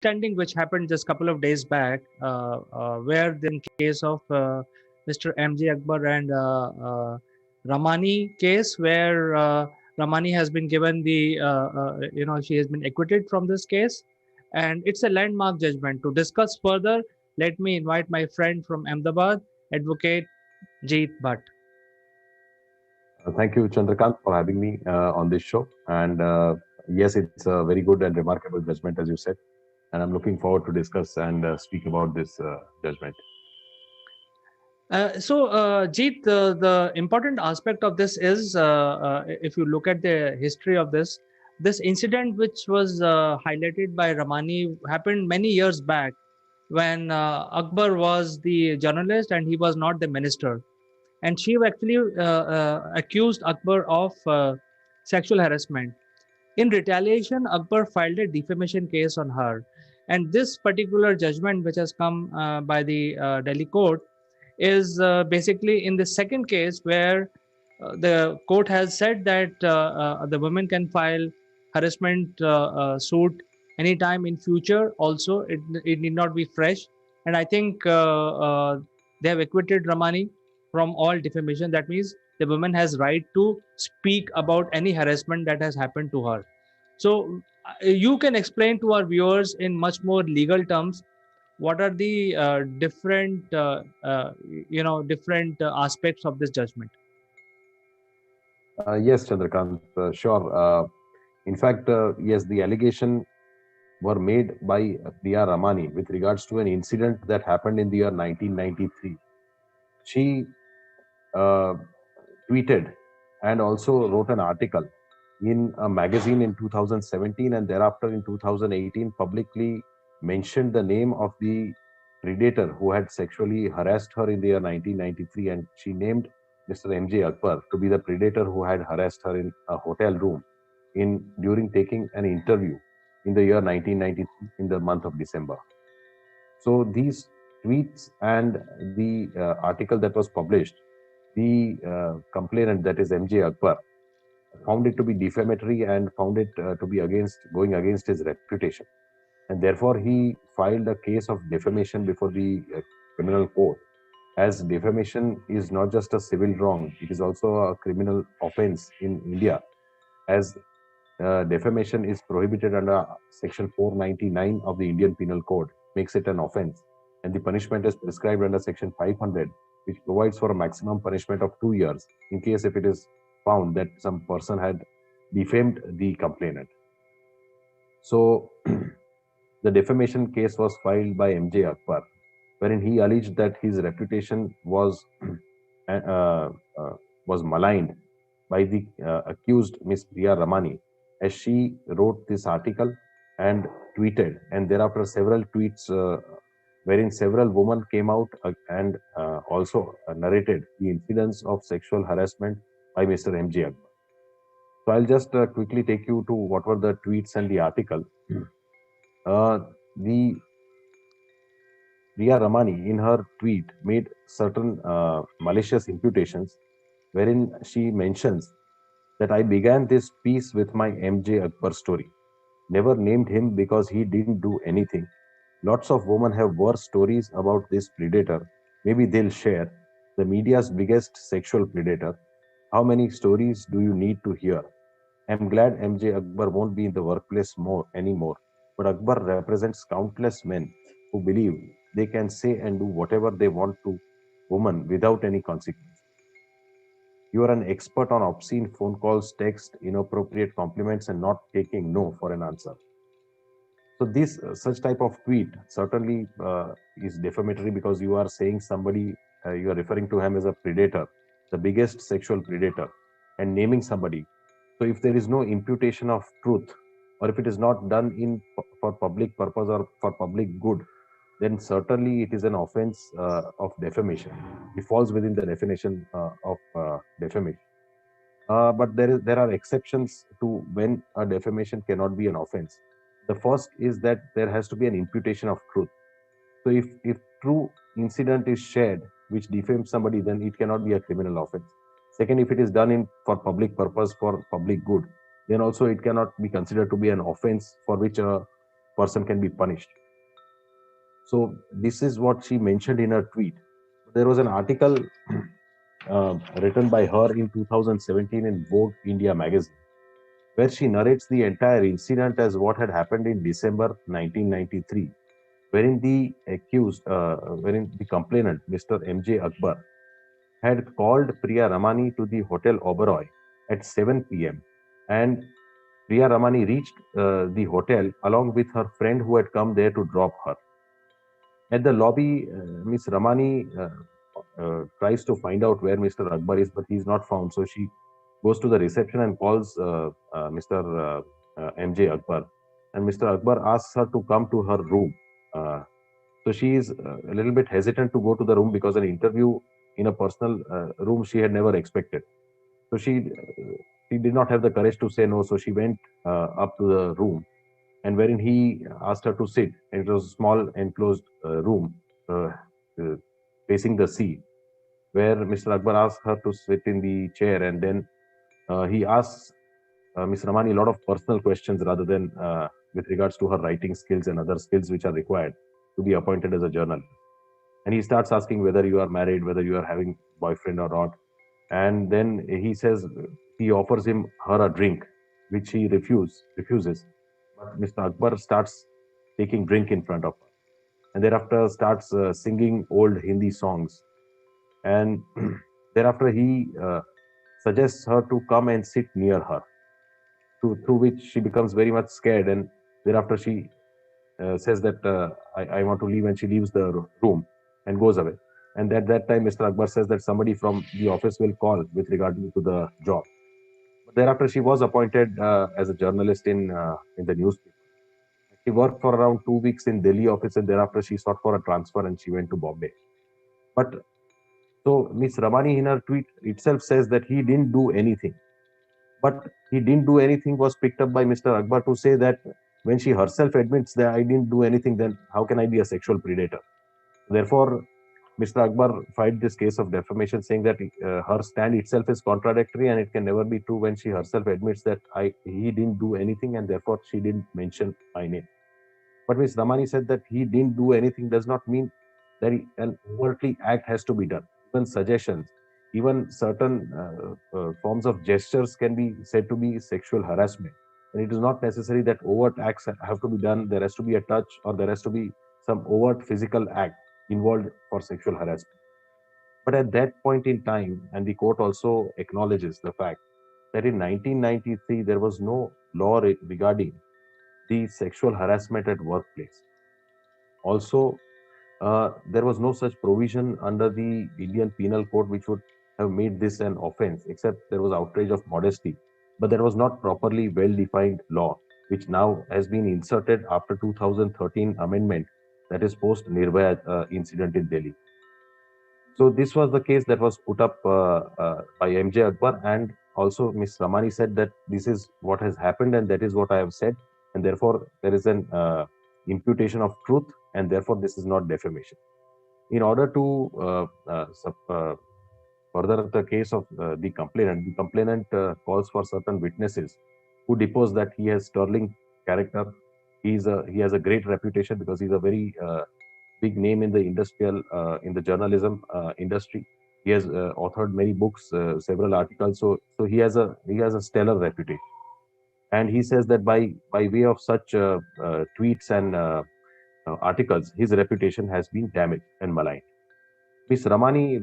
misunderstanding which happened just couple of days back, where the case of Mr. MJ Akbar and Ramani case, where Ramani has been given she has been acquitted from this case, and it's a landmark judgment. To discuss further, let me invite my friend from Ahmedabad, Advocate Jeet Bhatt. Thank you, Chandrakant, for having me on this show. And yes, it's a very good and remarkable judgment, as you said. And I'm looking forward to discuss and speak about this judgment. Jeet, the important aspect of this is, if you look at the history of this incident, which was highlighted by Ramani, happened many years back when Akbar was the journalist and he was not the minister. And she actually accused Akbar of sexual harassment. In retaliation, Akbar filed a defamation case on her. And this particular judgment, which has come by the Delhi court, is basically in the second case where the court has said that the woman can file harassment suit anytime in future. Also, it need not be fresh. And I think they have acquitted Ramani from all defamation. That means the woman has right to speak about any harassment that has happened to her. So you can explain to our viewers in much more legal terms what are the different aspects of this judgment. Yes, Chandrakant, sure. In fact, yes, the allegation were made by Priya Ramani with regards to an incident that happened in the year 1993. She uh, tweeted and also wrote an article in a magazine in 2017, and thereafter in 2018 publicly mentioned the name of the predator who had sexually harassed her in the year 1993, and she named Mr. MJ Akbar to be the predator who had harassed her in a hotel room during taking an interview in the year 1993 in the month of December. So these tweets and the article that was published, the complainant, that is MJ Akbar, found it to be defamatory and found it to be going against his reputation. And therefore, he filed a case of defamation before the criminal court. As defamation is not just a civil wrong, it is also a criminal offense in India, as defamation is prohibited under Section 499 of the Indian Penal Code, makes it an offense. And the punishment is prescribed under Section 500, which provides for a maximum punishment of 2 years in case if it is found that some person had defamed the complainant. So the defamation case was filed by MJ Akbar, wherein he alleged that his reputation uh, uh, was maligned by the accused Miss Priya Ramani, as she wrote this article and tweeted, and thereafter several tweets wherein several women came out and also narrated the incidents of sexual harassment by Mr. MJ Akbar. So I'll just quickly take you to what were the tweets and the article. The Priya Ramani, in her tweet, made certain malicious imputations, wherein she mentions that I began this piece with my MJ Akbar story. Never named him because he didn't do anything. Lots of women have worse stories about this predator. Maybe they'll share. The media's biggest sexual predator. How many stories do you need to hear? I'm glad MJ Akbar won't be in the workplace more anymore. But Akbar represents countless men who believe they can say and do whatever they want to women without any consequence. You are an expert on obscene phone calls, text, inappropriate compliments, and not taking no for an answer. So this such type of tweet certainly is defamatory, because you are saying somebody, you are referring to him as a predator, the biggest sexual predator, and naming somebody. So if there is no imputation of truth, or if it is not done for public purpose or for public good, then certainly it is an offense of defamation. It falls within the definition of defamation. But there are exceptions to when a defamation cannot be an offense. The first is that there has to be an imputation of truth. So if true incident is shared which defames somebody, then it cannot be a criminal offense. Second, if it is done for public purpose, for public good, then also it cannot be considered to be an offense for which a person can be punished. So this is what she mentioned in her tweet. There was an article written by her in 2017 in Vogue India magazine, where she narrates the entire incident as what had happened in December 1993, wherein the complainant, Mr. M.J. Akbar, had called Priya Ramani to the Hotel Oberoi at 7 p.m. and Priya Ramani reached the hotel along with her friend who had come there to drop her. At the lobby, Miss Ramani tries to find out where Mr. Akbar is, but he's not found. So she goes to the reception and calls Mr. MJ Akbar. And Mr. Akbar asks her to come to her room. So she is a little bit hesitant to go to the room because an interview in a personal room she had never expected. So she did not have the courage to say no. So she went up to the room, and wherein he asked her to sit. And it was a small enclosed room uh, uh, facing the sea, where Mr. Akbar asked her to sit in the chair, and then he asks Ms. Ramani a lot of personal questions rather than with regards to her writing skills and other skills which are required to be appointed as a journalist. And he starts asking whether you are married, whether you are having boyfriend or not. And then he says he offers her a drink, which he refuses. But Mr. Akbar starts taking drink in front of her, and thereafter starts singing old Hindi songs. And thereafter he suggests her to come and sit near her, through which she becomes very much scared. And thereafter she says that I want to leave, and she leaves the room and goes away. And at that time, Mr. Akbar says that somebody from the office will call with regard to the job. But thereafter, she was appointed as a journalist in the newspaper. She worked for around 2 weeks in Delhi office, and thereafter she sought for a transfer and she went to Bombay. But so Miss Ramani in her tweet itself says that he didn't do anything. But he didn't do anything was picked up by Mr. Akbar to say that when she herself admits that I didn't do anything, then how can I be a sexual predator? Therefore, Mr. Akbar filed this case of defamation, saying that her stand itself is contradictory and it can never be true when she herself admits that he didn't do anything and therefore she didn't mention my name. But Ms. Ramani said that he didn't do anything does not mean that an overtly act has to be done. Even suggestions, even certain forms of gestures can be said to be sexual harassment. And it is not necessary that overt acts have to be done. There has to be a touch or there has to be some overt physical act involved for sexual harassment. But at that point in time, and the court also acknowledges the fact that in 1993 there was no law regarding the sexual harassment at workplace. Also, there was no such provision under the Indian Penal Code which would have made this an offense, except there was outrage of modesty. But there was not properly well defined law, which now has been inserted after 2013 amendment, that is post Nirbhaya incident in Delhi. So this was the case that was put up by MJ Akbar, and also Ms. Ramani said that this is what has happened and that is what I have said, and therefore there is an imputation of truth, and therefore this is not defamation. In order to further the case of the complainant calls for certain witnesses who depose that he has sterling character. He has a great reputation because he's a very big name in the journalism industry. He has authored many books, several articles. So he has a stellar reputation. And he says that by way of such tweets and articles, his reputation has been damaged and maligned. Miss Ramani,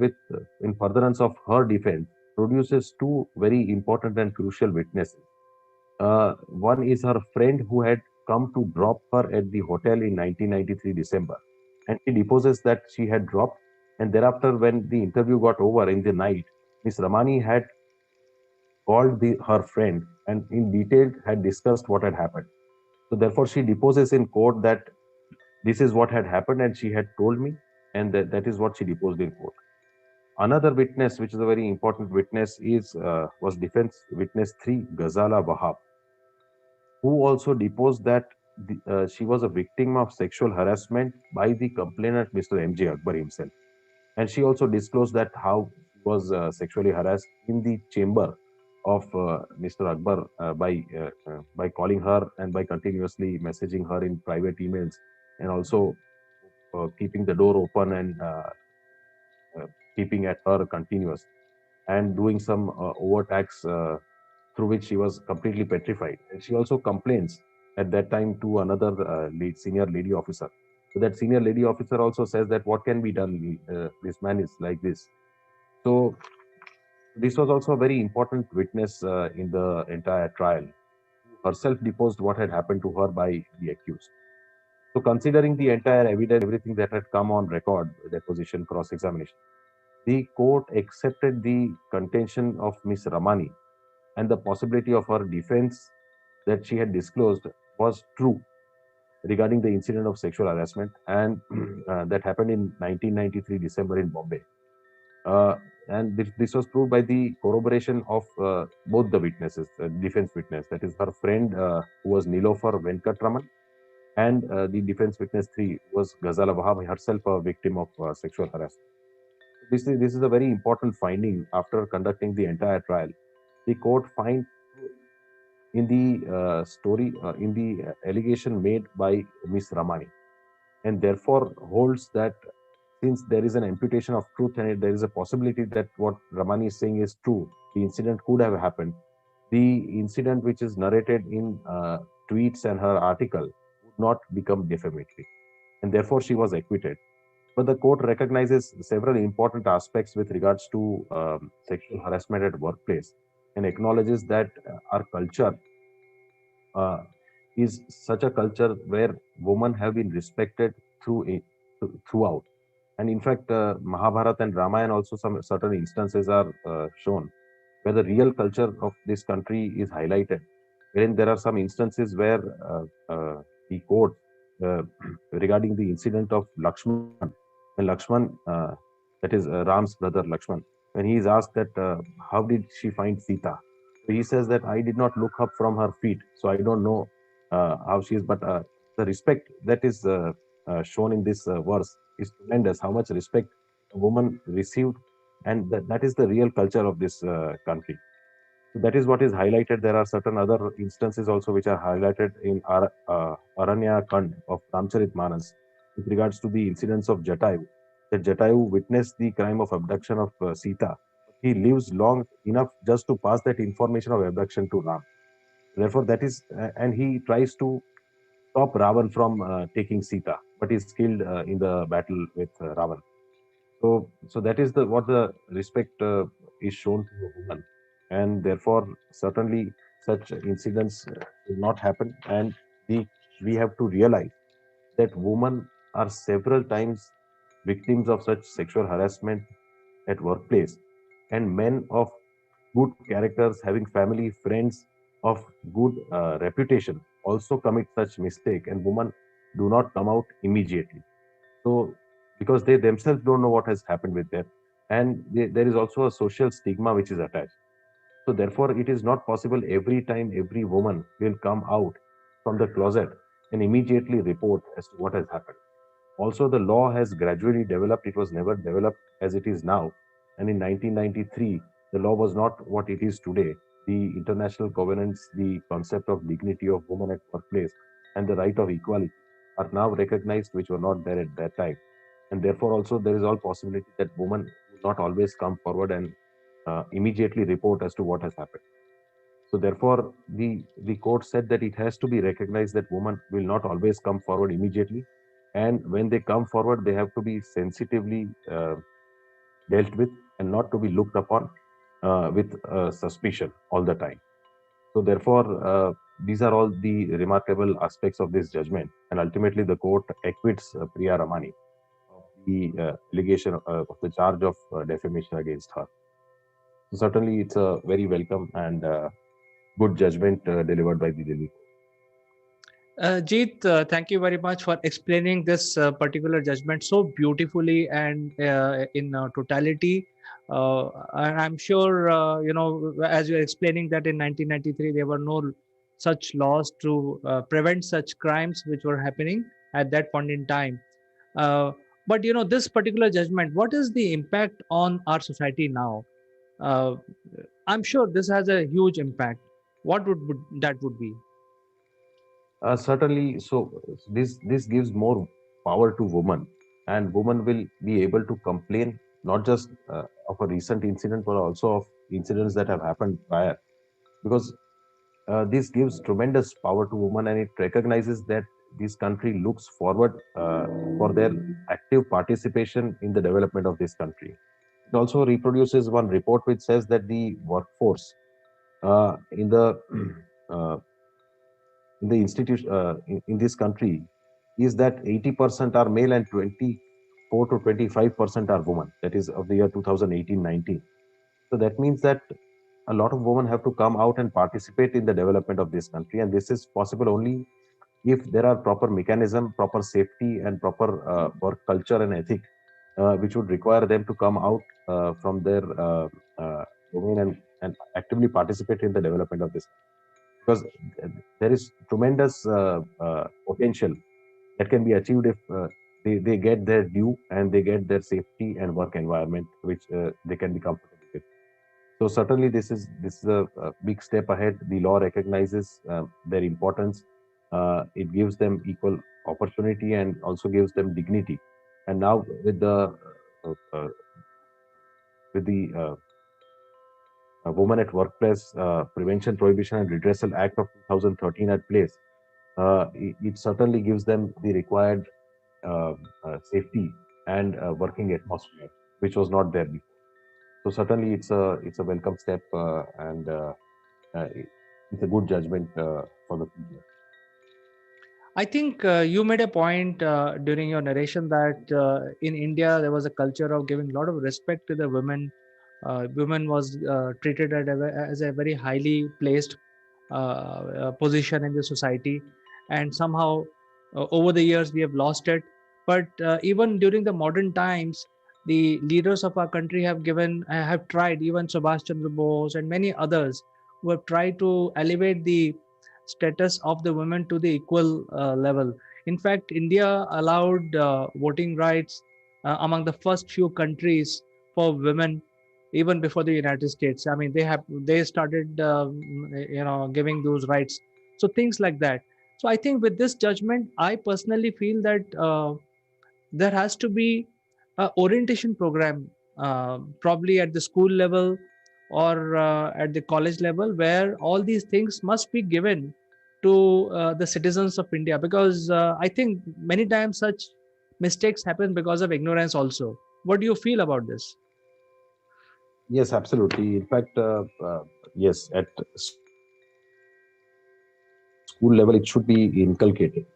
in furtherance of her defense, produces two very important and crucial witnesses. One is her friend who had come to drop her at the hotel in 1993 December. And she deposes that she had dropped. And thereafter, when the interview got over in the night, Miss Ramani had called her friend and in detail had discussed what had happened. So therefore, she deposes in court that this is what had happened and she had told me, and that is what she deposed in court. Another witness, which is a very important witness, was defense witness 3, Ghazala Wahab, who also deposed that she was a victim of sexual harassment by the complainant, Mr. MJ Akbar himself. And she also disclosed that how she was sexually harassed in the chamber of Mr. Akbar by calling her and by continuously messaging her in private emails, and also keeping the door open and uh, keeping at her continuous, and doing some overtax through which she was completely petrified. And she also complains at that time to another senior lady officer. So that senior lady officer also says that what can be done? This man is like this. So this was also a very important witness in the entire trial. Herself deposed what had happened to her by the accused. So considering the entire evidence, everything that had come on record, deposition, cross-examination, the court accepted the contention of Miss Ramani, and the possibility of her defense that she had disclosed was true regarding the incident of sexual harassment, and that happened in 1993 December in Bombay. Uh, and this was proved by the corroboration of both the witnesses, defense witness, that is her friend who was Nilofer Venkatraman, and the defense witness three was Ghazala Wahab, herself a victim of sexual harassment. This is a very important finding after conducting the entire trial. The court finds in the in the allegation made by Miss Ramani, and therefore holds that since there is an imputation of truth and there is a possibility that what Ramani is saying is true, the incident could have happened. The incident which is narrated in tweets and her article would not become defamatory, and therefore she was acquitted. But the court recognizes several important aspects with regards to sexual harassment at workplace, and acknowledges that our culture uh, is such a culture where women have been respected throughout. And in fact, Mahabharata and Ramayana also some certain instances are shown where the real culture of this country is highlighted. Wherein there are some instances where the court uh, regarding the incident of Lakshman, when Lakshman, that is Ram's brother Lakshman, when he is asked that how did she find Sita, so he says that I did not look up from her feet, so I don't know how she is. But the respect that is shown in this verse is tremendous. How much respect a woman received, and that is the real culture of this country. So that is what is highlighted. There are certain other instances also which are highlighted in Aranya Kand of Ramcharit Manas with regards to the incidents of Jatayu. That Jatayu witnessed the crime of abduction of Sita. He lives long enough just to pass that information of abduction to Ram. Therefore, that is, and he tries to stop Ravan from taking Sita, but is killed in the battle with Ravan. So that is the what the respect is shown to a woman, and therefore certainly such incidents will not happen. And we we have to realize that women are several times victims of such sexual harassment at workplace, and men of good characters, having family, friends of good reputation, also commit such mistake, and women do not come out immediately. So, because they themselves don't know what has happened with them, and there is also a social stigma which is attached. So, therefore, it is not possible every time every woman will come out from the closet and immediately report as to what has happened. Also, the law has gradually developed. It was never developed as it is now. And in 1993, the law was not what it is today. The international covenants, the concept of dignity of women at workplace, and the right of equality are now recognized, which were not there at that time. And therefore, also, there is all possibility that women will not always come forward and immediately report as to what has happened. So therefore, the court said that it has to be recognized that women will not always come forward immediately, and when they come forward, they have to be sensitively dealt with and not to be looked upon with suspicion all the time. So therefore, these are all the remarkable aspects of this judgment, and ultimately the court acquits Priya Ramani of the allegation of the charge of defamation against her. So certainly, it's a very welcome and good judgment delivered by the Delhi. Jeet, thank you very much for explaining this particular judgment so beautifully and in totality. And I'm sure, as you're explaining that in 1993, there were no such laws to prevent such crimes which were happening at that point in time. Uh, but, this particular judgment, what is the impact on our society now? Uh, I'm sure this has a huge impact. What would that would be? Certainly, so this gives more power to women, and women will be able to complain not just of a recent incident, but also of incidents that have happened prior. Because this gives tremendous power to women, and it recognizes that this country looks forward for their active participation in the development of this country. It also reproduces one report which says that the workforce in the uh, in the institution in this country is that 80% are male and 24 to 25% are women. That is of the year 2018-19. So that means that a lot of women have to come out and participate in the development of this country, and this is possible only if there are proper mechanism, proper safety, and proper work culture and ethic, which would require them to come out from their domain and actively participate in the development of this, because there is tremendous potential that can be achieved if they get their due and they get their safety and work environment which they can be comfortable with. So certainly this is a big step ahead. The law recognizes their importance. It gives them equal opportunity and also gives them dignity. And now uh, uh, with the Women at Workplace Prevention, Prohibition and Redressal Act of 2013 at place, it certainly gives them the required uh, safety and working atmosphere, which was not there before. So certainly, it's a welcome step, and it's a good judgment for the future. I think you made a point during your narration that in India there was a culture of giving a lot of respect to the women. Women was treated as a very highly placed position in the society, and somehow over the years we have lost it. But even during the modern times, the leaders of our country have tried. Even Subhash Chandra Bose and many others who have tried to elevate the status of the women to the equal level. In fact, India allowed voting rights among the first few countries for women, even before the United States. I mean, they started giving those rights. So things like that. So I think with this judgment, I personally feel that there has to be a orientation program, probably at the school level or at the college level, where all these things must be given to the citizens of India, because I think many times such mistakes happen because of ignorance also. What do you feel about this? Yes, absolutely. In fact, yes, at school level, it should be inculcated.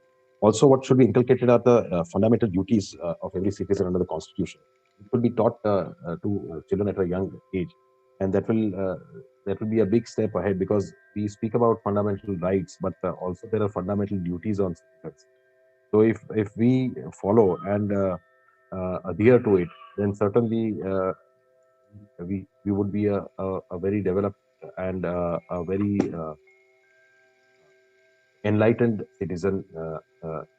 Also, what should be inculcated are the fundamental duties of every citizen under the Constitution. It will be taught to children at a young age, and that will be a big step ahead, because we speak about fundamental rights, but also there are fundamental duties on citizens. So if we follow and adhere to it, then certainly we would be a very developed and a very enlightened citizen.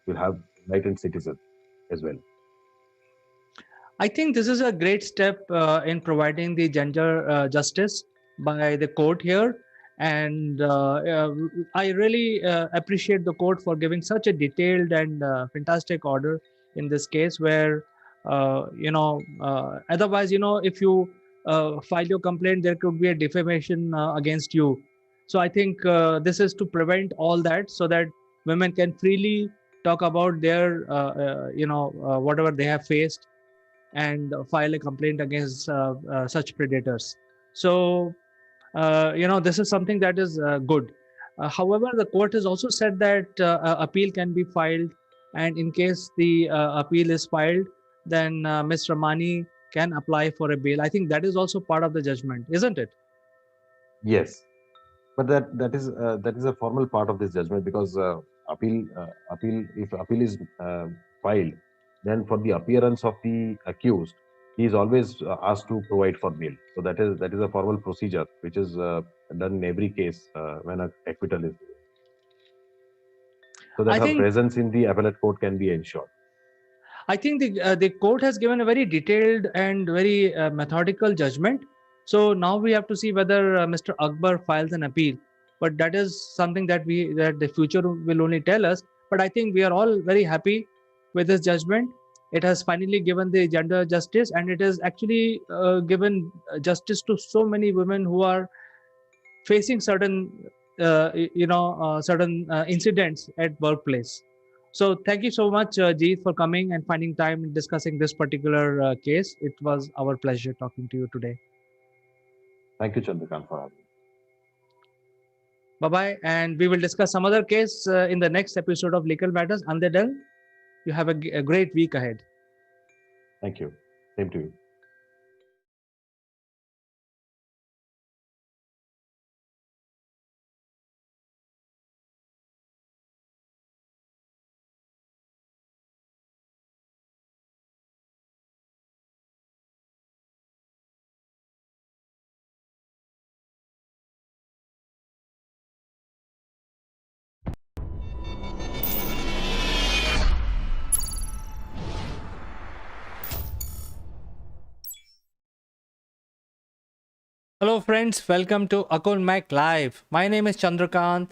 Will have enlightened citizen as well. I think this is a great step in providing the gender justice by the court here. And I really appreciate the court for giving such a detailed and fantastic order in this case, where, otherwise, if you file your complaint, there could be a defamation against you. So I think this is to prevent all that so that women can freely talk about their, whatever they have faced and file a complaint against such predators. So, this is something that is good. However, the court has also said that appeal can be filed, and in case the appeal is filed, then Ms. Ramani can apply for a bail. I think that is also part of the judgment, isn't it? Yes, but that is a formal part of this judgment, because appeal if appeal is filed, then for the appearance of the accused, he is always asked to provide for bail. So that is a formal procedure which is done in every case when a acquittal is given, so that I her think presence in the appellate court can be ensured. I think the court has given a very detailed and very methodical judgment. So now we have to see whether Mr. Akbar files an appeal. But that is something that the future will only tell us. But I think we are all very happy with this judgment. It has finally given the gender justice, and it has actually given justice to so many women who are facing certain certain incidents at workplace. So thank you so much, Jeet, for coming and finding time in discussing this particular case. It was our pleasure talking to you today. Thank you, Chandrakant, for having me. Bye bye, and we will discuss some other case in the next episode of Legal Matters. Until then, you have a great week ahead. Thank you. Same to you. Hello, friends. Welcome to AkulmachLive. My name is Chandrakant,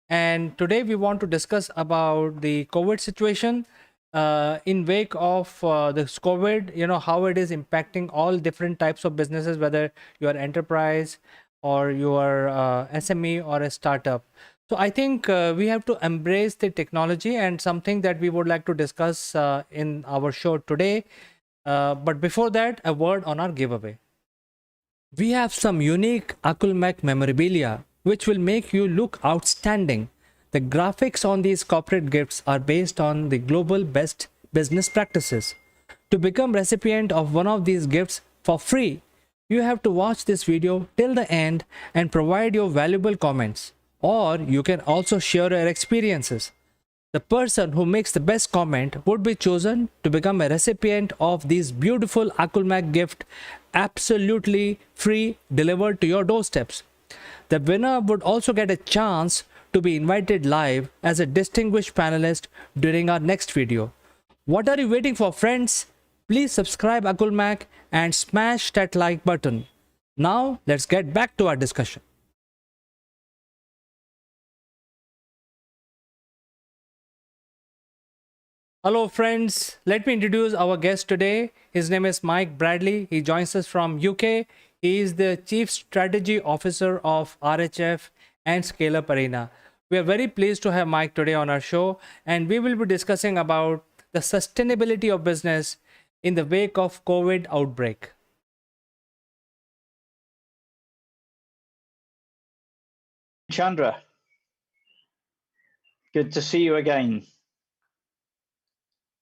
and today we want to discuss about the COVID situation. In wake of this COVID, how it is impacting all different types of businesses, whether you are enterprise or you are SME or a startup. So I think we have to embrace the technology, and something that we would like to discuss in our show today. But before that, a word on our giveaway. We have some unique Akulmach memorabilia which will make you look outstanding. The graphics on these corporate gifts are based on the global best business practices. To become recipient of one of these gifts for free, you have to watch this video till the end and provide your valuable comments. Or you can also share your experiences. The person who makes the best comment would be chosen to become a recipient of this beautiful Akulmach gift, absolutely free, delivered to your doorsteps. The winner would also get a chance to be invited live as a distinguished panelist during our next video. What are you waiting for, friends? Please subscribe Akulmach and smash that like button. Now let's get back to our discussion. Hello, friends. Let me introduce our guest today. His name is Mike Bradley. He joins us from UK. He is the Chief Strategy Officer of RHF and Scale Up Arena. We are very pleased to have Mike today on our show, and we will be discussing about the sustainability of business in the wake of COVID outbreak. Chandra, good to see you again.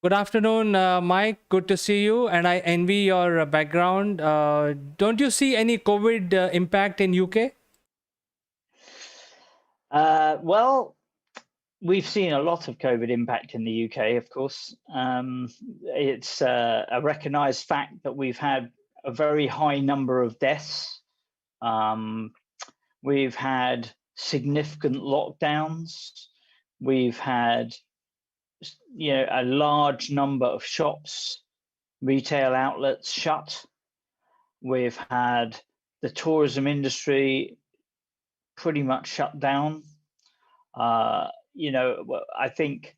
Good afternoon, Mike. Good to see you, and I envy your background. Don't you see any COVID impact in UK? Well, we've seen a lot of COVID impact in the UK, of course. It's a recognised fact that we've had a very high number of deaths. We've had significant lockdowns. We've had, a large number of shops, retail outlets shut. We've had the tourism industry pretty much shut down. I think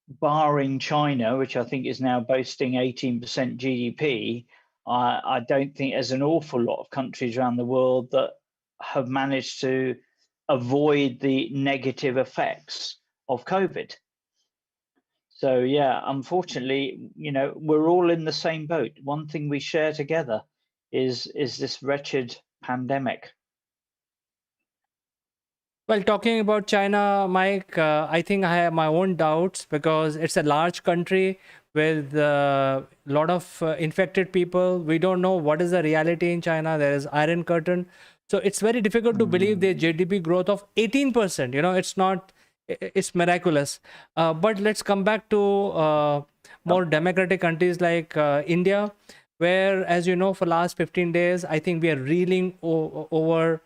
barring China, which I think is now boasting 18% GDP, I don't think there's an awful lot of countries around the world that have managed to avoid the negative effects of COVID. So yeah, unfortunately, we're all in the same boat. One thing we share together is this wretched pandemic. Well, talking about China, Mike, I think I have my own doubts because it's a large country with a lot of infected people. We don't know what is the reality in China. There is Iron Curtain. So it's very difficult to believe the GDP growth of 18%. It's not, it's miraculous. But let's come back to more democratic countries like India, where, as you know, for last 15 days, I think we are reeling over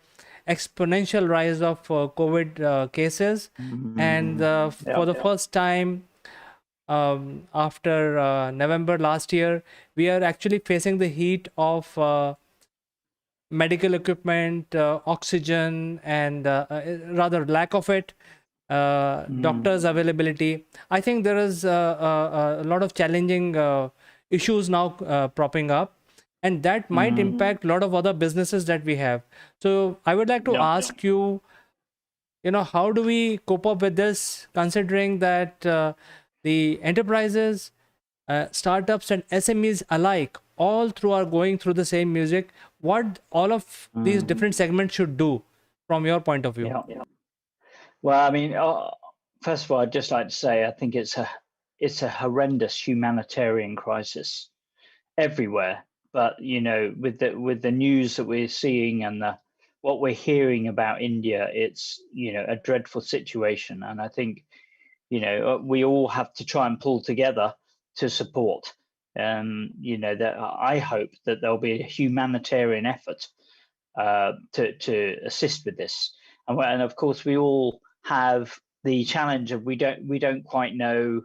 exponential rise of COVID cases, and for the first time after November last year, we are actually facing the heat of medical equipment, oxygen, and rather lack of it, doctors availability. I think there is a lot of challenging issues now propping up, and that might impact a lot of other businesses that we have. So I would like to ask you, how do we cope up with this, considering that the enterprises, startups, and SMEs alike, all through are going through the same music? What all of these different segments should do from your point of view? Yeah. Well, I mean, first of all, I'd just like to say I think it's a horrendous humanitarian crisis everywhere. But with the news that we're seeing and what we're hearing about India, it's a dreadful situation, and I think we all have to try and pull together to support. That I hope that there'll be a humanitarian effort to assist with this, and of course we all have the challenge of we don't quite know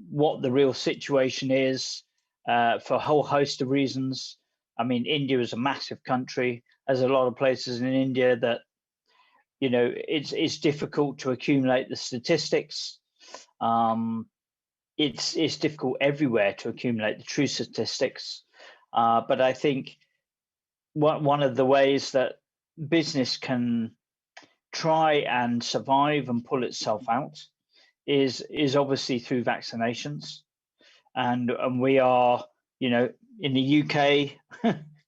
what the real situation is for a whole host of reasons. I mean, India is a massive country. There's a lot of places in India that it's difficult to accumulate the statistics. It's difficult everywhere to accumulate the true statistics. But I think one of the ways that business can try and survive and pull itself out is obviously through vaccinations, and we are in the UK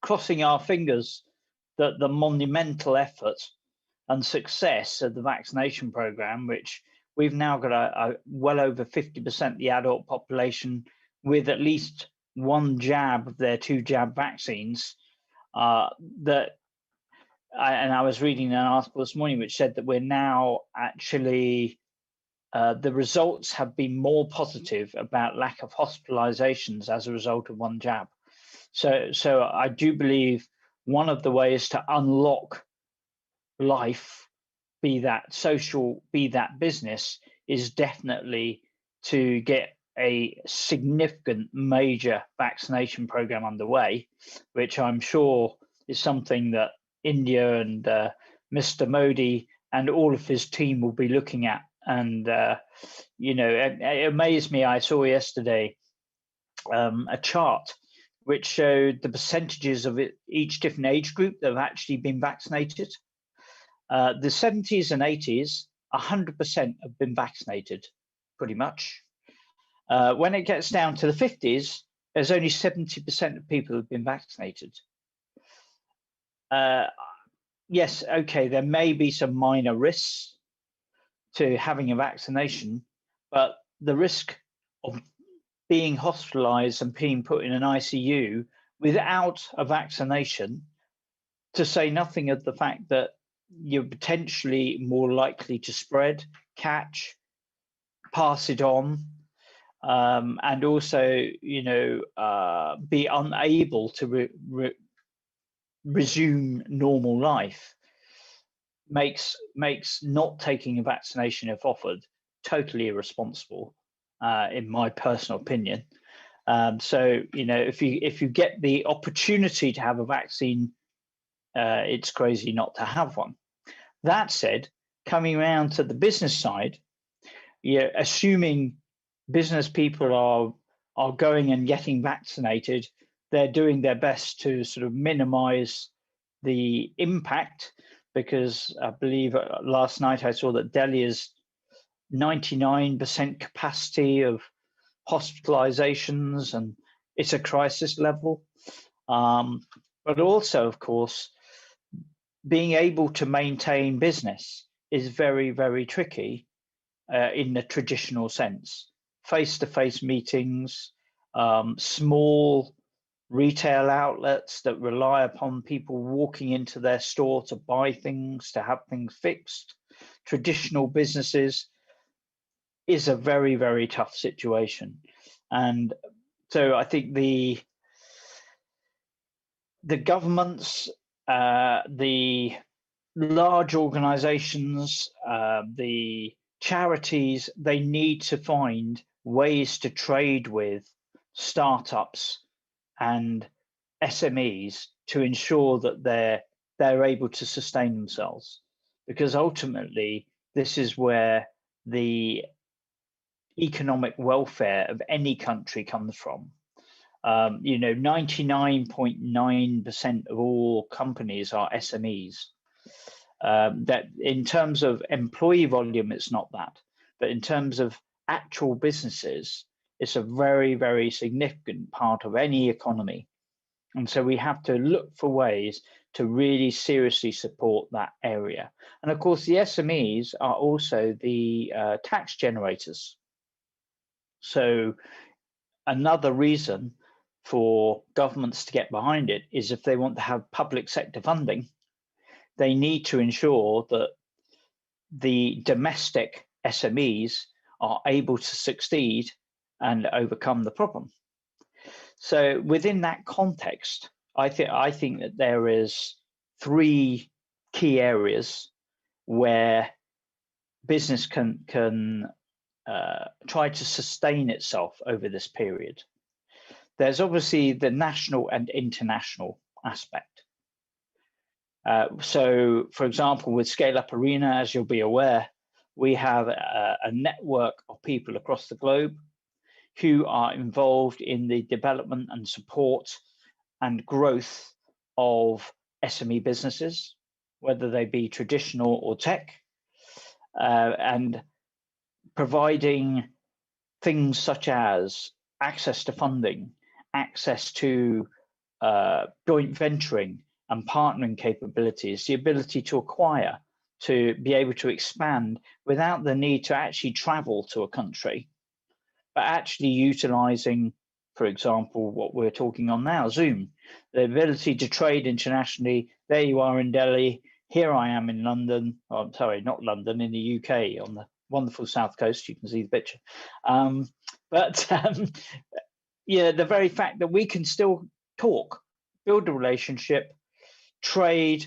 crossing our fingers that the monumental effort and success of the vaccination program, which we've now got a well over 50% of the adult population with at least one jab of their 2 jab vaccines. And I was reading an article this morning which said that we're now actually the results have been more positive about lack of hospitalizations as a result of 1 jab. So I do believe one of the ways to unlock life, be that social, be that business, is definitely to get a significant major vaccination program underway, which I'm sure is something that India and Mr. Modi and all of his team will be looking at. And it amazed me. I saw yesterday a chart which showed the percentages of each different age group that have actually been vaccinated. The 70s and 80s, 100% have been vaccinated, pretty much. When it gets down to the 50s, there's only 70% of people who've been vaccinated. Yes, okay, there may be some minor risks to having a vaccination, but the risk of being hospitalized and being put in an ICU without a vaccination, to say nothing of the fact that you're potentially more likely to spread, catch, pass it on, and also, be unable to resume normal life, makes not taking a vaccination if offered totally irresponsible, in my personal opinion. So if you get the opportunity to have a vaccine, it's crazy not to have one. That said, coming around to the business side, assuming business people are going and getting vaccinated, they're doing their best to sort of minimize the impact, because I believe last night I saw that Delhi is 99% capacity of hospitalizations, and it's a crisis level. But also, of course, being able to maintain business is very, very tricky in the traditional sense. Face-to-face meetings, small retail outlets that rely upon people walking into their store to buy things, to have things fixed, traditional businesses, is a very, very tough situation. And so I think the governments, the large organizations, the charities, they need to find ways to trade with startups and SMEs to ensure that they're able to sustain themselves, because ultimately this is where the economic welfare of any country comes from. 99.9% of all companies are SMEs. That in terms of employee volume, it's not that, but in terms of actual businesses, it's a very, very significant part of any economy. And so we have to look for ways to really seriously support that area. And of course, the SMEs are also the tax generators. So another reason for governments to get behind it is if they want to have public sector funding, they need to ensure that the domestic SMEs are able to succeed and overcome the problem. So within that context, I think that there is 3 key areas where business can try to sustain itself over this period. There's obviously the national and international aspect. So, for example, with Scale Up Arena, as you'll be aware, we have a network of people across the globe who are involved in the development and support and growth of SME businesses, whether they be traditional or tech, and providing things such as access to funding, access to joint venturing and partnering capabilities, the ability to acquire, to be able to expand without the need to actually travel to a country, but actually utilizing, for example, what we're talking on now, Zoom, the ability to trade internationally. There you are in Delhi, here I am in London, oh, sorry, not London, in the UK on the wonderful South Coast, you can see the picture. Yeah, the very fact that we can still talk, build a relationship, trade,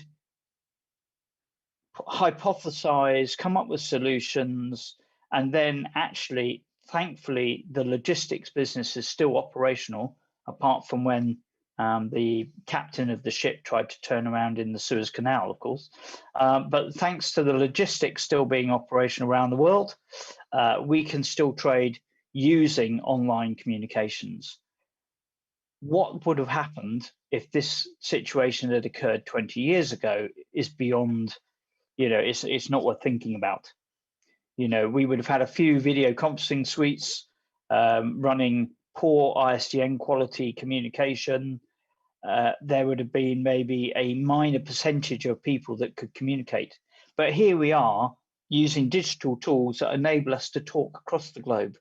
hypothesize, come up with solutions, and then actually, thankfully, the logistics business is still operational, apart from when the captain of the ship tried to turn around in the Suez Canal, of course. But thanks to the logistics still being operational around the world, we can still trade using online communications. What would have happened if this situation had occurred 20 years ago is beyond, it's not worth thinking about. We would have had a few video conferencing suites running poor ISDN quality communication. There would have been maybe a minor percentage of people that could communicate. But here we are using digital tools that enable us to talk across the globe,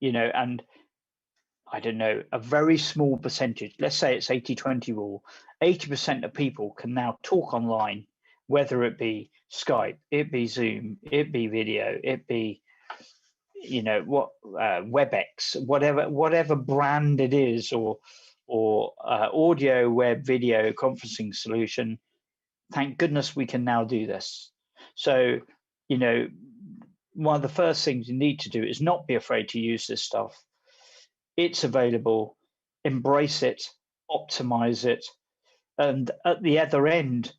and I don't know, a very small percentage, let's say it's 80-20 rule, 80% of people can now talk online, whether it be Skype, it be Zoom, it be video, it be, WebEx, whatever brand it is, or audio, web, video conferencing solution. Thank goodness we can now do this. So, one of the first things you need to do is not be afraid to use this stuff. It's available, embrace it, optimize it, and at the other end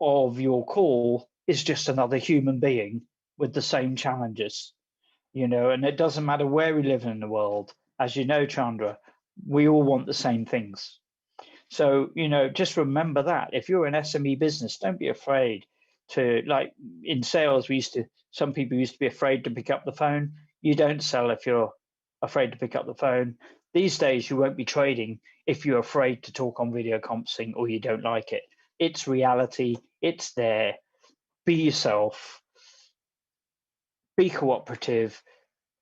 of your call is just another human being with the same challenges, and it doesn't matter where we live in the world. As you know, Chandra, we all want the same things. So, just remember that if you're an SME business, don't be afraid to, like in sales, some people used to be afraid to pick up the phone. You don't sell if you're afraid to pick up the phone. These days, you won't be trading if you're afraid to talk on video conferencing or you don't like it. It's reality. It's there. Be yourself. Be cooperative.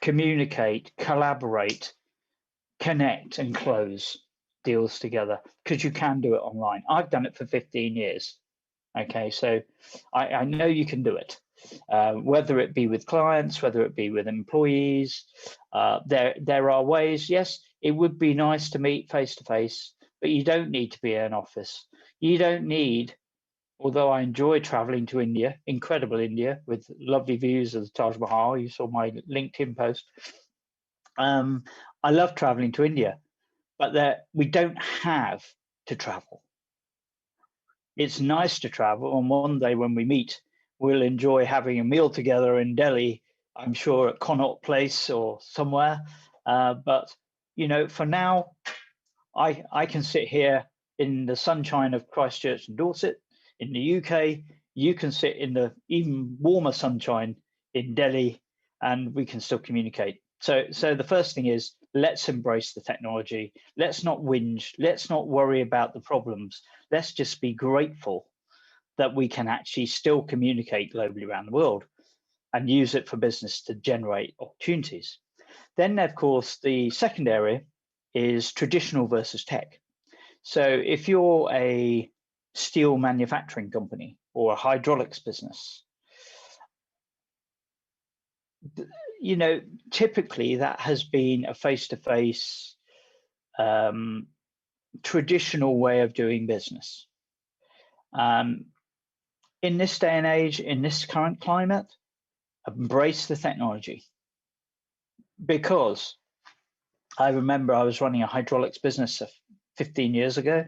Communicate. Collaborate. Connect and close deals together, because you can do it online. I've done it for 15 years. Okay, so I know you can do it. Whether it be with clients, whether it be with employees, there are ways. Yes, it would be nice to meet face to face, but you don't need to be in an office. You don't need, although I enjoy traveling to India, incredible India with lovely views of the Taj Mahal. You saw my LinkedIn post. I love traveling to India, but we don't have to travel. it's nice to travel. And one day when we meet, we'll enjoy having a meal together in Delhi, I'm sure at Connaught Place or somewhere. But, you know, for now, I can sit here in the sunshine of Christchurch and Dorset in the UK. You can sit in the even warmer sunshine in Delhi, and we can still communicate. So the first thing is, let's embrace the technology. Let's not whinge. Let's not worry about the problems. Let's just be grateful that we can actually still communicate globally around the world and use it for business to generate opportunities. Then, of course, the second area is traditional versus tech. So if you're a steel manufacturing company or a hydraulics business, you know, typically that has been a face-to-face traditional way of doing business. In this day and age, in this current climate, embrace the technology. Because I remember I was running a hydraulics business 15 years ago,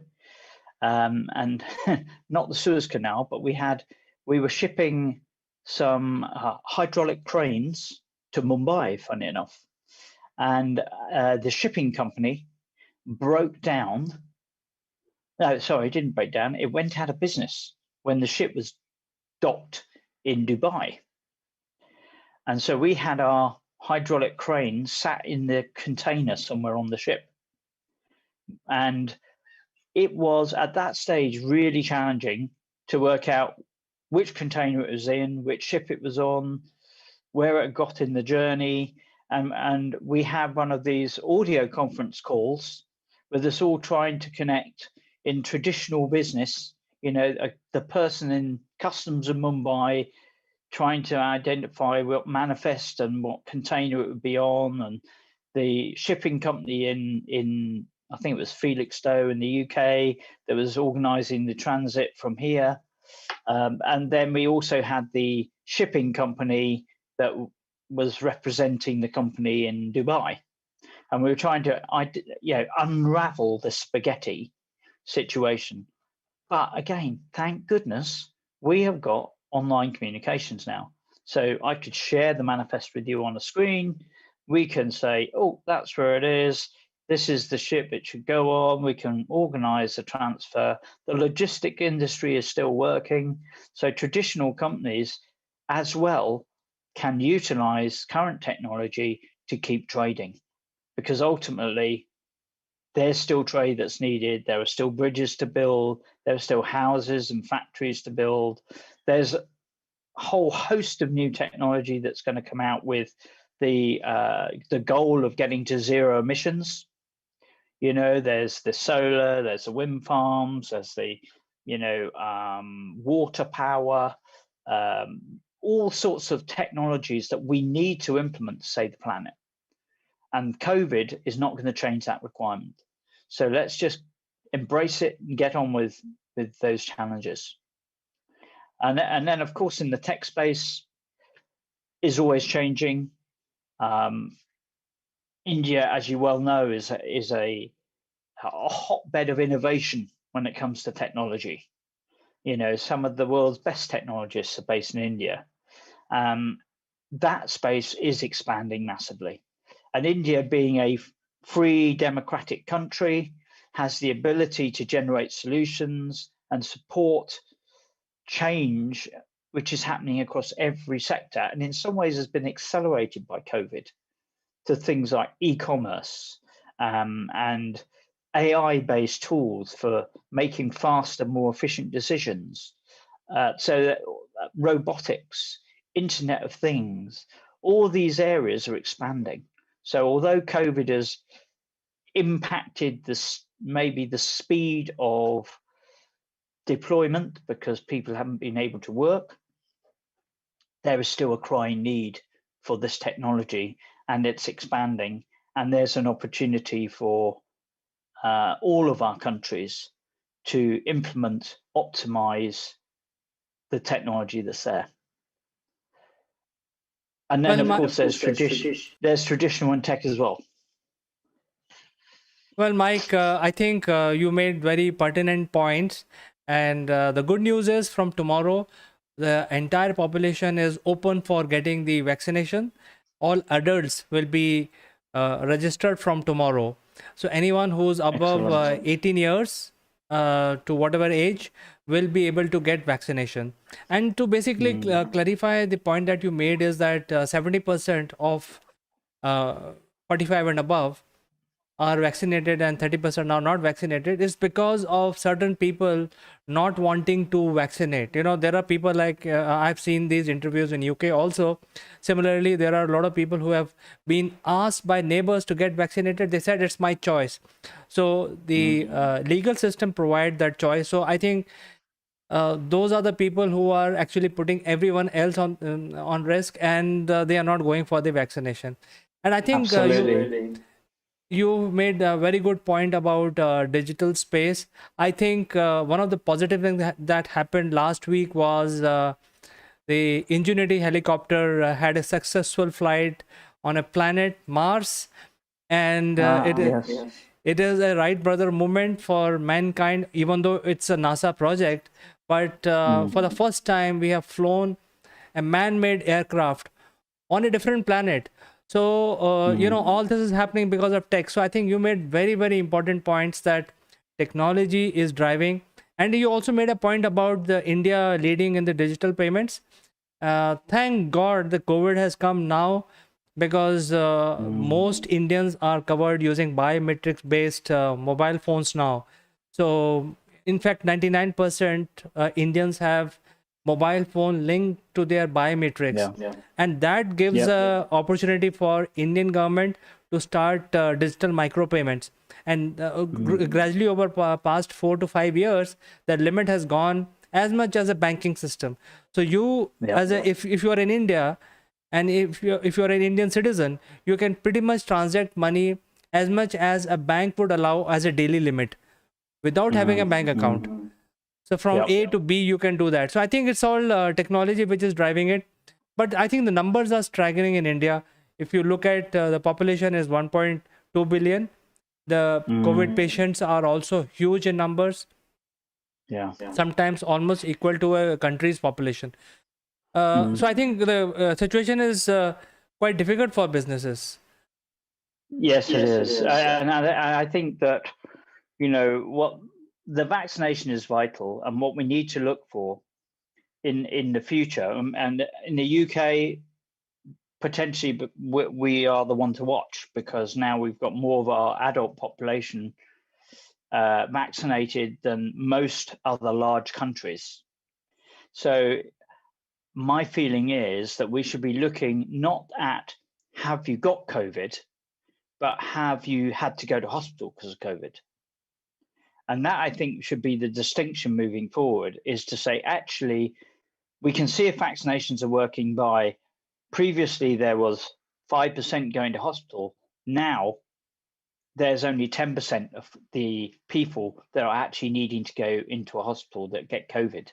and not the Suez Canal, but we were shipping some hydraulic cranes to Mumbai, funny enough, and the shipping company broke down. No, sorry, it didn't break down. It went out of business when the ship was docked in Dubai. And so we had our hydraulic crane sat in the container somewhere on the ship. And it was at that stage really challenging to work out which container it was in, which ship it was on, where it got in the journey. And we had one of these audio conference calls with us all trying to connect in traditional business, you know, the person in customs in Mumbai trying to identify what manifest and what container it would be on, and the shipping company in I think it was Felixstowe in the UK that was organising the transit from here. And then we also had the shipping company that was representing the company in Dubai. And we were trying to unravel the spaghetti situation. But again, thank goodness we have got online communications now. So I could share the manifest with you on a screen. We can say, oh, that's where it is. This is the ship it should go on. We can organize the transfer. The logistic industry is still working. So traditional companies as well can utilize current technology to keep trading, because ultimately there's still trade that's needed. There are still bridges to build. There are still houses and factories to build. There's a whole host of new technology that's going to come out with the goal of getting to zero emissions. You know, there's the solar, there's the wind farms, there's the, water power, all sorts of technologies that we need to implement to save the planet. And COVID is not going to change that requirement. So let's just embrace it and get on with those challenges. And then, of course, in the tech space is always changing. India, as you well know, is a hotbed of innovation when it comes to technology. You know, some of the world's best technologists are based in India. That space is expanding massively. And India, being a free democratic country, has the ability to generate solutions and support change, which is happening across every sector, and in some ways has been accelerated by COVID, to things like e-commerce and AI-based tools for making faster, more efficient decisions. So that robotics, Internet of Things, all these areas are expanding. So although COVID has impacted maybe the speed of deployment because people haven't been able to work, there is still a crying need for this technology, and it's expanding. And there's an opportunity for all of our countries to implement, optimize the technology that's there. And then, of course, there's traditional and tech as well. Well, Mike, I think you made very pertinent points. And the good news is from tomorrow, the entire population is open for getting the vaccination. All adults will be registered from tomorrow. So anyone who's above Excellent. 18 years to whatever age will be able to get vaccination. And to basically clarify the point that you made is that 70% of uh, 45 and above are vaccinated and 30% are not vaccinated is because of certain people not wanting to vaccinate. There are people like I've seen these interviews in UK also. Similarly, there are a lot of people who have been asked by neighbors to get vaccinated. They said it's my choice. So the legal system provide that choice. So I think those are the people who are actually putting everyone else on risk, and they are not going for the vaccination. And I think you made a very good point about digital space. I think one of the positive things that happened last week was the Ingenuity helicopter had a successful flight on a planet Mars, and Yes. it is a Wright brother moment for mankind, even though it's a NASA project. But for the first time, we have flown a man-made aircraft on a different planet. So all this is happening because of tech. So I think you made very, very important points that technology is driving. And you also made a point about the India leading in the digital payments. Thank God the COVID has come now, because most Indians are covered using biometrics based mobile phones now. So in fact 99% Indians have mobile phone linked to their biometrics. And that gives a opportunity for Indian government to start digital micropayments. And gradually over past 4 to 5 years, the limit has gone as much as a banking system. So you, as a if you are in India, and if you're an Indian citizen, you can pretty much transact money as much as a bank would allow as a daily limit without having a bank account. So from A to B, you can do that. So I think it's all technology which is driving it. But I think the numbers are staggering in India. If you look at the population is 1.2 billion. The COVID patients are also huge in numbers, sometimes almost equal to a country's population. So I think the situation is quite difficult for businesses. Yes, it is. And I think that, what the vaccination is vital, and what we need to look for in the future. And in the UK, potentially, but we are the one to watch, because now we've got more of our adult population vaccinated than most other large countries. So my feeling is that we should be looking not at have you got COVID, but have you had to go to hospital because of COVID? And that, I think, should be the distinction moving forward, is to say, actually, we can see if vaccinations are working by previously there was 5% going to hospital. Now there's only 10% of the people that are actually needing to go into a hospital that get COVID.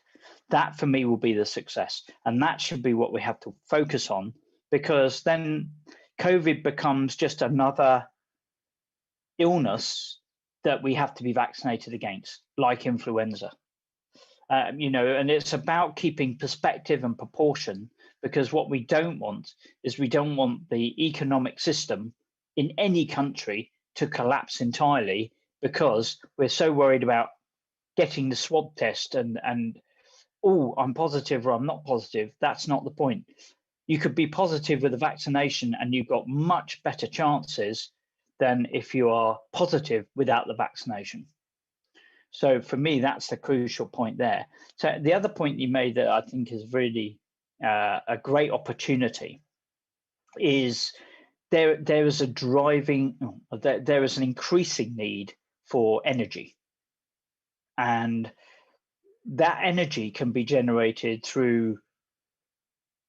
That for me will be the success. And that should be what we have to focus on, because then COVID becomes just another illness that we have to be vaccinated against, like influenza. And it's about keeping perspective and proportion, because what we don't want is we don't want the economic system in any country to collapse entirely because we're so worried about getting the swab test and oh, I'm positive or I'm not positive. That's not the point. You could be positive with a vaccination and you've got much better chances than if you are positive without the vaccination. So for me, that's the crucial point there. So the other point you made that I think is really a great opportunity is there is there is an increasing need for energy. And that energy can be generated through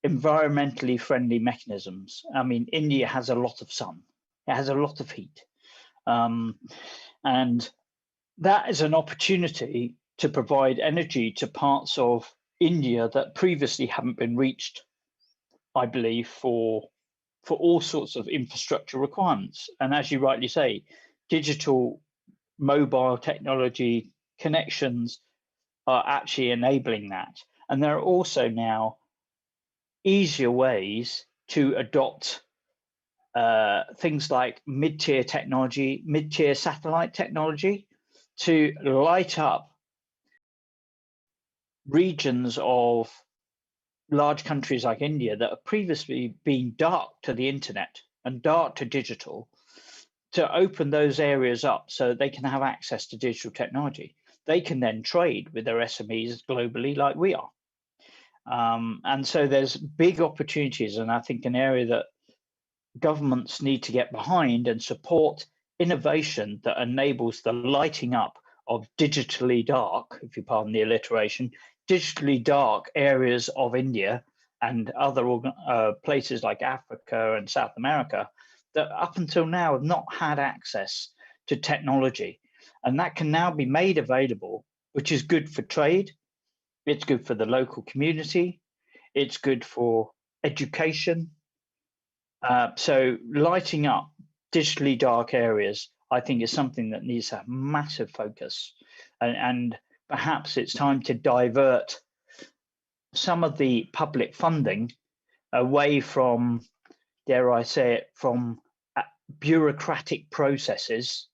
environmentally friendly mechanisms. I mean, India has a lot of sun. It has a lot of heat. And that is an opportunity to provide energy to parts of India that previously haven't been reached, I believe, for all sorts of infrastructure requirements. And as you rightly say, digital mobile technology connections are actually enabling that. And there are also now easier ways to adopt things like mid-tier technology, mid-tier satellite technology to light up regions of large countries like India that have previously been dark to the internet and dark to digital, to open those areas up so they can have access to digital technology. They can then trade with their SMEs globally like we are. And so there's big opportunities, and I think an area that governments need to get behind and support innovation that enables the lighting up of digitally dark, if you pardon the alliteration, digitally dark areas of India and other places like Africa and South America that up until now have not had access to technology. And that can now be made available, which is good for trade, it's good for the local community, it's good for education. So lighting up digitally dark areas, I think, is something that needs to have massive focus. And perhaps it's time to divert some of the public funding away from, dare I say it, from bureaucratic processes.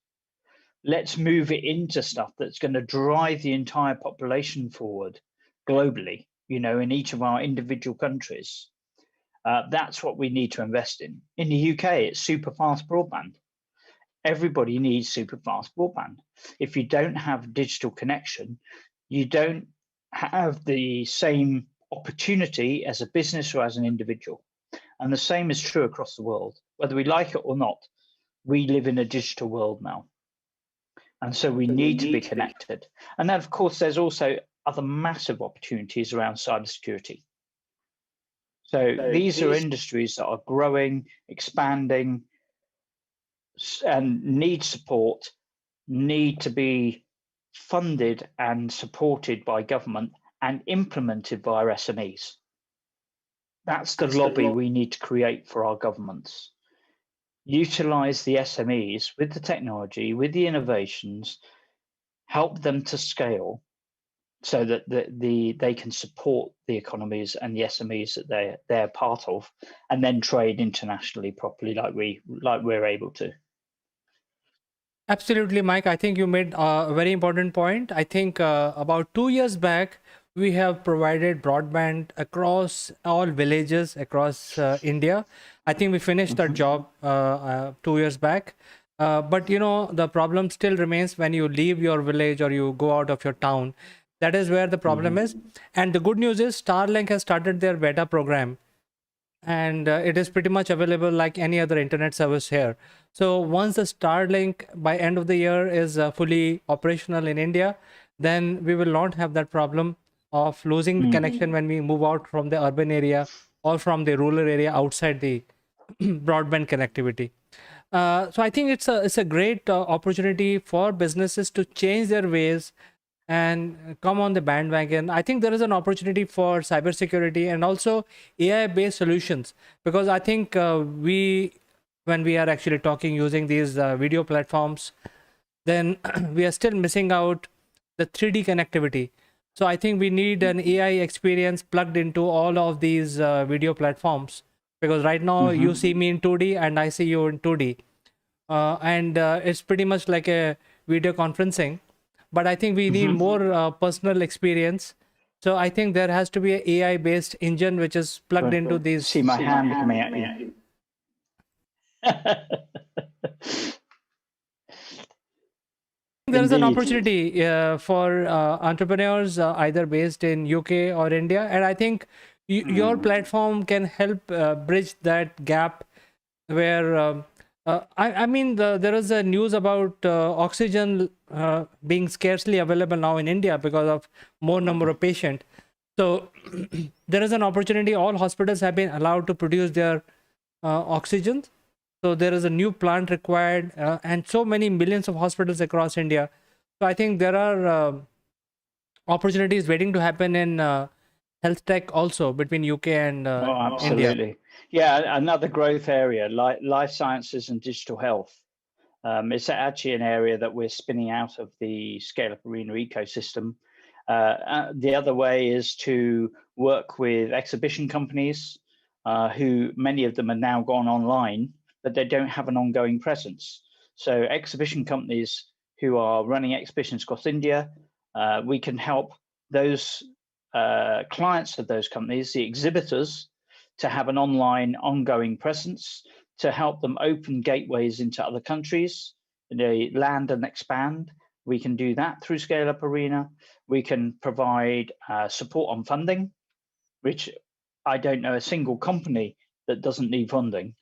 Let's move it into stuff that's going to drive the entire population forward globally, you know, in each of our individual countries. That's what we need to invest in. In the UK, it's super fast broadband. Everybody needs super fast broadband. If you don't have digital connection, you don't have the same opportunity as a business or as an individual. And the same is true across the world. Whether we like it or not, we live in a digital world now. And so we need to be connected. And then, of course, there's also other massive opportunities around cybersecurity. So these are industries that are growing, expanding, and need support, need to be funded and supported by government and implemented by our SMEs. That's the lobby we need to create for our governments. Utilize the SMEs with the technology, with the innovations, help them to scale so that they can support the economies and the SMEs that they're part of, and then trade internationally properly like we're able to. Absolutely, Mike. I think you made a very important point. I think about 2 years back, we have provided broadband across all villages across India. I think we finished that job 2 years back. But you know, the problem still remains when you leave your village or you go out of your town. That is where the problem is. And the good news is Starlink has started their beta program, and it is pretty much available like any other internet service here. So once the Starlink by end of the year is fully operational in India, then we will not have that problem of losing the connection when we move out from the urban area or from the rural area outside the broadband connectivity. So I think it's a great opportunity for businesses to change their ways and come on the bandwagon. I think there is an opportunity for cybersecurity and also AI-based solutions, because I think when we are actually talking using these video platforms, then we are still missing out the 3D connectivity. So I think we need an AI experience plugged into all of these video platforms, because right now you see me in 2D and I see you in 2D. And it's pretty much like a video conferencing, but I think we need more personal experience. So I think there has to be an AI based engine which is plugged into these. See my hand coming at you. There is an opportunity for entrepreneurs either based in UK or India, and I think your platform can help bridge that gap where I mean there is a news about oxygen being scarcely available now in India because of more number of patients. So there is an opportunity. All hospitals have been allowed to produce their oxygen. So there is a new plant required, and so many millions of hospitals across India. So I think there are opportunities waiting to happen in health tech also between UK and absolutely. India. Yeah, another growth area, like life sciences and digital health. It's actually an area that we're spinning out of the Scale Up Arena ecosystem. The other way is to work with exhibition companies who many of them are now gone online, but they don't have an ongoing presence. So exhibition companies who are running exhibitions across India, we can help those clients of those companies, the exhibitors, to have an online ongoing presence, to help them open gateways into other countries, they land and expand. We can do that through Scale Up Arena. We can provide support on funding, which I don't know a single company that doesn't need funding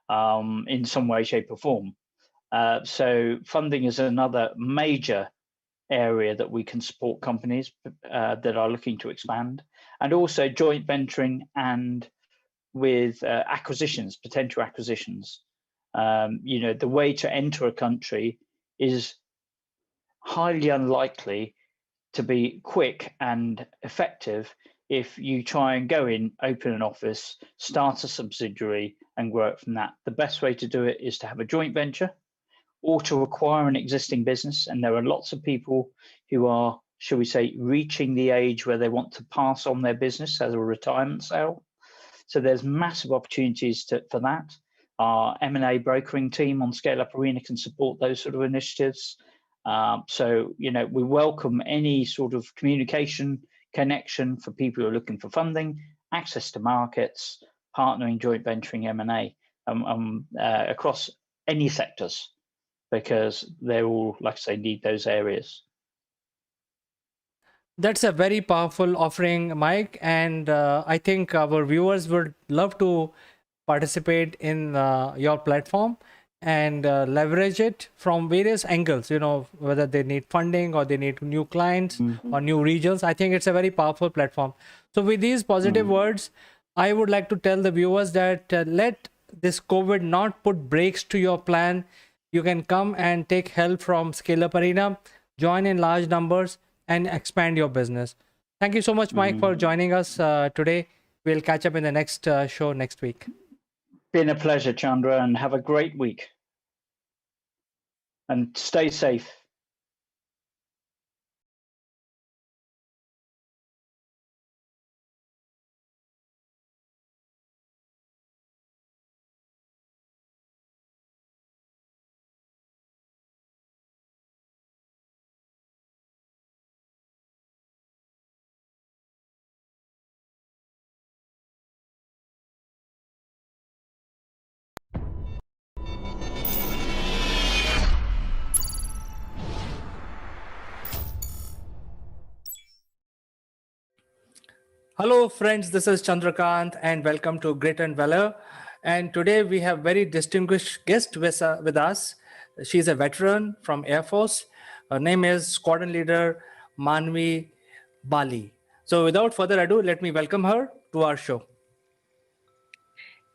in some way, shape, or form. So funding is another major area that we can support companies that are looking to expand, and also joint venturing and with acquisitions, potential acquisitions. The way to enter a country is highly unlikely to be quick and effective if you try and go in, open an office, start a subsidiary, and grow it from that. The best way to do it is to have a joint venture or to acquire an existing business. And there are lots of people who are, shall we say, reaching the age where they want to pass on their business as a retirement sale. So there's massive opportunities for that. Our M&A brokering team on Scale Up Arena can support those sort of initiatives. So, we welcome any sort of communication connection for people who are looking for funding, access to markets, partnering, joint venturing, M&A across any sectors, because they all, like I say, need those areas. That's a very powerful offering, Mike, and I think our viewers would love to participate in your platform and leverage it from various angles, whether they need funding or they need new clients or new regions. I think it's a very powerful platform. So with these positive words, I would like to tell the viewers that let this COVID not put brakes to your plan. You can come and take help from Scale Up Arena, join in large numbers, and expand your business. Thank you so much, Mike, for joining us today. We'll catch up in the next show next week. Been a pleasure, Chandra, and have a great week. And stay safe. Hello friends, this is Chandrakant and welcome to Grit and Valor. And today we have very distinguished guest with us. She's a veteran from Air Force. Her name is Squadron Leader Manvi Bali. So without further ado, let me welcome her to our show.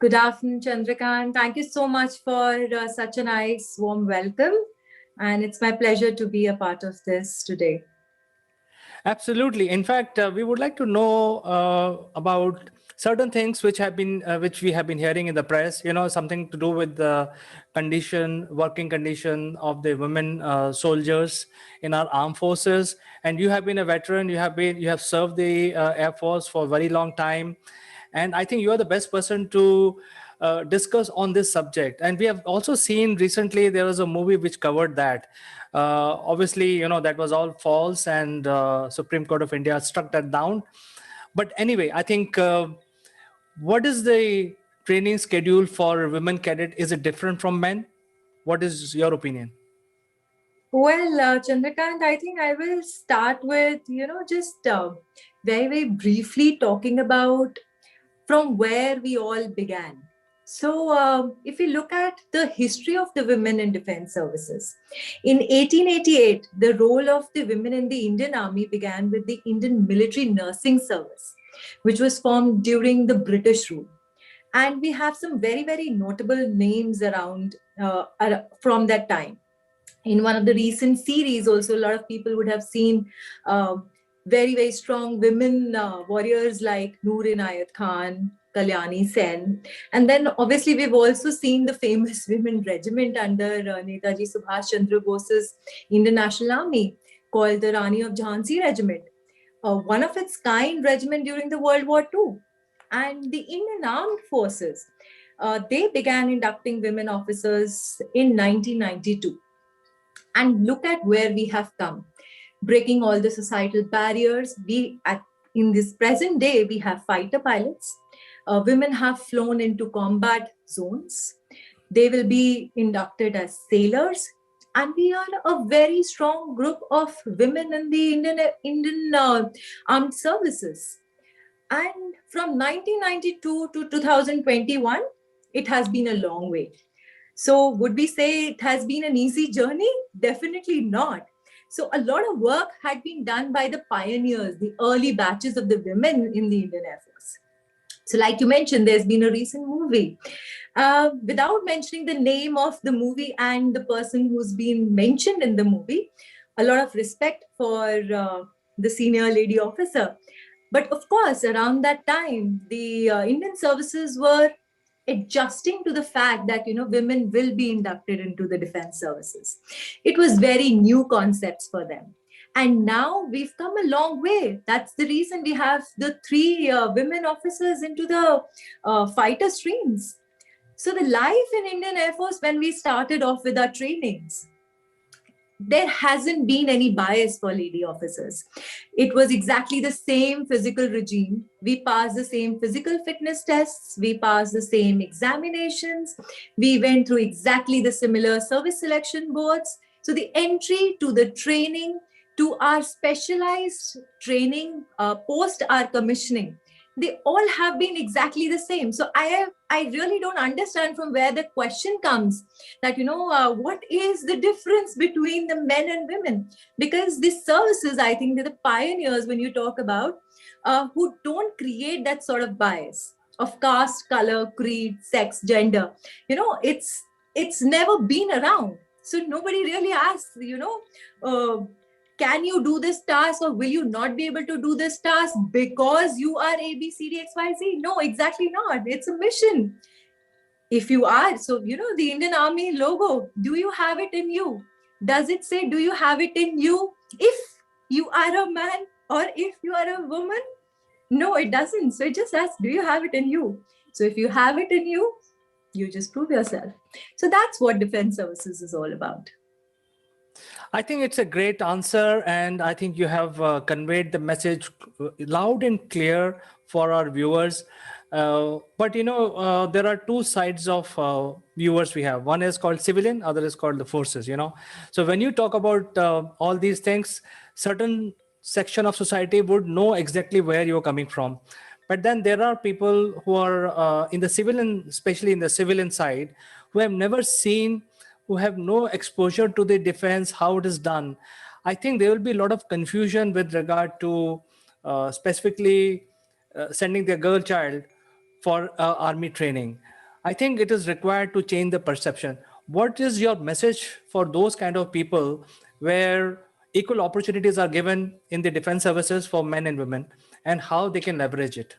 Good afternoon, Chandrakant. Thank you so much for such a nice, warm welcome. And it's my pleasure to be a part of this today. Absolutely. In fact, we would like to know about certain things which we have been hearing in the press. Something to do with the working condition of the women soldiers in our armed forces. And you have been a veteran. You have served the Air Force for a very long time, and I think you are the best person to discuss on this subject. And we have also seen recently there was a movie which covered that. Obviously, that was all false, and Supreme Court of India struck that down. But anyway, I think what is the training schedule for women cadet? Is it different from men? What is your opinion? Well, Chandrakant, I think I will start with, just very, very briefly talking about from where we all began. So if we look at the history of the women in defense services, in 1888, the role of the women in the Indian Army began with the Indian Military Nursing Service, which was formed during the British rule. And we have some very, very notable names around from that time. In one of the recent series, also, a lot of people would have seen very, very strong women warriors like Noor Inayat Khan, Kalyani Sen. And then obviously we've also seen the famous women regiment under Netaji Subhash Chandra Bose's Indian National Army called the Rani of Jhansi Regiment. one of its kind regiment during the World War II. And the Indian Armed Forces, they began inducting women officers in 1992. And look at where we have come, breaking all the societal barriers. In this present day, we have fighter pilots. Women have flown into combat zones. They will be inducted as sailors. And we are a very strong group of women in the Indian armed services. And from 1992 to 2021, it has been a long way. So would we say it has been an easy journey? Definitely not. So a lot of work had been done by the pioneers, the early batches of the women in the Indian Air Force. So like you mentioned, there's been a recent movie. Without mentioning the name of the movie and the person who's been mentioned in the movie, a lot of respect for the senior lady officer. But of course, around that time, the Indian services were adjusting to the fact that women will be inducted into the defense services. It was very new concepts for them. And now we've come a long way. That's the reason we have the 3 women officers into the fighter streams. So the life in Indian Air Force, when we started off with our trainings, there hasn't been any bias for lady officers. It was exactly the same physical regime. We passed the same physical fitness tests. We passed the same examinations. We went through exactly the similar service selection boards. So the entry to the training, to our specialized training post our commissioning, they all have been exactly the same. So I really don't understand from where the question comes that, what is the difference between the men and women? Because these services, I think they're the pioneers when you talk about who don't create that sort of bias of caste, color, creed, sex, gender. It's never been around. So nobody really asks, can you do this task or will you not be able to do this task because you are A, B, C, D, X, Y, Z? No, exactly not. It's a mission. If you are, so, the Indian Army logo, do you have it in you? Does it say, do you have it in you if you are a man or if you are a woman? No, it doesn't. So it just asks, do you have it in you? So if you have it in you, you just prove yourself. So that's what defense services is all about. I think it's a great answer, and I think you have conveyed the message loud and clear for our viewers. But there are 2 sides of viewers we have. One is called civilian, other is called the forces. So when you talk about all these things, certain section of society would know exactly where you're coming from. But then there are people who are in the civilian, especially in the civilian side, who have never seen, who have no exposure to the defense, how it is done. I think there will be a lot of confusion with regard to specifically sending their girl child for army training. I think it is required to change the perception. What is your message for those kind of people where equal opportunities are given in the defense services for men and women, and how they can leverage it?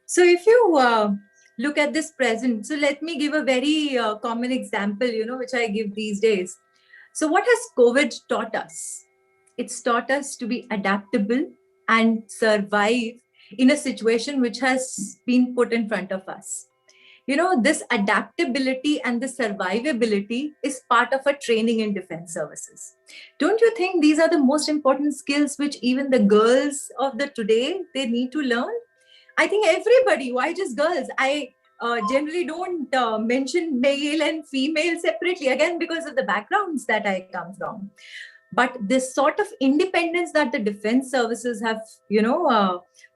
So if you look at this present, so let me give a very common example, which I give these days. So what has COVID taught us? It's taught us to be adaptable and survive in a situation which has been put in front of us. This adaptability and the survivability is part of a training in defense services. Don't you think these are the most important skills which even the girls of the today, they need to learn? I think everybody, why just girls? I generally don't mention male and female separately, again, because of the backgrounds that I come from. But this sort of independence that the defense services have,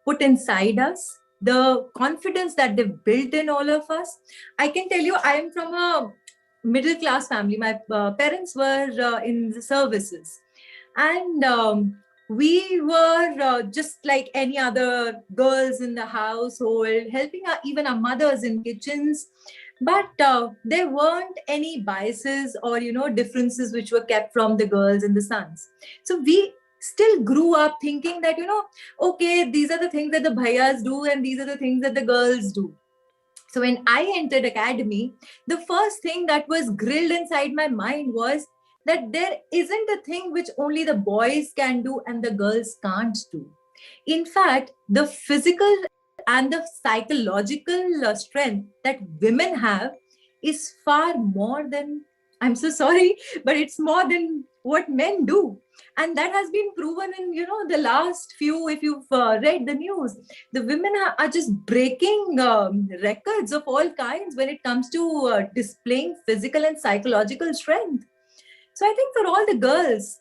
put inside us, the confidence that they've built in all of us. I can tell you, I am from a middle class family. My parents were in the services. And we were just like any other girls in the household, helping even our mothers in kitchens. But there weren't any biases or, differences which were kept from the girls and the sons. So we still grew up thinking that, okay, these are the things that the bhaias do and these are the things that the girls do. So when I entered academy, the first thing that was grilled inside my mind was, that there isn't a thing which only the boys can do and the girls can't do. In fact, the physical and the psychological strength that women have is far more than, I'm so sorry, but it's more than what men do. And that has been proven in, the last few, if you've read the news, the women are just breaking records of all kinds when it comes to displaying physical and psychological strength. So I think for all the girls,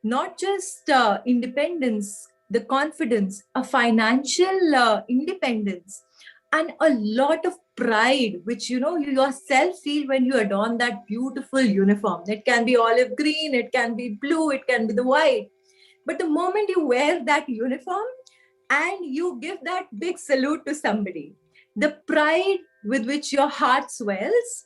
not just independence, the confidence, a financial independence, and a lot of pride, which you yourself feel when you adorn that beautiful uniform. It can be olive green, it can be blue, it can be the white. But the moment you wear that uniform and you give that big salute to somebody, the pride with which your heart swells,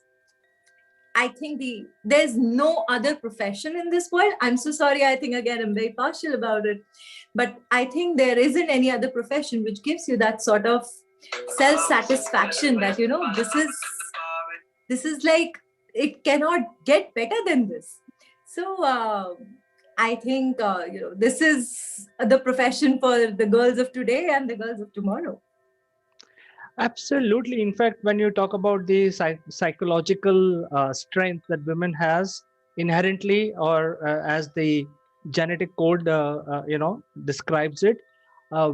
I think there's no other profession in this world. I'm so sorry. I think again I'm very partial about it, but I think there isn't any other profession which gives you that sort of self-satisfaction that this is like it cannot get better than this. So I think this is the profession for the girls of today and the girls of tomorrow. Absolutely. In fact, when you talk about the psychological strength that women has inherently, or as the genetic code, describes it,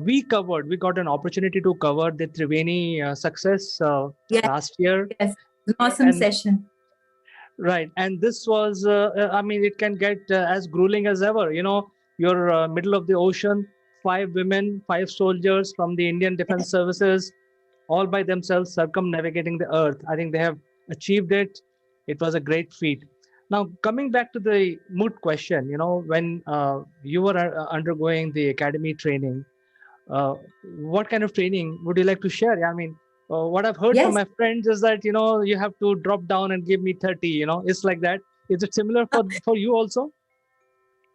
we got an opportunity to cover the Triveni success Yes, last year. yes, awesome And session. right, and this was, I mean, it can get as grueling as ever. You're middle of the ocean, 5 women, 5 soldiers from the Indian Defense Services, all by themselves circumnavigating the earth. I think they have achieved it. It was a great feat. Now, coming back to the moot question, when you were undergoing the academy training, uh, what kind of training would you like to share? I mean, what I've heard from Yes. my friends is that, you have to drop down and give me 30, it's like that. Is it similar for you also?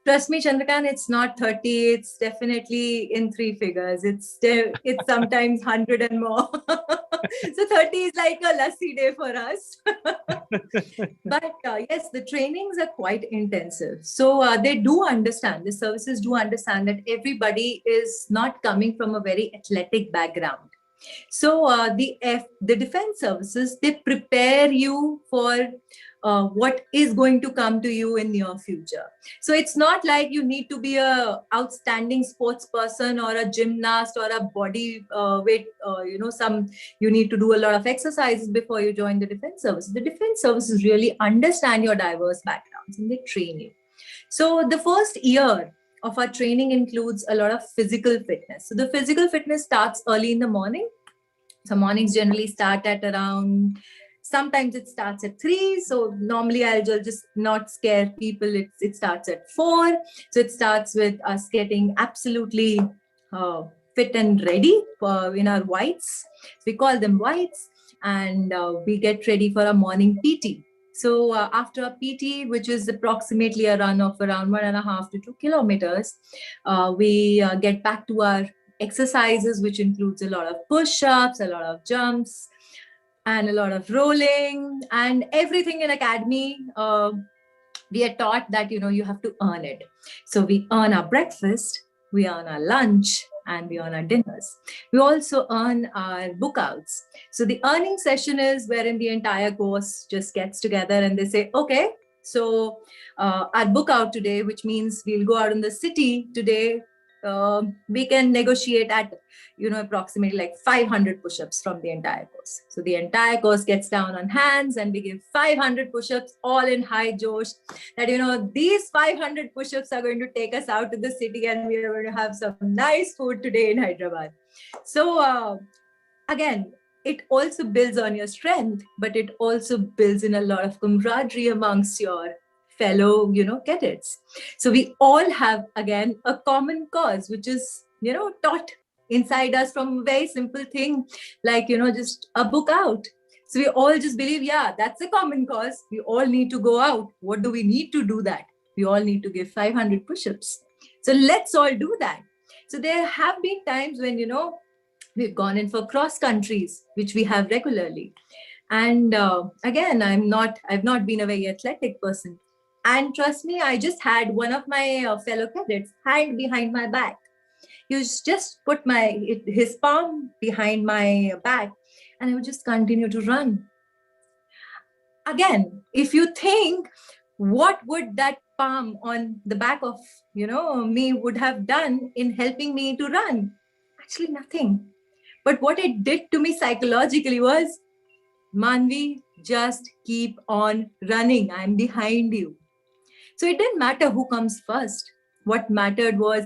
Trust me, Chandrakant, it's not 30. It's definitely in 3 figures. It's sometimes 100 and more. So 30 is like a lassi day for us. But yes, the trainings are quite intensive. So they do understand, the services do understand that everybody is not coming from a very athletic background. So the defense services, they prepare you for what is going to come to you in near future. So it's not like you need to be a outstanding sports person or a gymnast or a body weight. You need to do a lot of exercises before you join the defense service. The defense services really understand your diverse backgrounds and they train you. So the first year of our training includes a lot of physical fitness. So the physical fitness starts early in the morning. So mornings generally start at around, sometimes it starts at 3. So normally I'll just not scare people. It starts at 4. So it starts with us getting absolutely fit and ready in our whites. We call them whites, and we get ready for a morning PT. So after a PT, which is approximately a run of around 1.5 to 2 kilometers, we get back to our exercises, which includes a lot of push-ups, a lot of jumps, and a lot of rolling, and everything in academy. We are taught that you have to earn it. So we earn our breakfast, we earn our lunch, and we earn our dinners. We also earn our bookouts. So the earning session is wherein the entire course just gets together and they say, okay, so our book out today, which means we'll go out in the city today. We can negotiate at approximately like 500 push-ups from the entire course. So the entire course gets down on hands and we give 500 push-ups, all in high josh, that these 500 push-ups are going to take us out to the city and we are going to have some nice food today in Hyderabad. So again, it also builds on your strength, but it also builds in a lot of camaraderie amongst your fellow cadets. So we all have, again, a common cause, which is taught inside us from a very simple thing like just a book out. So we all just believe, yeah, that's a common cause. We all need to go out. What do we need to do that? We all need to give 500 push-ups. So let's all do that. So there have been times when we've gone in for cross countries, which we have regularly. And again, I've not been a very athletic person. And trust me, I just had one of my fellow cadets hand behind my back. He was just put his palm behind my back, and I would just continue to run. Again, if you think, what would that palm on the back of me would have done in helping me to run? Actually, nothing. But what it did to me psychologically was, Manvi, just keep on running. I'm behind you. So it didn't matter who comes first. What mattered was,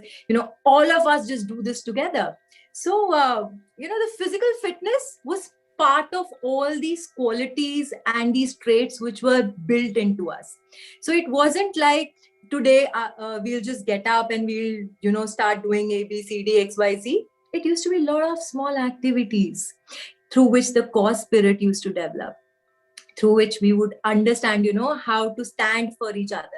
all of us just do this together. So, the physical fitness was part of all these qualities and these traits which were built into us. So it wasn't like today we'll just get up and we'll, start doing A, B, C, D, X, Y, Z. It used to be a lot of small activities through which the core spirit used to develop, through which we would understand, how to stand for each other.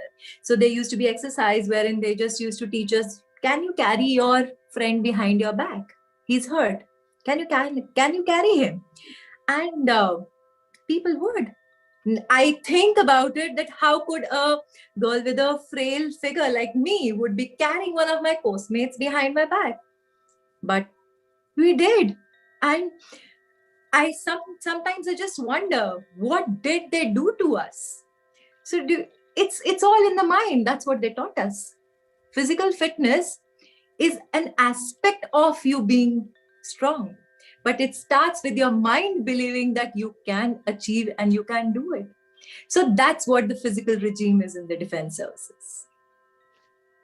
So there used to be exercise wherein they just used to teach us, can you carry your friend behind your back? He's hurt. Can you carry him? And people would. I think about it, that how could a girl with a frail figure like me would be carrying one of my postmates behind my back? But we did. And sometimes I just wonder, what did they do to us? So it's all in the mind. That's what they taught us. Physical fitness is an aspect of you being strong, but it starts with your mind believing that you can achieve and you can do it. So that's what the physical regime is in the defense services.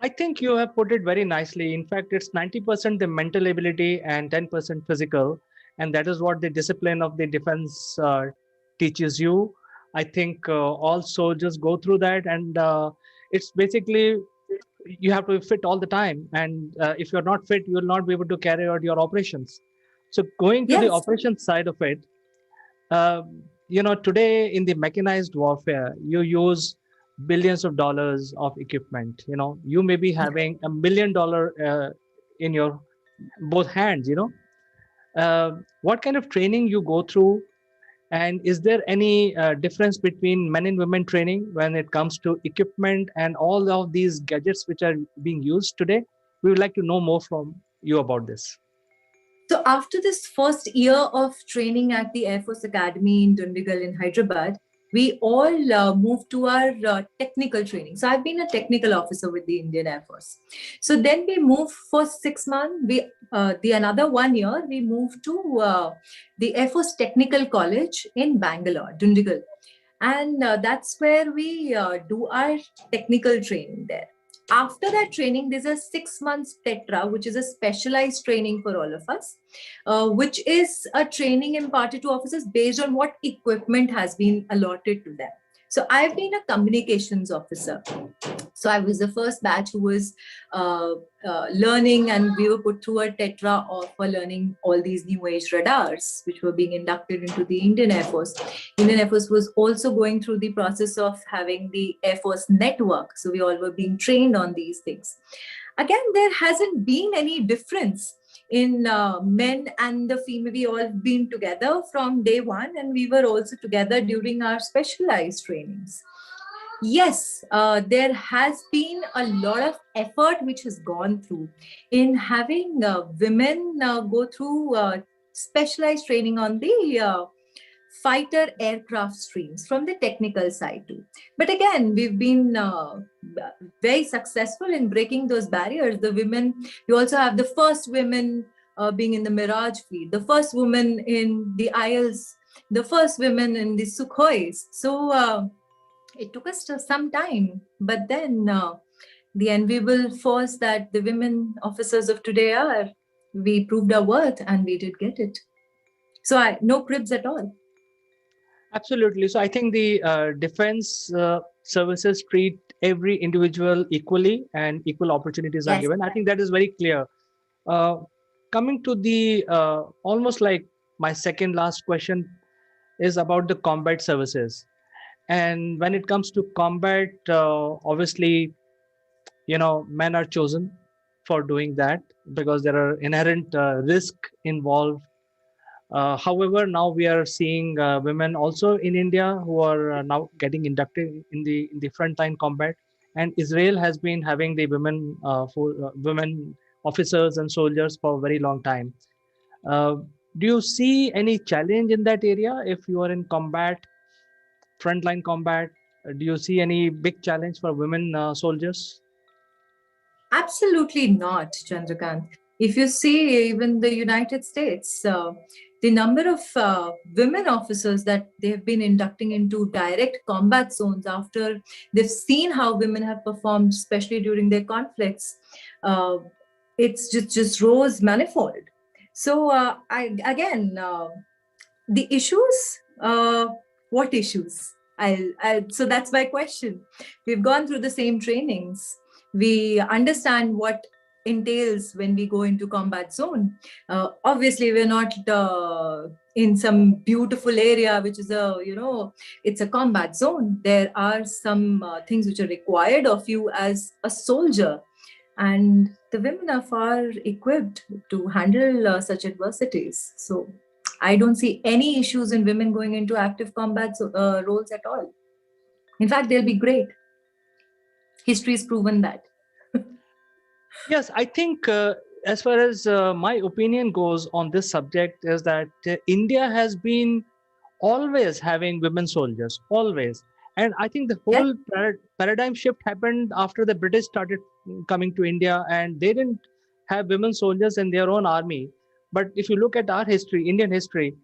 I think you have put it very nicely. In fact, it's 90% the mental ability and 10% physical. And that is what the discipline of the defense teaches you. I think all soldiers go through that. And it's basically, you have to be fit all the time. And if you're not fit, you will not be able to carry out your operations. So going to the operations side of it, uh, today in the mechanized warfare, you use billions of dollars of equipment. You may be having $1 million in your both hands. What kind of training you go through, and is there any difference between men and women training when it comes to equipment and all of these gadgets which are being used today? We would like to know more from you about this. So after this first year of training at the Air Force Academy in Dundigal in Hyderabad, we all moved to our technical training. So I've been a technical officer with the Indian Air Force. So then we moved for 6 months. The another 1 year, we moved to the Air Force Technical College in Bangalore, Dundigal. And that's where we do our technical training there. After that training, there's a 6 months tetra, which is a specialized training for all of us, which is a training imparted to officers based on what equipment has been allotted to them. So I've been a communications officer. So I was the first batch who was learning, and we were put through a tetra for learning all these new age radars, which were being inducted into the Indian Air Force. Indian Air Force was also going through the process of having the Air Force network. So we all were being trained on these things. Again, there hasn't been any difference in men and the female. We all been together from day one, and we were also together during our specialized trainings. Yes, there has been a lot of effort which has gone through in having women go through specialized training on the fighter aircraft streams from the technical side too. But again, we've been very successful in breaking those barriers. The women, you also have the first women being in the Mirage fleet, the first woman in the Isles, the first women in the Sukhois. So it took us some time, but then the enviable force that the women officers of today are, we proved our worth and we did get it. So no cribs at all. Absolutely. So I think the defense services treat every individual equally and equal opportunities are given. I think that is very clear. Coming to the almost like my second last question is about the combat services. And when it comes to combat, obviously, men are chosen for doing that because there are inherent risk involved. However, now we are seeing women also in India who are now getting inducted in the frontline combat, and Israel has been having the women officers and soldiers for a very long time. Uh, do you see any challenge in that area if you are in combat, frontline combat? Do you see any big challenge for women soldiers? Absolutely not, Chandrakant. If you see, even the United States, the number of women officers that they have been inducting into direct combat zones after they've seen how women have performed, especially during their conflicts, uh, it's just rose manifold. So, I again, the issues, what issues? So that's my question. We've gone through the same trainings. We understand what entails when we go into combat zone. Obviously, we're not in some beautiful area, which is it's a combat zone. There are some things which are required of you as a soldier, and the women are far equipped to handle such adversities. So I don't see any issues in women going into active combat roles at all. In fact, they'll be great. History's proven that. Yes, I think as far as my opinion goes on this subject is that India has been always having women soldiers, always. And I think the Yes, whole paradigm shift happened after the British started coming to India, and they didn't have women soldiers in their own army. But if you look at our history, Indian history,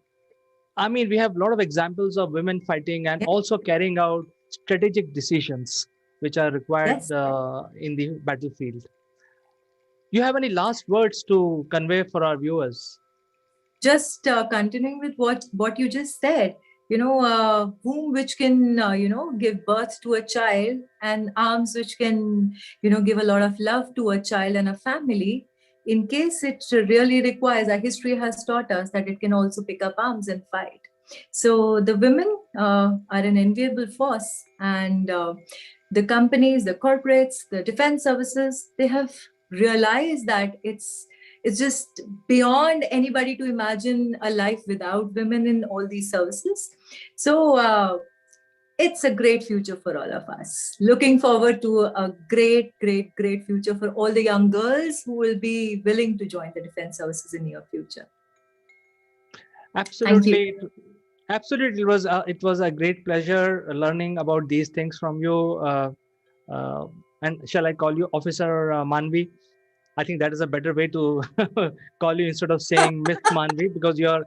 I mean, we have a lot of examples of women fighting and yes, also carrying out strategic decisions which are required yes. in the battlefield. You have any last words to convey for our viewers? Just continuing with what you just said, womb which can give birth to a child, and arms which can give a lot of love to a child and a family. In case it really requires, our history has taught us that it can also pick up arms and fight. So the women are an enviable force, and the companies, the corporates, the defense services, they have realized that it's just beyond anybody to imagine a life without women in all these services. So it's a great future for all of us. Looking forward to a great, great, great future for all the young girls who will be willing to join the defense services in near future. Thank you. Absolutely, absolutely. It was a great pleasure learning about these things from you. Uh, and shall I call you Officer Manvi? I think that is a better way to call you instead of saying Miss Manvi, because you are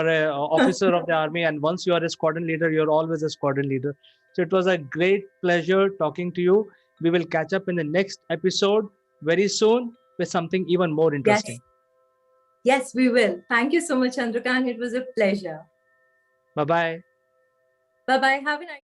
a officer of the army, and once you are a squadron leader, you're always a squadron leader. So it was a great pleasure talking to you. We will catch up in the next episode very soon with something even more Yes, interesting. yes, we will. Thank you so much, Chandrakant. It was a pleasure. Bye bye. Bye bye. Have a nice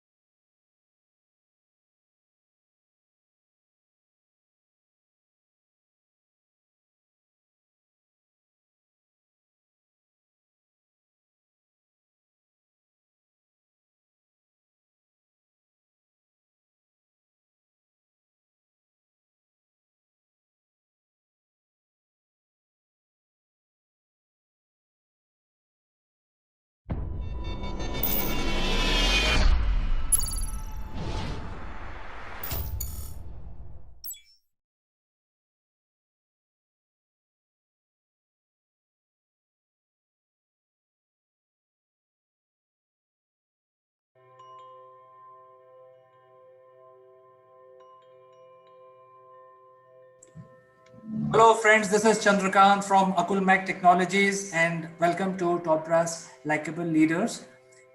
Hello, friends. This is Chandrakant from Akulmach Technologies, and welcome to Top Brass Likeable Leaders.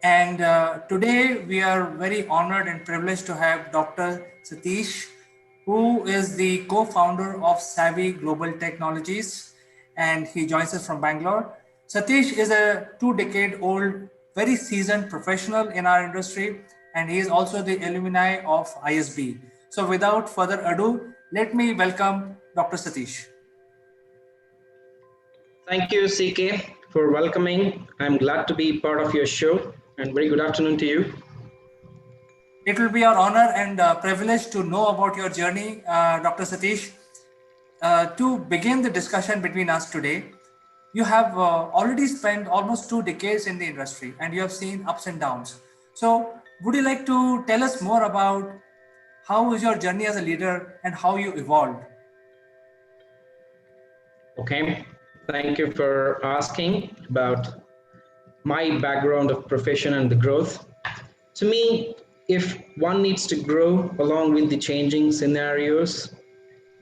And today we are very honored and privileged to have Dr. Satish, who is the co-founder of Savvy Global Technologies, and he joins us from Bangalore. Satish is a 2-decade-old, very seasoned professional in our industry, and he is also the alumni of ISB. So, without further ado, let me welcome Dr. Satish. Thank you, CK, for welcoming. I'm glad to be part of your show, and very good afternoon to you. It will be our honor and privilege to know about your journey, Dr. Satish. To begin the discussion between us today, you have already spent almost 2 decades in the industry and you have seen ups and downs. So, would you like to tell us more about how was your journey as a leader and how you evolved? Okay, thank you for asking about my background of profession and the growth. To me, if one needs to grow along with the changing scenarios,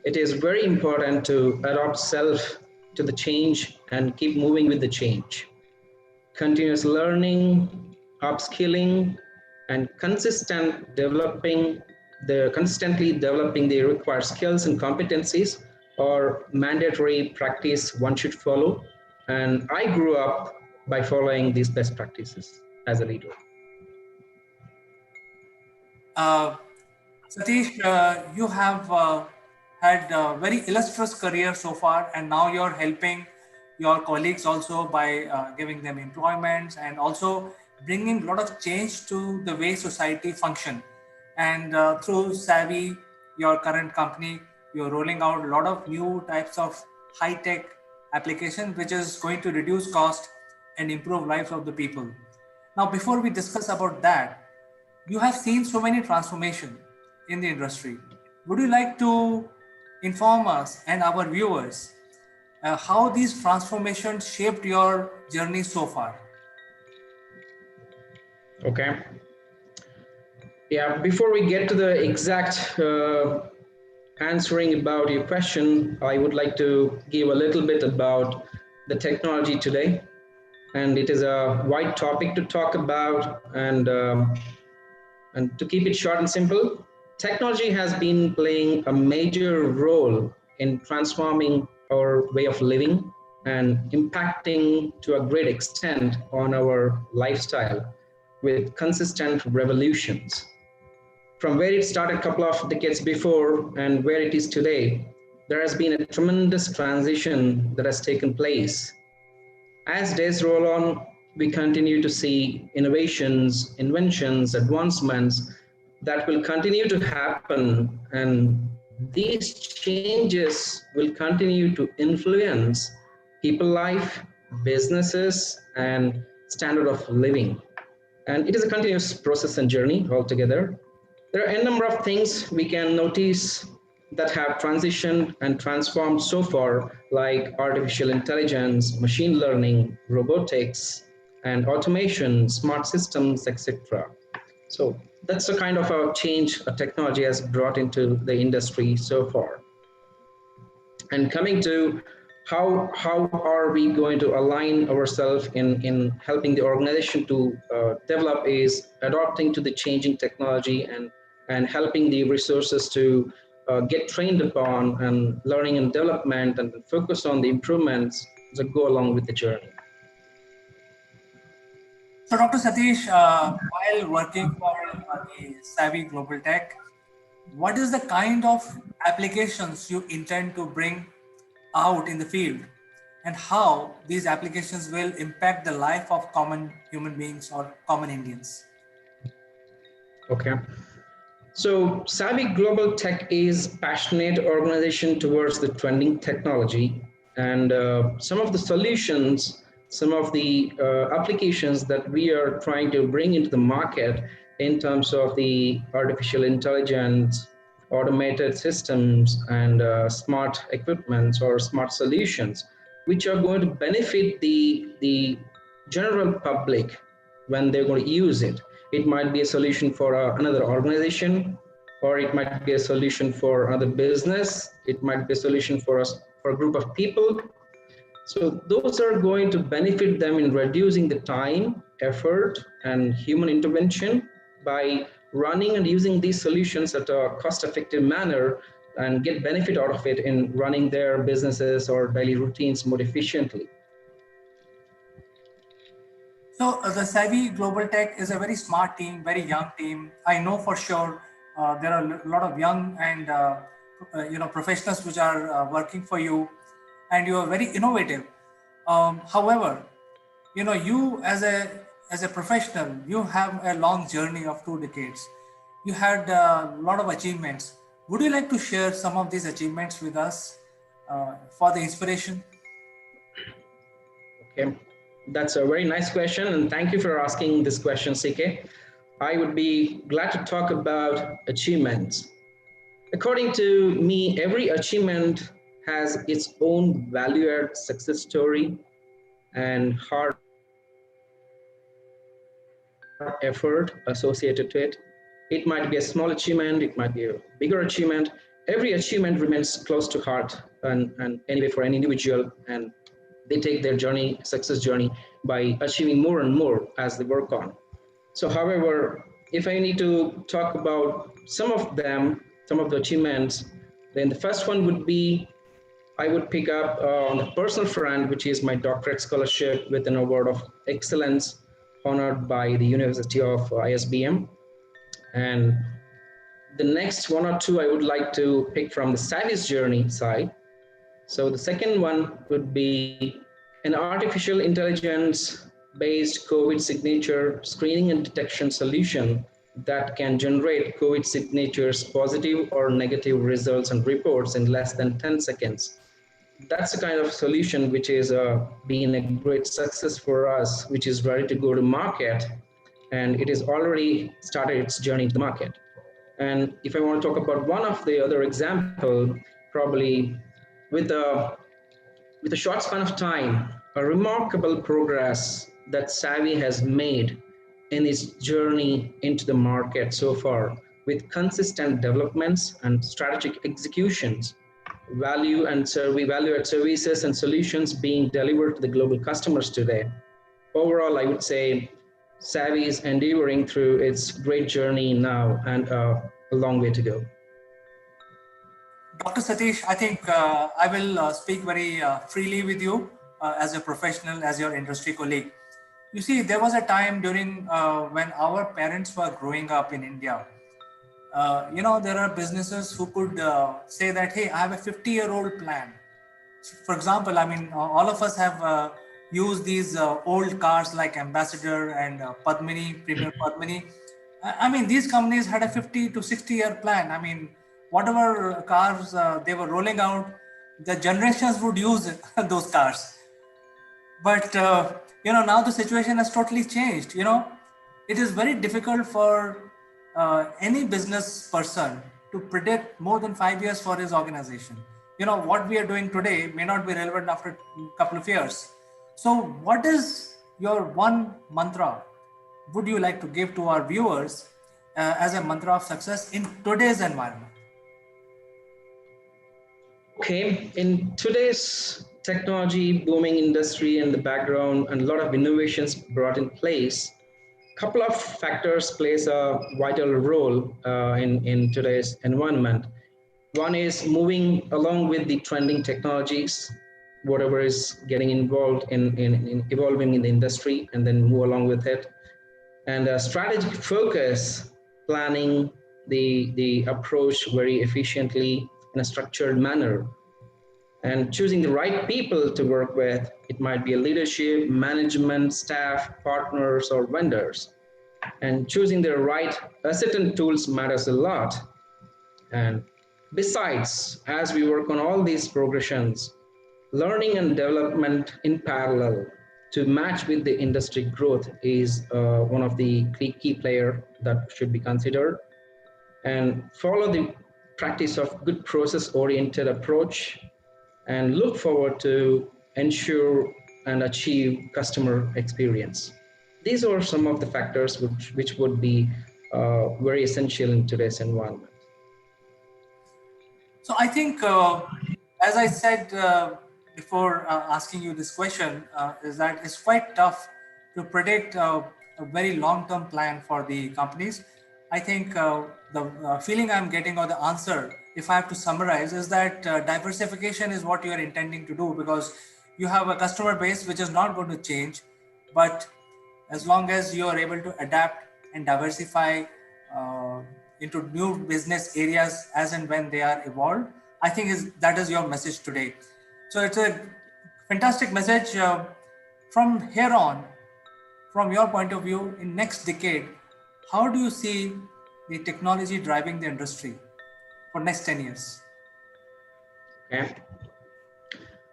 it is very important to adopt self to the change and keep moving with the change. Continuous learning, upskilling, and consistently developing the required skills and competencies are mandatory practice one should follow. And I grew up by following these best practices as a leader. Uh, Satish, you have had a very illustrious career so far, and now you're helping your colleagues also by giving them employments and also bringing a lot of change to the way society function. And through Savvy, your current company, you're rolling out a lot of new types of high-tech application, which is going to reduce cost and improve lives of the people. Now, before we discuss about that, you have seen so many transformation in the industry. Would you like to inform us and our viewers how these transformations shaped your journey so far? Okay. Yeah, before we get to the exact answering about your question, I would like to give a little bit about the technology today. And it is a wide topic to talk about. And to keep it short and simple, technology has been playing a major role in transforming our way of living and impacting to a great extent on our lifestyle with consistent revolutions. From where it started a couple of decades before and where it is today, there has been a tremendous transition that has taken place. As days roll on, we continue to see innovations, inventions, advancements that will continue to happen, and these changes will continue to influence people life, businesses, and standard of living. And it is a continuous process and journey altogether. There are a number of things we can notice that have transitioned and transformed so far, like artificial intelligence, machine learning, robotics, and automation, smart systems, etc. So that's the kind of a change a technology has brought into the industry so far. And coming to how are we going to align ourselves in helping the organization to develop is adopting to the changing technology and helping the resources to get trained upon and learning and development and focus on the improvements that go along with the journey. So, Dr. Satish, while working for the Savvy Global Tech, what is the kind of applications you intend to bring out in the field and how these applications will impact the life of common human beings or common Indians? Okay. So Savvy Global Tech is passionate organization towards the trending technology and some of the solutions, some of the applications that we are trying to bring into the market in terms of the artificial intelligence, automated systems, and smart equipments or smart solutions, which are going to benefit the general public when they're going to use it. It might be a solution for another organization, or it might be a solution for another business. It might be a solution for us, for a group of people. So those are going to benefit them in reducing the time, effort, and human intervention by running and using these solutions at a cost-effective manner and get benefit out of it in running their businesses or daily routines more efficiently. So the Savvy Global Tech is a very smart team, very young team. I know for sure there are a lot of young and professionals which are working for you, and you are very innovative. However, you as a professional, you have a long journey of 2 decades. You had a lot of achievements. Would you like to share some of these achievements with us for the inspiration? Okay, that's a very nice question, and thank you for asking this question, CK. I would be glad to talk about achievements. According to me, every achievement has its own value add success story and hard effort associated to it. It might be a small achievement, it might be a bigger achievement. Every achievement remains close to heart and anyway for an individual, and they take their journey, success journey, by achieving more and more as they work on. So, however, if I need to talk about some of them, some of the achievements, then the first one would be I would pick up on the personal front, which is my doctorate scholarship with an award of excellence honored by the University of ISBM. And the next one or two I would like to pick from the Savvy's journey side. So the second one would be an artificial intelligence based COVID signature screening and detection solution that can generate COVID signatures, positive or negative results and reports in less than 10 seconds. That's the kind of solution which is being a great success for us, which is ready to go to market, and it has already started its journey into the market. And if I want to talk about one of the other example, probably with a with a short span of time, a remarkable progress that Savvy has made in its journey into the market so far, with consistent developments and strategic executions, value add services and solutions being delivered to the global customers today. Overall, I would say Savvy is endeavoring through its great journey now, and a long way to go. Dr. Satish, I think I will speak very freely with you as a professional, as your industry colleague. You see, there was a time during when our parents were growing up in India. There are businesses who could say that, hey, I have a 50-year-old plan. For example, I mean, all of us have used these old cars like Ambassador and Padmini, Premier Padmini. I mean, these companies had a 50 to 60-year plan. I mean, whatever cars they were rolling out, the generations would use those cars. But now the situation has totally changed. It is very difficult for any business person to predict more than 5 years for his organization. What we are doing today may not be relevant after a couple of years. So what is your one mantra would you like to give to our viewers as a mantra of success in today's environment? Okay, in today's technology booming industry and the background and a lot of innovations brought in place, a couple of factors plays a vital role in today's environment. One is moving along with the trending technologies, whatever is getting involved in evolving in the industry, and then move along with it. And a strategic focus, planning the approach very efficiently in a structured manner, and choosing the right people to work with. It might be a leadership, management, staff, partners, or vendors. And choosing the right asset and tools matters a lot. And besides, as we work on all these progressions, learning and development in parallel to match with the industry growth is one of the key player that should be considered. And follow the practice of good process oriented approach, and look forward to ensure and achieve customer experience. These are some of the factors which would be very essential in today's environment. So I think, as I said before asking you this question, is that it's quite tough to predict a very long-term plan for the companies. I think the feeling I'm getting, or the answer, if I have to summarize, is that diversification is what you are intending to do, because you have a customer base which is not going to change, but as long as you are able to adapt and diversify into new business areas as and when they are evolved, I think that is your message today. So it's a fantastic message. From here on, from your point of view, in next decade, how do you see the technology driving the industry for next 10 years? Okay.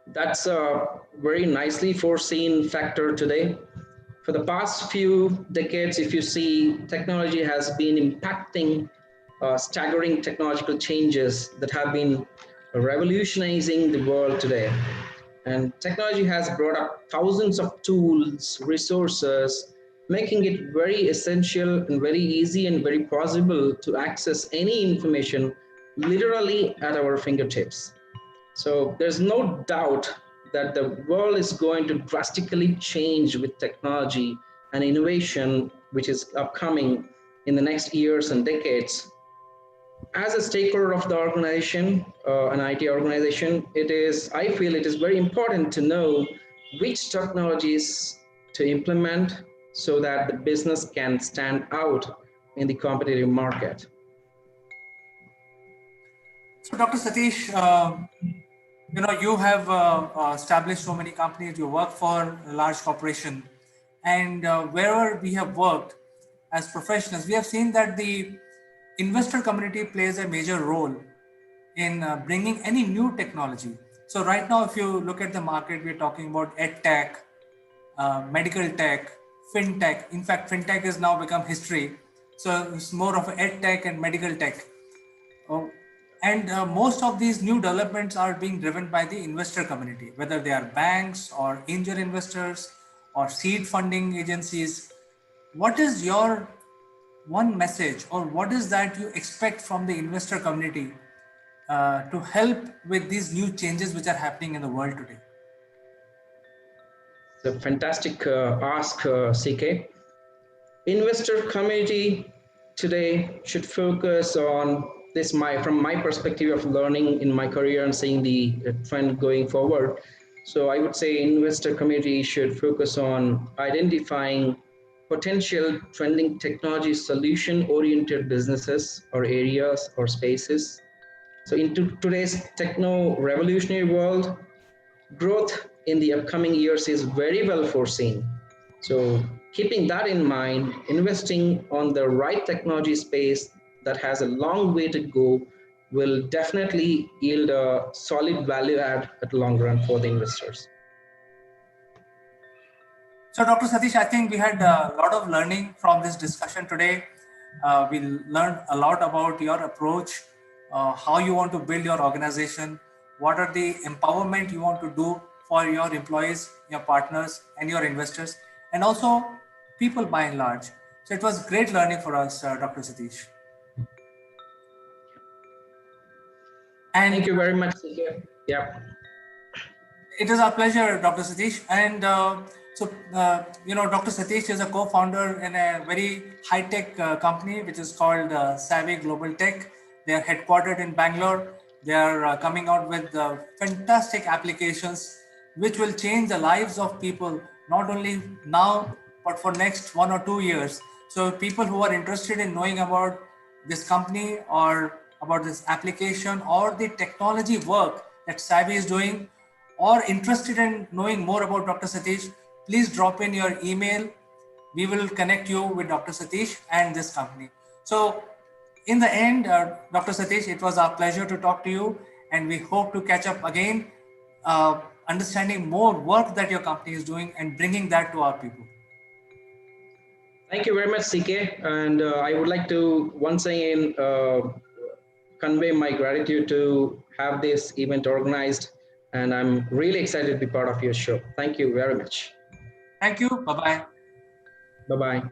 That's a very nicely foreseen factor today. For the past few decades, if you see, technology has been impacting staggering technological changes that have been revolutionizing the world today. And technology has brought up thousands of tools, resources, making it very essential and very easy and very possible to access any information literally at our fingertips. So there's no doubt that the world is going to drastically change with technology and innovation, which is upcoming in the next years and decades. As a stakeholder of the organization, an IT organization, I feel it is very important to know which technologies to implement so that the business can stand out in the competitive market. So, Dr. Satish, you have established so many companies. You work for a large corporation, and wherever we have worked as professionals, we have seen that the investor community plays a major role in bringing any new technology. So right now, if you look at the market, we're talking about ed tech, medical tech, fintech. In fact, fintech has now become history. So it's more of ed tech and medical tech. Oh, and most of these new developments are being driven by the investor community, whether they are banks or angel investors or seed funding agencies. What is your one message, or what is that you expect from the investor community to help with these new changes which are happening in the world today? It's a fantastic ask, CK. Investor community today should focus on this from my perspective of learning in my career and seeing the trend going forward. So I would say investor community should focus on identifying potential trending technology solution oriented businesses or areas or spaces. So in today's techno revolutionary world, growth in the upcoming years is very well foreseen. So, keeping that in mind, investing on the right technology space that has a long way to go will definitely yield a solid value add at the long run for the investors. So, Dr. Satish, I think we had a lot of learning from this discussion today. We learned a lot about your approach, how you want to build your organization, what are the empowerment you want to do for your employees, your partners, and your investors, and also people by and large. So, it was great learning for us, Dr. Satish. And thank you very much. Yeah. It is our pleasure, Dr. Satish. And Dr. Satish is a co-founder in a very high-tech company, which is called Savvy Global Tech. They are headquartered in Bangalore. They are coming out with fantastic applications, which will change the lives of people, not only now, but for next 1 or 2 years. So people who are interested in knowing about this company or about this application or the technology work that Savvy is doing, or interested in knowing more about Dr. Satish, please drop in your email. We will connect you with Dr. Satish and this company. So in the end, Dr. Satish, it was our pleasure to talk to you, and we hope to catch up again, understanding more work that your company is doing and bringing that to our people. Thank you very much, CK. And I would like to once again convey my gratitude to have this event organized. And I'm really excited to be part of your show. Thank you very much. Thank you. Bye-bye. Bye-bye.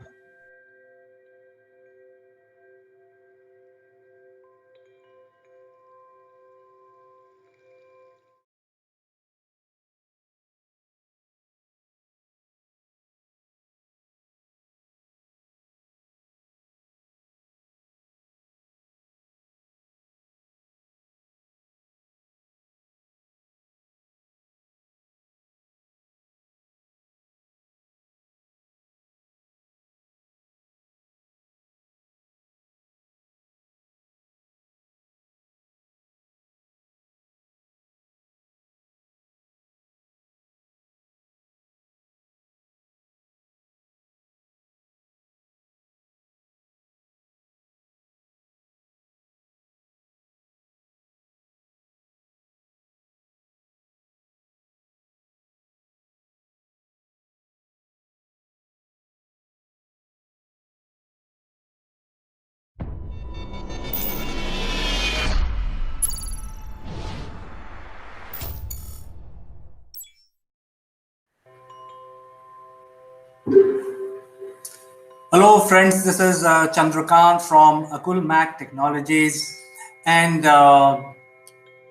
Hello friends, this is Chandrakant from AkulmachLive Technologies, and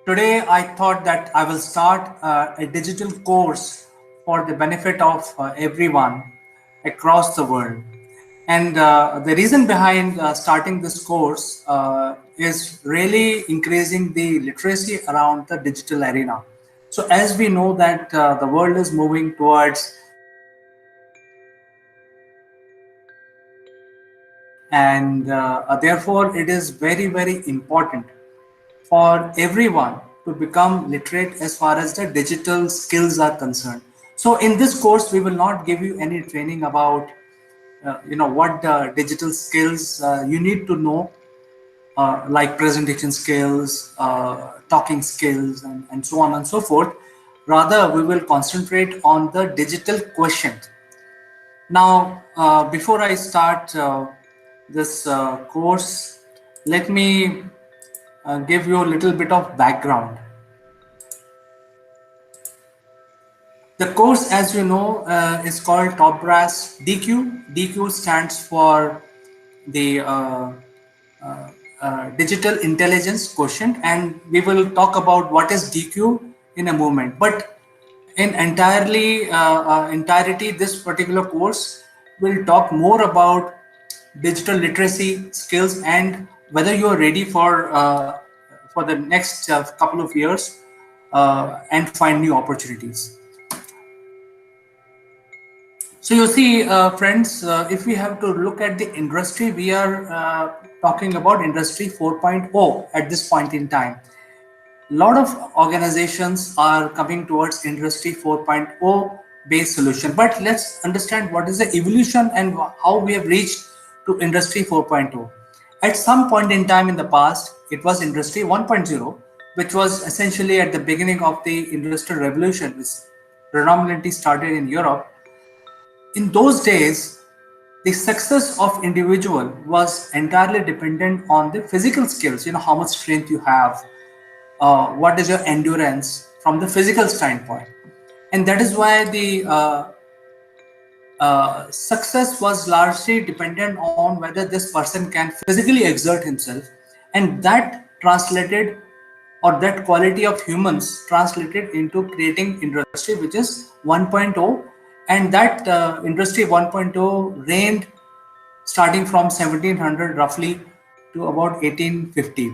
today I thought that I will start a digital course for the benefit of everyone across the world. And the reason behind starting this course is really increasing the literacy around the digital arena. So as we know that the world is moving towards and therefore it is very, very important for everyone to become literate as far as the digital skills are concerned. So in this course, we will not give you any training about what digital skills you need to know, like presentation skills, talking skills, and so on and so forth. Rather, we will concentrate on the digital quotient. Now, before I start this course, let me give you a little bit of background. The course, as you know, is called Top Brass DQ. DQ stands for the digital intelligence quotient, and we will talk about what is DQ in a moment. But in entirety, this particular course will talk more about digital literacy skills and whether you are ready for the next couple of years and find new opportunities. So you see, friends, if we have to look at the industry, we are talking about Industry 4.0 at this point in time. A lot of organizations are coming towards Industry 4.0 based solution, but let's understand what is the evolution and how we have reached to Industry 4.0. At some point in time in the past, it was Industry 1.0, which was essentially at the beginning of the Industrial Revolution, which predominantly started in Europe. In those days, the success of individual was entirely dependent on the physical skills, how much strength you have, what is your endurance from the physical standpoint. And that is why the success was largely dependent on whether this person can physically exert himself, and that translated, or that quality of humans translated into creating industry which is 1.0, and that industry 1.0 reigned starting from 1700 roughly to about 1850.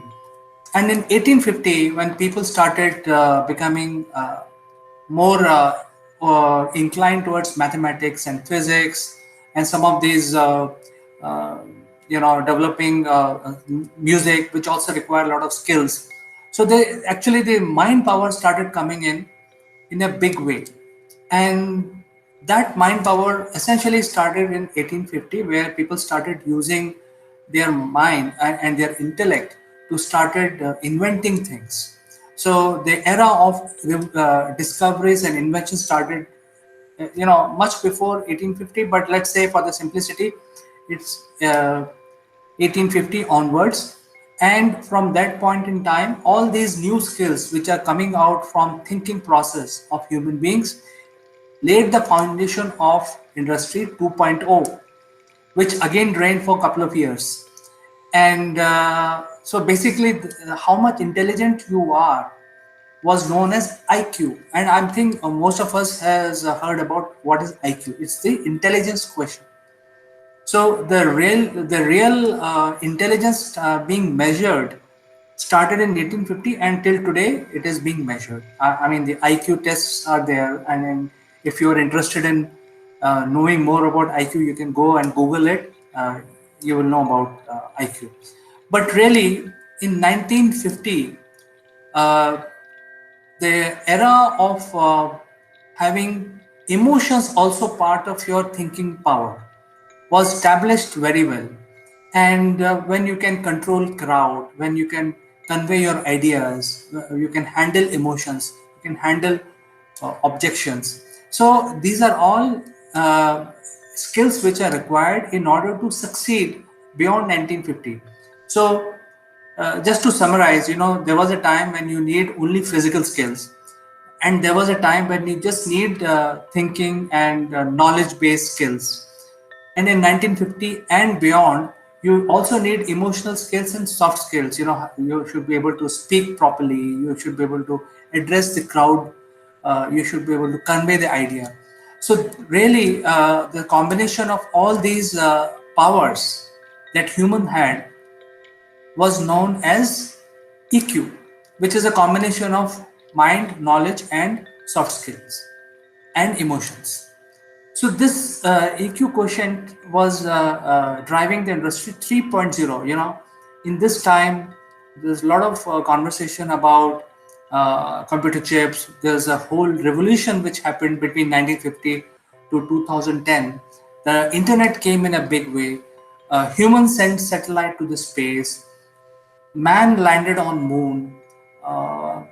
And in 1850, when people started becoming more inclined towards mathematics and physics, and some of these, developing music, which also require a lot of skills. So the mind power started coming in a big way. And that mind power essentially started in 1850, where people started using their mind and their intellect to started inventing things. So the era of discoveries and inventions started, much before 1850. But let's say for the simplicity, it's 1850 onwards. And from that point in time, all these new skills which are coming out from thinking process of human beings laid the foundation of Industry 2.0, which again reigned for a couple of years. And so basically, how much intelligent you are was known as IQ. And I think most of us has heard about what is IQ. It's the intelligence question. So the real intelligence being measured started in 1850, and till today it is being measured. I mean, the IQ tests are there, and then if you are interested in knowing more about IQ, you can go and Google it. You will know about IQ. But really, in 1950, the era of having emotions also part of your thinking power was established very well. And when you can control crowd, when you can convey your ideas, you can handle emotions, you can handle objections. So these are all skills which are required in order to succeed beyond 1950. So just to summarize, there was a time when you need only physical skills, and there was a time when you just need thinking and knowledge-based skills. And in 1950 and beyond, you also need emotional skills and soft skills. You should be able to speak properly. You should be able to address the crowd. You should be able to convey the idea. So really, the combination of all these powers that human had was known as EQ, which is a combination of mind, knowledge, and soft skills and emotions. So this EQ quotient was driving the industry 3.0. In this time, there's a lot of conversation about computer chips. There's a whole revolution which happened between 1950 to 2010. The internet came in a big way. Humans sent satellite to the space. Man landed on moon. Uh,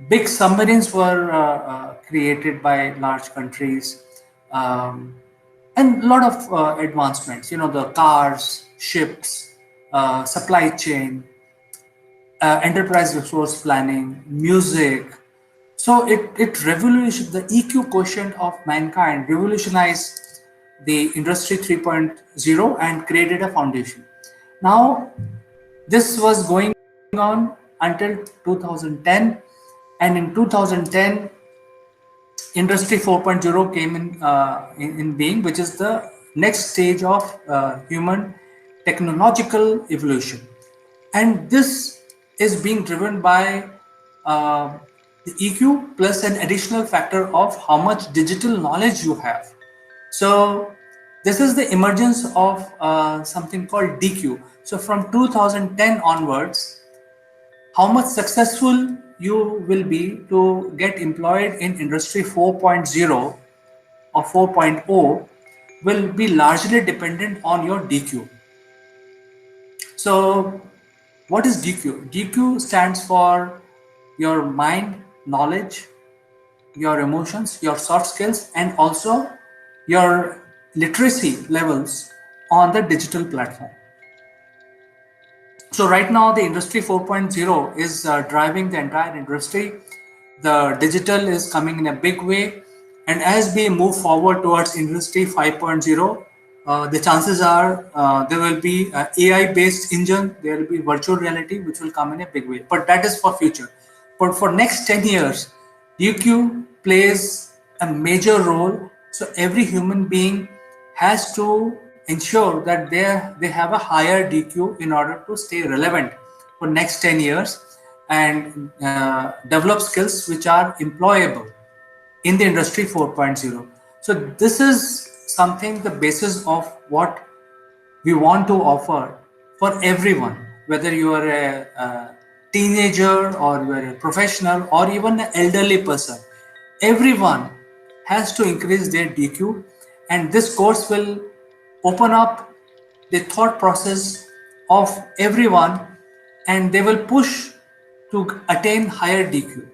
Big submarines were created by large countries, and a lot of advancements. The cars, ships, supply chain, enterprise resource planning, music. So it revolutionized the EQ quotient of mankind, revolutionized the industry 3.0 and created a foundation. Now, this was going on until 2010, and in 2010, Industry 4.0 came in being, which is the next stage of human technological evolution. And this is being driven by uh, the EQ plus an additional factor of how much digital knowledge you have. So this is the emergence of something called DQ. So from 2010 onwards, how much successful you will be to get employed in industry 4.0 or 4.0 will be largely dependent on your DQ. So what is DQ? DQ stands for your mind, knowledge, your emotions, your soft skills, and also your literacy levels on the digital platform. So right now the industry 4.0 is driving the entire industry. The digital is coming in a big way, and as we move forward towards industry 5.0, the chances are there will be AI based engine, there will be virtual reality which will come in a big way, but that is for future. But for next 10 years, UQ plays a major role. So every human being has to ensure that they have a higher DQ in order to stay relevant for next 10 years and develop skills which are employable in the industry 4.0. So this is something, the basis of what we want to offer for everyone, whether you are a teenager or you are a professional or even an elderly person. Everyone has to increase their DQ, and this course will open up the thought process of everyone, and they will push to attain higher DQ.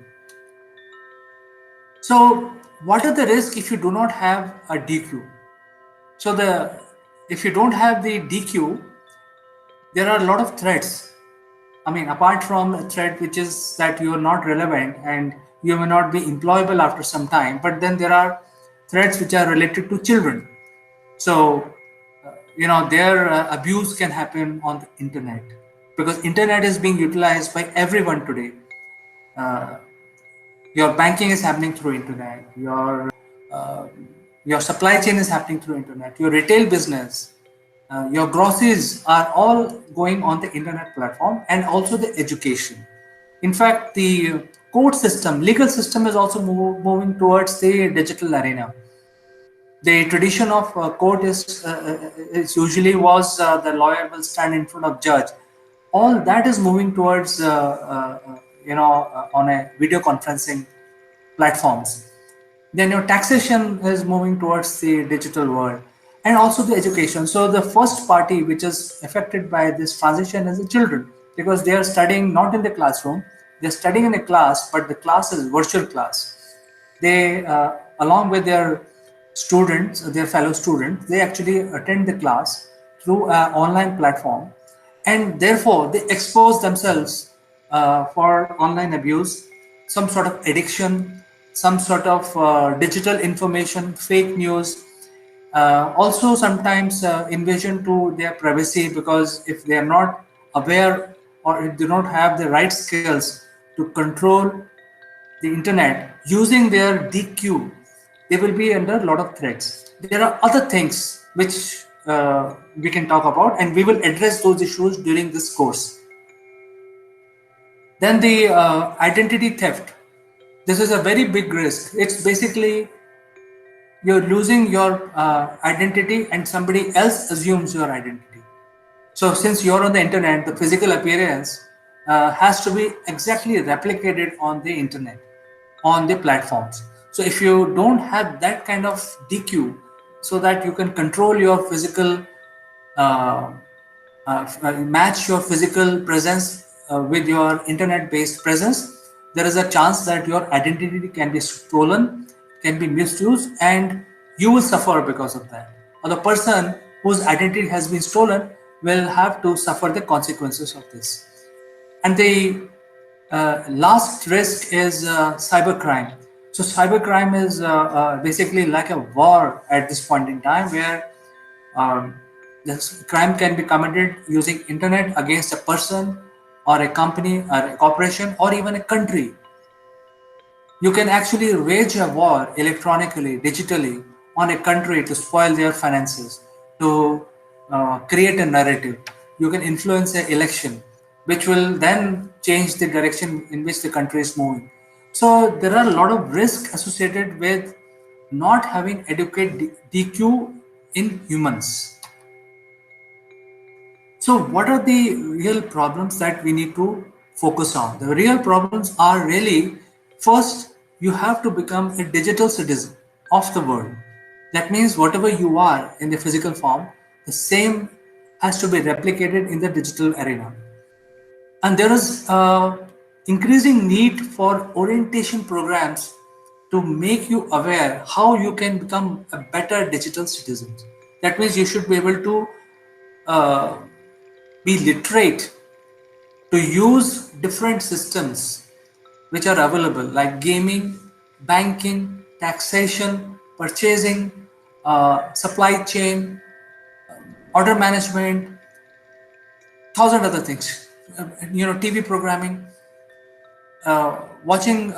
So what are the risks if you do not have a DQ? So if you don't have the DQ, there are a lot of threats. I mean, apart from a threat which is that you are not relevant and you may not be employable after some time, but then there are threats which are related to children. So, their abuse can happen on the internet, because internet is being utilized by everyone today. Your banking is happening through internet. Your supply chain is happening through internet. Your retail business, your groceries are all going on the internet platform, and also the education. In fact, the court system, legal system is also moving towards the digital arena. The tradition of court is usually was the lawyer will stand in front of judge. All that is moving towards on a video conferencing platforms. Then your taxation is moving towards the digital world, and also the education. So the first party which is affected by this transition is the children, because they are studying not in the classroom, they're studying in a class, but the class is virtual class. They along with their students, their fellow students, they actually attend the class through an online platform, and therefore they expose themselves for online abuse, some sort of addiction, some sort of digital information, fake news. Also sometimes invasion to their privacy, because if they are not aware or if do not have the right skills to control the internet using their DQ, they will be under a lot of threats. There are other things which we can talk about, and we will address those issues during this course. Then the identity theft. This is a very big risk. It's basically you're losing your identity and somebody else assumes your identity. So since you're on the internet, the physical appearance has to be exactly replicated on the internet, on the platforms. So if you don't have that kind of DQ, so that you can control your physical uh, match your physical presence with your internet based presence, there is a chance that your identity can be stolen, can be misused, and you will suffer because of that. Or the person whose identity has been stolen will have to suffer the consequences of this. And the last risk is cybercrime. So cybercrime is basically like a war at this point in time, where um, this crime can be committed using internet against a person or a company or a corporation or even a country. You can actually wage a war electronically, digitally on a country to spoil their finances, to create a narrative. You can influence an election, which will then change the direction in which the country is moving. So there are a lot of risks associated with not having adequate DQ in humans. So, what are the real problems that we need to focus on? The real problems are really, first, you have to become a digital citizen of the world. That means whatever you are in the physical form, the same has to be replicated in the digital arena. And there is increasing need for orientation programs to make you aware how you can become a better digital citizen. That means you should be able to uh, be literate to use different systems which are available, like gaming, banking, taxation, purchasing, supply chain, order management, thousand other things. TV programming, watching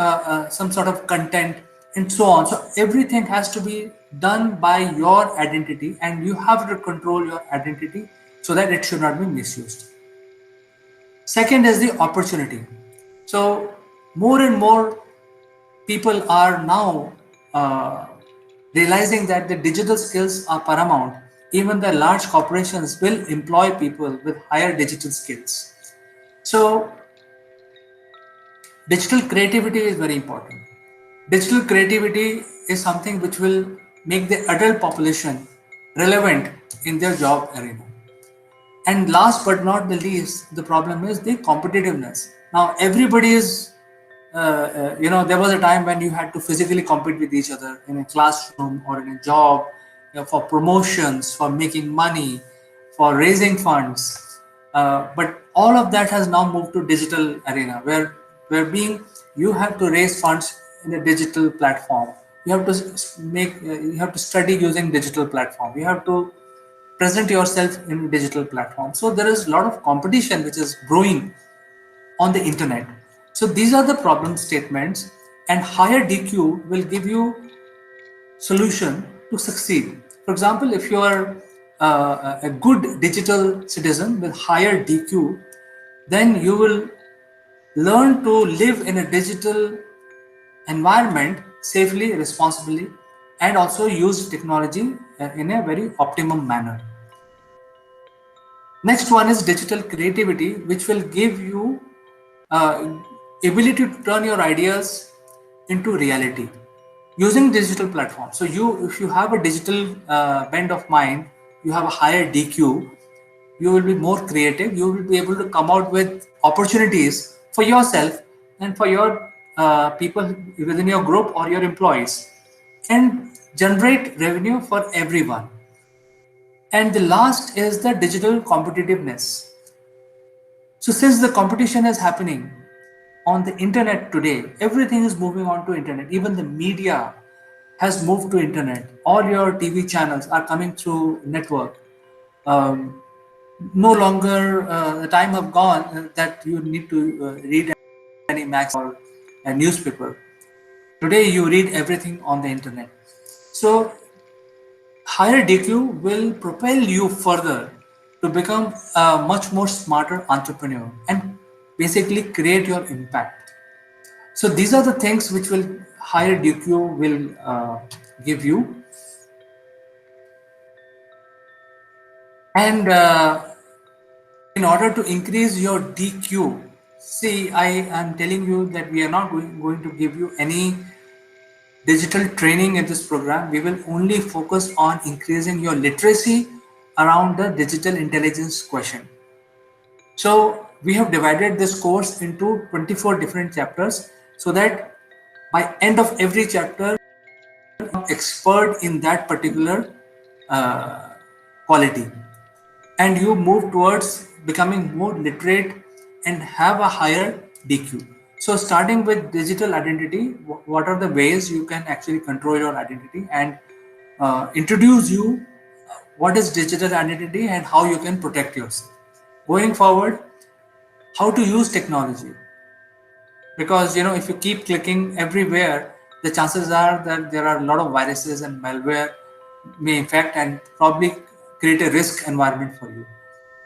some sort of content, and so on. So everything has to be done by your identity, and you have to control your identity so that it should not be misused. Second is the opportunity. So more and more people are now realizing that the digital skills are paramount. Even the large corporations will employ people with higher digital skills. So digital creativity is very important. Digital creativity is something which will make the adult population relevant in their job arena. And last but not the least, the problem is the competitiveness. Now, everybody is, there was a time when you had to physically compete with each other in a classroom or in a job, for promotions, for making money, for raising funds. But all of that has now moved to digital arena, where you have to raise funds in a digital platform. You have to you have to study using digital platform. You have to present yourself in digital platform. So there is a lot of competition which is growing on the internet. So these are the problem statements, and higher DQ will give you solution to succeed. For example, if you are a good digital citizen with higher DQ, then you will learn to live in a digital environment safely, responsibly, and also use technology in a very optimum manner. Next one is digital creativity, which will give you uh, ability to turn your ideas into reality using digital platforms. So if you have a digital bend of mind, you have a higher DQ, you will be more creative. You will be able to come out with opportunities for yourself and for your people within your group or your employees, and generate revenue for everyone. And the last is the digital competitiveness. So since the competition is happening on the internet today, everything is moving on to internet, even the media, has moved to internet. All your TV channels are coming through network. Um, no longer the time have gone that you need to read any magazine or a newspaper. Today you read everything on the internet. So higher DQ will propel you further to become a much more smarter entrepreneur and basically create your impact. So these are the things which will higher DQ will give you. And in order to increase your DQ, see, I am telling you that we are not going to give you any digital training in this program. We will only focus on increasing your literacy around the digital intelligence question. So we have divided this course into 24 different chapters so that by end of every chapter, expert in that particular uh, quality, and you move towards becoming more literate and have a higher DQ. So starting with digital identity, what are the ways you can actually control your identity, and introduce you what is digital identity and how you can protect yourself. Going forward, how to use technology, because if you keep clicking everywhere, the chances are that there are a lot of viruses and malware may infect and probably create a risk environment for you.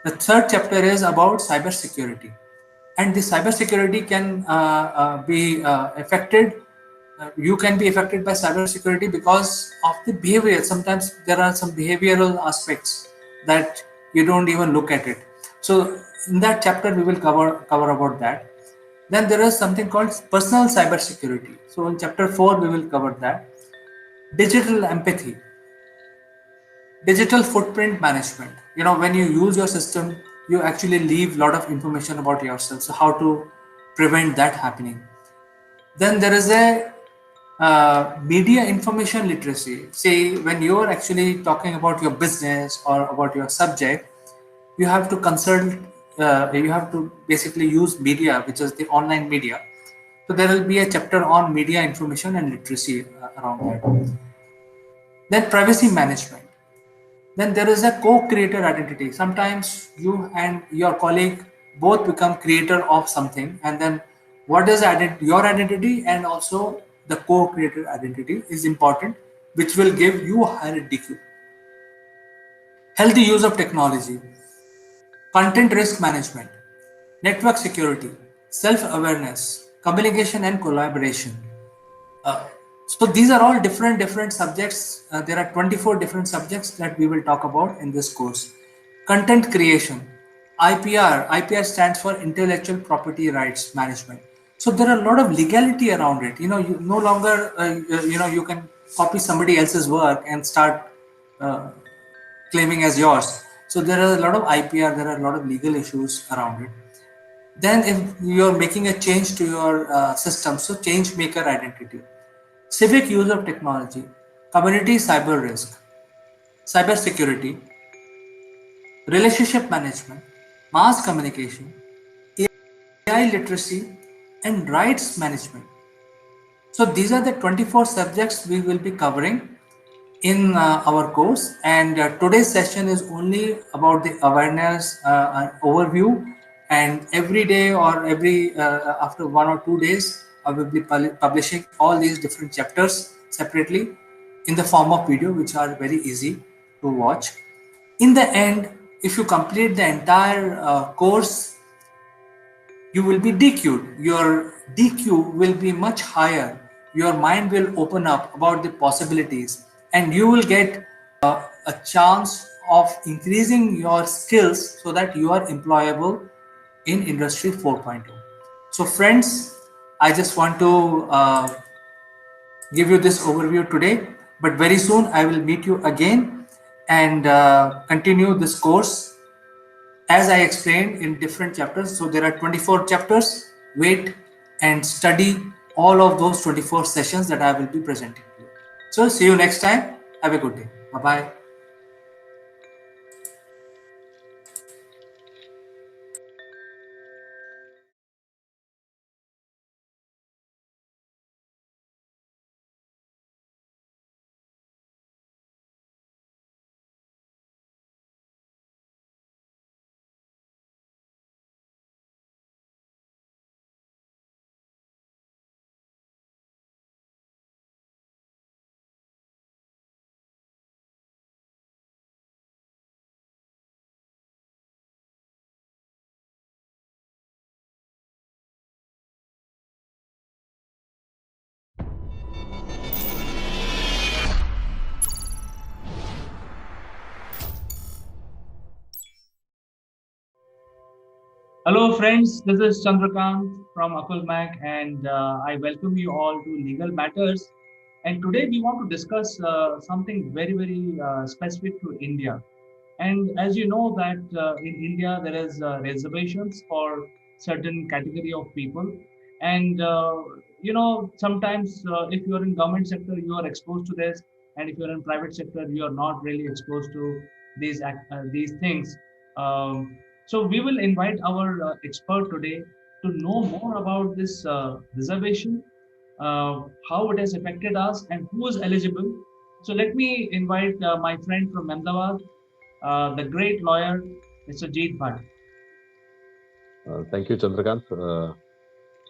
The third chapter is about cybersecurity, and the cybersecurity can be affected. You can be affected by cybersecurity because of the behavior. Sometimes there are some behavioral aspects that you don't even look at it. So in that chapter, we will cover about that. Then there is something called personal cybersecurity. So in chapter 4, we will cover that. Digital empathy, digital footprint management. When you use your system, you actually leave a lot of information about yourself. So how to prevent that happening. Then there is a media information literacy. Say when you're actually talking about your business or about your subject, you have to consult, you have to basically use media, which is the online media. So there will be a chapter on media information and literacy around that. Then privacy management. Then there is a co-creator identity. Sometimes you and your colleague both become creator of something, and then what is your identity and also the co-creator identity is important, which will give you higher DQ. Healthy use of technology, content risk management, network security, self-awareness, communication and collaboration. Uh, so these are all different subjects. There are 24 different subjects that we will talk about in this course. Content creation, IPR stands for Intellectual Property Rights Management. So there are a lot of legality around it. You no longer, you can copy somebody else's work and start uh, claiming as yours. So there are a lot of IPR, there are a lot of legal issues around it. Then if you're making a change to your system, so change maker identity, civic use of technology, community cyber risk, cyber security, relationship management, mass communication, AI literacy, and rights management. So these are the 24 subjects we will be covering in our course, and today's session is only about the awareness and overview, and every day or every after 1 or 2 days I will be publishing all these different chapters separately in the form of video, which are very easy to watch. In the end, if you complete the entire course, you will be DQ'd. Your DQ will be much higher. Your mind will open up about the possibilities, and you will get a chance of increasing your skills so that you are employable in Industry 4.0. So, friends, I just want to give you this overview today, but very soon I will meet you again and continue this course as I explained in different chapters. So there are 24 chapters. Wait and study all of those 24 sessions that I will be presenting to you. So see you next time. Have a good day. Bye-bye. Hello, friends. This is Chandrakant from AkulmachLive, and I welcome you all to Legal Matters. And today we want to discuss something very, very specific to India. And as you know that in India there is reservations for certain category of people, and sometimes if you are in government sector you are exposed to this, and if you are in private sector you are not really exposed to these things. So we will invite our expert today to know more about this reservation, how it has affected us, and who is eligible. So let me invite my friend from Ahmedabad, the great lawyer, Mr. Jeet Bhatt. Thank you, Chandrakant,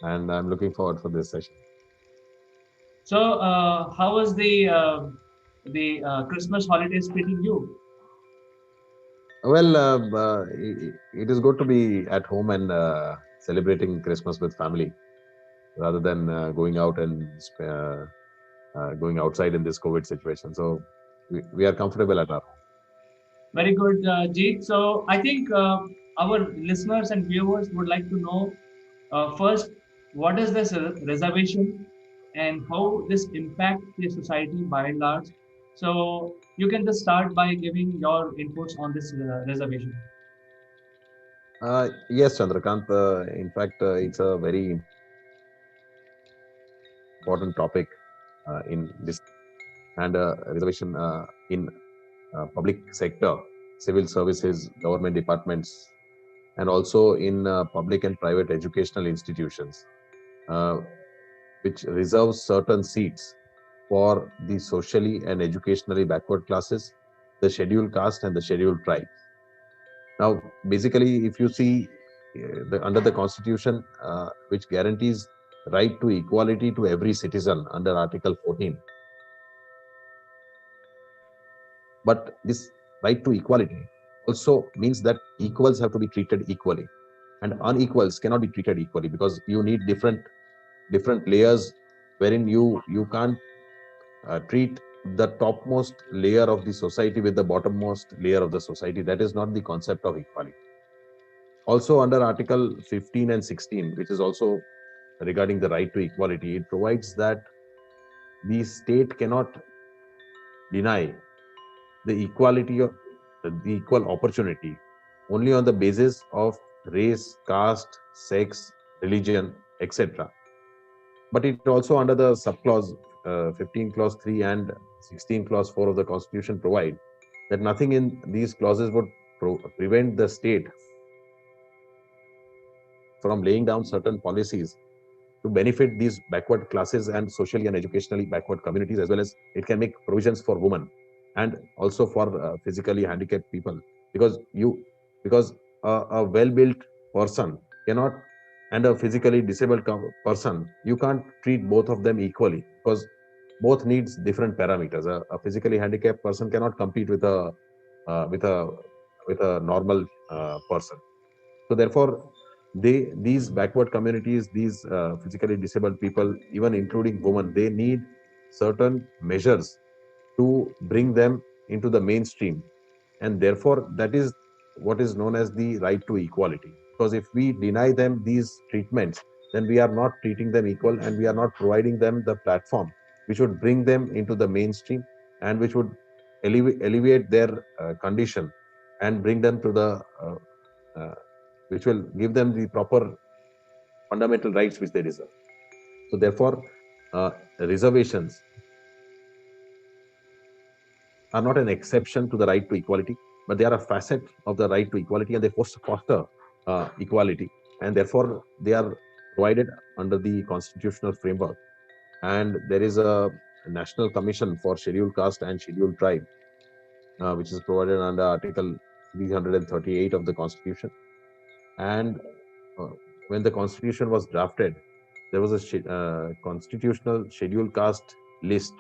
and I'm looking forward for this session. So, how was the Christmas holidays treating you? Well, it is good to be at home and celebrating Christmas with family rather than going out and going outside in this COVID situation. So we are comfortable at our home. Very good, Jeet. So, I think our listeners and viewers would like to know first, what is this reservation and how this impacts the society by and large. So, you can just start by giving your inputs on this reservation. Yes, Chandrakant. In fact, it's a very important topic in this and reservation in public sector, civil services, government departments, and also in public and private educational institutions, uh, which reserves certain seats for the socially and educationally backward classes, the scheduled caste, and the scheduled tribes. Now, basically, if you see under the Constitution, which guarantees right to equality to every citizen under Article 14, but this right to equality also means that equals have to be treated equally, and unequals cannot be treated equally because you need different layers wherein you can't treat the topmost layer of the society with the bottommost layer of the society. That is not the concept of equality. Also, under Article 15 and 16, which is also regarding the right to equality, it provides that the state cannot deny the equality of the equal opportunity only on the basis of race, caste, sex, religion, etc. But it also under the subclause 15 clause 3 and 16 clause 4 of the Constitution provide that nothing in these clauses would prevent the state from laying down certain policies to benefit these backward classes and socially and educationally backward communities, as well as it can make provisions for women and also for physically handicapped people, because because a well-built person cannot, and a physically disabled person, you can't treat both of them equally because both needs different parameters. A physically handicapped person cannot compete with a uh, with a with a normal person. So therefore, these backward communities, these physically disabled people, even including women, they need certain measures to bring them into the mainstream, and therefore that is what is known as the right to equality. Because if we deny them these treatments, then we are not treating them equal, and we are not providing them the platform which would bring them into the mainstream and which would alleviate their condition and bring them to the uh, which will give them the proper fundamental rights which they deserve. So therefore, reservations are not an exception to the right to equality, but they are a facet of the right to equality, and they foster equality, and therefore they are provided under the constitutional framework. And there is a National Commission for Scheduled Caste and Scheduled Tribe, which is provided under Article 338 of the Constitution. And uh, when the Constitution was drafted, there was a constitutional scheduled caste list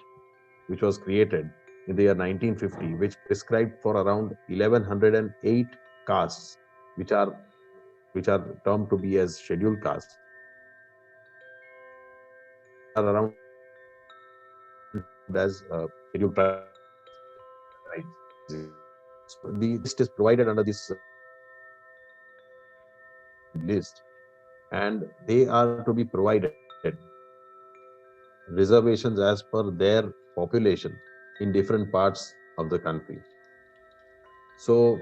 which was created in the year 1950, which prescribed for around 1108 castes, which are which are termed to be as scheduled castes, and there are around 700 which are termed as scheduled tribes. So the list is provided under this scheduled caste list, list, and they are to be provided reservations as per their population in different parts of the country. So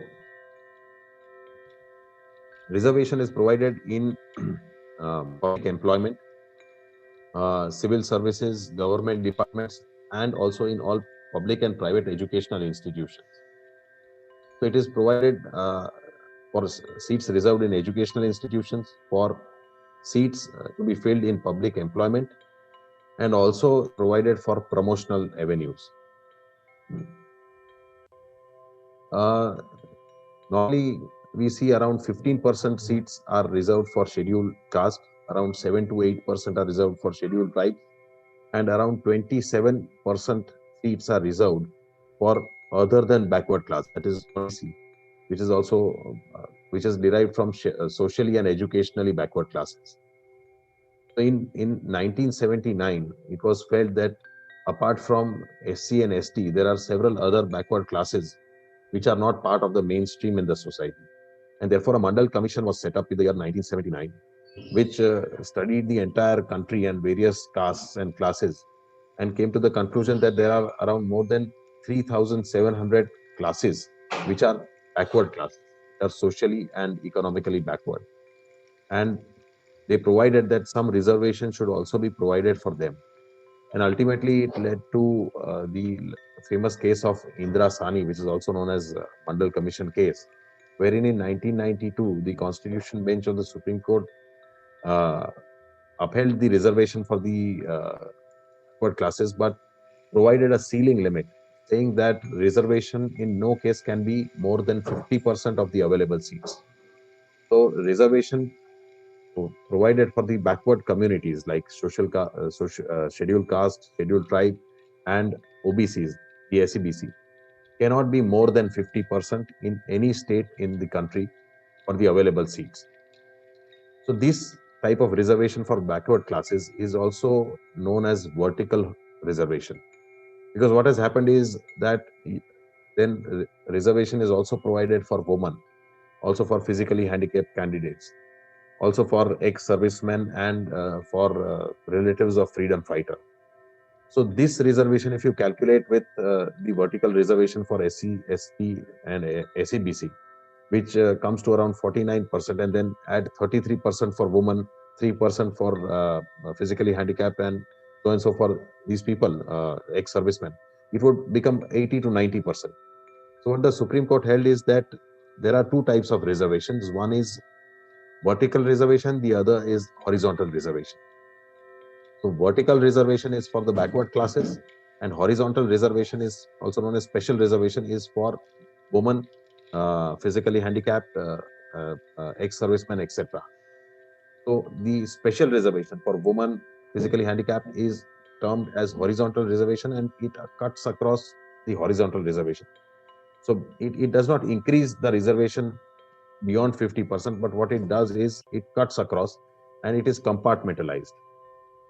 reservation is provided in public employment, civil services, government departments, and also in all public and private educational institutions. So it is provided for seats reserved in educational institutions, for seats to be filled in public employment, and also provided for promotional avenues. Uh, Normally, we see around 15% seats are reserved for scheduled caste, around 7 to 8% are reserved for scheduled tribes, and around 27% seats are reserved for other than backward class, that is OBC, which is also which is derived from socially and educationally backward classes. So in 1979, it was felt that apart from SC and ST, there are several other backward classes which are not part of the mainstream in the society. And therefore, a Mandal Commission was set up in the year 1979, which studied the entire country and various castes and classes, and came to the conclusion that there are around more than 3,700 classes which are backward classes, are socially and economically backward. And they provided that some reservation should also be provided for them. And ultimately, it led to the famous case of Indra Sani, which is also known as Mandal Commission case, wherein in 1992, the Constitution Bench of the Supreme Court uh, upheld the reservation for the backward classes, but provided a ceiling limit, saying that reservation in no case can be more than 50% of the available seats. So reservation provided for the backward communities like scheduled caste, scheduled tribe, and OBCs, the SEBC, cannot be more than 50% in any state in the country for the available seats. So this type of reservation for backward classes is also known as vertical reservation, because what has happened is that then reservation is also provided for women, also for physically handicapped candidates, also for ex-servicemen, and for relatives of freedom fighter. So this reservation, if you calculate with the vertical reservation for SC, ST, and SEBC, which comes to around 49%, and then add 33% for women, 3% for physically handicapped, and so and so for these people, ex-servicemen, it would become 80 to 90%. So what the Supreme Court held is that there are two types of reservations. One is vertical reservation, the other is horizontal reservation. So vertical reservation is for the backward classes, and horizontal reservation is also known as special reservation, is for women, physically handicapped, ex-servicemen, etc. So the special reservation for women physically handicapped is termed as horizontal reservation, and it cuts across the horizontal reservation. So it does not increase the reservation beyond 50%, but what it does is it cuts across and it is compartmentalized.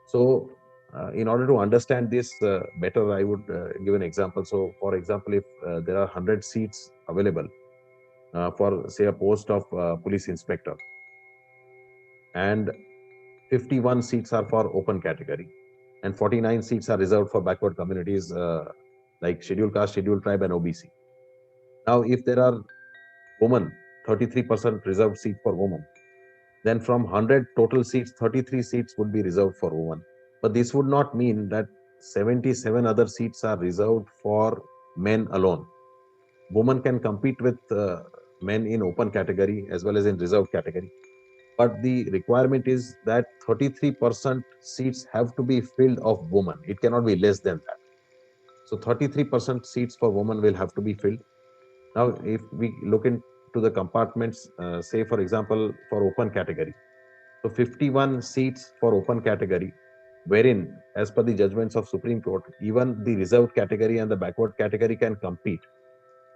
So in order to understand this better, I would give an example. So for example, if there are 100 seats available for say a post of police inspector, and 51 seats are for open category, and 49 seats are reserved for backward communities like scheduled caste, scheduled tribe, and OBC. Now, if there are women, 33% reserved seat for women, then from 100 total seats, 33 seats would be reserved for women. But this would not mean that 77 other seats are reserved for men alone. Women can compete with men in open category as well as in reserved category. But the requirement is that 33% seats have to be filled of women. It cannot be less than that. So 33% seats for women will have to be filled. Now, if we look into the compartments, say for example, for open category, so 51 seats for open category, wherein, as per the judgments of Supreme Court, even the reserved category and the backward category can compete.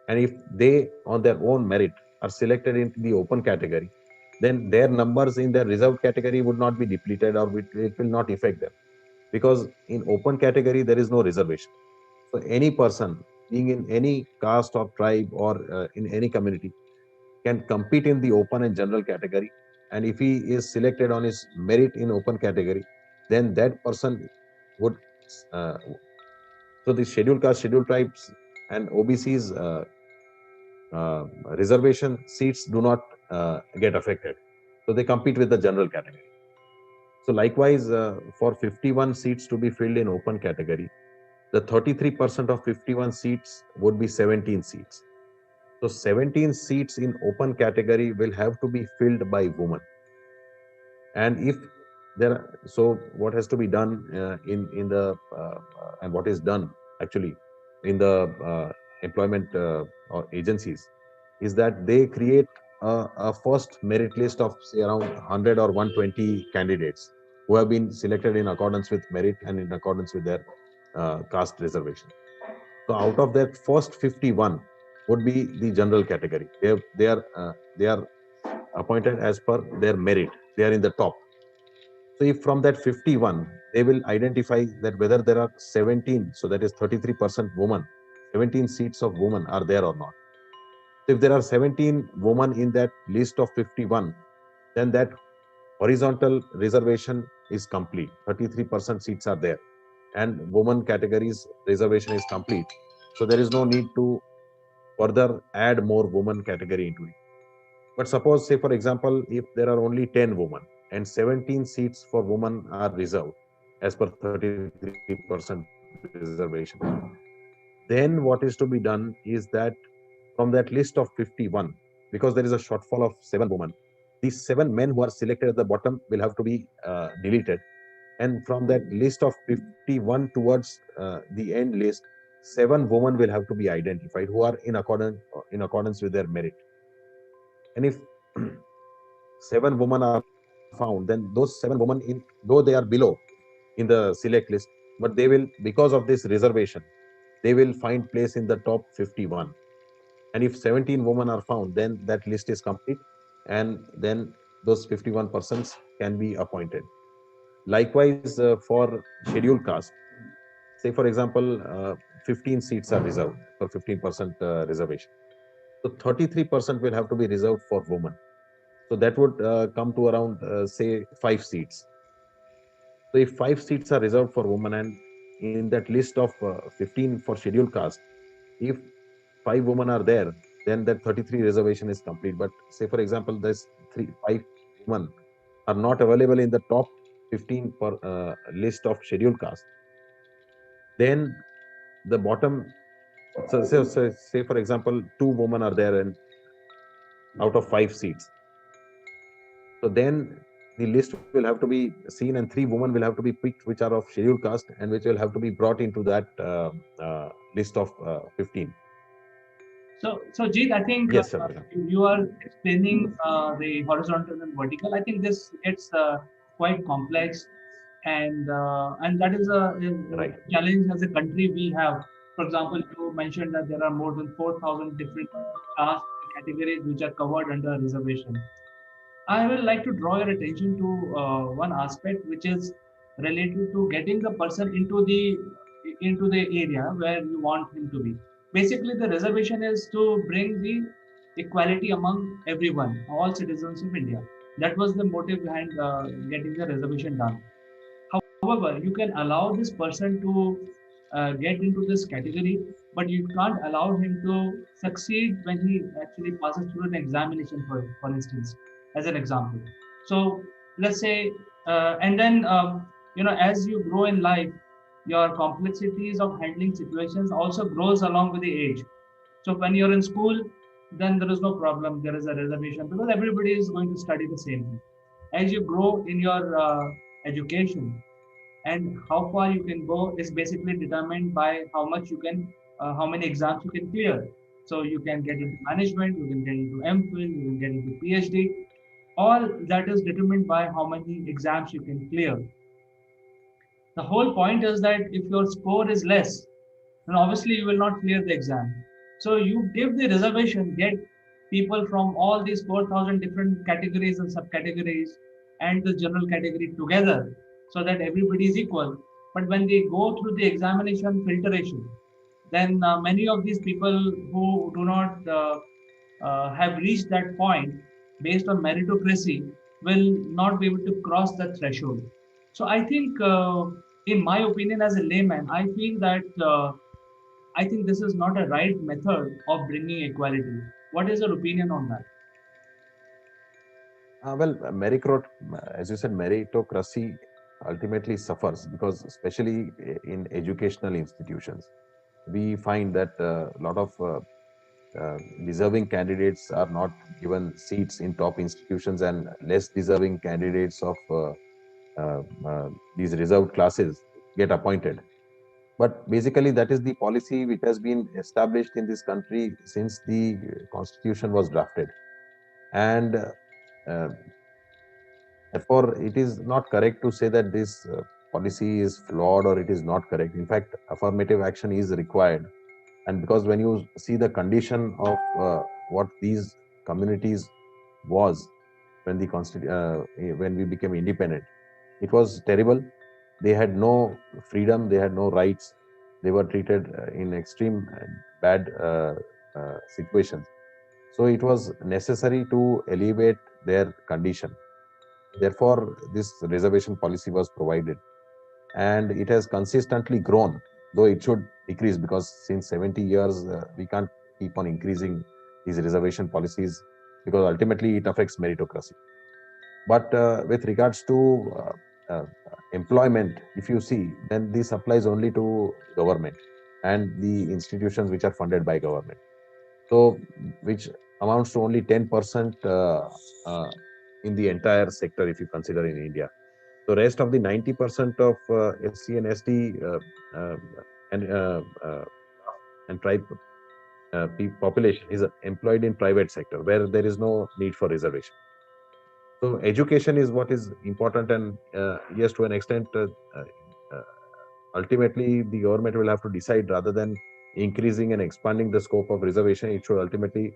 And if they, on their own merit, are selected into the open category, then their numbers in their reserved category would not be depleted, or it will not affect them. Because in open category, there is no reservation. So any person being in any caste or tribe or in any community can compete in the open and general category, and if he is selected on his merit in open category, then that person would. Uh, so the scheduled caste, scheduled tribes, and OBC's reservation seats do not get affected. So they compete with the general category. So likewise, for 51 seats to be filled in open category, the 33% of 51 seats would be 17 seats. So 17 seats in open category will have to be filled by women. And if there, so what has to be done in the and what is done actually in the employment or agencies is that they create a first merit list of say around 100 or 120 candidates who have been selected in accordance with merit and in accordance with their caste reservation. So out of that, first 51 would be the general category. They are appointed as per their merit. They are in the top. So if from that 51, they will identify that whether there are 17, so that is 33% women, 17 seats of women are there or not. So if there are 17 women in that list of 51, then that horizontal reservation is complete. 33% seats are there, and women categories reservation is complete. So there is no need to further add more women category into it. But suppose, say for example, if there are only 10 women and 17 seats for women are reserved as per 33% reservation, then what is to be done is that from that list of 51, because there is a shortfall of 7 women, these 7 men who are selected at the bottom will have to be deleted. And from that list of 51 towards the end list, 7 women will have to be identified who are in accordance with their merit. And if 7 women are found, then those 7 women, in though they are below in the select list, but they will, because of this reservation, they will find place in the top 51. And if 17 women are found, then that list is complete, and then those 51 persons can be appointed. Likewise, for scheduled caste, say for example, 15 seats are reserved for 15% reservation. So 33% will have to be reserved for women. So that would come to around, say, 5 seats. So if 5 seats are reserved for women, and in that list of 15 for scheduled caste, if 5 women are there, then that 33 reservation is complete. But say for example, there's 5 women are not available in the top 15 for list of scheduled caste, then the bottom. So say for example, 2 women are there and out of 5 seats. So then the list will have to be seen, and 3 women will have to be picked, which are of scheduled caste and which will have to be brought into that list of 15. So Jeet, I think Yes, Chandra. you are explaining the horizontal and vertical. I think this gets quite complex, and that is a Right. challenge as a country we have. For example, you mentioned that there are more than 4,000 different caste categories which are covered under reservation. I will like to draw your attention to one aspect which is related to getting the person into the area where you want him to be. Basically, the reservation is to bring the equality among everyone, all citizens of India. That was the motive behind getting the reservation done. However, you can allow this person to get into this category, but you can't allow him to succeed when he actually passes through an examination, for instance, as an example. So let's say, and then, as you grow in life, your complexities of handling situations also grows along with the age. So when you're in school, then there is no problem. There is a reservation because everybody is going to study the same thing. As you grow in your education, and how far you can go is basically determined by how many exams you can clear. So you can get into management, you can get into MPhil, you can get into PhD. All that is determined by how many exams you can clear. The whole point is that if your score is less, then obviously you will not clear the exam. So you give the reservation, get people from all these 4,000 different categories and subcategories and the general category together so that everybody is equal. But when they go through the examination filtration, then many of these people who do not have reached that point based on meritocracy, will not be able to cross the threshold. So I think, in my opinion, as a layman, I feel that I think this is not a right method of bringing equality. What is your opinion on that? As you said, meritocracy ultimately suffers because, especially in educational institutions, we find that a lot of deserving candidates are not given seats in top institutions, and less deserving candidates of uh, uh, these reserved classes get appointed. But basically, that is the policy which has been established in this country since the constitution was drafted. And uh, therefore, it is not correct to say that this policy is flawed or it is not correct. In fact, affirmative action is required. And because when you see the condition of what these communities was when when we became independent, it was terrible. They had no freedom, they had no rights, they were treated in extreme bad situations. So it was necessary to elevate their condition. Therefore, this reservation policy was provided, and it has consistently grown, though it should decrease because since 70 years we can't keep on increasing these reservation policies because ultimately it affects meritocracy. But with regards to employment, if you see, then this applies only to government and the institutions which are funded by government. So, which amounts to only 10% in the entire sector if you consider in India. So, rest of the 90% of SC and ST uh, and uh, uh, and tribe population is employed in private sector where there is no need for reservation. So education is what is important, and yes, to an extent, uh, ultimately the government will have to decide rather than increasing and expanding the scope of reservation. It should ultimately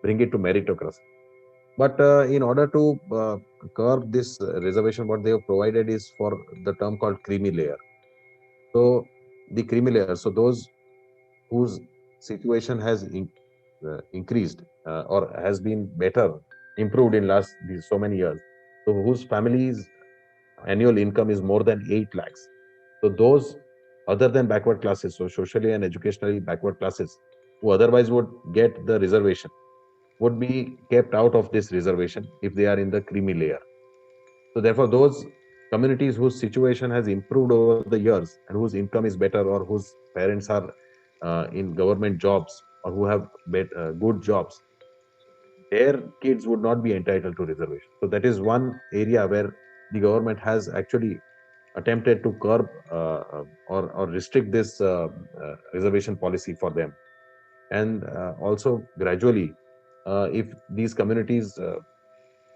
bring it to meritocracy. But in order to curb this reservation, what they have provided is for the term called creamy layer. So the creamy layer, so those whose situation has increased or has been better, improved in last these so many years. So whose families annual income is more than 8 lakhs. So those other than backward classes, so socially and educationally backward classes, who otherwise would get the reservation, would be kept out of this reservation if they are in the creamy layer. So therefore, those communities whose situation has improved over the years and whose income is better or whose parents are in government jobs or who have good jobs, their kids would not be entitled to reservation. So that is one area where the government has actually attempted to curb or restrict this reservation policy for them. And also gradually, if these communities'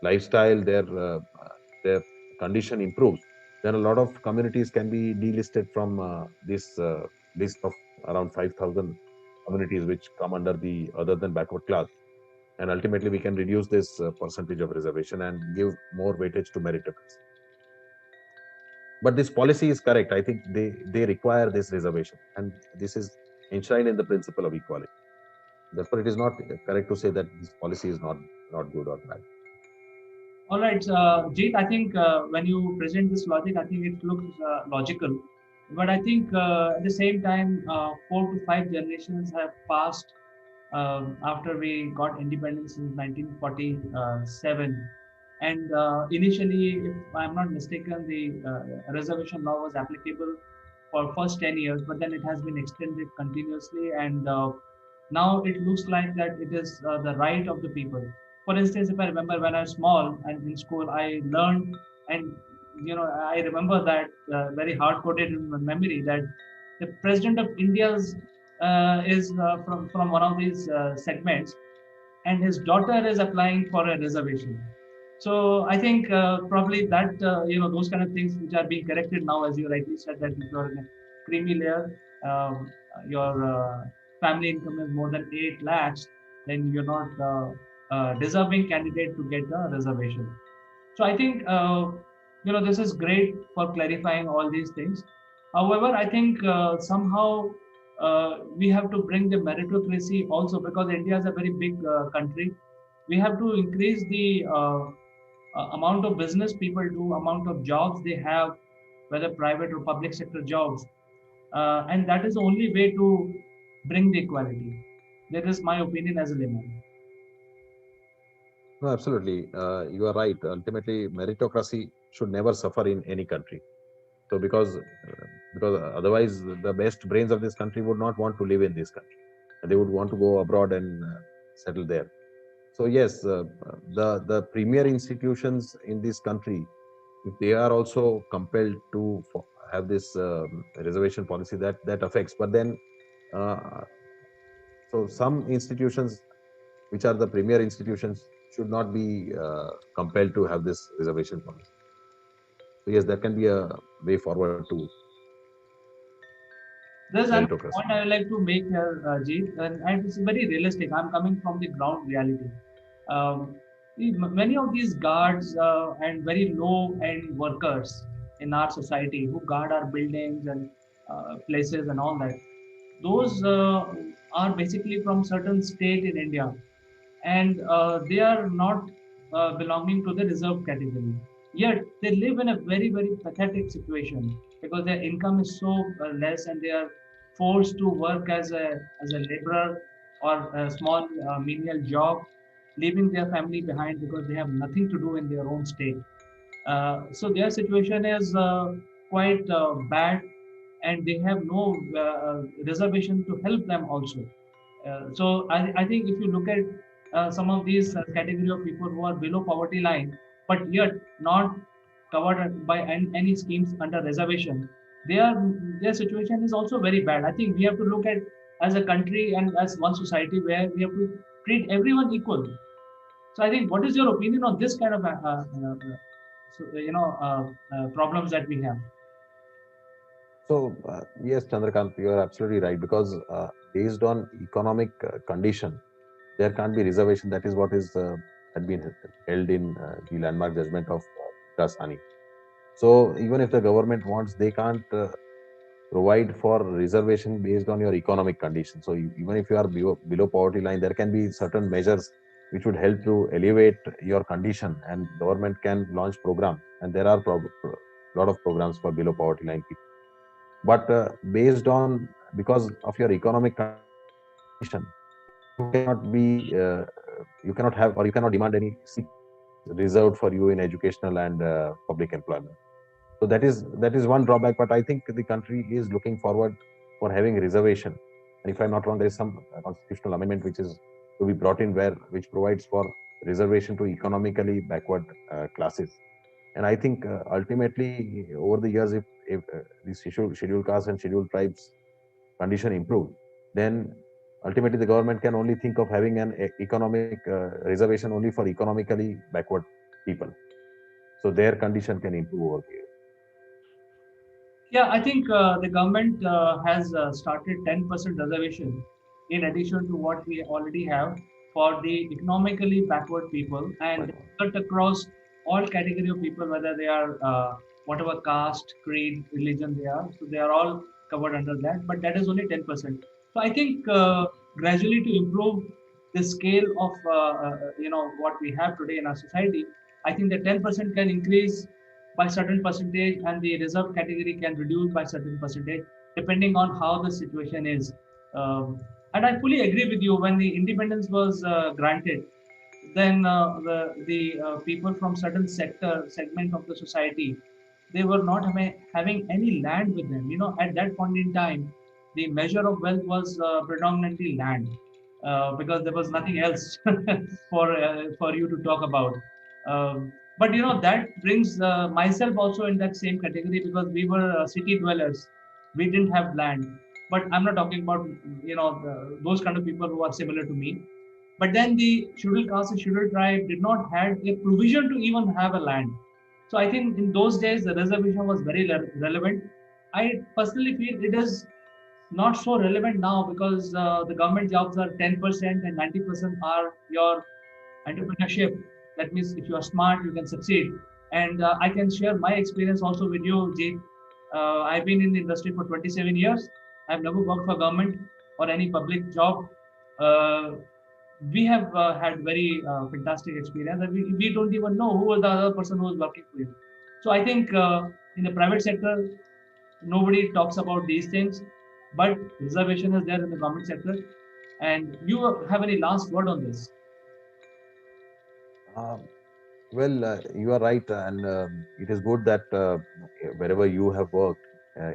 lifestyle, their condition improves, then a lot of communities can be delisted from this list of around 5,000 communities which come under the other than backward class, and ultimately we can reduce this percentage of reservation and give more weightage to meritocracy. But this policy is correct. I think they require this reservation, and this is enshrined in the principle of equality. Therefore, it is not correct to say that this policy is not good or bad. All right, Jeet, I think when you present this logic, I think it looks logical. But I think at the same time, 4 to 5 generations have passed after we got independence in 1947. And initially, if I'm not mistaken, the reservation law was applicable for first 10 years, but then it has been extended continuously. And now it looks like that it is the right of the people. For instance, if I remember when I was small and in school, I learned, and I remember that very hard coded in my memory, that the president of India's is from one of these segments, and his daughter is applying for a reservation. So I think probably that those kind of things which are being corrected now, as you rightly said, that if you're in a creamy layer, your family income is more than 8 lakhs, then you're not deserving candidate to get the reservation. So I think this is great for clarifying all these things. However, I think somehow we have to bring the meritocracy also, because India is a very big country. We have to increase the amount of business people do, amount of jobs they have, whether private or public sector jobs, and that is the only way to bring the equality. That is my opinion as a layman. No, absolutely. You are right. Ultimately, meritocracy should never suffer in any country. So, because otherwise, the best brains of this country would not want to live in this country. They would want to go abroad and settle there. So, yes, the premier institutions in this country, if they are also compelled to have this reservation policy, that affects. But then, uh, so some institutions which are the premier institutions should not be compelled to have this reservation policy. So yes, that can be a way forward to There's another meritocracy. point I would like to make here, Jeet, and it's very realistic. I'm coming from the ground reality. Many of these guards and very low-end workers in our society who guard our buildings and places and all that, those are basically from certain state in India, and they are not belonging to the reserved category. Yet they live in a very, very pathetic situation because their income is so less, and they are forced to work as a laborer or a small menial job, leaving their family behind because they have nothing to do in their own state. So their situation is quite bad, and they have no reservation to help them also. I think if you look at some of these category of people who are below poverty line, but yet not covered by any schemes under reservation, their their situation is also very bad. I think we have to look at as a country and as one society where we have to treat everyone equal. So I think, what is your opinion on this kind of problems that we have? So yes, Chandrakant, you are absolutely right because based on economic condition, there can't be reservation. That is what is had been held in the landmark judgment of Dasani. So even if the government wants, they can't provide for reservation based on your economic condition. So even if you are below poverty line, there can be certain measures which would help to elevate your condition, and government can launch programs. And there are lot of programs for below poverty line people. But based on because of your economic condition, you cannot be you cannot have or you cannot demand any seats reserved for you in educational and public employment. So that is one drawback. But I think the country is looking forward for having reservation. And if I'm not wrong, there is some constitutional amendment which is to be brought in where which provides for reservation to economically backward classes. And I think ultimately over the years, if the scheduled castes and scheduled tribes condition improve, then ultimately the government can only think of having an economic reservation only for economically backward people. So their condition can improve over the years. Yeah, I think the government has started 10% reservation in addition to what we already have for the economically backward people, and cut across all category of people, whether they are whatever caste, creed, religion they are. So they are all covered under that, but that is only 10%. So I think gradually to improve the scale of what we have today in our society, I think the 10% can increase by certain percentage, and the reserve category can reduce by certain percentage depending on how the situation is. And I fully agree with you. When the independence was granted, then the people from certain segment of the society, they were not having any land with them. At that point in time, the measure of wealth was predominantly land, because there was nothing else for you to talk about. But that brings myself also in that same category, because we were city dwellers. We didn't have land. But I'm not talking about those kind of people who are similar to me. But then the scheduled caste and scheduled tribe did not have a provision to even have a land. So I think in those days the reservation was very relevant. I personally feel it is not so relevant now, because the government jobs are 10% and 90% are your entrepreneurship. That means if you are smart, you can succeed. And I can share my experience also with you, Jeet. I've been in the industry for 27 years. I've never worked for government or any public job. Uh, we have had very fantastic experience, and we don't even know who was the other person who was working for you. So I think in the private sector, nobody talks about these things, but reservation is there in the government sector. And you have any last word on this? Uh, well, you are right, and it is good that wherever you have worked,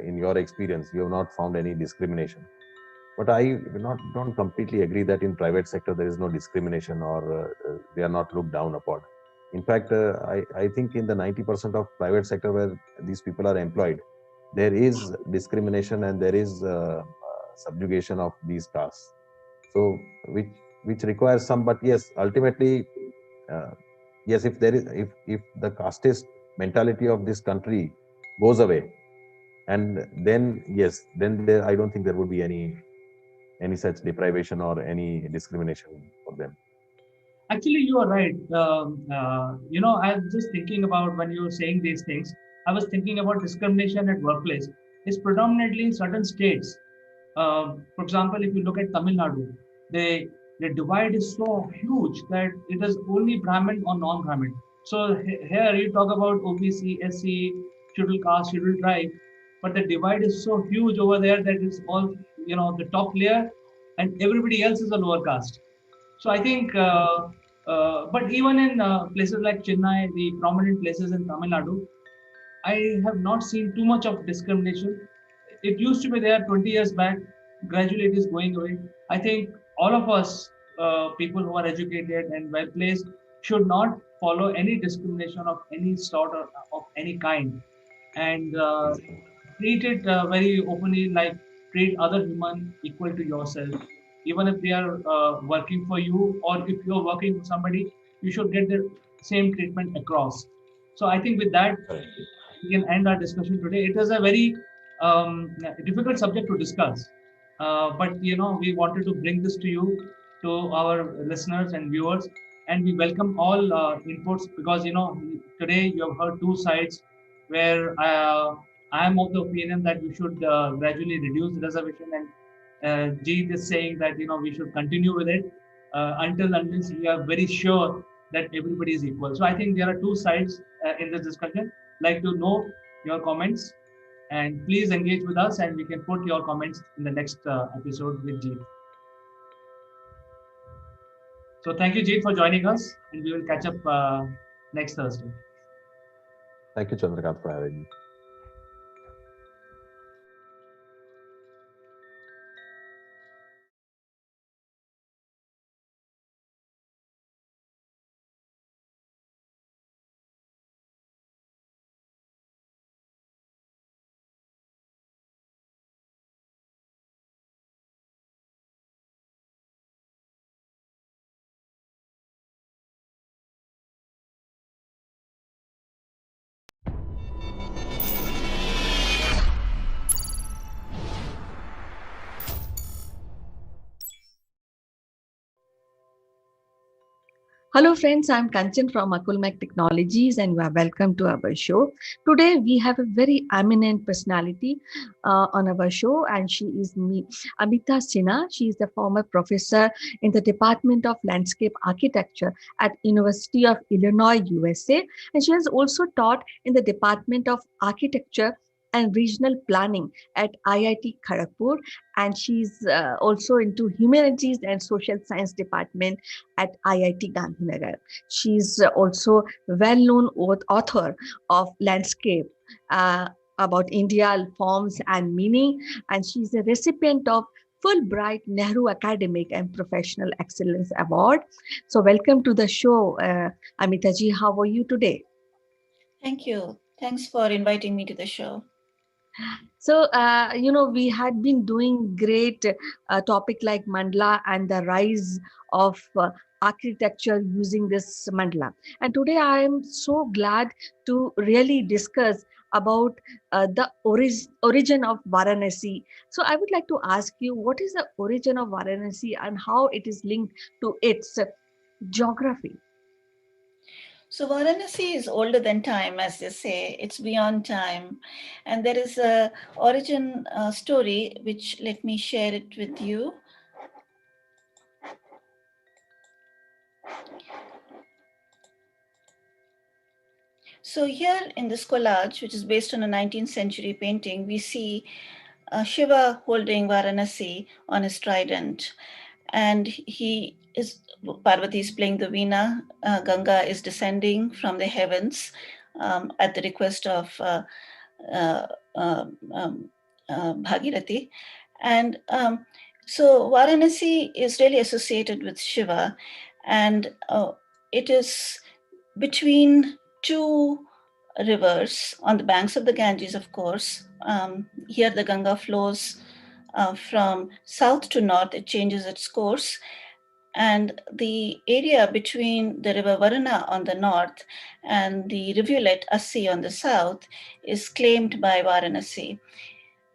in your experience, you have not found any discrimination. But I don't completely agree that in private sector there is no discrimination, or they are not looked down upon. In fact, I think in the 90% of private sector where these people are employed, there is discrimination and there is subjugation of these castes. So which requires some, but yes, ultimately, uh, yes, if there is, if the casteist mentality of this country goes away, and then yes, then there, I don't think there would be any such deprivation or any discrimination for them. Actually, you are right. I was just thinking about when you were saying these things. I was thinking about discrimination at workplace. It's predominantly in certain states. For example, if you look at Tamil Nadu, the divide is so huge that it is only Brahmin or non-Brahmin. So here you talk about OBC, SC, scheduled caste, scheduled tribe, but the divide is so huge over there that it's all the top layer, and everybody else is a lower caste. So I think, but even in places like Chennai, the prominent places in Tamil Nadu, I have not seen too much of discrimination. It used to be there 20 years back. Gradually, it is going away. I think all of us, people who are educated and well placed, should not follow any discrimination of any sort or of any kind, and treat it very openly, like treat other human equal to yourself. Even if they are working for you, or if you're working for somebody, you should get the same treatment across. So I think with that, we can end our discussion today. It is a very difficult subject to discuss, but we wanted to bring this to you, to our listeners and viewers, and we welcome all inputs, because today you have heard two sides, where I am of the opinion that we should gradually reduce reservation, and Jeet is saying that we should continue with it until unless we are very sure that everybody is equal. So I think there are two sides in this discussion. Like to know your comments, and please engage with us, and we can put your comments in the next episode with Jeet. So thank you, Jeet, for joining us, and we will catch up next Thursday. Thank you, Chandrakant, for having me. Hello friends, I'm Kanchan from Akulmach Technologies and you are welcome to our show. Today we have a very eminent personality on our show, and she is Amita Sinha. She is the former professor in the Department of Landscape Architecture at University of Illinois, USA, and she has also taught in the Department of Architecture and Regional Planning at IIT Kharagpur, and she's also into Humanities and Social Science Department at IIT Gandhinagar. She's also well-known author of Landscape about India, Forms and Meaning, and she's a recipient of Fulbright Nehru Academic and Professional Excellence Award. So welcome to the show, Amita ji. How are you today? Thank you. Thanks for inviting me to the show. So, we had been doing great topic like mandala and the rise of architecture using this mandala. And today I am so glad to really discuss about the origin of Varanasi. So I would like to ask you, what is the origin of Varanasi and how it is linked to its geography? So Varanasi is older than time, as they say. It's beyond time. And there is a origin story, which let me share it with you. So here in this collage, which is based on a 19th century painting, we see Shiva holding Varanasi on his trident, and Parvati is playing the veena. Ganga is descending from the heavens at the request of uh, Bhagirathi, and so Varanasi is really associated with Shiva, and it is between two rivers on the banks of the Ganges, of course. Here the Ganga flows from south to north, it changes its course. And the area between the river Varuna on the north and the rivulet Assi on the south is claimed by Varanasi.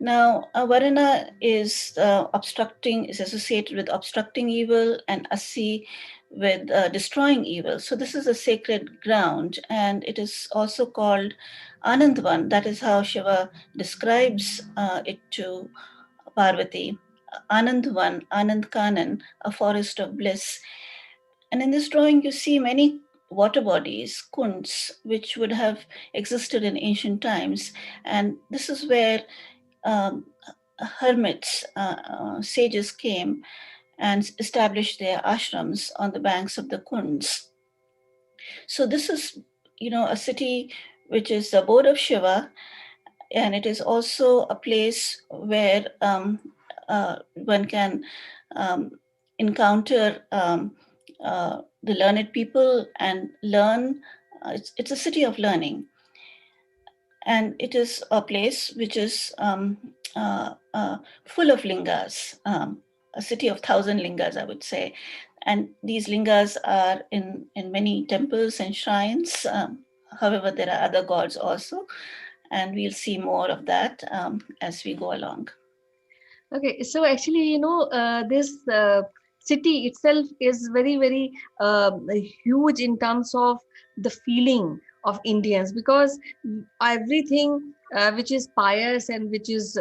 Now, Varuna is associated with obstructing evil, and Assi with destroying evil. So this is a sacred ground, and it is also called Anandvan. That is how Shiva describes it to Parvati. Anandvan, Anand Kanan, a forest of bliss. And in this drawing, you see many water bodies, kunds, which would have existed in ancient times. And this is where um, hermits, sages came and established their ashrams on the banks of the kunds. So this is, a city which is the abode of Shiva, and it is also a place where one can encounter the learned people and learn. It's a city of learning, and it is a place which is full of lingas, a city of 1,000 lingas, I would say. And these lingas are in many temples and shrines. However, there are other gods also, and we'll see more of that as we go along. Okay, so actually, this city itself is very, very huge in terms of the feeling of Indians, because everything which is pious and which is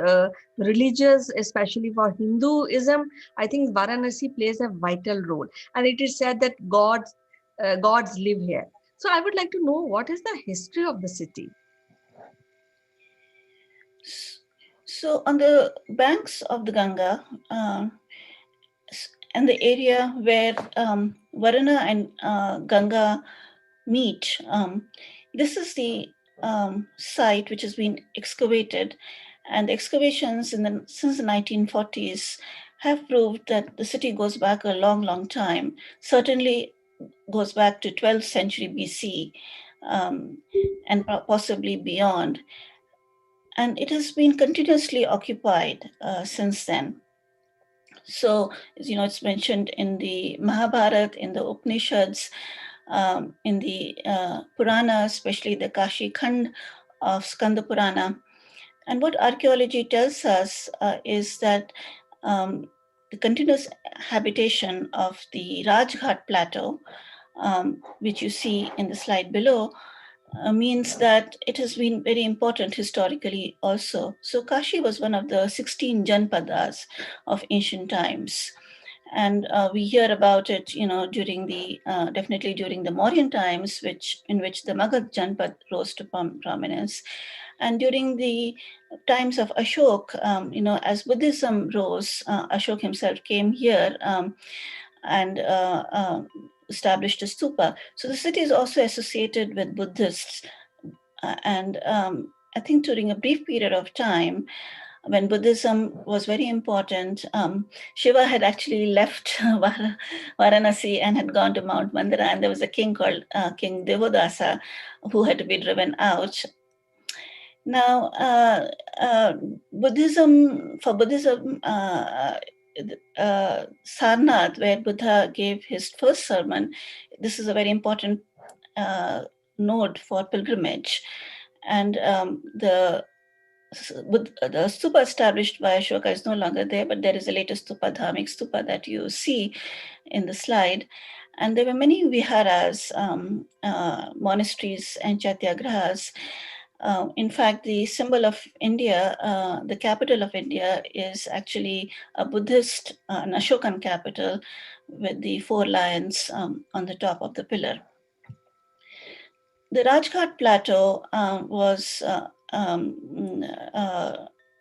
religious, especially for Hinduism, I think Varanasi plays a vital role. And it is said that gods live here. So I would like to know, what is the history of the city? So on the banks of the Ganga, and the area where Varuna and Ganga meet, this is the site which has been excavated, and the excavations since the 1940s have proved that the city goes back a long, long time. Certainly goes back to 12th century BC, and possibly beyond. And it has been continuously occupied since then. So, it's mentioned in the Mahabharata, in the Upanishads, in the Purana, especially the Kashi Khand of Skanda Purana. And what archaeology tells us is that the continuous habitation of the Rajghat plateau, which you see in the slide below, means that it has been very important historically also. So Kashi was one of the 16 Janpadas of ancient times. And we hear about it, definitely during the Mauryan times, in which the Magad Janpad rose to prominence. And during the times of Ashok, as Buddhism rose, Ashok himself came here and established a stupa. So the city is also associated with Buddhists. And I think during a brief period of time, when Buddhism was very important, Shiva had actually left Varanasi and had gone to Mount Mandara, and there was a king called King Devodasa who had to be driven out. Now, Buddhism, Sarnath, where Buddha gave his first sermon, this is a very important node for pilgrimage. And the stupa established by Ashoka is no longer there, but there is a latest stupa, dharmic stupa, that you see in the slide. And there were many viharas, monasteries and chatyagrahas. In fact, the symbol of India, the capital of India, is actually a Buddhist, an Ashokan capital with the 4 lions on the top of the pillar. The Rajghat Plateau was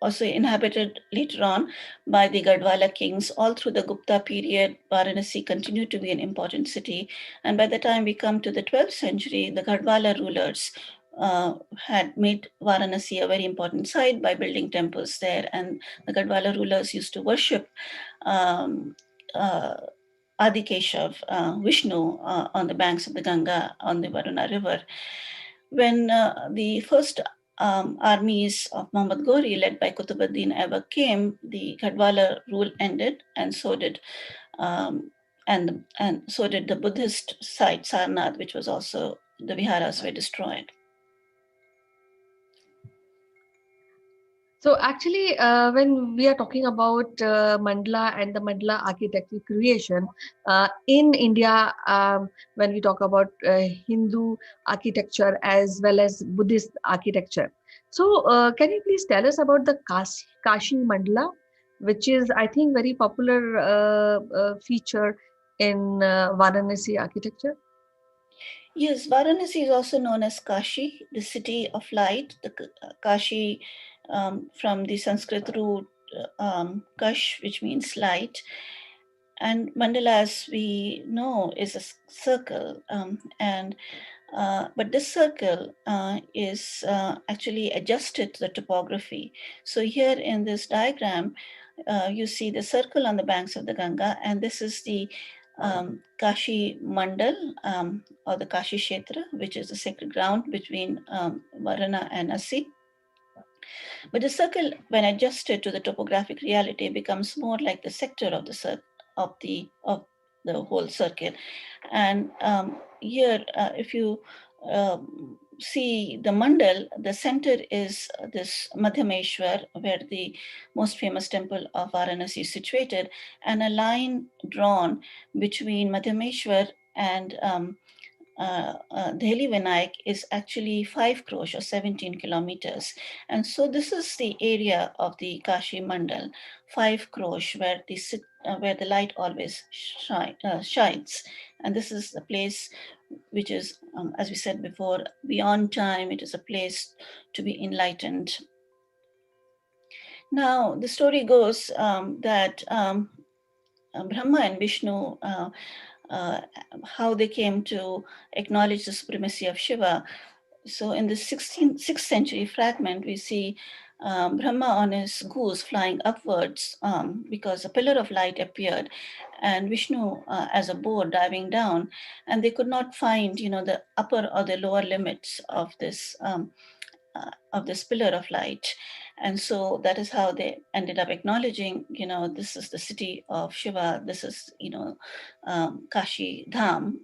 also inhabited later on by the Gadwala kings. All through the Gupta period, Varanasi continued to be an important city. And by the time we come to the 12th century, the Gadwala rulers had made Varanasi a very important site by building temples there. And the Gadwala rulers used to worship Adikeshav, Vishnu, on the banks of the Ganga on the Varuna river. When the first armies of Muhammad Ghori, led by Qutbuddin Aibak, came, the Gadwala rule ended, and so did the Buddhist site Sarnath, which was also, the viharas were destroyed. So actually, when we are talking about mandala and the mandala architecture creation in India, when we talk about Hindu architecture as well as Buddhist architecture, so can you please tell us about the Kashi mandala, which is, I think, very popular feature in Varanasi architecture? Yes, Varanasi is also known as Kashi, the city of light. The Kashi, from the Sanskrit root Kash, which means light. And mandala, as we know, is a circle. But this circle is actually adjusted to the topography. So here in this diagram, you see the circle on the banks of the Ganga, and this is the Kashi Mandal or the Kashi Kshetra, which is the sacred ground between Varana and Asi. But the circle, when adjusted to the topographic reality, becomes more like the sector of the whole circle. And here, if you see the mandal, the center is this Madhyameshwar, where the most famous temple of Varanasi is situated, and a line drawn between Madhyameshwar and Delhi Vinayak is actually 5 crores or 17 kilometers. And so this is the area of the Kashi Mandal, 5 crores, where the light always shines. And this is the place which is, as we said before, beyond time. It is a place to be enlightened. Now, the story goes that Brahma and Vishnu, how they came to acknowledge the supremacy of Shiva. So in the 6th century fragment, we see Brahma on his goose flying upwards because a pillar of light appeared, and Vishnu as a boar diving down, and they could not find, the upper or the lower limits of this pillar of light. And so that is how they ended up acknowledging, this is the city of Shiva, this is, Kashi Dham.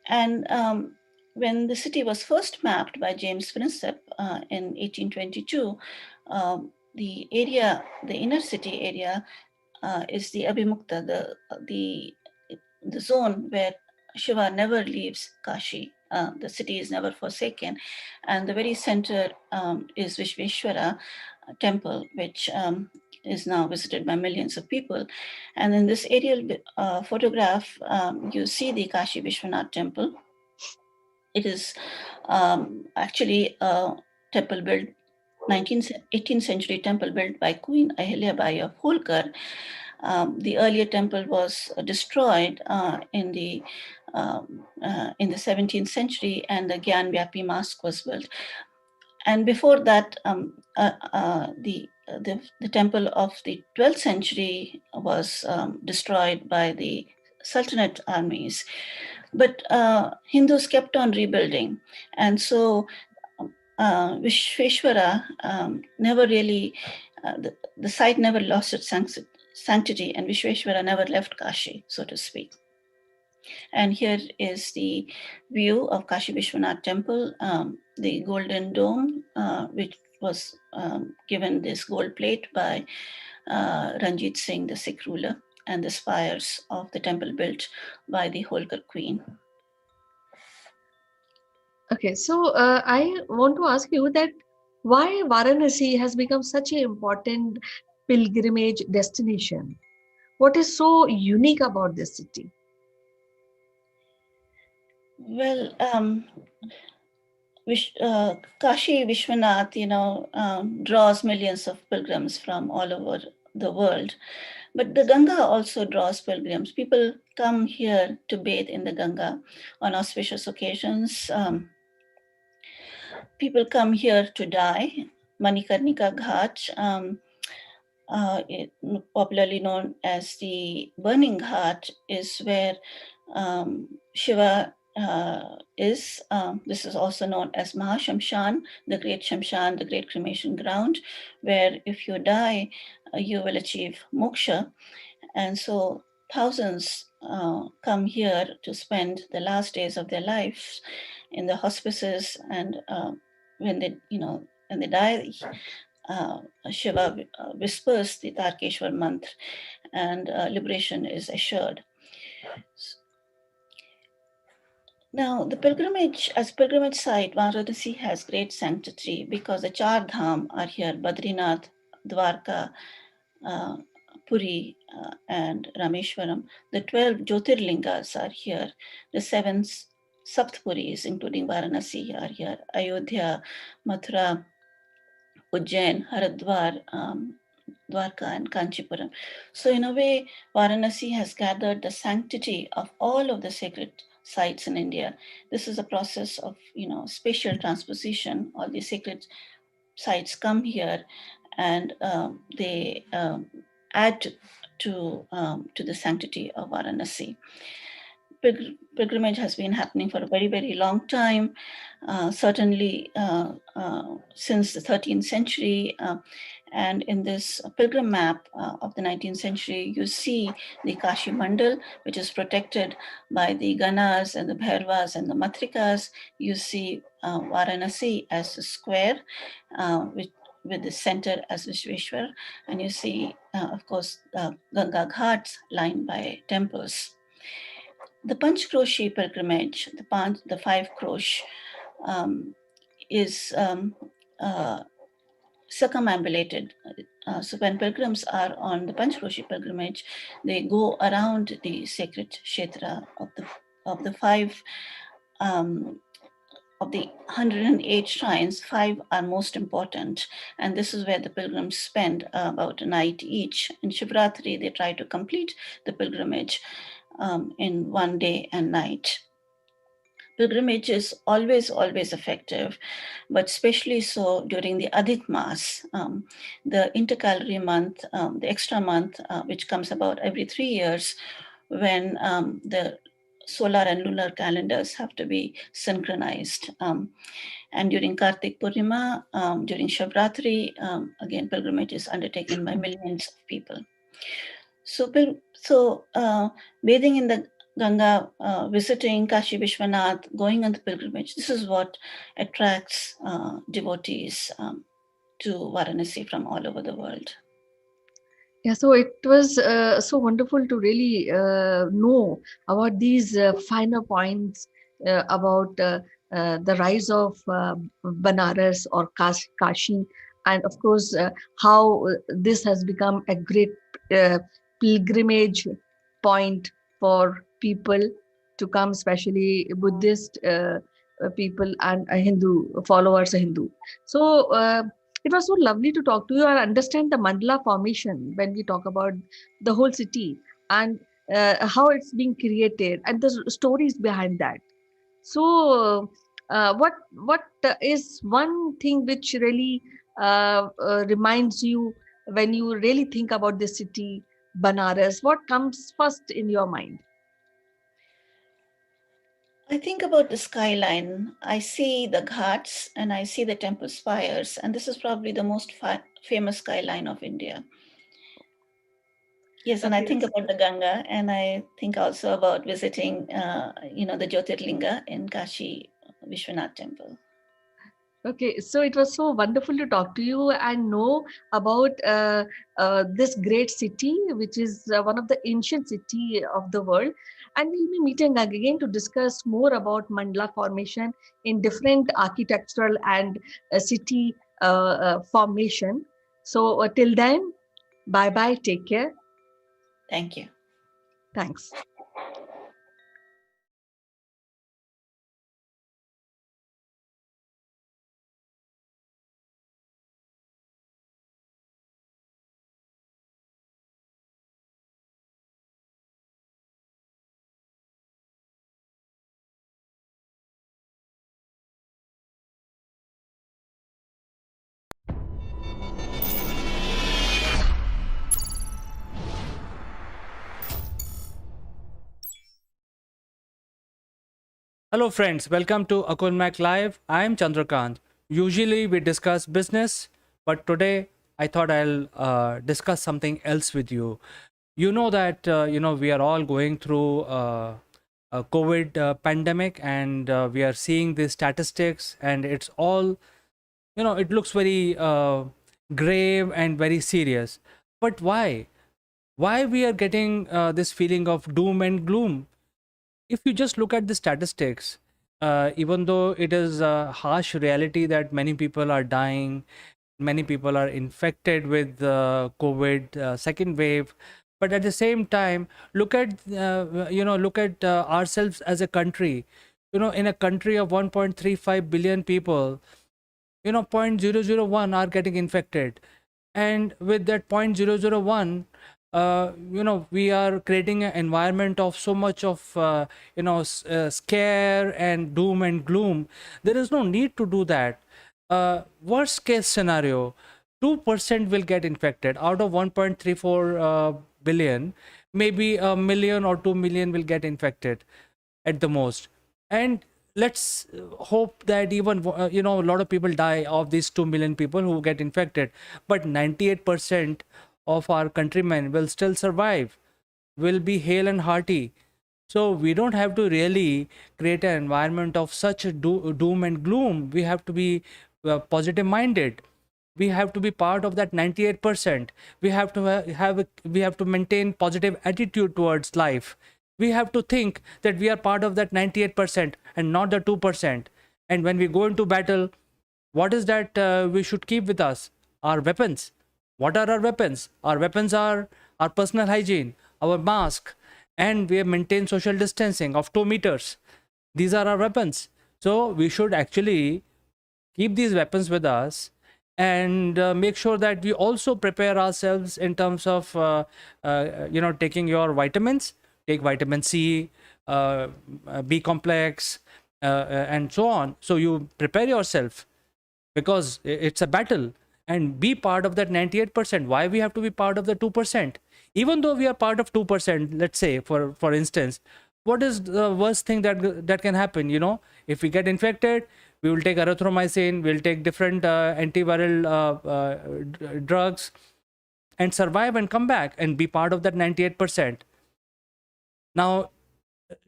And when the city was first mapped by James Prinsep in 1822, the inner city area is the Abhimukta, the zone where Shiva never leaves Kashi. The city is never forsaken. And the very center is Vishveshwara temple, which is now visited by millions of people. And in this aerial photograph, you see the Kashi Vishwanath temple. It is actually a temple built, 18th century temple built by Queen Ahilyabai of Holkar. The earlier temple was destroyed in the 17th century, and the Gyan Vyapi Mosque was built. And before that, the temple of the 12th century was destroyed by the Sultanate armies. But Hindus kept on rebuilding. And so Vishveshwara never really, the site never lost its sanctity, and Vishveshwara never left Kashi, so to speak. And here is the view of Kashi Vishwanath temple, the golden dome, which was given this gold plate by Ranjit Singh, the Sikh ruler, and the spires of the temple built by the Holkar queen. Okay, so I want to ask you that why Varanasi has become such an important pilgrimage destination? What is so unique about this city? Well, Kashi Vishwanath, draws millions of pilgrims from all over the world. But the Ganga also draws pilgrims. People come here to bathe in the Ganga on auspicious occasions. People come here to die. Manikarnika Ghat, popularly known as the Burning Ghat, is where Shiva is. This is also known as Mahashamshan, the great Shamshan, the great cremation ground, where if you die, you will achieve moksha. And so thousands come here to spend the last days of their lives in the hospices, and when when they die, Shiva whispers the Tarkeshwar mantra, and liberation is assured. Now, the pilgrimage, as pilgrimage site, Varanasi has great sanctity because the Char Dham are here: Badrinath, Dwarka, Puri, and Rameshwaram. The 12 Jyotirlingas are here. The 7 Saptpuris, including Varanasi, are here: Ayodhya, Mathura, Ujjain, Haridwar, Dwarka, and Kanchipuram. So, in a way, Varanasi has gathered the sanctity of all of the sacred sites in India. This is a process of, spatial transposition. All the sacred sites come here, and they add to the sanctity of Varanasi. Pilgrimage has been happening for a very, very long time, certainly since the 13th century. And in this pilgrim map of the 19th century, you see the Kashi Mandal, which is protected by the Ganas and the Bhairvas and the Matrikas. You see Varanasi as a square, with the center as Vishweshwar. And you see, of course, Ganga Ghats lined by temples. The Panchkroshi pilgrimage, the 5 krosh, is circumambulated. So when pilgrims are on the Panchkroshi pilgrimage, they go around the sacred kshetra of the 5. Of the 108 shrines, 5 are most important, and this is where the pilgrims spend about a night each. In Shivratri, they try to complete the pilgrimage in one day and night. Pilgrimage is always effective, but especially so during the Adhik Mas, the intercalary month, the extra month, which comes about every 3 years, when the solar and lunar calendars have to be synchronized. And during Kartik Purnima, during Shivratri, again, pilgrimage is undertaken by millions of people. So bathing in the Ganga, visiting Kashi Vishwanath, going on the pilgrimage, this is what attracts devotees to Varanasi from all over the world. Yeah, so it was so wonderful to really know about these finer points about the rise of Banaras or Kashi, and of course, how this has become a great pilgrimage point for people to come, especially Buddhist people and Hindu followers of Hindu. So, it was so lovely to talk to you and understand the mandala formation when we talk about the whole city and how it's being created and the stories behind that. So, what is one thing which really reminds you when you really think about the city, Banaras? What comes first in your mind? I think about the skyline. I see the ghats and I see the temple spires, and this is probably the most famous skyline of India. Yes, and I think about the Ganga, and I think also about visiting, the Jyotirlinga in Kashi Vishwanath temple. Okay, so it was so wonderful to talk to you and know about this great city, which is one of the ancient city of the world. And we'll be meeting again to discuss more about mandala formation in different architectural and city formation. So till then, bye bye. Take care. Thank you. Thanks. Hello, friends. Welcome to AkulmachLive. I am Chandrakant. Usually we discuss business, but today I thought I'll discuss something else with you. You know that we are all going through a COVID pandemic, and we are seeing the statistics, and it's all it looks very grave and very serious. But why? Why we are getting this feeling of doom and gloom? If you just look at the statistics, even though it is a harsh reality that many people are dying, many people are infected with COVID second wave, but at the same time, look at look at ourselves as a country. In a country of 1.35 billion people, 0.001 are getting infected, and with that 0.001, we are creating an environment of so much of scare and doom and gloom. There is no need to do that. Worst case scenario, 2% will get infected out of 1.34 billion. Maybe a million or 2 million will get infected at the most. And let's hope that even a lot of people die of these 2 million people who get infected, but 98% of our countrymen will still survive, will be hale and hearty. So we don't have to really create an environment of such doom and gloom. We have to be positive minded. We have to be part of that 98%. We have to we have to maintain positive attitude towards life. We have to think that we are part of that 98% and not the 2%. And when we go into battle, what is that we should keep with us? Our weapons. What are our weapons? Our weapons are our personal hygiene, our mask, and we maintain social distancing of 2 meters. These are our weapons. So we should actually keep these weapons with us, and make sure that we also prepare ourselves in terms of taking your vitamins. Take vitamin C, B complex, and so on, so you prepare yourself, because it's a battle. And be part of that 98%. Why we have to be part of the 2%? Even though we are part of 2%, let's say, for instance, what is the worst thing that can happen? If we get infected, we will take erythromycin, we'll take different antiviral drugs, and survive and come back and be part of that 98%. Now,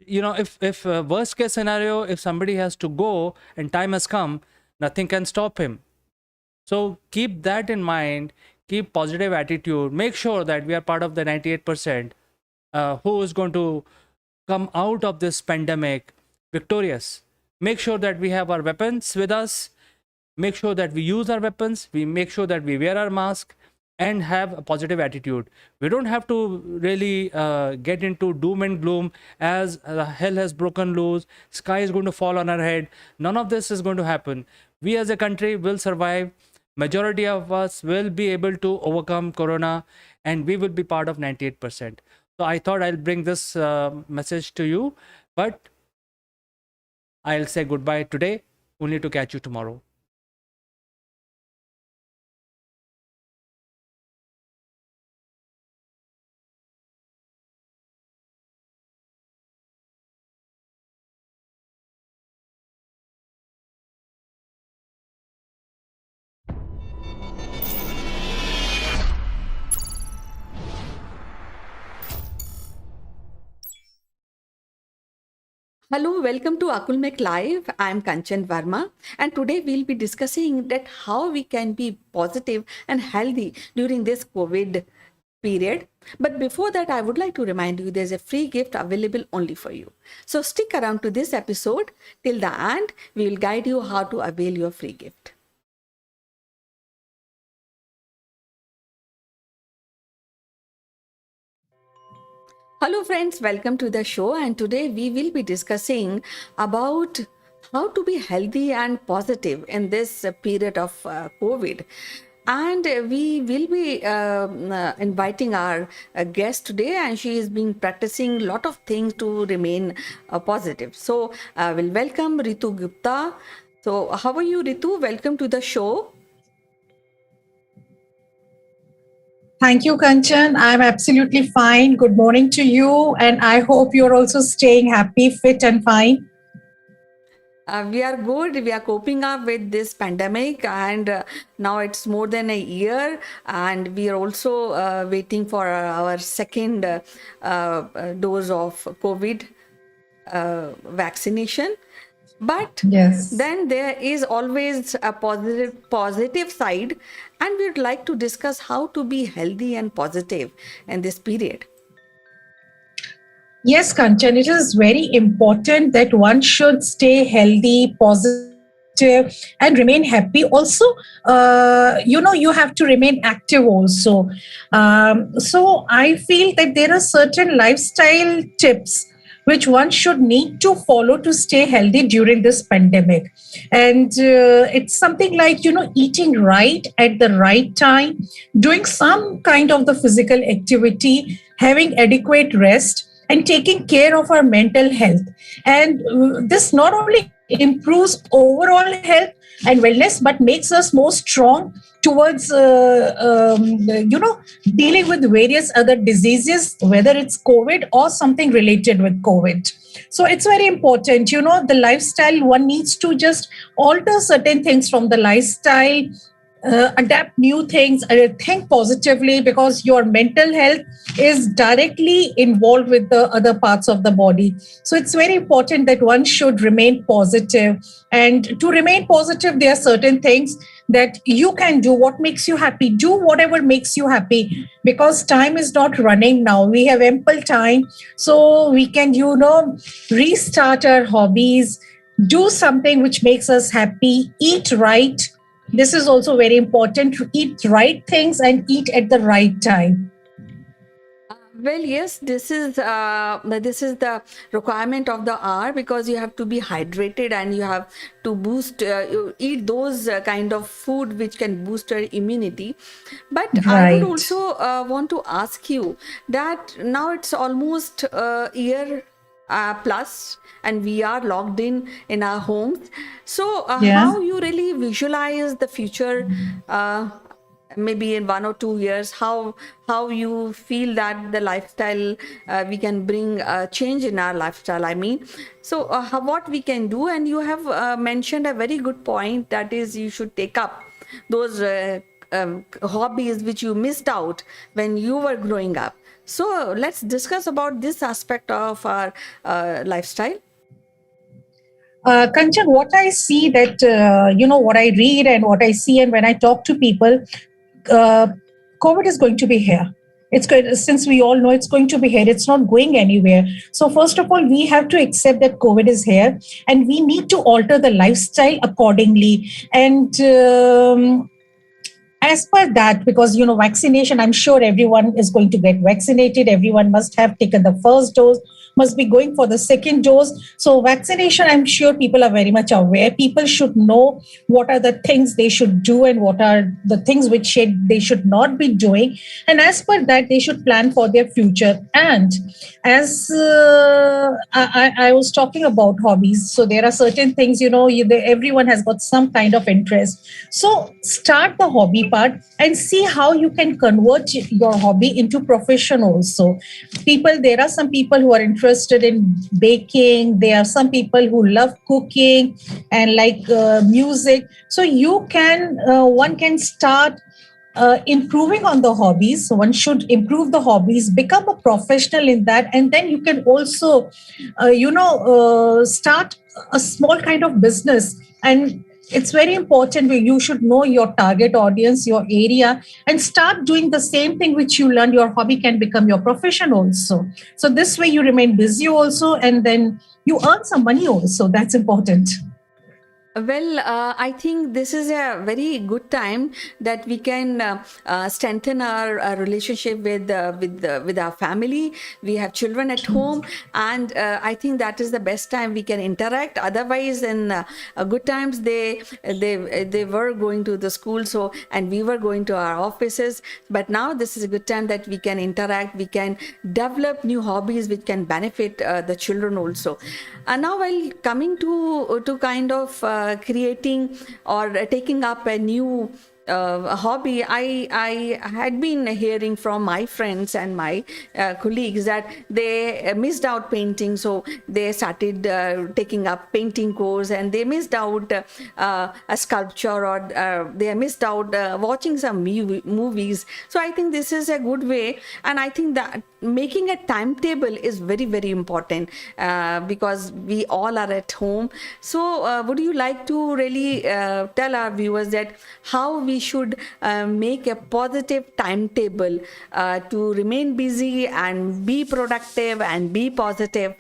if worst case scenario, if somebody has to go and time has come, nothing can stop him. So keep that in mind, keep positive attitude, make sure that we are part of the 98% who is going to come out of this pandemic victorious. Make sure that we have our weapons with us, make sure that we use our weapons, we make sure that we wear our mask, and have a positive attitude. We don't have to really get into doom and gloom as hell has broken loose, sky is going to fall on our head. None of this is going to happen. We as a country will survive. Majority of us will be able to overcome corona, and we will be part of 98%. So I thought I'll bring this message to you, but I'll say goodbye today, only to catch you tomorrow. Hello, welcome to AkulmachLive. I'm Kanchan Verma, and today we'll be discussing that how we can be positive and healthy during this COVID period. But before that, I would like to remind you there's a free gift available only for you. So stick around to this episode till the end. We will guide you how to avail your free gift. Hello friends, welcome to the show, and today we will be discussing about how to be healthy and positive in this period of COVID. And we will be inviting our guest today, and she has been practicing a lot of things to remain positive. So we'll welcome Ritu Gupta. So how are you, Ritu? Welcome to the show. Thank you, Kanchan. I'm absolutely fine. Good morning to you. And I hope you're also staying happy, fit, and fine. We are good. We are coping up with this pandemic, and now it's more than a year, and we are also waiting for our second dose of COVID vaccination. But Yes. then there is always a positive side, and we'd like to discuss how to be healthy and positive in this period. Yes, Kanchan, it is very important that one should stay healthy, positive, and remain happy. Also, you have to remain active also. So I feel that there are certain lifestyle tips which one should need to follow to stay healthy during this pandemic. And it's something like, eating right at the right time, doing some kind of the physical activity, having adequate rest, and taking care of our mental health. And this not only improves overall health and wellness, but makes us more strong towards dealing with various other diseases, whether it's COVID or something related with COVID. So it's very important, the lifestyle, one needs to just alter certain things from the lifestyle, adapt new things, think positively, because your mental health is directly involved with the other parts of the body. So it's very important that one should remain positive. And to remain positive, there are certain things that you can do. What makes you happy? Do whatever makes you happy, because time is not running now. We have ample time. So we can, restart our hobbies, do something which makes us happy, eat right. This is also very important, to eat right things and eat at the right time. Well, yes, this is the requirement of the hour, because you have to be hydrated and you have to boost you eat those kind of food which can boost your immunity. But I would Right. also want to ask you that now it's almost a year plus, and we are locked in our homes. So Yeah. how you really visualize the future? Maybe in 1 or 2 years, how you feel that the lifestyle, we can bring a change in our lifestyle, I mean. So what we can do, and you have mentioned a very good point, that is you should take up those hobbies which you missed out when you were growing up. So let's discuss about this aspect of our lifestyle. Kanchan, what I see that, what I read and what I see, and when I talk to people, uh, COVID is going to be here. It's going, since we all know it's going to be here, it's not going anywhere. So, first of all, we have to accept that COVID is here, and we need to alter the lifestyle accordingly. And as per that, because vaccination, I'm sure everyone is going to get vaccinated, everyone must have taken the first dose, must be going for the second dose. So vaccination, I'm sure people are very much aware. People should know what are the things they should do and what are the things which they should not be doing, and as per that they should plan for their future. And as I was talking about hobbies, so there are certain things, everyone has got some kind of interest. So start the hobby part and see how you can convert your hobby into profession also. There are some people who are interested in baking. There are some people who love cooking and like music. So one can start improving on the hobbies. So one should improve the hobbies, become a professional in that, and then you can also, start a small kind of business. And it's very important where you should know your target audience, your area, and start doing the same thing which you learned. Your hobby can become your profession also. So this way you remain busy also, and then you earn some money also. That's important. Well, I think this is a very good time that we can strengthen our relationship with our family. We have children at home, and I think that is the best time we can interact. Otherwise, in good times, they were going to the school, so and we were going to our offices. But now this is a good time that we can interact. We can develop new hobbies which can benefit the children also. And now, while coming to kind of creating or taking up a new hobby, I had been hearing from my friends and my colleagues that they missed out painting, so they started taking up painting course, and they missed out a sculpture, or they missed out watching some movies. So I think this is a good way, and I think that making a timetable is very important because we all are at home. So would you like to really tell our viewers that how we should make a positive timetable to remain busy and be productive and be positive?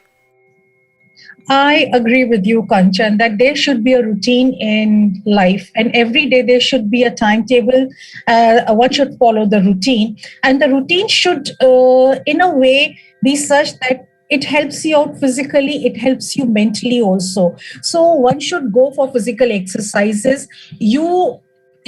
I agree with you, Kanchan, that there should be a routine in life, and every day there should be a timetable. One should follow the routine, and the routine should, in a way, be such that it helps you out physically, it helps you mentally also. So one should go for physical exercises.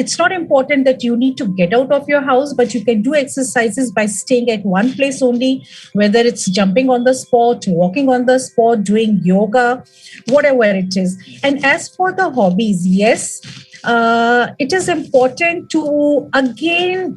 It's not important that you need to get out of your house, but you can do exercises by staying at one place only, whether it's jumping on the spot, walking on the spot, doing yoga, whatever it is. And as for the hobbies, yes, it is important to again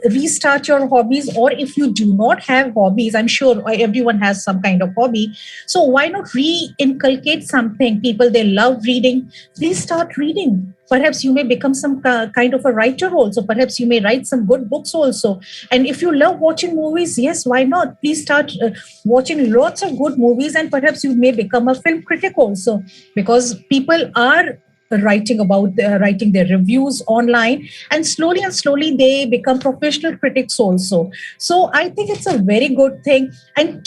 restart your hobbies. Or if you do not have hobbies, I'm sure everyone has some kind of hobby, so why not re-inculcate something? People, they love reading, please start reading. Perhaps you may become some kind of a writer also. Perhaps you may write some good books also. And if you love watching movies, yes, why not? Please start watching lots of good movies, and perhaps you may become a film critic also, because people are writing their reviews online, and slowly they become professional critics also. So I think it's a very good thing. And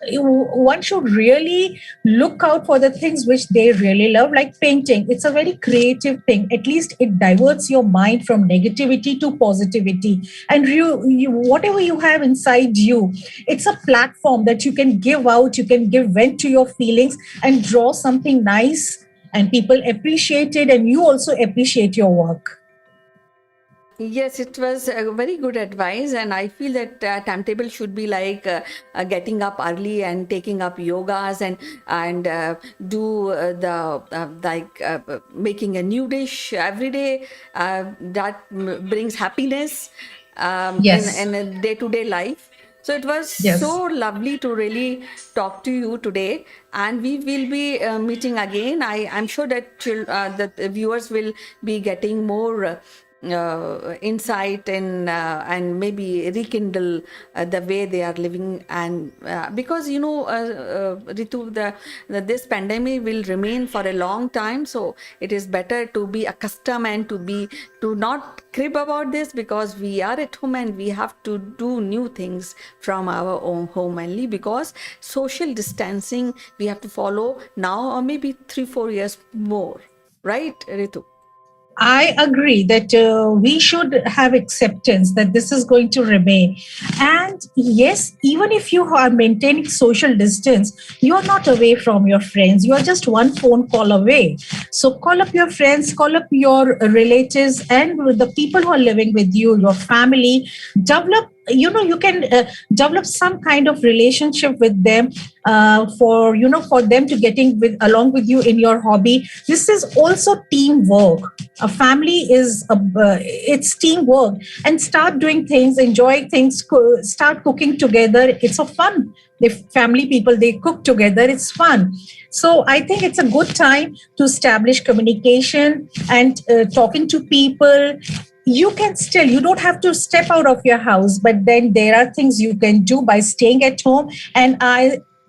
one should really look out for the things which they really love, like painting. It's a very creative thing. At least it diverts your mind from negativity to positivity, and you whatever you have inside you, it's a platform that you can give out, you can give vent to your feelings and draw something nice, and people appreciate it, and you also appreciate your work. Yes, it was a very good advice, and I feel that timetable should be like getting up early and taking up yogas and do making a new dish every day. That brings happiness Yes. in a day-to-day life. So it was Yes. so lovely to really talk to you today, and we will be meeting again. I'm sure that that the viewers will be getting more insight and maybe rekindle the way they are living. And because Ritu, this pandemic will remain for a long time, so it is better to be accustomed and to not crib about this, because we are at home and we have to do new things from our own home only, because social distancing we have to follow now, or maybe 3-4 years more, right, Ritu? I agree that we should have acceptance that this is going to remain. And yes, even if you are maintaining social distance, you are not away from your friends. You are just one phone call away. So call up your friends, call up your relatives, and with the people who are living with you, your family. Develop you can develop some kind of relationship with them, for them to getting with along with you in your hobby. This is also teamwork. A family is it's teamwork. And start doing things, enjoy things, start cooking together. It's a fun. The family people, they cook together, it's fun. So I think it's a good time to establish communication and talking to people. You can still, you don't have to step out of your house, but then there are things you can do by staying at home. And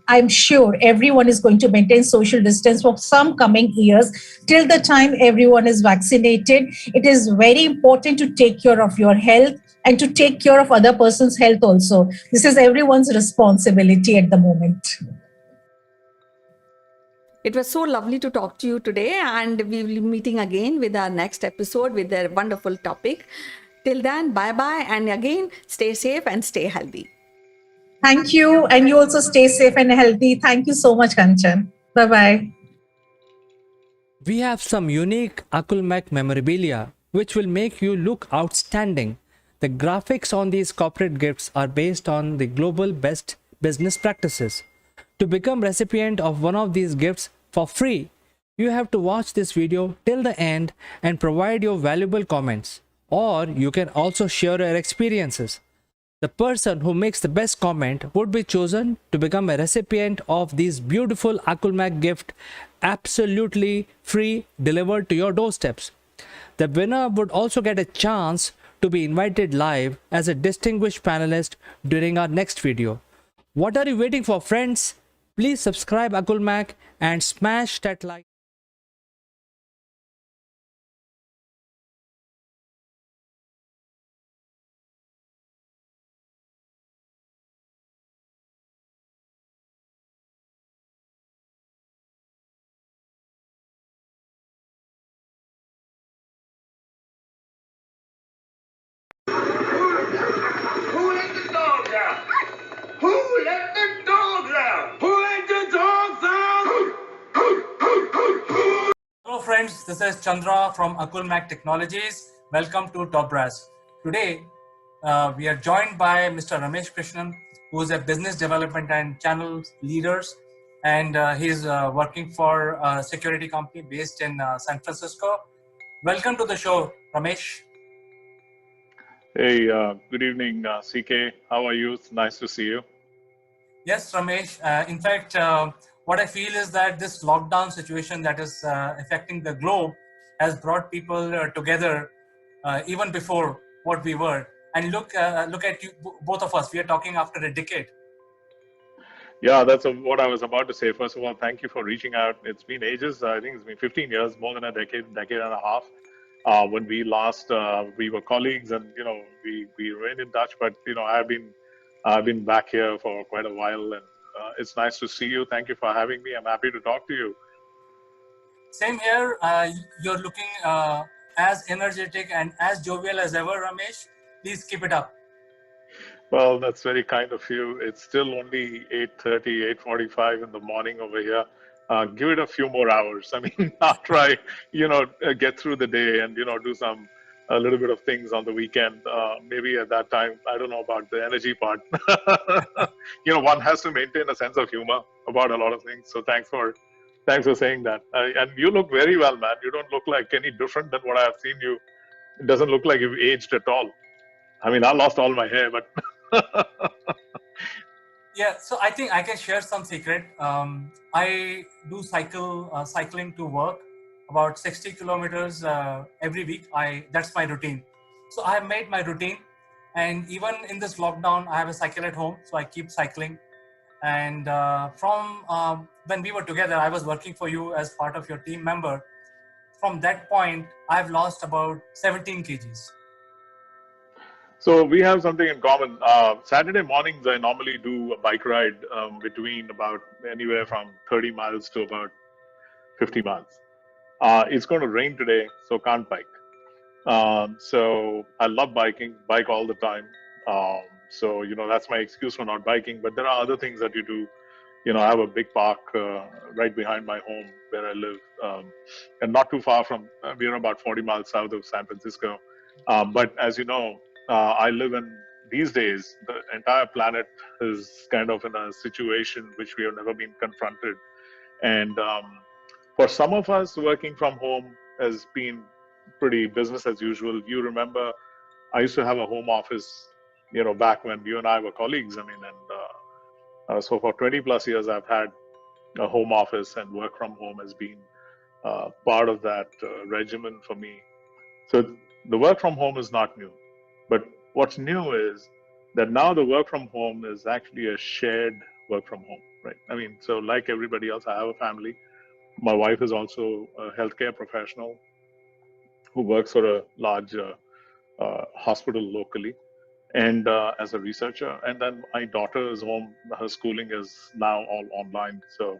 I'm sure everyone is going to maintain social distance for some coming years till the time everyone is vaccinated. It is very important to take care of your health and to take care of other person's health also. This is everyone's responsibility at the moment. It was so lovely to talk to you today, and we will be meeting again with our next episode with a wonderful topic. Till then, bye bye, and again, stay safe and stay healthy. Thank you. And you also stay safe and healthy. Thank you so much, Kanchan. Bye bye. We have some unique Akulmach memorabilia which will make you look outstanding. The graphics on these corporate gifts are based on the global best business practices. To become recipient of one of these gifts for free, you have to watch this video till the end and provide your valuable comments, or you can also share your experiences. The person who makes the best comment would be chosen to become a recipient of these beautiful Akulmach gift, absolutely free, delivered to your doorsteps. The winner would also get a chance to be invited live as a distinguished panelist during our next video. What are you waiting for, friends? Please subscribe Akulmach and smash that like. Who let the dogs out? Who let the dogs out? Who let the dogs out? Hello friends, this is Chandra from AkulmachLive Technologies. Welcome to Top Brass. Today we are joined by Mr. Ramesh Krishnan, who is a business development and channel leaders, and he's working for a security company based in San Francisco. Welcome to the show, Ramesh. Hey, good evening, CK. How are you? It's nice to see you. Yes, Ramesh. In fact, what I feel is that this lockdown situation that is affecting the globe has brought people together even before what we were. And look at you, both of us. We are talking after a decade. Yeah, that's what I was about to say. First of all, thank you for reaching out. It's been ages. I think it's been 15 years, more than a decade and a half. When we last, we were colleagues, and we remained in touch. But I've been back here for quite a while, and it's nice to see you. Thank you for having me. I'm happy to talk to you. Same here. You're looking as energetic and as jovial as ever, Ramesh. Please keep it up. Well, that's very kind of you. It's still only 8:30, 8:45 in the morning over here. Give it a few more hours. I mean, after I, get through the day and, do a little bit of things on the weekend, maybe at that time, I don't know about the energy part. One has to maintain a sense of humor about a lot of things. So thanks for saying that. And you look very well, man. You don't look like any different than what I have seen you. It doesn't look like you've aged at all. I mean, I lost all my hair, but yeah, so I think I can share some secret. I do cycling to work about 60 kilometers every week. That's my routine. So I have made my routine, and even in this lockdown, I have a cycle at home, so I keep cycling. And from when we were together, I was working for you as part of your team member. From that point, I've lost about 17 kgs. So we have something in common. Saturday mornings, I normally do a bike ride between about anywhere from 30 miles to about 50 miles. It's going to rain today, so can't bike. So I love biking, bike all the time. So, that's my excuse for not biking. But there are other things that you do. I have a big park right behind my home where I live, and not too far from, we're about 40 miles south of San Francisco. But as you know, I live in these days, the entire planet is kind of in a situation which we have never been confronted. And for some of us, working from home has been pretty business as usual. You remember, I used to have a home office, back when you and I were colleagues. I mean, and so for 20 plus years, I've had a home office, and work from home has been part of that regimen for me. So the work from home is not new. But what's new is that now the work from home is actually a shared work from home, right? I mean, so like everybody else, I have a family. My wife is also a healthcare professional who works for a large hospital locally, and as a researcher. And then my daughter is home. Her schooling is now all online. So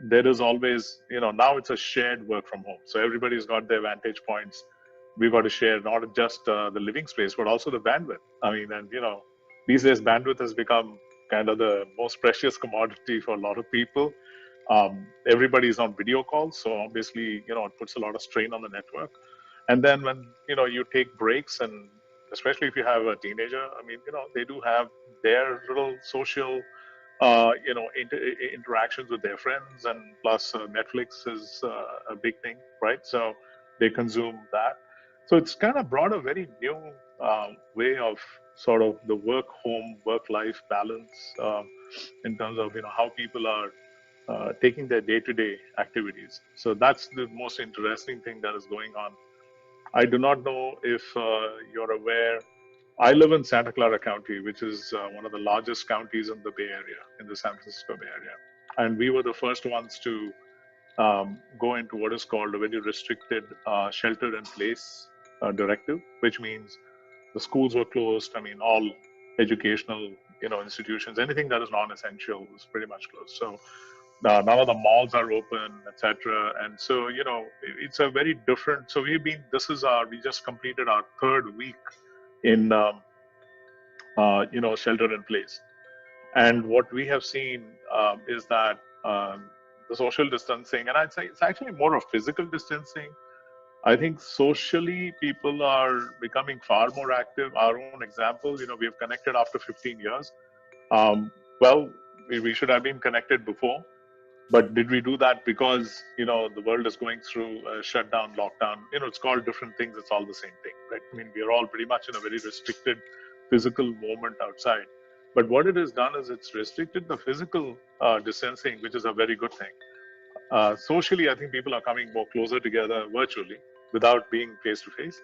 there is always, now it's a shared work from home. So everybody's got their vantage points. We've got to share not just the living space, but also the bandwidth. I mean, and these days bandwidth has become kind of the most precious commodity for a lot of people. Everybody's on video calls, so obviously, it puts a lot of strain on the network. And then when you take breaks, and especially if you have a teenager, I mean, they do have their little social interactions with their friends, and plus Netflix is a big thing, right? So they consume that. So it's kind of brought a very new way of sort of the work-home, work-life balance, in terms of how people are taking their day-to-day activities. So that's the most interesting thing that is going on. I do not know if you're aware. I live in Santa Clara County, which is one of the largest counties in the Bay Area, in the San Francisco Bay Area. And we were the first ones to go into what is called a very restricted shelter-in-place directive, which means the schools were closed. I mean, all educational institutions, anything that is non-essential was pretty much closed. So none of the malls are open, etc. And so it's a very different. So we just completed our third week in shelter in place. And what we have seen is that the social distancing, and I'd say it's actually more of physical distancing. I think socially people are becoming far more active. Our own example, we have connected after 15 years. Well, we should have been connected before, but did we do that because the world is going through a shutdown, lockdown? It's called different things. It's all the same thing, right? I mean, we are all pretty much in a very restricted physical moment outside. But what it has done is it's restricted the physical distancing, which is a very good thing. Socially, I think people are coming more closer together virtually without being face to face.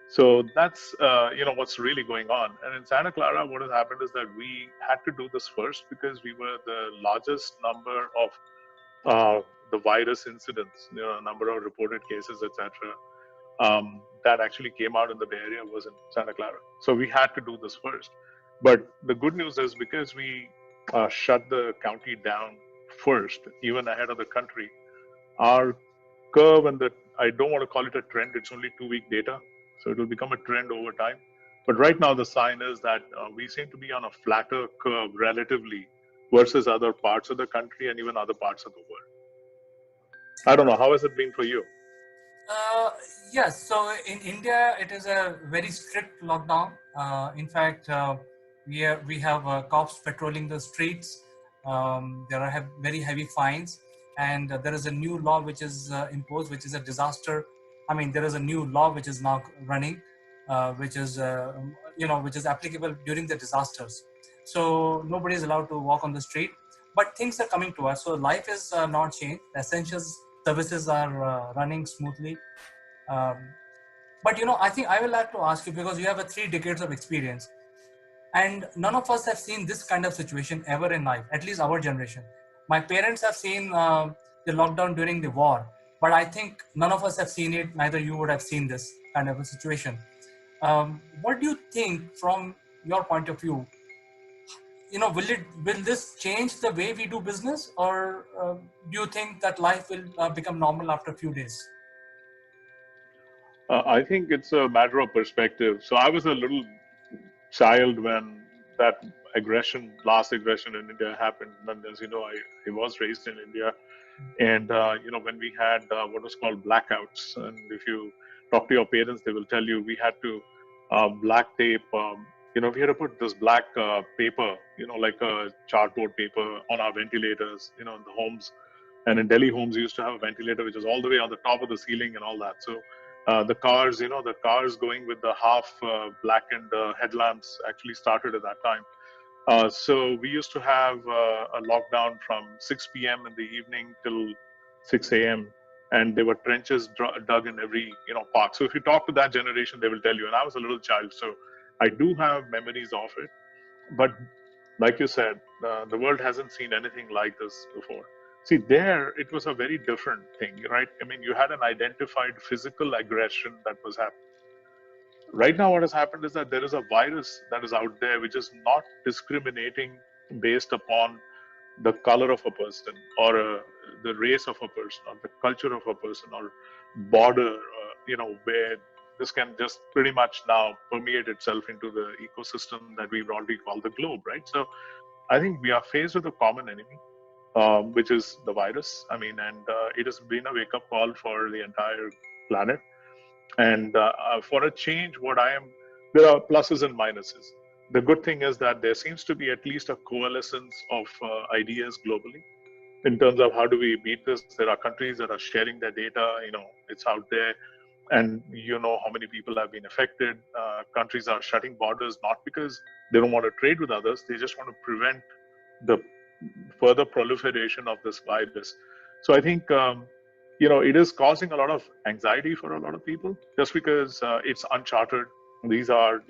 So that's what's really going on. And in Santa Clara, what has happened is that we had to do this first because we were the largest number of the virus incidents, number of reported cases, etc. That actually came out in the Bay Area was in Santa Clara. So we had to do this first. But the good news is because we shut the county down first, even ahead of the country, our curve, and I don't want to call it a trend, it's only 2-week data. So it will become a trend over time. But right now the sign is that we seem to be on a flatter curve relatively versus other parts of the country and even other parts of the world. I don't know, how has it been for you? Yes, so in India, it is a very strict lockdown. In fact, we have cops patrolling the streets. There are very heavy fines, and there is a new law which is imposed, which is a disaster. I mean, there is a new law which is now running, which is which is applicable during the disasters. So nobody is allowed to walk on the street, but things are coming to us. So life is not changed. Essentials services are running smoothly. But I think I would like to ask you, because you have 3 decades of experience, and none of us have seen this kind of situation ever in life, at least our generation. My parents have seen the lockdown during the war, but I think none of us have seen it. Neither you would have seen this kind of a situation. What do you think from your point of view? Will this change the way we do business, or do you think that life will become normal after a few days? I think it's a matter of perspective. So I was a little child when that last aggression in India happened. And as you know, I was raised in India. And, when we had what was called blackouts, and if you talk to your parents, they will tell you we had to black tape, we had to put this black paper, like a cardboard paper on our ventilators, in the homes. And in Delhi homes, we used to have a ventilator which was all the way on the top of the ceiling and all that. So the cars going with the half blackened headlamps actually started at that time. So we used to have a lockdown from 6 p.m. in the evening till 6 a.m. And there were trenches dug in every park. So if you talk to that generation, they will tell you. And I was a little child, so I do have memories of it. But like you said, the world hasn't seen anything like this before. See, there it was a very different thing, right? I mean, you had an identified physical aggression that was happening. Right now, what has happened is that there is a virus that is out there which is not discriminating based upon the color of a person or the race of a person or the culture of a person or border, where this can just pretty much now permeate itself into the ecosystem that we broadly call the globe, right? So I think we are faced with a common enemy, which is the virus. I mean, and it has been a wake-up call for the entire planet. And for a change, there are pluses and minuses. The good thing is that there seems to be at least a coalescence of ideas globally in terms of how do we beat this. There are countries that are sharing their data, it's out there. And how many people have been affected. Countries are shutting borders, not because they don't want to trade with others, they just want to prevent the further proliferation of this virus. So I think, it is causing a lot of anxiety for a lot of people just because it's uncharted. These are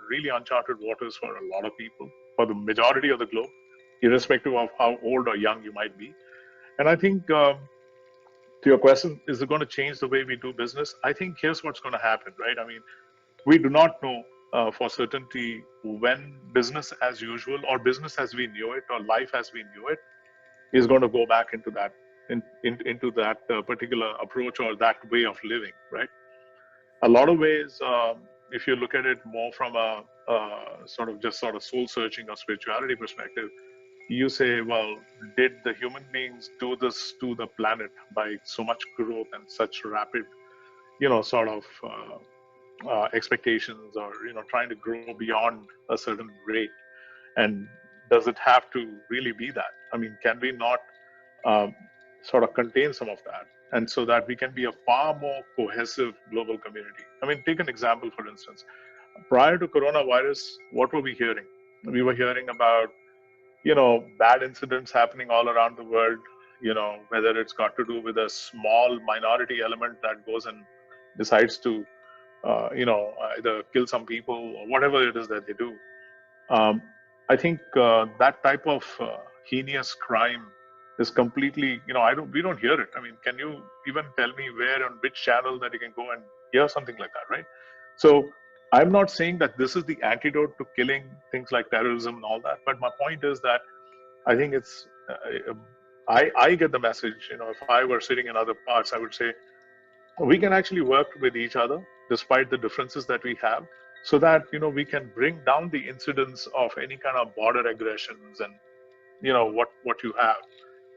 really uncharted waters for a lot of people, for the majority of the globe, irrespective of how old or young you might be. And I think, to your question, is it going to change the way we do business? I think here's what's going to happen, right? I mean, we do not know for certainty when business as usual or business as we knew it or life as we knew it is going to go back into that into that particular approach or that way of living, right? A lot of ways, if you look at it more from a sort of soul searching or spirituality perspective, you say, well, did the human beings do this to the planet by so much growth and such rapid, expectations, or trying to grow beyond a certain rate? And does it have to really be that? I mean, can we not sort of contain some of that, and so that we can be a far more cohesive global community? I mean, take an example, for instance. Prior to coronavirus, what were we hearing? We were hearing about bad incidents happening all around the world, whether it's got to do with a small minority element that goes and decides to either kill some people or whatever it is that they do. I think that type of heinous crime is completely, we don't hear it. I mean, can you even tell me where, on which channel that you can go and hear something like that, right? So I'm not saying that this is the antidote to killing things like terrorism and all that, but my point is that I think it's, I get the message, if I were sitting in other parts, I would say, we can actually work with each other despite the differences that we have, so that we can bring down the incidence of any kind of border aggressions and what you have,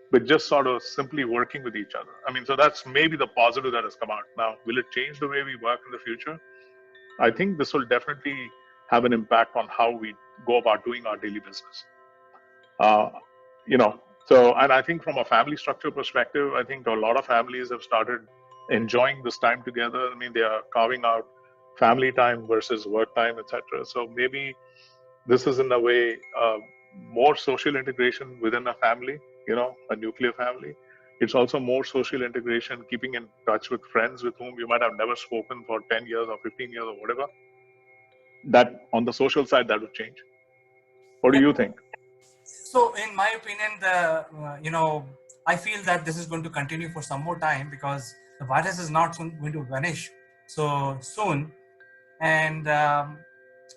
but just sort of simply working with each other. I mean, so that's maybe the positive that has come out. Now, will it change the way we work in the future? I think this will definitely have an impact on how we go about doing our daily business. So, and I think from a family structure perspective, I think a lot of families have started enjoying this time together. I mean, they are carving out family time versus work time, etc. So maybe this is in a way more social integration within a family, a nuclear family. It's also more social integration, keeping in touch with friends with whom you might have never spoken for 10 years or 15 years or whatever. That on the social side, that would change. What do you think? So, in my opinion, I feel that this is going to continue for some more time because the virus is not going to vanish so soon. And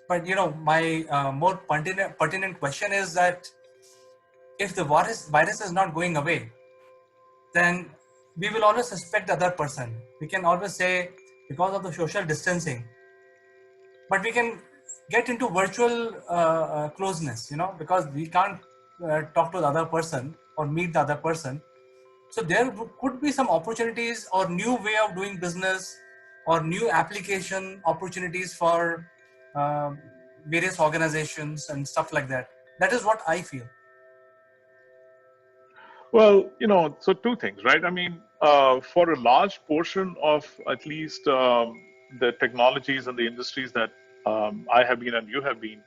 but my more pertinent question is that if the virus is not going away, then we will always suspect the other person. We can always say because of the social distancing, but we can get into virtual closeness, because we can't talk to the other person or meet the other person. So there could be some opportunities or new way of doing business or new application opportunities for various organizations and stuff like that. That is what I feel. Well, so two things, right? I mean, for a large portion of at least the technologies and the industries that I have been and you have been,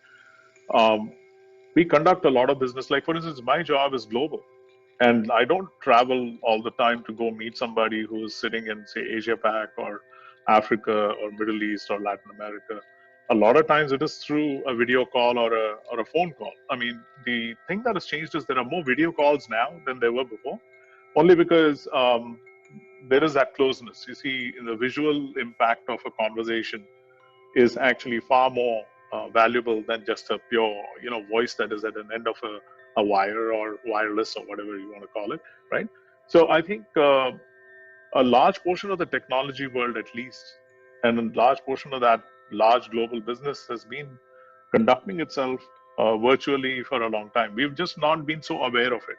um, we conduct a lot of business. Like, for instance, my job is global. And I don't travel all the time to go meet somebody who's sitting in, say, Asia Pac or Africa or Middle East or Latin America. A lot of times it is through a video call or a phone call. I mean, the thing that has changed is there are more video calls now than there were before, only because there is that closeness. You see, the visual impact of a conversation is actually far more valuable than just a pure, voice that is at an end of a wire or wireless or whatever you want to call it, right? So I think a large portion of the technology world, at least, and a large portion of that large global business has been conducting itself virtually for a long time. We've just not been so aware of it.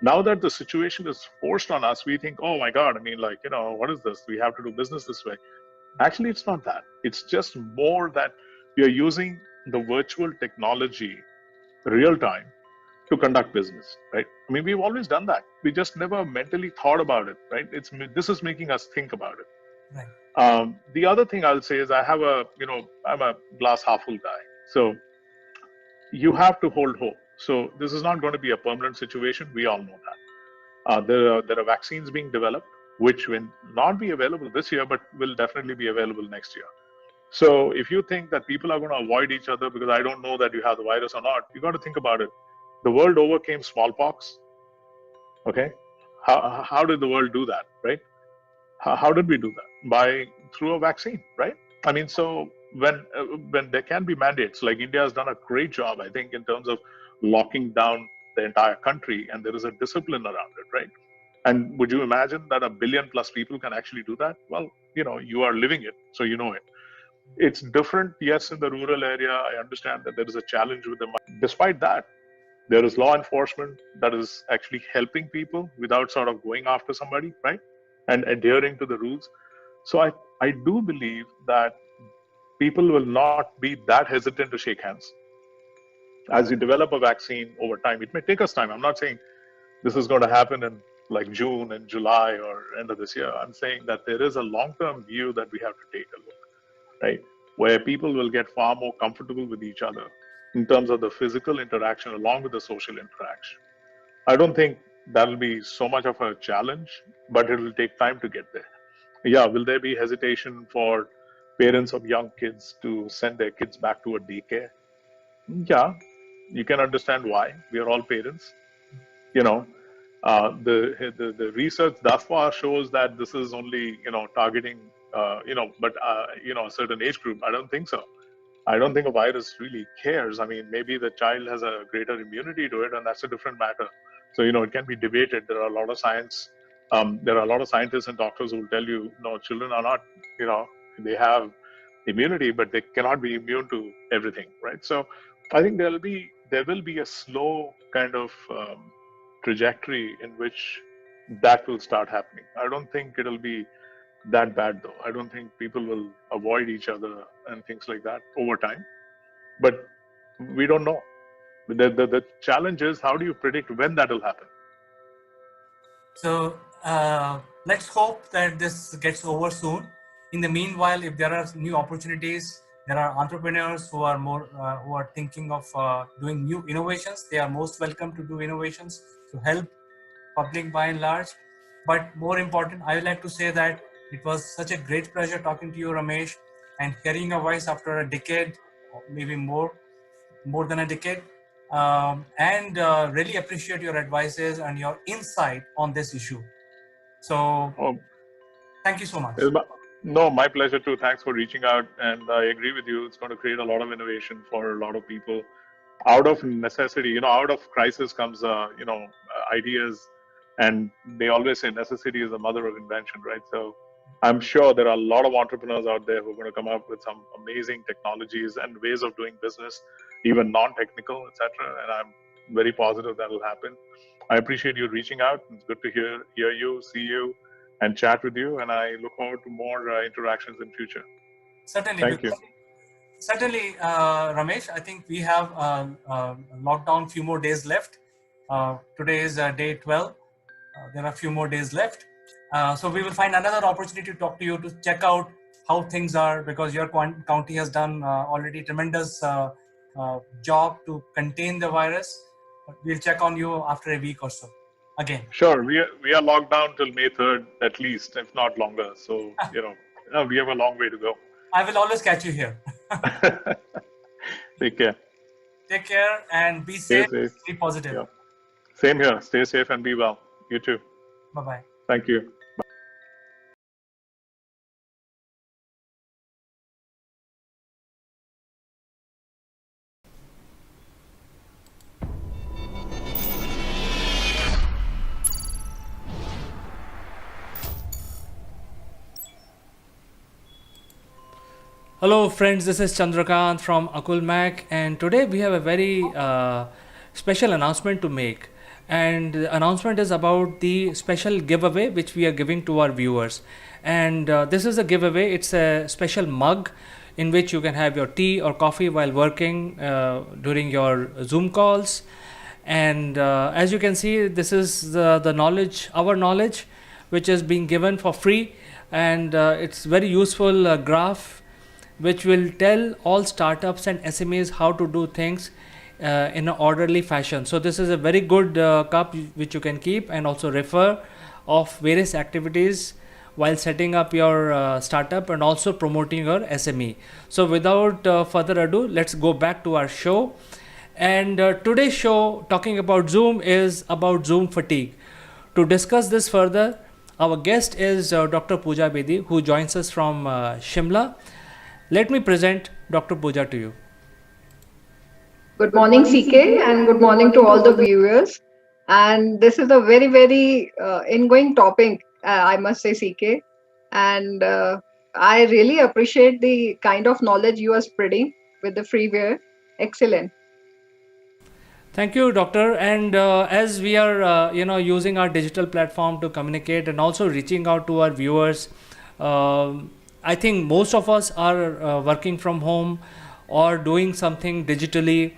Now that the situation is forced on us, we think, oh my God, I mean, like, what is this? We have to do business this way. Actually, it's not that. It's just more that we are using the virtual technology real time to conduct business, right? I mean, we've always done that. We just never mentally thought about it, right? This is making us think about it. Right. The other thing I'll say is I'm a glass half full guy. So you have to hold hope. So this is not going to be a permanent situation. We all know that. There are vaccines being developed, which will not be available this year, but will definitely be available next year. So if you think that people are going to avoid each other because I don't know that you have the virus or not, you got to think about it. The world overcame smallpox. Okay, how did the world do that, right? How did we do that? Through a vaccine, right? I mean, so when there can be mandates, like India has done a great job, I think, in terms of locking down the entire country, and there is a discipline around it, right? And would you imagine that 1 billion plus people can actually do that? Well, you are living it, so you know it. It's different, yes, in the rural area. I understand that there is a challenge with them. Despite that, there is law enforcement that is actually helping people without sort of going after somebody, right? And adhering to the rules. So I do believe that people will not be that hesitant to shake hands. As you develop a vaccine over time, it may take us time. I'm not saying this is going to happen in like June and July or end of this year. I'm saying that there is a long-term view that we have to take a look, right? Where people will get far more comfortable with each other in terms of the physical interaction along with the social interaction. I don't think that'll be so much of a challenge, but it will take time to get there. Yeah, will there be hesitation for parents of young kids to send their kids back to a daycare? Yeah, you can understand why. We are all parents. You know, the research thus far shows that this is only targeting a certain age group. I don't think so. I don't think a virus really cares. I mean, maybe the child has a greater immunity to it, and that's a different matter. So, it can be debated. There are a lot of science. There are a lot of scientists and doctors who will tell you, no, children are not, they have immunity, but they cannot be immune to everything, right? So, I think there will be a slow kind of trajectory in which that will start happening. I don't think it'll be that bad though. I don't think people will avoid each other and things like that over time. But we don't know. The challenge is, how do you predict when that will happen? So let's hope that this gets over soon. In the meanwhile, if there are new opportunities, there are entrepreneurs who are who are thinking of doing new innovations. They are most welcome to do innovations to help public by and large. But more important, I would like to say that it was such a great pleasure talking to you, Ramesh, and hearing your voice after a decade, or maybe more than a decade. And really appreciate your advices and your insight on this issue. So thank you so much. No, my pleasure too. Thanks for reaching out. And I agree with you. It's going to create a lot of innovation for a lot of people. Out of necessity, out of crisis comes, ideas. And they always say necessity is the mother of invention, right? So I'm sure there are a lot of entrepreneurs out there who are going to come up with some amazing technologies and ways of doing business, even non-technical, etc. And I'm very positive that will happen. I appreciate you reaching out. It's good to hear you, see you, and chat with you. And I look forward to more interactions in future. Certainly. Thank you. Certainly, Ramesh, I think we have lockdown few more days left. Today is day 12. There are a few more days left. So we will find another opportunity to talk to you to check out how things are, because your county has done already tremendous job to contain the virus. But we'll check on you after a week or so again. Sure, we are locked down till May 3rd at least, if not longer. So we have a long way to go. I will always catch you here. Take care. Take care and be Stay safe. safe. Be positive. Yeah. Same here. Stay safe and be well. You too. Bye-bye. Thank you. Hello friends, this is Chandrakant from AkulmachLive, and today we have a very special announcement to make. And the announcement is about the special giveaway which we are giving to our viewers. And this is a giveaway. It's a special mug in which you can have your tea or coffee while working during your Zoom calls. And as you can see, this is the knowledge, our knowledge, which is being given for free. And it's very useful graph which will tell all startups and SMEs how to do things in an orderly fashion. So this is a very good cup which you can keep and also refer of various activities while setting up your startup and also promoting your SME. So without further ado, let's go back to our show. And today's show, talking about Zoom, is about Zoom fatigue. To discuss this further, our guest is Dr. Pooja Bedi, who joins us from Shimla. Let me present Dr. Pooja to you. Good morning, CK, and good morning to all the viewers. And this is a very, very ingoing topic, I must say, CK. And I really appreciate the kind of knowledge you are spreading with the freeware. Excellent. Thank you, doctor. And as we are, using our digital platform to communicate and also reaching out to our viewers, I think most of us are working from home or doing something digitally,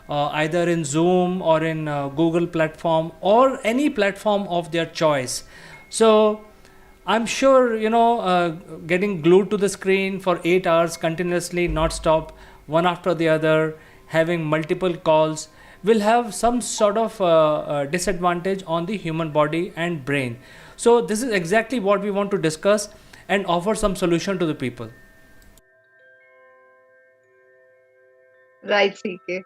either in Zoom or in Google platform or any platform of their choice. So I'm sure, getting glued to the screen for 8 hours continuously, not stop, one after the other, having multiple calls, will have some sort of disadvantage on the human body and brain. So this is exactly what we want to discuss and offer some solution to the people. Right, CK.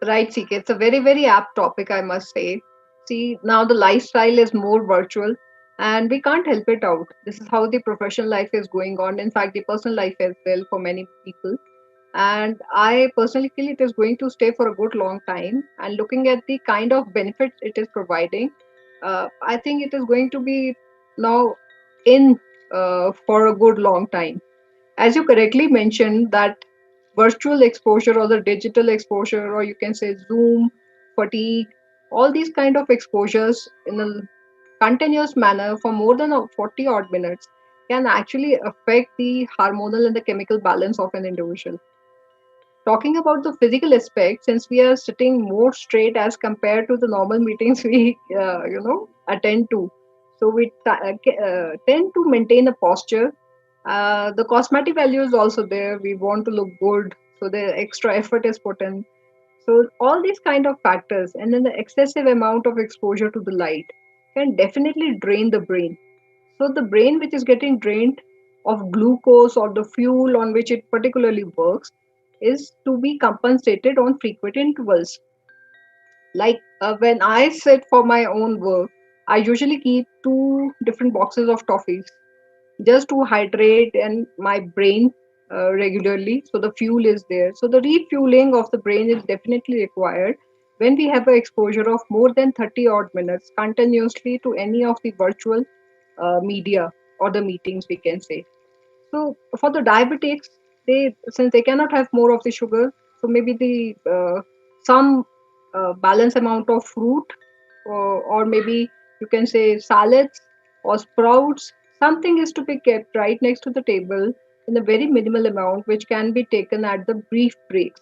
Right, CK. It's a very, very apt topic, I must say. See, now the lifestyle is more virtual and we can't help it out. This is how the professional life is going on. In fact, the personal life as well for many people. And I personally feel it is going to stay for a good long time. And looking at the kind of benefits it is providing, I think it is going to be now in for a good long time. As you correctly mentioned, that virtual exposure or the digital exposure, or you can say Zoom, fatigue, all these kind of exposures in a continuous manner for more than 40 odd minutes can actually affect the hormonal and the chemical balance of an individual. Talking about the physical aspect, since we are sitting more straight as compared to the normal meetings we attend to, so we tend to maintain a posture. The cosmetic value is also there. We want to look good, so the extra effort is put in. So all these kind of factors, and then the excessive amount of exposure to the light can definitely drain the brain. So the brain, which is getting drained of glucose or the fuel on which it particularly works, is to be compensated on frequent intervals. Like when I sit for my own work, I usually keep two different boxes of toffees just to hydrate and my brain regularly. So the fuel is there. So the refueling of the brain is definitely required when we have an exposure of more than 30 odd minutes continuously to any of the virtual media or the meetings, we can say. So for the diabetics, they, since they cannot have more of the sugar, so maybe the some balance amount of fruit, or maybe you can say salads or sprouts. Something is to be kept right next to the table in a very minimal amount, which can be taken at the brief breaks.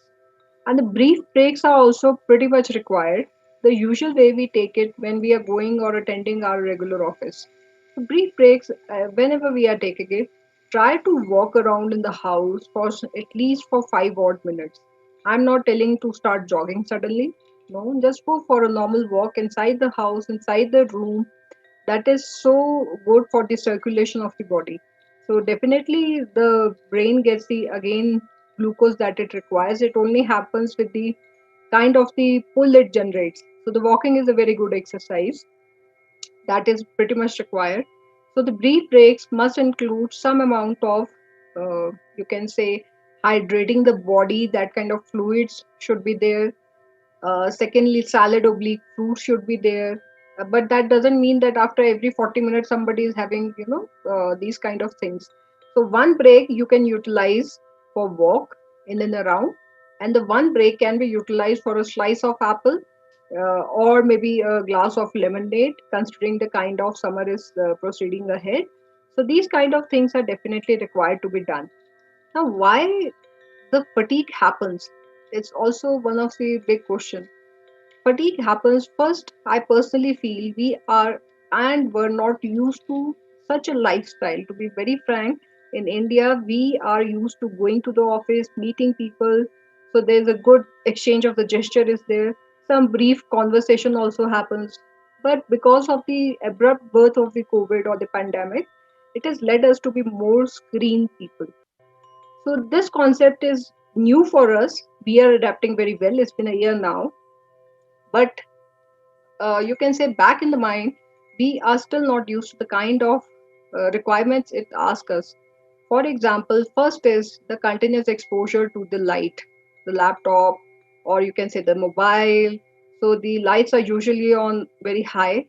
And the brief breaks are also pretty much required. The usual way we take it when we are going or attending our regular office. So brief breaks, whenever we are taking it, try to walk around in the house for at least for 5 odd minutes. I'm not telling to start jogging suddenly. No, just go for a normal walk inside the house, inside the room. That is so good for the circulation of the body. So definitely the brain gets the again glucose that it requires. It only happens with the kind of the pull it generates. So the walking is a very good exercise that is pretty much required. So the brief breaks must include some amount of, you can say, hydrating the body. That kind of fluids should be there. Secondly, salad oblique fruit should be there. But that doesn't mean that after every 40 minutes somebody is having, these kind of things. So one break you can utilize for walk in and around, and the one break can be utilized for a slice of apple, or maybe a glass of lemonade, considering the kind of summer is proceeding ahead. So these kind of things are definitely required to be done. Now, why the fatigue happens? It's also one of the big questions. Fatigue happens first. I personally feel we are and were not used to such a lifestyle. To be very frank, in India, we are used to going to the office, meeting people. So there's a good exchange of the gesture is there. Some brief conversation also happens. But because of the abrupt birth of the COVID or the pandemic, it has led us to be more screen people. So this concept is new for us. We are adapting very well. It's been a year now, but you can say back in the mind, we are still not used to the kind of requirements it asks us. For example, first is the continuous exposure to the light, the laptop, or you can say the mobile. So the lights are usually on very high.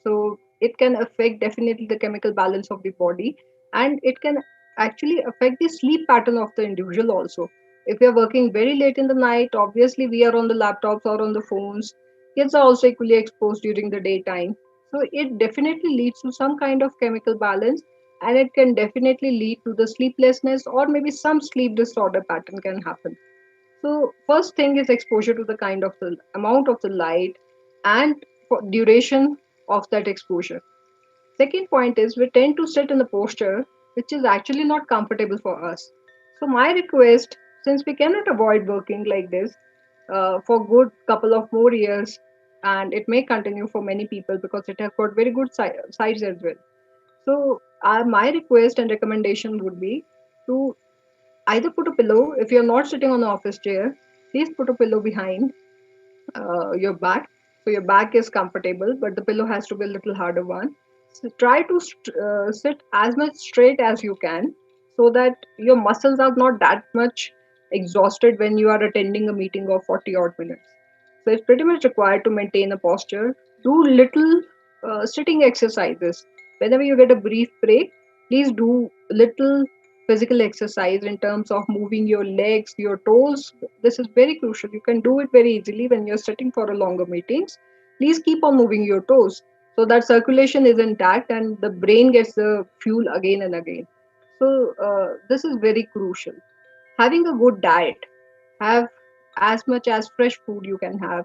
So it can affect definitely the chemical balance of the body, and it can actually affect the sleep pattern of the individual also. If we are working very late in the night, obviously we are on the laptops or on the phones. Kids are also equally exposed during the daytime. So it definitely leads to some kind of chemical balance, and it can definitely lead to the sleeplessness or maybe some sleep disorder pattern can happen. So first thing is exposure to the kind of the amount of the light and for duration of that exposure. Second point is we tend to sit in a posture which is actually not comfortable for us. So my request, since we cannot avoid working like this for good couple of more years, and it may continue for many people because it has got very good sides as well. So my request and recommendation would be to either put a pillow. If you're not sitting on the office chair, please put a pillow behind your back, so your back is comfortable, but the pillow has to be a little harder one. So try to sit as much straight as you can, so that your muscles are not that much exhausted when you are attending a meeting of 40 odd minutes. So it's pretty much required to maintain a posture. Do little sitting exercises whenever you get a brief break. Please do little physical exercise in terms of moving your legs, your toes. This is very crucial. You can do it very easily when you're sitting for a longer meetings. Please keep on moving your toes so that circulation is intact and the brain gets the fuel again and again. So this is very crucial. Having a good diet, have as much as fresh food you can have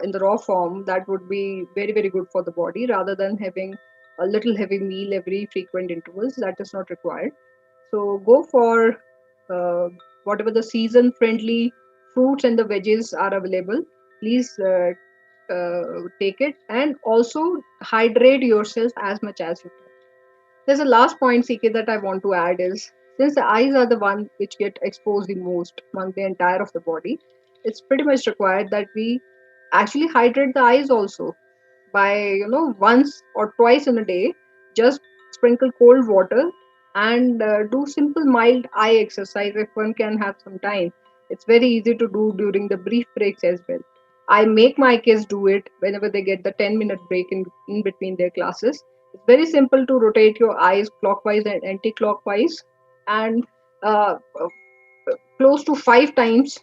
in the raw form. That would be very very good for the body, rather than having a little heavy meal every frequent intervals. That is not required. So go for uh, whatever the season friendly fruits and the veggies are available. Please take it, and also hydrate yourself as much as you can. There's a last point, CK, that I want to add is, since the eyes are the one which get exposed the most among the entire of the body, it's pretty much required that we actually hydrate the eyes also by, once or twice in a day. Just sprinkle cold water and do simple mild eye exercise if one can have some time. It's very easy to do during the brief breaks as well. I make my kids do it whenever they get the 10-minute break in between their classes. It's very simple to rotate your eyes clockwise and anti-clockwise, and uh, uh, close to 5 times,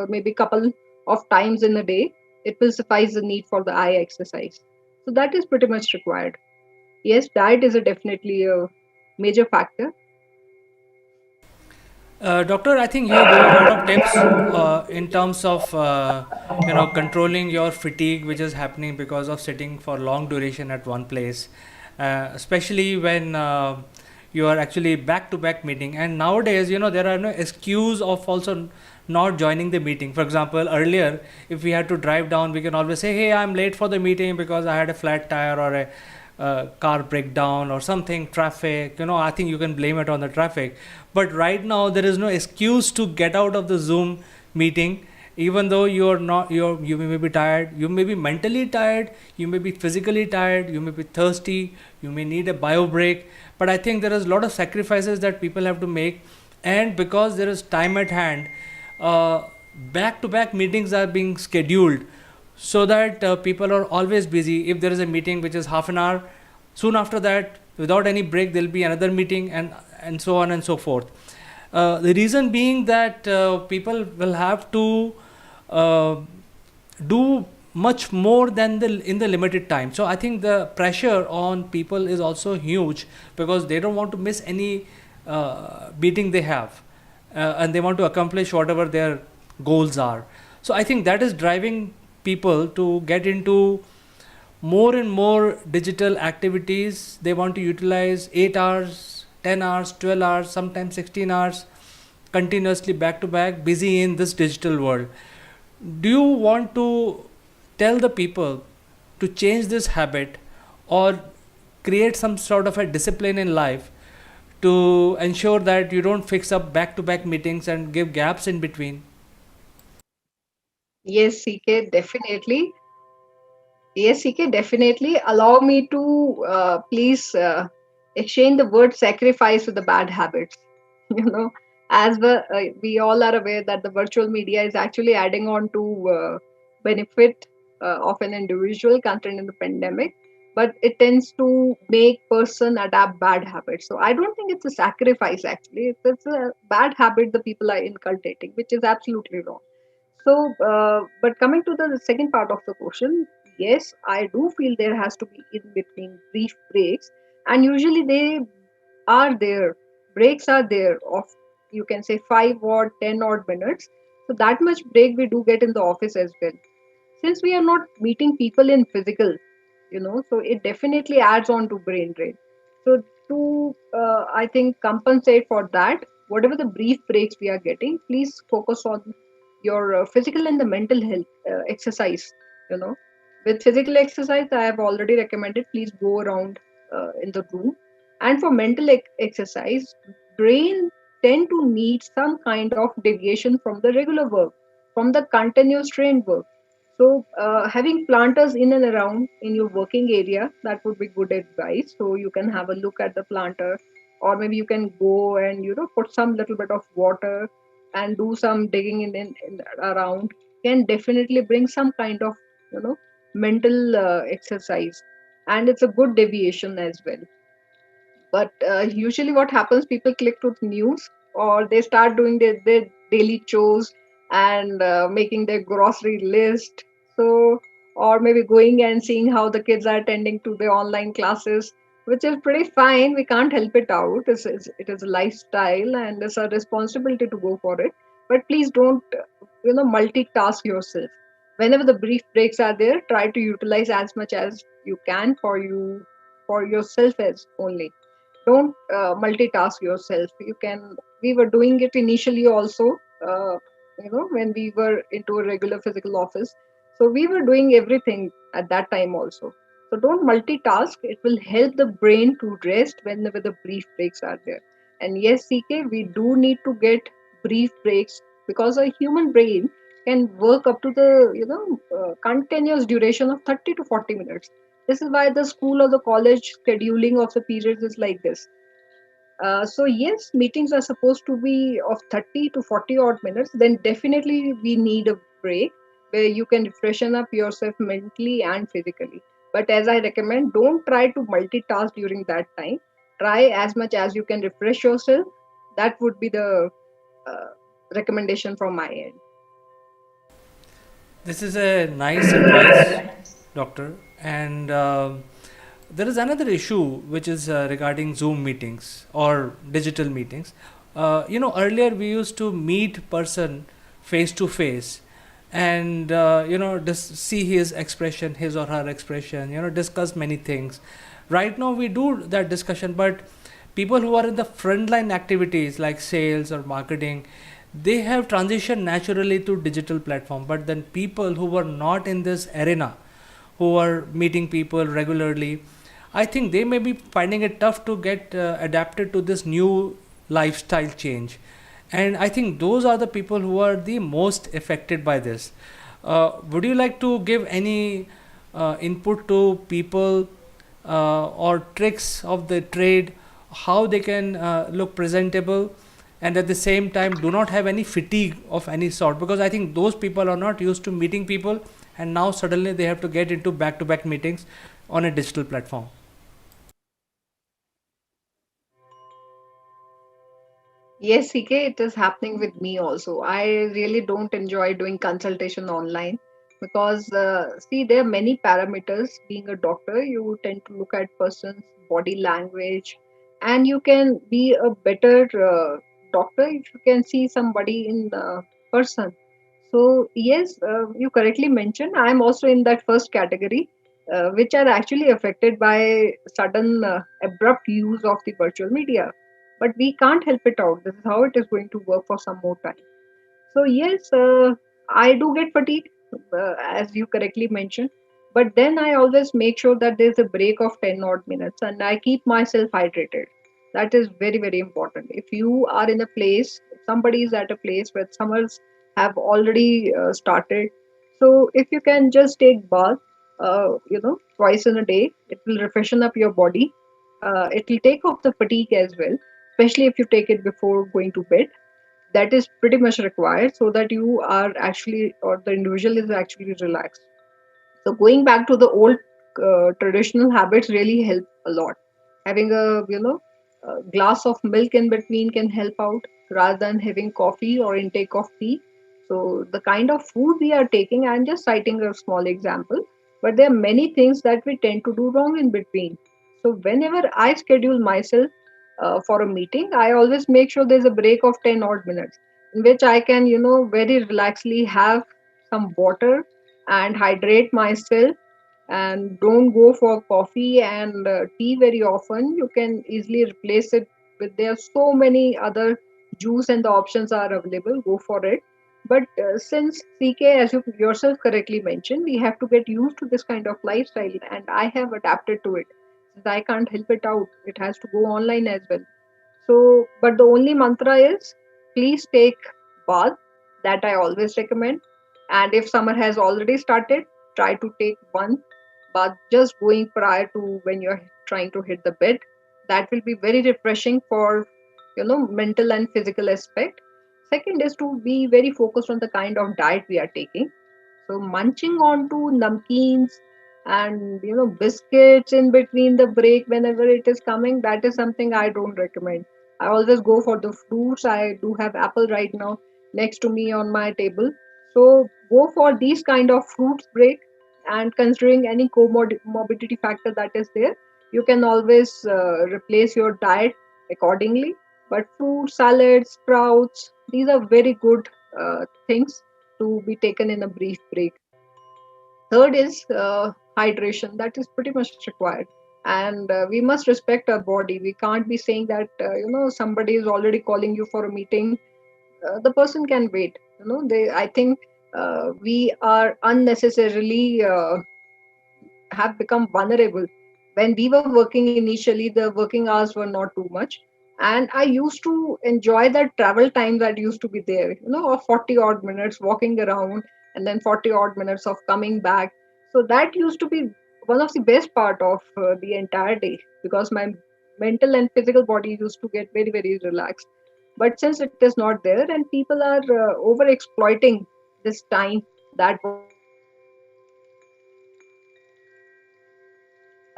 maybe couple of times in a day. It will suffice the need for the eye exercise. So that is pretty much required. Yes, diet is definitely a major factor. Doctor, I think you gave a lot of tips in terms of controlling your fatigue, which is happening because of sitting for long duration at one place, especially when you are actually back to back meeting. And nowadays, there are no excuse of also not joining the meeting. For example, earlier, if we had to drive down, we can always say, "Hey, I'm late for the meeting because I had a flat tire or a car breakdown or something, traffic." I think you can blame it on the traffic. But right now there is no excuse to get out of the Zoom meeting, even though you're not you may be tired, you may be mentally tired, you may be physically tired, you may be thirsty, you may need a bio break. But I think there is a lot of sacrifices that people have to make, and because there is time at hand, back to back meetings are being scheduled so that people are always busy. If there is a meeting which is half an hour, soon after that, without any break, there will be another meeting, and so on and so forth. The reason being that people will have to uh, do much more than in the limited time. So I think the pressure on people is also huge, because they don't want to miss any meeting they have, and they want to accomplish whatever their goals are. So I think that is driving people to get into more and more digital activities. They want to utilize 8 hours, 10 hours, 12 hours, sometimes 16 hours continuously back to back, busy in this digital world. Do you want to tell the people to change this habit, or create some sort of a discipline in life to ensure that you don't fix up back to back meetings and give gaps in between? Yes, CK, definitely. Yes, CK, definitely. Allow me to please exchange the word sacrifice with the bad habits. You know, as we all are aware that the virtual media is actually adding on to benefit of an individual content in the pandemic, but it tends to make person adapt bad habits. So I don't think it's a sacrifice actually. It's a bad habit the people are inculcating, which is absolutely wrong. So, but coming to the second part of the question, yes, I do feel there has to be in between brief breaks, and usually they are there. Breaks are there of, you can say, 5 or 10 odd minutes. So that much break we do get in the office as well. Since we are not meeting people in physical, so it definitely adds on to brain drain. So to I think compensate for that, whatever the brief breaks we are getting, please focus on your physical and the mental health exercise. you know with physical exercise, I have already recommended, please go around in the room. And for mental exercise, brain tend to need some kind of deviation from the regular work, from the continuous trained work. So having planters in and around in your working area, that would be good advice. So you can have a look at the planter, or maybe you can go and put some little bit of water and do some digging in around, can definitely bring some kind of you know mental exercise, and it's a good deviation as well. But usually what happens, people click to the news, or they start doing their daily chores, and making their grocery list. So, or maybe going and seeing how the kids are attending to their online classes, which is pretty fine. We can't help it out. It is a lifestyle, and it's a responsibility to go for it. But please don't multitask yourself. Whenever the brief breaks are there, try to utilize as much as you can for yourself as only. Don't multitask yourself. We were doing it initially also, uh, when we were into a regular physical office. So we were doing everything at that time also. So don't multitask. It will help the brain to rest whenever the brief breaks are there. And yes, CK, we do need to get brief breaks, because a human brain can work up to the continuous duration of 30 to 40 minutes. This is why the school or the college scheduling of the periods is like this. So yes, meetings are supposed to be of 30 to 40 odd minutes. Then definitely we need a break where you can freshen up yourself mentally and physically. But as I recommend, don't try to multitask during that time. Try as much as you can refresh yourself. That would be the uh, recommendation from my end. This is a nice advice, doctor. And there is another issue which is regarding Zoom meetings or digital meetings. Earlier we used to meet person face to face, and see his expression, his or her expression, discuss many things. Right now we do that discussion, but people who are in the frontline activities like sales or marketing, they have transitioned naturally to digital platform. But then people who were not in this arena, who are meeting people regularly, I think they may be finding it tough to get adapted to this new lifestyle change. And I think those are the people who are the most affected by this. Would you like to give any input to people or tricks of the trade, how they can look presentable and at the same time do not have any fatigue of any sort? Because I think those people are not used to meeting people, and now suddenly they have to get into back to back meetings on a digital platform. Yes, CK, it is happening with me also. I really don't enjoy doing consultation online because, see, there are many parameters. Being a doctor, you tend to look at person's body language, and you can be a better doctor if you can see somebody in the person. So, yes, you correctly mentioned. I am also in that first category, which are actually affected by sudden abrupt use of the virtual media, but we can't help it out. This is how it is going to work for some more time. So yes, I do get fatigued, as you correctly mentioned. But then I always make sure that there's a break of 10 odd minutes and I keep myself hydrated. That is very, very important. If you are in a place, if somebody is at a place where summers have already started, so if you can just take bath, twice in a day, it will refreshen up your body. It will take off the fatigue as well, especially if you take it before going to bed. That is pretty much required so that you are actually, or the individual is actually relaxed. So going back to the old traditional habits really help a lot. Having a glass of milk in between can help out rather than having coffee or intake of tea. So the kind of food we are taking, I'm just citing a small example, but there are many things that we tend to do wrong in between. So whenever I schedule myself for a meeting, I always make sure there's a break of 10 odd minutes in which I can, very relaxedly have some water and hydrate myself, and don't go for coffee and tea very often. You can easily replace it with, there are so many other juice and the options are available, go for it. But since CK, as you yourself correctly mentioned, we have to get used to this kind of lifestyle, and I have adapted to it. Since I can't help it out, it has to go online as well. So, but the only mantra is, please take bath. That I always recommend. And if summer has already started, try to take one bath just going prior to when you're trying to hit the bed. That will be very refreshing for, mental and physical aspect. Second is to be very focused on the kind of diet we are taking. So munching on to namkeens and biscuits in between the break whenever it is coming, that is something I don't recommend. I always go for the fruits. I do have apple right now next to me on my table. So go for these kind of fruits break, and considering any comorbidity factor that is there, you can always replace your diet accordingly. But fruit, salads, sprouts, these are very good things to be taken in a brief break. Third is hydration. That is pretty much required, and we must respect our body. We can't be saying that somebody is already calling you for a meeting. The person can wait. They. I think we are unnecessarily have become vulnerable. When we were working initially, the working hours were not too much. And I used to enjoy that travel time that used to be there, of 40 odd minutes walking around and then 40 odd minutes of coming back. So that used to be one of the best part of the entire day, because my mental and physical body used to get very, very relaxed. But since it is not there and people are over exploiting this time that was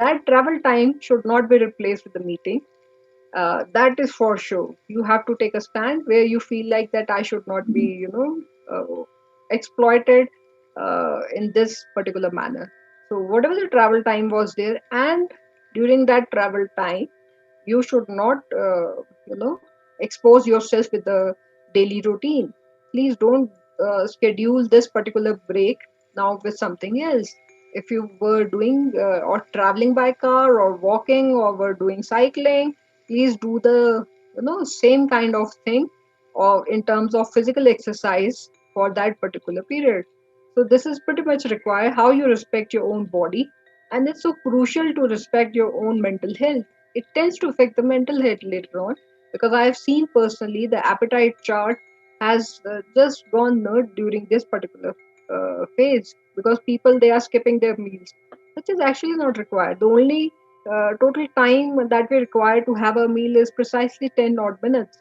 available for them, that travel time should not be replaced with the meeting. That is for sure. You have to take a stand where you feel like that I should not be, exploited in this particular manner. So whatever the travel time was there, and during that travel time, you should not, expose yourself with the daily routine. Please don't schedule this particular break now with something else. If you were doing or traveling by car or walking or were doing cycling, please do the same kind of thing or in terms of physical exercise for that particular period. So this is pretty much require how you respect your own body, and it's so crucial to respect your own mental health. It tends to affect the mental health later on, because I have seen personally the appetite chart has just gone nerd during this particular phase, because people, they are skipping their meals, which is actually not required. The only total time that we require to have a meal is precisely 10 odd minutes.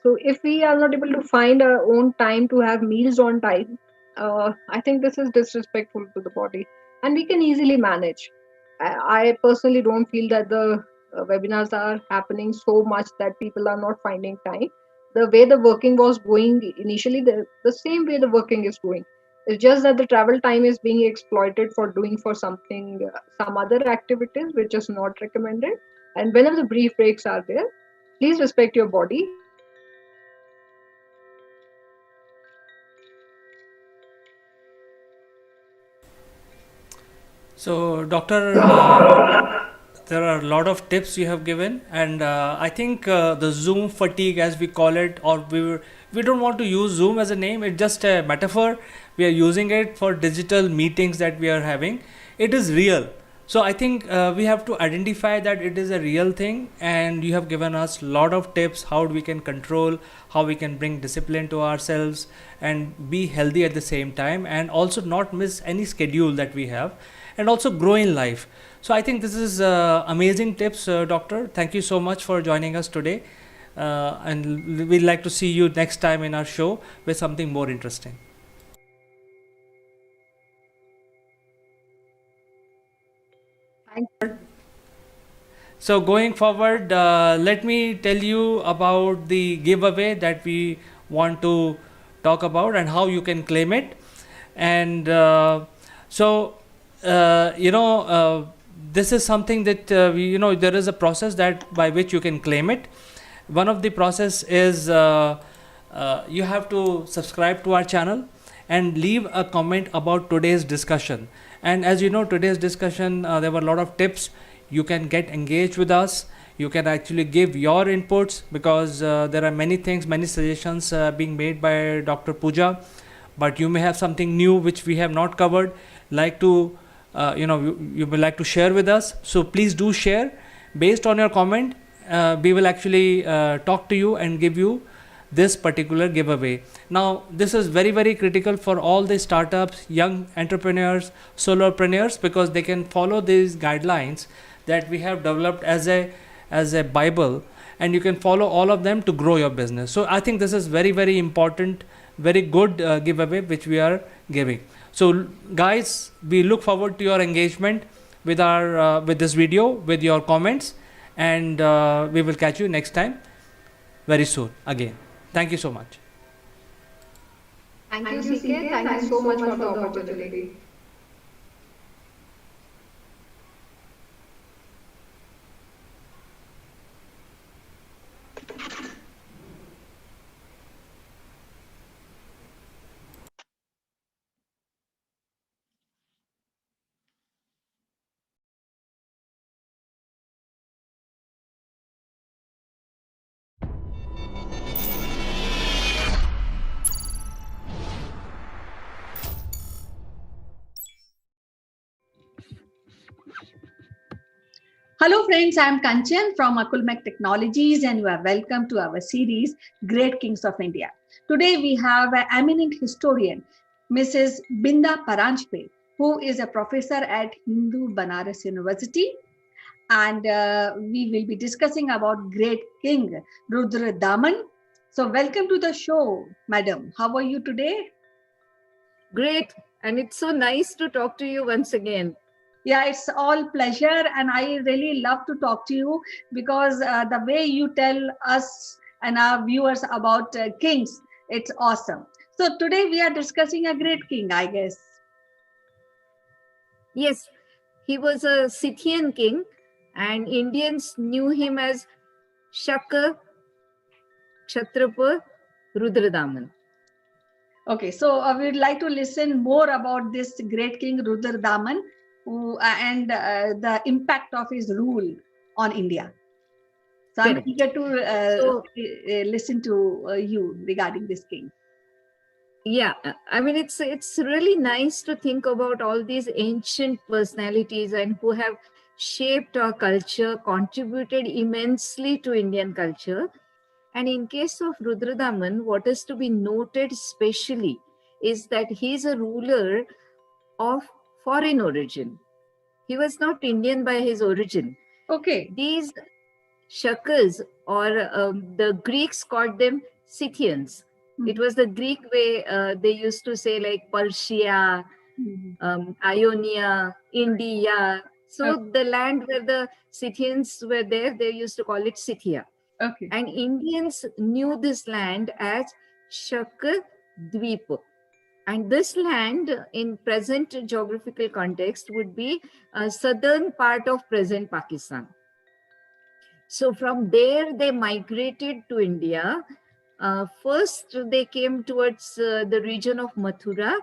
So if we are not able to find our own time to have meals on time, I think this is disrespectful to the body, and we can easily manage. I personally don't feel that the webinars are happening so much that people are not finding time. The way the working was going initially, the same way the working is going. It's just that the travel time is being exploited for doing for something, some other activities which is not recommended. And whenever the brief breaks are there, please respect your body. So, Doctor, there are a lot of tips you have given, and I think the Zoom fatigue, as we call it, or we don't want to use Zoom as a name. It's just a metaphor. We are using it for digital meetings that we are having. It is real. So I think we have to identify that it is a real thing, and you have given us a lot of tips how we can control, how we can bring discipline to ourselves, and be healthy at the same time, and also not miss any schedule that we have, and also grow in life. So I think this is amazing tips, Doctor. Thank you so much for joining us today, and we'd like to see you next time in our show with something more interesting. Thank you. So going forward, let me tell you about the giveaway that we want to talk about and how you can claim it. And so, you know, this is something that there is a process that by which you can claim it. One of the process is you have to subscribe to our channel and leave a comment about today's discussion. And as you know, today's discussion, there were a lot of tips. You can get engaged with us. You can actually give your inputs, because there are many things, many suggestions being made by Dr. Pooja, but you may have something new which we have not covered, like to you would like to share with us. So please do share. Based on your comment, we will actually talk to you and give you this particular giveaway. Now this is very, very critical for all the startups, young entrepreneurs, solopreneurs, because they can follow these guidelines that we have developed as a bible, and you can follow all of them to grow your business. So I think this is very, very important, very good giveaway which we are giving. So guys, we look forward to your engagement with our with this video, with your comments, and we will catch you next time very soon again. Thank you so much. Thank you, CK. Thank you so much for the opportunity. Hello friends, I am Kanchan from Akulmach Technologies, and you are welcome to our series Great Kings of India. Today we have an eminent historian, Mrs. Binda Paranjpe, who is a professor at Hindu Banaras University, and we will be discussing about great king Rudra Daman. So welcome to the show, madam. How are you today? Great. And it's so nice to talk to you once again. Yeah, it's all pleasure, and I really love to talk to you, because the way you tell us and our viewers about kings, it's awesome. So today we are discussing a great king, I guess. Yes, he was a Scythian king, and Indians knew him as Shaka Kshatrapa Rudradaman. Okay, so we would like to listen more about this great king Rudradaman and the impact of his rule on India. So I'm eager to listen to you regarding this king. Yeah, I mean, it's really nice to think about all these ancient personalities and who have shaped our culture, contributed immensely to Indian culture. And in case of Rudradaman, what is to be noted specially is that he is a ruler of foreign origin. He was not Indian by his origin. Okay. These Shakas, or the Greeks called them Scythians. It was the Greek way they used to say, like Persia, Ionia, India. So the land where the Scythians were there, they used to call it Scythia. Okay. And Indians knew this land as Shaka Dweep. And this land in present geographical context would be a southern part of present Pakistan. So from there, they migrated to India. First, they came towards the region of Mathura.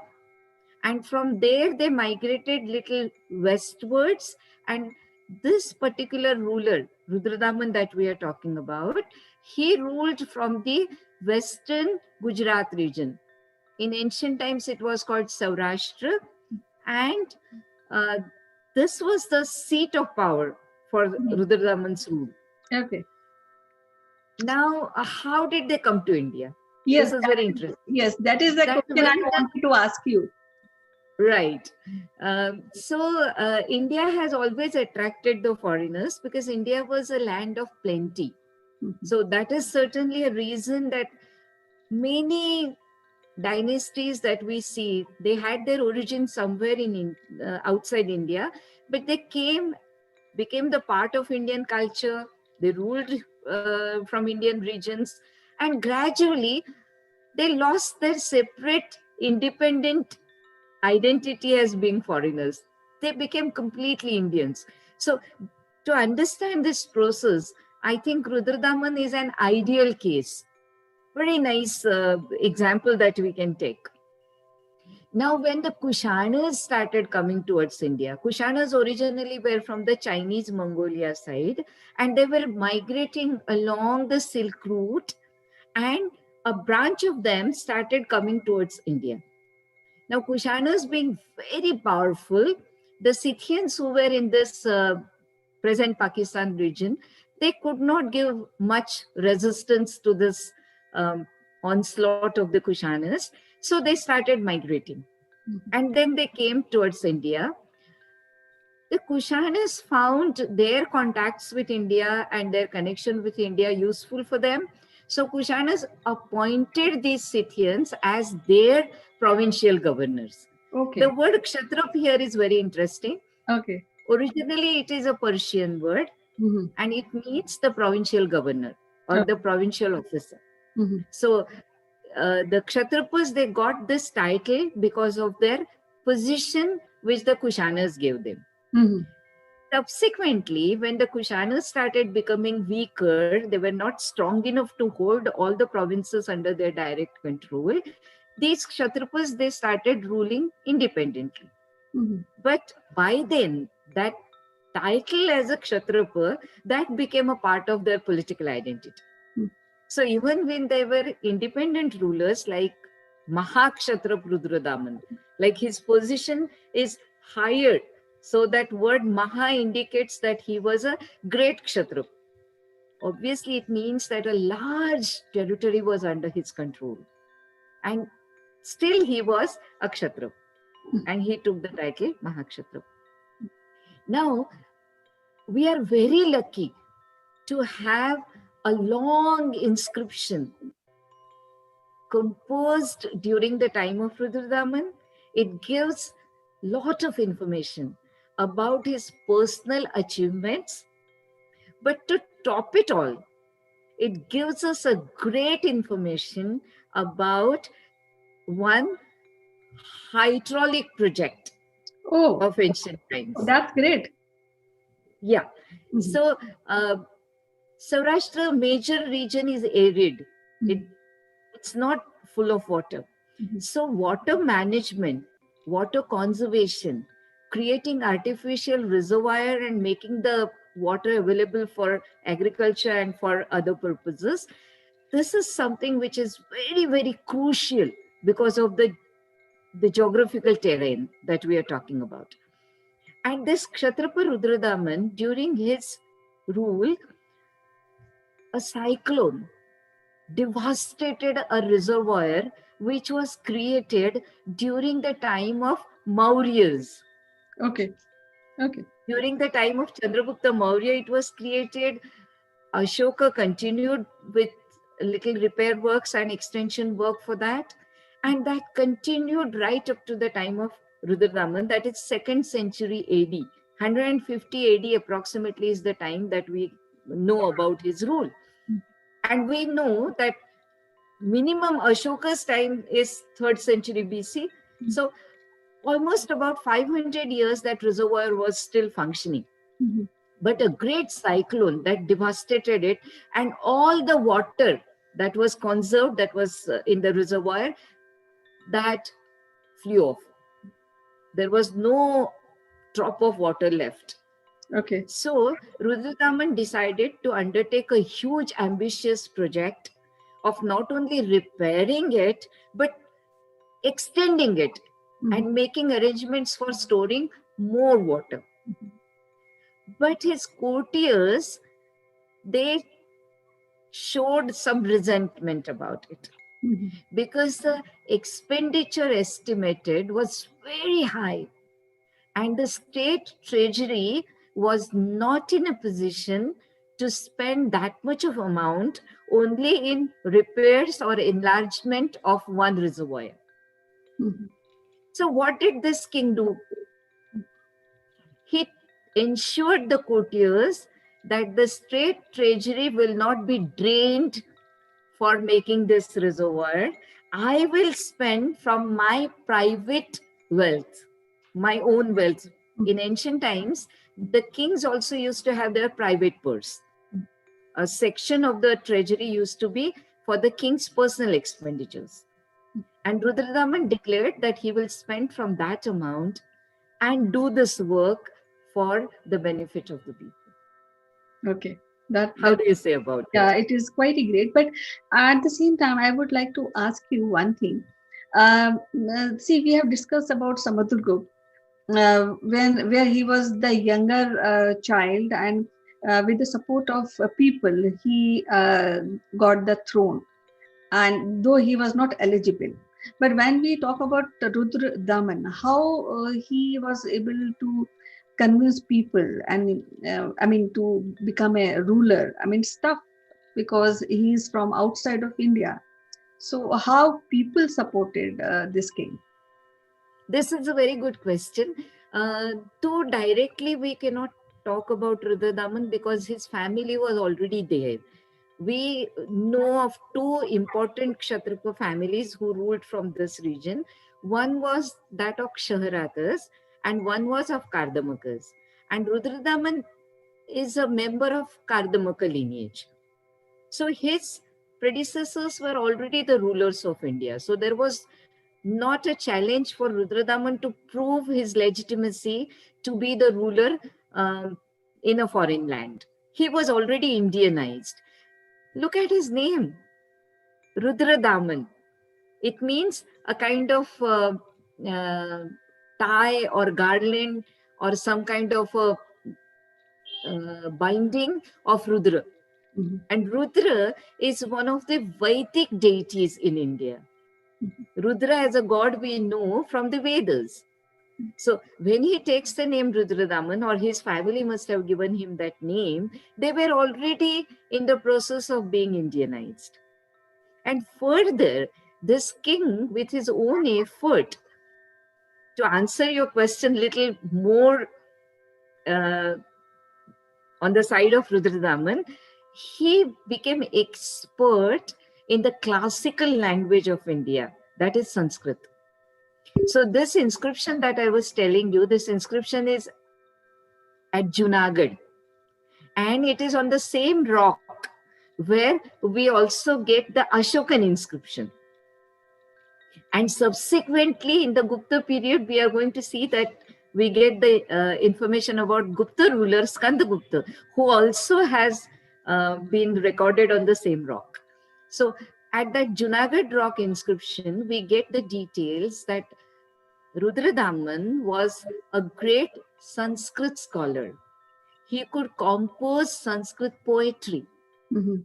And from there, they migrated little westwards. And this particular ruler, Rudradaman that we are talking about, he ruled from the western Gujarat region. In ancient times, it was called Saurashtra. And this was the seat of power for Rudradaman's rule. Okay. Now, how did they come to India? Yes, this is very interesting. Yes, that is the question I wanted to ask you. Right. India has always attracted the foreigners because India was a land of plenty. So that is certainly a reason that many dynasties that we see, they had their origin somewhere in outside India, but they became the part of Indian culture. They ruled from Indian regions, and gradually they lost their separate, independent identity as being foreigners. They became completely Indians. So to understand this process, I think Rudradaman is an ideal case. Very nice example that we can take. Now, when the Kushanas started coming towards India, Kushanas originally were from the Chinese Mongolia side, and they were migrating along the Silk Route, and a branch of them started coming towards India. Now, Kushanas being very powerful, the Scythians who were in this present Pakistan region, they could not give much resistance to this onslaught of the Kushanas. So they started migrating. And then they came towards India. The Kushanas found their contacts with India and their connection with India useful for them. So Kushanas appointed these Scythians as their provincial governors. Okay. The word Kshatrap here is very interesting. Okay. Originally, it is a Persian word, and it means the provincial governor or the provincial officer. So the Kshatrapas, they got this title because of their position which the Kushanas gave them. Subsequently, when the Kushanas started becoming weaker, they were not strong enough to hold all the provinces under their direct control. These Kshatrapas, they started ruling independently. But by then, that title as a Kshatrapa, that became a part of their political identity. So even when they were independent rulers like Mahakshatrap Rudradaman, like his position is higher. So that word Maha indicates that he was a great Kshatrap. Obviously, it means that a large territory was under his control. And still he was a Kshatrap. And he took the title Mahakshatrap. Now, we are very lucky to have a long inscription composed during the time of Rudradaman. It gives lot of information about his personal achievements. But to top it all, it gives us a great information about one hydraulic project of ancient times. That's great. Yeah. So Saurashtra major region is arid. It's not full of water. So water management, water conservation, creating artificial reservoir and making the water available for agriculture and for other purposes, this is something which is very, very crucial because of the geographical terrain that we are talking about. And this Kshatrapa Rudradaman, during his rule, a cyclone devastated a reservoir which was created during the time of Mauryas. Okay. Okay. During the time of Chandragupta Maurya, it was created. Ashoka continued with little repair works and extension work for that. And that continued right up to the time of Rudradaman, that is 2nd century AD. 150 AD approximately is the time that we know about his rule. And we know that minimum Ashoka's time is 3rd century BC. So almost about 500 years that reservoir was still functioning. But a great cyclone that devastated it, and all the water that was conserved, that was in the reservoir, that flew off. There was no drop of water left. Okay. So Rudradaman decided to undertake a huge ambitious project of not only repairing it, but extending it and making arrangements for storing more water. But his courtiers, they showed some resentment about it because the expenditure estimated was very high and the state treasury was not in a position to spend that much of amount only in repairs or enlargement of one reservoir. So what did this king do? He ensured the courtiers that the state treasury will not be drained for making this reservoir. I will spend from my private wealth, my own wealth. In ancient times, the kings also used to have their private purse. A section of the treasury used to be for the king's personal expenditures. And Rudradaman declared that he will spend from that amount and do this work for the benefit of the people. Okay. How do you say about Yeah, it? it is quite great. But at the same time, I would like to ask you one thing. See, we have discussed about Samudragupta where he was the younger child, and with the support of people, he got the throne. And though he was not eligible, but when we talk about Rudra Daman, how he was able to convince people and to become a ruler, stuff, because he is from outside of India. So how people supported this king? This is a very good question. Though directly we cannot talk about Rudradaman because his family was already there. We know of two important Kshatrapa families who ruled from this region. One was that of Shaharatas and one was of Kardamakas. And Rudradaman is a member of Kardamaka lineage. So his predecessors were already the rulers of India. So there was not a challenge for Rudradaman to prove his legitimacy to be the ruler in a foreign land. He was already Indianized. Look at his name, Rudradaman. It means a kind of tie or garland or some kind of binding of Rudra. And Rudra is one of the Vedic deities in India. Rudra as a god we know from the Vedas. So when he takes the name Rudradaman, or his family must have given him that name, they were already in the process of being Indianized. And further, this king, with his own effort, to answer your question little more on the side of Rudradaman, he became expert in the classical language of India, that is Sanskrit. So this inscription that I was telling you, this inscription is at Junagadh, and it is on the same rock where we also get the Ashokan inscription. And subsequently, in the Gupta period, we are going to see that we get the information about Gupta ruler Skandagupta, who also has been recorded on the same rock. So at that Junagadh rock inscription, we get the details that Rudradaman was a great Sanskrit scholar. He could compose Sanskrit poetry. Mhm.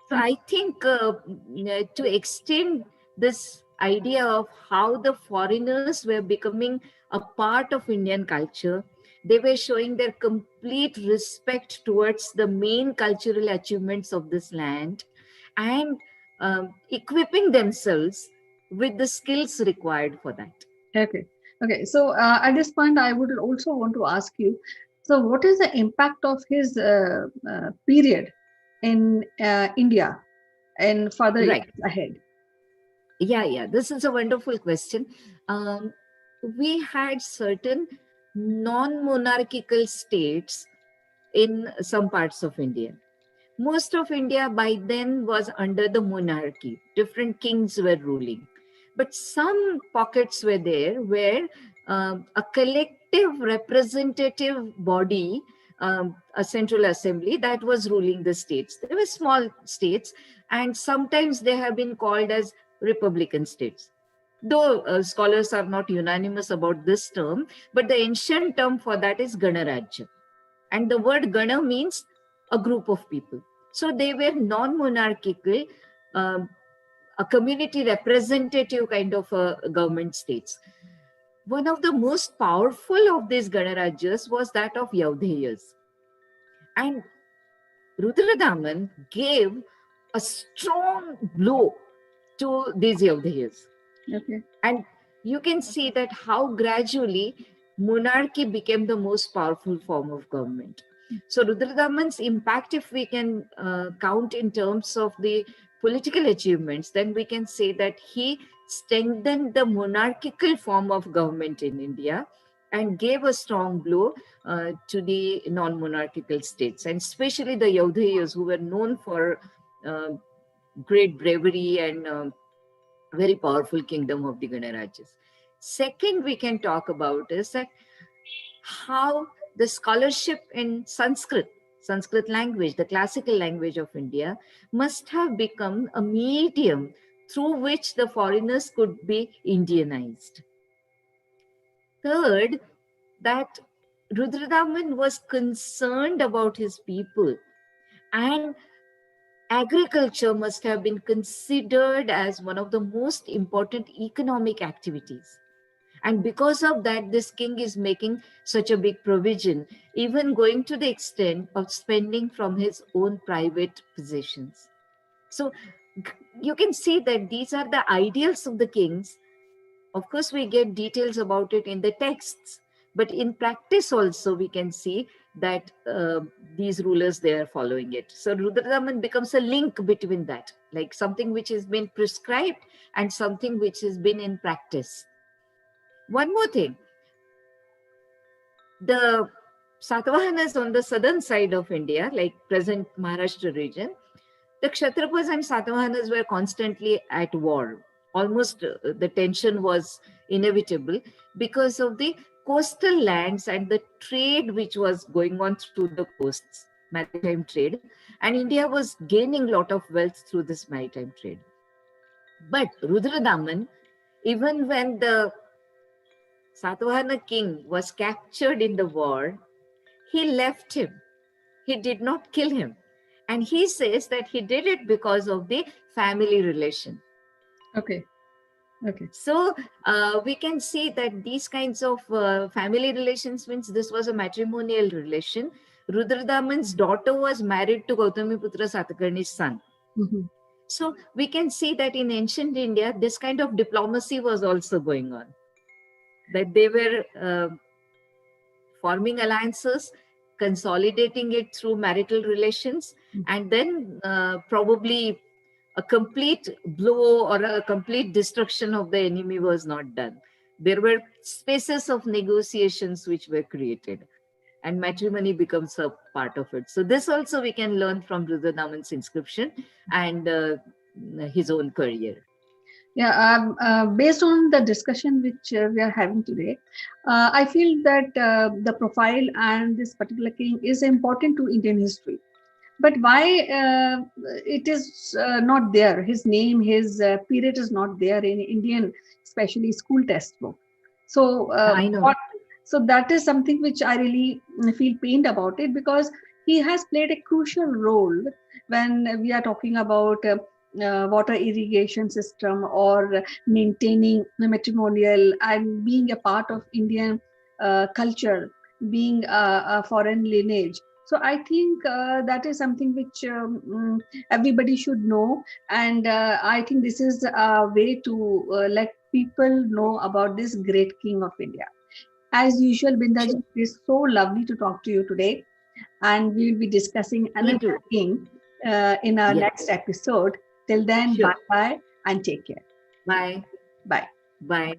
So I think to extend this idea of how the foreigners were becoming a part of Indian culture, they were showing their complete respect towards the main cultural achievements of this land and equipping themselves with the skills required for that. Okay. Okay. So at this point, I would also want to ask you. So, what is the impact of his period in India and further Right. years ahead? Yeah. This is a wonderful question. Um, we had certain non-monarchical states in some parts of India. Most of India by then was under the monarchy. Different kings were ruling. But some pockets were there where a collective representative body, a central assembly, that was ruling the states. They were small states, and sometimes they have been called as republican states. Though scholars are not unanimous about this term, but the ancient term for that is Ganarajya. And the word Gana means a group of people. So they were non-monarchical, um, a community representative kind of government states. One of the most powerful of these Ganarajyas was that of Yaudheyas. And Rudradaman gave a strong blow to these Yaudheyas. Okay. And you can see that how gradually monarchy became the most powerful form of government. So Rudradaman's impact, if we can count in terms of the political achievements, then we can say that he strengthened the monarchical form of government in India and gave a strong blow to the non-monarchical states, and especially the Yaudheyas, who were known for uh, great bravery and very powerful kingdom of the Ganarajas. Second, we can talk about is that how the scholarship in Sanskrit language, the classical language of India, must have become a medium through which the foreigners could be Indianized. Third, that Rudradaman was concerned about his people, and agriculture must have been considered as one of the most important economic activities. And because of that, this king is making such a big provision, even going to the extent of spending from his own private possessions. So you can see that these are the ideals of the kings. Of course, we get details about it in the texts, but in practice also we can see that these rulers, they are following it. So Rudradaman becomes a link between that, like something which has been prescribed and something which has been in practice. One more thing, the Satavahanas on the southern side of India, like present Maharashtra region, the Kshatrapas and Satavahanas were constantly at war. Almost the tension was inevitable because of the coastal lands and the trade which was going on through the coasts, maritime trade. And India was gaining a lot of wealth through this maritime trade. But Rudradaman, even when the Satavahana king was captured in the war, he left him. He did not kill him. And he says that he did it because of the family relation. Okay. Okay. So we can see that these kinds of family relations means this was a matrimonial relation. Rudradaman's daughter was married to Gautamiputra Satakarni's son. Mm-hmm. So we can see that in ancient India, this kind of diplomacy was also going on. That they were forming alliances, consolidating it through marital relations, and then probably a complete blow or a complete destruction of the enemy was not done. There were spaces of negotiations which were created. and matrimony becomes a part of it. So this also we can learn from Rudradaman's inscription and his own career. Yeah, based on the discussion which we are having today, I feel that the profile and this particular king is important to Indian history. But why it is not there? His name, his period is not there in Indian, especially school textbook. So I know. so that is something which I really feel pained about it, because he has played a crucial role when we are talking about water irrigation system or maintaining the matrimonial and being a part of Indian culture, being a foreign lineage. So I think that is something which everybody should know, and I think this is a way to let people know about this great king of India. As usual, Bindaji, it is so lovely to talk to you today, and we will be discussing another king in our next episode. Till then, Sure. bye and take care. Bye. Bye. Bye.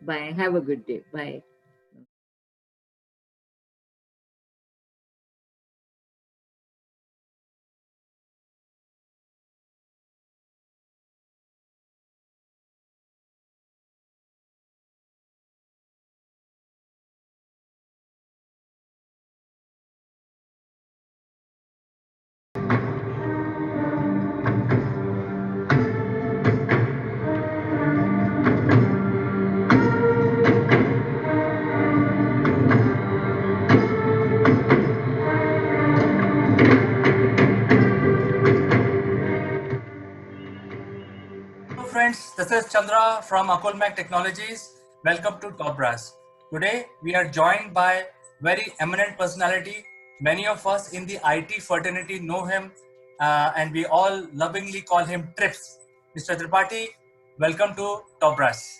Bye. Have a good day. Bye. Hello friends, this is Chandra from Akulmach Technologies. Welcome to Top Brass. Today we are joined by very eminent personality. Many of us in the IT fraternity know him and we all lovingly call him Trips. Mr. Tripathi, welcome to Top Brass.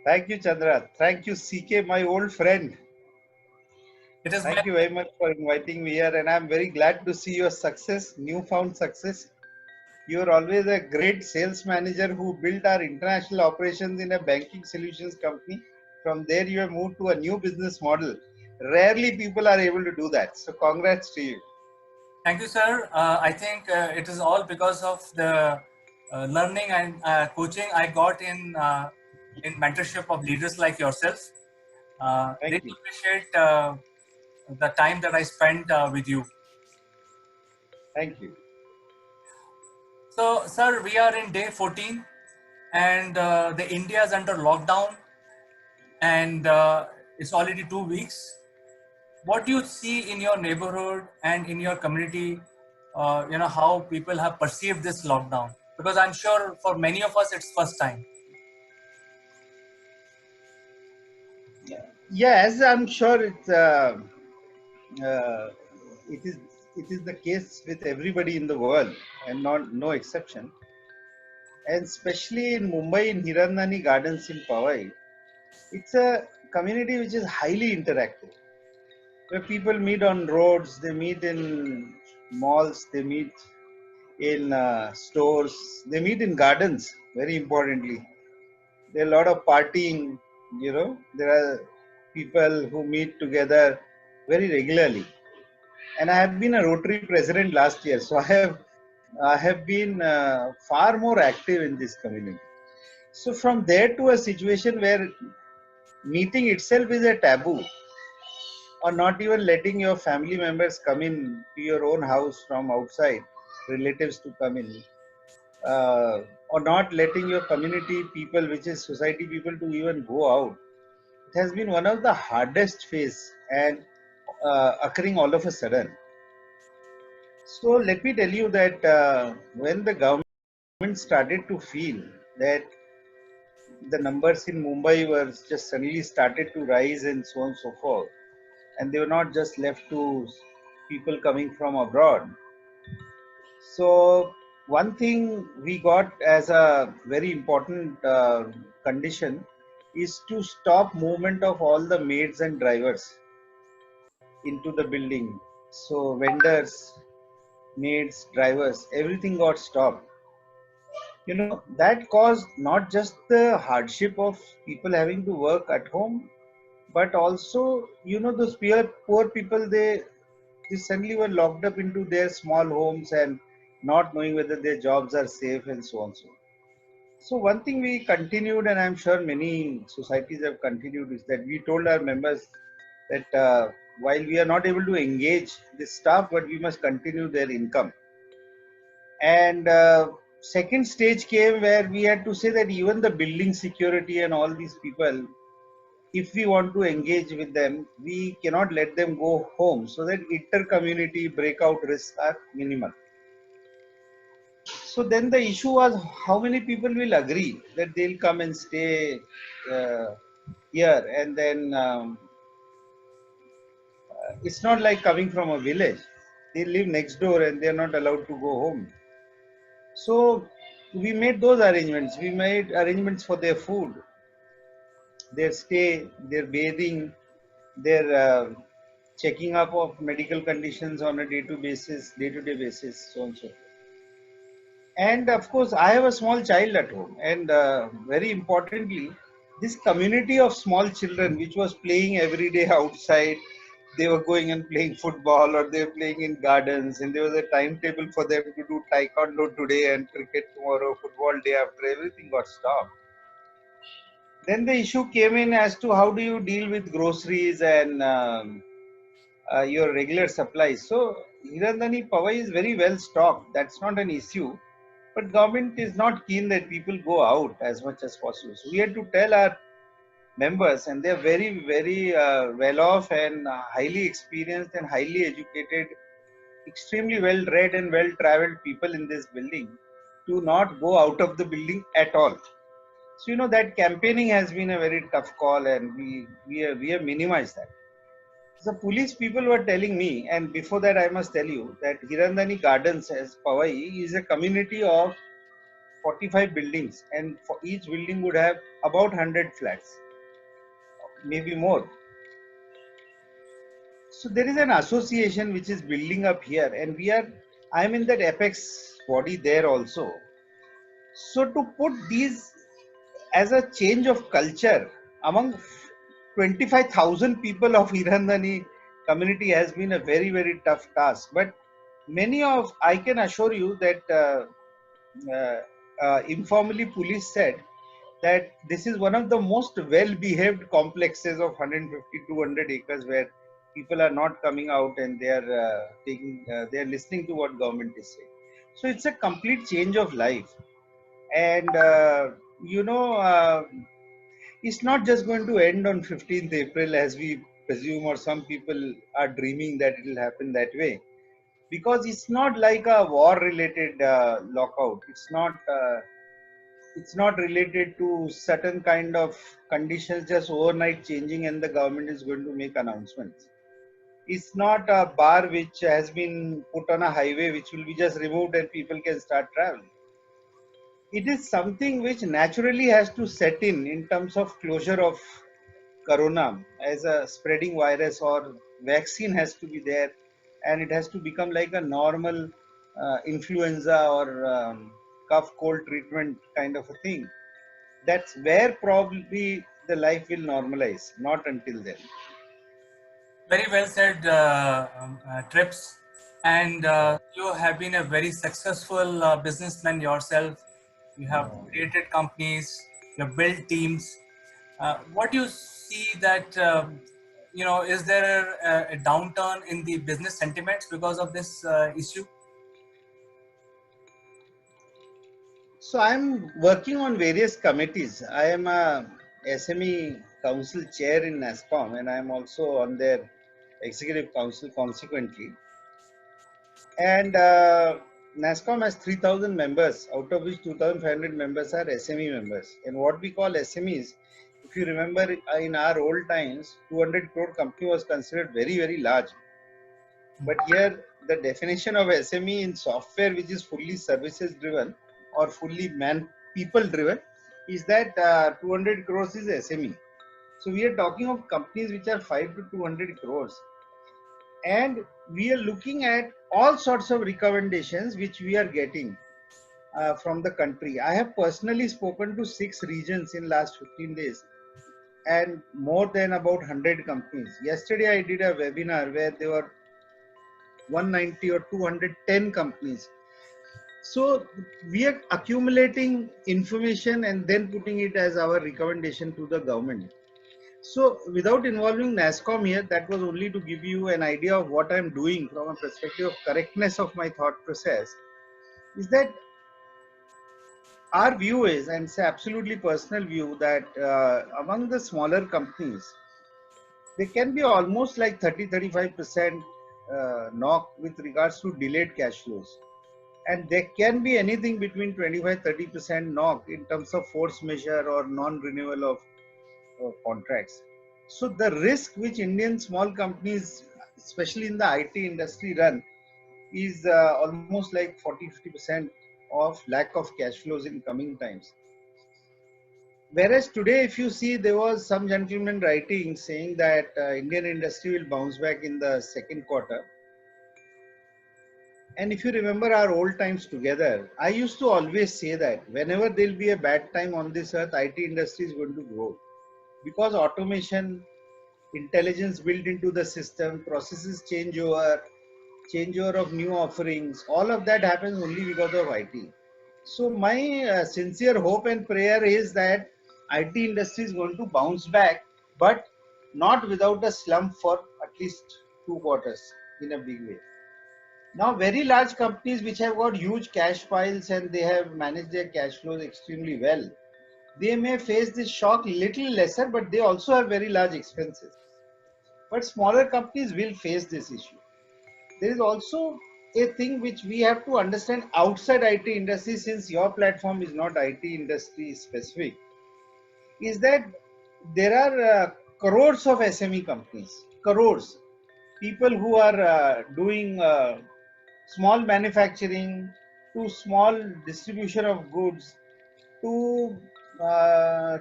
Thank you, Chandra. Thank you, CK, my old friend. Thank you very much for inviting me here, and I'm very glad to see your success, newfound success. You are always a great sales manager who built our international operations in a banking solutions company. From there, you have moved to a new business model. Rarely people are able to do that. So, congrats to you. Thank you, sir. I think it is all because of the learning and coaching I got in mentorship of leaders like yourself. Really appreciate the time that I spent with you. Thank you. So, sir, we are in day 14 and the India is under lockdown and it's already 2 weeks. What do you see in your neighborhood and in your community, how people have perceived this lockdown? Because I'm sure for many of us, it's first time. Yes, I'm sure it is the case with everybody in the world, and no exception. And especially in Mumbai, in Hirandani Gardens in Powai, it's a community which is highly interactive, where people meet on roads, they meet in malls, they meet in stores, they meet in gardens. Very importantly, there are a lot of partying. There are people who meet together very regularly. And I have been a Rotary president last year, so I have been far more active in this community. So from there to a situation where meeting itself is a taboo, or not even letting your family members come in to your own house from outside, relatives to come in, or not letting your community people, which is society people, to even go out. It has been one of the hardest phase and occurring all of a sudden. So let me tell you that when the government started to feel that the numbers in Mumbai were just suddenly started to rise and so on and so forth, and they were not just left to people coming from abroad. So one thing we got as a very important condition is to stop movement of all the maids and drivers into the building. So vendors, maids, drivers, everything got stopped. That caused not just the hardship of people having to work at home, but also, those poor people, they suddenly were locked up into their small homes and not knowing whether their jobs are safe and so on. So one thing we continued, and I'm sure many societies have continued, is that we told our members that while we are not able to engage the staff, but we must continue their income. And second stage came where we had to say that even the building security and all these people, if we want to engage with them, we cannot let them go home, so that inter-community breakout risks are minimal. So then the issue was, how many people will agree that they'll come and stay here, and then it's not like coming from a village. They live next door and they're not allowed to go home. So we made those arrangements. We made arrangements for their food, their stay, their bathing, their checking up of medical conditions on a day-to-day basis, so on and so forth. And of course, I have a small child at home, and very importantly, this community of small children, which was playing every day outside, they were going and playing football, or they were playing in gardens, and there was a timetable for them to do taekwondo today and cricket tomorrow, football day after. Everything got stopped. Then the issue came in as to how do you deal with groceries and your regular supplies. So Hirandani Pawai is very well stocked. That's not an issue. But government is not keen that people go out as much as possible. So we had to tell our members, and they are very, very well off and highly experienced and highly educated, extremely well read and well traveled people in this building, to not go out of the building at all. So that campaigning has been a very tough call, and we have minimized that. The police people were telling me, and before that I must tell you that Hirandani Gardens as Pawai is a community of 45 buildings, and for each building would have about 100 flats, maybe more. So there is an association which is building up here, and I'm in that apex body there also. So to put these as a change of culture among 25,000 people of Hirandani community has been a very, very tough task. But I can assure you that informally police said that this is one of the most well-behaved complexes of 150, 200 acres, where people are not coming out and they are listening to what government is saying. So it's a complete change of life. And it's not just going to end on 15th April as we presume, or some people are dreaming that it will happen that way, because it's not like a war related lockout. It's not related to certain kind of conditions just overnight changing and the government is going to make announcements. It's not a bar which has been put on a highway which will be just removed and people can start traveling. It is something which naturally has to set in terms of closure of corona as a spreading virus, or vaccine has to be there, and it has to become like a normal influenza or cough cold treatment kind of a thing. That's where probably the life will normalize, not until then. Very well said, Trips. And you have been a very successful businessman yourself. You have created companies, you have built teams. What do you see that, is there a downturn in the business sentiments because of this issue? So I'm working on various committees. I am a SME council chair in NASCOM, and I'm also on their executive council consequently. And NASCOM has 3,000 members, out of which 2,500 members are SME members. And what we call SMEs, if you remember in our old times, 200 crore company was considered very, very large. But here, the definition of SME in software, which is fully services driven or fully people driven, is that 200 crores is SME. So we are talking of companies which are 5 to 200 crores. And we are looking at all sorts of recommendations which we are getting from the country. I have personally spoken to 6 regions in last 15 days, and more than about 100 companies. Yesterday I did a webinar where there were 190 or 210 companies. So we are accumulating information and then putting it as our recommendation to the government. So without involving NASSCOM here, that was only to give you an idea of what I'm doing from a perspective of correctness of my thought process, is that our view is, and it's absolutely personal view, that among the smaller companies, they can be almost like 30-35% knock with regards to delayed cash flows. And there can be anything between 25-30% knock in terms of force majeure or non-renewal of contracts. So the risk which Indian small companies, especially in the IT industry, run is almost like 40-50% of lack of cash flows in coming times. Whereas today, if you see, there was some gentleman writing saying that Indian industry will bounce back in the second quarter. And if you remember our old times together, I used to always say that whenever there'll be a bad time on this earth, IT industry is going to grow. Because automation, intelligence built into the system, processes changeover of new offerings, all of that happens only because of IT. So my sincere hope and prayer is that IT industry is going to bounce back, but not without a slump for at least 2 quarters in a big way. Now, very large companies which have got huge cash piles and they have managed their cash flows extremely well, they may face this shock little lesser, but they also have very large expenses. But smaller companies will face this issue. There is also a thing which we have to understand outside IT industry, since your platform is not IT industry specific, is that there are crores of SME companies, crores, people who are doing small manufacturing to small distribution of goods to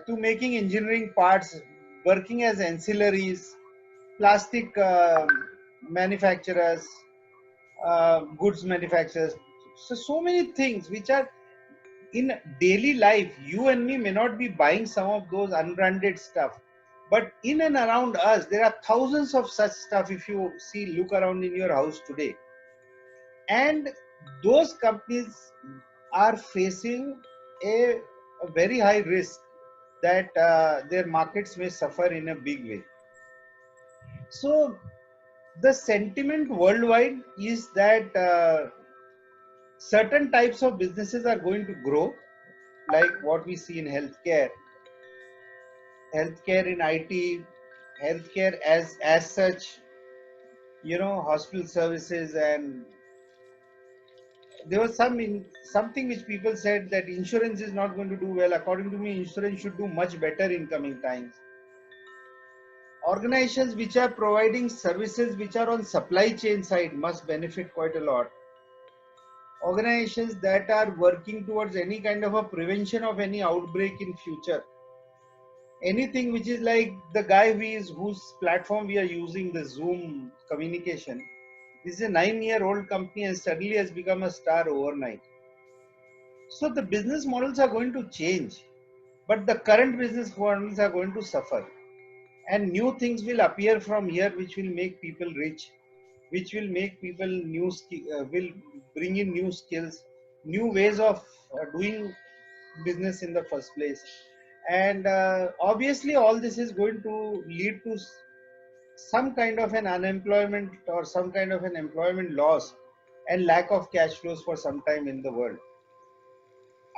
making engineering parts, working as ancillaries, plastic manufacturers, goods manufacturers. So many things which are in daily life. You and me may not be buying some of those unbranded stuff, but in and around us, there are thousands of such stuff. If you see, look around in your house today, and those companies are facing a very high risk that their markets may suffer in a big way. So the sentiment worldwide is that certain types of businesses are going to grow, like what we see in healthcare in IT, healthcare as such, hospital services. And there was something which people said that insurance is not going to do well. According to me, insurance should do much better in coming times. Organizations which are providing services which are on supply chain side must benefit quite a lot. Organizations that are working towards any kind of a prevention of any outbreak in future, anything which is like the guy whose platform we are using, the Zoom communication. This is a 9-year-old company and suddenly has become a star overnight. So the business models are going to change, but the current business models are going to suffer. And new things will appear from here which will make people rich, which will make people will bring in new skills, new ways of doing business in the first place. And obviously all this is going to lead to some kind of an unemployment or some kind of an employment loss and lack of cash flows for some time in the world.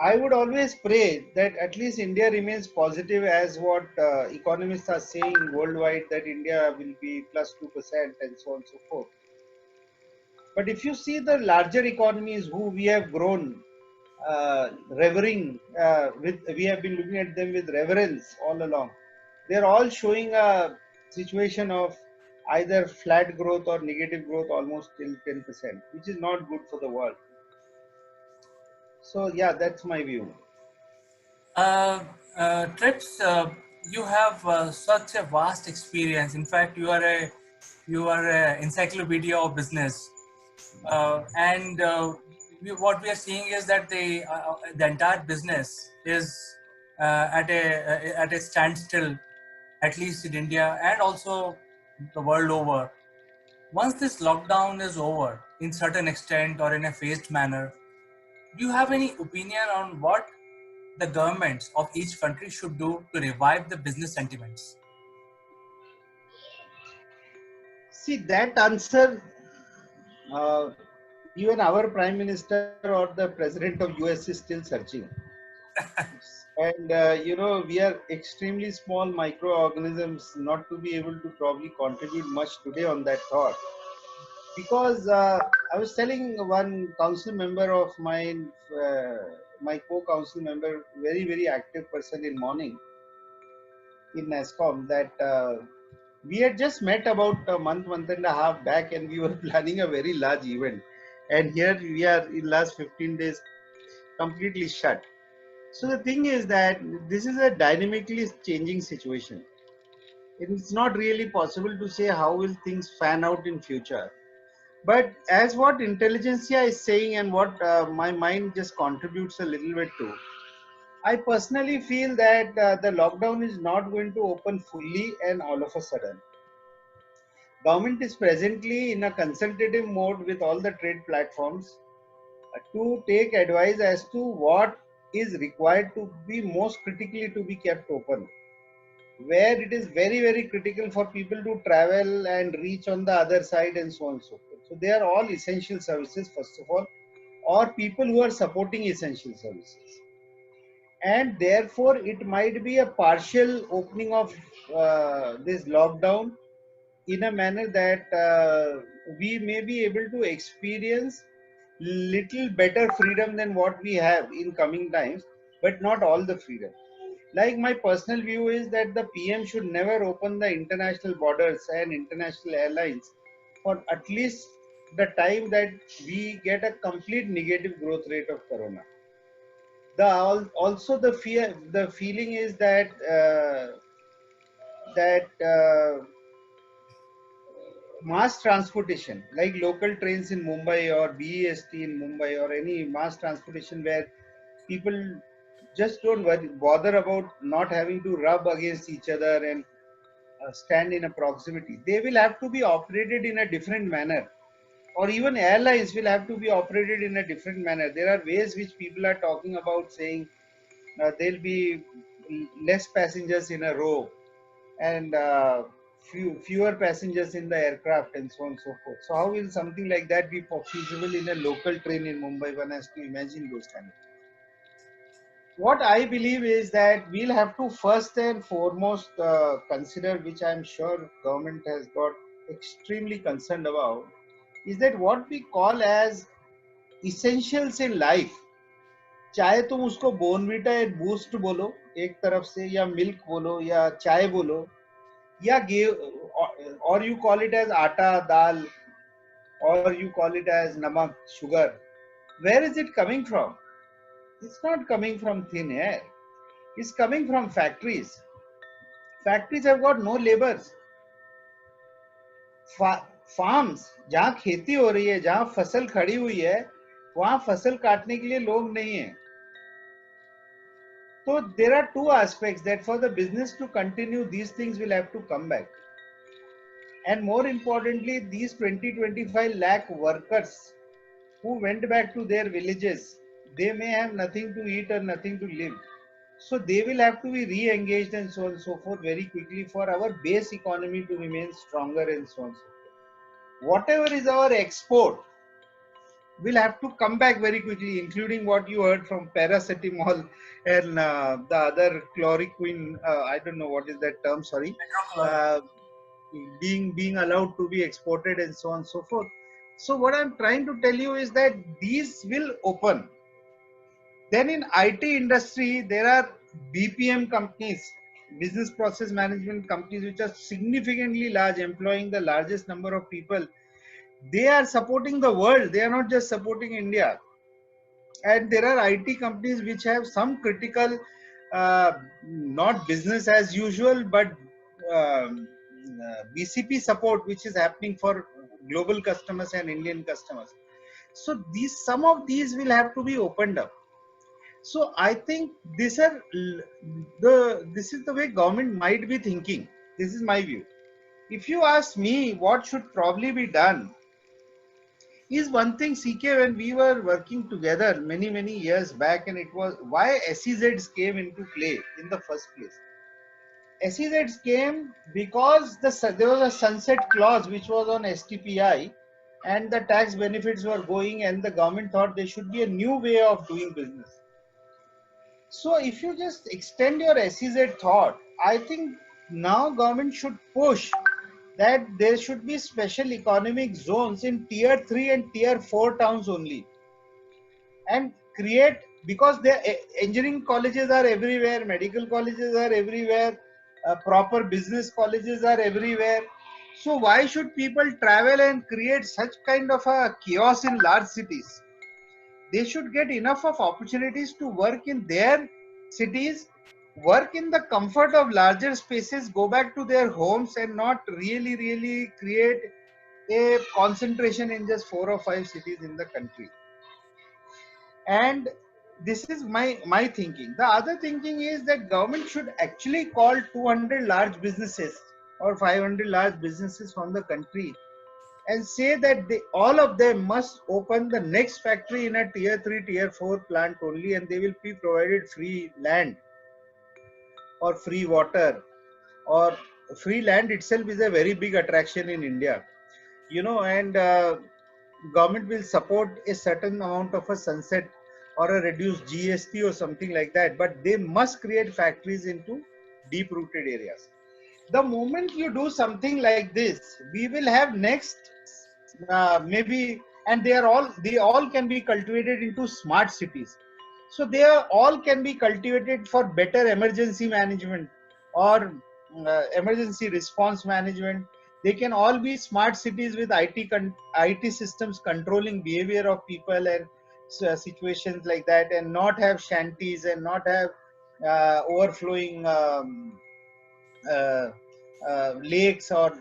I would always pray that at least India remains positive, as what economists are saying worldwide, that India will be plus 2% and so on and so forth. But if you see the larger economies who we have grown revering with, we have been looking at them with reverence all along. They're all showing a situation of either flat growth or negative growth almost till 10%, which is not good for the world. So yeah, that's my view. Trips, you have such a vast experience. In fact, you are a encyclopedia of business, and what we are seeing is that the entire business is at a standstill, at least in India and also the world over. Once this lockdown is over, in certain extent or in a phased manner, do you have any opinion on what the governments of each country should do to revive the business sentiments? See, that answer, uh, even our Prime Minister or the President of US is still searching. And we are extremely small microorganisms not to be able to probably contribute much today on that thought. Because I was telling one council member of mine, my co-council member, very, very active person in morning in NASCOM, that we had just met about a month and a half back, and we were planning a very large event. And here we are in last 15 days completely shut. So the thing is that this is a dynamically changing situation. It's not really possible to say how will things fan out in future. But as what intelligentsia is saying and what my mind just contributes a little bit to, I personally feel that the lockdown is not going to open fully and all of a sudden. Government is presently in a consultative mode with all the trade platforms to take advice as to what is required to be most critically to be kept open, where it is very, very critical for people to travel and reach on the other side and so on and so forth. So they are all essential services, first of all, or people who are supporting essential services. And therefore, it might be a partial opening of this lockdown in a manner that we may be able to experience little better freedom than what we have in coming times, but not all the freedom. Like, my personal view is that the PM should never open the international borders and international airlines for at least the time that we get a complete negative growth rate of corona. Also the feeling is that that mass transportation, like local trains in Mumbai or BEST in Mumbai or any mass transportation where people just don't bother about not having to rub against each other and stand in a proximity. They will have to be operated in a different manner, or even airlines will have to be operated in a different manner. There are ways which people are talking about, saying there'll be less passengers in a row and fewer passengers in the aircraft and so on and so forth. So how will something like that be feasible in a local train in Mumbai? One has to imagine those kind of things. What I believe is that we'll have to first and foremost consider, which I'm sure government has got extremely concerned about, is that what we call as essentials in life. चाहे तुम उसको बोर्नवीटा या boost बोलो एक तरफ से, या milk बोलो, या चाय बोलो, या or you call it as atta, dal, or you call it as namak, sugar. Where is it coming from? It's not coming from thin air. It's coming from factories. Factories have got no laborers. Farms, जहाँ खेती हो रही है, जहाँ फसल खड़ी हुई है, वहाँ फसल काटने के लिए लोग नहीं है. So there are two aspects that for the business to continue, these things will have to come back. And more importantly, these 20-25 lakh workers who went back to their villages, they may have nothing to eat or nothing to live. So they will have to be re-engaged and so on and so forth very quickly for our base economy to remain stronger and so on and so forth. Whatever is our export will have to come back very quickly, including what you heard from paracetamol and the other chloroquine, I don't know what is that term, sorry, being allowed to be exported and so on and so forth. So what I'm trying to tell you is that these will open. Then in IT industry, there are BPM companies, business process management companies, which are significantly large, employing the largest number of people. They are supporting the world. They are not just supporting India. And there are IT companies which have some critical, not business as usual, but BCP support, which is happening for global customers and Indian customers. So some of these will have to be opened up. So I think this is the way government might be thinking. This is my view. If you ask me what should probably be done, is one thing, CK, when we were working together many years back, and it was why SEZs came into play in the first place. SEZs came because there was a sunset clause which was on STPI, and the tax benefits were going, and the government thought there should be a new way of doing business. So if you just extend your SEZ thought, I think now government should push that there should be special economic zones in tier 3 and tier 4 towns only, and create, because the engineering colleges are everywhere, medical colleges are everywhere, proper business colleges are everywhere. So why should people travel and create such kind of a chaos in large cities? They should get enough of opportunities to work in their cities, work in the comfort of larger spaces, go back to their homes, and not really create a concentration in just 4 or 5 cities in the country. And this is my thinking. The other thinking is that government should actually call 200 large businesses or 500 large businesses from the country and say that all of them must open the next factory in a tier 3 tier 4 plant only, and they will be provided free land or free water. Or free land itself is a very big attraction in India, and government will support a certain amount of a sunset or a reduced GST or something like that, but they must create factories into deep rooted areas. The moment you do something like this, we will have next maybe, and they all can be cultivated into smart cities. So they all can be cultivated for better emergency management or emergency response management. They can all be smart cities with IT systems controlling behavior of people and situations like that, and not have shanties and not have overflowing uh, lakes or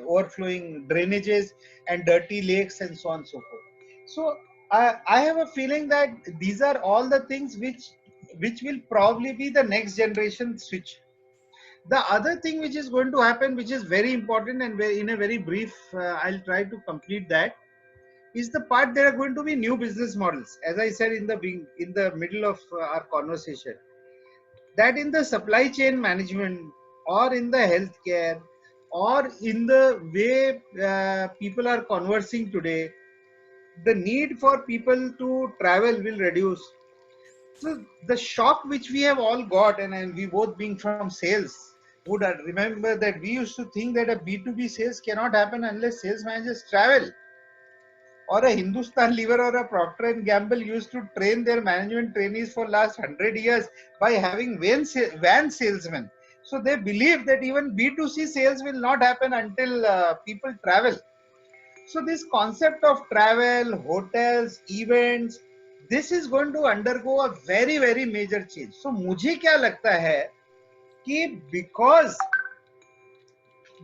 overflowing drainages and dirty lakes and so on and so forth. So I have a feeling that these are all the things which will probably be the next generation switch. The other thing which is going to happen, which is very important, and in a very brief, I'll try to complete that, is the part there are going to be new business models. As I said in the middle of our conversation, that in the supply chain management or in the healthcare or in the way people are conversing today, the need for people to travel will reduce. So the shock which we have all got, and we both being from sales, would remember that we used to think that a B2B sales cannot happen unless sales managers travel. Or a Hindustan Lever or a Procter and Gamble used to train their management trainees for last 100 years by having van salesmen. So they believe that even B2C sales will not happen until people travel. So this concept of travel, hotels, events, this is going to undergo a very major change. So मुझे क्या लगता है कि because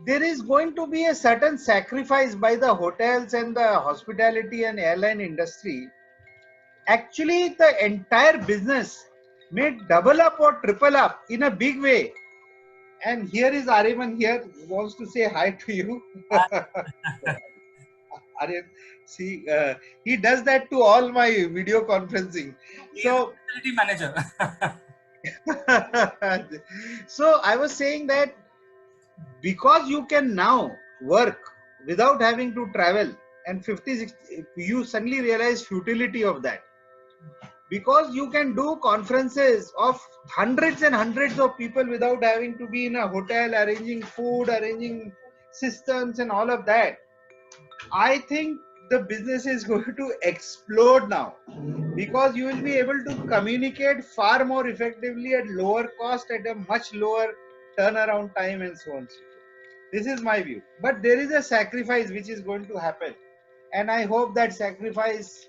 there is going to be a certain sacrifice by the hotels and the hospitality and airline industry, actually the entire business may double up or triple up in a big way. And here is Ariman here, wants to say hi to you. Aryan, see, he does that to all my video conferencing. So, manager. So I was saying that because you can now work without having to travel, and 50-60, you suddenly realize futility of that, because you can do conferences of hundreds and hundreds of people without having to be in a hotel arranging food, arranging systems and all of that. I think the business is going to explode now, because you will be able to communicate far more effectively at lower cost, at a much lower turnaround time and so on. This is my view. But there is a sacrifice which is going to happen. And I hope that sacrifice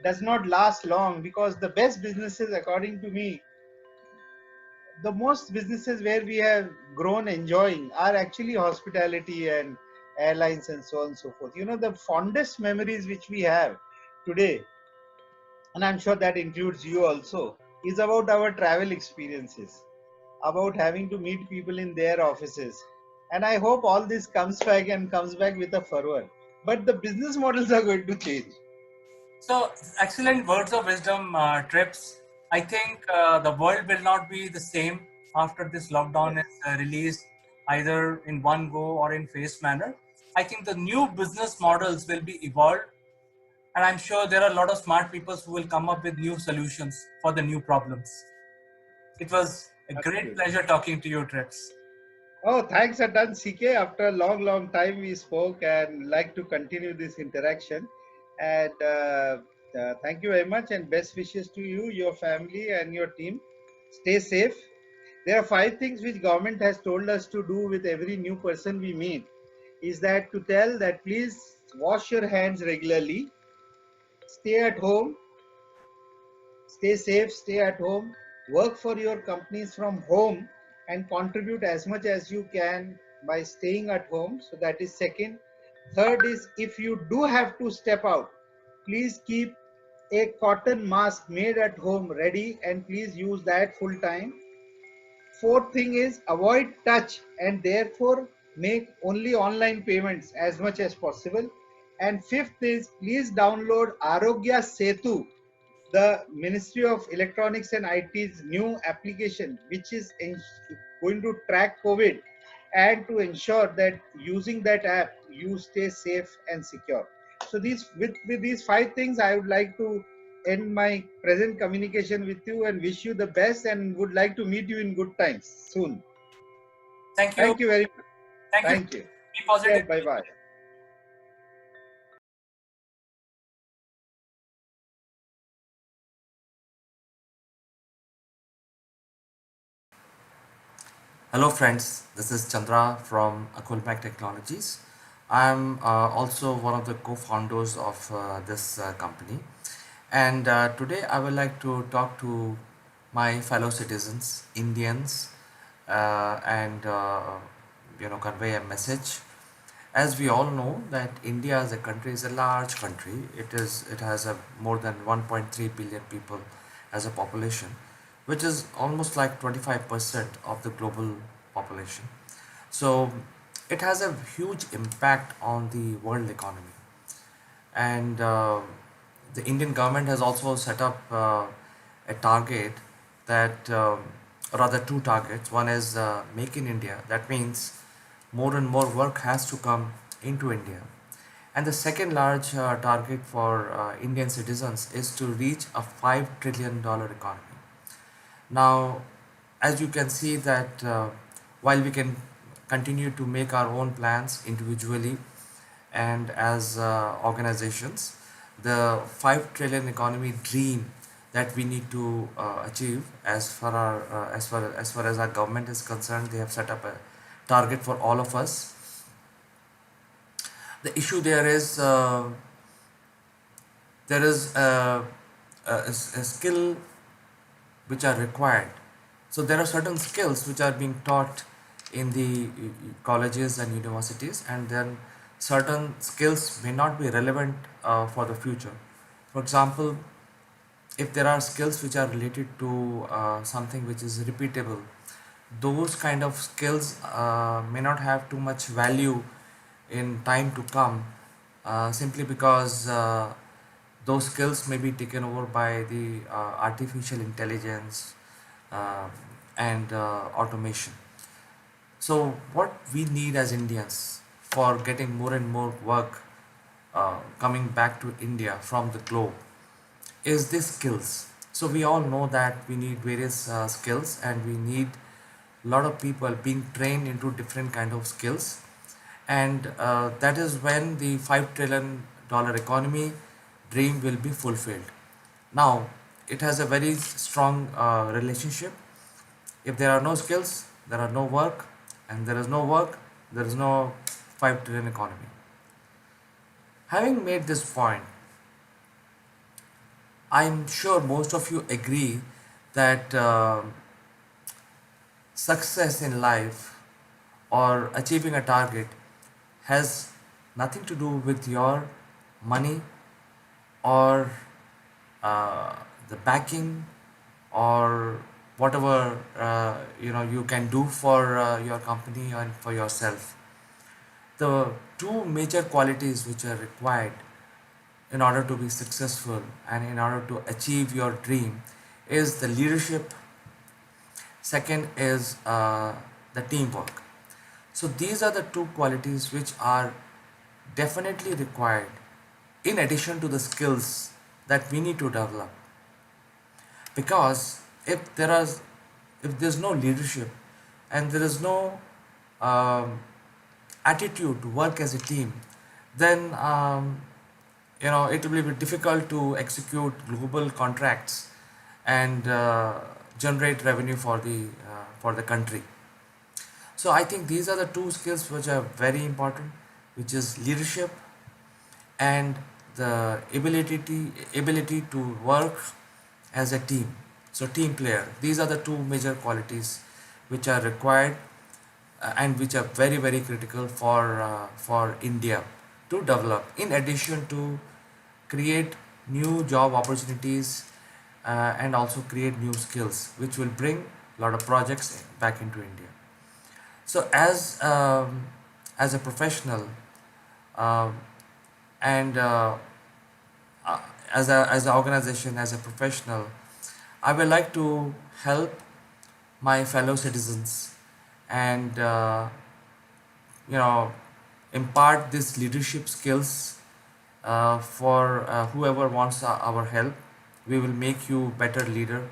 does not last long, because the best businesses, according to me, the most businesses where we have grown enjoying are actually hospitality and airlines and so on and so forth. The fondest memories which we have today and I'm sure that includes you also, is about our travel experiences, about having to meet people in their offices. And I hope all this comes back and comes back with a fervor. But the business models are going to change. So, excellent words of wisdom, Trips. I think the world will not be the same after this lockdown Yes. is released, either in one go or in phased manner. I think the new business models will be evolved, and I'm sure there are a lot of smart people who will come up with new solutions for the new problems. It was a great Absolutely. pleasure talking to you, Trips. Oh, thanks a ton, CK. After a long, long time we spoke and like to continue this interaction. And thank you very much and best wishes to you, your family and your team. Stay safe. There are 5 things which government has told us to do with every new person we meet. Is that to tell that please wash your hands regularly, stay at home, stay safe, stay at home, work for your companies from home, and contribute as much as you can by staying at home. So that is second. Third is, if you do have to step out, please keep a cotton mask made at home ready and please use that full time. Fourth thing is, avoid touch and therefore make only online payments as much as possible. And fifth is, please download Arogya Setu, the Ministry of Electronics and IT's new application, which is going to track COVID and to ensure that using that app, you stay safe and secure. So with these 5 things, I would like to end my present communication with you and wish you the best and would like to meet you in good times soon. Thank you. Thank you very much. Thank you. Thank you. Be positive. Bye bye. Hello friends, this is Chandra from Akulmach Technologies. I'm also one of the co-founders of this company, and today I would like to talk to my fellow citizens, Indians, and convey a message. As we all know that India as a country is a large country. It has a more than 1.3 billion people as a population, which is almost like 25% of the global population. So it has a huge impact on the world economy. And the Indian government has also set up a target that, rather two targets. One is Make in India. That means more and more work has to come into India. And the second large target for Indian citizens is to reach a $5 trillion economy. Now, as you can see that while we can continue to make our own plans individually and as organizations, the 5 trillion economy dream that we need to achieve, as far as our government is concerned, they have set up a target for all of us. The issue there is a skill which are required. So there are certain skills which are being taught in the colleges and universities, and then certain skills may not be relevant for the future. For example, if there are skills which are related to something which is repeatable, those kind of skills may not have too much value in time to come, simply because those skills may be taken over by the artificial intelligence uh, and automation. So, what we need as Indians for getting more and more work coming back to India from the globe is these skills. So, we all know that we need various skills, and we need a lot of people being trained into different kind of skills, and that is when the $5 trillion economy dream will be fulfilled. Now, it has a very strong relationship. If there are no skills, there are no work, and there is no work, there is no 5 trillion economy. Having made this point, I'm sure most of you agree that success in life or achieving a target has nothing to do with your money or uh, the backing or whatever you can do for your company and for yourself. The two major qualities which are required in order to be successful and in order to achieve your dream is the leadership. Second is the teamwork. So these are the two qualities which are definitely required in addition to the skills that we need to develop. Because if there's no leadership and there is no um, attitude to work as a team, then it will be difficult to execute global contracts and generate revenue for the country. So I think these are the two skills which are very important, which is leadership and the ability to work as a team. So team player. These are the two major qualities which are required and which are very very critical for India to develop. In addition to create new job opportunities and also create new skills which will bring a lot of projects back into India. So as a professional um, and as an organization, as a professional, I would like to help my fellow citizens and you know impart these leadership skills for whoever wants our help. We will make you better leader,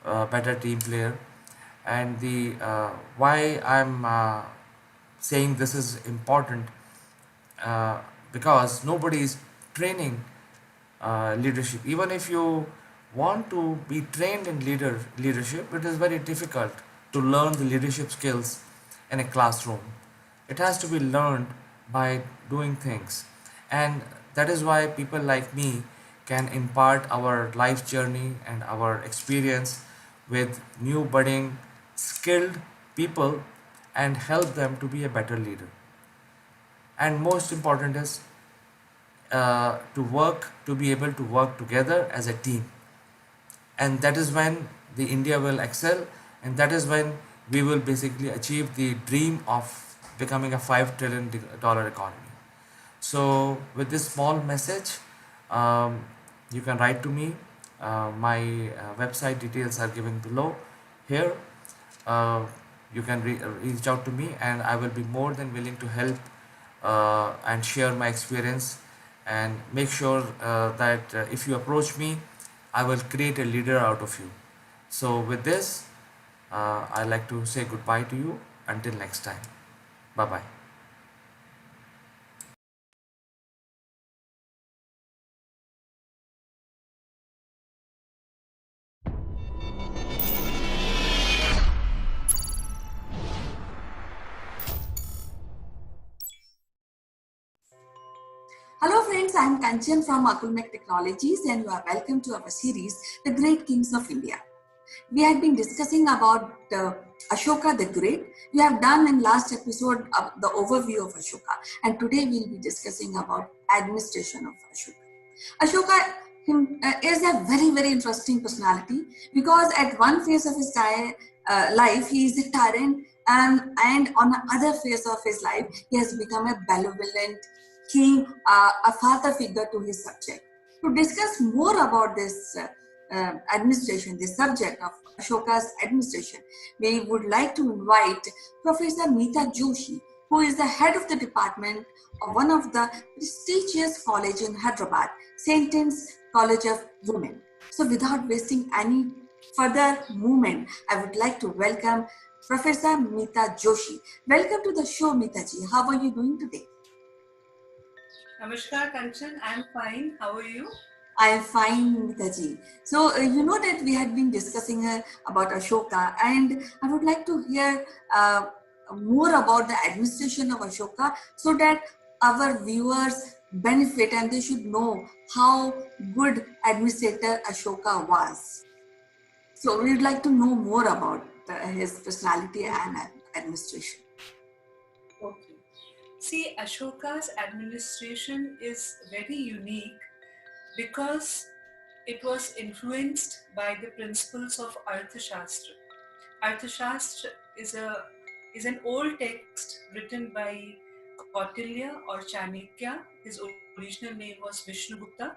better team player. And the why I'm saying this is important, uh, because nobody is training leadership. Even if you want to be trained in leadership, it is very difficult to learn the leadership skills in a classroom. It has to be learned by doing things, and that is why people like me can impart our life journey and our experience with new budding skilled people and help them to be a better leader. And most important is to be able to work together as a team, and that is when the India will excel, and that is when we will basically achieve the dream of becoming a $5 trillion economy. So with this small message, um, you can write to me. My website details are given below here. uh, you can reach out to me, and I will be more than willing to help and share my experience, and make sure that if you approach me, I will create a leader out of you. So with this, I'd like to say goodbye to you until next time. Bye bye. Hello friends, I am Kanchan from Akulmach Technologies and you are welcome to our series, The Great Kings of India. We had been discussing about Ashoka the Great. We have done in last episode the overview of Ashoka, and today we will be discussing about administration of Ashoka. Ashoka is a very very interesting personality, because at one phase of his life he is a tyrant, and on the other phase of his life he has become a benevolent king, a father figure to his subject. To discuss more about this administration, the subject of Ashoka's administration, we would like to invite Professor Meeta Joshi, who is the head of the department of one of the prestigious college in Hyderabad, Saint College of Women. So without wasting any further moment, I would like to welcome Professor Meeta Joshi. Welcome to the show, Meeta ji. How are you doing today? Namaskar, Kanchan. I'm fine. How are you? I am fine, Mitaji. So, you know that we had been discussing about Ashoka, and I would like to hear more about the administration of Ashoka, so that our viewers benefit and they should know how good administrator Ashoka was. So, we would like to know more about his personality and administration. Okay. See, Ashoka's administration is very unique because it was influenced by the principles of Arthashastra. Arthashastra is an old text written by Kautilya or Chanakya. His original name was Vishnugupta.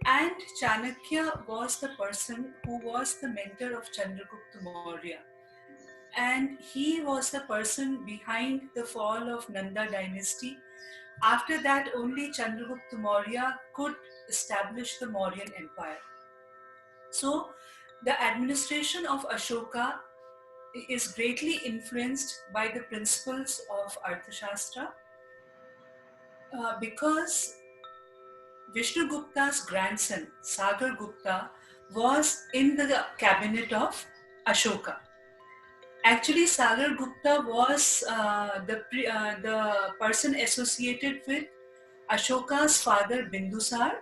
And Chanakya was the person who was the mentor of Chandragupta Maurya. And he was the person behind the fall of Nanda dynasty. After that, only Chandragupta Maurya could establish the Mauryan Empire. So, the administration of Ashoka is greatly influenced by the principles of Arthashastra because Vishnugupta's grandson, Sagar Gupta, was in the cabinet of Ashoka. Actually, Sagar Gupta was the person associated with Ashoka's father Bindusar,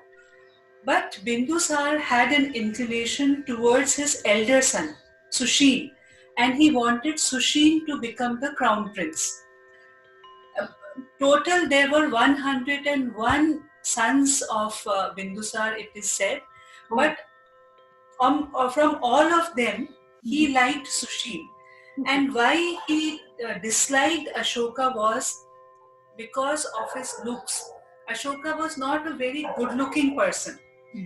but Bindusar had an inclination towards his elder son, Sushil, and he wanted Sushil to become the crown prince. Total, there were 101 sons of Bindusar, it is said, but from all of them, he liked Sushil. And why he disliked Ashoka was because of his looks. Ashoka was not a very good-looking person.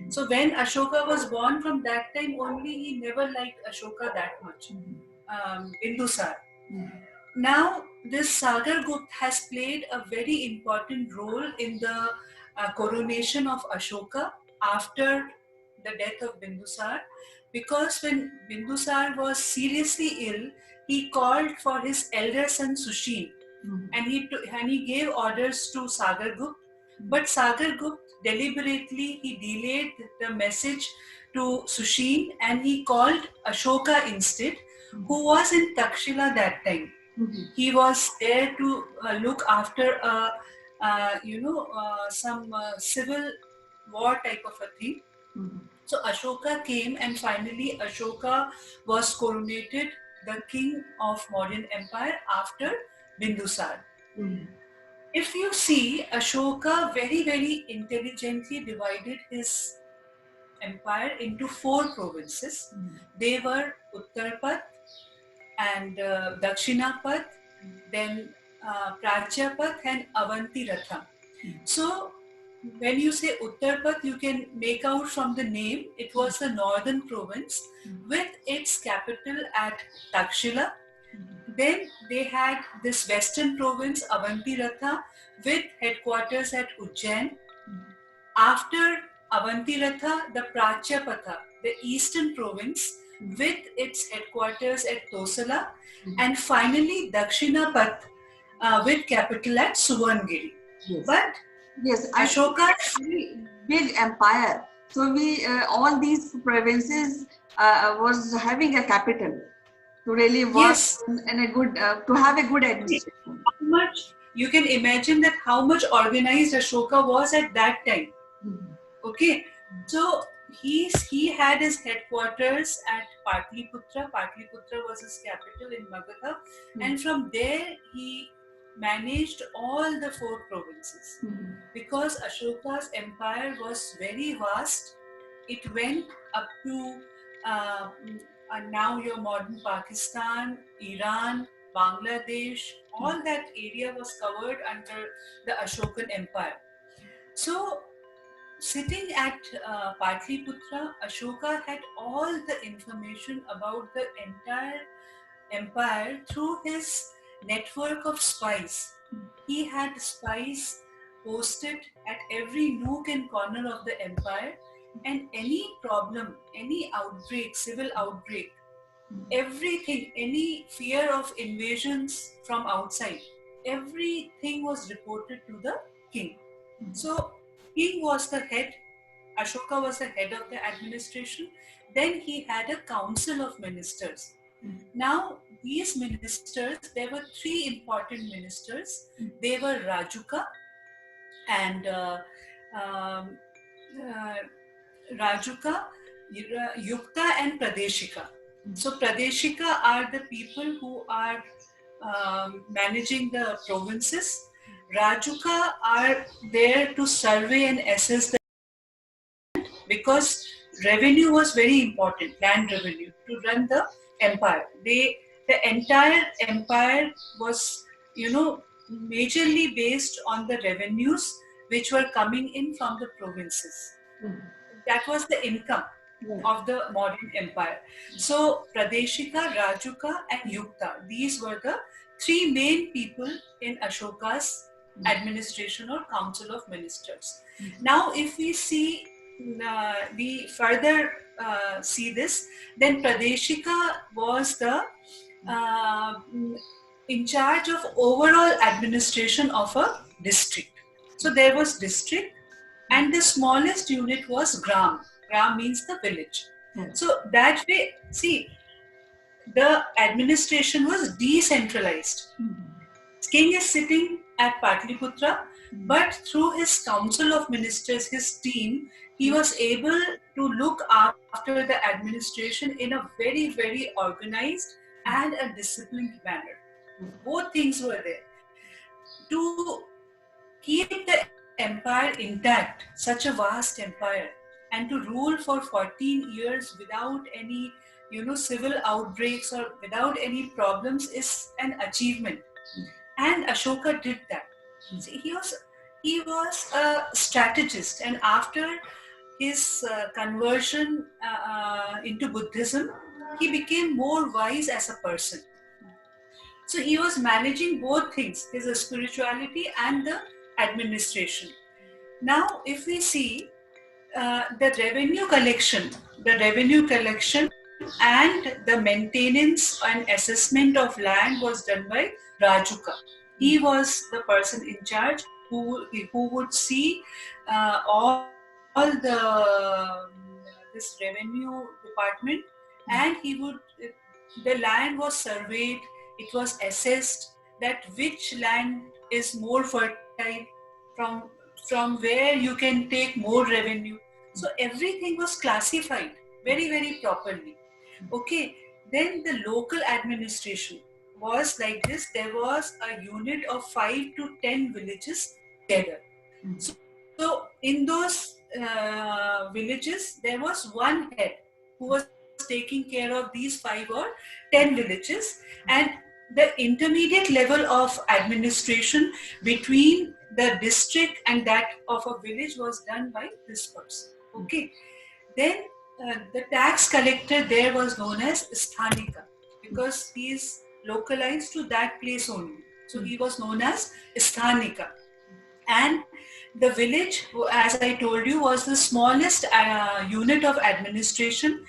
So when Ashoka was born, from that time only, he never liked Ashoka that much, Bindusar. Now, this Sagar Gupta has played a very important role in the coronation of Ashoka after the death of Bindusar, because when Bindusar was seriously ill, he called for his elder son Sushil, and he gave orders to Sagar Gupta. But Sagar Gupta deliberately he delayed the message to Sushil, and he called Ashoka instead, who was in Takshila that time. He was there to look after some civil war type of a thing. So Ashoka came, and finally Ashoka was coronated the king of Mauryan Empire after Bindusar. If you see, Ashoka very, very intelligently divided his empire into 4 provinces. They were Uttarpat and Dakshinapat, then Prachyapat and Avantiratha. So when you say Uttarpat, you can make out from the name, it was the northern province with its capital at Takshila. Then they had this western province, Avantiratha, with headquarters at Ujjain. After Avantiratha, the Prachyapatha, the eastern province, with its headquarters at Tosala. And finally, Dakshinapat, with capital at Suvarnagiri. Yes. But yes, Ashoka, very big empire. So we all these provinces was having a capital to really work in a good to have a good administration. How much you can imagine that how much organized Ashoka was at that time. Okay, so he had his headquarters at Patliputra. Patliputra was his capital in Magadha, and from there he managed all the 4 provinces. Because Ashoka's empire was very vast, it went up to now your modern Pakistan, Iran, Bangladesh, all that area was covered under the Ashokan Empire. So, sitting at Patliputra, Ashoka had all the information about the entire empire through his network of spies. He had spies posted at every nook and corner of the empire, and any problem, any outbreak, civil outbreak, everything, any fear of invasions from outside, everything was reported to the king. So king was the head, Ashoka was the head of the administration. Then he had a council of ministers. Now these ministers, there were 3 important ministers. They were Rajuka and Rajuka, Yukta and Pradeshika. So Pradeshika are the people who are managing the provinces. Rajuka are there to survey and assess the, because revenue was very important, land revenue, to run the empire. The entire empire was, majorly based on the revenues which were coming in from the provinces. That was the income of the modern empire. So Pradeshika, Rajuka and Yukta, these were the three main people in Ashoka's administration or council of ministers. Now if we see, we further see this, then Pradeshika was the in charge of overall administration of a district. So there was district, and the smallest unit was gram. Gram means the village. So that way, see, the administration was decentralized. King is sitting at Patliputra, but through his council of ministers, his team, he was able to look after the administration in a very, very organized and a disciplined manner. Both things were there. To keep the empire intact, such a vast empire, and to rule for 14 years without any, civil outbreaks or without any problems is an achievement. And Ashoka did that. See, he was a strategist, and after his conversion into Buddhism, he became more wise as a person. So he was managing both things, his spirituality and the administration. Now, if we see the revenue collection and the maintenance and assessment of land was done by Rajuka. He was the person in charge who would see all this revenue department, and the land was surveyed, it was assessed that which land is more fertile, from where you can take more revenue. So everything was classified very, very properly. Okay, then the local administration was like this. There was a unit of 5 to 10 villages together. So in those villages, there was one head who was taking care of these 5 or 10 villages, and the intermediate level of administration between the district and that of a village was done by this person. Okay, then the tax collector there was known as Sthanika, because he is localized to that place only. So he was known as Sthanika. And the village, as I told you, was the smallest unit of administration,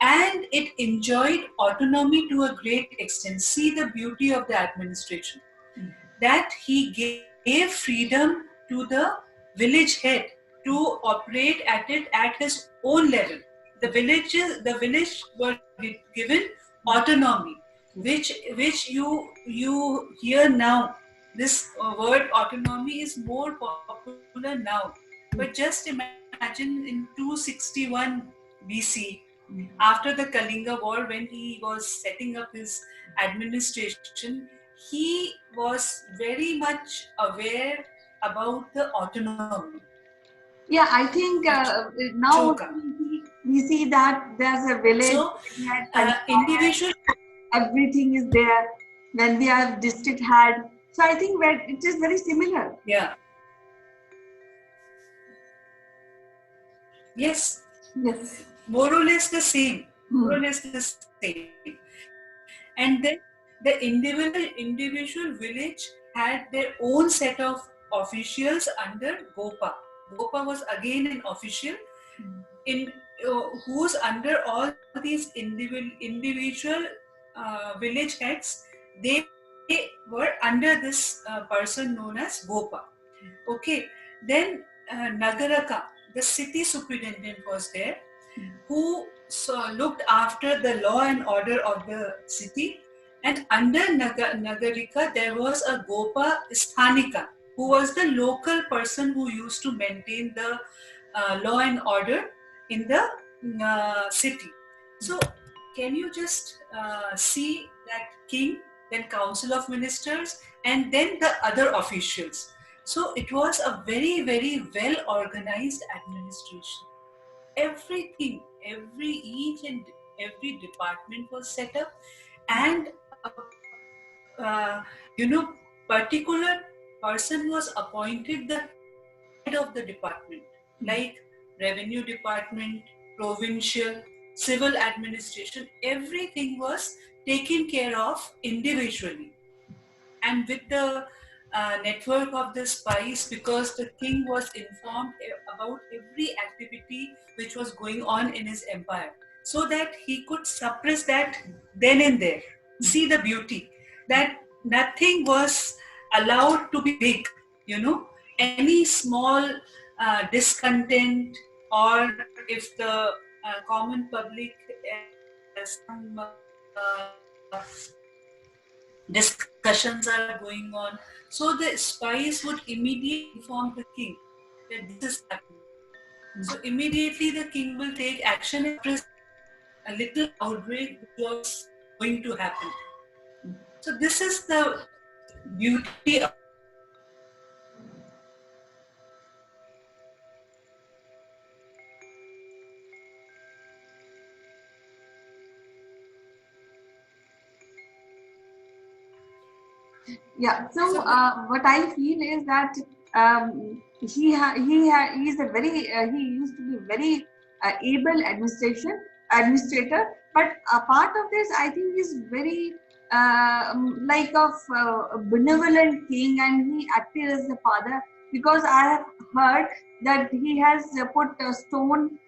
and it enjoyed autonomy to a great extent. See the beauty of the administration, that he gave freedom to the village head to operate at it at his own level. The village were given autonomy, which you hear now. This word autonomy is more popular now, but just imagine in 261 BC, after the Kalinga War, when he was setting up his administration, he was very much aware about the autonomy. Yeah, I think now we see that there's a village. So, individual, everything is there. When we have district head, so I think it is very similar. Yeah. Yes. Yes. More or less the same. More or less the same. And then the individual village had their own set of officials under Gopa. Gopa was again an official who was under all these individual village heads. They were under this person known as Gopa. Okay. Then Nagaraka, the city superintendent, was there, who looked after the law and order of the city. And under Nagarika, there was a Gopa Sthanika, who was the local person who used to maintain the law and order in the city. So can you just see that king, then council of ministers, and then the other officials. So it was a very, very well organized administration. everything, each and every department was set up, and particular person was appointed the head of the department, like revenue department, provincial, civil administration. Everything was taken care of individually. And with the network of the spies, because the king was informed about every activity which was going on in his empire, so that he could suppress that then and there. See the beauty, that nothing was allowed to be big, any small discontent, or if the common public some discussions are going on, so the spies would immediately inform the king that this is happening. So immediately the king will take action and suppress a little outbreak which was going to happen. So this is the beauty of Yeah. So what I feel is that he is a very he used to be very able administrator, but a part of this, I think, is very like of a benevolent king, and he acted as a father, because I have heard that he has put a stone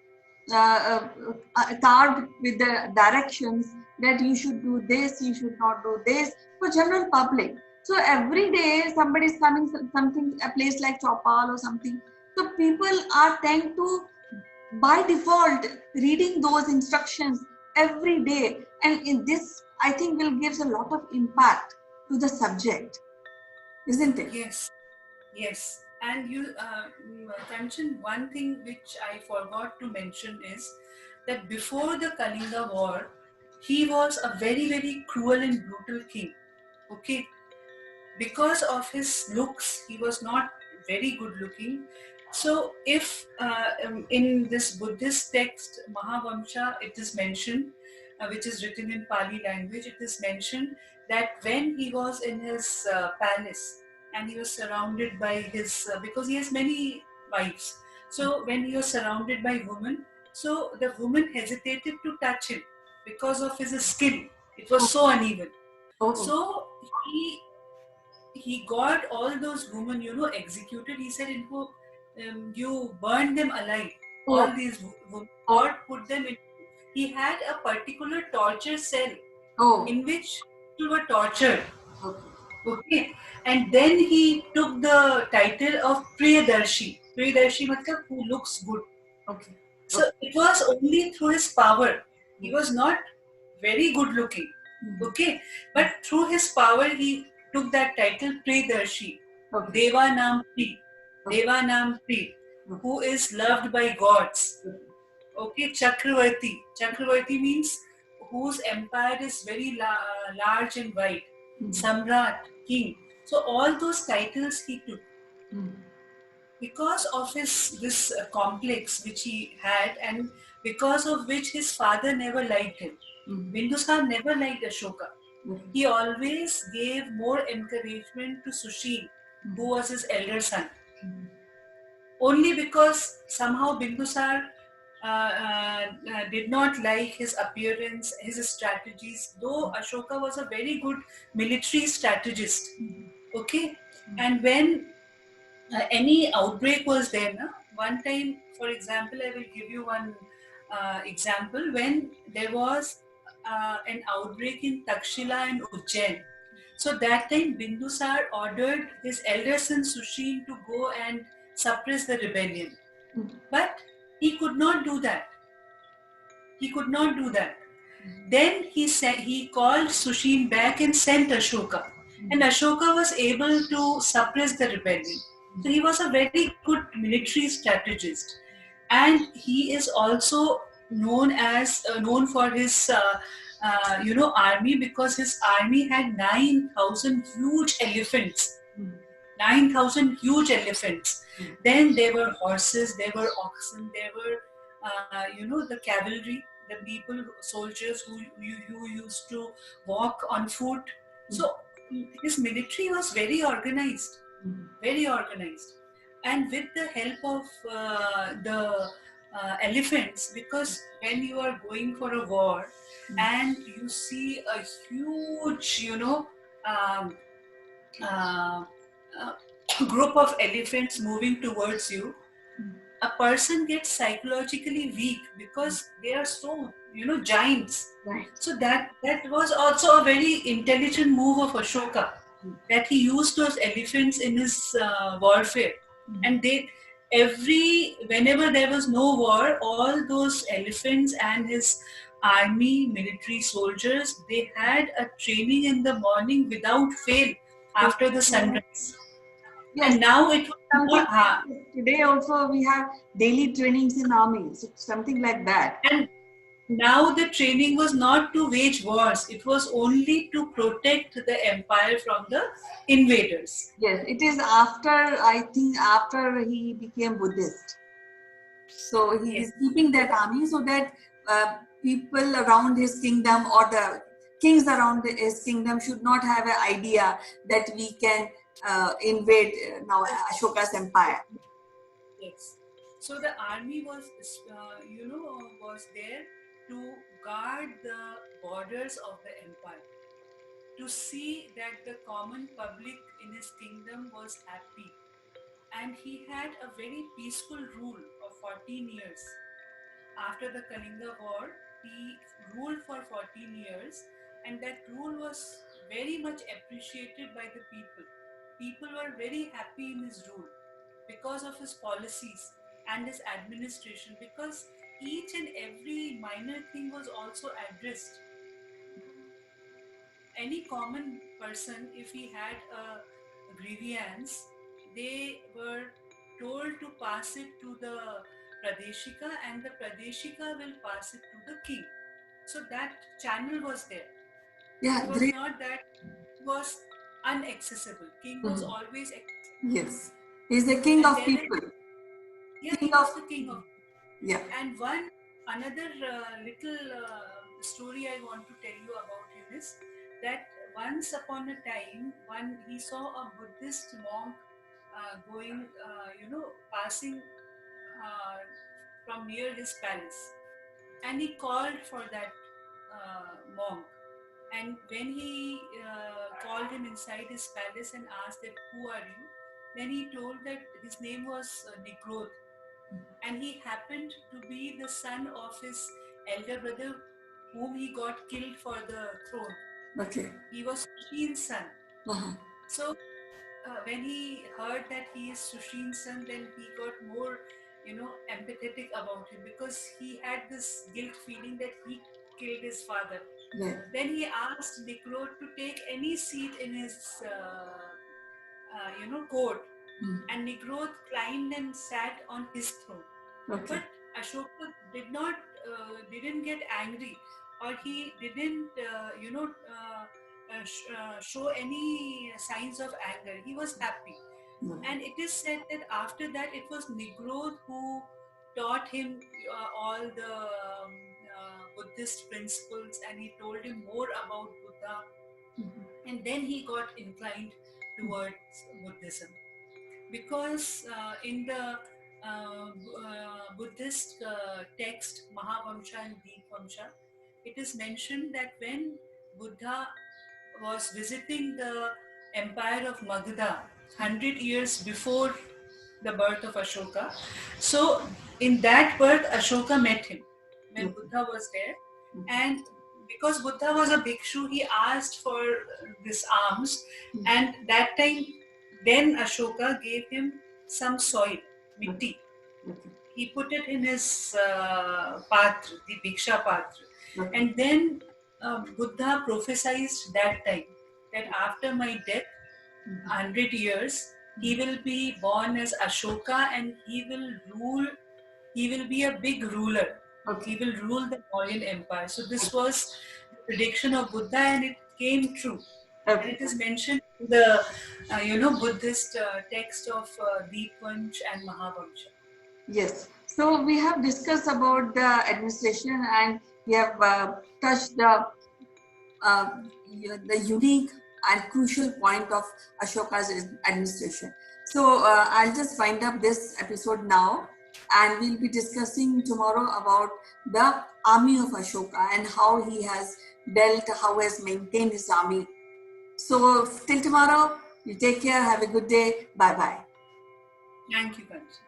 carved with the directions that you should do this, you should not do this, for general public. So every day somebody is coming, something, a place like Chopal or something. So people are tend to, by default, reading those instructions every day, and in this, I think, will gives a lot of impact to the subject, isn't it? Yes. And you, Kanchan, one thing which I forgot to mention is that before the Kalinga war, he was a very, very cruel and brutal king. Okay, because of his looks, he was not very good looking. So if in this Buddhist text Mahavamsha, it is mentioned, which is written in Pali language, it is mentioned that when he was in his palace and he was surrounded by his, because he has many wives, so when he was surrounded by women, so the woman hesitated to touch him because of his skin. It was so uneven. So he got all those women, executed. He said, you burned them alive. All these women, God put them in. He had a particular torture cell in which people were tortured. Okay. And then he took the title of Priyadarshi. Priyadarshi means who looks good. Okay. So it was only through his power. He was not very good looking. Okay. But through his power, he took that title Priyadarshi. Deva Nam Pri. Deva Nam Pri. Who is loved by gods. Okay. Chakravarti. Chakravarti means whose empire is very large and wide. Samrat, king. So all those titles he took. Because of this complex which he had, and because of which his father never liked him. Bindusar never liked Ashoka. He always gave more encouragement to Sushil, who was his elder son. Only because somehow Bindusar did not like his appearance, his strategies, though Ashoka was a very good military strategist. Okay, and when any outbreak was there, one time, for example, I will give you one example. When there was an outbreak in Takshila and Ujjain, so that time Bindusar ordered his elder son Sushil to go and suppress the rebellion. But he could not do that. Then he called Sushil back and sent Ashoka. And Ashoka was able to suppress the rebellion. So he was a very good military strategist. And he is also known for his army, because his army had 9,000 huge elephants. 9,000 huge elephants. Then there were horses, there were oxen, there were the cavalry, the people, soldiers who used to walk on foot. So his military was very organized, very organized. And with the help of the elephants, because when you are going for a war and you see a huge, um, uh, group of elephants moving towards you, a person gets psychologically weak because they are so, giants. Right. So that was also a very intelligent move of Ashoka, that he used those elephants in his warfare. And whenever there was no war, all those elephants and his army, military soldiers, they had a training in the morning without fail after the sunrise. Yes. And now it was something like today also we have daily trainings in army, so something like that. And now the training was not to wage wars, it was only to protect the empire from the invaders. Yes, it is after, I think, after he became Buddhist. So he is keeping that army so that people around his kingdom or the kings around his kingdom should not have an idea that we can invade now Ashoka's empire. Yes. So the army was, was there to guard the borders of the empire, to see that the common public in his kingdom was happy. And he had a very peaceful rule of 14 years. After the Kalinga war, he ruled for 14 years, and that rule was very much appreciated by the people. People were very happy in his rule because of his policies and his administration, because each and every minor thing was also addressed. Any common person, if he had a grievance, they were told to pass it to the Pradeshika, and the Pradeshika will pass it to the king. So that channel was there. Yeah, it was not that it was inaccessible. King was always accessible. Yes, he's the king of people. Yeah, he was the king of people. Yeah. And another little story I want to tell you about him is that once upon a time, when he saw a Buddhist monk going, passing from near his palace, and he called for that monk. And when he called him inside his palace and asked that, who are you? Then he told that his name was Nikrod. And he happened to be the son of his elder brother, whom he got killed for the throne. Okay. He was Sushin's son. So when he heard that he is Sushin's son, then he got more, empathetic about him, because he had this guilt feeling that he killed his father. Yeah. Then he asked Nikrod to take any seat in his, court, and Nikrod climbed and sat on his throne. Okay. But Ashoka didn't get angry, or he didn't, show any signs of anger. He was happy. And it is said that after that, it was Nikrod who taught him all the Buddhist principles, and he told him more about Buddha. And then he got inclined towards Buddhism. Because in the Buddhist text, Mahavamsha and Deepvamsha, it is mentioned that when Buddha was visiting the empire of Magadha 100 years before the birth of Ashoka, so in that birth Ashoka met him when Buddha was there. And because Buddha was a bhikshu, he asked for this alms, and that time then Ashoka gave him some soil, mitti. He put it in his patra, the bhiksha patra. And then Buddha prophesied that time that after my death, 100 years, he will be born as Ashoka, and he will be a big ruler. He will rule the Mauryan Empire. So this was the prediction of Buddha, and it came true. And it is mentioned in the Buddhist text of Deepvansh and Mahavamsha. Yes. So we have discussed about the administration, and we have touched uh, the unique and crucial point of Ashoka's administration. So I'll just wind up this episode now, and we'll be discussing tomorrow about the army of Ashoka and how he has dealt, how he has maintained his army. So till tomorrow, you take care. Have a good day. Bye bye. Thank you, Kanchan.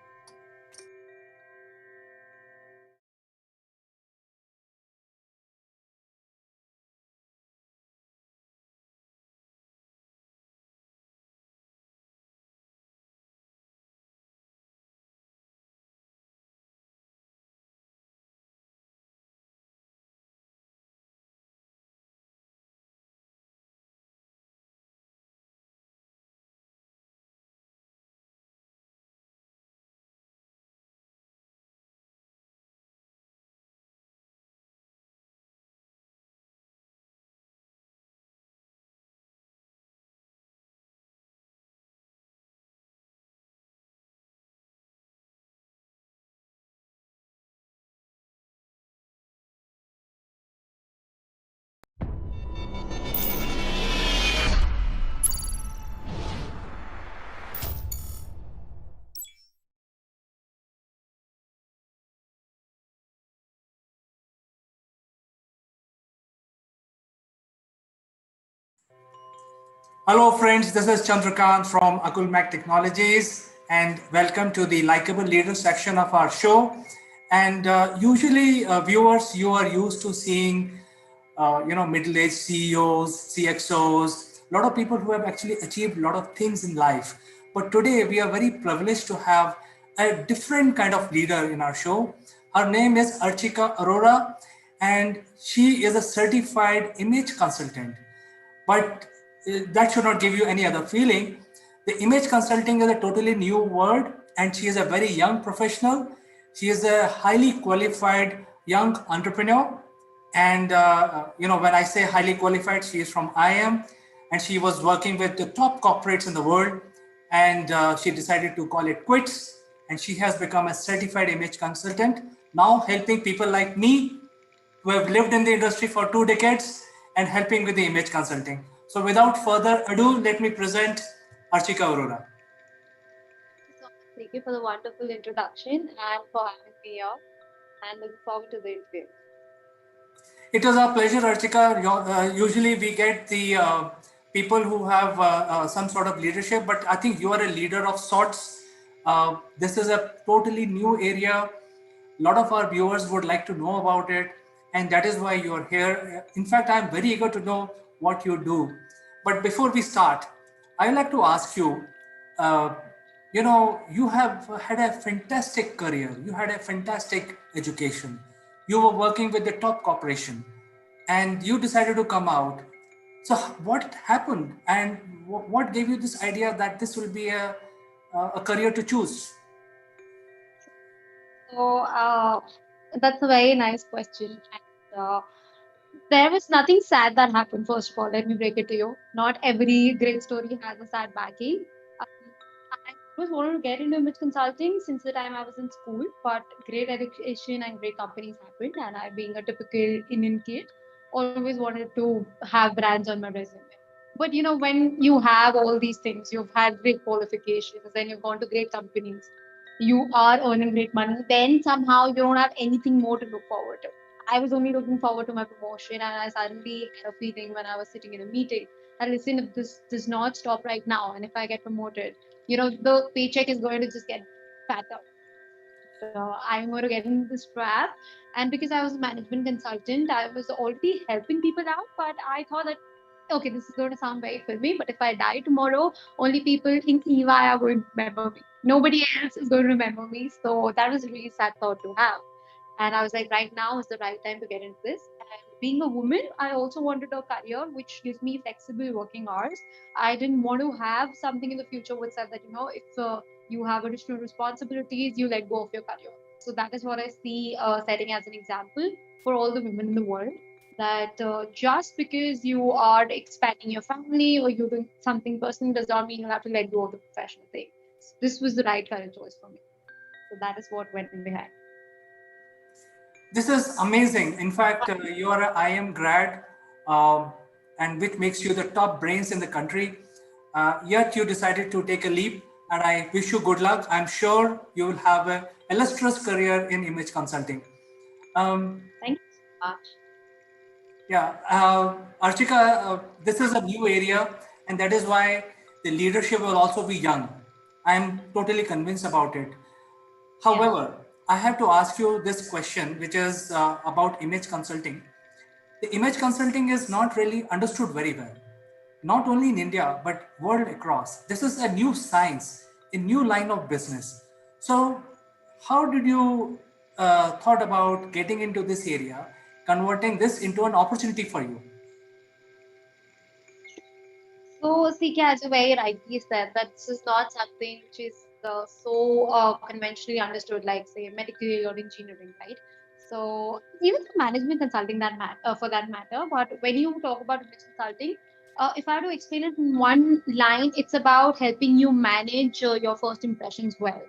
Hello, friends. This is Chandrakant from Akulmach Technologies, and welcome to the Likeable Leader section of our show. And usually, viewers, you are used to seeing, middle-aged CEOs, CXOs, a lot of people who have actually achieved a lot of things in life. But today, we are very privileged to have a different kind of leader in our show. Her name is Archika Arora, and she is a certified image consultant. But that should not give you any other feeling. The image consulting is a totally new word, and she is a very young professional. She is a highly qualified young entrepreneur. And when I say highly qualified, she is from IIM, and she was working with the top corporates in the world. And she decided to call it quits, and she has become a certified image consultant, now helping people like me who have lived in the industry for 2 decades and helping with the image consulting. So without further ado, let me present Archika Arora. Thank you for the wonderful introduction and for having me here, and looking forward to the interview. It was our pleasure, Archika. Usually we get the people who have some sort of leadership, but I think you are a leader of sorts. This is a totally new area. A lot of our viewers would like to know about it, and that is why you are here. In fact, I'm very eager to know what you do. But before we start, I would like to ask you, uh, you have had a fantastic career, you had a fantastic education, you were working with the top corporation, and you decided to come out. So what happened, and what gave you this idea that this will be a career to choose? So that's a very nice question. And, there was nothing sad that happened. First of all, let me break it to you. Not every great story has a sad backing. Um, I always wanted to get into image consulting since the time I was in school, but great education and great companies happened, and I, being a typical Indian kid, always wanted to have brands on my resume. But when you have all these things, you've had great qualifications, then you've gone to great companies, you are earning great money, then somehow you don't have anything more to look forward to. I was only looking forward to my promotion, and I suddenly had a feeling when I was sitting in a meeting that, listen, if this does not stop right now, and if I get promoted, the paycheck is going to just get fatter. So I'm going to get into this trap. And because I was a management consultant, I was already helping people out. But I thought that, okay, this is going to sound very filmy, but if I die tomorrow, only people in EY are going to remember me. Nobody else is going to remember me. So that was a really sad thought to have. And I was like, right now is the right time to get into this. And being a woman, I also wanted a career which gives me flexible working hours. I didn't want to have something in the future which said that, if you have additional responsibilities, you let go of your career. So that is what I see setting as an example for all the women in the world. That just because you are expanding your family or you're doing something personal does not mean you have to let go of the professional thing. This was the right career choice for me. So that is what went behind. This is amazing. In fact, you are a IM grad, um, and which makes you the top brains in the country. Yet you decided to take a leap, and I wish you good luck. I'm sure you will have a illustrious career in image consulting. Thank you so much. Yeah, Archika, this is a new area, and that is why the leadership will also be young. I'm totally convinced about it. However, I have to ask you this question, which is about image consulting. The image consulting is not really understood very well, not only in India, but world across. This is a new science, a new line of business. So, how did you thought about getting into this area, converting this into an opportunity for you? So, CK, as you very rightly said, that this is not something which is so conventionally understood, like say medical or engineering, right? So, even the management consulting for that matter. But when you talk about image consulting, if I have to explain it in one line, it's about helping you manage your first impressions well.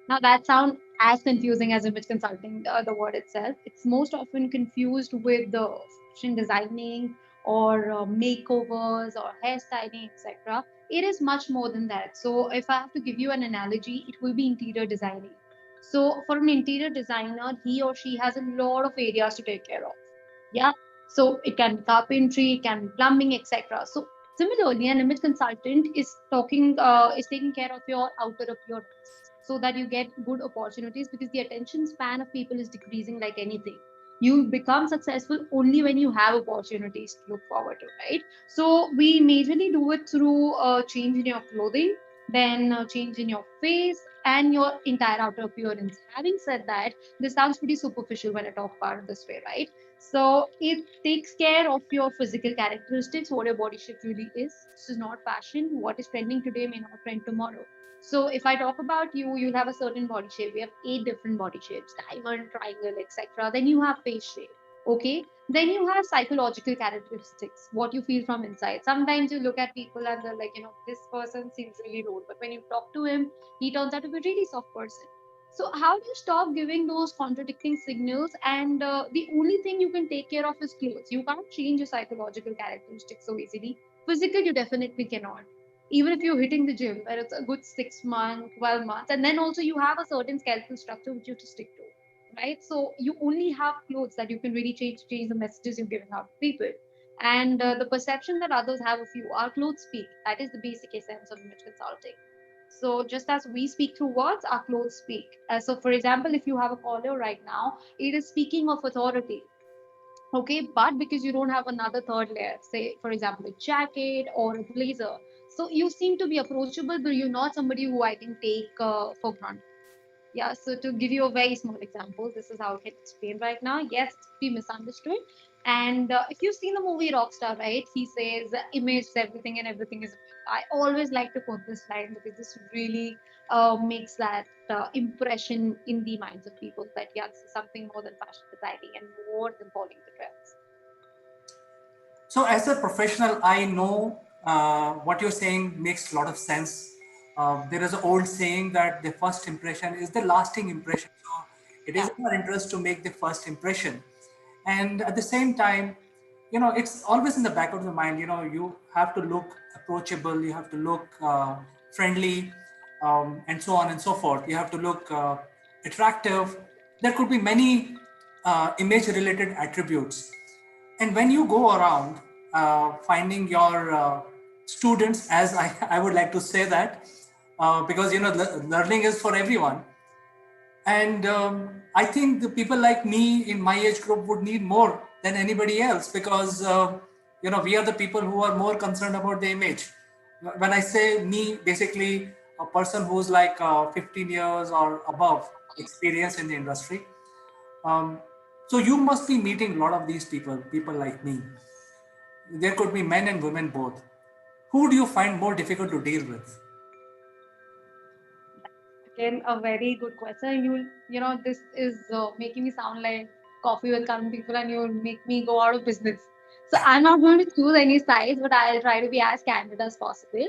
Now, that sounds as confusing as image consulting, the word itself. It's most often confused with the fashion designing or makeovers or hairstyling, etc. It is much more than that. So, if I have to give you an analogy, it will be interior designing. So, for an interior designer, he or she has a lot of areas to take care of. Yeah. So, it can be carpentry, it can be plumbing, etc. So, similarly, an image consultant is taking care of your outer appearance so that you get good opportunities because the attention span of people is decreasing like anything. You become successful only when you have opportunities to look forward to, right? So we majorly do it through a change in your clothing, then a change in your face and your entire outer appearance. Having said that, this sounds pretty superficial when I talk about it this way, right? So it takes care of your physical characteristics, what your body shape really is. This is not fashion. What is trending today may not trend tomorrow. So if I talk about you, you'll have a certain body shape. We have 8 different body shapes: diamond, triangle, etc. Then you have face shape. Okay. Then you have psychological characteristics, what you feel from inside. Sometimes you look at people and they're like, this person seems really rude. But when you talk to him, he turns out to be a really soft person. So how do you stop giving those contradicting signals? And the only thing you can take care of is clothes. You can't change your psychological characteristics so easily. Physical, you definitely cannot. Even if you're hitting the gym, where it's a good 6 months, 12 months, and then also you have a certain skeletal structure which you have to stick to, right? So you only have clothes that you can really change the messages you're giving out to people. And the perception that others have of you, our clothes speak. That is the basic essence of image consulting. So just as we speak through words, our clothes speak. So for example, if you have a collar right now, it is speaking of authority. Okay, but because you don't have another third layer, say for example a jacket or a blazer, so you seem to be approachable, but you're not somebody who I can take for granted. Yeah, so to give you a very small example, this is how I can explain right now. Yes, it's pretty misunderstood. And if you've seen the movie Rockstar, right, he says image is everything and everything is. I always like to quote this line because this really makes that impression in the minds of people that, yeah, this is something more than fashion designing and more than following the trends. So, as a professional, I know what you're saying makes a lot of sense. There is an old saying that the first impression is the lasting impression. So, it is in our interest to make the first impression. And at the same time, it's always in the back of the mind, you have to look approachable, you have to look friendly, and so on and so forth. You have to look attractive. There could be many image related attributes. And when you go around finding your students, as I would like to say that, because learning is for everyone. And I think the people like me in my age group would need more than anybody else because we are the people who are more concerned about the image. When I say me, basically a person who's like 15 years or above experience in the industry. Um, so you must be meeting a lot of these people like me. There could be men and women both. Who do you find more difficult to deal with? Again, a very good question. This is making me sound like coffee with current people, and you'll make me go out of business. So I'm not going to choose any sides, but I'll try to be as candid as possible.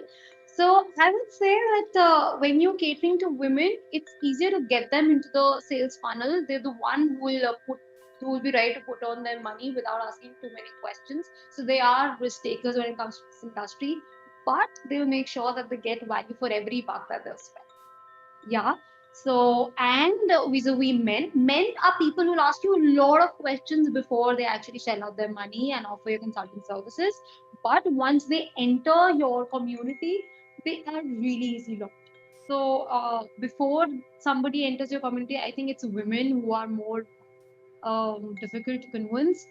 So I would say that when you're catering to women, it's easier to get them into the sales funnel. They're the one who will be ready to put on their money without asking too many questions. So they are risk takers when it comes to this industry, but they will make sure that they get value for every buck that they'll spend. Yeah. So, and vis-a-vis men are people who will ask you a lot of questions before they actually shell out their money and offer your consulting services. But once they enter your community, they are really easy locked. So, before somebody enters your community, I think it's women who are more difficult to convince.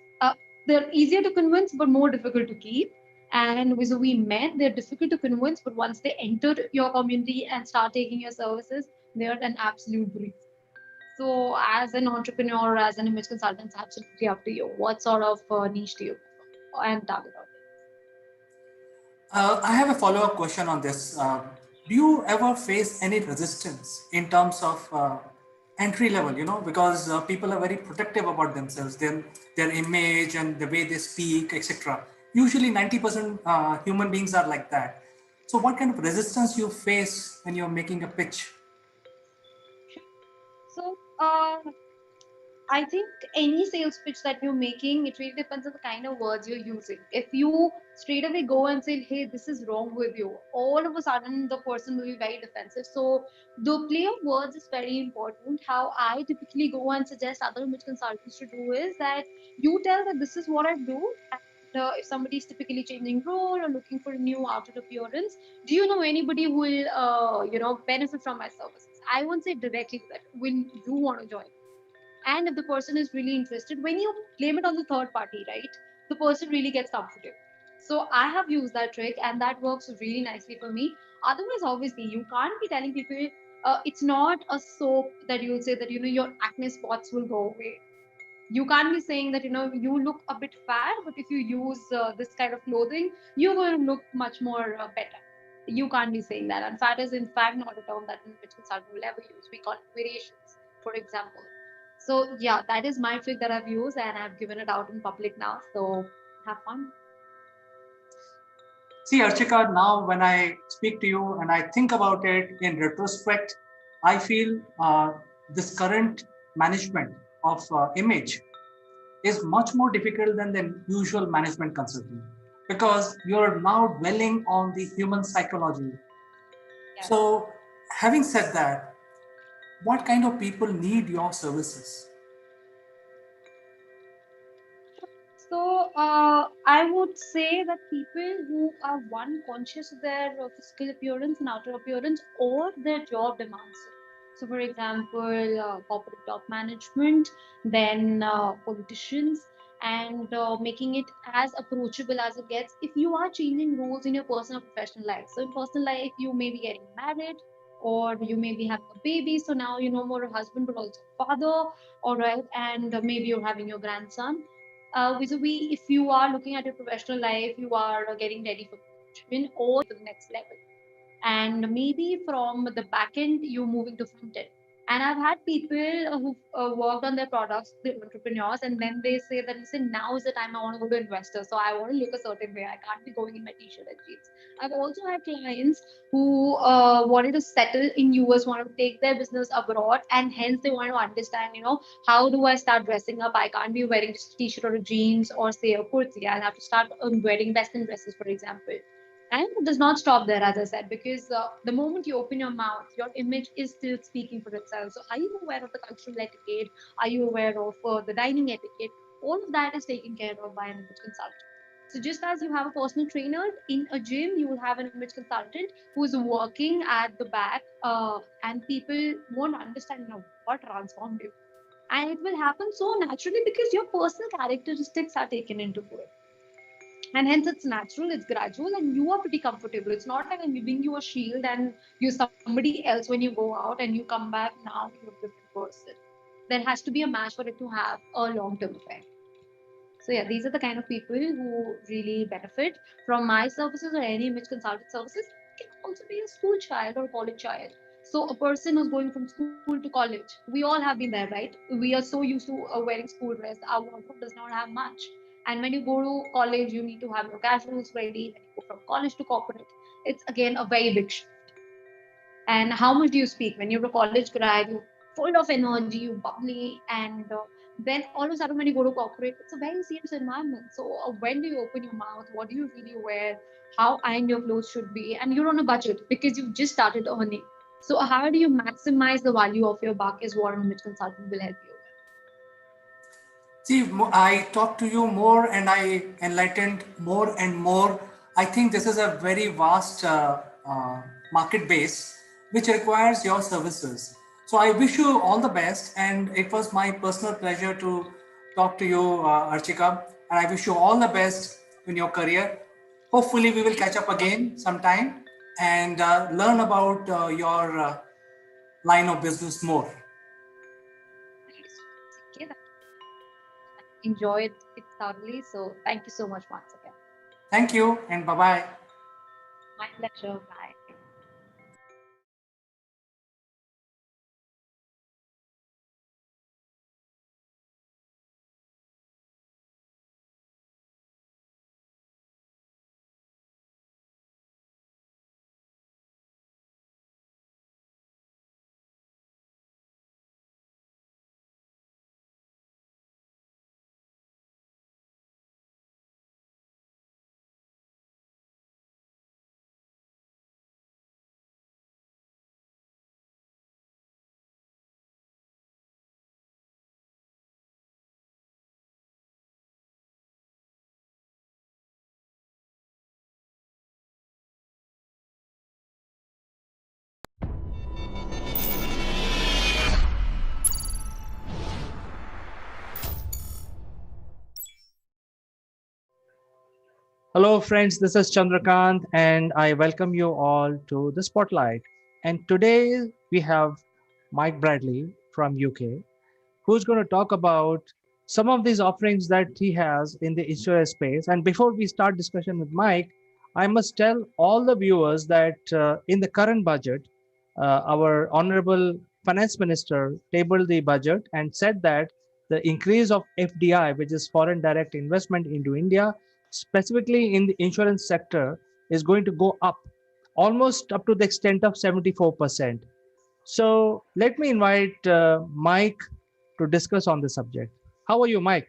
They're easier to convince, but more difficult to keep. And vis-a-vis men, they're difficult to convince, but once they enter your community and start taking your services, they're an absolute breeze. So, as an entrepreneur, as an image consultant, it's absolutely up to you. What sort of niche do you and target audience? I have a follow-up question on this. Do you ever face any resistance in terms of entry level? Because people are very protective about themselves, their image and the way they speak, etc. Usually, 90% human beings are like that. So, what kind of resistance you face when you're making a pitch? So, I think any sales pitch that you're making, it really depends on the kind of words you're using. If you straight away go and say, hey, this is wrong with you, all of a sudden the person will be very defensive. So the play of words is very important. How I typically go and suggest other image consultants to do is that you tell that this is what I do. And if somebody is typically changing role or looking for a new outer appearance, do you know anybody who will, benefit from my services? I won't say directly that when you want to join, and if the person is really interested, when you blame it on the third party, right, the person really gets comfortable. So I have used that trick and that works really nicely for me. Otherwise, obviously, you can't be telling people it's not a soap that you'll say that your acne spots will go away. You can't be saying that you look a bit fat, but if you use this kind of clothing, you're going to look much more better. You can't be saying that. And fat is in fact not a term that which consultant will ever use. We call it variations, for example. So yeah, that is my trick that I've used and I've given it out in public now. So have fun. See, Archika, now when I speak to you and I think about it in retrospect, I feel this current management of image is much more difficult than the usual management consulting, because you're now dwelling on the human psychology. Yes. So, having said that, what kind of people need your services? So I would say that people who are one conscious of their physical appearance and outer appearance or their job demands it. So, for example, corporate top management, then politicians, and making it as approachable as it gets. If you are changing roles in your personal professional life, so in personal life, you may be getting married or you may be having a baby. So now you're no more a husband but also a father, all right, and maybe you're having your grandson. Vis-a-vis, if you are looking at your professional life, you are getting ready for promotion or for the next level, and maybe from the back end you're moving to front end. And I've had people who worked on their products, the entrepreneurs, and then they say that, listen, now is the time I want to go to investors, so I want to look a certain way, I can't be going in my t-shirt and jeans. I've also had clients who wanted to settle in US, want to take their business abroad, and hence they want to understand, how do I start dressing up? I can't be wearing just a t-shirt or a jeans or say a kurti. I'll have to start wearing western dresses, for example. And it does not stop there, as I said, because the moment you open your mouth, your image is still speaking for itself. So, are you aware of the cultural etiquette? Are you aware of the dining etiquette? All of that is taken care of by an image consultant. So, just as you have a personal trainer in a gym, you will have an image consultant who is working at the back, and people won't understand what transformed you. And it will happen so naturally because your personal characteristics are taken into it, and hence it's natural, it's gradual, and you are pretty comfortable. It's not like I'm giving you a shield and you're somebody else when you go out and you come back, now you're a different person. There has to be a match for it to have a long-term effect. So yeah, these are the kind of people who really benefit from my services or any image consultant services. It can also be a school child or a college child. So a person who's going from school to college, we all have been there, right? We are so used to wearing school dress. Our wardrobe does not have much. And when you go to college, you need to have your casuals ready. When you go from college to corporate, it's again a very big shift. And how much do you speak when you're a college grad? You're full of energy, you bubbly, and then all of a sudden when you go to corporate, it's a very serious environment. So when do you open your mouth? What do you really wear? How iron your clothes should be? And you're on a budget because you've just started earning. So how do you maximize the value of your buck is what an image consultant will help you. See, I talked to you more and I enlightened more and more. I think this is a very vast market base which requires your services. So I wish you all the best, and it was my personal pleasure to talk to you, Archika, and I wish you all the best in your career. Hopefully, we will catch up again sometime and learn about your line of business more. Enjoyed it thoroughly. So thank you so much once again. Thank you and bye-bye. My pleasure. Bye. Hello, friends. This is Chandrakant, and I welcome you all to the Spotlight. And today we have Mike Bradley from UK, who's going to talk about some of these offerings that he has in the insurance space. And before we start discussion with Mike, I must tell all the viewers that in the current budget, our honorable finance minister tabled the budget and said that the increase of FDI, which is foreign direct investment into India, specifically in the insurance sector, is going to go up almost up to the extent of 74%. So let me invite Mike to discuss on the subject. How are you, Mike?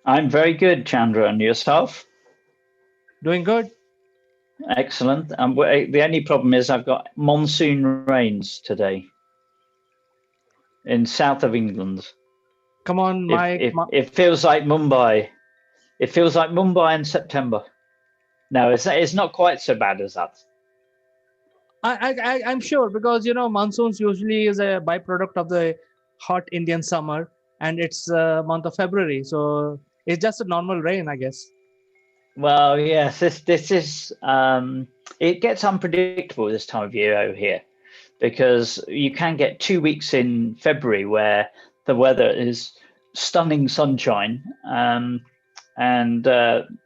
I'm very good, Chandra. And yourself? Doing good. Excellent. The only problem is I've got monsoon rains today in south of England. Come on, Mike. It feels like Mumbai. It feels like Mumbai in September. No, it's not quite so bad as that. I'm sure, because monsoons usually is a byproduct of the hot Indian summer, and it's month of February, so it's just a normal rain, I guess. Well, yes, this is it gets unpredictable this time of year over here, because you can get 2 weeks in February where the weather is stunning sunshine,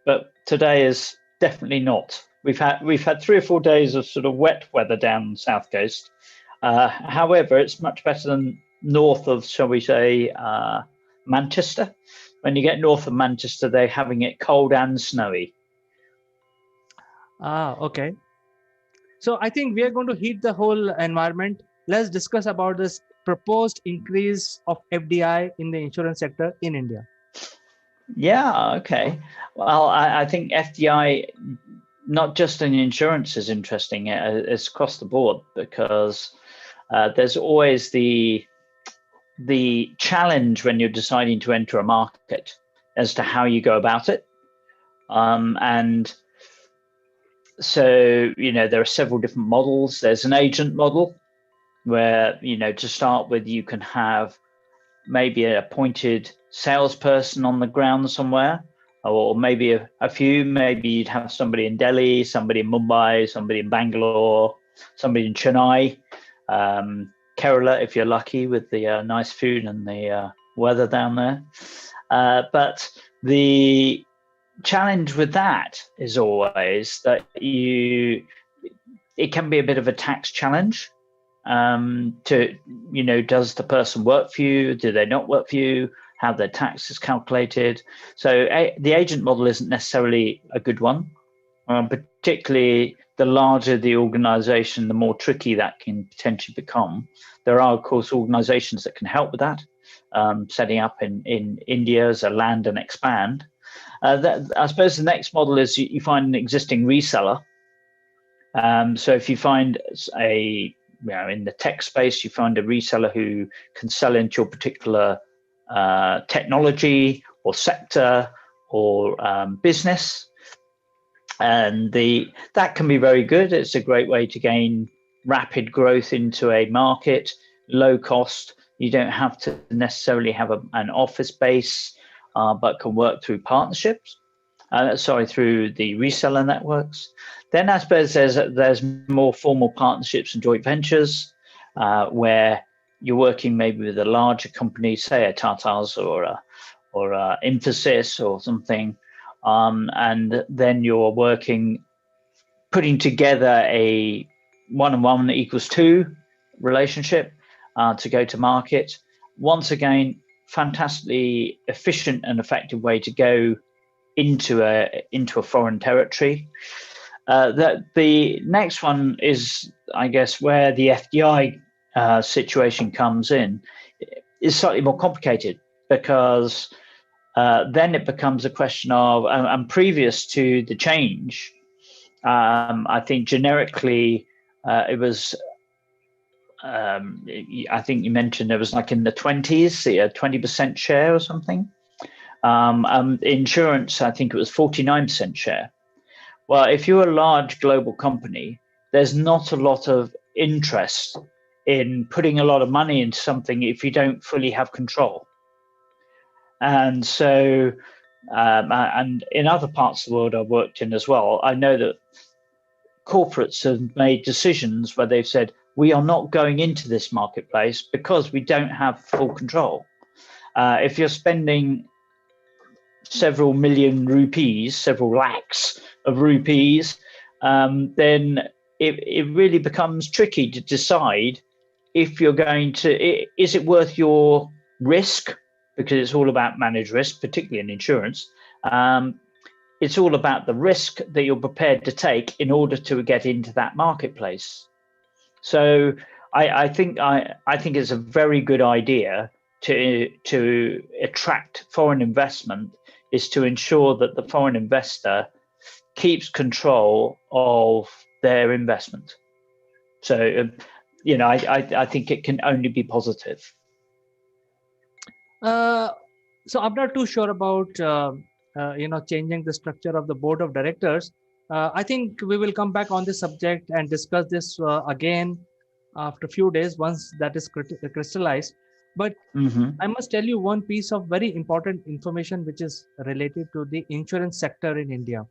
but today is definitely not. We've had 3 or 4 days of sort of wet weather down the south coast. However, it's much better than north of, shall we say, Manchester. When you get north of Manchester, they're having it cold and snowy. Okay. So I think we are going to heat the whole environment. Let's discuss about this proposed increase of FDI in the insurance sector in India. Yeah, okay. Well, I think FDI, not just in insurance, is interesting. It's across the board, because there's always the challenge when you're deciding to enter a market as to how you go about it. And so, there are several different models. There's an agent model where, to start with, you can have maybe an appointed salesperson on the ground somewhere, or maybe a few. Maybe you'd have somebody in Delhi, somebody in Mumbai, somebody in Bangalore, somebody in Chennai, Kerala, if you're lucky, with the nice food and the weather down there. But the challenge with that is always that it can be a bit of a tax challenge. Does the person work for you? Do they not work for you? How their tax is calculated? So the agent model isn't necessarily a good one. Particularly the larger the organization, the more tricky that can potentially become. There are, of course, organizations that can help with that, setting up in India as a land and expand. I suppose the next model is you find an existing reseller. So if you find in the tech space, you find a reseller who can sell into your particular technology or sector or business, and that can be very good. It's a great way to gain rapid growth into a market, low cost. You don't have to necessarily have an office base, but can work through partnerships. Through the reseller networks. Then I suppose there's more formal partnerships and joint ventures where you're working maybe with a larger company, say a Tata's or a Infosys or something, and then you're putting together a 1 and 1 equals 2 relationship to go to market. Once again, fantastically efficient and effective way to go into a foreign territory. That the next one is, I guess, where the FDI situation comes in, is slightly more complicated, because then it becomes a question of, and previous to the change, I think generically it was, I think you mentioned it was like in the 20s, a 20% share or something. Insurance, I think it was 49% share. Well, if you're a large global company, there's not a lot of interest in putting a lot of money into something if you don't fully have control. And so, and in other parts of the world I've worked in as well, I know that corporates have made decisions where they've said, we are not going into this marketplace because we don't have full control. If you're spending several million rupees, several lakhs of rupees, then it really becomes tricky to decide if you're going to, is it worth your risk? Because it's all about managed risk, particularly in insurance. It's all about the risk that you're prepared to take in order to get into that marketplace. So I think it's a very good idea to attract foreign investment, is to ensure that the foreign investor keeps control of their investment. So, I think it can only be positive. So I'm not too sure about changing the structure of the board of directors. I think we will come back on this subject and discuss this again after a few days once that is crystallized. But I must tell you one piece of very important information which is related to the insurance sector in India.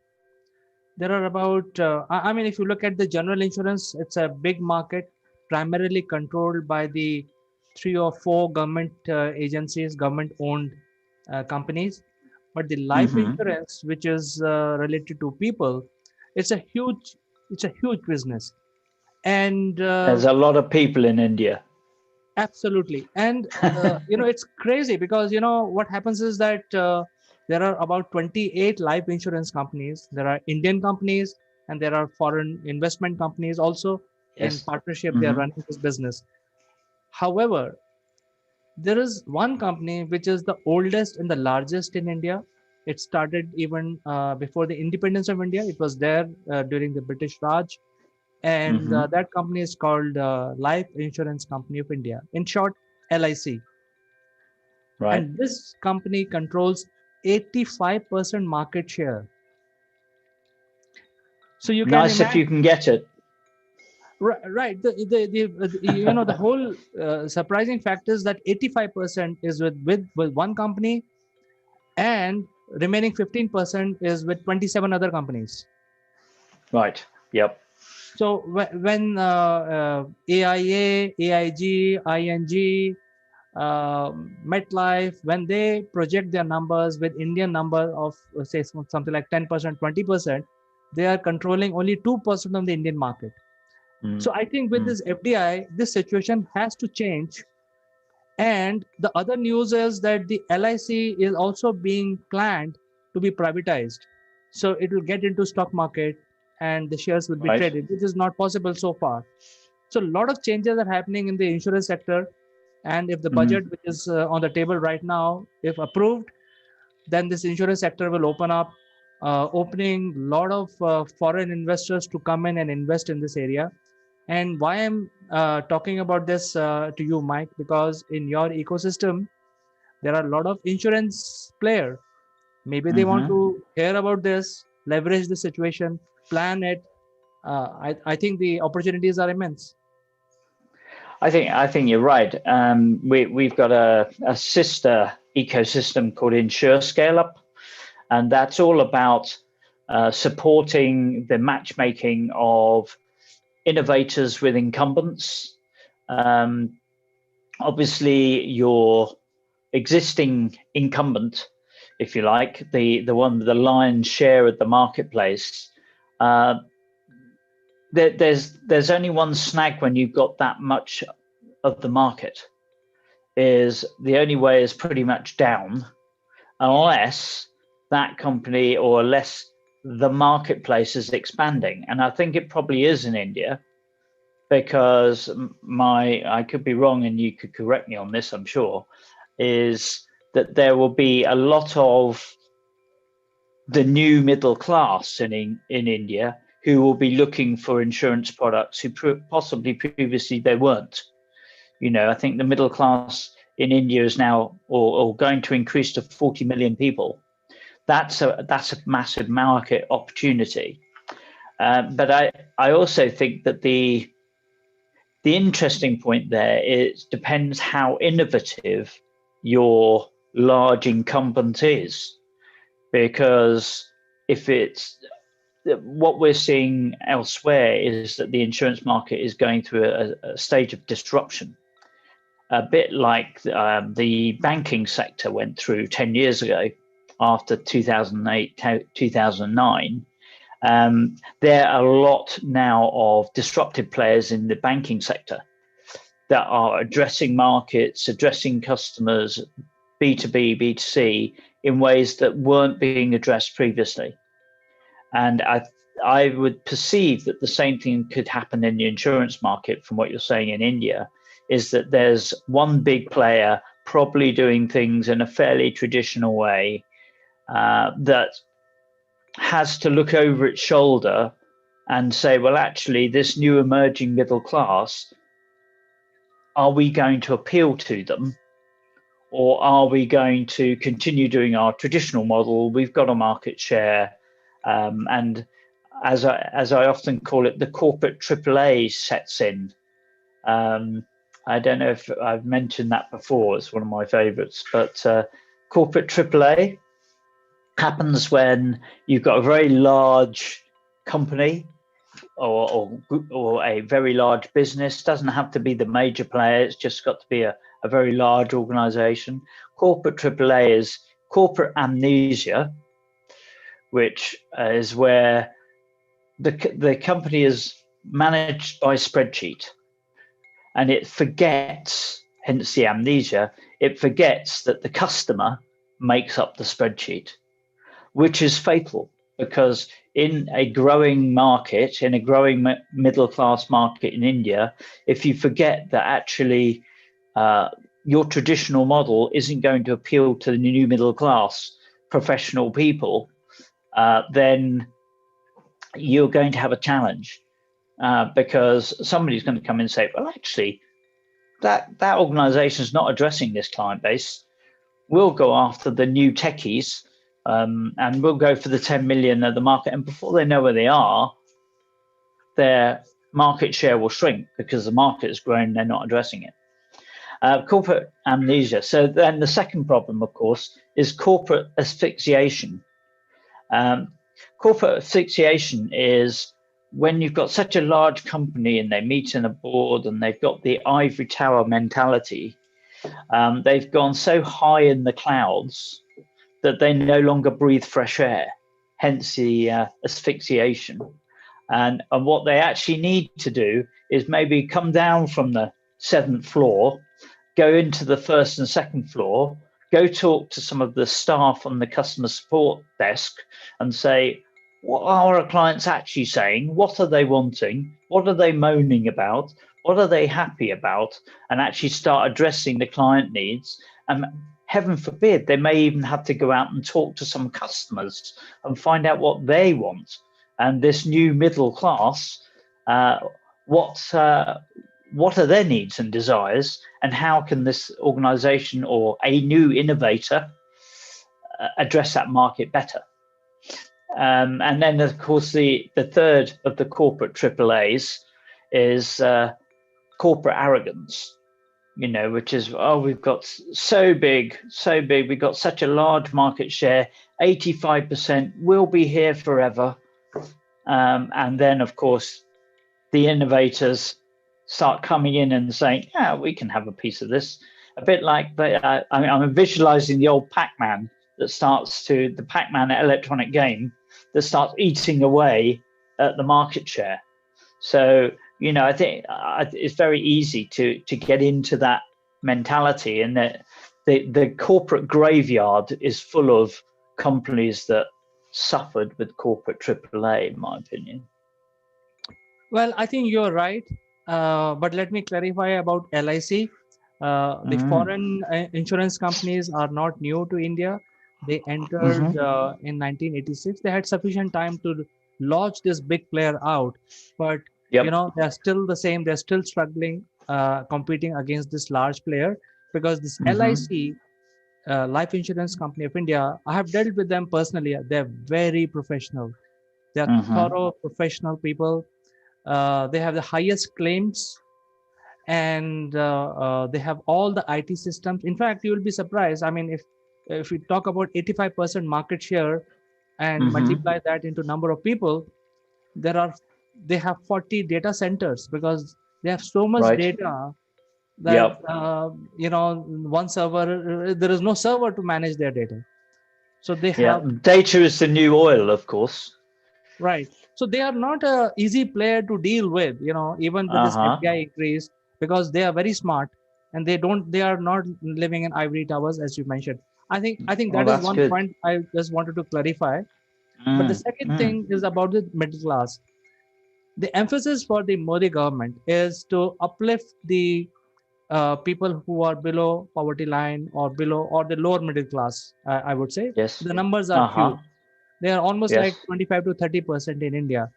There are about, I mean, if you look at the general insurance, it's a big market, primarily controlled by the 3 or 4 government agencies, government-owned companies. But the life insurance, which is related to people, it's a huge business. And there's a lot of people in India. Absolutely. And, it's crazy because, what happens is that there are about 28 life insurance companies. There are Indian companies and there are foreign investment companies also. Yes. In partnership, they are running this business. However, there is one company which is the oldest and the largest in India. It started even before the independence of India. It was there during the British Raj. And that company is called Life Insurance Company of India, in short, LIC. Right. And this company controls 85% market share. So you can nice if you can get it. Right. The whole surprising fact is that 85% is with one company, and remaining 15% is with 27 other companies. Right. Yep. So when AIA, AIG, ING, MetLife, when they project their numbers with Indian number of say something like 10%, 20%, they are controlling only 2% of the Indian market. So I think with this FDI, this situation has to change. And the other news is that the LIC is also being planned to be privatized. So it will get into stock market and the shares will be Right. traded, which is not possible so far. So a lot of changes are happening in the insurance sector. And if the budget which is on the table right now, if approved, then this insurance sector will open up, opening a lot of foreign investors to come in and invest in this area. And why I'm talking about this to you, Mike, because in your ecosystem, there are a lot of insurance players. Maybe they want to hear about this, leverage the situation, plan it. I think the opportunities are immense. I think you're right. We've got a sister ecosystem called Insure Scale Up, and that's all about supporting the matchmaking of innovators with incumbents. Obviously, your existing incumbent, if you like, the one with the lion's share of the marketplace. There's only one snag when you've got that much of the market. Is the only way is pretty much down, unless that company or unless the marketplace is expanding. And I think it probably is in India, because I could be wrong and you could correct me on this, I'm sure, is that there will be a lot of the new middle class in India who will be looking for insurance products who possibly previously they weren't. I think the middle class in India is now or going to increase to 40 million people. That's a massive market opportunity. But I also think that the interesting point there is depends how innovative your large incumbent is, because if it's what we're seeing elsewhere is that the insurance market is going through a stage of disruption, a bit like the banking sector went through 10 years ago after 2008, 2009. There are a lot now of disruptive players in the banking sector that are addressing markets, addressing customers, B2B, B2C, in ways that weren't being addressed previously. And I would perceive that the same thing could happen in the insurance market from what you're saying in India, is that there's one big player probably doing things in a fairly traditional way that has to look over its shoulder and say, well, actually, this new emerging middle class, are we going to appeal to them? Or are we going to continue doing our traditional model? We've got a market share. And as I often call it, the corporate AAA sets in. I don't know if I've mentioned that before. It's one of my favorites. But corporate AAA happens when you've got a very large company or a very large business. Doesn't have to be the major player. It's just got to be a very large organization. Corporate AAA is corporate amnesia, which is where the company is managed by spreadsheet, and it forgets, hence the amnesia, it forgets that the customer makes up the spreadsheet, which is fatal, because in a growing market, in a growing middle class market in India, if you forget that actually your traditional model isn't going to appeal to the new middle class professional people, then you're going to have a challenge, because somebody's going to come in and say, well, actually, that organization is not addressing this client base. We'll go after the new techies, and we'll go for the 10 million of the market. And before they know where they are, their market share will shrink because the market has grown, they're not addressing it. Corporate amnesia. So then the second problem, of course, is corporate asphyxiation. Corporate asphyxiation is when you've got such a large company and they meet in a board and they've got the ivory tower mentality. They've gone so high in the clouds that they no longer breathe fresh air, hence the asphyxiation. And what they actually need to do is maybe come down from the 7th floor, go into the 1st and 2nd floor, go talk to some of the staff on the customer support desk and say, what are our clients actually saying? What are they wanting? What are they moaning about? What are they happy about? And actually start addressing the client needs. And heaven forbid, they may even have to go out and talk to some customers and find out what they want. And this new middle class, what are their needs and desires, and how can this organization or a new innovator address that market better? And then, of course, the third of the corporate AAAs is corporate arrogance, which is, we've got so big, we've got such a large market share, 85%, we'll be here forever. And then, of course, the innovators start coming in and saying, yeah, we can have a piece of this. A bit like, I'm visualizing the old Pac-Man the Pac-Man electronic game that starts eating away at the market share. So, I think it's very easy to get into that mentality, and that the corporate graveyard is full of companies that suffered with corporate AAA, in my opinion. Well, I think you're right. But let me clarify about LIC. The foreign insurance companies are not new to India. They entered in 1986. They had sufficient time to launch this big player out, but they're still the same. They're still struggling, competing against this large player, because this LIC, Life Insurance Company of India, I have dealt with them personally. They're very professional. They're thorough professional people. They have the highest claims, and they have all the IT systems. In fact, you will be surprised. I mean, if we talk about 85% market share and multiply that into number of people, they have 40 data centers, because they have so much data that one server, there is no server to manage their data. So they have data is the new oil, of course. Right. So they are not a easy player to deal with, even with this FDI increase, because they are very smart, and they are not living in ivory towers, as you mentioned. I think that is one point I just wanted to clarify. But the second thing is about the middle class. The emphasis for the Modi government is to uplift the people who are below poverty line or the lower middle class, I would say. Yes. The numbers are huge. They are almost like 25 to 30% in India.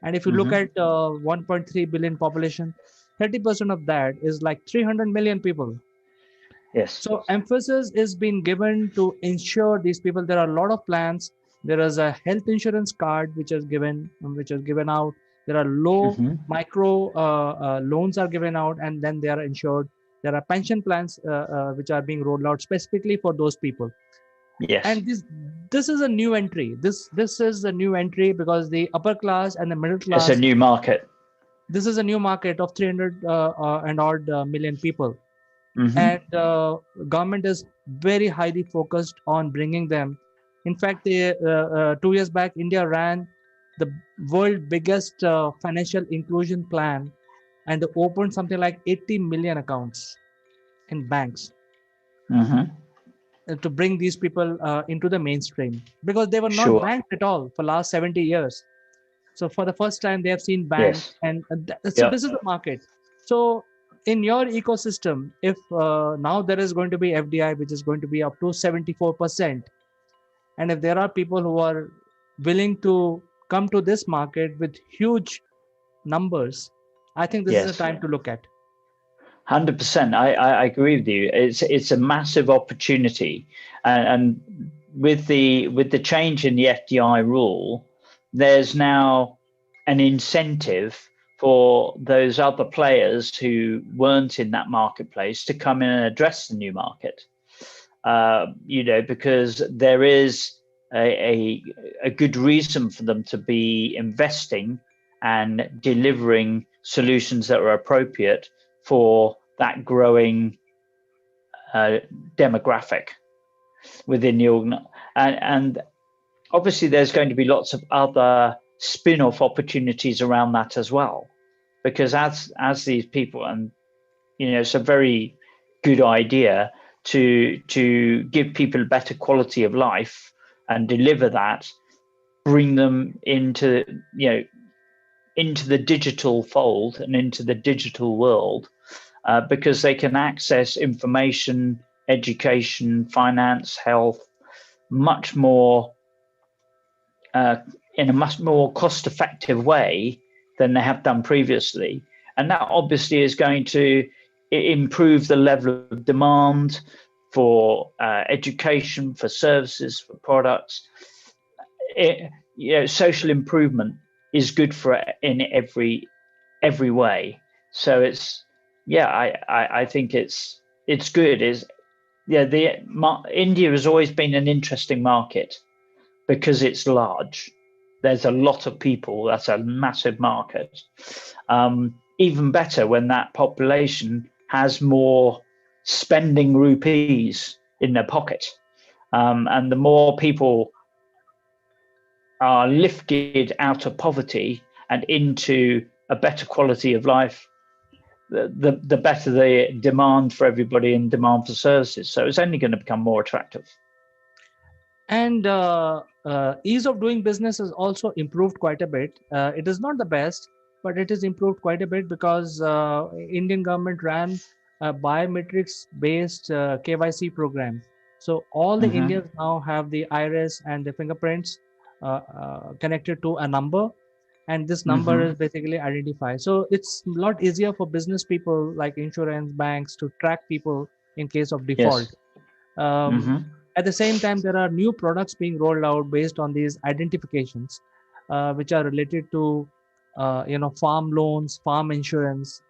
And if you look at 1.3 billion population, 30% of that is like 300 million people. Yes. So emphasis is being given to ensure these people. There are a lot of plans. There is a health insurance card which is given out. There are low micro loans are given out, and then they are insured. There are pension plans which are being rolled out specifically for those people. Yes. And this is a new entry. This is a new entry, because the upper class and the middle class. It's a new market. This is a new market of 300 and odd million people. And government is very highly focused on bringing them. In fact, 2 years back, India ran the world biggest financial inclusion plan, and they opened something like 80 million accounts in banks. To bring these people into the mainstream, because they were not banked at all for last 70 years. So for the first time, they have seen banks, and so this is the market. So in your ecosystem, if now there is going to be FDI, which is going to be up to 74%, and if there are people who are willing to come to this market with huge numbers, I think this is a time to look at. 100%. I agree with you. It's a massive opportunity, and with the change in the FDI rule, there's now an incentive for those other players who weren't in that marketplace to come in and address the new market. Because there is a good reason for them to be investing and delivering solutions that are appropriate for that growing demographic within the organization. And obviously there's going to be lots of other spin-off opportunities around that as well, because as these people, and it's a very good idea to give people a better quality of life and deliver that, bring them into into the digital fold and into the digital world, because they can access information, education, finance, health much more in a much more cost-effective way than they have done previously. And that obviously is going to improve the level of demand for education, for services, for products. Social improvement is good for it in every way. So it's I think it's good. India has always been an interesting market because it's large. There's a lot of people. That's a massive market. Even better when that population has more spending rupees in their pocket. And the more people are lifted out of poverty and into a better quality of life, the better the demand for everybody and demand for services. So it's only going to become more attractive. And ease of doing business has also improved quite a bit. It is not the best, but it is improved quite a bit because Indian government ran a biometrics-based KYC program. So all the Indians now have the iris and the fingerprints connected to a number, and this number is basically identified. So it's a lot easier for business people like insurance, banks to track people in case of default. Yes. At the same time, there are new products being rolled out based on these identifications, which are related to, farm loans, farm insurance,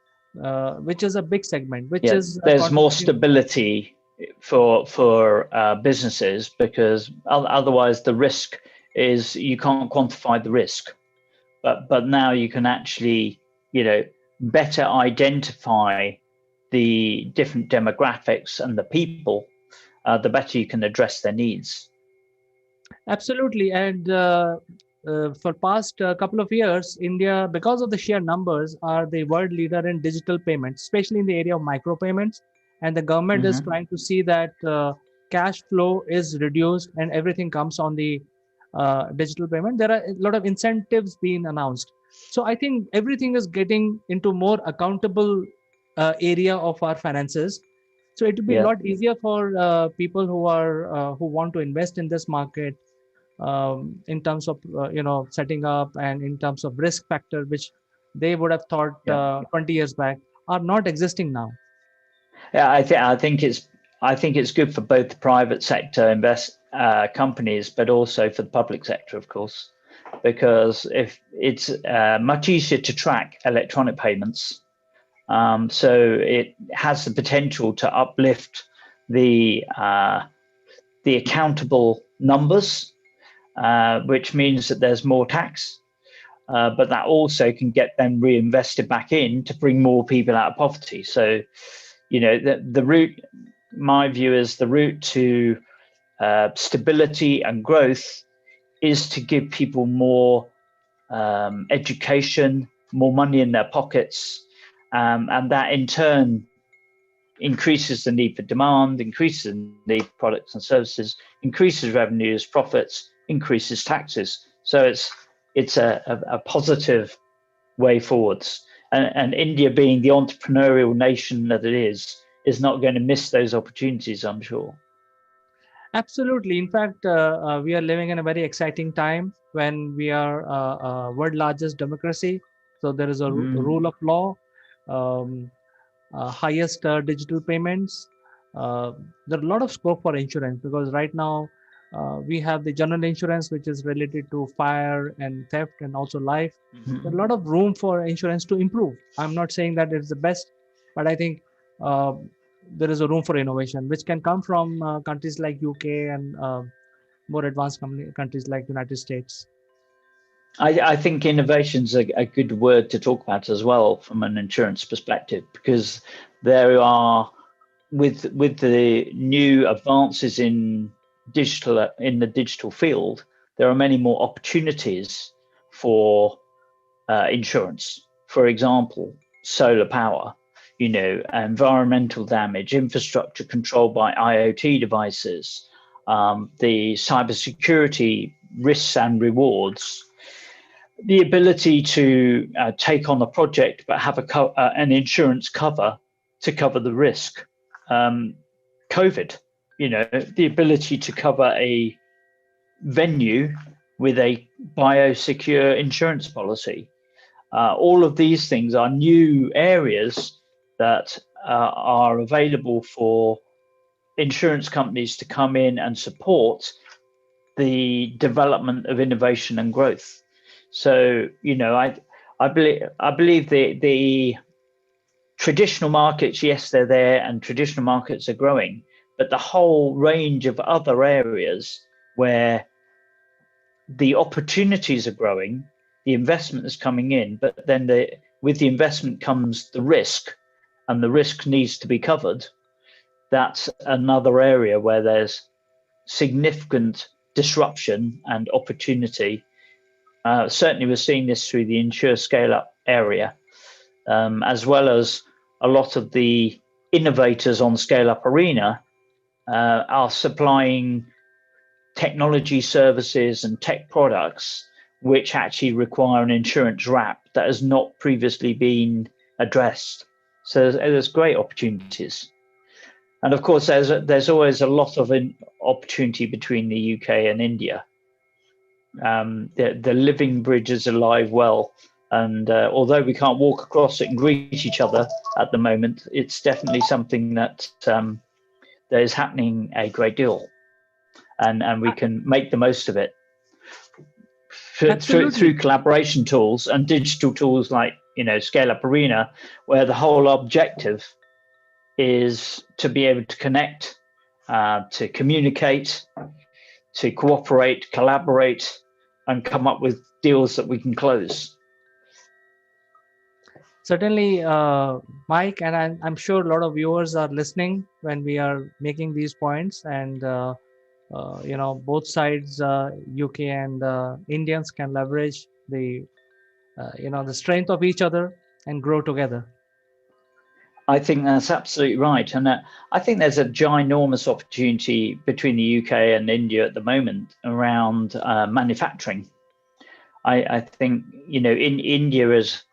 which is a big segment. There's more stability for businesses, because otherwise the risk is you can't quantify the risk. But now you can actually, better identify the different demographics and the people, the better you can address their needs. Absolutely. And for past couple of years, India, because of the sheer numbers, are the world leader in digital payments, especially in the area of micropayments. And the government is trying to see that cash flow is reduced and everything comes on the digital payment. There are a lot of incentives being announced. So I think everything is getting into more accountable area of our finances. So it will be a lot easier for people who want to invest in this market, in terms of setting up, and in terms of risk factor, which they would have thought 20 years back are not existing now. Yeah, I think it's good for both the private sector companies, but also for the public sector, of course, because if it's much easier to track electronic payments. So it has the potential to uplift the accountable numbers, which means that there's more tax, but that also can get them reinvested back in to bring more people out of poverty. So, the route, my view is the route to stability and growth is to give people more education, more money in their pockets, and that in turn increases the need for demand, increases the need for products and services, increases revenues, profits, increases taxes. So it's a positive way forwards. And India, being the entrepreneurial nation that it is not going to miss those opportunities, I'm sure. Absolutely. In fact, we are living in a very exciting time when we are world largest democracy. So there is a rule of law, highest digital payments. There are a lot of scope for insurance, because right now we have the general insurance, which is related to fire and theft and also life. There's a lot of room for insurance to improve. I'm not saying that it's the best, but I think there is a room for innovation, which can come from countries like UK and more advanced countries like United States. I think innovation's a good word to talk about as well from an insurance perspective, because there are, with the new advances in the digital field, there are many more opportunities for insurance. For example, solar power. environmental damage, infrastructure controlled by IoT devices, the cybersecurity risks and rewards, the ability to take on a project but have an insurance cover to cover the risk. COVID, the ability to cover a venue with a biosecure insurance policy. All of these things are new areas that are available for insurance companies to come in and support the development of innovation and growth. So, I believe the traditional markets, yes, they're there, and traditional markets are growing, but the whole range of other areas where the opportunities are growing, the investment is coming in, but then with the investment comes the risk, and the risk needs to be covered. That's another area where there's significant disruption and opportunity. Certainly, we're seeing this through the insure scale-up area, as well as a lot of the innovators on scale-up arena are supplying technology services and tech products which actually require an insurance wrap that has not previously been addressed. So there's great opportunities. And of course, there's always a lot of opportunity between the UK and India. The living bridge is alive well. And although we can't walk across it and greet each other at the moment, it's definitely something that is happening a great deal. And we can make the most of it through collaboration tools and digital tools like Scale Up Arena, where the whole objective is to be able to connect, to communicate, to cooperate, collaborate, and come up with deals that we can close. Certainly, Mike, and I'm sure a lot of viewers are listening when we are making these points, and both sides, UK and Indians, can leverage the strength of each other and grow together. I think that's absolutely right, and I think there's a ginormous opportunity between the UK and India at the moment around manufacturing. I think in India is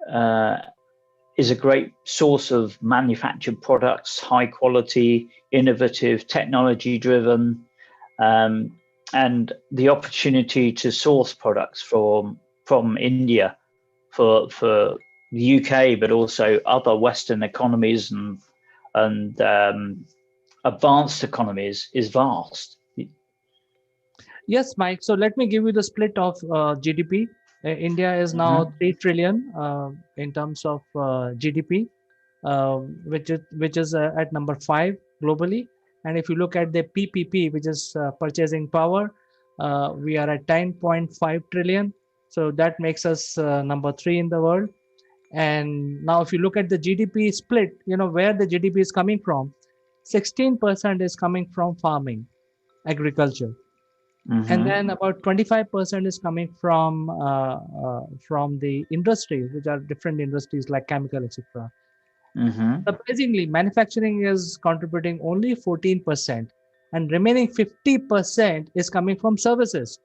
a great source of manufactured products, high quality, innovative, technology driven, and the opportunity to source products from India for the UK, but also other Western economies and advanced economies is vast. Yes, Mike. So let me give you the split of GDP. India is now 3 trillion in terms of GDP, which is at number 5 globally. And if you look at the PPP, which is purchasing power, we are at 10.5 trillion. So that makes us number 3 in the world. And now if you look at the GDP split, where the GDP is coming from, 16% is coming from farming, agriculture. And then about 25% is coming from the industries, which are different industries like chemical, etc. Surprisingly, manufacturing is contributing only 14%, and remaining 50% is coming from services.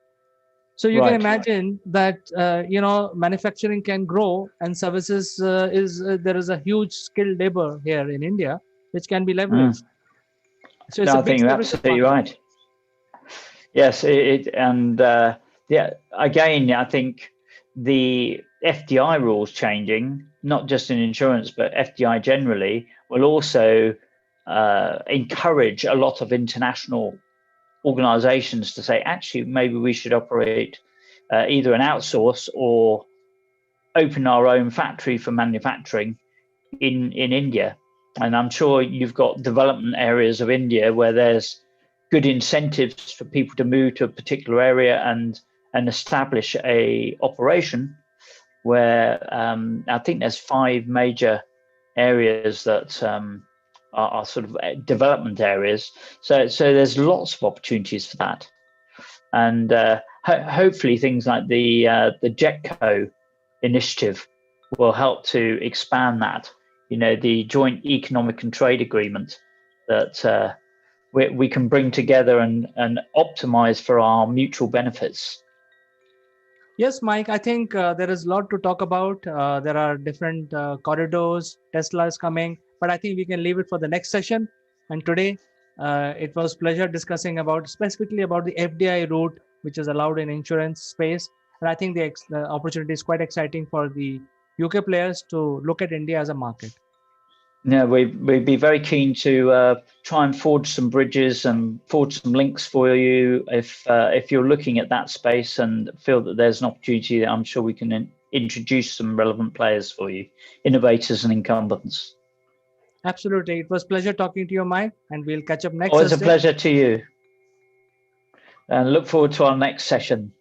So you can imagine that manufacturing can grow, and services there is a huge skilled labor here in India which can be leveraged. So it's I think you're absolutely right. Yes, again, I think the FDI rules changing, not just in insurance, but FDI generally, will also encourage a lot of international organizations to say, actually, maybe we should operate either an outsource or open our own factory for manufacturing in India. And I'm sure you've got development areas of India where there's good incentives for people to move to a particular area and establish a operation where I think there's 5 major areas that are sort of development areas. So there's lots of opportunities for that. And hopefully things like the JETCO initiative will help to expand that the joint economic and trade agreement that we can bring together and optimize for our mutual benefits. Yes, Mike, I think there is a lot to talk about. There are different corridors, Tesla is coming, but I think we can leave it for the next session. And today, it was pleasure discussing specifically about the FDI route, which is allowed in insurance space. And I think the opportunity is quite exciting for the UK players to look at India as a market. Yeah, we'd be very keen to try and forge some bridges and forge some links for you if you're looking at that space and feel that there's an opportunity. I'm sure we can introduce some relevant players for you, innovators and incumbents. Absolutely, it was a pleasure talking to you, Mike, and we'll catch up next. Always a pleasure to you, and look forward to our next session.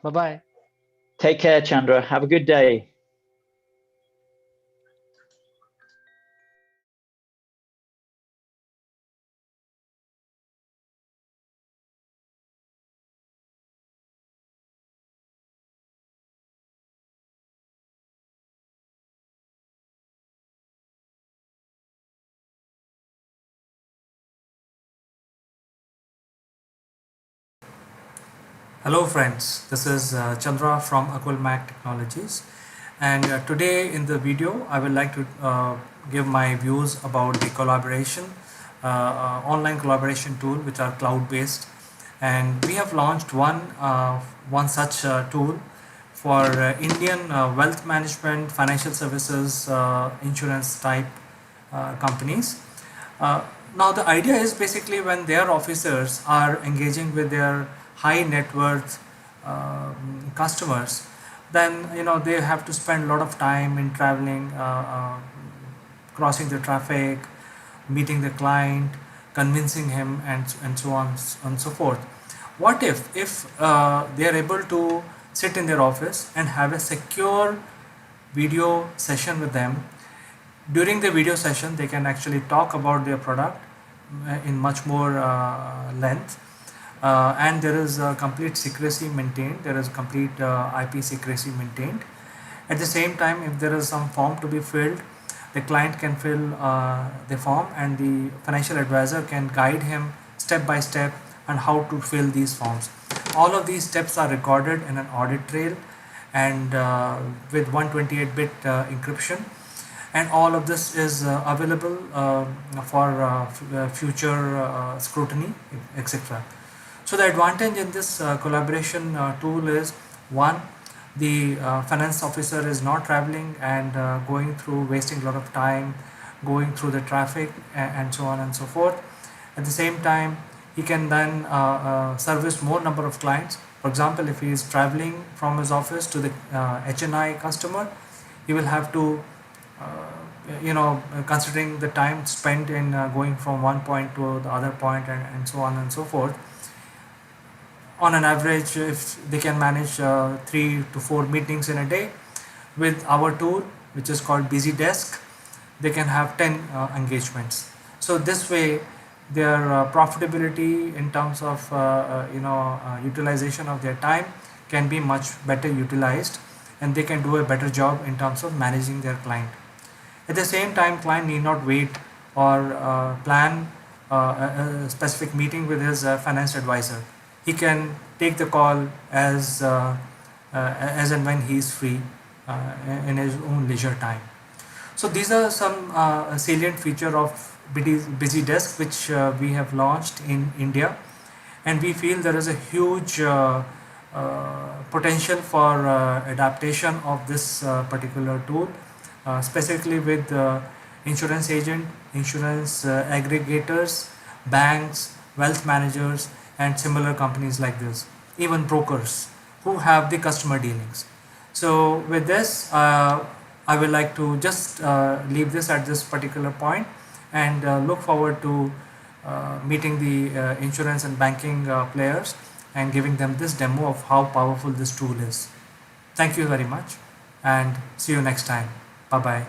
Bye bye. Take care, Chandra. Have a good day. Hello friends, this is Chandra from AkulmachLive Technologies, and today in the video I would like to give my views about the collaboration, online collaboration tool which are cloud based, and we have launched one such tool for Indian wealth management, financial services, insurance type companies. Now the idea is basically when their officers are engaging with their high net worth customers, then they have to spend a lot of time in traveling, crossing the traffic, meeting the client, convincing him, and so on and so forth. What if they are able to sit in their office and have a secure video session with them? During the video session they can actually talk about their product in much more length, and there is complete secrecy maintained, there is complete IP secrecy maintained. At the same time, if there is some form to be filled, the client can fill the form and the financial advisor can guide him step by step on how to fill these forms. All of these steps are recorded in an audit trail and with 128-bit encryption, and all of this is available for future scrutiny, etc. So the advantage in this collaboration tool is, one, the finance officer is not traveling and going through, wasting a lot of time, going through the traffic and so on and so forth. At the same time, he can then service more number of clients. For example, if he is traveling from his office to the HNI customer, he will have to considering the time spent in going from one point to the other point and so on and so forth. On an average, if they can manage 3 to 4 meetings in a day, with our tool which is called Busy Desk, they can have 10 engagements. So this way their profitability in terms of utilization of their time can be much better utilized, and they can do a better job in terms of managing their client. At the same time, client need not wait or plan a specific meeting with his finance advisor. He can take the call as and when he is free in his own leisure time. So these are some salient feature of Busy Desk which we have launched in India, and we feel there is a huge potential for adaptation of this particular tool, specifically with insurance agent, insurance aggregators, banks, wealth managers, and similar companies like this, even brokers who have the customer dealings. So with this, I would like to just leave this at this particular point and look forward to meeting the insurance and banking players and giving them this demo of how powerful this tool is. Thank you very much and see you next time. Bye bye.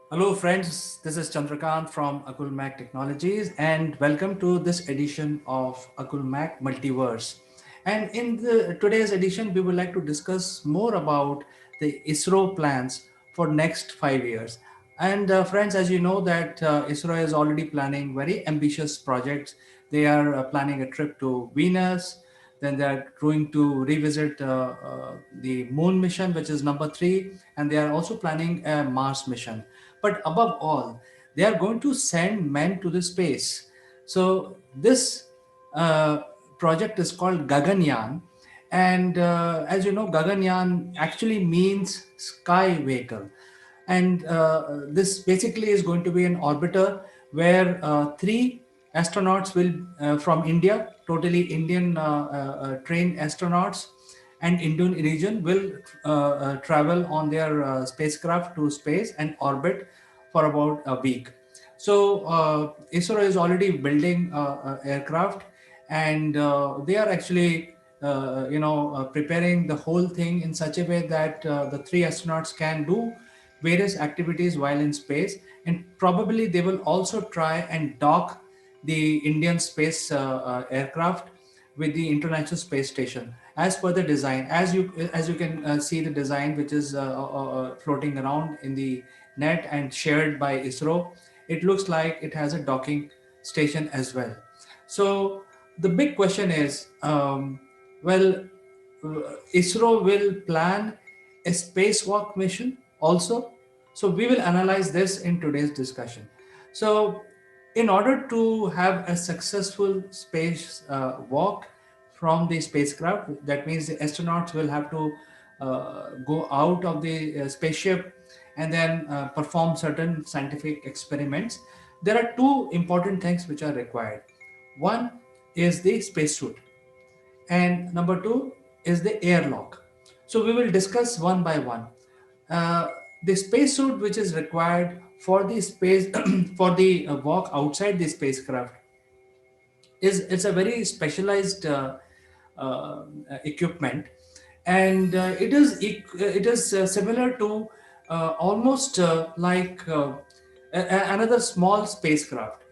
Hello, friends. This is Chandrakant from AkulmachLive Technologies, and welcome to this edition of AkulmachLive Multiverse. And in today's edition, we would like to discuss more about the ISRO plans for next 5 years. And friends, as you know, that ISRO is already planning very ambitious projects. They are planning a trip to Venus. Then they are going to revisit the Moon mission, which is number 3, and they are also planning a Mars mission. But above all, they are going to send men to the space. So this uh, project is called Gaganyaan, and as you know, Gaganyaan actually means sky vehicle. And this basically is going to be an orbiter where 3 astronauts will from India, totally Indian trained astronauts and Indian region will travel on their spacecraft to space and orbit for about a week. So ISRO is already building aircraft, and they are actually preparing the whole thing in such a way that the 3 astronauts can do various activities while in space, and probably they will also try and dock the Indian space aircraft with the International Space Station as per the design. As you can see the design which is floating around in the net and shared by ISRO, it looks like it has a docking station as well. So the big question is, well, ISRO will plan a spacewalk mission also. So we will analyze this in today's discussion. So in order to have a successful space walk from the spacecraft, that means the astronauts will have to go out of the spaceship and then perform certain scientific experiments. There are 2 important things which are required. One is the spacesuit, and number 2 is the airlock. So we will discuss one by one. Uh, the spacesuit which is required for the space for the walk outside the spacecraft is it's a very specialized uh, equipment, and it is similar to almost like another small spacecraft.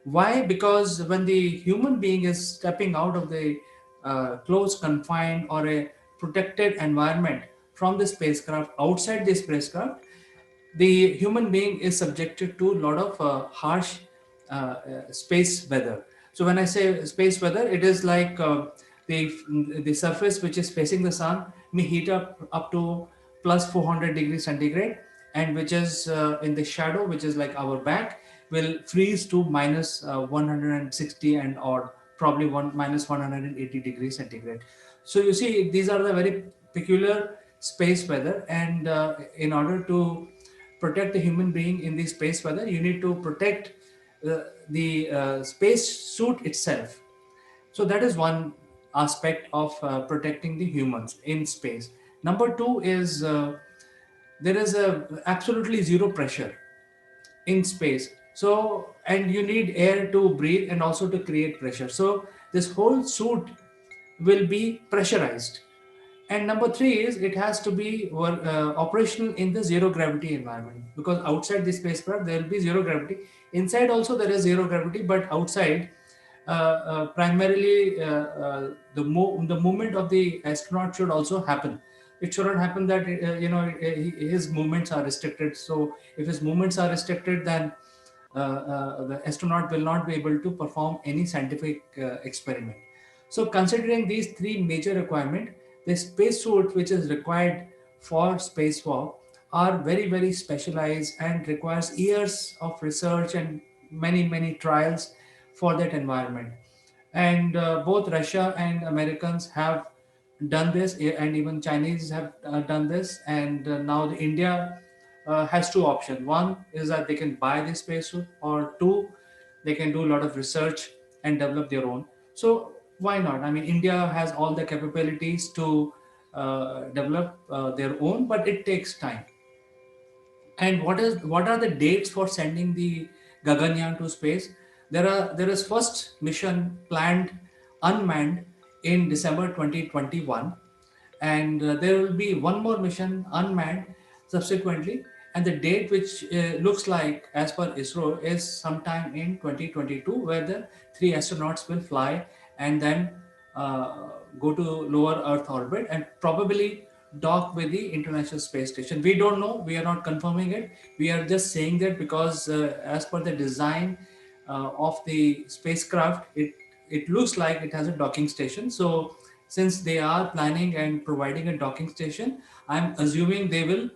Why? Because when the human being is stepping out of the closed, confined, or a protected environment from the spacecraft outside the spacecraft, the human being is subjected to a lot of harsh space weather. So when I say space weather, it is like the the surface which is facing the sun may heat up to plus 400 degrees centigrade, and which is in the shadow, which is like our back, will freeze to minus 160 and or probably minus 180 degrees centigrade. So you see, these are the very peculiar space weather, and in order to protect the human being in the space weather, you need to protect the space suit itself. So that is one aspect of protecting the humans in space. Number 2 is there is a absolutely zero pressure in space. So, and you need air to breathe and also to create pressure. So this whole suit will be pressurized. And number 3 is it has to be operational in the zero gravity environment, because outside the spacecraft there will be zero gravity. Inside also there is zero gravity, but outside primarily the movement of the astronaut should also happen. It should not happen that his movements are restricted. So if his movements are restricted, then the astronaut will not be able to perform any scientific experiment. So considering these 3 major requirements, the spacesuit which is required for spacewalk are very, very specialized and requires years of research and many trials for that environment. And both Russia and Americans have done this, and even Chinese have done this. And now the India has 2 options. One is that they can buy the spacesuit, or 2, they can do a lot of research and develop their own. So why not? I mean, India has all the capabilities to develop their own, but it takes time. And what are the dates for sending the Gaganyaan to space? There is first mission planned unmanned in December 2021, and there will be one more mission unmanned subsequently, And the date which looks like as per ISRO is sometime in 2022, where the 3 astronauts will fly and then uh, go to lower Earth orbit and probably dock with the International Space Station. We don't know, we are not confirming it. We are just saying that because as per the design of the spacecraft, it looks like it has a docking station. So since they are planning and providing a docking station, I'm assuming they will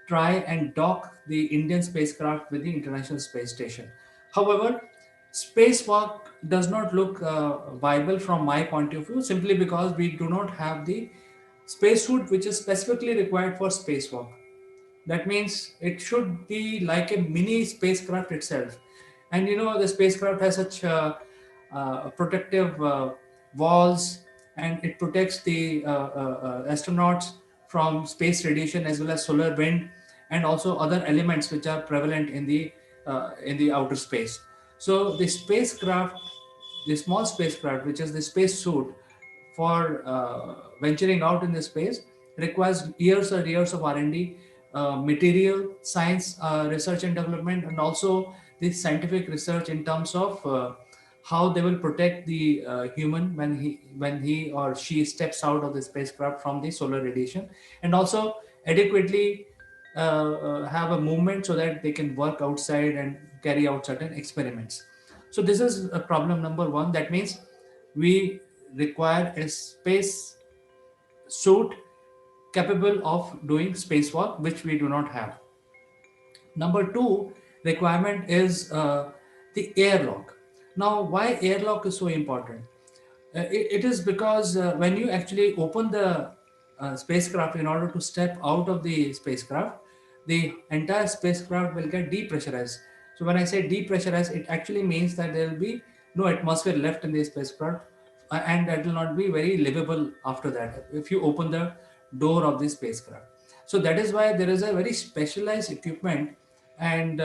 try and dock the Indian spacecraft with the International Space Station. However, spacewalk does not look viable from my point of view, simply because we do not have the spacesuit which is specifically required for spacewalk. That means it should be like a mini spacecraft itself. And the spacecraft has such protective walls, and it protects the astronauts from space radiation as well as solar wind and also other elements which are prevalent in the outer space. So the small spacecraft, which is the space suit for venturing out in the space, requires years or years of R&D, material science, research and development, and also the scientific research in terms of how they will protect the human when he or she steps out of the spacecraft from the solar radiation, and also adequately have a movement so that they can work outside and carry out certain experiments. So this is problem number one. That means we require a space suit capable of doing spacewalk, which we do not have. Number two requirement is the airlock. Now, why airlock is so important? It is because when you actually open the spacecraft in order to step out of the spacecraft, the entire spacecraft will get depressurized. So when I say depressurized, it actually means that there will be no atmosphere left in the spacecraft, and that will not be very livable after that if you open the door of the spacecraft. So that is why there is a very specialized equipment, and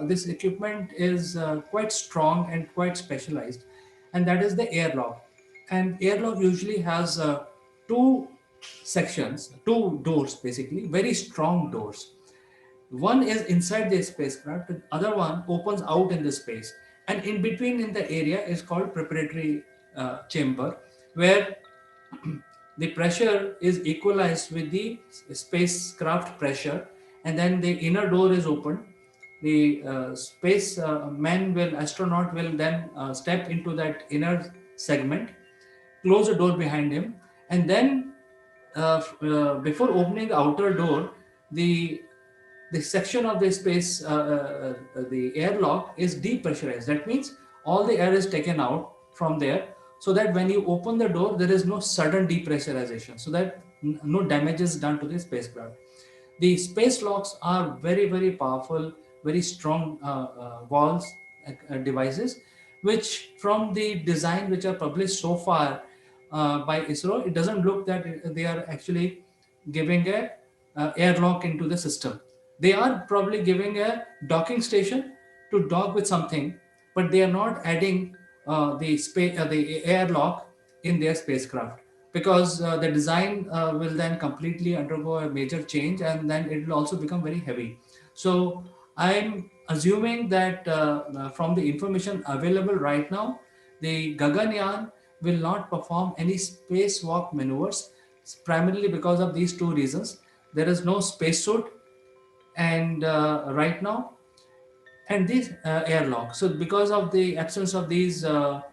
this equipment is quite strong and quite specialized, and that is the airlock. And airlock usually has two sections, two doors, basically very strong doors. One is inside the spacecraft, the other one opens out in the space, and in between in the area is called preparatory chamber, where the pressure is equalized with the spacecraft pressure, and then the inner door is opened. The space astronaut will then step into that inner segment, close the door behind him, and then before opening the outer door, the the section of the space, the airlock is depressurized. That means all the air is taken out from there, so that when you open the door, there is no sudden depressurization, so that no damage is done to the spacecraft. The space locks are very, very powerful, very strong walls, devices, which from the design which are published so far by ISRO, it doesn't look that they are actually giving a airlock into the system. They are probably giving a docking station to dock with something, but they are not adding the airlock in their spacecraft, because the design will then completely undergo a major change, and then it will also become very heavy. So I'm assuming that from the information available right now, the Gaganyaan will not perform any spacewalk maneuvers, primarily because of these two reasons. There is no spacesuit, and right now, and this airlock. So because of the absence of these two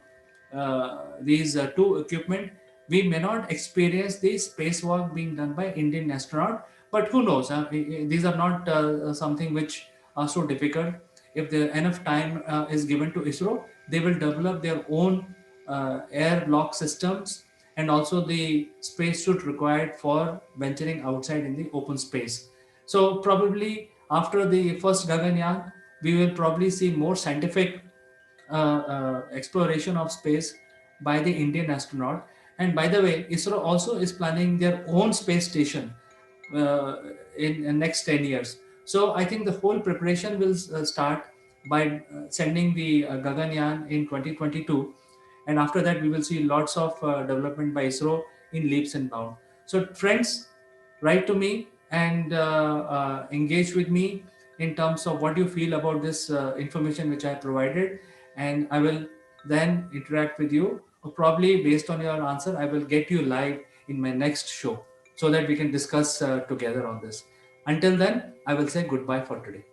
equipment, we may not experience the spacewalk being done by Indian astronaut. But who knows? These are not something which are so difficult. If enough time is given to ISRO, they will develop their own airlock systems, and also the spacesuit required for venturing outside in the open space. So probably after the first Gaganyaan, we will probably see more scientific exploration of space by the Indian astronaut. And by the way, ISRO also is planning their own space station uh, in next 10 years. So I think the whole preparation will start by sending the Gaganyaan in 2022, and after that we will see lots of development by ISRO in leaps and bounds. So friends, write to me and engage with me in terms of what you feel about this information which I provided, and I will then interact with you. Probably based on your answer, I will get you live in my next show so that we can discuss together on this. Until then, I will say goodbye for today.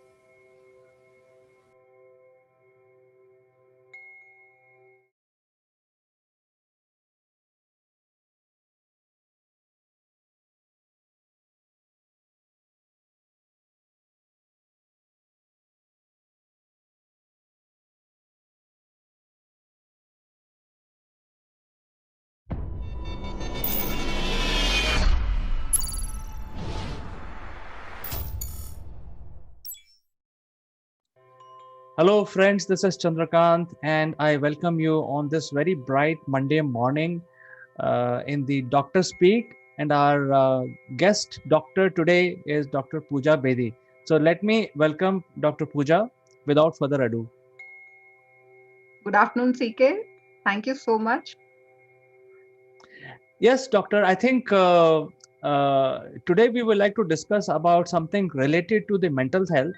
Hello, friends. This is Chandrakant, and I welcome you on this very bright Monday morning in the Doctor Speak. And our guest doctor today is Dr. Pooja Bedi. So let me welcome Dr. Pooja without further ado. Good afternoon, CK. Thank you so much. Yes, doctor. I think today we would like to discuss about something related to the mental health,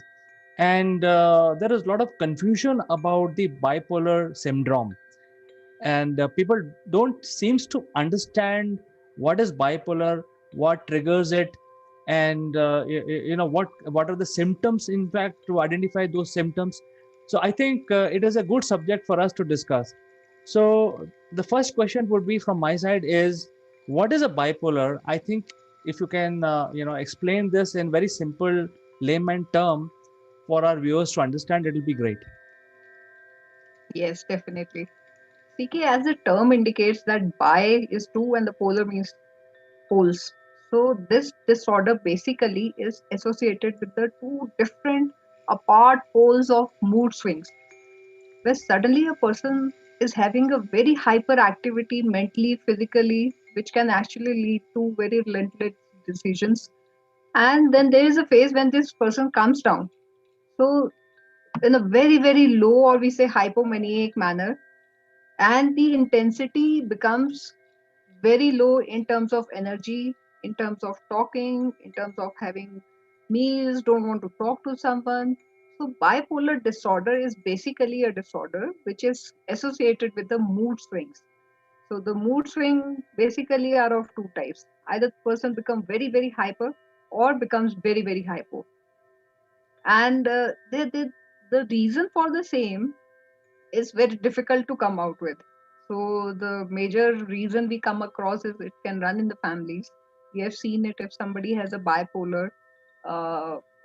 and there is a lot of confusion about the bipolar syndrome, and people don't seems to understand what is bipolar, what triggers it, and what are the symptoms, in fact, to identify those symptoms. So I think it is a good subject for us to discuss. So the first question would be from my side is, what is a bipolar? I think if you can explain this in very simple layman term for our viewers to understand, it will be great. Yes, definitely. CK, as the term indicates that bi is two and the polar means poles. So this disorder basically is associated with the two different apart poles of mood swings, where suddenly a person is having a very hyperactivity mentally, physically, which can actually lead to very relentless decisions. And then there is a phase when this person comes down. So in a very, very low, or we say hypomaniac manner, and the intensity becomes very low in terms of energy, in terms of talking, in terms of having meals, don't want to talk to someone. So bipolar disorder is basically a disorder which is associated with the mood swings. So the mood swing basically are of two types. Either the person becomes very, very hyper or becomes very, very hypo. And the reason for the same is very difficult to come out with. So the major reason we come across is it can run in the families. We have seen it if somebody has a bipolar,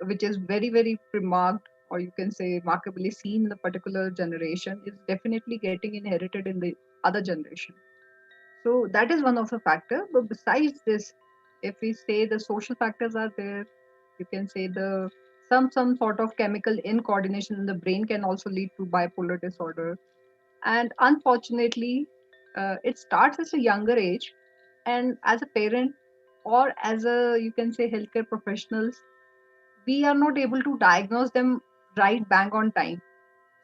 which is very, very remarked, or you can say remarkably seen in a particular generation, is definitely getting inherited in the other generation. So that is one of the factor. But besides this, if we say the social factors are there, you can say the some sort of chemical incoordination in the brain can also lead to bipolar disorder. And unfortunately, it starts at a younger age, and as a parent or as a, you can say, healthcare professionals, we are not able to diagnose them right bang on time.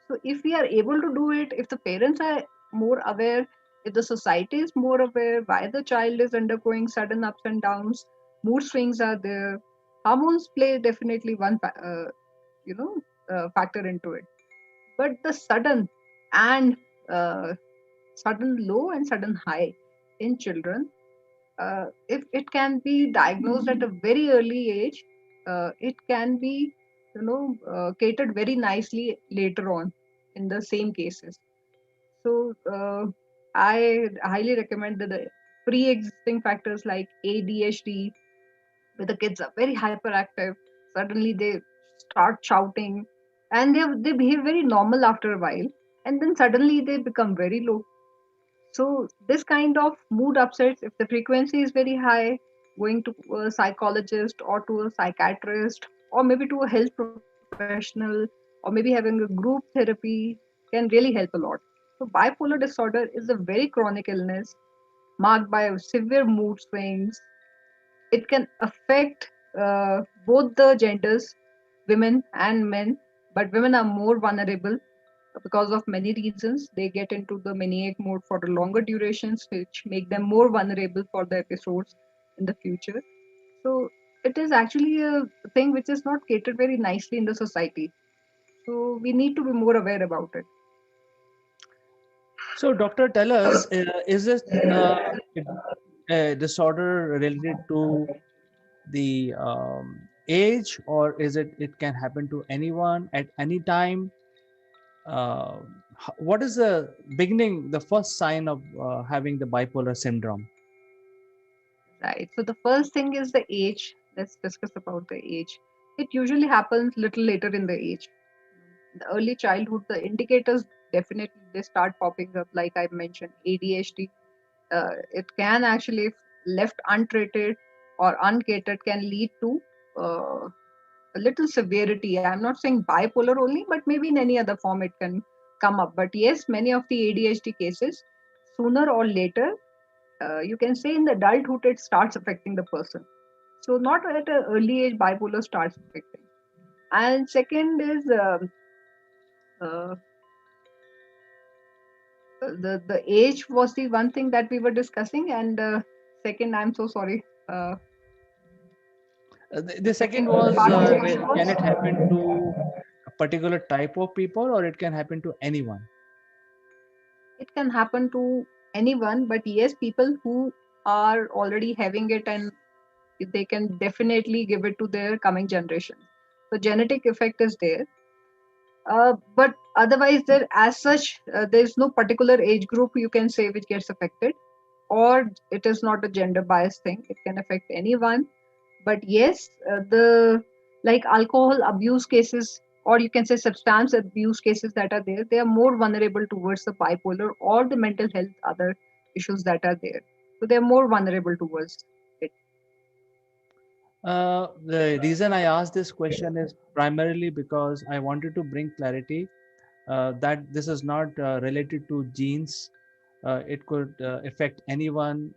So if we are able to do it, if the parents are more aware, if the society is more aware why the child is undergoing sudden ups and downs, mood swings are there, hormones play definitely one you know factor into it. But the and uh, sudden low and sudden high in children, if it can be diagnosed at a very early age, it can be catered very nicely later on in the same cases. So I highly recommend that the pre-existing factors like ADHD, where the kids are very hyperactive, suddenly they start shouting, and they behave very normal after a while, and then suddenly they become very low. So this kind of mood upsets, if the frequency is very high, going to a psychologist or to a psychiatrist or maybe to a health professional or maybe having a group therapy can really help a lot. So bipolar disorder is a very chronic illness marked by severe mood swings. It can affect both the genders, women and men, but women are more vulnerable because of many reasons. They get into the maniac mode for the longer durations, which make them more vulnerable for the episodes in the future. So it is actually a thing which is not catered very nicely in the society. So we need to be more aware about it. So, doctor, tell us, is this a disorder related to the age, or is it can happen to anyone at any time? Uh, what is the beginning, the first sign of having the bipolar syndrome? Right. So the first thing is the age. Let's discuss about the age. It usually happens little later in the age. The early childhood, the indicators definitely they start popping up. Like I mentioned, ADHD. It can actually, if left untreated or uncatered, can lead to a little severity. I'm not saying bipolar only, but maybe in any other form it can come up. But yes, many of the ADHD cases, sooner or later, you can say in the adulthood, it starts affecting the person. So not at an early age, bipolar starts affecting. And second is uh, the age was the one thing that we were discussing, and second, I'm so sorry. The second was, Part of the question can it was, happen to a particular type of people, or it can happen to anyone? it can happen to anyone, but yes, people who are already having it, and they can definitely give it to their coming generation. So genetic effect is there. But otherwise, there as such, there is no particular age group you can say which gets affected, or it is not a gender bias thing. It can affect anyone. But yes, the like alcohol abuse cases, or you can say substance abuse cases that are there, they are more vulnerable towards the bipolar or the mental health other issues that are there. So they are more vulnerable towards it. The reason I asked this question is primarily because I wanted to bring clarity that this is not related to genes. It could affect anyone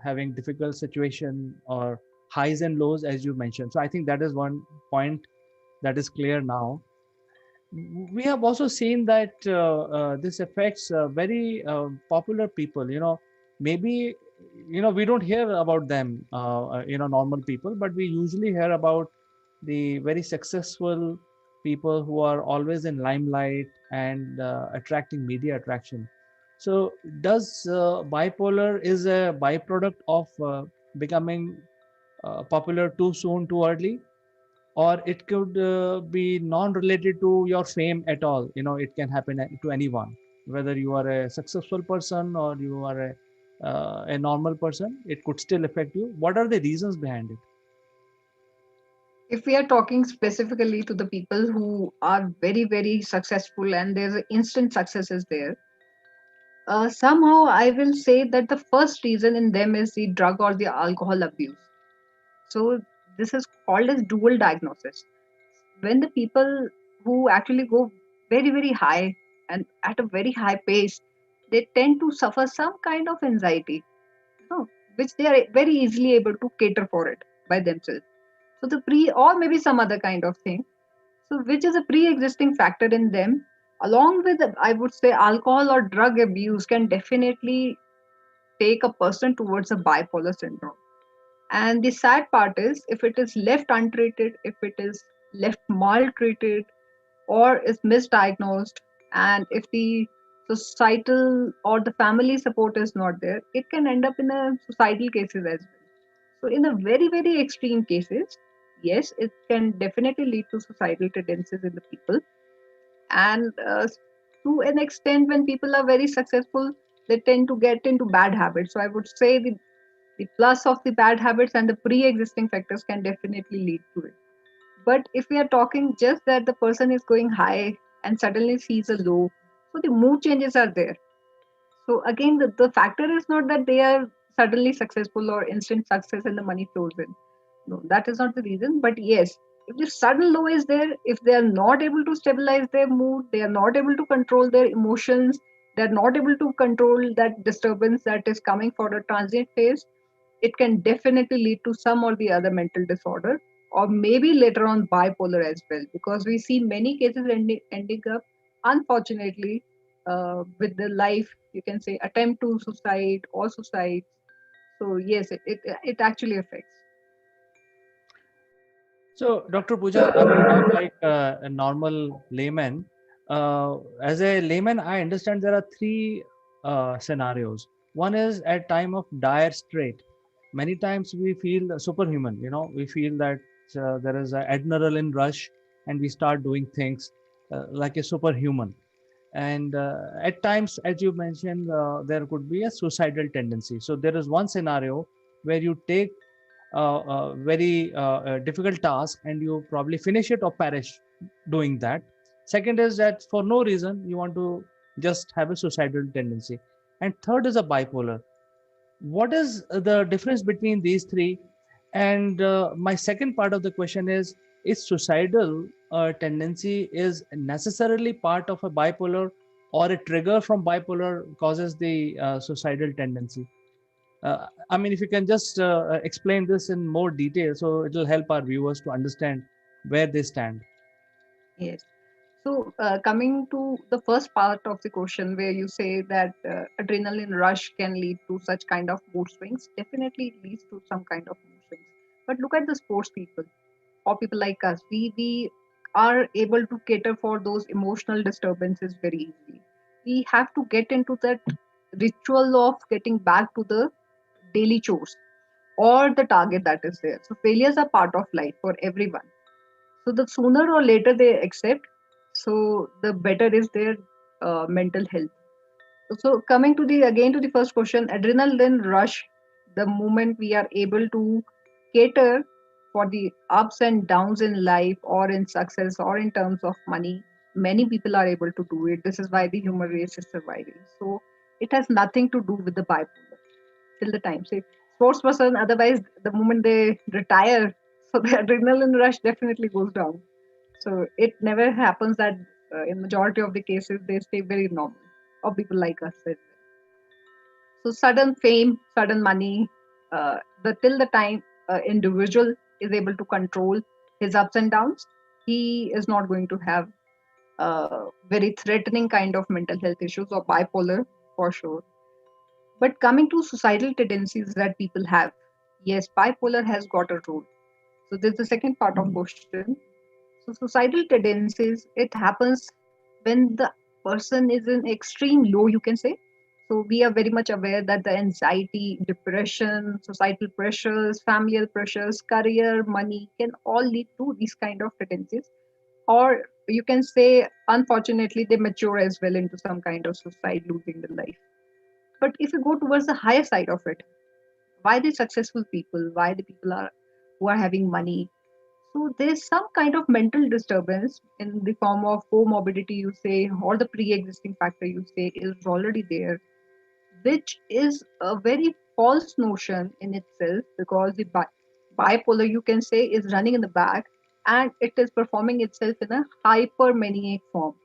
having difficult situation or highs and lows, as you mentioned. So I think that is one point that is clear now. We have also seen that this affects very popular people. Maybe we don't hear about them, normal people, but we usually hear about the very successful people who are always in limelight and attracting media attraction. So does bipolar is a byproduct of becoming popular too soon, too early? Or it could be non-related to your fame at all. It can happen to anyone, whether you are a successful person or you are a normal person. It could still affect you. What are the reasons behind it? If we are talking specifically to the people who are very, very successful and there's an instant success is there, somehow I will say that the first reason in them is the drug or the alcohol abuse. So this is called as dual diagnosis. When the people who actually go very, very high and at a very high pace, they tend to suffer some kind of anxiety, which they are very easily able to cater for it by themselves. So the or maybe some other kind of thing. So which is a pre-existing factor in them, along with, I would say, alcohol or drug abuse can definitely take a person towards a bipolar syndrome. And the sad part is, if it is left untreated, if it is left maltreated, or is misdiagnosed, and if the societal or the family support is not there, it can end up in a suicidal cases as well. So, in a very, very extreme cases, yes, it can definitely lead to suicidal tendencies in the people. And to an extent, when people are very successful, they tend to get into bad habits. So, I would say the plus of the bad habits and the pre-existing factors can definitely lead to it. But if we are talking just that the person is going high and suddenly sees a low, so the mood changes are there. So again, the factor is not that they are suddenly successful or instant success and the money flows in. No, that is not the reason. But yes, if the sudden low is there, if they are not able to stabilize their mood, they are not able to control their emotions, they are not able to control that disturbance that is coming for a transient phase, it can definitely lead to some or the other mental disorder, or maybe later on bipolar as well, because we see many cases ending up, unfortunately, with the life, you can say, attempt to suicide or suicide. So yes, it actually affects. So, Dr. Pooja, I will talk like a normal layman. As a layman, I understand there are three scenarios. One is at time of dire strait. Many times we feel superhuman. We feel that there is an adrenaline rush, and we start doing things like a superhuman. And at times, as you mentioned, there could be a suicidal tendency. So there is one scenario where you take very difficult task and you probably finish it or perish doing that. Second is that for no reason you want to just have a suicidal tendency. And third is a bipolar. What is the difference between these three? And my second part of the question is suicidal tendency is necessarily part of a bipolar, or a trigger from bipolar causes the suicidal tendency? I mean, if you can just explain this in more detail, so it will help our viewers to understand where they stand. Yes. So, coming to the first part of the question, where you say that adrenaline rush can lead to such kind of mood swings, definitely it leads to some kind of mood swings. But look at the sports people or people like us. We are able to cater for those emotional disturbances very easily. We have to get into that ritual of getting back to the daily chores or the target that is there. So failures are part of life for everyone. So the sooner or later they accept, so the better is their mental health. So coming to the again to the first question, adrenaline rush, the moment we are able to cater for the ups and downs in life or in success or in terms of money, many people are able to do it. This is why the human race is surviving. So it has nothing to do with the bipolar till the time. Say sports person, otherwise the moment they retire, so the adrenaline rush definitely goes down. So it never happens that in majority of the cases they stay very normal, or people like us. So sudden fame, sudden money, the till the time individual is able to control his ups and downs, he is not going to have very threatening kind of mental health issues or bipolar for sure. But coming to societal tendencies that people have, yes, bipolar has got a role. So there's the second part of question. So societal tendencies, it happens when the person is in extreme low, you can say. So we are very much aware that the anxiety, depression, societal pressures, familial pressures, career, money can all lead to these kind of tendencies. Or you can say, unfortunately, they mature as well into some kind of suicide, losing the life. But if you go towards the higher side of it, why the successful people, why the people are who are having money, so there's some kind of mental disturbance in the form of comorbidity, you say, or the pre-existing factor, you say, is already there, which is a very false notion in itself, because the bipolar, you can say, is running in the back, and it is performing itself in a hypermaniac form.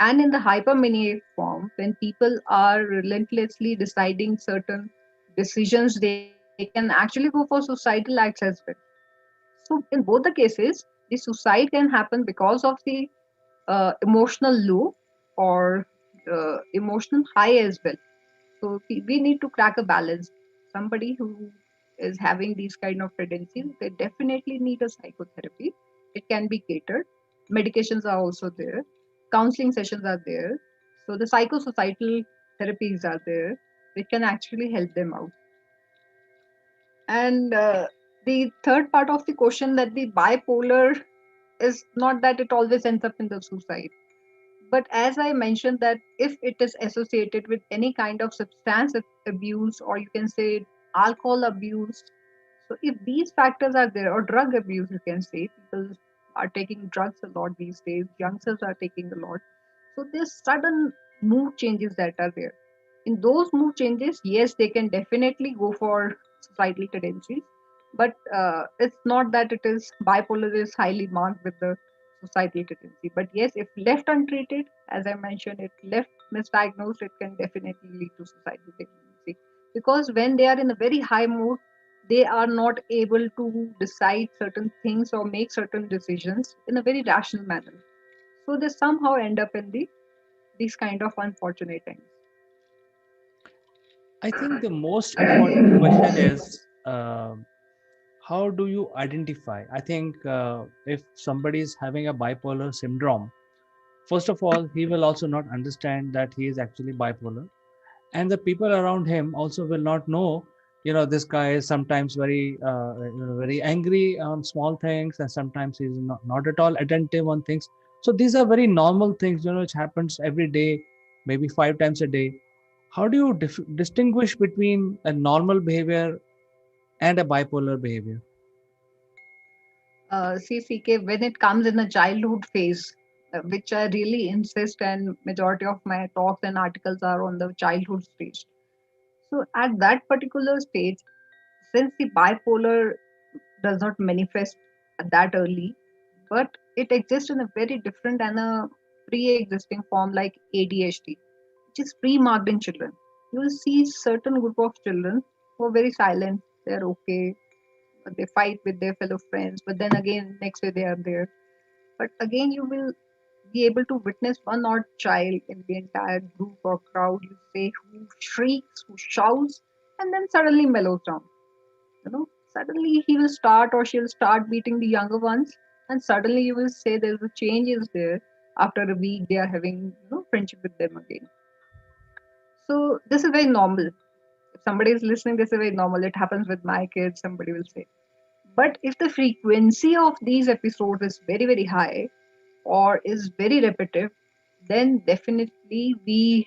And in the hypermaniac form, when people are relentlessly deciding certain decisions, they can actually go for suicidal acts as well. So in both the cases, the suicide can happen because of the emotional low or emotional high as well. So we need to crack a balance. Somebody who is having these kind of tendencies, they definitely need a psychotherapy. It can be catered. Medications are also there. Counseling sessions are there. So the psychosocial therapies are there, which can actually help them out. And the third part of the question, that the bipolar is not that it always ends up in the suicide. But as I mentioned, that if it is associated with any kind of substance abuse, or you can say alcohol abuse, so if these factors are there, or drug abuse, you can say, people are taking drugs a lot these days, youngsters are taking a lot. So there's sudden mood changes that are there. In those mood changes, yes, they can definitely go for suicidal tendencies, but it's not that it is bipolar is highly marked with the suicidal tendency. But yes, if left untreated, as I mentioned, if left misdiagnosed, it can definitely lead to suicidal tendency. Because when they are in a very high mood, they are not able to decide certain things or make certain decisions in a very rational manner. So they somehow end up in these kind of unfortunate things. I think the most important question is how do you identify? I think if somebody is having a bipolar syndrome, first of all, he will also not understand that he is actually bipolar, and the people around him also will not know, this guy is sometimes very angry on small things, and sometimes he's not at all attentive on things. So these are very normal things, which happens every day, maybe 5 times a day. How do you distinguish between a normal behavior and a bipolar behavior? See, CK, when it comes in the childhood phase, which I really insist, and majority of my talks and articles are on the childhood stage. So at that particular stage, since the bipolar does not manifest that early, but it exists in a very different and a pre-existing form like ADHD, which is pre-marked in children. You will see certain group of children who are very silent, they're okay, but they fight with their fellow friends, but then again next day they are there. But again you will be able to witness one odd child in the entire group or crowd, you say, who shrieks, who shouts, and then suddenly mellows down. Suddenly he will start or she'll start beating the younger ones, and suddenly you will say there's a change is there. After a week they are having friendship with them again. So this is very normal. If somebody is listening, this is very normal. It happens with my kids, somebody will say. But if the frequency of these episodes is very, very high or is very repetitive, then definitely we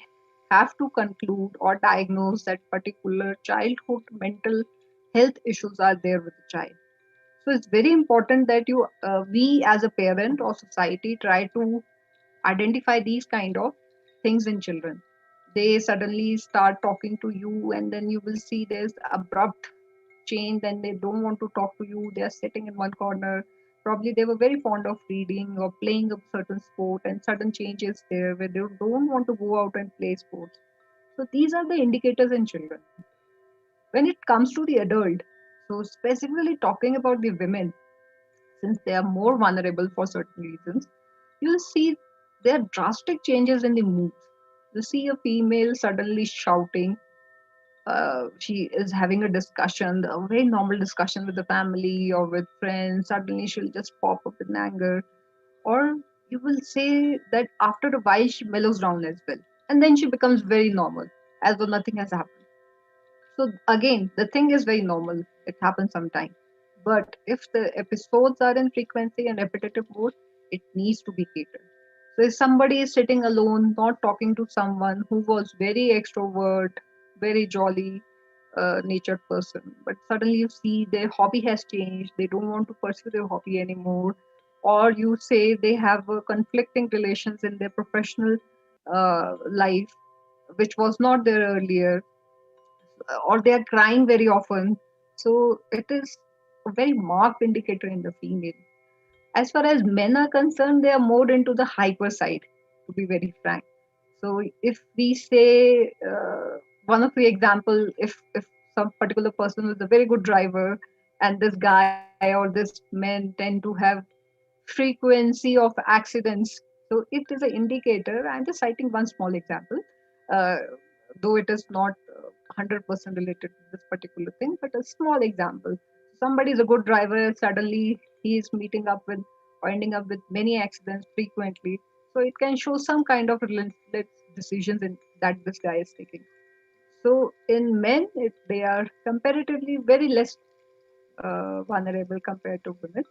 have to conclude or diagnose that particular childhood mental health issues are there with the child. So it's very important that we as a parent or society try to identify these kind of things in children. They suddenly start talking to you, and then you will see there's abrupt change, then they don't want to talk to you, they are sitting in one corner. Probably they were very fond of reading or playing a certain sport, and sudden changes there where they don't want to go out and play sports. So these are the indicators in children. When it comes to the adult, so specifically talking about the women, since they are more vulnerable for certain reasons, you'll see there are drastic changes in the moods. You see a female suddenly shouting, she is having a discussion, a very normal discussion with the family or with friends. Suddenly she'll just pop up in anger. Or you will say that after a while she mellows down as well. And then she becomes very normal, as though nothing has happened. So again, the thing is very normal. It happens sometime. But if the episodes are in frequency and repetitive mode, it needs to be catered. So if somebody is sitting alone, not talking to someone who was very extrovert, very jolly natured person, but suddenly you see their hobby has changed, they don't want to pursue their hobby anymore, or you say they have conflicting relations in their professional life, which was not there earlier, or they are crying very often. So it is a very marked indicator in the female. As far as men are concerned, they are more into the hyper side, to be very frank. So if we say one of the example, if some particular person is a very good driver, and this guy or this man tend to have frequency of accidents. So it is an indicator. I'm just citing one small example, uh, though it is not 100% related to this particular thing, but a small example. Somebody is a good driver, suddenly he is meeting up with or ending up with many accidents frequently. So it can show some kind of relentless decisions that this guy is taking. So in men, they are comparatively very less vulnerable compared to women,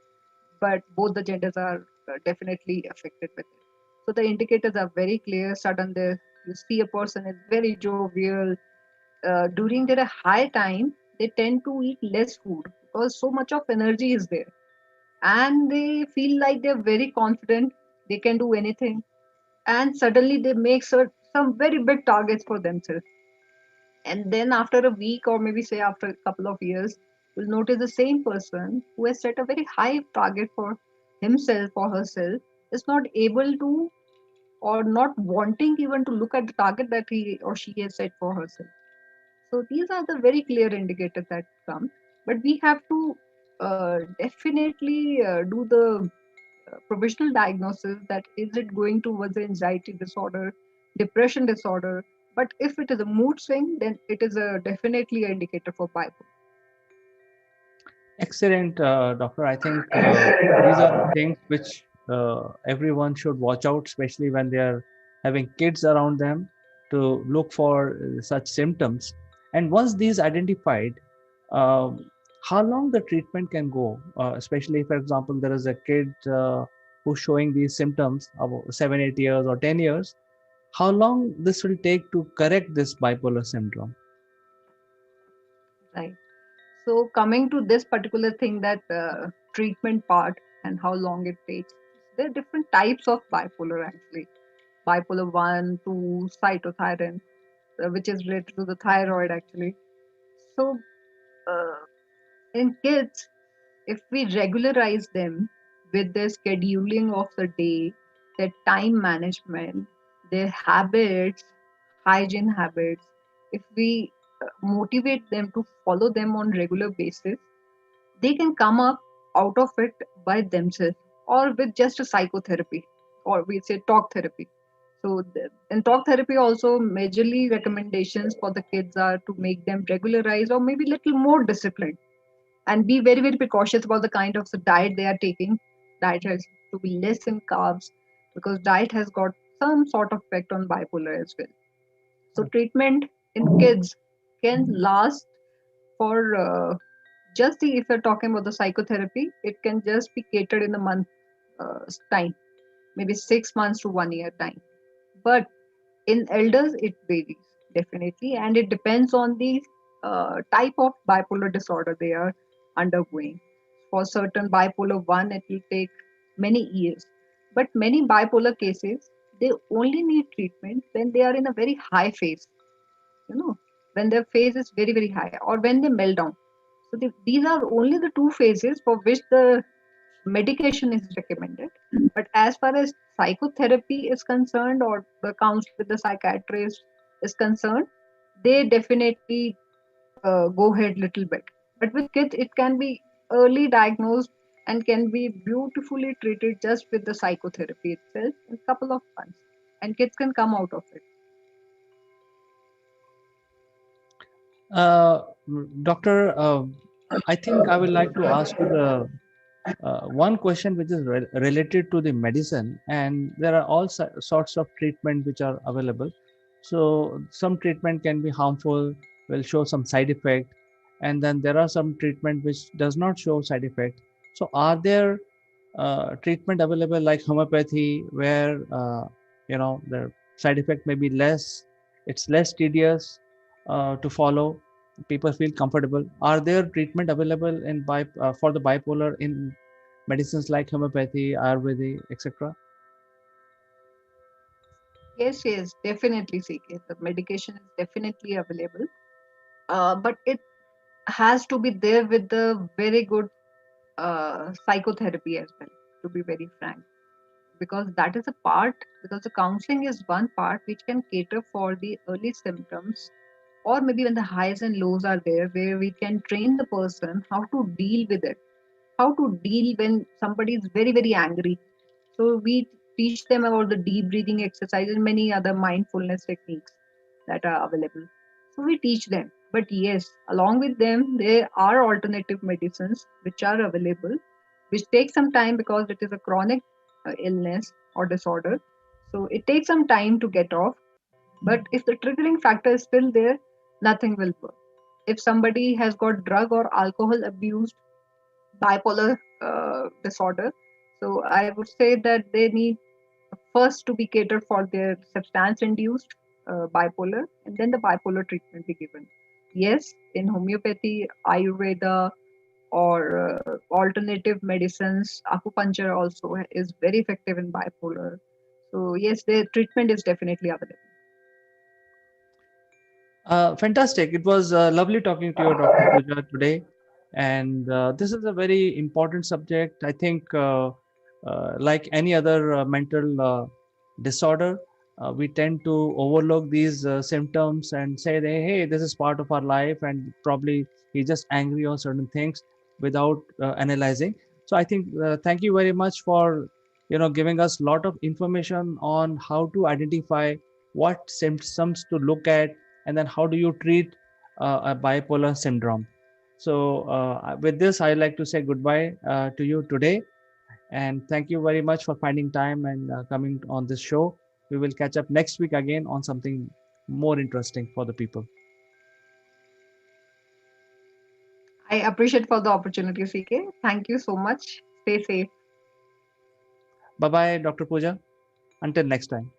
but both the genders are definitely affected with it. So the indicators are very clear. Sudden, you see a person is very jovial. During their high time, they tend to eat less food because so much of energy is there, and they feel like they're very confident. They can do anything, and suddenly they make some very big targets for themselves. And then after a week, or maybe say after a couple of years, you'll notice the same person who has set a very high target for himself or herself is not able to, or not wanting even to look at the target that he or she has set for herself. So these are the very clear indicators that come. But we have to definitely do the provisional diagnosis, that is it going towards anxiety disorder, depression disorder. But if it is a mood swing, then it is a definitely an indicator for bipolar. Excellent, doctor. I think these are the things which everyone should watch out, especially when they are having kids around them, to look for such symptoms. And once these identified, um, how long the treatment can go, especially, for example, there is a kid who's showing these symptoms about 7, 8 years or 10 years. How long this will take to correct this bipolar syndrome? Right. So coming to this particular thing, that treatment part and how long it takes, there are different types of bipolar actually. Bipolar 1, 2, cytothyroid, which is related to the thyroid actually. So uh, in kids, if we regularize them with their scheduling of the day, their time management, their habits, hygiene habits, if we motivate them to follow them on regular basis, they can come up out of it by themselves or with just a psychotherapy, or we say talk therapy. So in talk therapy also, majorly recommendations for the kids are to make them regularize or maybe little more disciplined, and be very very precautious about the kind of the diet they are taking. Diet has to be less in carbs, because diet has got some sort of effect on bipolar as well. So treatment in kids can last for just the, if you're talking about the psychotherapy, it can just be catered in a month time, maybe 6 months to 1 year time. But in elders, it varies definitely, and it depends on the type of bipolar disorder they are undergoing. For certain bipolar 1, it will take many years. But many bipolar cases, they only need treatment when they are in a very high phase, you know, when their phase is very, very high or when they melt down. So these are only the two phases for which the medication is recommended. But as far as psychotherapy is concerned, or the counsel with the psychiatrist is concerned, they definitely go ahead little bit. But with kids, it can be early diagnosed and can be beautifully treated just with the psychotherapy itself in a couple of months, and kids can come out of it. Doctor, I think I would like to ask you the one question which is related to the medicine, and there are all sorts of treatment which are available. So some treatment can be harmful, will show some side effect, and then there are some treatment which does not show side effect. So are there treatment available like homeopathy, where the side effect may be less, it's less tedious to follow, people feel comfortable? Are there treatment available in for the bipolar in medicines like homeopathy, ayurvedic, etc.? Yes, yes, definitely, CK. The medication is definitely available, but it has to be there with the very good psychotherapy as well, to be very frank, because that is a part, because the counseling is one part which can cater for the early symptoms, or maybe when the highs and lows are there, where we can train the person how to deal with it, how to deal when somebody is very very angry. So we teach them about the deep breathing exercise and many other mindfulness techniques that are available. So we teach them. But yes, along with them, there are alternative medicines which are available, which take some time because it is a chronic illness or disorder. So it takes some time to get off. But if the triggering factor is still there, nothing will work. If somebody has got drug or alcohol abuse, bipolar disorder, so I would say that they need first to be catered for their substance induced bipolar, and then the bipolar treatment be given. Yes, in homeopathy, ayurveda, or alternative medicines, acupuncture also is very effective in bipolar. So yes, the treatment is definitely available. Fantastic. It was lovely talking to you, Dr. Pooja, today. And this is a very important subject. I think, like any other mental disorder, we tend to overlook these symptoms and say, that, hey, this is part of our life, and probably he's just angry on certain things without analyzing. So I think, thank you very much for giving us a lot of information on how to identify what symptoms to look at, and then how do you treat a bipolar syndrome. So with this, I'd like to say goodbye to you today. And thank you very much for finding time and coming on this show. We will catch up next week again on something more interesting for the people. I appreciate for the opportunity, CK. Thank you so much. Stay safe. Bye bye, Dr. Pooja. Until next time.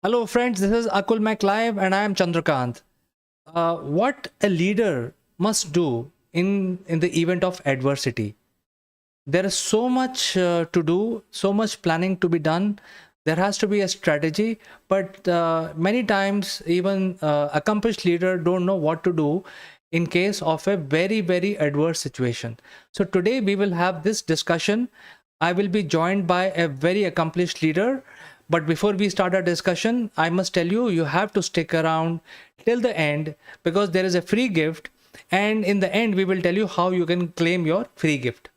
Hello, friends. This is AkulmachLive, and I am Chandrakant. What a leader must do in the event of adversity. There is so much to do, so much planning to be done. There has to be a strategy, but many times even accomplished leader don't know what to do in case of a very adverse situation. So today we will have this discussion. I will be joined by a very accomplished leader. But before we start our discussion, I must tell you, you have to stick around till the end because there is a free gift. And in the end, we will tell you how you can claim your free gift.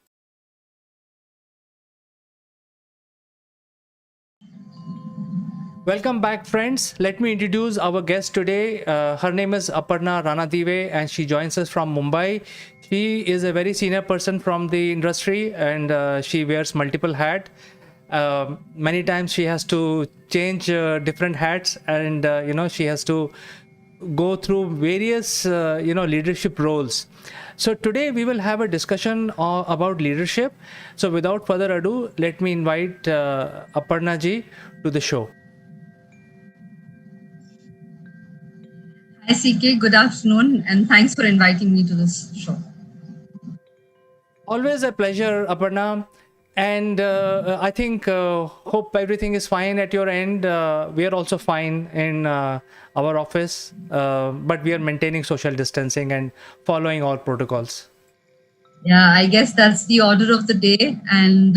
Welcome back, friends. Let me introduce our guest today. Her name is Aparna Ranadive, and she joins us from Mumbai. She is a very senior person from the industry, and she wears multiple hats. Many times she has to change different hats, and she has to go through various leadership roles. So today we will have a discussion about leadership. So without further ado, let me invite Aparna ji to the show. Hi CK, good afternoon, and thanks for inviting me to this show. Always a pleasure, Aparna. And I think, hope everything is fine at your end. We are also fine in our office, but we are maintaining social distancing and following all protocols. Yeah, I guess that's the order of the day, and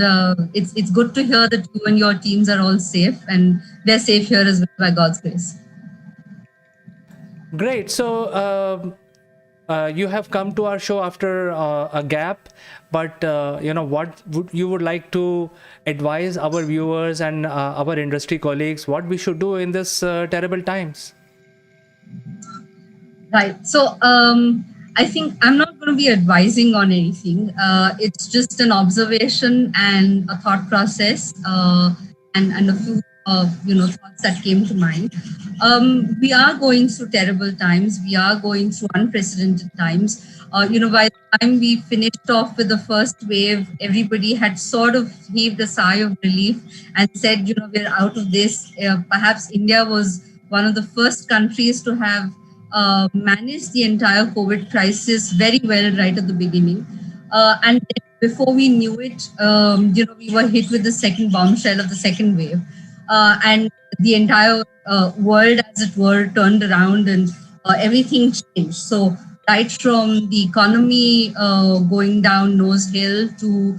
it's good to hear that you and your teams are all safe, and we're safe here as well by God's grace. Great. So you have come to our show after a gap, but what you would like to advise our viewers and our industry colleagues what we should do in this terrible times? Right. So I think I'm not going to be advising on anything. It's just an observation and a thought process, and a few thoughts that came to mind. We are going through terrible times. We are going through unprecedented times. By the time we finished off with the first wave, everybody had sort of heaved a sigh of relief and said, we're out of this. Perhaps India was one of the first countries to have managed the entire COVID crisis very well right at the beginning. And before we knew it, we were hit with the second bombshell of the second wave. And the entire world, as it were, turned around and everything changed. So right from the economy going down nose hill to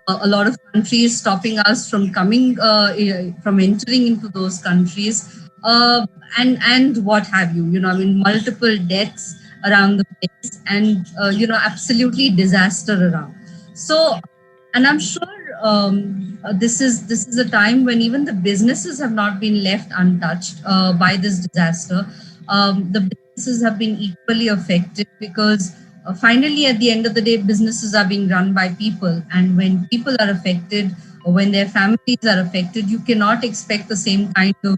a lot of countries stopping us from from entering into those countries, and what have you. Multiple deaths around the place, and absolutely disaster around. So, and I'm sure this is a time when even the businesses have not been left untouched by this disaster. The businesses have been equally affected because finally, at the end of the day, businesses are being run by people, and when people are affected or when their families are affected, you cannot expect the same kind of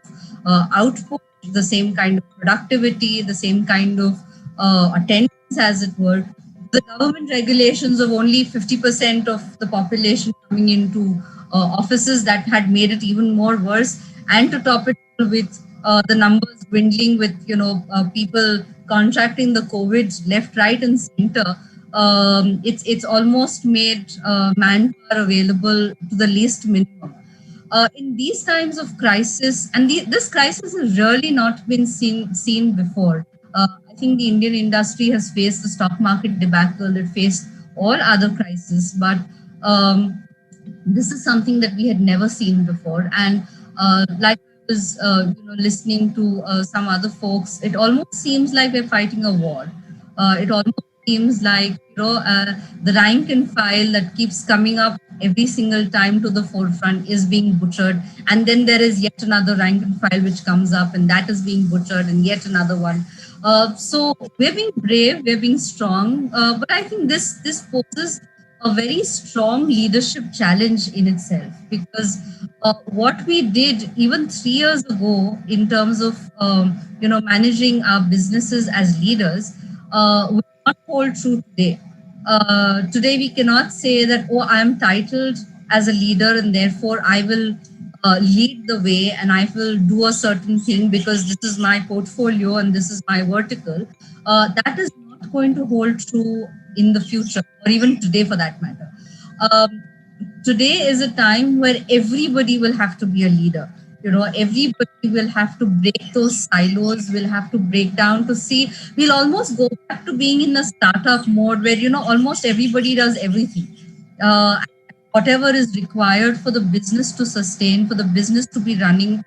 output, the same kind of productivity, the same kind of attendance, as it were. The government regulations of only 50% of the population coming into offices, that had made it even more worse, and to top it with the numbers dwindling, with people contracting the COVID left, right, and center. It's almost made manpower available to the least minimum. In these times of crisis, and this crisis has really not been seen before. I think the Indian industry has faced the stock market debacle, it faced all other crises, but this is something that we had never seen before. And like I was, listening to some other folks, it almost seems like we're fighting a war. It almost seems like the rank and file that keeps coming up every single time to the forefront is being butchered, and then there is yet another rank and file which comes up, and that is being butchered, and yet another one. So we're being brave, we're being strong, but I think this poses a very strong leadership challenge in itself, because what we did even 3 years ago in terms of managing our businesses as leaders will not hold true today. Today we cannot say that, oh, I am titled as a leader and therefore I will lead the way and I will do a certain thing because this is my portfolio and this is my vertical. That is not going to hold true in the future, or even today for that matter. Today is a time where everybody will have to be a leader. Everybody will have to break those silos, will have to break down to see, we'll almost go back to being in a startup mode where, almost everybody does everything. Whatever is required for the business to sustain, for the business to be running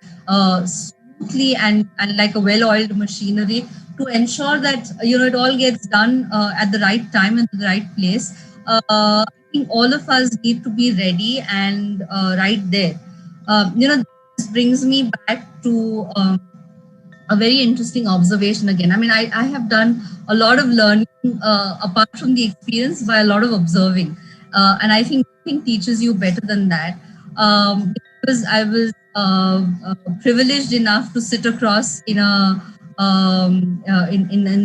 smoothly and like a well-oiled machinery, to ensure that it all gets done at the right time and the right place. I think all of us need to be ready and right there. This brings me back to a very interesting observation again. I mean, I have done a lot of learning apart from the experience by a lot of observing. And I think nothing teaches you better than that. Because I was privileged enough to sit across in in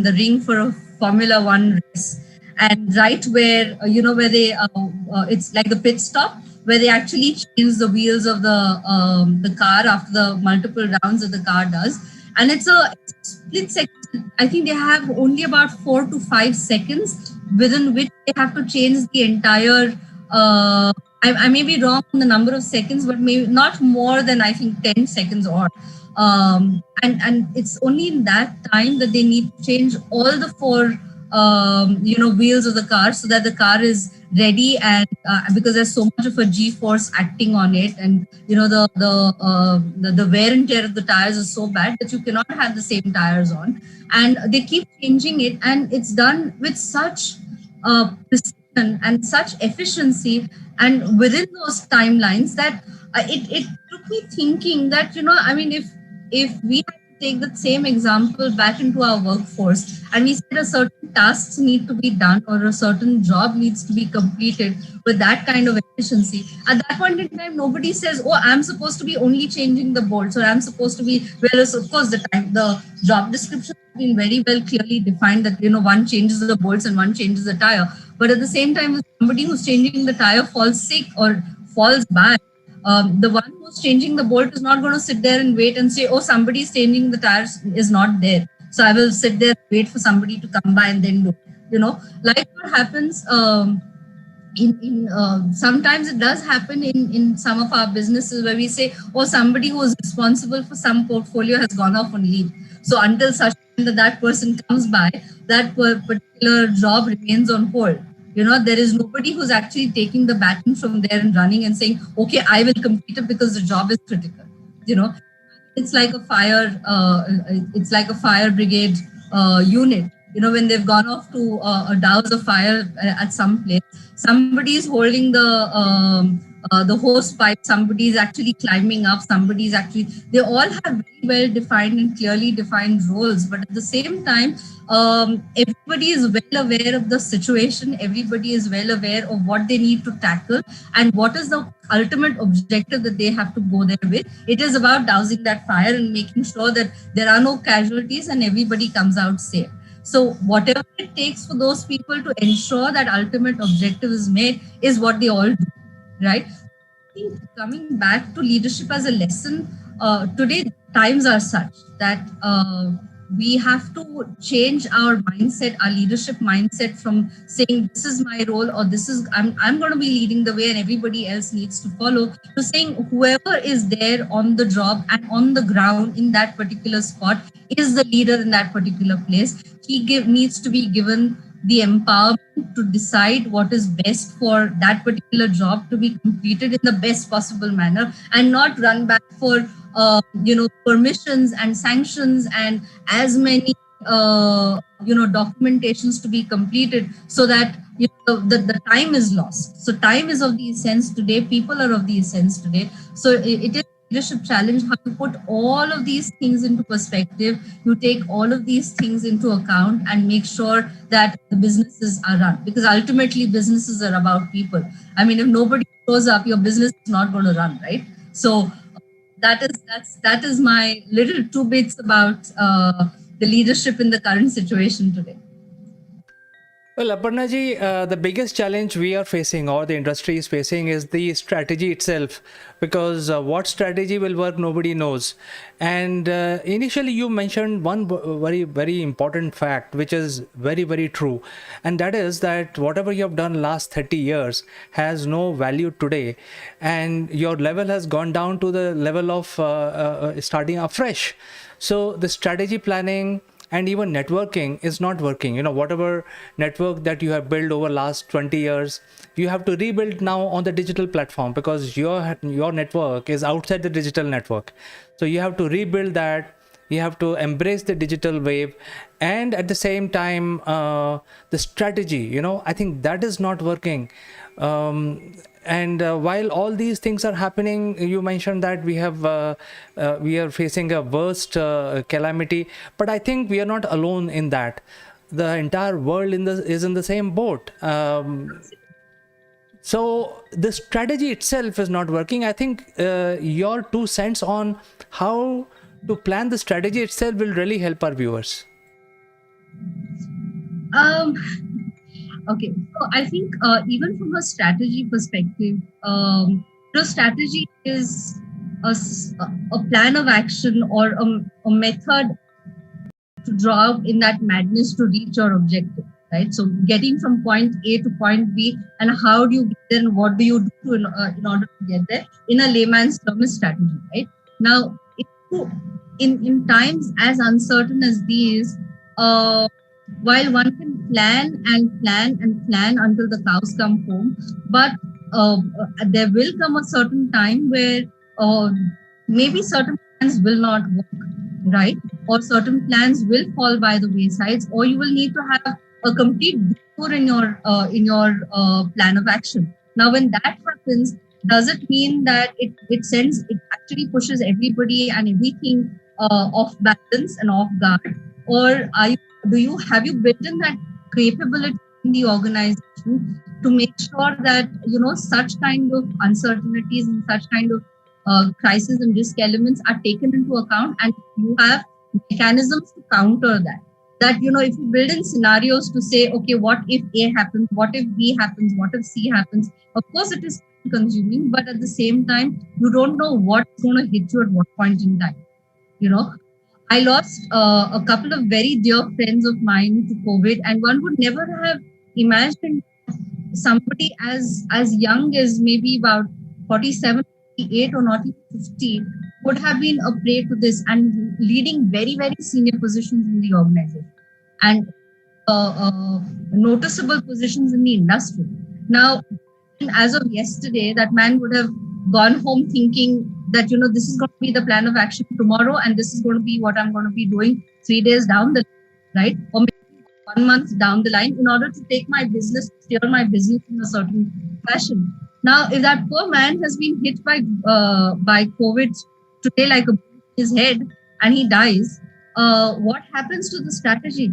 the ring for a Formula One race, and right where where they it's like the pit stop where they actually change the wheels of the car after the multiple rounds that the car does, and it's a split second. I think they have only about 4 to 5 seconds within which they have to change the entire. I may be wrong on the number of seconds, but maybe not more than I think 10 seconds or. And it's only in that time that they need to change all the four wheels of the car so that the car is ready, and because there's so much of a g-force acting on it, and the wear and tear of the tires is so bad that you cannot have the same tires on, and they keep changing it, and it's done with such precision and such efficiency and within those timelines that it took me thinking that I mean, if we had to take the same example back into our workforce and we said a certain tasks need to be done or a certain job needs to be completed with that kind of efficiency, at that point in time nobody says, oh, I'm supposed to be only changing the bolts, or I'm supposed to be, whereas of course the job description has been very well clearly defined that one changes the bolts and one changes the tire, but at the same time if somebody who's changing the tire falls sick or falls bad, the one who's changing the bolt is not going to sit there and wait and say, oh, somebody's changing the tires is not there, so I will sit there and wait for somebody to come by and then do. Like what happens in sometimes it does happen in some of our businesses where we say, oh, somebody who is responsible for some portfolio has gone off on leave, so until such time that person comes by, that particular job remains on hold. There is nobody who's actually taking the baton from there and running and saying, okay, I will complete it because the job is critical. It's like a fire brigade unit. When they've gone off to douse a fire at some place, somebody is holding the hose pipe, somebody is actually climbing up, somebody is actually, they all have very well defined and clearly defined roles, but at the same time everybody is well aware of the situation, everybody is well aware of what they need to tackle and what is the ultimate objective that they have to go there with. It is about dousing that fire and making sure that there are no casualties and everybody comes out safe. So whatever it takes for those people to ensure that ultimate objective is made is what they all do, right? I think coming back to leadership as a lesson, today times are such that we have to change our mindset, our leadership mindset, from saying this is my role, or this is I'm going to be leading the way and everybody else needs to follow, to saying whoever is there on the job and on the ground in that particular spot is the leader in that particular place. Needs to be given the empowerment to decide what is best for that particular job to be completed in the best possible manner, and not run back for permissions and sanctions and as many documentations to be completed, so that the time is lost. So time is of the essence today, people are of the essence today. So it is leadership challenge how to put all of these things into perspective. You take all of these things into account and make sure that the businesses are run, because ultimately businesses are about people. I mean, if nobody shows up, your business is not going to run, right? So that is my little two bits about the leadership in the current situation today. Well, Aparna ji, the biggest challenge we are facing, or the industry is facing, is the strategy itself, because what strategy will work, nobody knows. And initially, you mentioned one very, very important fact, which is very, very true, and that is that whatever you have done last 30 years has no value today, and your level has gone down to the level of starting afresh. So the strategy planning and even networking is not working. Whatever network that you have built over last 20 years, you have to rebuild now on the digital platform, because your network is outside the digital network. So you have to rebuild that. You have to embrace the digital wave, and at the same time, the strategy, I think that is not working. And while all these things are happening, you mentioned that we are facing a worst calamity, but I think we are not alone in that. The entire world is in the same boat. So the strategy itself is not working. I think your 2 cents on how to plan the strategy itself will really help our viewers. Okay, so I think even from a strategy perspective, strategy is a plan of action, or a method to draw up in that madness to reach your objective, right? So getting from point A to point B, and how do you get there, and what do you do in order to get there, in a layman's term, is strategy, right? Now, in times as uncertain as these, while one can plan and plan and plan until the cows come home, but there will come a certain time where maybe certain plans will not work, right? Or certain plans will fall by the waysides, or you will need to have a complete detour in your plan of action. Now, when that happens, does it mean that it actually pushes everybody and everything off balance and off guard, or have you built in that capability in the organization to make sure that such kind of uncertainties and such kind of crisis and risk elements are taken into account, and you have mechanisms to counter that? That if you build in scenarios to say, okay, what if A happens, what if B happens, what if C happens? Of course, it is consuming, but at the same time, you don't know what's going to hit you at what point in time. I lost a couple of very dear friends of mine to COVID, and one would never have imagined somebody as young as maybe about 47, 48, or not even 50 would have been a prey to this, and leading very, very senior positions in the organization, and noticeable positions in the industry. Now, as of yesterday, that man would have gone home thinking that, this is going to be the plan of action tomorrow, and this is going to be what I'm going to be doing 3 days down the line, right? Or maybe 1 month down the line, in order to take my business, steer my business in a certain fashion. Now, if that poor man has been hit by COVID today like a bullet in his head, and he dies, what happens to the strategy?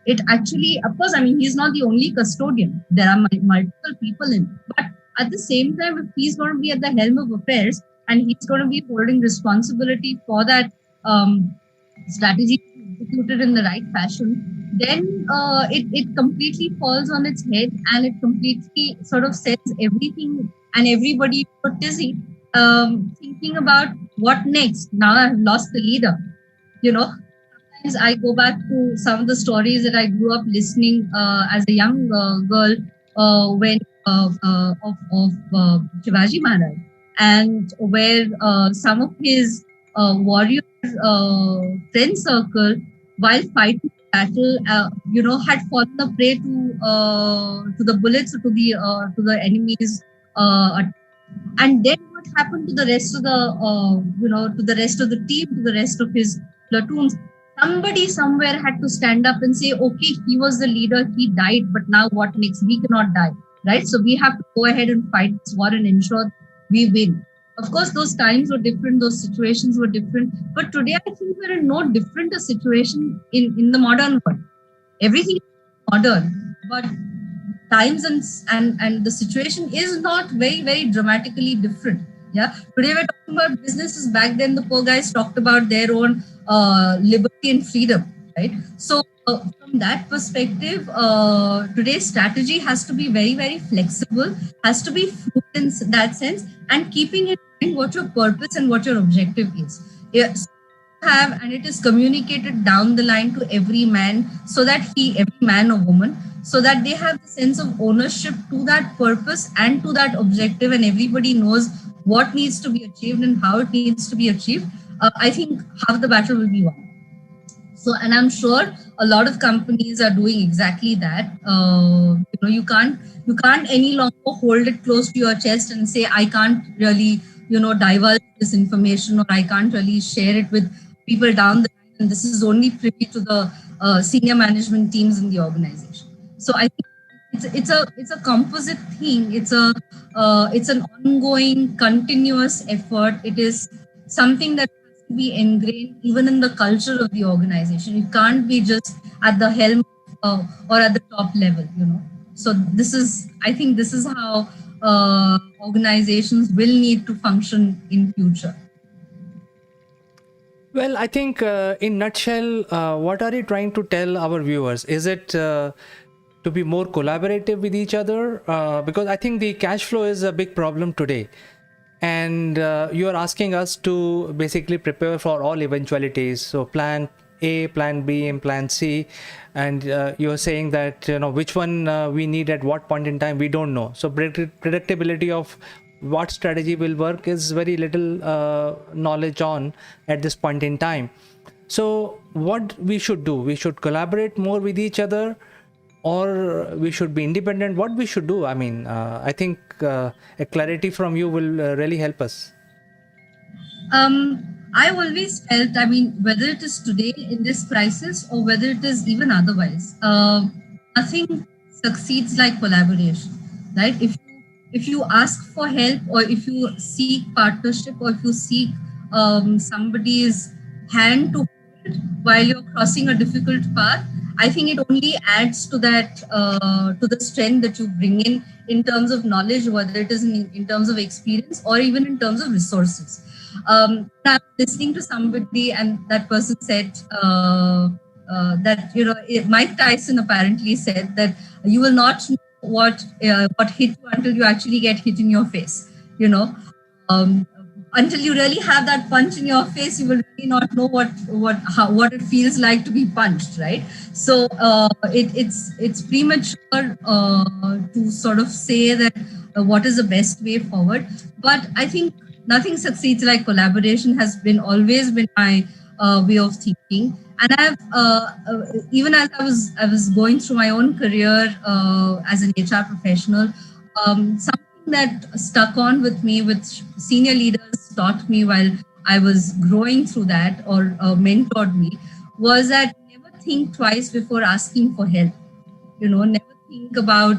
It actually, of course, I mean, he's not the only custodian. There are multiple people in. But at the same time, if he's going to be at the helm of affairs and he's going to be holding responsibility for that strategy executed in the right fashion, then it completely falls on its head, and it completely sort of sets everything and everybody to tizzy, thinking about what next. Now I've lost the leader, sometimes I go back to some of the stories that I grew up listening as a young girl when of Shivaji Maharaj, and where some of his warrior friend circle, while fighting battle, had fallen a prey to the bullets or to the enemies. And then what happened to the rest of the to the rest of the team, to the rest of his platoons? Somebody somewhere had to stand up and say, okay, he was the leader, he died, but now what next? We cannot die, right? So we have to go ahead and fight this war and ensure we win. Of course, those times were different, those situations were different, but today I think we're in no different a situation in the modern world. Everything is modern, but times and the situation is not very dramatically different. Yeah, today we're talking about businesses. Back then the poor guys talked about their own liberty and freedom, right? So from that perspective, today's strategy has to be very flexible, has to be fluid in that sense, and keeping in mind what your purpose and what your objective is. Yes, have, and it is communicated down the line to every man, so that every man or woman, so that they have the sense of ownership to that purpose and to that objective, and everybody knows what needs to be achieved and how it needs to be achieved. I think half the battle will be won. So, and I'm sure a lot of companies are doing exactly that. You can't any longer hold it close to your chest and say, I can't really, divulge this information, or I can't really share it with people down the line, and this is only privy to the senior management teams in the organization. So I think it's a composite thing. It's an ongoing, continuous effort. It is something that has to be ingrained even in the culture of the organization. You can't be just at the helm or at the top level. So I think this is how organizations will need to function in future. Well, I think in nutshell, what are you trying to tell our viewers? Is it to be more collaborative with each other? Because I think the cash flow is a big problem today. And you are asking us to basically prepare for all eventualities. So plan A, plan B, and plan C. And you're saying that, which one we need at what point in time, we don't know. So predictability of what strategy will work is very little knowledge on at this point in time. So what we should do, we should collaborate more with each other, or we should be independent. What we should do? I mean, I think a clarity from you will really help us. I always felt, whether it is today in this crisis or whether it is even otherwise, nothing succeeds like collaboration, right? If you ask for help, or if you seek partnership, or if you seek somebody's hand to hold while you're crossing a difficult path, I think it only adds to that, to the strength that you bring in terms of knowledge, whether it is in terms of experience or even in terms of resources. I was listening to somebody, and that person said that Mike Tyson apparently said that you will not know what hit you until you actually get hit in your face. Until you really have that punch in your face, you will really not know what it feels like to be punched, right? So it's premature to sort of say that what is the best way forward. But I think nothing succeeds like collaboration has always been my way of thinking. And I've even as I was going through my own career as an HR professional, something that stuck on with me, which senior leaders taught me while I was growing through that, or mentored me, was that never think twice before asking for help. Never think about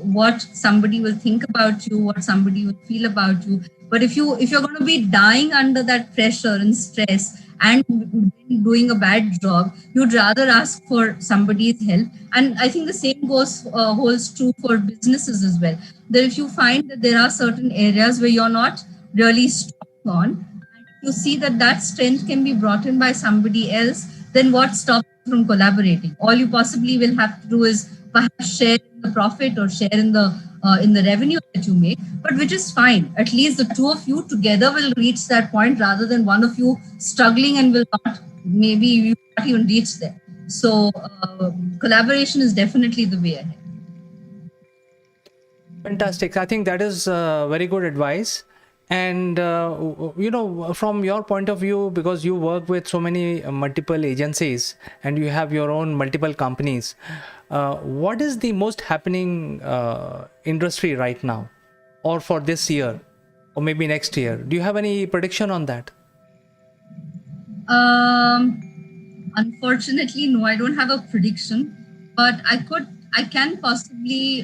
what somebody will think about you, what somebody will feel about you. But if you're going to be dying under that pressure and stress and doing a bad job, you'd rather ask for somebody's help. And I think the same holds true for businesses as well. That if you find that there are certain areas where you're not really strong on, and if you see that strength can be brought in by somebody else, then what stops you from collaborating? All you possibly will have to do is perhaps share in the profit or share in the revenue that you make, but which is fine. At least the two of you together will reach that point, rather than one of you struggling and will not maybe you not even reach there. So collaboration is definitely the way ahead. Fantastic. I think that is very good advice. And from your point of view, because you work with so many multiple agencies and you have your own multiple companies, what is the most happening industry right now, or for this year, or maybe next year? Do you have any prediction on that? Unfortunately, no, I don't have a prediction, but I can possibly,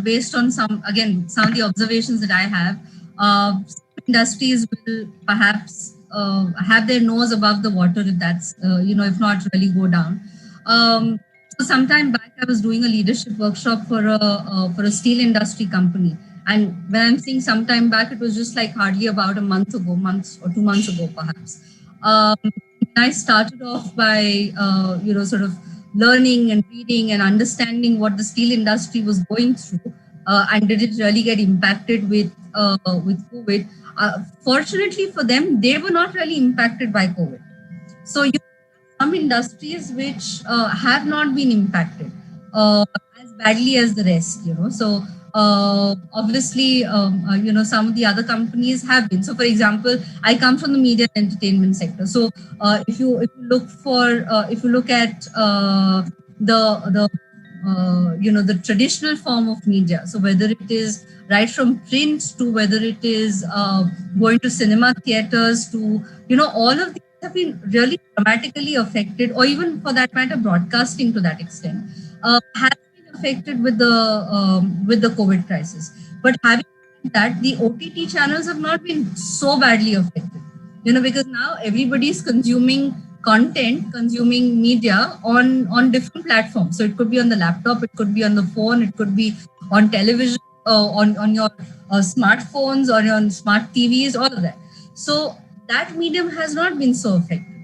based on some of the observations that I have, some industries will perhaps have their nose above the water, if that's, if not really go down. So sometime back, I was doing a leadership workshop for a steel industry company. And when I'm saying sometime back, it was just like hardly about a month ago, months or 2 months ago, perhaps. I started off by, sort of learning and reading and understanding what the steel industry was going through, and did it really get impacted with COVID? Fortunately for them, they were not really impacted by COVID. So you have some industries which have not been impacted as badly as the rest. So obviously, some of the other companies have been. So, for example, I come from the media and entertainment sector. So, if you look at the traditional form of media, so whether it is right from print to whether it is going to cinema theaters to all of these have been really dramatically affected, or even for that matter, broadcasting to that extent, has been affected with the COVID crisis. But having said that, the OTT channels have not been so badly affected, because now everybody is consuming content, consuming media on different platforms. So it could be on the laptop, it could be on the phone, it could be on television, on your smartphones or on smart TVs, all of that. So that medium has not been so affected.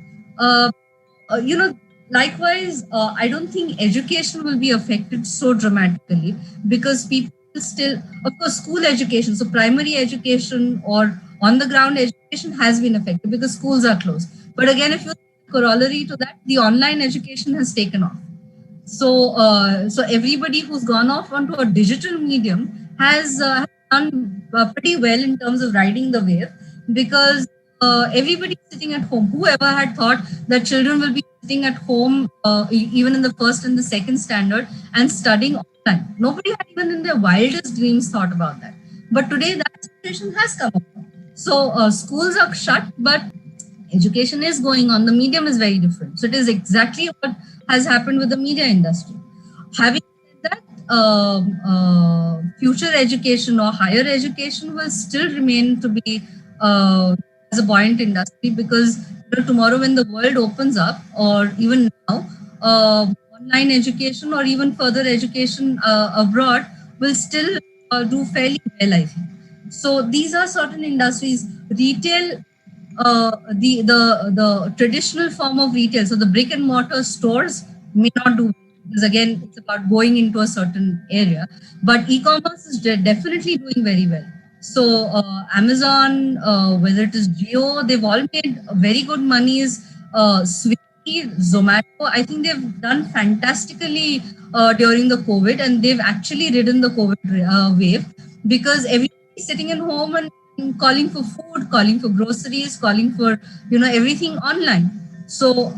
Likewise, I don't think education will be affected so dramatically, because people still, of course, school education, so primary education or on the ground education has been affected because schools are closed. But again, if you corollary to that, the online education has taken off. So everybody who's gone off onto a digital medium has done pretty well in terms of riding the wave, because everybody sitting at home. Whoever had thought that children will be sitting at home even in the first and the second standard and studying online? Nobody had even in their wildest dreams thought about that. But today that situation has come up. So schools are shut, but education is going on. The medium is very different. So it is exactly what has happened with the media industry. Having said that, future education or higher education will still remain to be as a buoyant industry, because tomorrow when the world opens up, or even now, online education or even further education abroad will still do fairly well, I think. So these are certain industries. Retail, the traditional form of retail, so the brick and mortar stores may not do, because again it's about going into a certain area, but e-commerce is definitely doing very well. So Amazon, whether it is Geo, they've all made very good monies. Swiggy, Zomato, I think they've done fantastically during the COVID, and they've actually ridden the COVID wave, because everybody's sitting at home and calling for food, calling for groceries, calling for everything online. So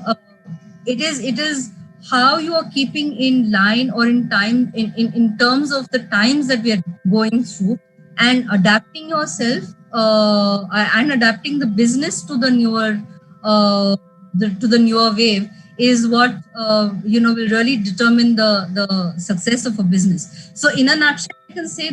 it is how you are keeping in line or in time in terms of the times that we are going through, and adapting yourself and adapting the business to the newer wave is what will really determine the success of a business. So in a nutshell, I can say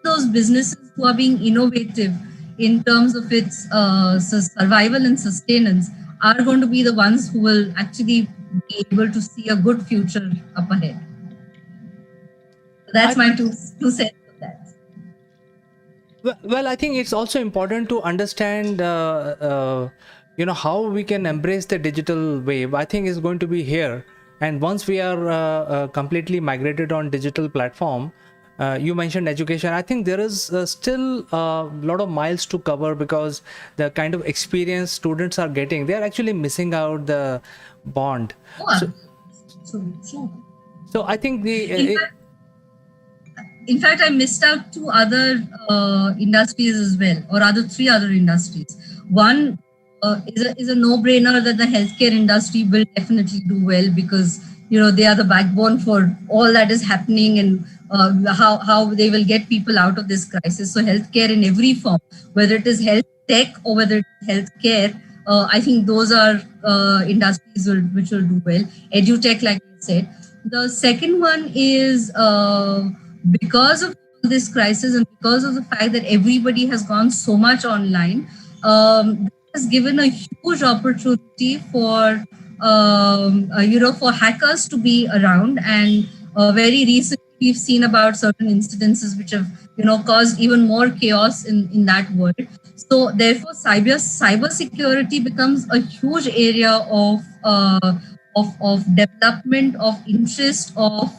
those businesses who are being innovative in terms of its survival and sustenance are going to be the ones who will actually be able to see a good future up ahead. So that's my two cents of that. Well, I think it's also important to understand, how we can embrace the digital wave. I think is going to be here, and once we are completely migrated on digital platform, You mentioned education. I think there is still a lot of miles to cover, because the kind of experience students are getting, they are actually missing out the bond. Oh, So, so so I think in fact, in fact, I missed out two other industries as well, or rather three other industries. One is a no-brainer that the healthcare industry will definitely do well, because they are the backbone for all that is happening, and how they will get people out of this crisis. So healthcare in every form, whether it is health tech or whether it is healthcare, I think those are industries which will do well. Edutech, like I said. The second one is because of this crisis and because of the fact that everybody has gone so much online, this has given a huge opportunity for for hackers to be around. And very recently, we've seen about certain incidences which have caused even more chaos in that world. So therefore, cyber security becomes a huge area of development, of interest, of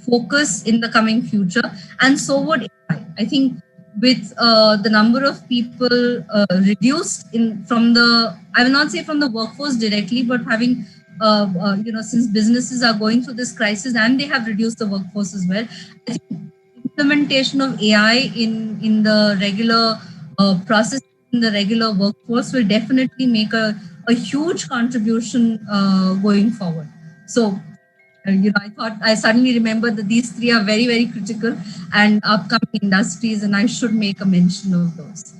focus in the coming future. And so would AI. I think with the number of people reduced in from the, I will not say from the workforce directly, but having since businesses are going through this crisis and they have reduced the workforce as well, I think implementation of AI in the regular process, in the regular workforce, will definitely make a huge contribution going forward. So I suddenly remembered that these three are very, very critical and upcoming industries, and I should make a mention of those.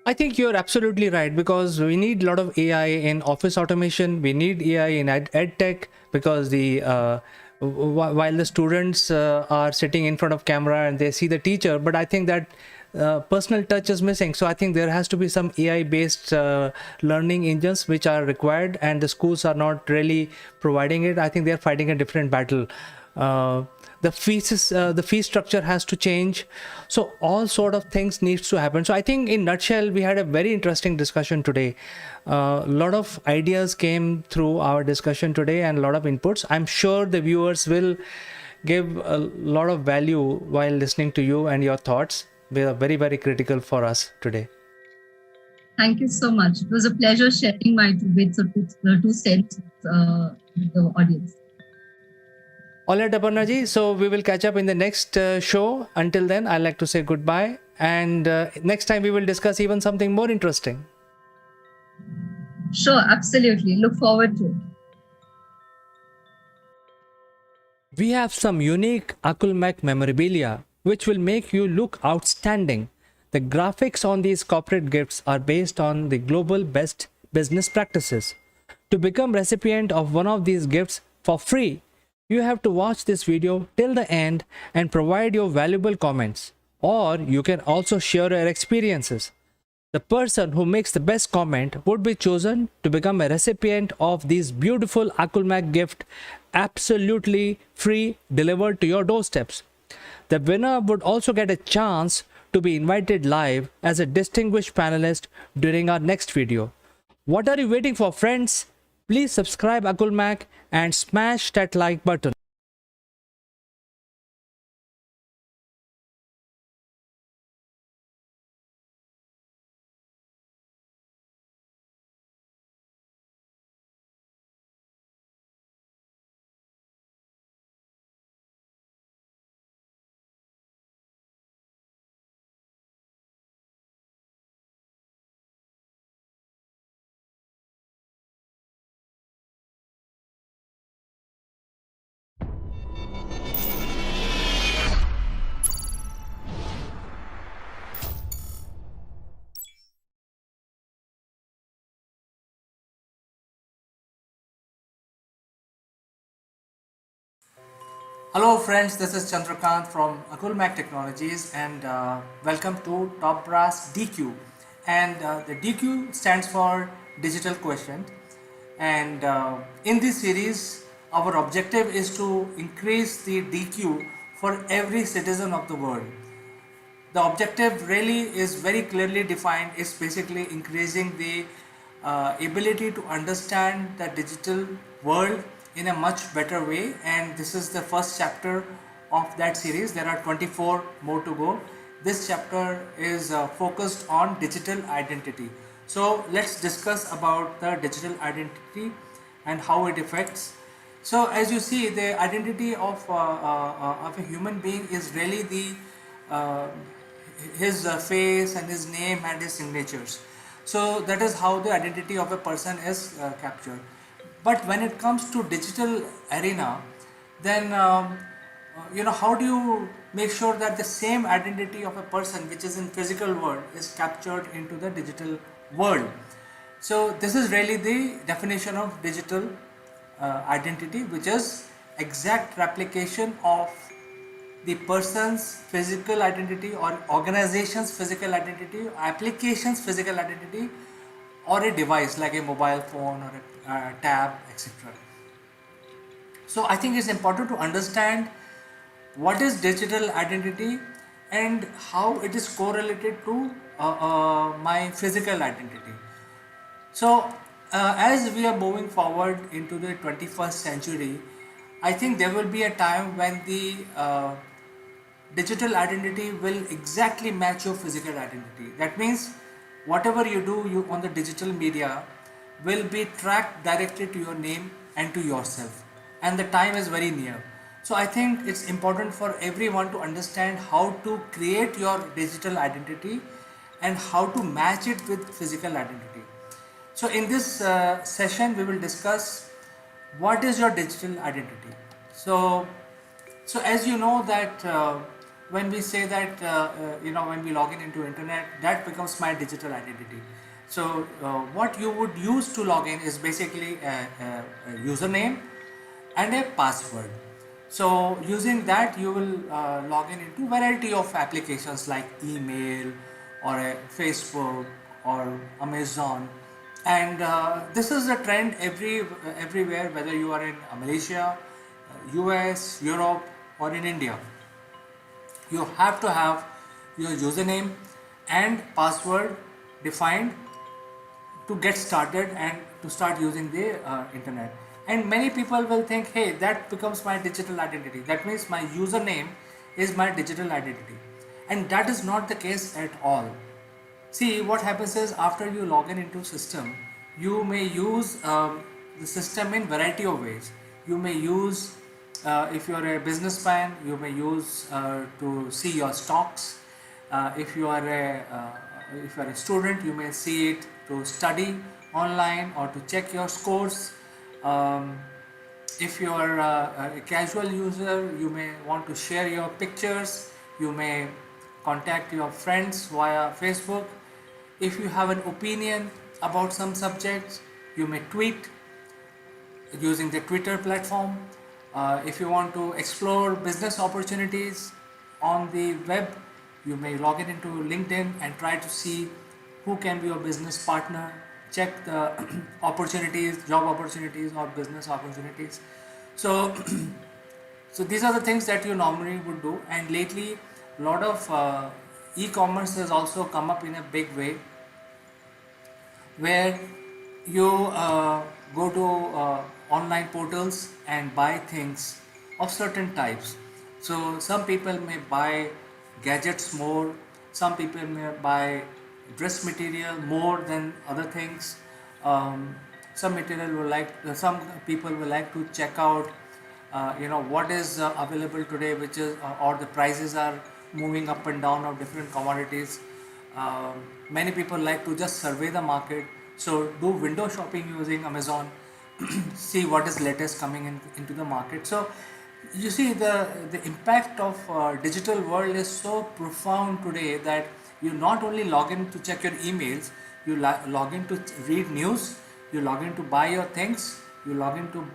I think you're absolutely right, because we need a lot of AI in office automation. We need AI in ed tech, because while the students are sitting in front of camera and they see the teacher, but I think that personal touch is missing. So I think there has to be some AI based learning engines which are required, and the schools are not really providing it. I think they're fighting a different battle. The fee structure has to change. So all sort of things needs to happen. So I think in nutshell, we had a very interesting discussion today. A lot of ideas came through our discussion today and a lot of inputs. I'm sure the viewers will give a lot of value while listening to you, and your thoughts. They are very, very critical for us today. Thank you so much. It was a pleasure sharing my two bits or two cents with the audience. All right, Aparnaji. So we will catch up in the next show. Until then, I'd like to say goodbye. And next time we will discuss even something more interesting. Sure, absolutely. Look forward to it. We have some unique AkulmachLive memorabilia which will make you look outstanding. The graphics on these corporate gifts are based on the global best business practices. To become recipient of one of these gifts for free, you have to watch this video till the end and provide your valuable comments. Or you can also share your experiences. The person who makes the best comment would be chosen to become a recipient of this beautiful AkulmachLive gift, absolutely free, delivered to your doorsteps. The winner would also get a chance to be invited live as a distinguished panelist during our next video. What are you waiting for, friends? Please subscribe AkulmachLive and smash that like button. Hello friends, this is Chandrakant from Akulmach Technologies, and welcome to Top Brass DQ. And the DQ stands for Digital Quotient. And in this series, our objective is to increase the DQ for every citizen of the world. The objective really is very clearly defined. It's basically increasing the ability to understand the digital world in a much better way, and this is the first chapter of that series. There are 24 more to go. This chapter is focused on digital identity. So let's discuss about the digital identity and how it affects. So as you see, the identity of a human being is really the uh, his face and his name and his signatures. So that is how the identity of a person is captured. But when it comes to digital arena, then how do you make sure that the same identity of a person which is in physical world is captured into the digital world? So this is really the definition of digital identity, which is exact replication of the person's physical identity or organization's physical identity, application's physical identity, or a device like a mobile phone or a tab, etc. So I think it's important to understand what is digital identity and how it is correlated to my physical identity. So, as we are moving forward into the 21st century, I think there will be a time when the digital identity will exactly match your physical identity. That means whatever you do on the digital media will be tracked directly to your name and to yourself, and the time is very near. So I think it's important for everyone to understand how to create your digital identity and how to match it with physical identity. So in this session we will discuss what is your digital identity. So as you know that when we say that when we log in into internet, that becomes my digital identity. So what you would use to log in is basically a username and a password. So using that you will log in into variety of applications like email or a Facebook or Amazon, and this is a trend everywhere, whether you are in Malaysia, US, Europe, or in India. You have to have your username and password defined to get started and to start using the internet. And many people will think, hey, that becomes my digital identity. That means my username is my digital identity. And that is not the case at all. See, what happens is after you log in into system, you may use the system in variety of ways. You may use, if you are a businessman, you may use to see your stocks. If you are a student, you may see it to study online or to check your scores. Um, if you are a casual user, you may want to share your pictures. You may contact your friends via Facebook. If you have an opinion about some subjects, you may tweet using the Twitter platform. If you want to explore business opportunities on the web, you may log in into LinkedIn and try to see who can be your business partner, check the opportunities, job opportunities or business opportunities. So, so these are the things that you normally would do. And lately, a lot of e-commerce has also come up in a big way, where you go to online portals and buy things of certain types. So some people may buy gadgets more, some people may buy dress material more than other things. Some material will like, some people will like to check out what is available today, which is or the prices are moving up and down of different commodities. Many people like to just survey the market, so do window shopping using Amazon, see what is latest coming into the market. So you see the impact of digital world is so profound today that you not only log in to check your emails, you log in to read news, you log in to buy your things, you log in to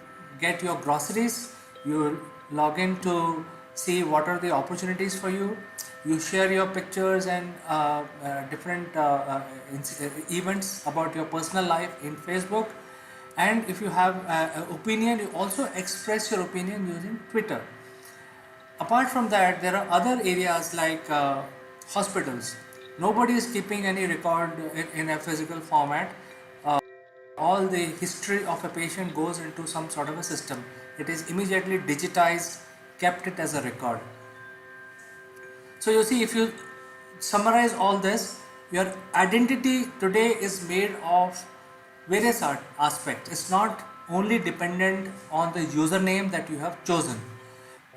get your groceries, you log in to see what are the opportunities for you, you share your pictures and different events about your personal life in Facebook, and if you have an opinion, you also express your opinion using Twitter. Apart from that, there are other areas like hospitals. Nobody is keeping any record in a physical format. All the history of a patient goes into some sort of a system. It is immediately digitized kept it as a record. So you see, if you summarize all this, your identity today is made of various aspects. It's not only dependent on the username that you have chosen.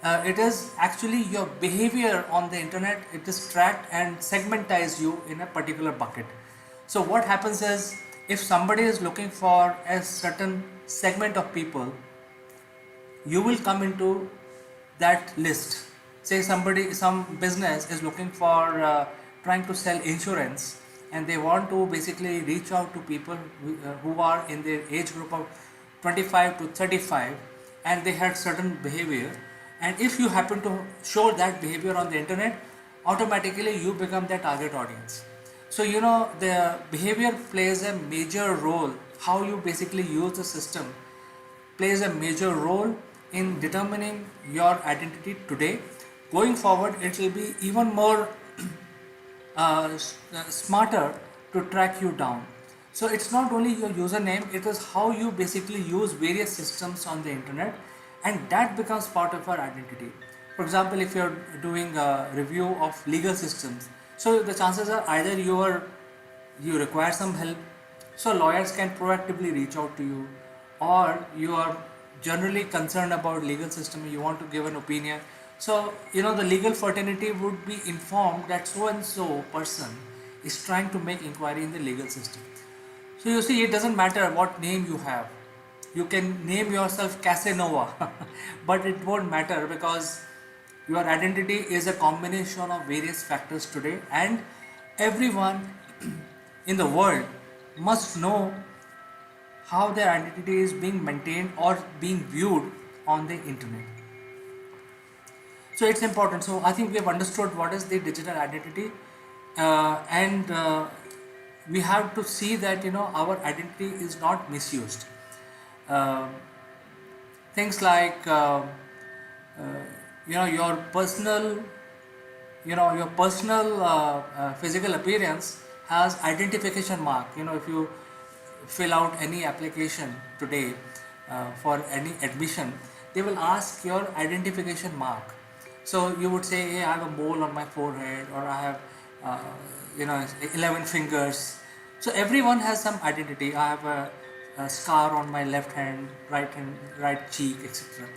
It is actually your behavior on the internet. It is tracked and segmentize you in a particular bucket. So what happens is, if somebody is looking for a certain segment of people, you will come into that list. Say some business is looking for trying to sell insurance, and they want to basically reach out to people who are in the age group of 25 to 35, and they had certain behavior, and if you happen to show that behavior on the internet, automatically you become their target audience. So the behavior plays a major role. How you basically use the system plays a major role in determining your identity today. Going forward, it will be even more smarter to track you down. So it's not only your username, it is how you basically use various systems on the internet, and that becomes part of our identity. For example, if you're doing a review of legal systems, so the chances are either you require some help, so lawyers can proactively reach out to you, or you are generally concerned about legal system, you want to give an opinion. So the legal fraternity would be informed that so and so person is trying to make inquiry in the legal system. So you see, it doesn't matter what name you have. You can name yourself Casanova, but it won't matter, because your identity is a combination of various factors today, and everyone in the world must know how their identity is being maintained or being viewed on the internet. So it's important. So I think we have understood what is the digital identity, and we have to see that our identity is not misused. Uh, Things like your personal physical appearance has identification mark. If you fill out any application today for any admission, they will ask your identification mark. So you would say, hey, I have a mole on my forehead, or I have 11 fingers. So everyone has some identity. I have a scar on my left hand, right cheek, etc.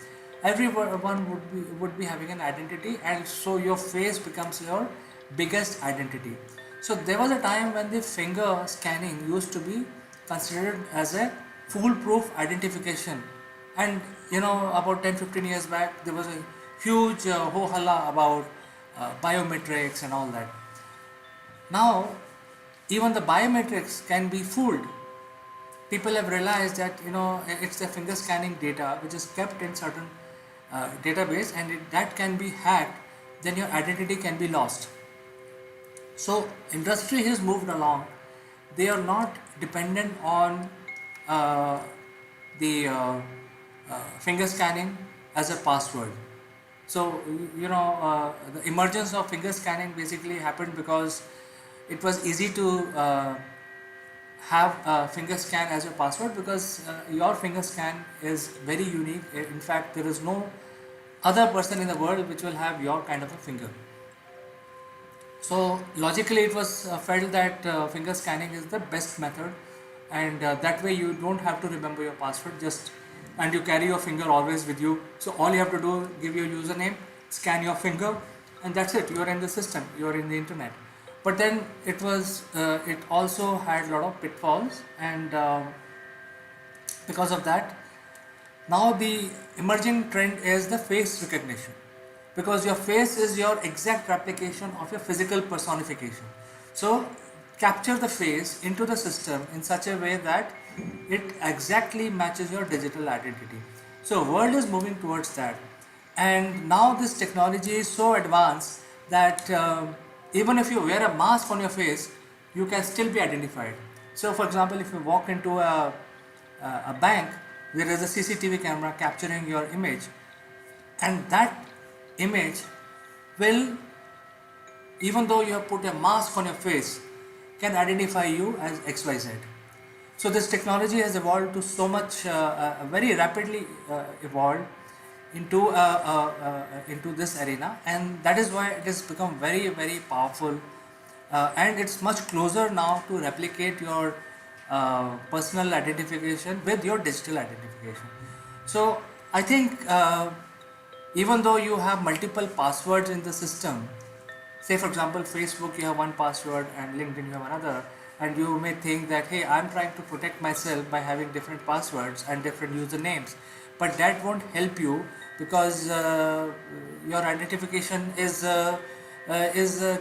Everyone would be having an identity, and so your face becomes your biggest identity. So there was a time when the finger scanning used to be considered as a foolproof identification, and about 10-15 years back there was a huge ho-halla about biometrics and all that. Now even the biometrics can be fooled. People have realized that it's the finger scanning data which is kept in certain database, and that can be hacked, then your identity can be lost. So industry has moved along. They are not dependent on the finger scanning as a password. So the emergence of finger scanning basically happened because it was easy to have a finger scan as your password, because your finger scan is very unique. In fact, there is no other person in the world which will have your kind of a finger. So logically it was felt that finger scanning is the best method, and that way you don't have to remember your password, and you carry your finger always with you. So all you have to do, give your username, scan your finger, and that's it. You're in the system, you're in the internet. But then it also had a lot of pitfalls, and because of that, now the emerging trend is the face recognition, because your face is your exact replication of your physical personification. So capture the face into the system in such a way that it exactly matches your digital identity. So world is moving towards that, and now this technology is so advanced that even if you wear a mask on your face, you can still be identified. So for example, if you walk into a bank, there is a CCTV camera capturing your image, and that image will, even though you have put a mask on your face, can identify you as XYZ. So this technology has evolved to so much, very rapidly evolved, into this arena, and that is why it has become very very powerful, and it's much closer now to replicate your personal identification with your digital identification. So I think even though you have multiple passwords in the system, say for example Facebook you have one password and LinkedIn you have another, and you may think that hey, I'm trying to protect myself by having different passwords and different usernames, but that won't help you because your identification is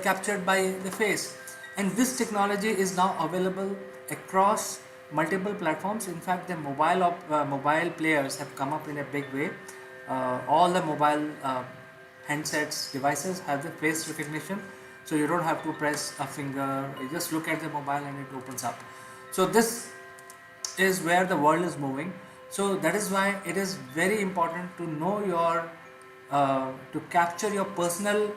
captured by the face. And this technology is now available across multiple platforms. In fact, the mobile players have come up in a big way. All the mobile handsets devices have the face recognition, so you don't have to press a finger, you just look at the mobile and it opens up. So this is where the world is moving. So that is why it is very important to know your to capture your personal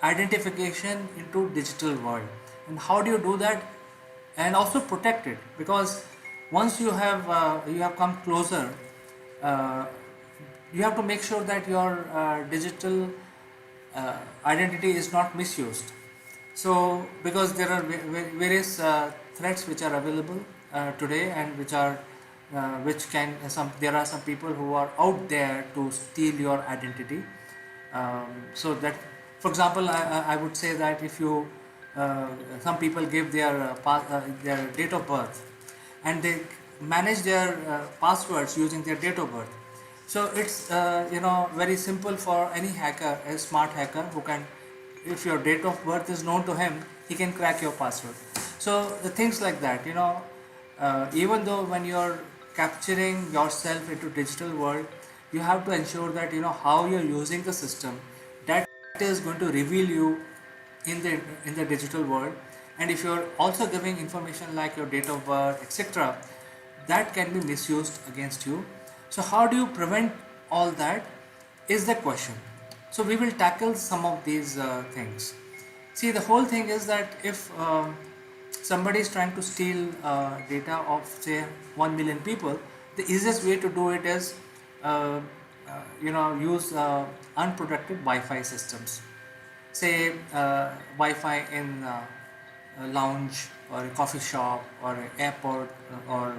identification into digital world. And how do you do that? And also protect it, because once you have come closer, uh, you have to make sure that your digital identity is not misused. So because there are various threats which are available today, and which can there are some people who are out there to steal your identity. So that, for example, I would say that if you some people give their date of birth, and they manage their passwords using their date of birth. So it's very simple for any hacker, a smart hacker who can, if your date of birth is known to him, he can crack your password. So the things like that, even though when you're capturing yourself into digital world, you have to ensure that how you're using the system, that is going to reveal you in the digital world. And if you're also giving information like your date of birth, etc., that can be misused against you. So how do you prevent all that is the question. So we will tackle some of these things. See, the whole thing is that if somebody is trying to steal data of say 1 million people, the easiest way to do it is use unprotected Wi-Fi systems. Say Wi-Fi in a lounge or a coffee shop or an airport or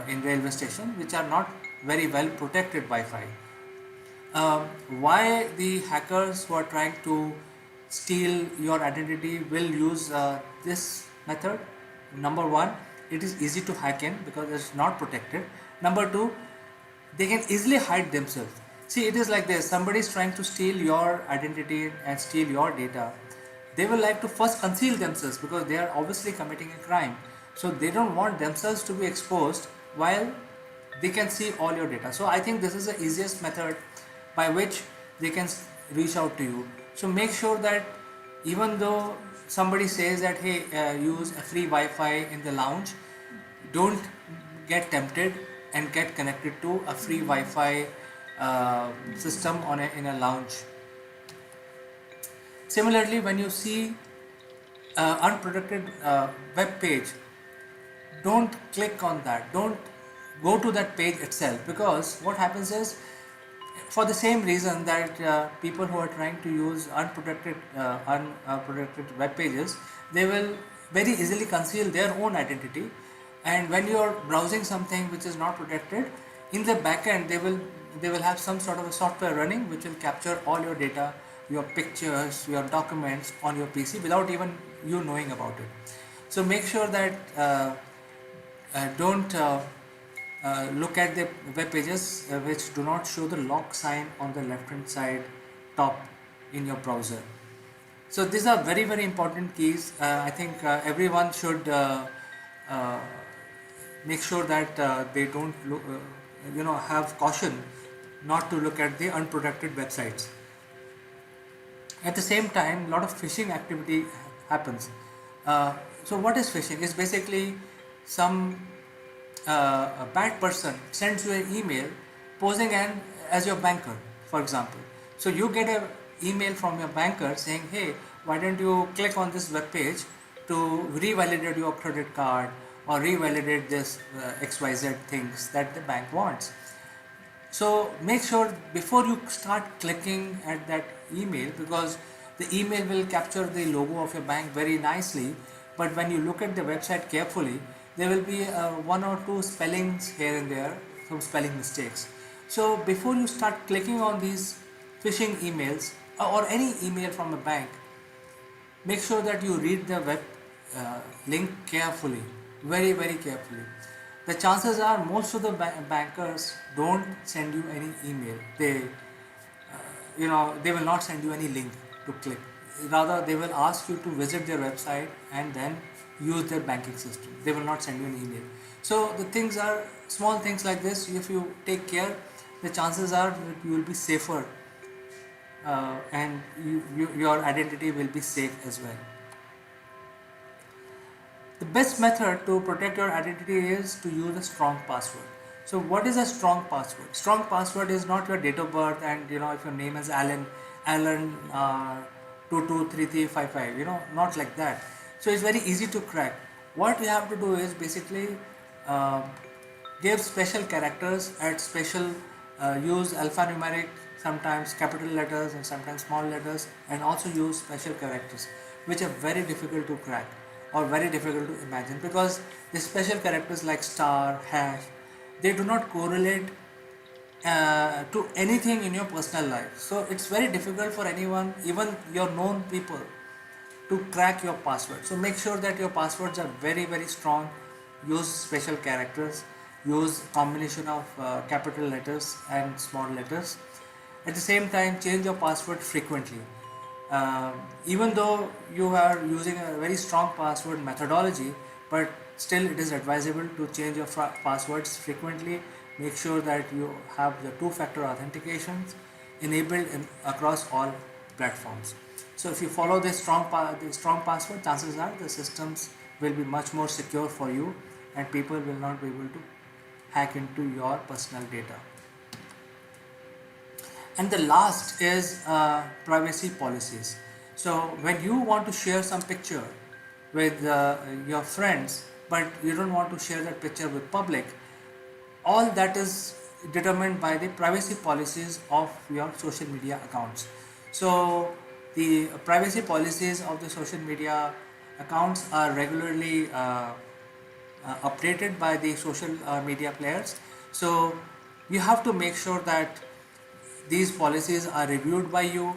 in railway station, which are not very well protected Wi-Fi. Why the hackers who are trying to steal your identity will use this method? Number one, it is easy to hack in because it's not protected. Number two, they can easily hide themselves. See, it is like this: somebody is trying to steal your identity and steal your data. They will like to first conceal themselves because they are obviously committing a crime. So they don't want themselves to be exposed while they can see all your data. So I think this is the easiest method by which they can reach out to you. So make sure that even though somebody says that hey, use a free Wi-Fi in the lounge, don't get tempted and get connected to a free Wi-Fi system in a lounge. Similarly, when you see unprotected web page, don't click on that, don't go to that page itself, because what happens is, for the same reason that people who are trying to use unprotected web pages, they will very easily conceal their own identity. And when you are browsing something which is not protected, in the backend they will have some sort of a software running which will capture all your data, your pictures, your documents on your PC without even you knowing about it. So make sure that don't look at the web pages which do not show the lock sign on the left hand side top in your browser. So these are very very important keys. I think everyone should make sure that they don't look, have caution not to look at the unprotected websites. At the same time, a lot of phishing activity happens. So what is phishing? It's basically some a bad person sends you an email posing as your banker, for example. So you get an email from your banker saying, hey, why don't you click on this web page to revalidate your credit card or revalidate this XYZ things that the bank wants. So make sure before you start clicking at that email, because the email will capture the logo of your bank very nicely, but when you look at the website carefully, there will be one or two spellings here and there, some spelling mistakes. So before you start clicking on these phishing emails or any email from a bank, make sure that you read the web link carefully, very carefully. The chances are most of the bankers don't send you any email. They will not send you any link to click. Rather, they will ask you to visit their website and then use their banking system. They will not send you an email. So the things are small things like this. If you take care, the chances are that you will be safer, and your identity will be safe as well. The best method to protect your identity is to use a strong password. So what is a strong password? Strong password is not your date of birth, and if your name is Alan 223355, not like that. So it's very easy to crack. What you have to do is basically uh, give special characters at special, use alphanumeric, sometimes capital letters and sometimes small letters, and also use special characters which are very difficult to crack or very difficult to imagine, because the special characters like star, hash, they do not correlate to anything in your personal life. So it's very difficult for anyone, even your known people, to crack your password. So make sure that your passwords are very strong. Use special characters, use combination of capital letters and small letters. At the same time, change your password frequently. Even though you are using a very strong password methodology, but still it is advisable to change your passwords frequently. Make sure that you have the two-factor authentications enabled across all platforms. So if you follow this the strong password, chances are the systems will be much more secure for you, and people will not be able to hack into your personal data. And the last is privacy policies. So when you want to share some picture with your friends, but you don't want to share that picture with public, all that is determined by the privacy policies of your social media accounts. So the privacy policies of the social media accounts are regularly updated by the social media players. So you have to make sure that these policies are reviewed by you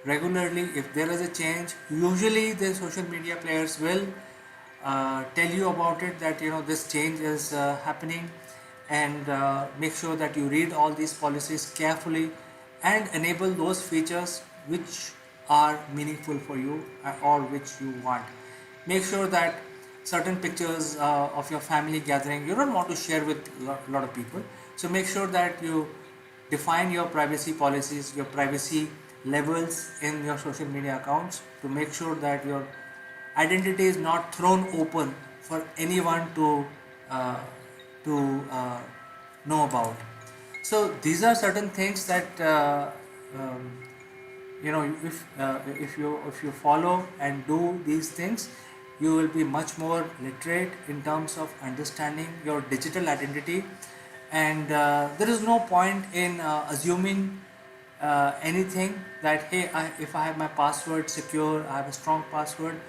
regularly. If there is a change, usually the social media players will tell you about it, that this change is happening, and make sure that you read all these policies carefully and enable those features which are meaningful for you or which you want. Make sure that certain pictures of your family gathering you don't want to share with a lot of people. So make sure that you define your privacy policies, your privacy levels in your social media accounts, to make sure that your identity is not thrown open for anyone uh, to know about. So these are certain things that um, if you follow and do these things, you will be much more literate in terms of understanding your digital identity, and there is no point in assuming anything that, hey, if I have my password secure, I have a strong password.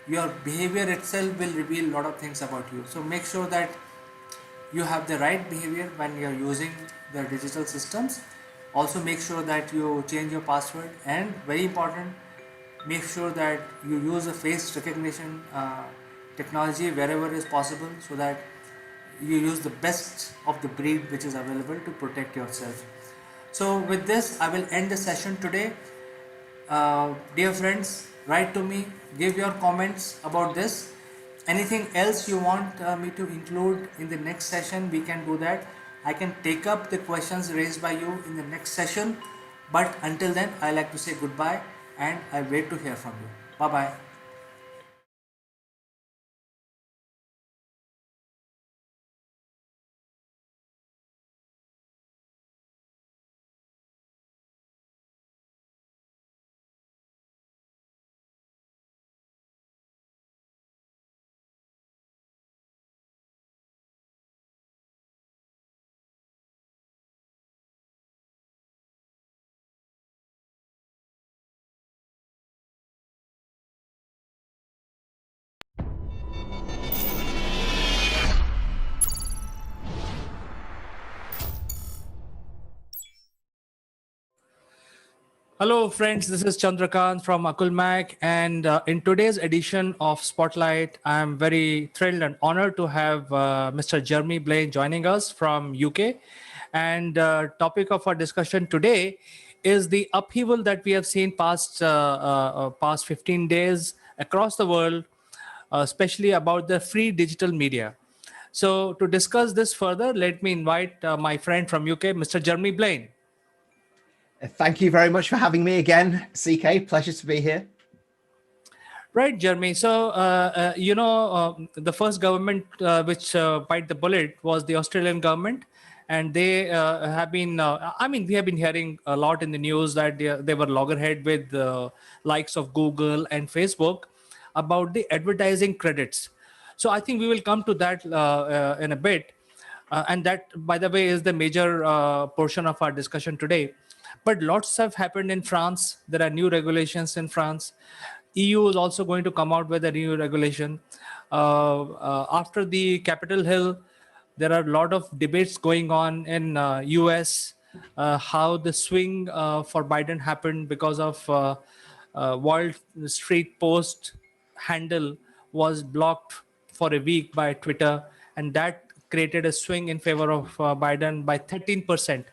Your behavior itself will reveal a lot of things about you. So make sure that you have the right behavior when you're using the digital systems. Also make sure that you change your password, and very important, make sure that you use a face recognition technology wherever is possible, so that you use the best of the breed which is available to protect yourself. So with this, I will end the session today. Dear friends, write to me, give your comments about this. Anything else you want me to include in the next session, we can do that. I can take up the questions raised by you in the next session. But until then, I like to say goodbye, and I wait to hear from you. Bye bye. Hello, friends. This is Chandrakant from Akulmach, and in today's edition of Spotlight, I'm very thrilled and honored to have Mr. Jeremy Blaine joining us from UK. And topic of our discussion today is the upheaval that we have seen past 15 days across the world, especially about the free digital media. So, to discuss this further, let me invite my friend from UK, Mr. Jeremy Blaine. Thank you very much for having me again, CK. Pleasure to be here. Right, Jeremy. So, the first government which bite the bullet was the Australian government. And they have been, we have been hearing a lot in the news that they were loggerhead with the likes of Google and Facebook about the advertising credits. So I think we will come to that in a bit. And that, by the way, is the major portion of our discussion today. But lots have happened in France. There are new regulations in France. EU is also going to come out with a new regulation. After the Capitol Hill, there are a lot of debates going on in US, how the swing for Biden happened because of Wall Street Post handle was blocked for a week by Twitter, and that created a swing in favor of Biden by 13%.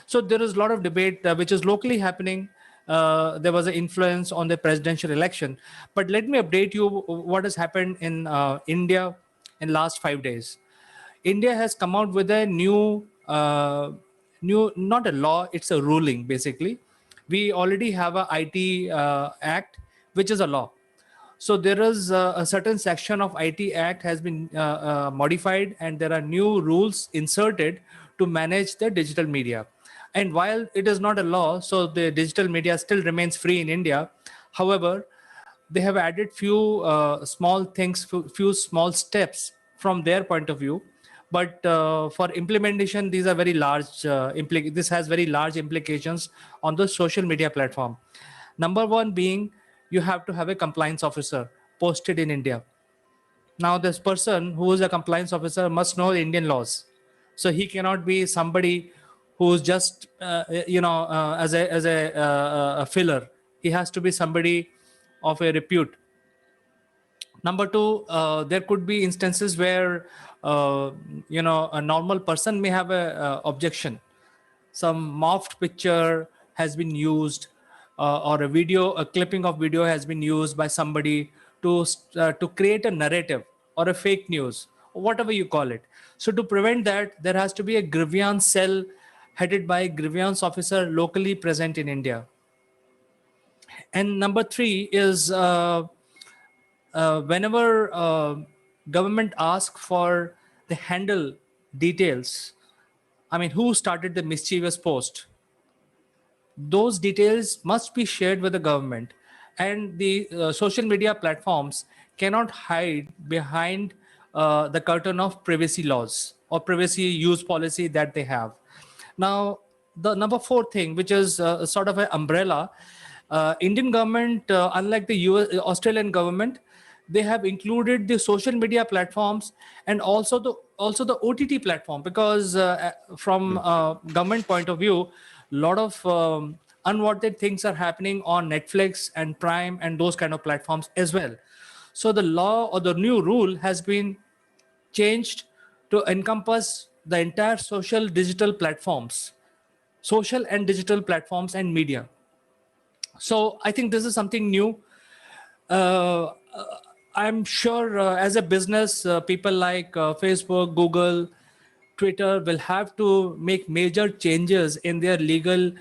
So there is a lot of debate which is locally happening. There was an influence on the presidential election. But let me update you what has happened in India in last 5 days. India has come out with a new, not a law, it's a ruling basically. We already have a IT Act, which is a law. So there is a certain section of IT Act has been modified, and there are new rules inserted to manage the digital media. And while it is not a law, so the digital media still remains free in India. However, they have added few small things, few small steps from their point of view. But for implementation, these are very large. This has very large implications on the social media platform. Number one being, you have to have a compliance officer posted in India. Now, this person who is a compliance officer must know Indian laws. So he cannot be somebody who's just, as a filler. He has to be somebody of a repute. Number two, there could be instances where, a normal person may have a objection. Some morphed picture has been used, or a clipping of video has been used by somebody to create a narrative or a fake news, whatever you call it. So to prevent that, there has to be a grievance cell headed by a grievance officer locally present in India. And number three is, whenever government asks for the handle details, who started the mischievous post, those details must be shared with the government. And the social media platforms cannot hide behind the curtain of privacy laws or privacy use policy that they have. Now, the number four thing, which is sort of an umbrella, Indian government, unlike the Australian government, they have included the social media platforms and also the OTT platform, because from government point of view, a lot of unwanted things are happening on Netflix and Prime and those kind of platforms as well. So the law or the new rule has been changed to encompass the entire social and digital platforms and media. So I think this is something new. I'm sure as a business, people like Facebook, Google, Twitter will have to make major changes in their legal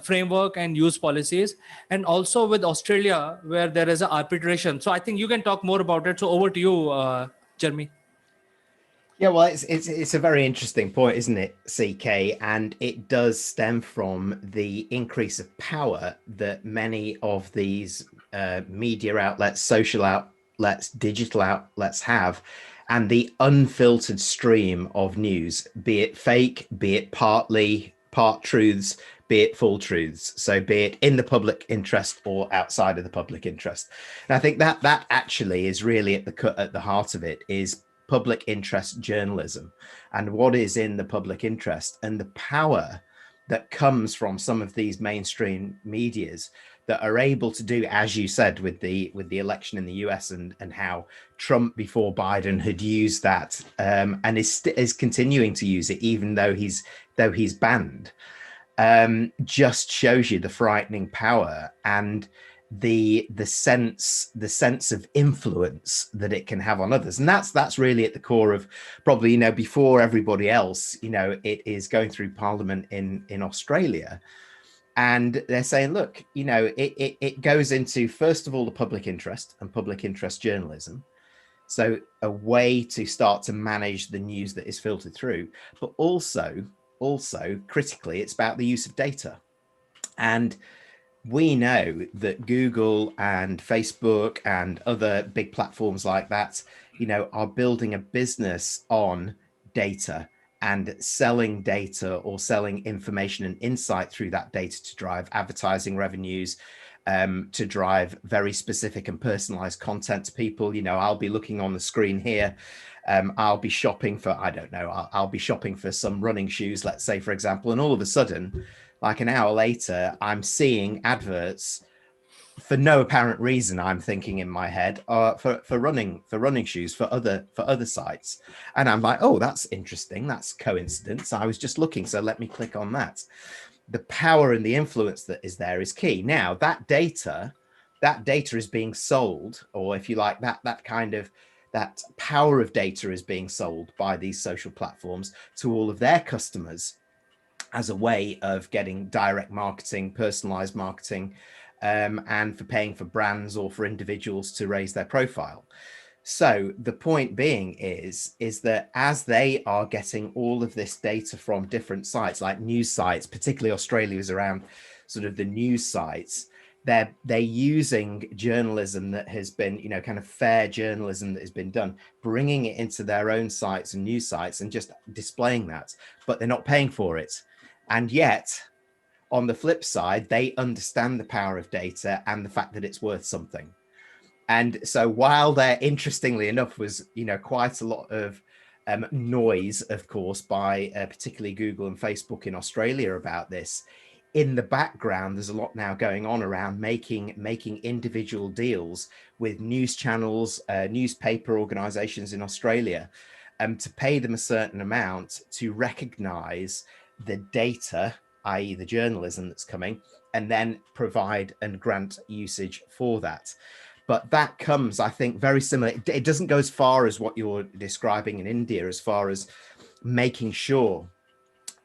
framework and use policies. And also with Australia, where there is an arbitration. So I think you can talk more about it. So over to you, Jeremy. Yeah, well, it's a very interesting point, isn't it, CK? And it does stem from the increase of power that many of these media outlets, social outlets, digital outlets have, and the unfiltered stream of news, be it fake, be it part truths, be it full truths. So be it in the public interest or outside of the public interest. And I think that actually is really at the heart of it, is public interest journalism and what is in the public interest, and the power that comes from some of these mainstream medias that are able to do, as you said, with the election in the US and how Trump before Biden had used that and is continuing to use it, even though he's banned, just shows you the frightening power and the sense of influence that it can have on others. And that's really at the core of probably, you know, before everybody else, you know, it is going through Parliament in Australia. And they're saying, look, you know, it goes into, first of all, the public interest and public interest journalism. So a way to start to manage the news that is filtered through, but also critically, it's about the use of data. And we know that Google and Facebook and other big platforms like that, you know, are building a business on data and selling data or selling information and insight through that data to drive advertising revenues, to drive very specific and personalized content to people. You know, I'll be looking on the screen here. I'll be shopping for, I don't know, I'll be shopping for some running shoes, let's say, for example, and all of a sudden, like an hour later, I'm seeing adverts for no apparent reason. I'm thinking in my head for running shoes for other sites, and I'm like, oh, that's interesting. That's coincidence. I was just looking, so let me click on that. The power and the influence that is there is key. Now that data is being sold, or if you like, that power of data is being sold by these social platforms to all of their customers as a way of getting direct marketing, personalized marketing, and for paying for brands or for individuals to raise their profile. So the point being is that as they are getting all of this data from different sites, like news sites, particularly Australia is around sort of the news sites, they're using journalism that has been, you know, kind of fair journalism that has been done, bringing it into their own sites and news sites and just displaying that, but they're not paying for it. And yet, on the flip side, they understand the power of data and the fact that it's worth something. And so while there, interestingly enough, was, you know, quite a lot of noise, of course, by particularly Google and Facebook in Australia about this, in the background, there's a lot now going on around making individual deals with news channels, newspaper organizations in Australia, to pay them a certain amount to recognize the data, i.e. the journalism that's coming, and then provide and grant usage for that. But that comes, I think, very similar. It doesn't go as far as what you're describing in India, as far as making sure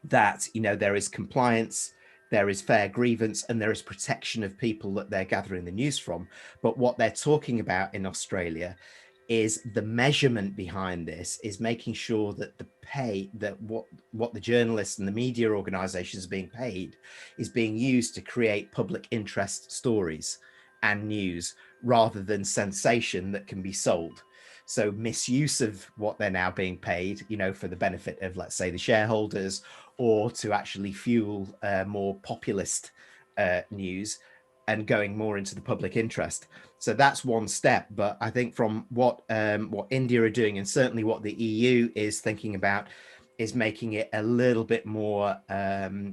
that, you know, there is compliance, there is fair grievance, and there is protection of people that they're gathering the news from. But what they're talking about in Australia is the measurement behind this is making sure that the pay, that what the journalists and the media organizations are being paid is being used to create public interest stories and news rather than sensation that can be sold. So misuse of what they're now being paid, you know, for the benefit of, let's say, the shareholders, or to actually fuel more populist news and going more into the public interest. So that's one step. But I think from what India are doing, and certainly what the EU is thinking about, is making it a little bit more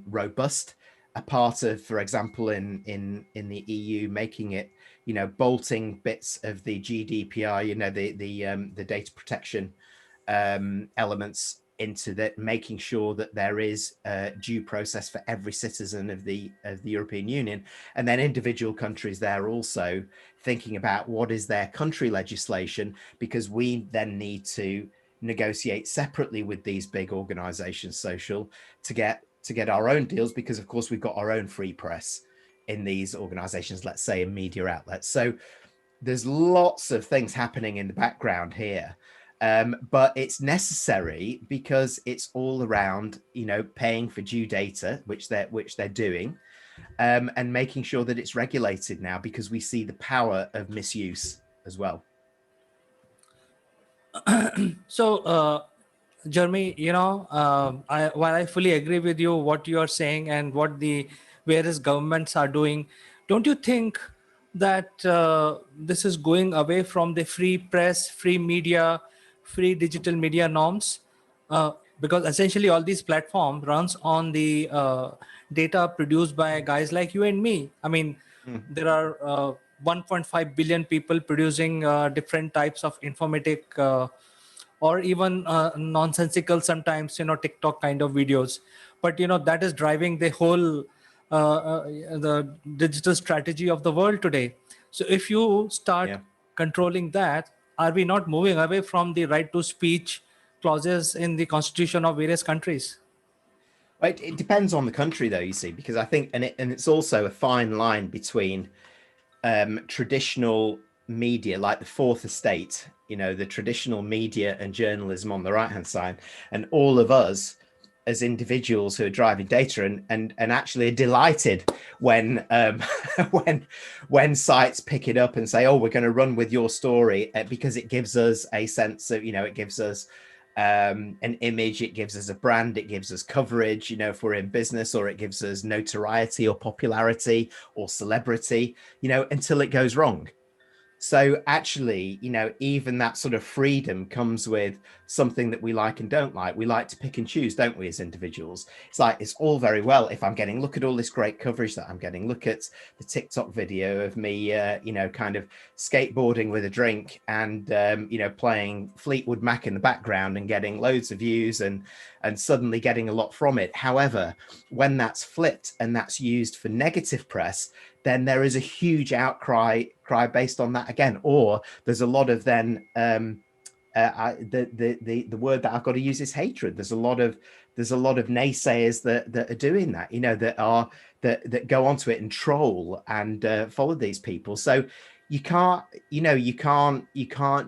robust. A part of, for example, in the EU, making it, you know, bolting bits of the GDPR, you know, the data protection elements into that, making sure that there is a due process for every citizen of the European Union, and then individual countries there also thinking about what is their country legislation, because we then need to negotiate separately with these big organizations, social, to get our own deals, because of course we've got our own free press in these organizations, let's say in media outlets. So there's lots of things happening in the background here. But it's necessary because it's all around, you know, paying for due data, which they're doing, and making sure that it's regulated now, because we see the power of misuse as well. So, Jeremy, you know, while I fully agree with you what you are saying and what the various governments are doing, don't you think that this is going away from the free press, free media, free digital media norms? because essentially all these platforms runs on the data produced by guys like you and me. I mean, there are 1.5 billion people producing different types of informatic or even nonsensical, sometimes, TikTok kind of videos. But that is driving the whole the digital strategy of the world today. So if you start controlling that, are we not moving away from the right to speech clauses in the constitution of various countries? It depends on the country, though, you see, because I think, and it's also a fine line between traditional media, like the fourth estate, the traditional media and journalism on the right hand side, and all of us as individuals who are driving data and actually are delighted when when sites pick it up and say, oh, we're going to run with your story, because it gives us a sense of, it gives us an image, it gives us a brand, it gives us coverage, if we're in business, or it gives us notoriety or popularity or celebrity, until it goes wrong. So actually, even that sort of freedom comes with something that we like and don't like. We like to pick and choose, don't we, as individuals? It's like, it's all very well if I'm getting, look at all this great coverage that I'm getting, look at the TikTok video of me, kind of skateboarding with a drink and, playing Fleetwood Mac in the background and getting loads of views and suddenly getting a lot from it. However, when that's flipped and that's used for negative press, then there is a huge outcry based on that again. Or there's a lot of then the word that I've got to use is hatred. There's a lot of naysayers that are doing that, that go onto it and troll and follow these people. So you can't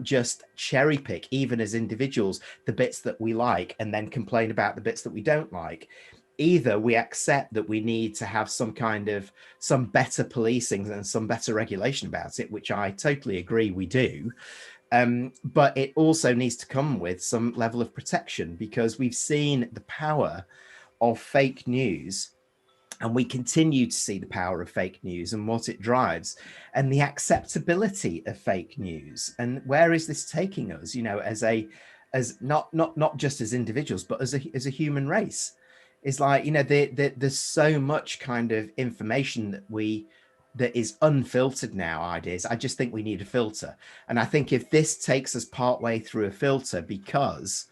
just cherry pick, even as individuals, the bits that we like and then complain about the bits that we don't like. Either we accept that we need to have some better policing and some better regulation about it, which I totally agree we do. But it also needs to come with some level of protection, because we've seen the power of fake news, and we continue to see the power of fake news and what it drives, and the acceptability of fake news. And where is this taking us, as not just as individuals, but as a human race? It's like, there's so much kind of information that is unfiltered now, ideas. I just think we need a filter. And I think if this takes us partway through a filter, because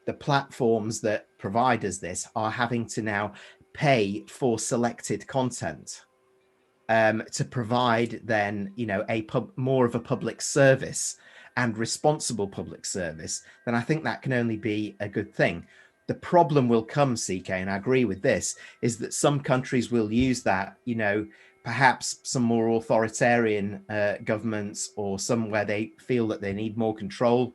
the platforms that provide us this are having to now pay for selected content to provide then, more of a public service and responsible public service, then I think that can only be a good thing. The problem will come, CK, and I agree with this, is that some countries will use that, perhaps some more authoritarian governments, or some where they feel that they need more control,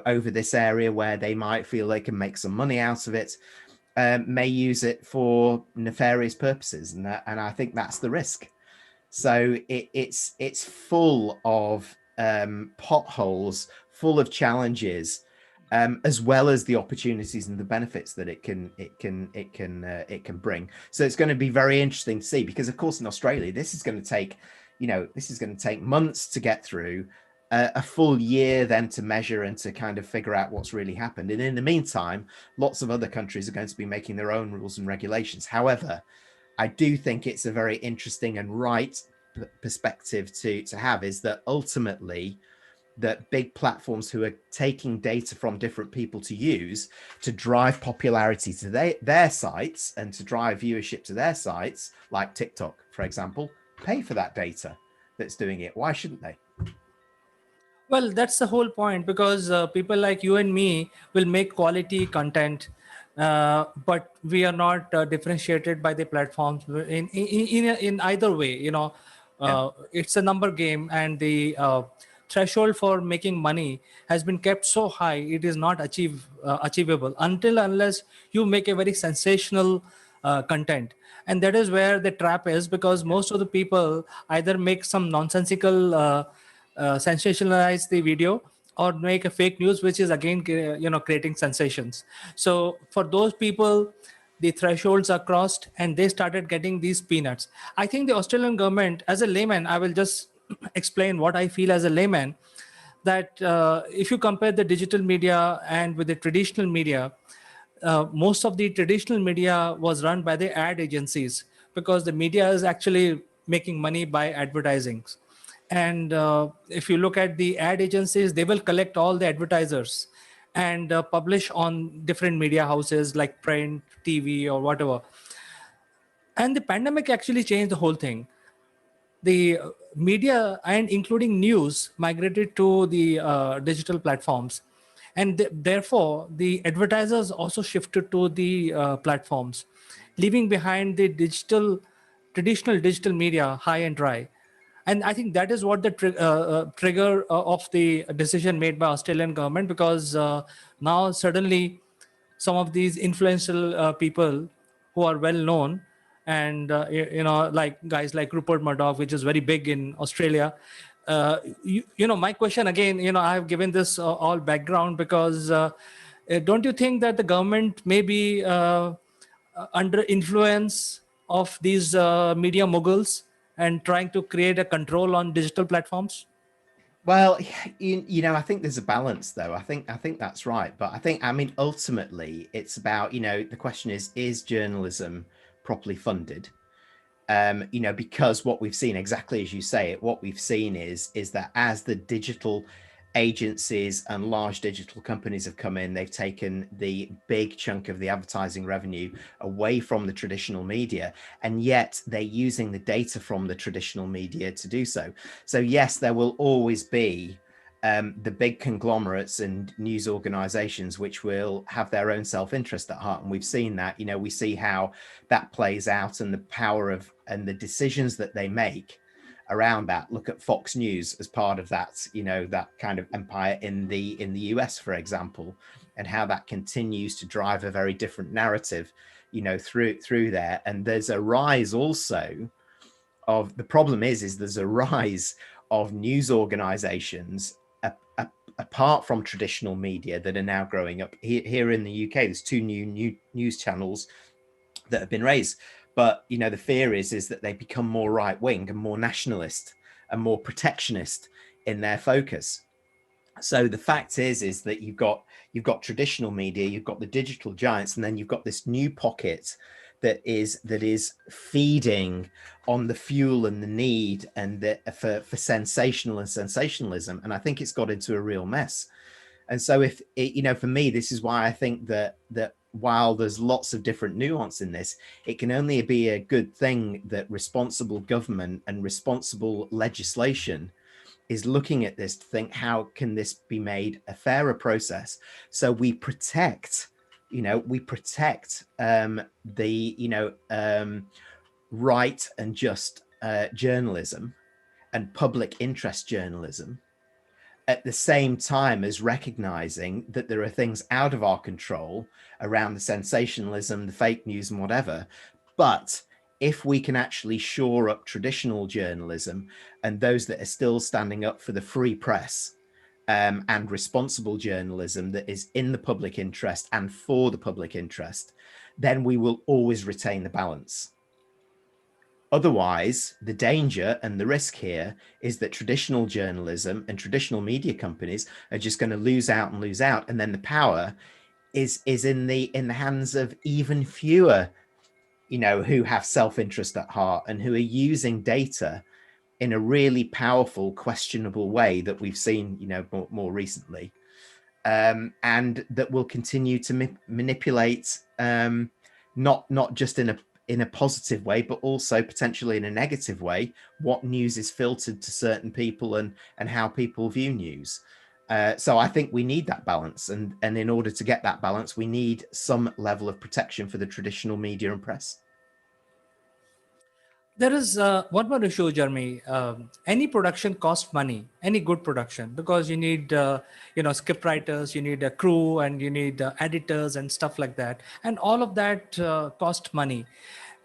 over this area, where they might feel they can make some money out of it, may use it for nefarious purposes. And I think that's the risk. So it's full of potholes, full of challenges, as well as the opportunities and the benefits that it can bring. So it's going to be very interesting to see, because of course in Australia this is going to take months to get through, a full year then to measure and to kind of figure out what's really happened. And in the meantime, lots of other countries are going to be making their own rules and regulations. However, I do think it's a very interesting and right perspective to have, is that ultimately that big platforms who are taking data from different people to use to drive popularity to their sites and to drive viewership to their sites, like TikTok, for example, pay for that data that's doing it. Why shouldn't they? Well, that's the whole point, because people like you and me will make quality content, but we are not differentiated by the platforms in either way. It's a number game, and the threshold for making money has been kept so high, it is not achievable unless you make a very sensational content. And that is where the trap is, because most of the people either make some nonsensical sensationalize the video, or make a fake news, which is again creating sensations. So for those people, the thresholds are crossed and they started getting these peanuts. I think the Australian government, as a layman, I will just explain what I feel as a layman, that if you compare the digital media and with the traditional media, most of the traditional media was run by the ad agencies, because the media is actually making money by advertising. And if you look at the ad agencies, they will collect all the advertisers and publish on different media houses like print, TV, or whatever. And the pandemic actually changed the whole thing. The media, and including news, migrated to the digital platforms, and therefore the advertisers also shifted to the platforms, leaving behind the traditional digital media high and dry. And I think that is what the trigger of the decision made by Australian government, because now suddenly some of these influential people who are well known, and like guys like Rupert Murdoch, which is very big in Australia. My question again, I have given this all background because don't you think that the government may be under influence of these media moguls and trying to create a control on digital platforms? Well, I think there's a balance, though. I think that's right. But I mean, ultimately, it's about, the question is journalism properly funded? Because what we've seen, exactly as you say it, what we've seen is that as the digital agencies and large digital companies have come in, they've taken the big chunk of the advertising revenue away from the traditional media, and yet they're using the data from the traditional media to do so. So yes, there will always be the big conglomerates and news organizations which will have their own self-interest at heart, and we've seen that. We see how that plays out, and the power of and the decisions that they make around that. Look at Fox News as part of that, that kind of empire in the US, for example, and how that continues to drive a very different narrative, through there. And there's a rise also of, the problem is there's a rise of news organizations apart from traditional media that are now growing up. Here in the UK, there's two new news channels that have been raised. But the fear is that they become more right wing and more nationalist and more protectionist in their focus. So the fact is that you've got traditional media, you've got the digital giants, and then you've got this new pocket that is feeding on the fuel and the need and for sensationalism. And I think it's got into a real mess. And so if it, for me, this is why I think that while there's lots of different nuance in this, it can only be a good thing that responsible government and responsible legislation is looking at this to think, how can this be made a fairer process? So we protect, right and just journalism and public interest journalism, at the same time as recognizing that there are things out of our control around the sensationalism, the fake news and whatever. But if we can actually shore up traditional journalism and those that are still standing up for the free press, and responsible journalism that is in the public interest and for the public interest, then we will always retain the balance. Otherwise, the danger and the risk here is that traditional journalism and traditional media companies are just going to lose out, and then the power is in the hands of even fewer, who have self-interest at heart and who are using data in a really powerful, questionable way that we've seen, more recently, and that will continue to manipulate, not just in a positive way, but also potentially in a negative way, what news is filtered to certain people and how people view news. So I think we need that balance, and in order to get that balance, we need some level of protection for the traditional media and press. There is one more issue, Jeremy. Any production costs money, any good production, because you need, script writers, you need a crew, and you need editors and stuff like that. And all of that cost money.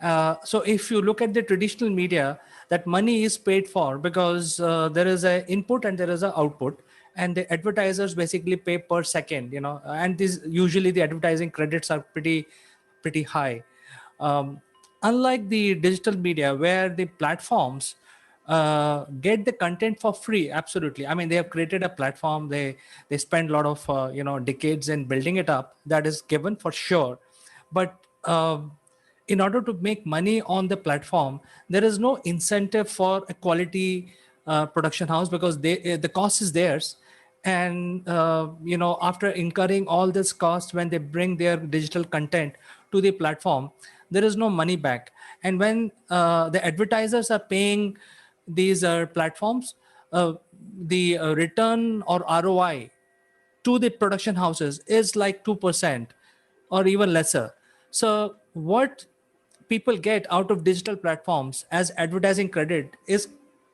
So if you look at the traditional media, that money is paid for because there is an input and there is an output. And the advertisers basically pay per second, and usually the advertising credits are pretty high. Unlike the digital media, where the platforms get the content for free. Absolutely. I mean, they have created a platform. They spend a lot of decades in building it up. That is given for sure. But in order to make money on the platform, there is no incentive for a quality production house, because the cost is theirs. And after incurring all this cost, when they bring their digital content to the platform, there is no money back. And when the advertisers are paying these platforms, the return or ROI to the production houses is like 2% or even lesser. So what people get out of digital platforms as advertising credit is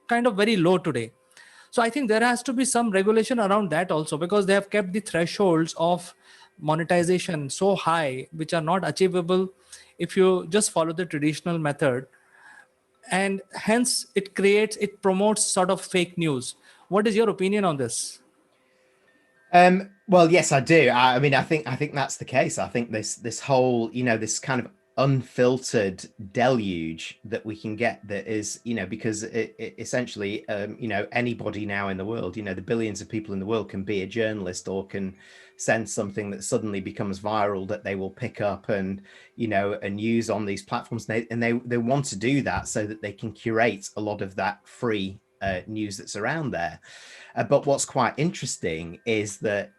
kind of very low today. So I think there has to be some regulation around that also, because they have kept the thresholds of monetization so high, which are not achievable if you just follow the traditional method. And hence it promotes sort of fake news. What is your opinion on this? Well, yes, I do. I mean, I think that's the case. I think this whole, this kind of unfiltered deluge that we can get, that is, because it essentially, anybody now in the world, the billions of people in the world can be a journalist, or can send something that suddenly becomes viral that they will pick up and use on these platforms. And they want to do that so that they can curate a lot of that free news that's around there. But what's quite interesting is that,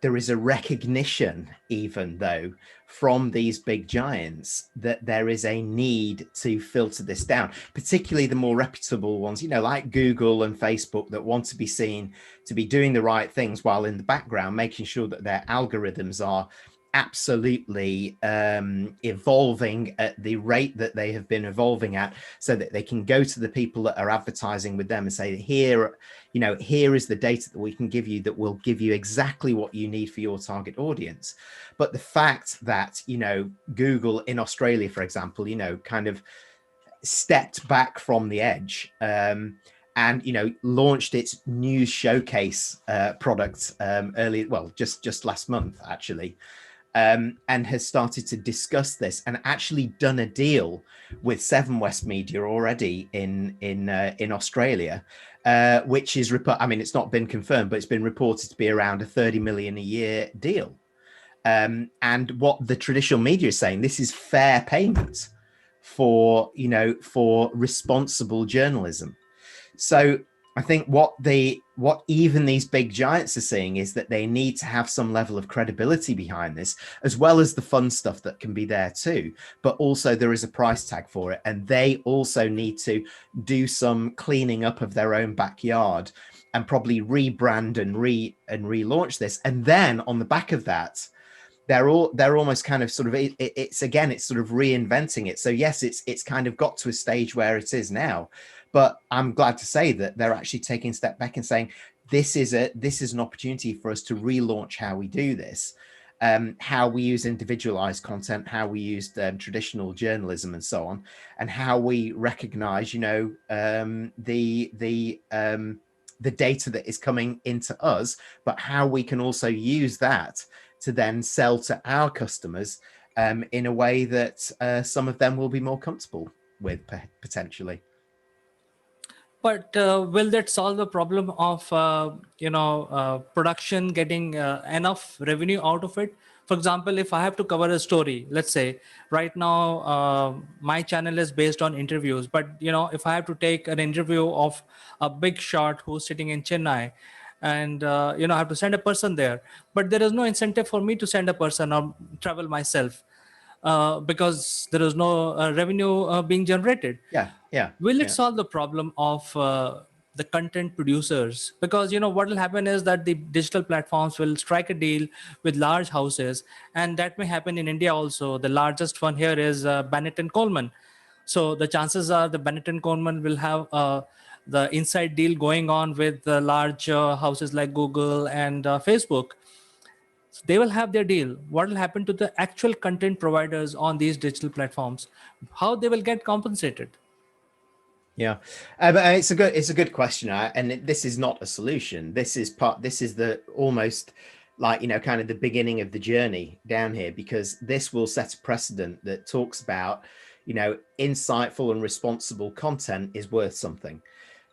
there is a recognition, even though, from these big giants, that there is a need to filter this down, particularly the more reputable ones, like Google and Facebook, that want to be seen to be doing the right things, while in the background making sure that their algorithms are absolutely evolving at the rate that they have been evolving at, so that they can go to the people that are advertising with them and say, here is the data that we can give you that will give you exactly what you need for your target audience. But the fact that Google in Australia, for example, kind of stepped back from the edge and launched its news showcase product just last month, actually, and has started to discuss this, and actually done a deal with Seven West Media already in Australia, which is it's not been confirmed, but it's been reported to be around a 30 million a year deal. And what the traditional media is saying, this is fair payment for responsible journalism. So I think what even these big giants are seeing is that they need to have some level of credibility behind this, as well as the fun stuff that can be there too. But also there is a price tag for it, and they also need to do some cleaning up of their own backyard, and probably rebrand and relaunch this. And then on the back of that, they're almost kind of sort of it's sort of reinventing it. So yes, it's kind of got to a stage where it is now. But I'm glad to say that they're actually taking a step back and saying, this is an opportunity for us to relaunch how we do this, how we use individualized content, how we use traditional journalism and so on, and how we recognize, the data that is coming into us, but how we can also use that to then sell to our customers in a way that some of them will be more comfortable with, potentially. But will that solve the problem of production getting enough revenue out of it? For example, if I have to cover a story, let's say right now my channel is based on interviews, but if I have to take an interview of a big shot who's sitting in Chennai, and I have to send a person there, but there is no incentive for me to send a person or travel myself, because there is no revenue being generated. Will it solve the problem of the content producers? Because what will happen is that the digital platforms will strike a deal with large houses, and that may happen in India also. The largest one here is Bennett and Coleman. So the chances are the Bennett and Coleman will have the inside deal going on with the large houses like Google and Facebook. So they will have their deal. What will happen to the actual content providers on these digital platforms? How they will get compensated? Yeah, but it's a good question, and this is not a solution. This is the almost like kind of the beginning of the journey down here, because this will set a precedent that talks about insightful and responsible content is worth something.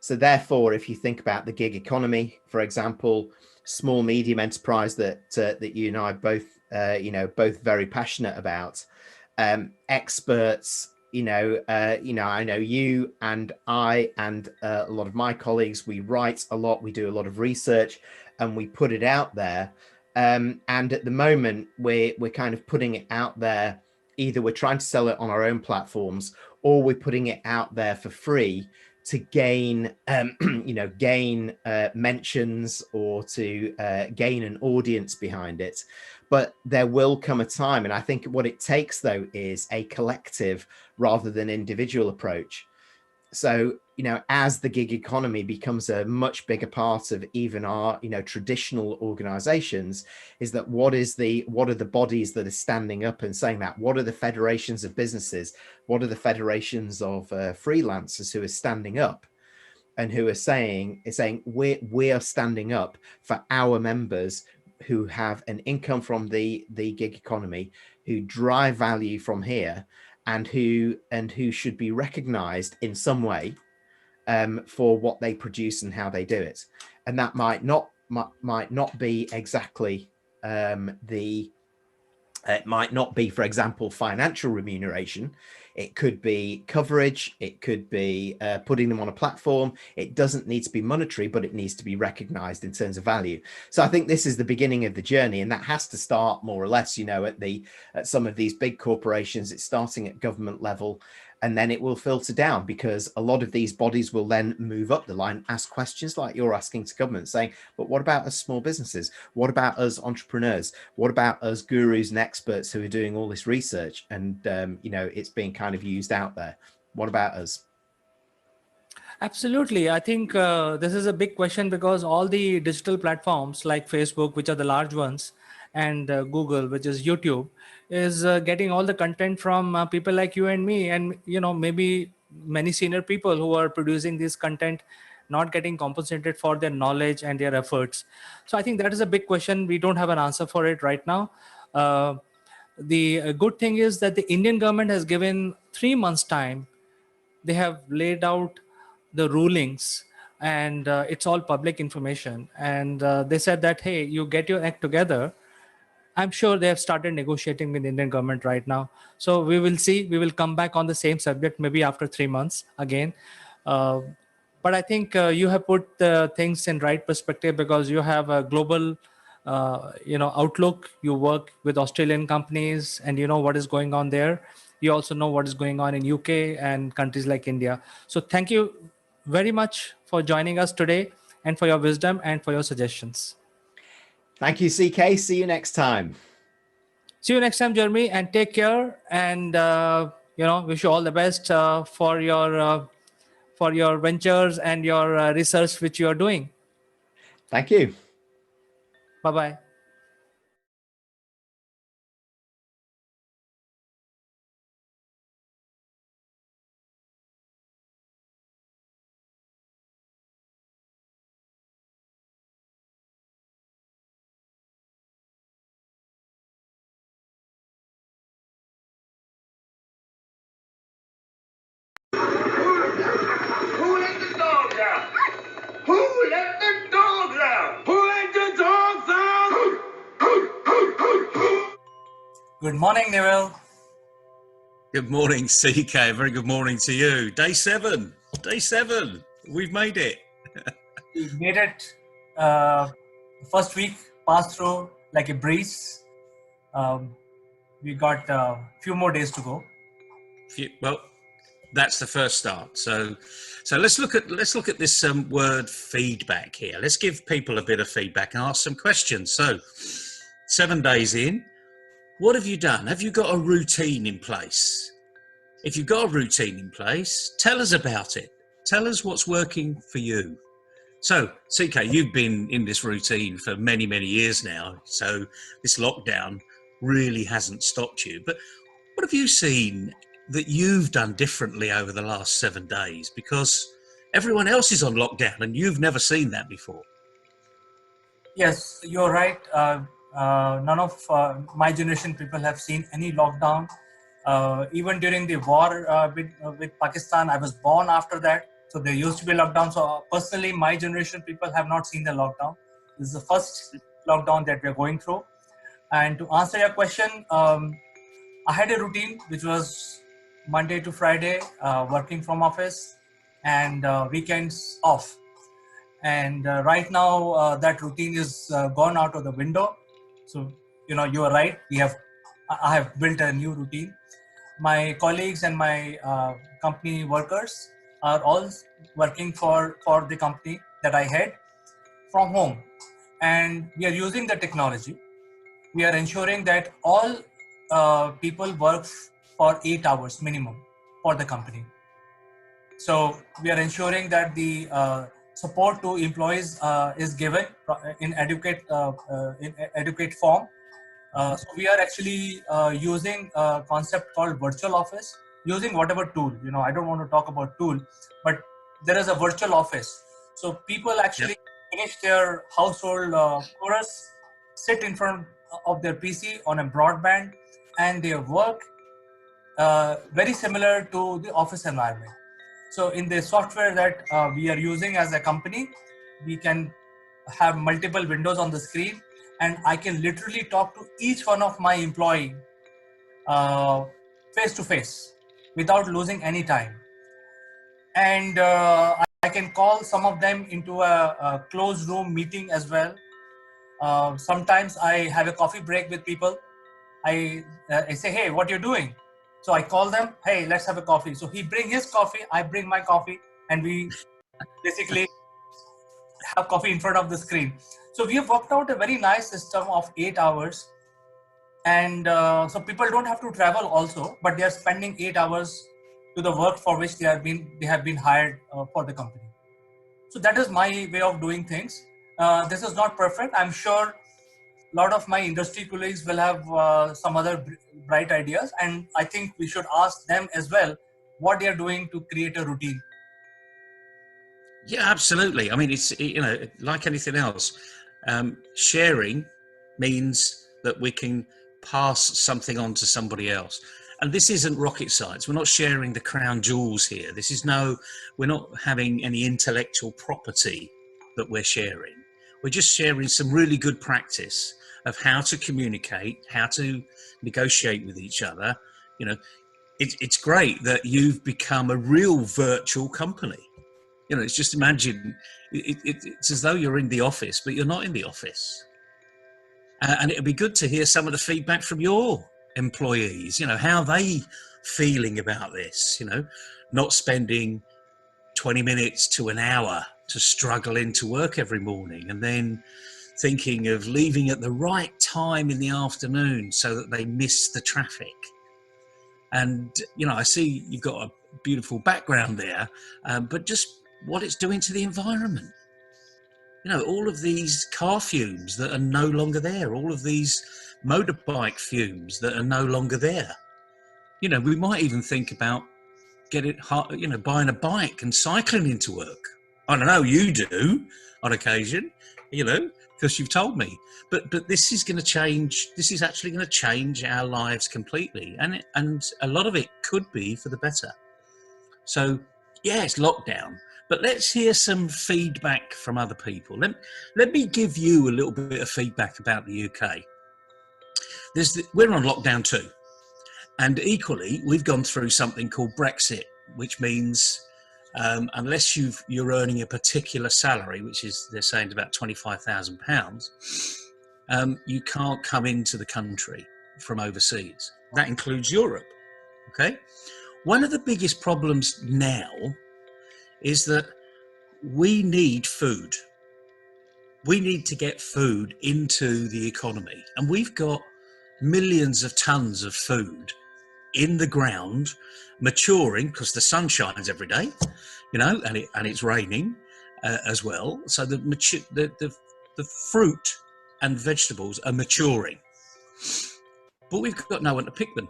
So therefore, if you think about the gig economy, for example, small medium enterprise that you and I both both very passionate about, experts, I know you and I and a lot of my colleagues, we write a lot, we do a lot of research, and we put it out there. And at the moment, we're kind of putting it out there. Either we're trying to sell it on our own platforms, or we're putting it out there for free to gain, gain mentions, or to gain an audience behind it. But there will come a time, and I think what it takes, though, is a collective rather than individual approach. So, as the gig economy becomes a much bigger part of even our, traditional organizations, is that what are the bodies that are standing up and saying that? What are the federations of businesses? What are the federations of freelancers who are standing up and who are saying we are standing up for our members who have an income from the gig economy, who drive value from here, and who should be recognized in some way for what they produce and how they do it. And that might not be exactly it might not be, for example, financial remuneration. It could be coverage. It could be putting them on a platform. It doesn't need to be monetary, but it needs to be recognized in terms of value. So I think this is the beginning of the journey, and that has to start more or less, at some of these big corporations. It's starting at government level, and then it will filter down, because a lot of these bodies will then move up the line, ask questions like you're asking to government, saying, but what about us small businesses? What about us entrepreneurs? What about us gurus and experts who are doing all this research? And, it's being kind of used out there. What about us? Absolutely. I think this is a big question, because all the digital platforms like Facebook, which are the large ones, and Google, which is YouTube, is getting all the content from people like you and me, and maybe many senior people who are producing this content, not getting compensated for their knowledge and their efforts. So I think that is a big question. We don't have an answer for it right now. The good thing is that the Indian government has given 3 months time. They have laid out the rulings, and it's all public information. And they said that, hey, you get your act together. I'm sure they have started negotiating with the Indian government right now. So we will see. We will come back on the same subject maybe after 3 months again. But I think you have put the things in right perspective, because you have a global outlook. You work with Australian companies, and you know what is going on there. You also know what is going on in UK and countries like India. So thank you very much for joining us today, and for your wisdom and for your suggestions. Thank you, CK. See you next time. See you next time, Jeremy, and take care. And wish you all the best for your ventures and your research which you are doing. Thank you. Bye-bye. Who let the dogs out? Who let the dogs out? Who let the dogs out? Good morning, Neville. Good morning, CK. Very good morning to you. Day 7. We've made it. We made it. First week passed through like a breeze. We got a few more days to go. Well, that's the first start. So let's look at this word feedback here. Let's give people a bit of feedback and ask some questions. So 7 days in, what have you done? Have you got a routine in place? If you've got a routine in place, tell us about it. Tell us what's working for you. So, CK, you've been in this routine for many, many years now. So this lockdown really hasn't stopped you. But what have you seen that you've done differently over the last 7 days? Because everyone else is on lockdown and you've never seen that before. Yes, you're right. None of my generation people have seen any lockdown. Even during the war with Pakistan, I was born after that. So there used to be lockdown. So personally, my generation people have not seen the lockdown. This is the first lockdown that we're going through. And to answer your question, I had a routine which was Monday to Friday, working from office, and weekends off. And right now, that routine is gone out of the window. So you are right. I have built a new routine. My colleagues and my company workers are all working for the company that I head from home, and we are using the technology. We are ensuring that all people work for 8 hours minimum for the company. So we are ensuring that the support to employees is given in adequate form. So we are actually using a concept called virtual office, using whatever tool. I don't want to talk about tool, but there is a virtual office. So people actually finish their household chores, sit in front of their PC on a broadband, and they work very similar to the office environment. So in the software that we are using as a company, we can have multiple windows on the screen, and I can literally talk to each one of my employee face to face without losing any time. And I can call some of them into a closed room meeting as well. Sometimes I have a coffee break with people. I say, hey, what you're doing? So I call them, hey, let's have a coffee. So he bring his coffee, I bring my coffee, and we basically have coffee in front of the screen. So we have worked out a very nice system of 8 hours. And so people don't have to travel also, but they are spending 8 hours to the work for which they have been hired for the company. So that is my way of doing things. This is not perfect. I'm sure a lot of my industry colleagues will have some other bright ideas, and I think we should ask them as well what they are doing to create a routine. Yeah, absolutely. I mean, it's like anything else. Sharing means that we can pass something on to somebody else, and this isn't rocket science. We're not sharing the crown jewels here. We're not having any intellectual property that we're sharing. We're just sharing some really good practice of how to communicate, how to negotiate with each other. It's great that you've become a real virtual company. It's just imagine, it's as though you're in the office, but you're not in the office. And it'd be good to hear some of the feedback from your employees, how they feeling about this, not spending 20 minutes to an hour to struggle into work every morning, and then thinking of leaving at the right time in the afternoon so that they miss the traffic. And, I see you've got a beautiful background there, but just what it's doing to the environment. All of these car fumes that are no longer there, all of these motorbike fumes that are no longer there. We might even think about buying a bike and cycling into work. I don't know, you do on occasion, because you've told me. But this is going to change. This is actually going to change our lives completely, and a lot of it could be for the better. So yeah, it's lockdown, but let's hear some feedback from other people. Let me give you a little bit of feedback about the UK. We're on lockdown too, and equally we've gone through something called Brexit, which means unless you're earning a particular salary, which is, they're saying, about £25,000, you can't come into the country from overseas. That includes Europe. Okay. One of the biggest problems now is that we need food. We need to get food into the economy, and we've got millions of tons of food in the ground maturing because the sun shines every day, and it's raining as well. So the fruit and vegetables are maturing, but we've got no one to pick them.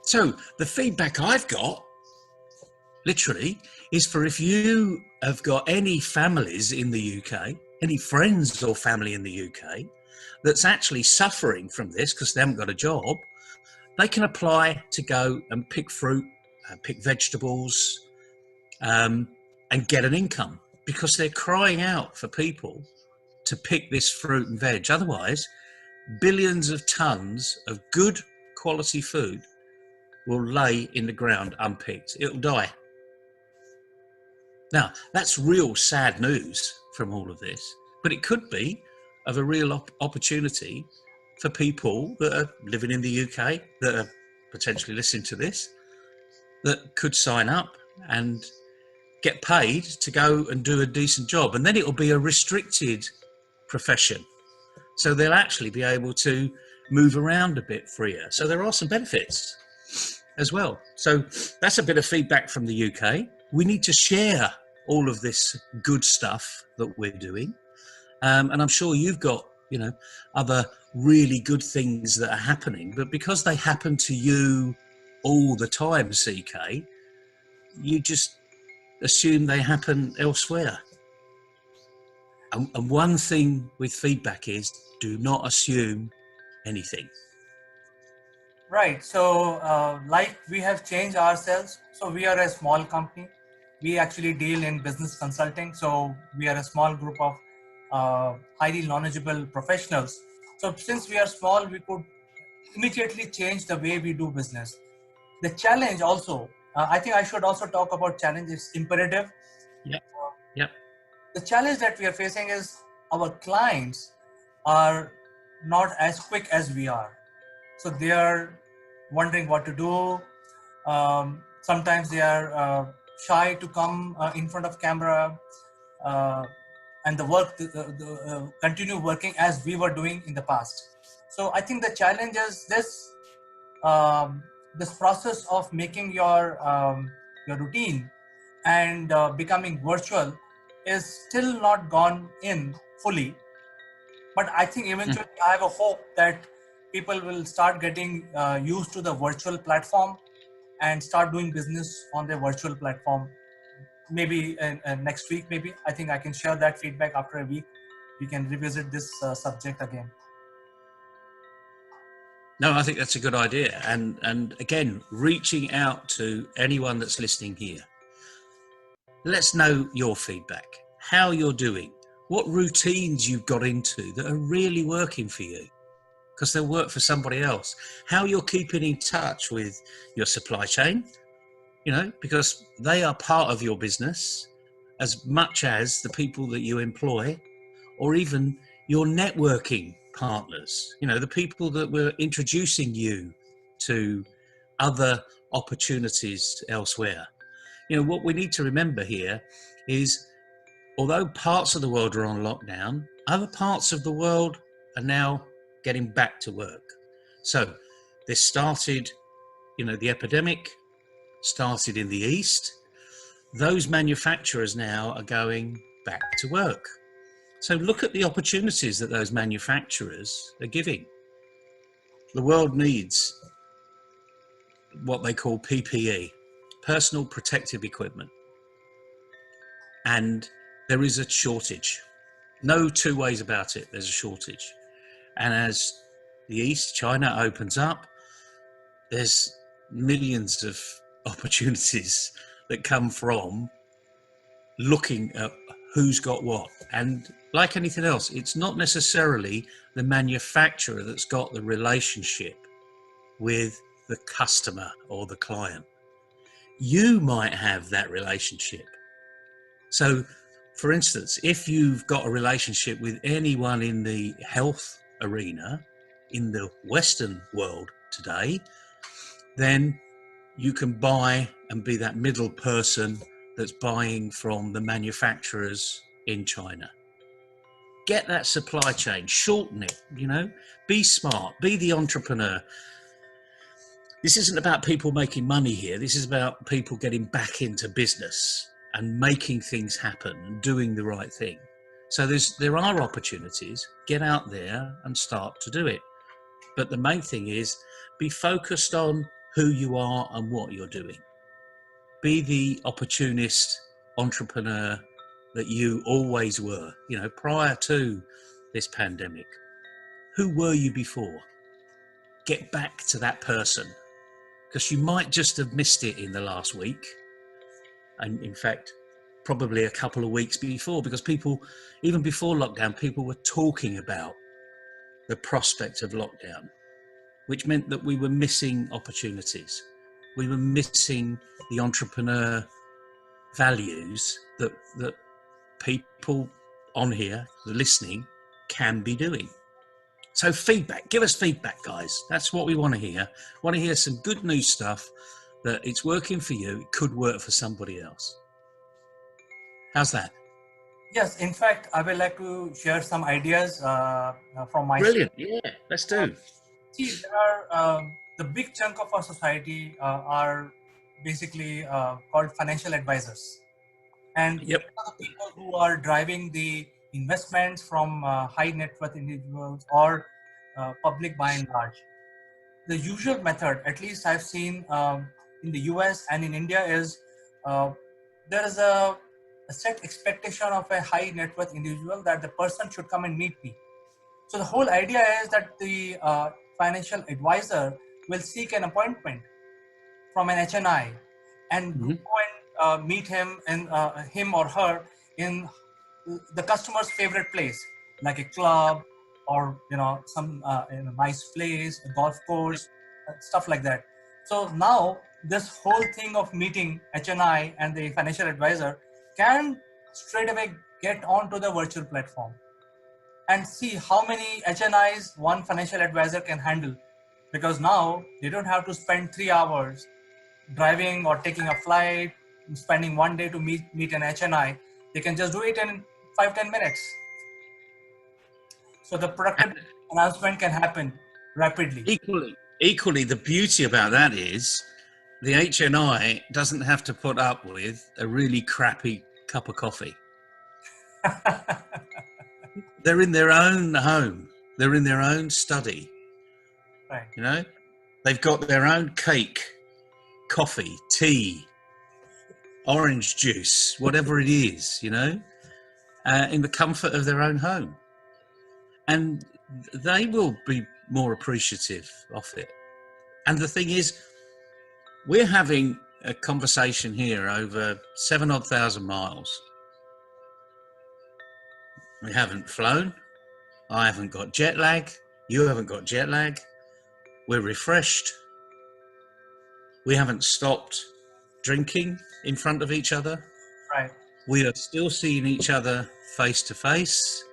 So the feedback I've got, literally, is for if you have got any families in the UK, any friends or family in the UK that's actually suffering from this because they haven't got a job, they can apply to go and pick fruit, pick vegetables, and get an income, because they're crying out for people to pick this fruit and veg. Otherwise, billions of tons of good quality food will lay in the ground unpicked. It'll die. Now, that's real sad news from all of this, but it could be of a real opportunity for people that are living in the UK, that are potentially listening to this, that could sign up and get paid to go and do a decent job. And then it'll be a restricted profession. So they'll actually be able to move around a bit freer. So there are some benefits as well. So that's a bit of feedback from the UK. We need to share all of this good stuff that we're doing. And I'm sure you've got, you know, other really good things that are happening, but because they happen to you all the time, CK, you just assume they happen elsewhere. And one thing with feedback is, do not assume anything. Right. So, like we have changed ourselves. So we are a small company. We actually deal in business consulting. So we are a small group of highly knowledgeable professionals. So since we are small, we could immediately change the way we do business. The challenge also, I think I should also talk about challenge. It's imperative. Yep. Yep. The challenge that we are facing is our clients are not as quick as we are. So they are wondering what to do. Sometimes they are shy to come in front of camera, and continue working as we were doing in the past. So I think the challenge is this process of making your routine and becoming virtual is still not gone in fully. But I think eventually I have a hope that people will start getting used to the virtual platform and start doing business on the virtual platform. Maybe next week, maybe. I think I can share that feedback after a week. We can revisit this subject again. No, I think that's a good idea. And again, reaching out to anyone that's listening here. Let's know your feedback, how you're doing, what routines you've got into that are really working for you, because they'll work for somebody else. How you're keeping in touch with your supply chain, you know, because they are part of your business as much as the people that you employ, or even your networking partners, you know, the people that were introducing you to other opportunities elsewhere. You know, what we need to remember here is, although parts of the world are on lockdown, other parts of the world are now getting back to work. So this started, you know, the epidemic started in the East. Those manufacturers now are going back to work. So look at the opportunities that those manufacturers are giving. The world needs what they call PPE, personal protective equipment. And there is a shortage. No two ways about it, there's a shortage. And as the East, China opens up, there's millions of opportunities that come from looking at who's got what. And like anything else, it's not necessarily the manufacturer that's got the relationship with the customer or the client. You might have that relationship. So, for instance, if you've got a relationship with anyone in the health arena in the Western world today, then you can buy and be that middle person that's buying from the manufacturers in China. Get that supply chain, shorten it, you know, be smart, be the entrepreneur. This isn't about people making money here. This is about people getting back into business and making things happen and doing the right thing. So there are opportunities. Get out there and start to do it. But the main thing is, be focused on who you are and what you're doing. Be the opportunist entrepreneur that you always were, you know, prior to this pandemic. Who were you before? get back to that person, because you might just have missed it in the last week. And in fact, probably a couple of weeks before, because people, even before lockdown, people were talking about the prospect of lockdown, which meant that we were missing opportunities. We were missing the entrepreneur values that people on here listening can be doing. So feedback, give us feedback, guys. That's what we want to hear. Want to hear some good news stuff, that it's working for you, it could work for somebody else. How's that? Yes, in fact, I would like to share some ideas from my Brilliant. Yeah, let's do. See, there are the big chunk of our society are basically called financial advisors, and yep, the people who are driving the investments from high net worth individuals or public by and large. The usual method, at least I've seen in the US and in India, is there is a set expectation of a high net worth individual that the person should come and meet me. So the whole idea is that the financial advisor will seek an appointment from an HNI and go and meet him and him or her in the customer's favorite place, like a club or some in a nice place, a golf course, stuff like that. So now this whole thing of meeting HNI and the financial advisor can straight away get onto the virtual platform and see how many HNIs one financial advisor can handle, because now they don't have to spend 3 hours driving or taking a flight, spending one day to meet an HNI. They can just do it in 5-10 minutes. So the productive announcement can happen rapidly. Equally, the beauty about that is the HNI doesn't have to put up with a really crappy cup of coffee. They're in their own home. They're in their own study. Right. You know, they've got their own cake, coffee, tea, orange juice, whatever it is, in the comfort of their own home. And they will be more appreciative of it. And the thing is, we're having a conversation here over 7,000 miles. We haven't flown. I haven't got jet lag. You haven't got jet lag. We're refreshed. We haven't stopped drinking in front of each other. Right. We are still seeing each other face to face.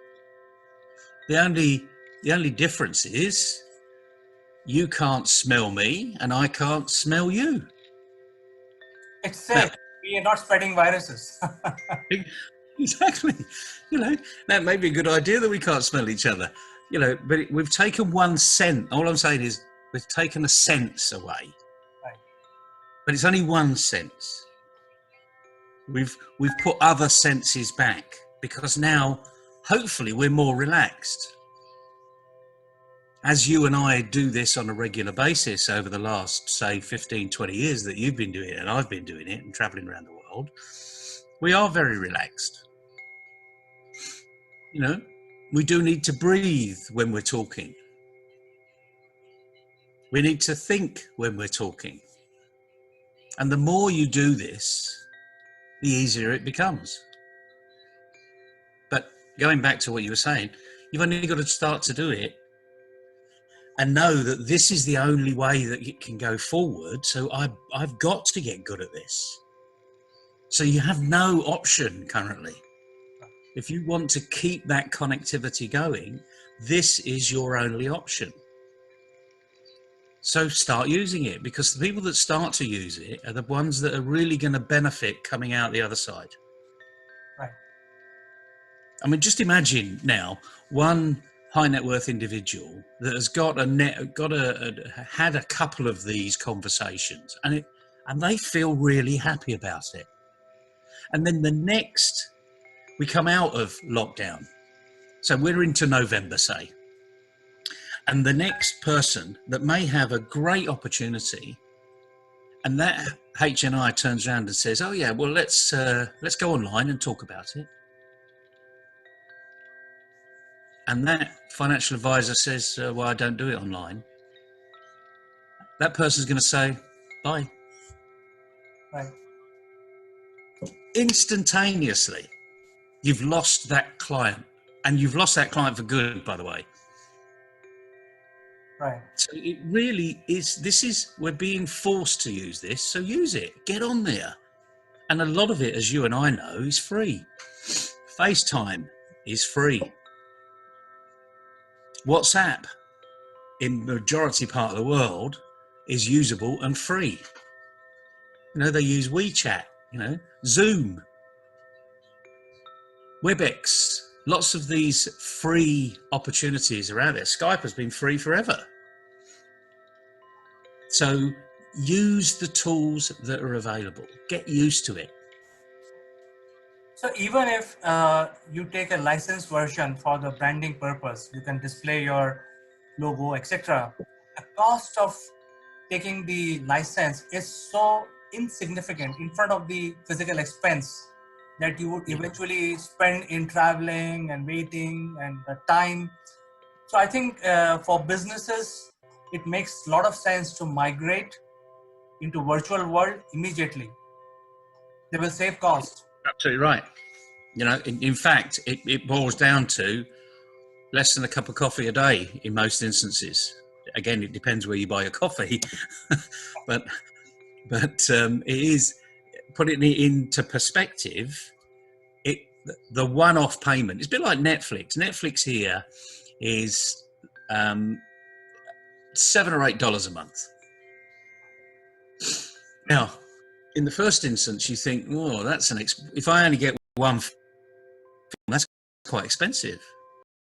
The only difference is you can't smell me and I can't smell you. It's safe. We are not spreading viruses. Exactly. That may be a good idea that we can't smell each other. But we've taken one scent. All I'm saying is we've taken a sense away. Right. But it's only one sense. We've put other senses back, because now hopefully we're more relaxed. As you and I do this on a regular basis over the last, say, 15, 20 years that you've been doing it and I've been doing it and traveling around the world, we are very relaxed. We do need to breathe when we're talking. We need to think when we're talking. And the more you do this, the easier it becomes. But going back to what you were saying, you've only got to start to do it and know that this is the only way that it can go forward. So I've got to get good at this. So you have no option currently. If you want to keep that connectivity going, this is your only option. So start using it, because the people that start to use it are the ones that are really going to benefit coming out the other side. Right. I mean, just imagine now one high net worth individual that has had a couple of these conversations and they feel really happy about it. And then the next, we come out of lockdown. So we're into November, say. And the next person that may have a great opportunity, and that HNI turns around and says, oh yeah, well, let's go online and talk about it. And that financial advisor says, well, I don't do it online. that person's going to say, bye. Right. Instantaneously, you've lost that client, and you've lost that client for good, by the way. Right. So it really is, we're being forced to use this, so use it. Get on there. And a lot of it, as you and I know, is free. FaceTime is free. WhatsApp, in the majority part of the world, is usable and free. They use WeChat, Zoom, WebEx, lots of these free opportunities are out there. Skype has been free forever. So use the tools that are available. Get used to it. So even if you take a licensed version for the branding purpose, you can display your logo, etc. The cost of taking the license is so insignificant in front of the physical expense that you would eventually spend in traveling and waiting and the time. So I think for businesses, it makes a lot of sense to migrate into virtual world immediately. They will save cost. Absolutely right. In fact, it boils down to less than a cup of coffee a day in most instances. Again, it depends where you buy your coffee, but it is, putting it into perspective, the one-off payment, it's a bit like Netflix. Netflix here is $7 or $8 a month. Now, in the first instance, you think, oh, that's if I only get one film, that's quite expensive.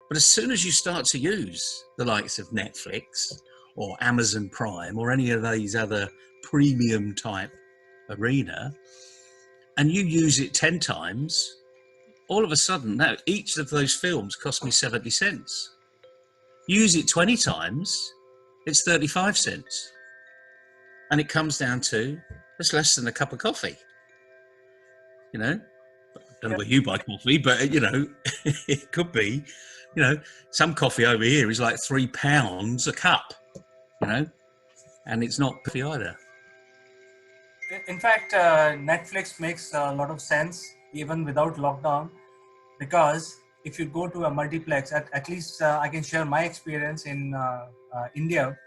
But as soon as you start to use the likes of Netflix or Amazon Prime or any of these other premium type arena, and you use it 10 times, all of a sudden, now each of those films cost me 70 cents. Use it 20 times, it's 35 cents. And it comes down to, it's less than a cup of coffee. I don't know where you buy coffee, but it could be, some coffee over here is like £3 a cup, and it's not coffee either. In fact, Netflix makes a lot of sense even without lockdown, because if you go to a multiplex, at least I can share my experience in India,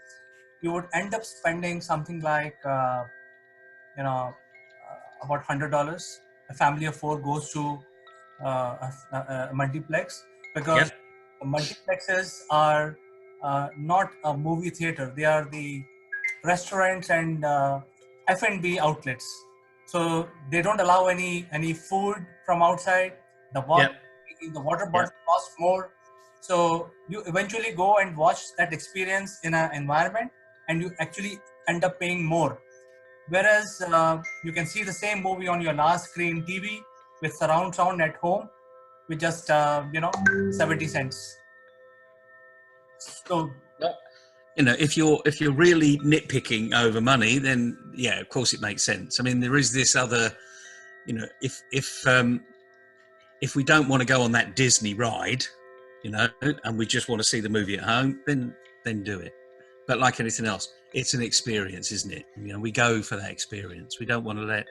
you would end up spending something like, about $100. A family of 4 goes to a multiplex, because the multiplexes are not a movie theater. They are the restaurants and F&B outlets. So they don't allow any food from outside. The water bottle costs more. So you eventually go and watch that experience in an environment, and you actually end up paying more. Whereas you can see the same movie on your large screen TV with surround sound at home with just 70 cents. So if you're really nitpicking over money, then yeah, of course it makes sense. I mean, there is this other, if we don't want to go on that Disney ride, and we just want to see the movie at home, then do it. But like anything else, it's an experience, isn't it? We go for that experience. We don't want to let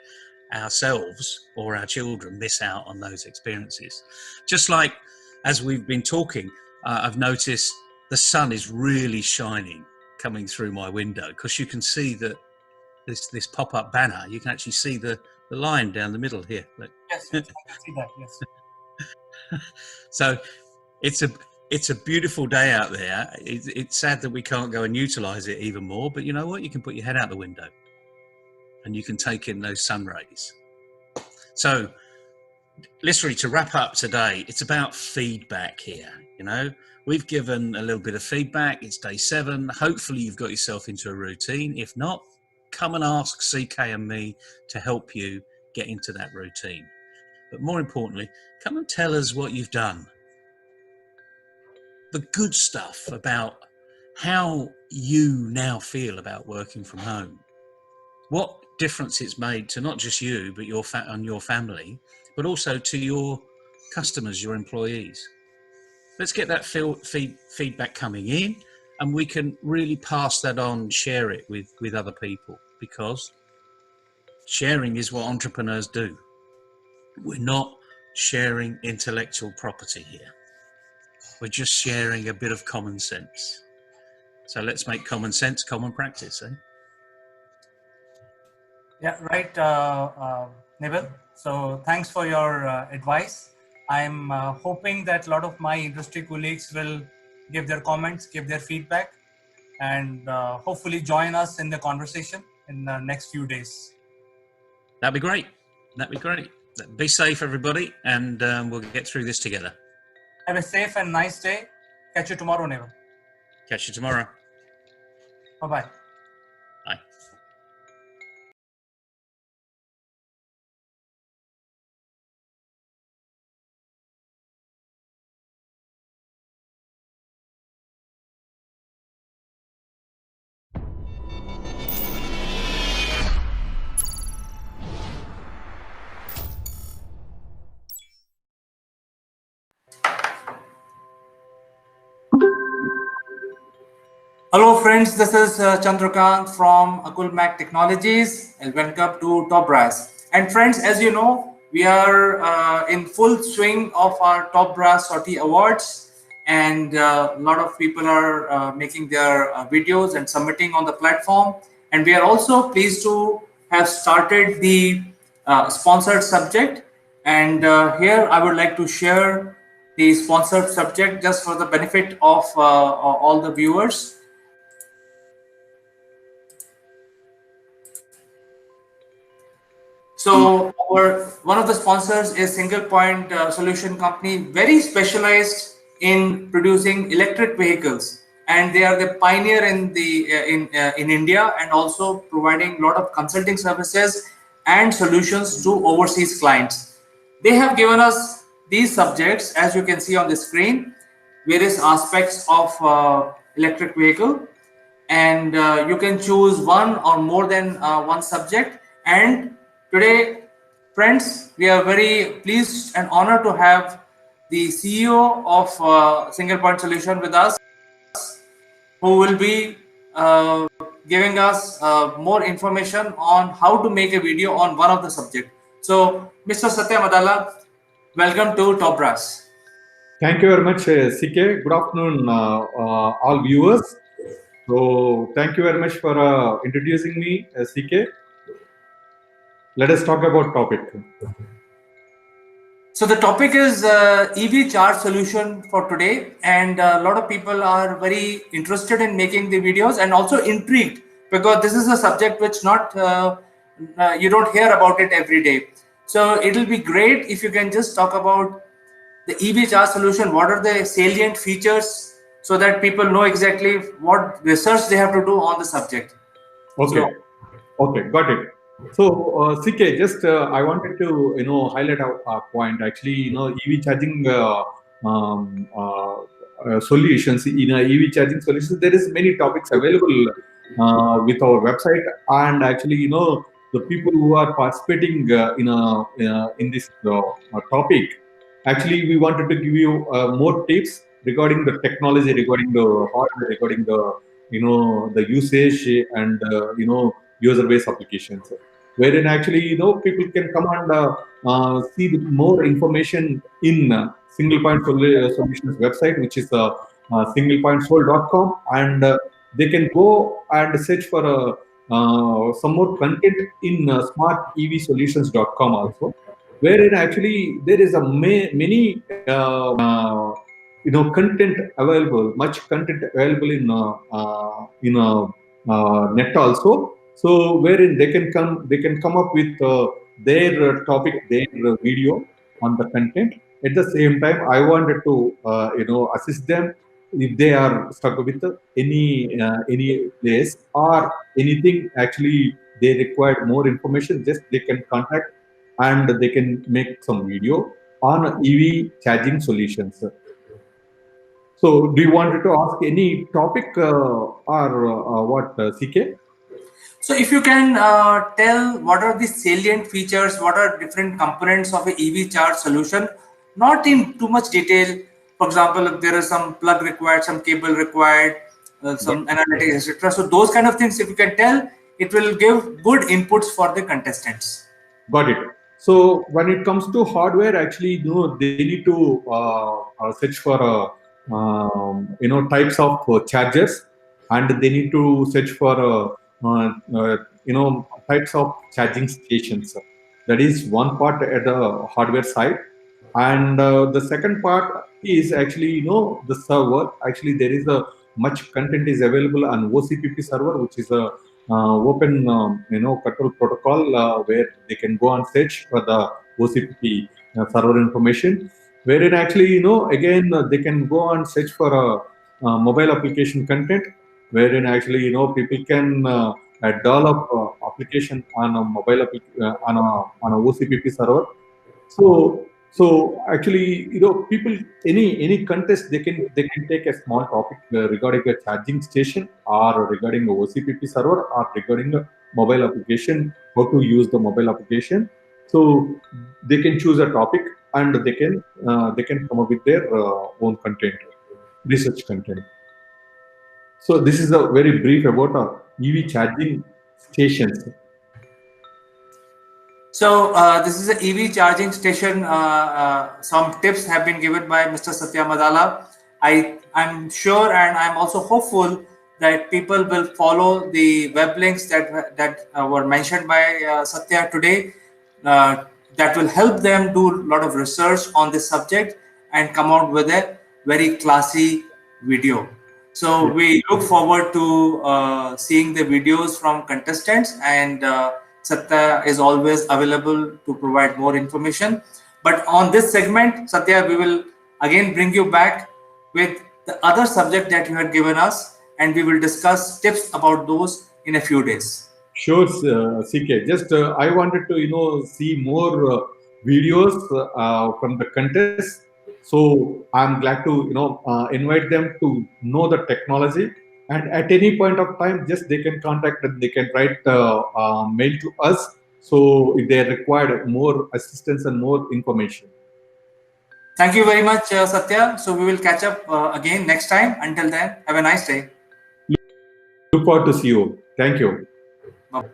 ourselves or our children miss out on those experiences. Just like as we've been talking, I've noticed the sun is really shining coming through my window, because you can see that this pop-up banner, you can actually see the line down the middle here. Look. Yes, I can see that, yes. So it's a beautiful day out there. It's sad that we can't go and utilize it even more, but you know what? You can put your head out the window and you can take in those sun rays. So literally, to wrap up today, it's about feedback here. We've given a little bit of feedback. It's day 7. Hopefully you've got yourself into a routine. If not, come and ask CK and me to help you get into that routine. But more importantly, come and tell us what you've done. The good stuff about how you now feel about working from home. What difference it's made to not just you, but your family, but also to your customers, your employees. Let's get that feedback coming in, and we can really pass that on, share it with other people, because sharing is what entrepreneurs do. We're not sharing intellectual property here. We're just sharing a bit of common sense. So let's make common sense common practice, eh? Yeah, right, Neville. So thanks for your advice. I'm hoping that a lot of my industry colleagues will give their comments, give their feedback, and hopefully join us in the conversation in the next few days. That'd be great. That'd be great. Be safe, everybody, and we'll get through this together. Have a safe and nice day. Catch you tomorrow, Neville. Catch you tomorrow. Bye-bye. Bye. Hello friends, this is Chandrakant from Akulmach Technologies and welcome to Top Brass. And friends, as you know, we are in full swing of our Top Brass Sortie Awards, and a lot of people are making their videos and submitting on the platform. And we are also pleased to have started the sponsored subject. And here I would like to share the sponsored subject just for the benefit of all the viewers. So one of the sponsors is Single Point Solution Company, very specialized in producing electric vehicles, and they are the pioneer in the in India, and also providing a lot of consulting services and solutions to overseas clients. They have given us these subjects, as you can see on the screen, various aspects of electric vehicle, and you can choose one or more than one subject. And today, friends, we are very pleased and honored to have the CEO of Single Point Solution with us, who will be giving us more information on how to make a video on one of the subject. So, Mr. Satya Madala, welcome to Top Brass. Thank you very much, CK. Good afternoon, all viewers. So, thank you very much for introducing me, CK. Let us talk about topic. So the topic is EV charge solution for today, and a lot of people are very interested in making the videos and also intrigued, because this is a subject which not you don't hear about it every day. So it'll be great if you can just talk about the EV charge solution. What are the salient features, so that people know exactly what research they have to do on the subject. Okay. So, okay, got it. So, CK, just I wanted to highlight a point. Actually, EV charging solutions in EV charging solutions. There is many topics available with our website, and actually, the people who are participating in this topic. Actually, we wanted to give you more tips regarding the technology, regarding the hardware, regarding the the usage and user-based applications, wherein actually people can come and see the more information in Single Point Solutions website, which is singlepointsol.com, and they can go and search for some more content in smartevsolutions.com also, wherein actually there is a many content available, much content available in net also. So wherein they can come up with their topic, their video on the content. At the same time, I wanted to assist them if they are stuck with any place or anything. Actually, they require more information. Just they can contact, and they can make some video on EV charging solutions. So, do you want to ask any topic or what, CK? So if you can tell what are the salient features, what are different components of a EV charge solution, not in too much detail. For example, if there is some plug required, some cable required, some analytics, etc. So those kind of things, if you can tell, it will give good inputs for the contestants. Got it. So when it comes to hardware, actually, they need to search for types of chargers, and they need to search for types of charging stations. That is one part at the hardware side, and the second part is actually the server. Actually, there is a much content is available on OCPP server, which is a open control protocol where they can go and search for the OCPP server information, wherein actually again they can go and search for a mobile application content, wherein actually people can develop application on a on a OCPP server. So actually, people, any contest, they can take a small topic regarding a charging station, or regarding a OCPP server, or regarding a mobile application, how to use the mobile application. So they can choose a topic, and they can come up with their own content, research content. So this is a very brief about EV charging stations. So this is an EV charging station. Some tips have been given by Mr. Satya Madala. I'm sure, and I'm also hopeful that people will follow the web links that were mentioned by Satya today. That will help them do a lot of research on this subject and come out with a very classy video. So we look forward to seeing the videos from contestants, and Satya is always available to provide more information. But on this segment, Satya, we will again bring you back with the other subject that you had given us, and we will discuss tips about those in a few days. Sure, CK. Just I wanted to see more videos from the contest. So I'm glad to invite them to know the technology. And at any point of time, just they can contact and they can write mail to us. So if they require more assistance and more information. Thank you very much, Satya. So we will catch up again next time. Until then, have a nice day. Look forward to see you. Thank you. Bye.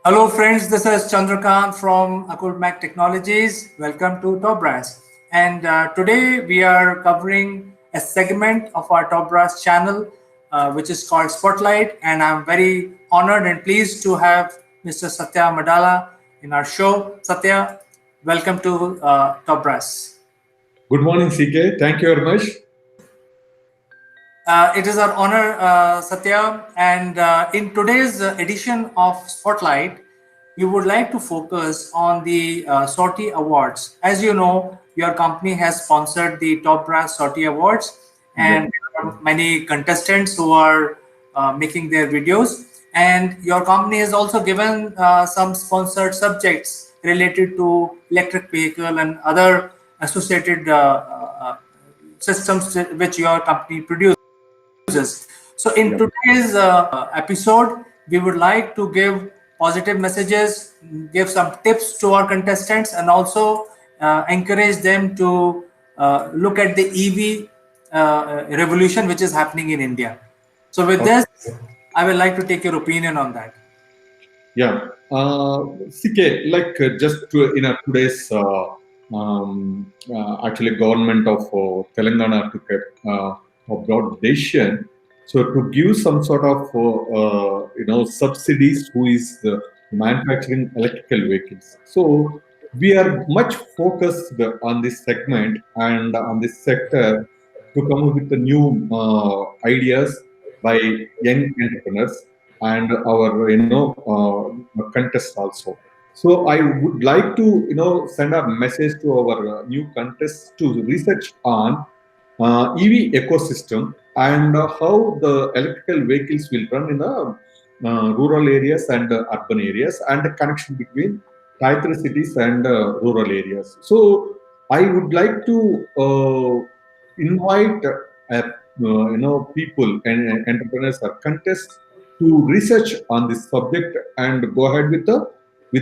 Hello friends, this is Chandrakant from Akulmach Technologies. Welcome to Top Brass. And today we are covering a segment of our Top Brass channel, which is called Spotlight. And I'm very honored and pleased to have Mr. Satya Madala in our show. Satya, welcome to Top Brass. Good morning, CK. Thank you very much. It is our honor, Satya. And in today's edition of Spotlight, we would like to focus on the SOTI Awards. As you know, your company has sponsored the Top Brass SOTI Awards, and there are many contestants who are making their videos. And your company has also given some sponsored subjects related to electric vehicle and other associated systems which your company produces. So in today's episode, we would like to give positive messages, give some tips to our contestants, and also encourage them to look at the EV revolution which is happening in India. So with this, I would like to take your opinion on that. Yeah, CK, like just in today's actually government of Telangana took a broad decision. So to give some sort of subsidies who is manufacturing electrical vehicles. So we are much focused on this segment and on this sector to come up with the new ideas by young entrepreneurs and our contest also. So I would like to send a message to our new contests to research on EV ecosystem and how the electrical vehicles will run in the rural areas and urban areas and the connection between tier 3 cities and rural areas. So I would like to invite people and entrepreneurs or contests to research on this subject and go ahead with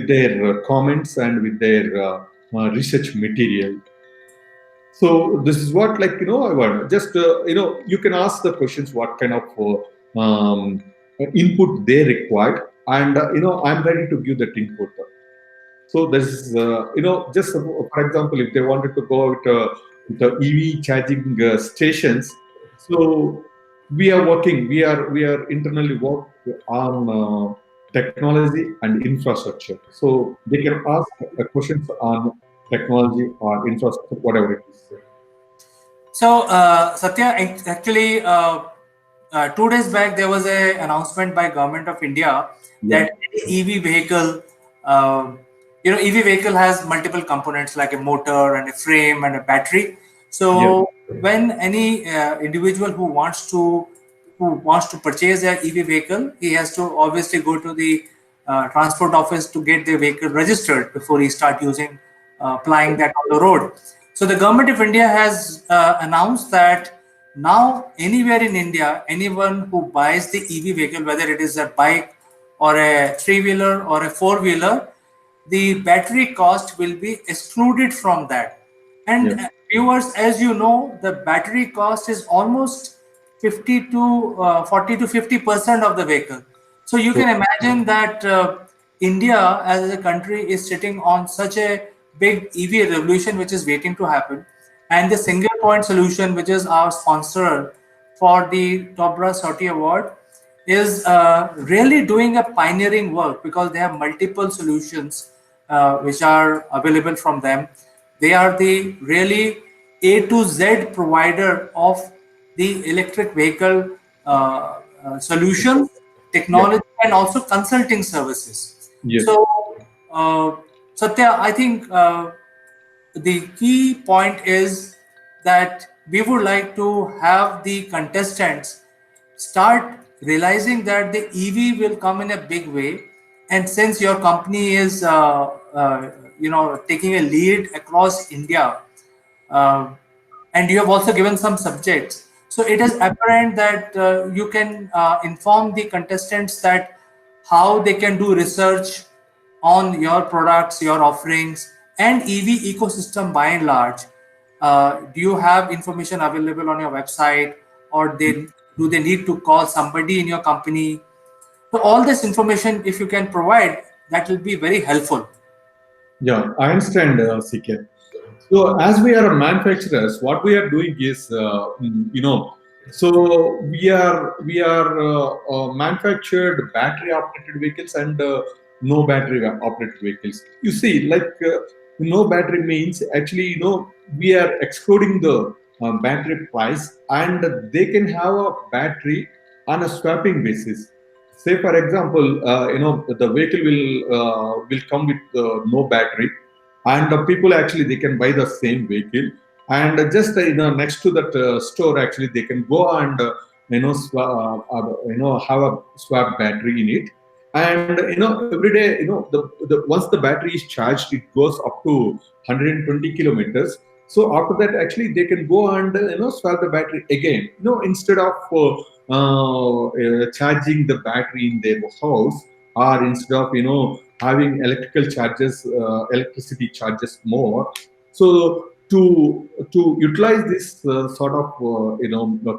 their comments and with their research material. So this is what, like, I want just you can ask the questions what kind of input they required, and I'm ready to give that input. So this is just for example, if they wanted to go with the EV charging stations, so we are internally work on technology and infrastructure. So they can ask questions on technology or infrastructure, whatever it is. So, Satya, actually, 2 days back there was a announcement by Government of India that any EV vehicle, EV vehicle has multiple components like a motor and a frame and a battery. So, when any individual who wants to purchase an EV vehicle, he has to obviously go to the transport office to get the vehicle registered before he start applying that on the road. So the Government of India has announced that now anywhere in India, anyone who buys the EV vehicle, whether it is a bike or a three-wheeler or a four-wheeler, the battery cost will be excluded from that. And viewers, as you know, the battery cost is almost 40 to 50% of the vehicle. So you can imagine that India as a country is sitting on such a big EV revolution which is waiting to happen. And the single point solution, which is our sponsor for the Top Brass 30 Award, is really doing a pioneering work because they have multiple solutions which are available from them. They are the really A to Z provider of the electric vehicle solutions, technology, and also consulting services. So, Satya, I think the key point is that we would like to have the contestants start realizing that the EV will come in a big way. And since your company is, taking a lead across India, and you have also given some subjects, so it is apparent that you can inform the contestants that how they can do research on your products, your offerings, and EV ecosystem by and large. Do you have information available on your website, or do they need to call somebody in your company? So all this information, if you can provide, that will be very helpful. Yeah, I understand, CK. So as we are manufacturers, what we are doing is, so we are manufactured battery operated vehicles and no battery operated vehicles. You see, like no battery means actually, we are excluding the battery price, and they can have a battery on a swapping basis. Say for example, the vehicle will come with no battery, and the people actually they can buy the same vehicle, and just next to that store actually they can go and have a swap battery in it, and every day once the battery is charged, it goes up to 120 kilometers. So after that actually they can go and swap the battery again, instead of charging the battery in their house, or instead of having electricity charges more. So to utilize this sort of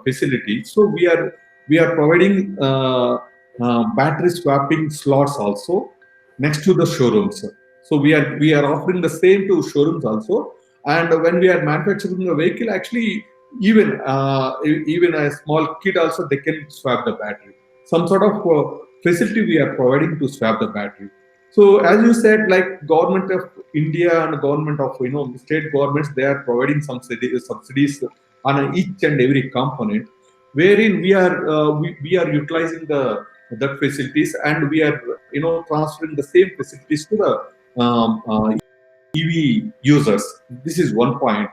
facility, so we are providing battery swapping slots also next to the showrooms. So So we are offering the same to showrooms also. And when we are manufacturing a vehicle, actually even a small kid also, they can swap the battery. Some sort of facility we are providing to swap the battery. So as you said, like government of India and government of state governments, they are providing some subsidies on each and every component, wherein we are utilizing the facilities, and we are transferring the same facilities to the EV users. This is one point.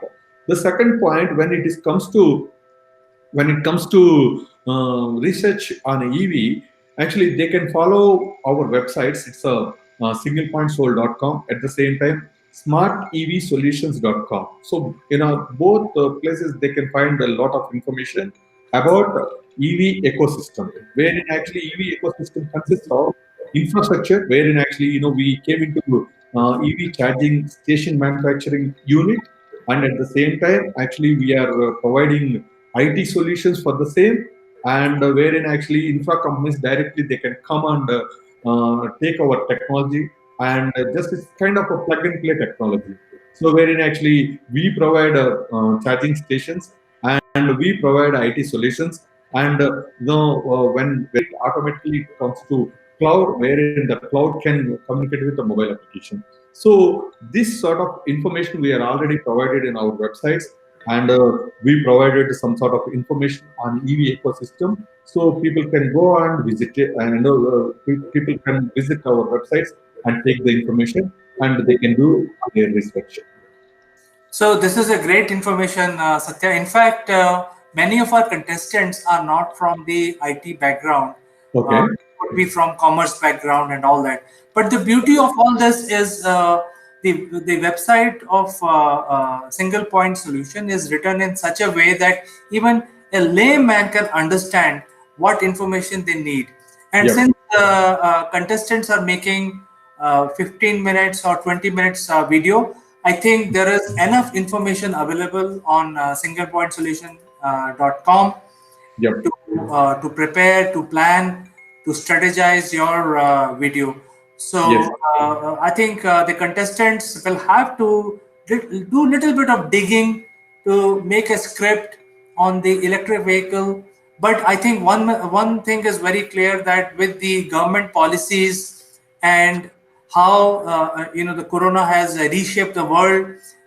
The second point, when it comes to research on EV, actually they can follow our websites. It's singlepointsoul.com. At the same time, smartevsolutions.com. So both places they can find a lot of information about EV ecosystem, wherein actually EV ecosystem consists of infrastructure, wherein actually we came into EV charging station manufacturing unit, and at the same time actually we are providing IT solutions for the same, and wherein actually infra companies directly they can come and take our technology, and just it's kind of a plug and play technology. So wherein actually we provide charging stations, and we provide IT solutions, and when it automatically comes to cloud, wherein the cloud can communicate with the mobile application. So this sort of information we are already provided in our websites, and we provided some sort of information on EV ecosystem, so people can go and visit it, and people can visit our websites and take the information, and they can do their research. So this is a great information, Satya. In fact, many of our contestants are not from the IT background. Okay. Could be from commerce background and all that. But the beauty of all this is the website of Single Point Solution is written in such a way that even a layman can understand what information they need. And Yep. since contestants are making 15 minutes or 20 minutes video, I think there is enough information available on singlepointsolution.com Yep. to prepare, to plan, to strategize your video. So Yes. I think the contestants will have to do little bit of digging to make a script on the electric vehicle. But I think one thing is very clear, that with the government policies and how the corona has reshaped the world,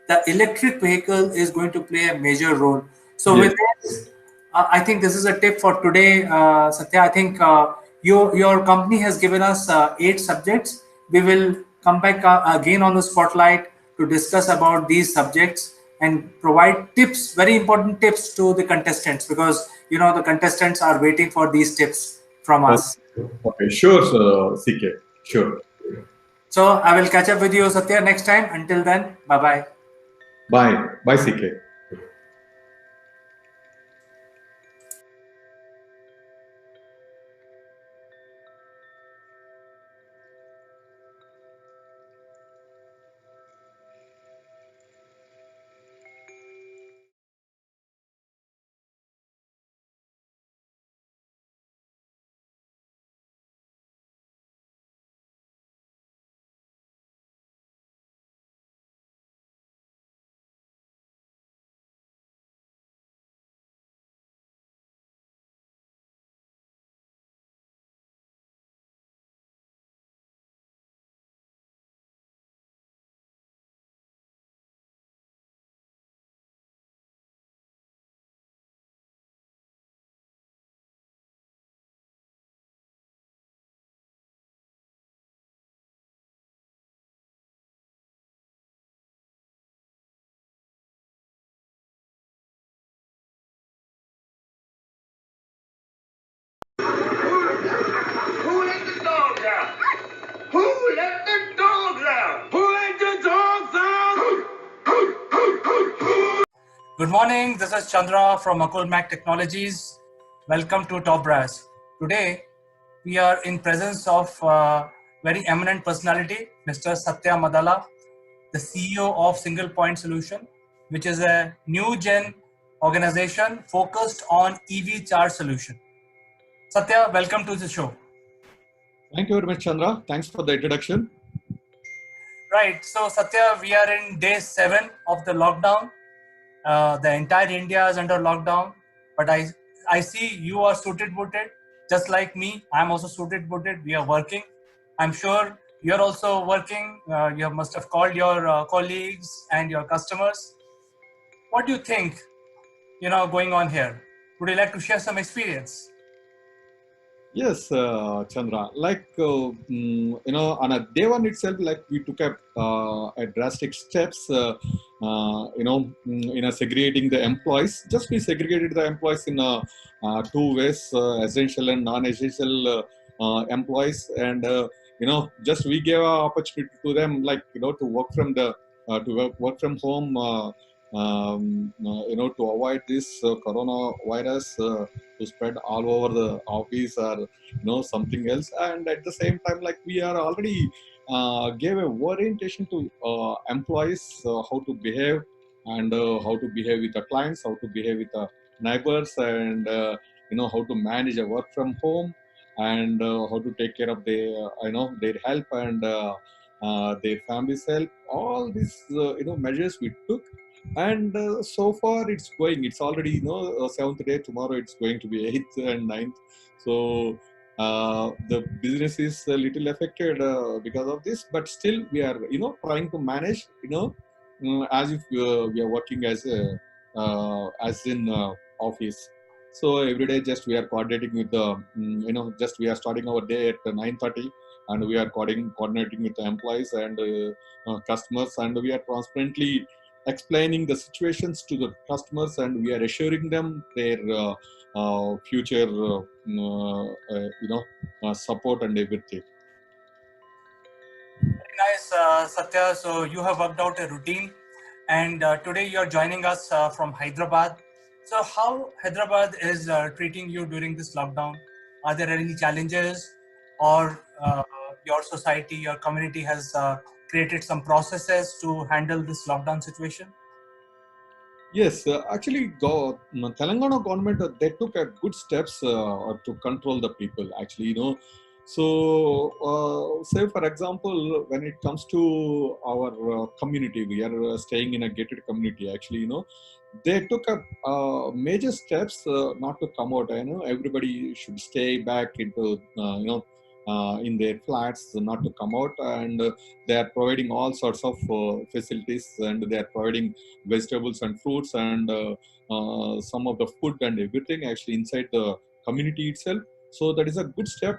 the electric vehicle is going to play a major role. So Yes. with this, I think this is a tip for today, Satya. I think your company has given us 8 subjects. We will come back again on the spotlight to discuss about these subjects and provide tips, very important tips to the contestants, because the contestants are waiting for these tips from us. Okay. Sure, CK. Sure. So I will catch up with you, Satya, next time. Until then, bye bye. Bye. Bye, CK. Who let the dogs out? Who let the dogs out? Who let the dogs out? Good morning. This is Chandra from AkulmachLive Technologies. Welcome to Top Brass. Today, we are in presence of very eminent personality, Mr. Satya Madala, the CEO of Single Point Solution, which is a new gen organization focused on EV charge solution. Satya, welcome to the show. Thank you very much, Chandra. Thanks for the introduction. Right. So Satya, we are in day 7 of the lockdown. The entire India is under lockdown, but I see you are suited booted, just like me. I'm also suited booted. We are working. I'm sure you're also working. You must have called your colleagues and your customers. What do you think, going on here? Would you like to share some experience? Yes, Chandra. On a day one itself, like we took a drastic steps, segregating the employees. Just we segregated the employees in two ways: essential and non-essential employees, and just we gave an opportunity to them, to work from the work from home. To avoid this coronavirus to spread all over the office or something else. And at the same time, like we are already gave a orientation to employees how to behave, and how to behave with the clients, how to behave with the neighbors, and how to manage a work from home, and how to take care of their health and their family's health. All these measures we took, and so far it's going. It's already seventh day. Tomorrow it's going to be eighth and ninth. So the business is a little affected because of this, but still we are trying to manage as if we are working as in office. So every day just we are coordinating with the just we are starting our day at 9:30, and we are coordinating with the employees and customers, and we are transparently explaining the situations to the customers, and we are assuring them their future support and everything. Very nice, Satya. So you have worked out a routine, and today you are joining us from Hyderabad. So how Hyderabad is treating you during this lockdown? Are there any challenges, or your society, your community has created some processes to handle this lockdown situation? Yes, actually, Telangana government they took a good steps to control the people. Actually, so say for example, when it comes to our community, we are staying in a gated community. Actually, they took up major steps not to come out. Everybody should stay back into in their flats, not to come out, and they are providing all sorts of facilities, and they are providing vegetables and fruits, and some of the food and everything actually inside the community itself. So that is a good step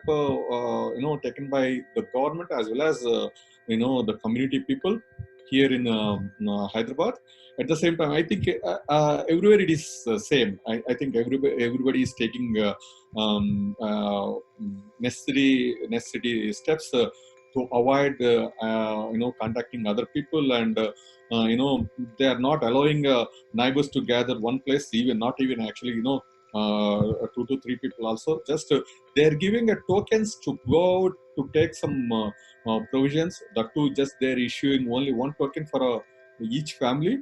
taken by the government as well as the community people here in Hyderabad. At the same time, I think everywhere it is same. I think everybody is taking necessary steps to avoid contacting other people, and they are not allowing neighbors to gather one place, even not even actually 2 to 3 people also. Just they are giving a tokens to go out to take some provisions. That too, just they are issuing only one token for each family.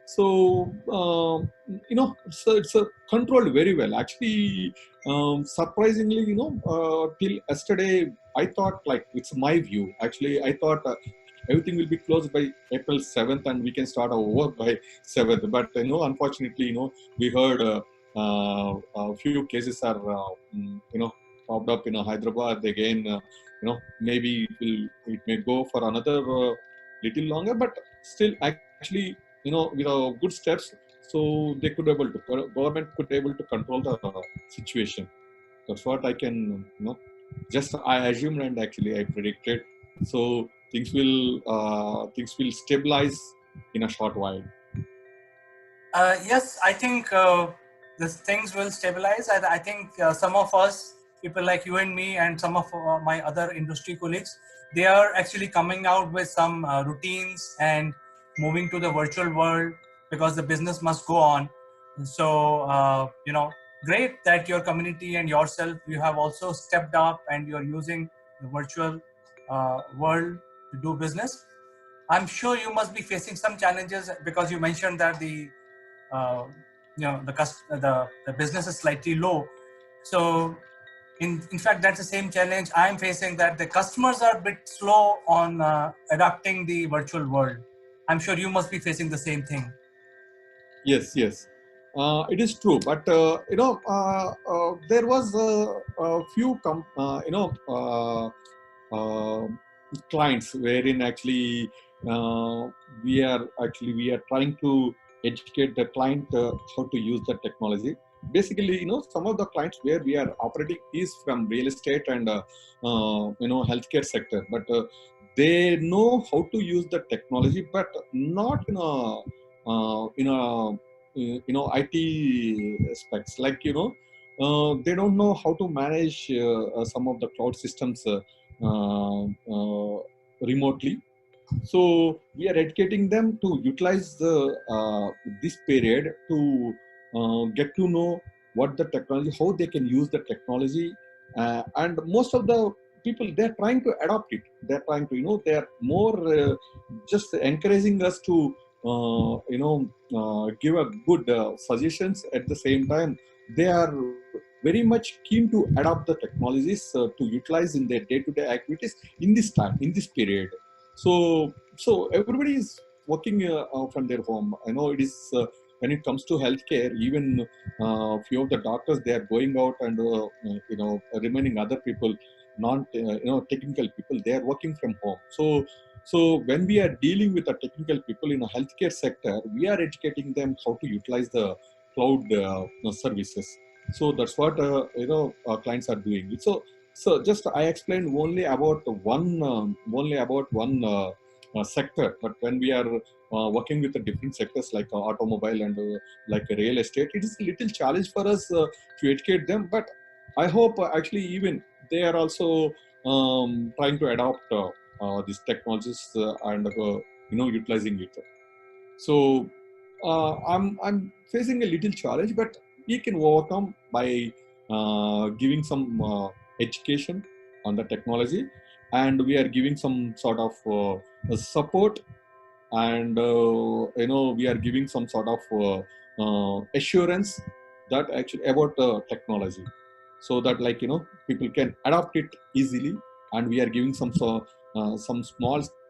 So it's controlled very well. Actually, surprisingly, till yesterday, I thought, like, it's my view. Actually, I thought everything will be closed by April 7th, and we can start our work by 7th. But unfortunately, we heard a few cases are popped up in Hyderabad again. Maybe it may go for another little longer, but still, actually, with good steps, so they could able to government could able to control the situation. That's what I can just I assumed, and actually I predicted. So things will stabilize in a short while. Yes, I think these things will stabilize. I think some of us, people like you and me, and some of my other industry colleagues, they are actually coming out with some routines and moving to the virtual world because the business must go on. So, great that your community and yourself, you have also stepped up and you're using the virtual world to do business. I'm sure you must be facing some challenges because you mentioned that the business is slightly low. So In fact, that's the same challenge I'm facing, that the customers are a bit slow on adapting the virtual world. I'm sure you must be facing the same thing. Yes, yes, it is true. But there was a few uh, clients wherein actually we are trying to educate the client how to use the technology. Basically, some of the clients where we are operating is from real estate and healthcare sector, but they know how to use the technology, but not in a IT specs, like they don't know how to manage some of the cloud systems remotely. So we are educating them to utilize this period to get to know what the technology, how they can use the technology, and most of the people, they're trying to adopt it. They're trying to, they're more just encouraging us to give a good suggestions. At the same time, they are very much keen to adopt the technologies to utilize in their day-to-day activities in this time, in this period. So everybody is working from their home. I know it is when it comes to healthcare, even few of the doctors, they are going out, and remaining other people, non technical people, they are working from home. So when we are dealing with the technical people in a healthcare sector, we are educating them how to utilize the cloud services. So that's what clients are doing. So just I explained only about one sector, but when we are working with the different sectors like automobile and like real estate, it is a little challenge for us to educate them. But I hope actually even they are also trying to adopt these technologies and utilizing it. So I'm facing a little challenge, but we can overcome by giving some education on the technology, and we are giving some sort of support, and we are giving some sort of assurance that actually about technology, so that people can adopt it easily, and we are giving some small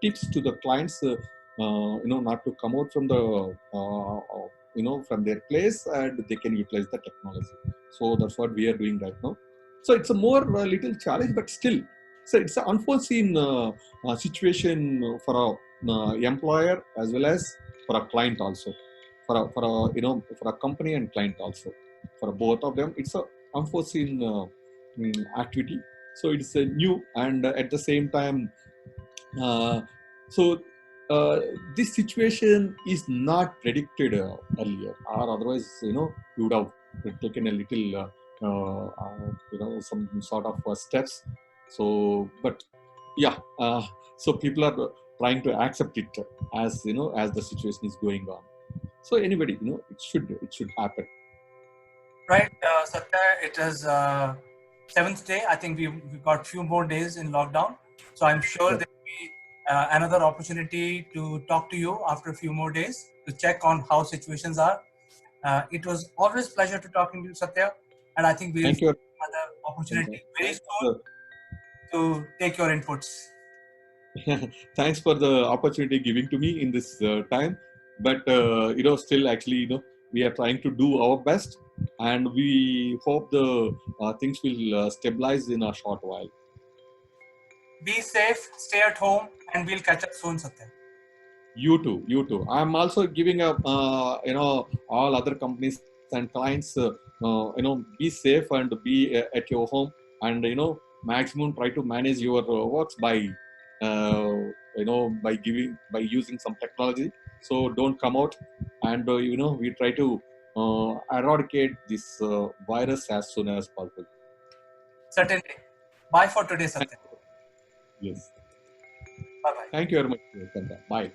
tips to the clients, not to come out from the from their place, and they can utilize the technology. So that's what we are doing right now. So it's a more little challenge, but still, so it's an unforeseen situation for a employer as well as for a client also, for a company and client also. For both of them, it's a unforeseen activity. So it's a new, and at the same time, uh, so this situation is not predicted earlier, or otherwise, you would have taken a little, some sort of steps. So, but yeah, so people are trying to accept it as as the situation is going on. So anybody, it should happen. Right, Satya, it is seventh day. I think we've got few more days in lockdown. So I'm sure Yeah. there will be another opportunity to talk to you after a few more days to check on how situations are. It was always pleasure to talking to you, Satya, and I think we'll Thank you. have another opportunity very soon to take your inputs. Thanks for the opportunity giving to me in this time. But still, actually, we are trying to do our best, and we hope the things will stabilize in a short while. Be safe, stay at home, and we'll catch up soon, Satya. You too, you too. I'm also giving up, all other companies and clients, be safe and be at your home, and maximum try to manage your works by, by using some technology. So don't come out, and we try to eradicate this virus as soon as possible. Certainly. Bye for today, Satya. Yes. Bye-bye. Thank you very much, Chandra. Bye.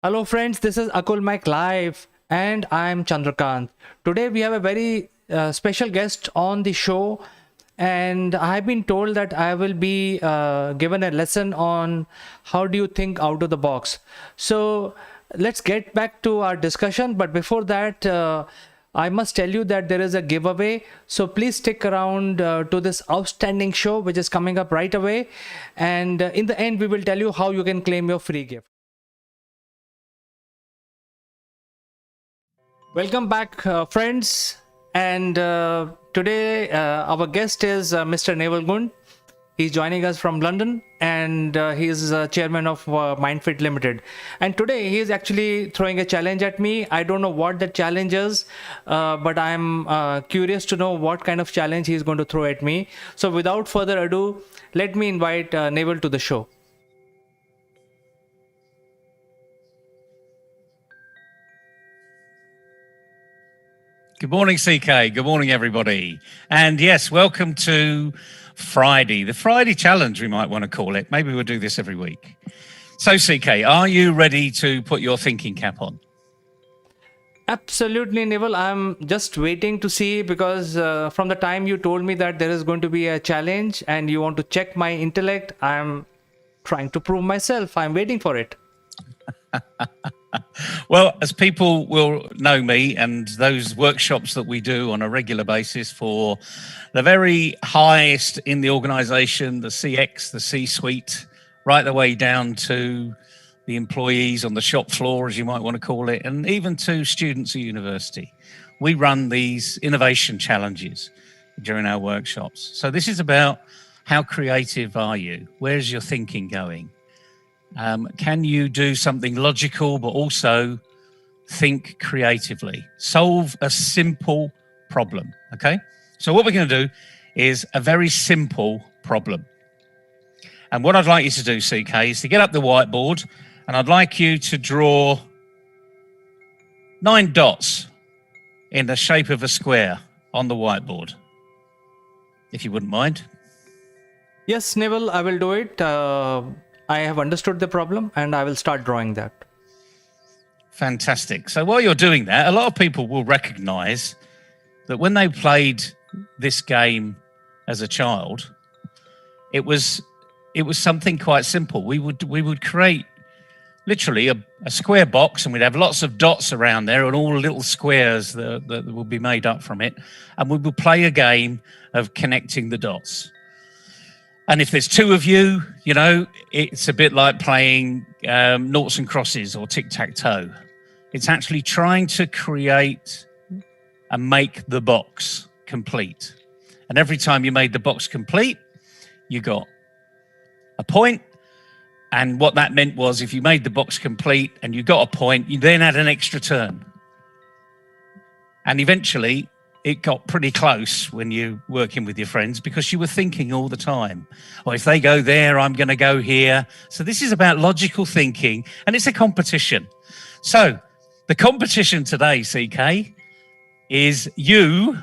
Hello friends, this is AkulmachLive and I'm Chandrakant. Today we have a very special guest on the show, and I've been told that I will be given a lesson on how do you think out of the box. So let's get back to our discussion. But before that, I must tell you that there is a giveaway. So please stick around to this outstanding show, which is coming up right away. And in the end, we will tell you how you can claim your free gift. Welcome back, friends. And today our guest is Mr. Neval Gund. He's joining us from London, and he is chairman of MindFit Limited. And today he is actually throwing a challenge at me. I don't know what the challenge is, but I'm curious to know what kind of challenge he's going to throw at me. So without further ado, let me invite Neval to the show. Good morning, CK. Good morning, everybody. And yes, welcome to Friday, the Friday challenge, we might want to call it. Maybe we'll do this every week. So, CK, are you ready to put your thinking cap on? Absolutely, Neval. I'm just waiting to see, because from the time you told me that there is going to be a challenge and you want to check my intellect, I'm trying to prove myself. I'm waiting for it. Well, as people will know me and those workshops that we do on a regular basis for the very highest in the organization, the CX, the C-suite, right the way down to the employees on the shop floor, as you might want to call it, and even to students at university. We run these innovation challenges during our workshops. So this is about how creative are you? Where's your thinking going? Can you do something logical, but also think creatively? Solve a simple problem, okay? So what we're going to do is a very simple problem. And what I'd like you to do, CK, is to get up the whiteboard, and I'd like you to draw 9 dots in the shape of a square on the whiteboard, if you wouldn't mind. Yes, Neval, I will do it. I have understood the problem and I will start drawing that. Fantastic. So while you're doing that, a lot of people will recognize that when they played this game as a child, it was something quite simple. We would create literally a square box, and we'd have lots of dots around there and all little squares that would be made up from it. And we would play a game of connecting the dots. And if there's 2 of you, you know, it's a bit like playing noughts and crosses or tic-tac-toe. It's actually trying to create and make the box complete. And every time you made the box complete, you got a point. And what that meant was, if you made the box complete and you got a point, you then had an extra turn. And eventually, it got pretty close when you're working with your friends, because you were thinking all the time, or if they go there, I'm going to go here. So this is about logical thinking, and it's a competition. So the competition today, CK, is you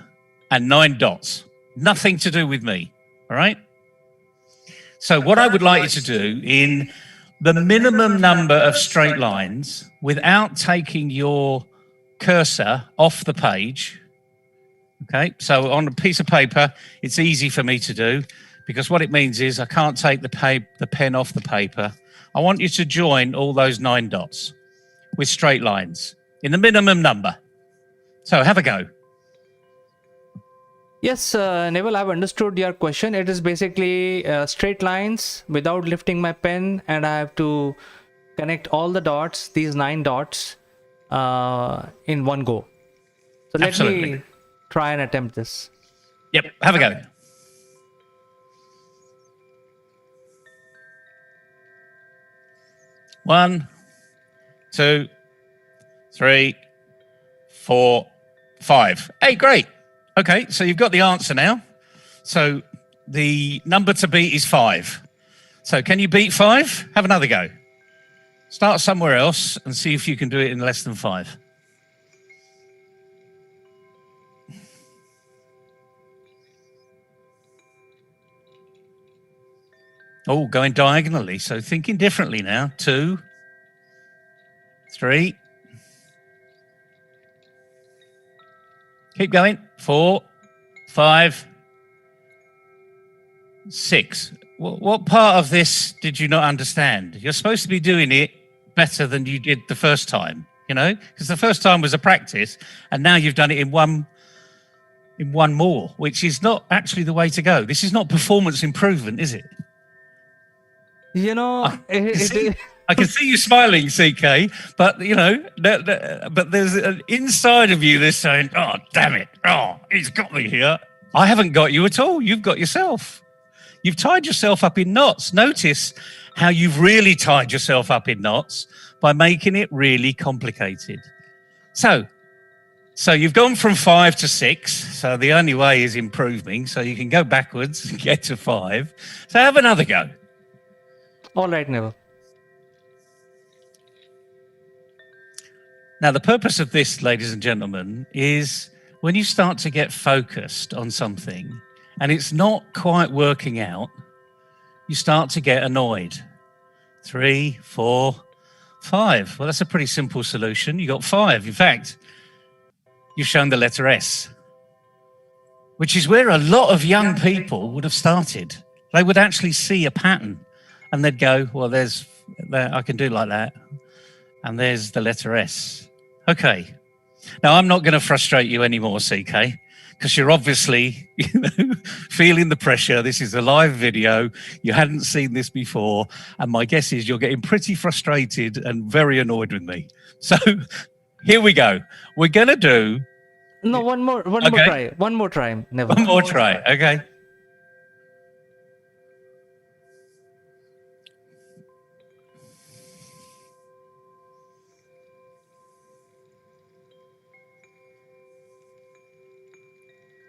and 9 dots. Nothing to do with me, all right? So what I would like you to do, in the minimum number of straight lines, without taking your cursor off the page. Okay, so on a piece of paper, it's easy for me to do, because what it means is I can't take the pen off the paper. I want you to join all those 9 dots with straight lines in the minimum number. So have a go. Yes, Neval, I've understood your question. It is basically straight lines without lifting my pen, and I have to connect all the dots, these 9 dots, in one go. So let me try and attempt this. Yep, have a go. One, 2, 3, 4, 5. Hey, great. Okay, so you've got the answer now. So the number to beat is 5. So can you beat 5? Have another go. Start somewhere else and see if you can do it in less than 5. Oh, going diagonally. So thinking differently now. 2, 3. Keep going. 4, 5, 6. What part of this did you not understand? You're supposed to be doing it better than you did the first time, you know, because the first time was a practice, and now you've done it in one more, which is not actually the way to go. This is not performance improvement, is it? You know, I can see you smiling, CK, but you know, but there's an inside of you that's saying, "Oh, damn it! Oh, he's got me here." I haven't got you at all. You've got yourself. You've tied yourself up in knots. Notice how you've really tied yourself up in knots by making it really complicated. So you've gone from 5 to 6. So the only way is improving. So you can go backwards and get to 5. So have another go. All right, Neville. Now, the purpose of this, ladies and gentlemen, is when you start to get focused on something and it's not quite working out, you start to get annoyed. 3, 4, 5. Well, that's a pretty simple solution. You got 5. In fact, you've shown the letter S, which is where a lot of young people would have started. They would actually see a pattern and they'd go, well, I can do like that. And there's the letter S. Okay. Now, I'm not going to frustrate you anymore, CK, because you're obviously feeling the pressure. This is a live video. You hadn't seen this before. And my guess is you're getting pretty frustrated and very annoyed with me. So here we go. We're going to do... No, one more try. One more try, Neville. One more try, okay.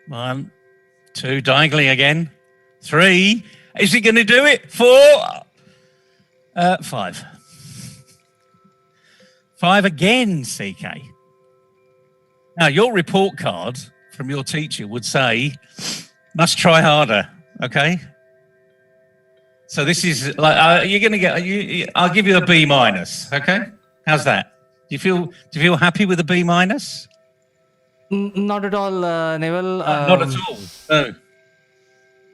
One, 2, diagonally again. 3, is he going to do it? 4, 5. 5 again, CK. Now, your report card from your teacher would say, must try harder, okay? So this is like, you're going to get, I'll give you a B minus, okay? How's that? Do you feel happy with a B minus? Not at all, Neville. Not at all. No.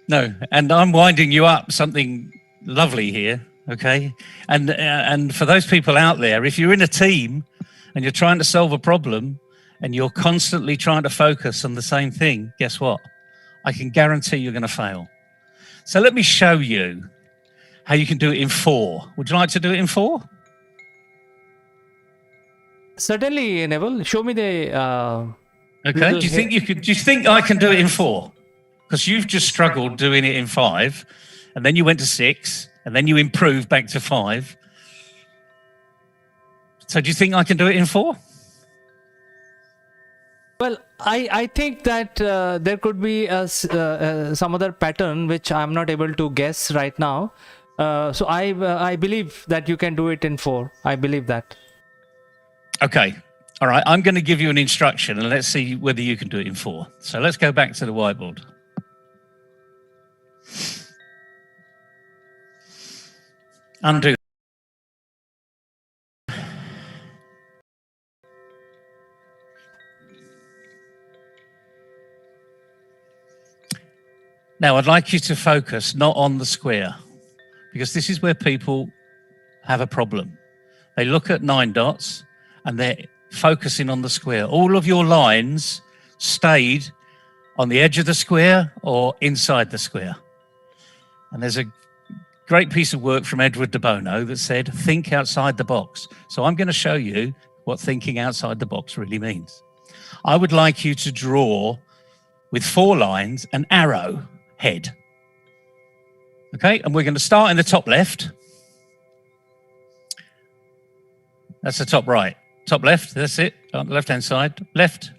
No, and I'm winding you up something lovely here, okay? And for those people out there, if you're in a team and you're trying to solve a problem and you're constantly trying to focus on the same thing, guess what? I can guarantee you're going to fail. So let me show you how you can do it in 4. Would you like to do it in 4? Certainly, Neville. Show me the... Okay. Do you think I can do it in 4? Because you've just struggled doing it in 5, and then you went to 6, and then you improved back to 5. So do you think I can do it in 4? Well, I think that there could be some other pattern which I'm not able to guess right now. So I believe that you can do it in 4. I believe that. Okay. All right. I'm going to give you an instruction and let's see whether you can do it in 4. So let's go back to the whiteboard. Undo. Now, I'd like you to focus not on the square, because this is where people have a problem. They look at 9 dots and they're focusing on the square. All of your lines stayed on the edge of the square or inside the square. And there's a great piece of work from Edward de Bono that said, think outside the box. So I'm going to show you what thinking outside the box really means. I would like you to draw with 4 lines an arrow head. Okay, and we're going to start in the top left. That's the top right. Top left, that's it. On the left-hand side. Left.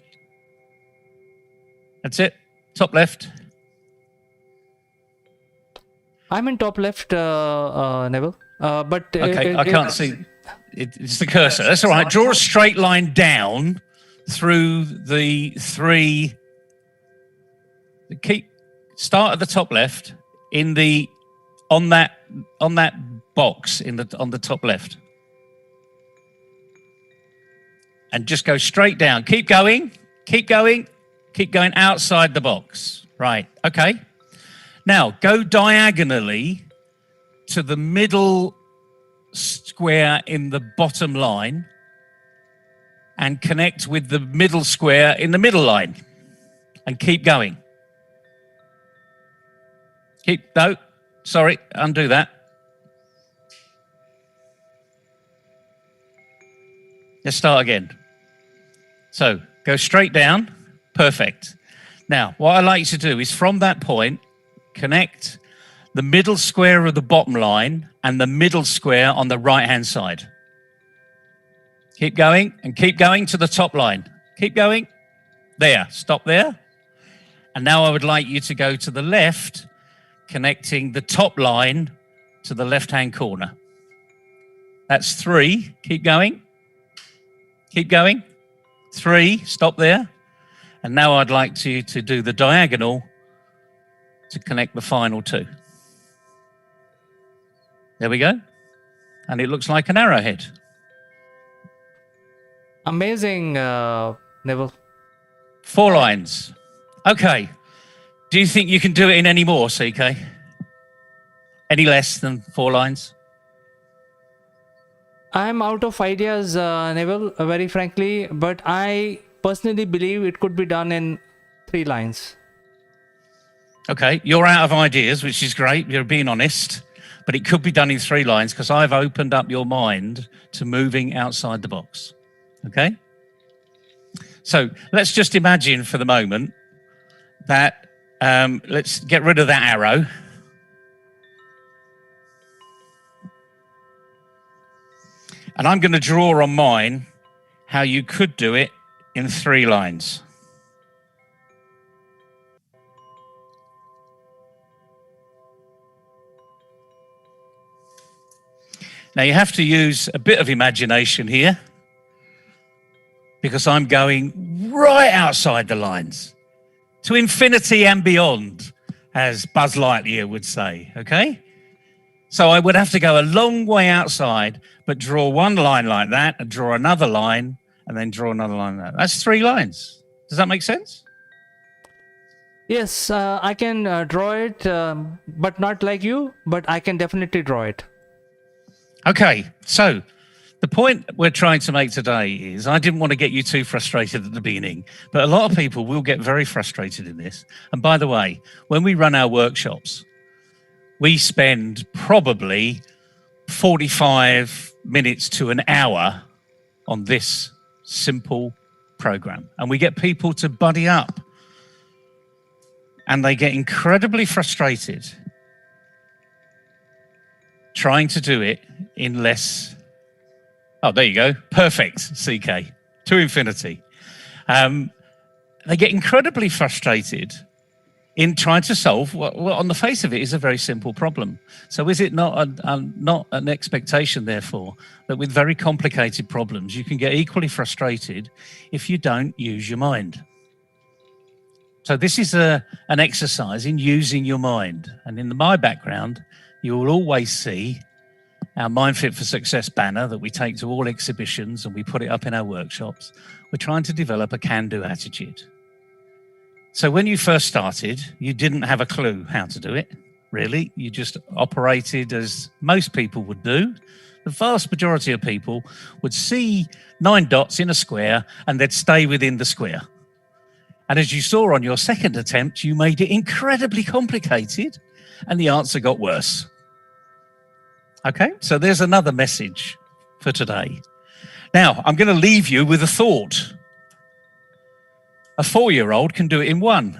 That's it. Top left. I'm in top left, Neville. But okay, I can't see. It's the cursor. That's all right. Draw a straight line down through the 3. Start at the top left on that box on the top left. And just go straight down. Keep going. Keep going. Keep going outside the box. Right, okay. Now, go diagonally to the middle square in the bottom line and connect with the middle square in the middle line. And keep going. No, sorry, undo that. Let's start again. So, go straight down. Perfect. Now, what I'd like you to do is from that point, connect the middle square of the bottom line and the middle square on the right-hand side. Keep going and keep going to the top line. Keep going. There, stop there. And now I would like you to go to the left, connecting the top line to the left-hand corner. That's 3. Keep going. Keep going. 3, stop there. And now I'd like you to do the diagonal to connect the final 2. There we go. And it looks like an arrowhead. Amazing, Neville. 4 lines. Okay. Do you think you can do it in any more, CK? Any less than 4 lines? I'm out of ideas, Neville, very frankly, but I personally believe it could be done in 3 lines. Okay, you're out of ideas, which is great. You're being honest, but it could be done in 3 lines because I've opened up your mind to moving outside the box. Okay? So let's just imagine for the moment that let's get rid of that arrow. And I'm going to draw on mine how you could do it in 3 lines. Now you have to use a bit of imagination here because I'm going right outside the lines to infinity and beyond, as Buzz Lightyear would say, okay? So I would have to go a long way outside, but draw one line like that and draw another line and then draw another line like that. That's 3 lines. Does that make sense? Yes, I can draw it, but not like you, but I can definitely draw it. Okay, so the point we're trying to make today is I didn't want to get you too frustrated at the beginning, but a lot of people will get very frustrated in this. And by the way, when we run our workshops, we spend probably 45 minutes to an hour on this simple program. And we get people to buddy up. And they get incredibly frustrated trying to do it in less. Oh, there you go. Perfect, CK. To infinity. They get incredibly frustrated in trying to solve what on the face of it is a very simple problem. So is it not an expectation, therefore, that with very complicated problems, you can get equally frustrated if you don't use your mind? So this is an exercise in using your mind. And in my background, you will always see our Mind Fit for Success banner that we take to all exhibitions and we put it up in our workshops. We're trying to develop a can-do attitude. So when you first started, you didn't have a clue how to do it, really. You just operated as most people would do. The vast majority of people would see 9 dots in a square and they'd stay within the square. And as you saw on your second attempt, you made it incredibly complicated and the answer got worse. Okay, so there's another message for today. Now, I'm going to leave you with a thought. A 4-year-old can do it in 1.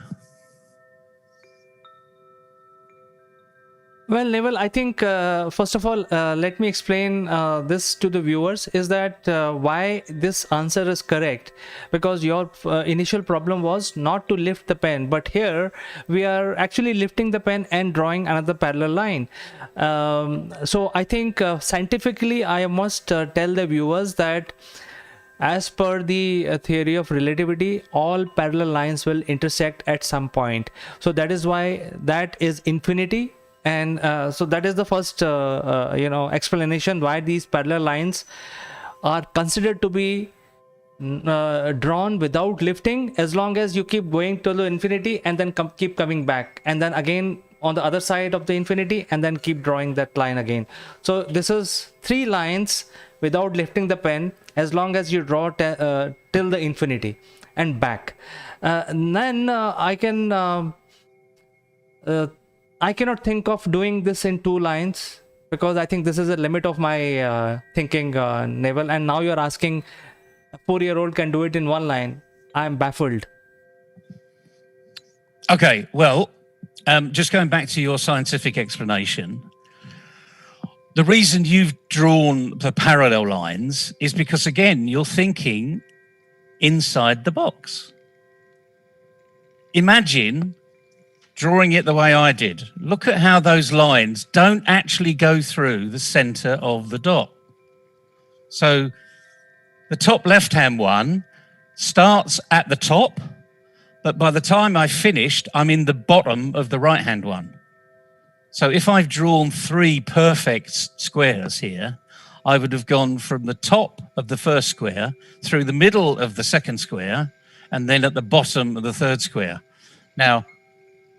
Well, Neville, I think, first of all, let me explain this to the viewers, is that why this answer is correct. Because your initial problem was not to lift the pen, but here we are actually lifting the pen and drawing another parallel line. So I think scientifically, I must tell the viewers that as per the theory of relativity, all parallel lines will intersect at some point. So that is why that is infinity. And so that is the first explanation why these parallel lines are considered to be drawn without lifting, as long as you keep going to the infinity and then keep coming back, and then again on the other side of the infinity, and then keep drawing that line again. So this is 3 lines without lifting the pen, as long as you draw till the infinity and back. Then I cannot think of doing this in 2 lines, because I think this is a limit of my thinking, Neville. And now you're asking a 4-year-old can do it in 1 line. I'm baffled. Okay, well, just going back to your scientific explanation, the reason you've drawn the parallel lines is because, again, you're thinking inside the box. Imagine drawing it the way I did. Look at how those lines don't actually go through the center of the dot. So the top left-hand one starts at the top, but by the time I finished, I'm in the bottom of the right-hand one. So if I've drawn 3 perfect squares here, I would have gone from the top of the first square through the middle of the second square and then at the bottom of the third square. Now,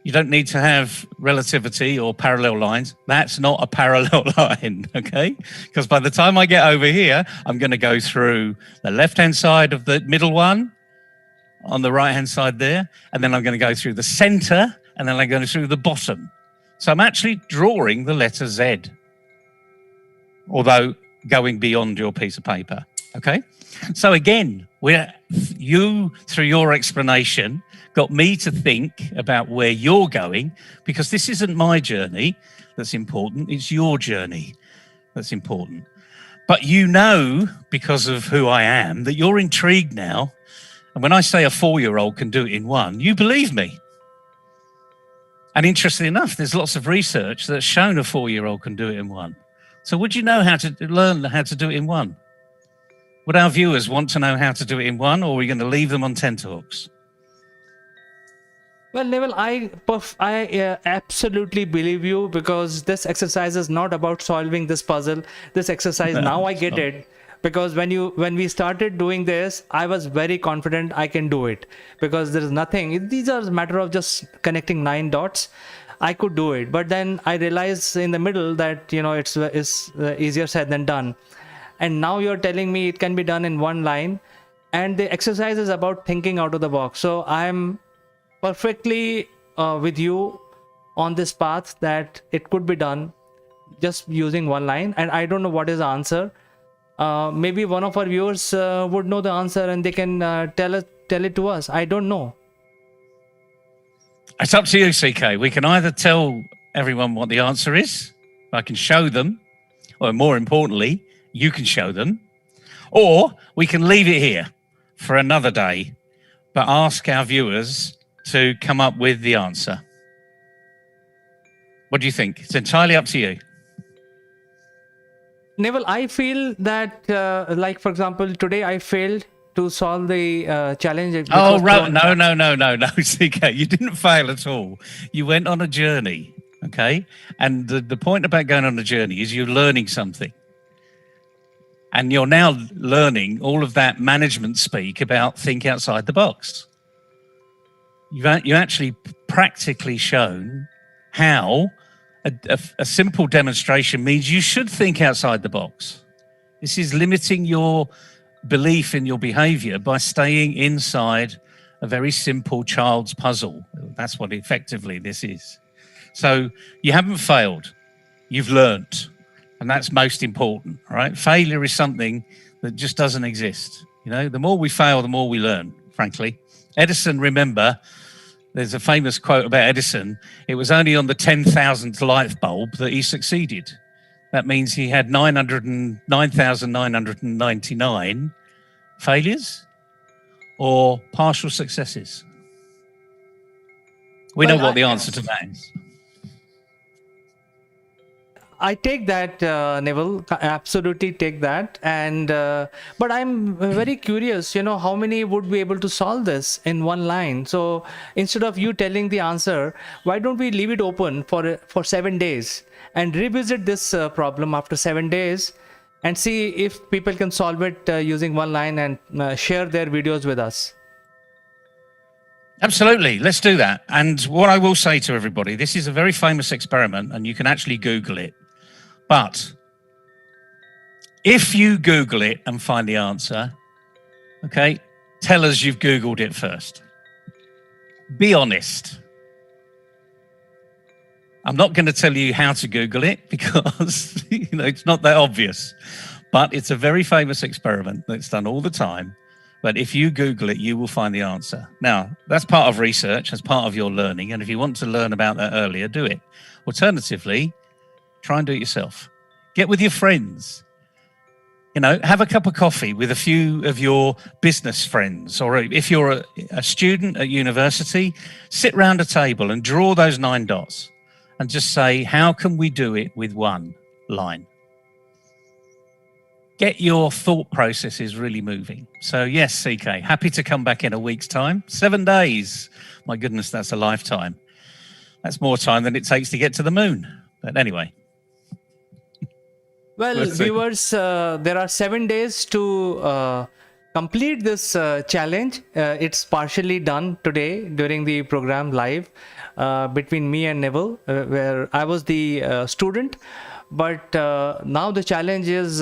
you don't need to have relativity or parallel lines. That's not a parallel line, okay? Because by the time I get over here, I'm going to go through the left-hand side of the middle one on the right-hand side there, and then I'm going to go through the center, and then I'm going through the bottom. So I'm actually drawing the letter Z, although going beyond your piece of paper, okay? So again, you, through your explanation, got me to think about where you're going, because this isn't my journey that's important, it's your journey that's important. But you know, because of who I am, that you're intrigued now. And when I say a 4-year-old can do it in 1, you believe me. And interestingly enough, there's lots of research that's shown a 4-year-old can do it in 1. So would you know how to learn how to do it in 1? Would our viewers want to know how to do it in 1, or are we going to leave them on tenterhooks? Well, Neville, I absolutely believe you, because this exercise is not about solving this puzzle. This exercise, now I get it. Because when we started doing this, I was very confident I can do it, because there is nothing. These are a matter of just connecting 9 dots. I could do it, but then I realized in the middle that it's easier said than done. And now you're telling me it can be done in 1 line, and the exercise is about thinking out of the box. So I'm perfectly with you on this path that it could be done just using 1 line. And I don't know what is the answer. Maybe one of our viewers would know the answer, and they can tell it to us. I don't know. It's up to you, CK. We can either tell everyone what the answer is, I can show them, or more importantly, you can show them, or we can leave it here for another day, but ask our viewers to come up with the answer. What do you think? It's entirely up to you. Neville, I feel that, like, for example, today I failed to solve the challenge. Oh, right. No, CK, you didn't fail at all. You went on a journey, okay? And the point about going on a journey is you're learning something. And you're now learning all of that management speak about think outside the box. You actually practically shown how a simple demonstration means you should think outside the box. This is limiting your belief in your behavior by staying inside a very simple child's puzzle. That's what effectively this is. So you haven't failed, you've learnt, and that's most important, right? Failure is something that just doesn't exist. The more we fail, the more we learn, frankly. Edison, remember, there's a famous quote about Edison. It was only on the 10,000th light bulb that he succeeded. That means he had 9,999 failures or partial successes. We know what the answer to that is. I take that, Neville. Absolutely take that. And but I'm very curious. How many would be able to solve this in 1 line? So instead of you telling the answer, why don't we leave it open for 7 days and revisit this problem after 7 days, and see if people can solve it using one line, and share their videos with us. Absolutely, let's do that. And what I will say to everybody, this is a very famous experiment and you can actually Google it. But if you Google it and find the answer, okay, tell us you've Googled it first. Be honest. I'm not going to tell you how to Google it because it's not that obvious. But it's a very famous experiment that's done all the time. But if you Google it, you will find the answer. Now, that's part of research, that's part of your learning. And if you want to learn about that earlier, do it. Alternatively, try and do it yourself. Get with your friends. Have a cup of coffee with a few of your business friends. Or if you're a student at university, sit round a table and draw those 9 dots and just say, how can we do it with one line? Get your thought processes really moving. So yes, CK, happy to come back in a week's time. 7 days. My goodness, that's a lifetime. That's more time than it takes to get to the moon. But anyway. Well, viewers, there are 7 days to complete this challenge. It's partially done today during the program live between me and Neville, where I was the student. But now the challenge is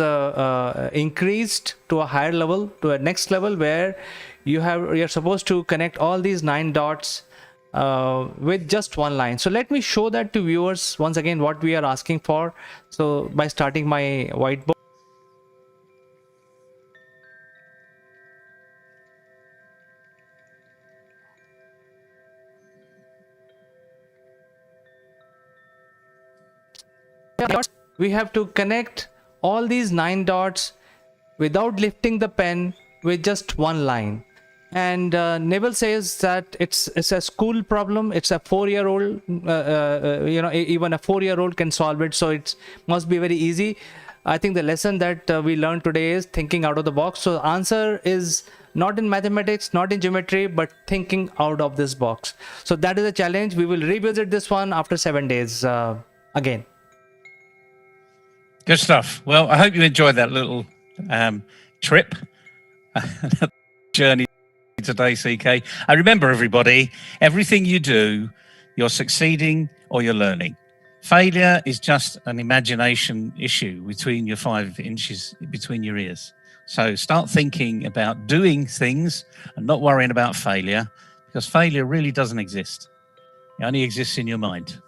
increased to a higher level, to a next level, where you're supposed to connect all these 9 dots with just one line. So let me show that to viewers once again what we are asking for. So by starting my whiteboard. We have to connect all these 9 dots without lifting the pen with just one line. And Neville says that it's a school problem. It's a 4-year-old, even a 4-year-old can solve it. So it must be very easy. I think the lesson that we learned today is thinking out of the box. So answer is not in mathematics, not in geometry, but thinking out of this box. So that is a challenge. We will revisit this one after 7 days again. Good stuff. Well, I hope you enjoyed that little trip, journey today, CK. And remember, everybody, everything you do, you're succeeding or you're learning. Failure is just an imagination issue between your 5 inches between your ears. So start thinking about doing things and not worrying about failure, because failure really doesn't exist. It only exists in your mind.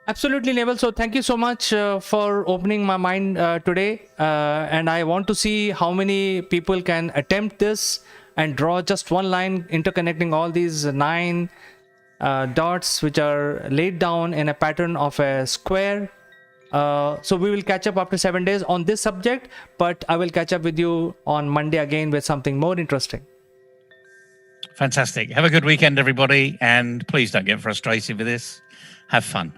Absolutely, Neville. So thank you so much for opening my mind today. And I want to see how many people can attempt this and draw just one line interconnecting all these 9 dots which are laid down in a pattern of a square. So we will catch up after 7 days on this subject, but I will catch up with you on Monday again with something more interesting. Fantastic. Have a good weekend, everybody. And please don't get frustrated with this. Have fun.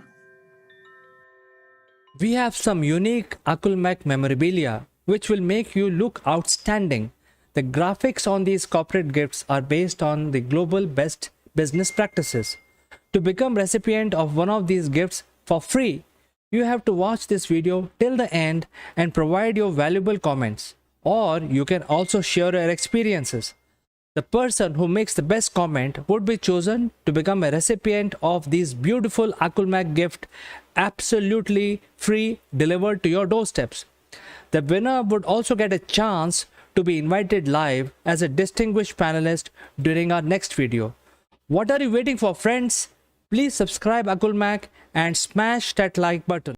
We have some unique AkulmachLive memorabilia which will make you look outstanding. The graphics on these corporate gifts are based on the global best business practices. To become recipient of one of these gifts for free, you have to watch this video till the end and provide your valuable comments. Or you can also share your experiences. The person who makes the best comment would be chosen to become a recipient of this beautiful AkulmachLive gift, absolutely free, delivered to your doorsteps. The winner would also get a chance to be invited live as a distinguished panelist during our next video. What are you waiting for, friends? Please subscribe AkulmachLive and smash that like button.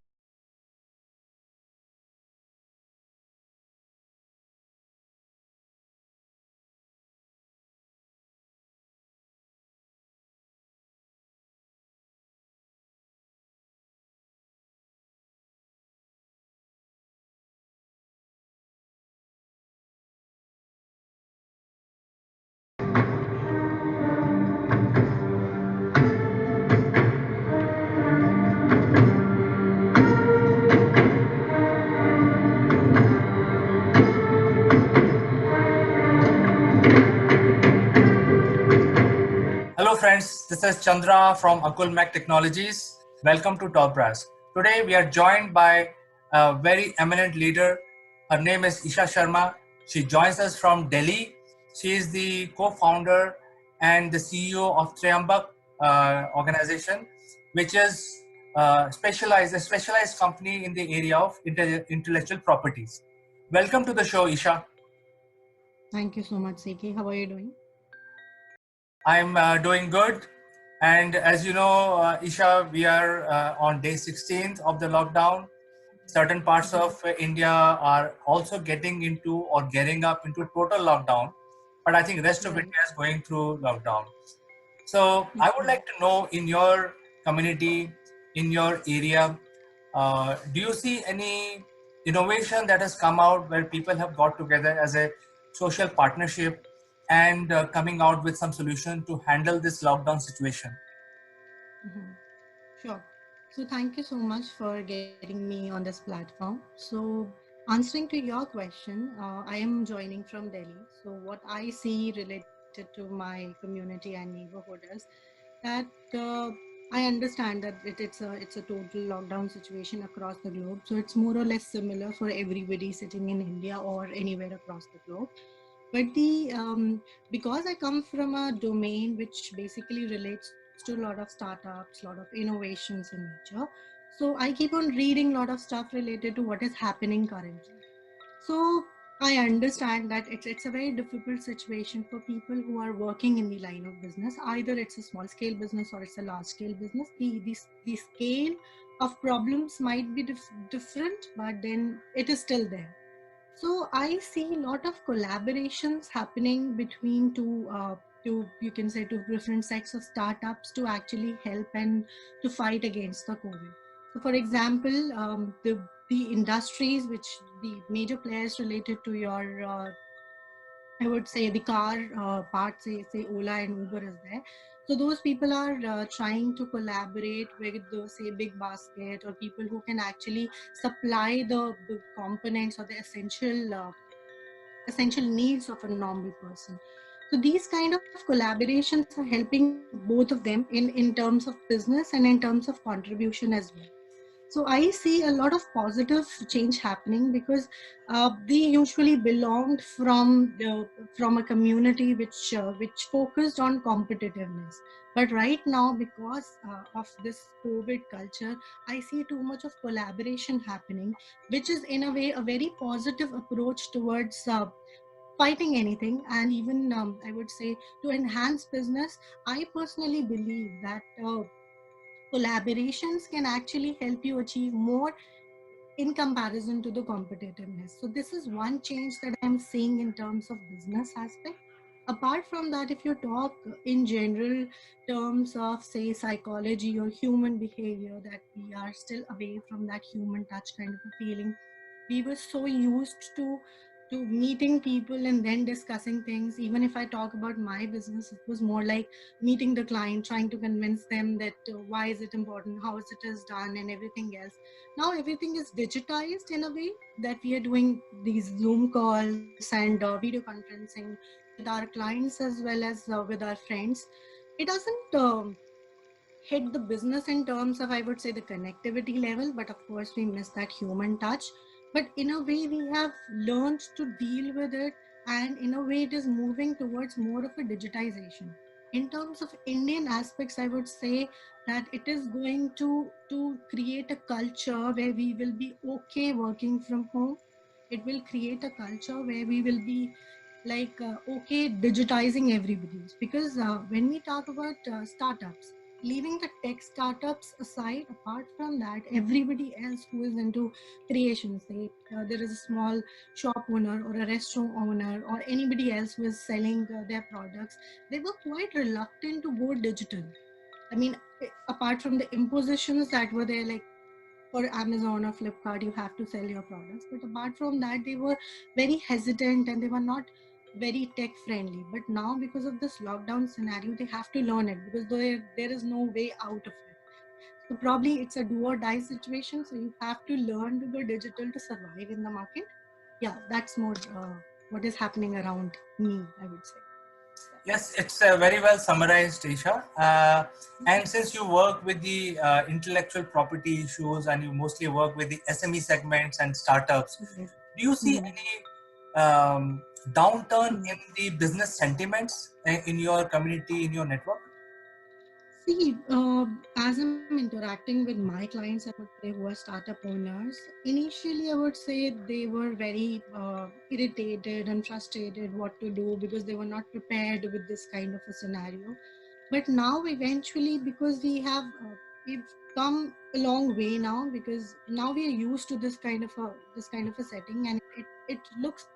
Hello friends, this is Chandra from AkulmachLive Technologies. Welcome to Top Brass. Today we are joined by a very eminent leader. Her name is Isha Sharma. She joins us from Delhi. She is the co-founder and the CEO of Triambak organization, which is a specialized company in the area of intellectual properties. Welcome to the show, Isha. Thank you so much, CK. How are you doing? I'm doing good. And as you know, Isha, we are on day 16th of the lockdown. Certain parts of India are also getting into or gearing up into total lockdown. But I think rest of India is going through lockdown. So I would like to know, in your community, in your area, do you see any innovation that has come out where people have got together as a social partnership and coming out with some solution to handle this lockdown situation? Mhm. Sure. So thank you so much for getting me on this platform. So answering to your question, I am joining from Delhi. So what I see related to my community and neighborhood is that I understand that it's a total lockdown situation across the globe. So it's more or less similar for everybody sitting in India or anywhere across the globe. But the because I come from a domain which basically relates to a lot of startups, a lot of innovations in nature, so I keep on reading a lot of stuff related to what is happening currently. So I understand that it's a very difficult situation for people who are working in the line of business. Either it's a small scale business or it's a large scale business. The scale of problems might be different, but then it is still there. So I see a lot of collaborations happening between two, you can say, two different sets of startups to actually help and to fight against the COVID. So for example, the industries which the major players related to your I would say the car part, say Ola and Uber is there. So those people are trying to collaborate with the say Big Basket or people who can actually supply the components or the essential needs of a normal person. So these kind of collaborations are helping both of them in terms of business and in terms of contribution as well. So I see a lot of positive change happening because they usually belonged from a community which focused on competitiveness. But right now, because of this COVID culture, I see too much of collaboration happening, which is in a way a very positive approach towards fighting anything. And even I would say, to enhance business, I personally believe that collaborations can actually help you achieve more in comparison to the competitiveness. So this is one change that I'm seeing in terms of business aspect. Apart from that, if you talk in general terms of say psychology or human behavior, that we are still away from that human touch kind of a feeling. We were so used to meeting people and then discussing things. Even if I talk about my business, it was more like meeting the client, trying to convince them that why is it important, how is it is done, and everything else. Now everything is digitized in a way that we are doing these Zoom calls and video conferencing with our clients as well as with our friends. It doesn't hit the business in terms of, I would say, the connectivity level, but of course we miss that human touch. But in a way we have learned to deal with it, and in a way it is moving towards more of a digitization. In terms of Indian aspects, I would say that it is going to create a culture where we will be okay working from home. It will create a culture where we will be like okay digitizing everybody's, because when we talk about startups, leaving the tech startups aside, apart from that, everybody else who is into creation, say there is a small shop owner or a restaurant owner or anybody else who is selling their products, they were quite reluctant to go digital. I mean, apart from the impositions that were there, like for Amazon or Flipkart, you have to sell your products. But apart from that, they were very hesitant and they were not very tech friendly. But now, because of this lockdown scenario, they have to learn it because there is no way out of it. So probably it's a do or die situation. So you have to learn to go digital to survive in the market. Yeah, that's more what is happening around me, I would say. Yes, it's very well summarized, Isha. And since you work with the intellectual property issues and you mostly work with the SME segments and startups, do you see any downturn in the business sentiments in your community, in your network? See, as I'm interacting with my clients, I would say, who are startup owners, initially I would say they were very irritated and frustrated what to do because they were not prepared with this kind of a scenario. But now, eventually, because we've come a long way now, because now we are used to this kind of a setting, and it looks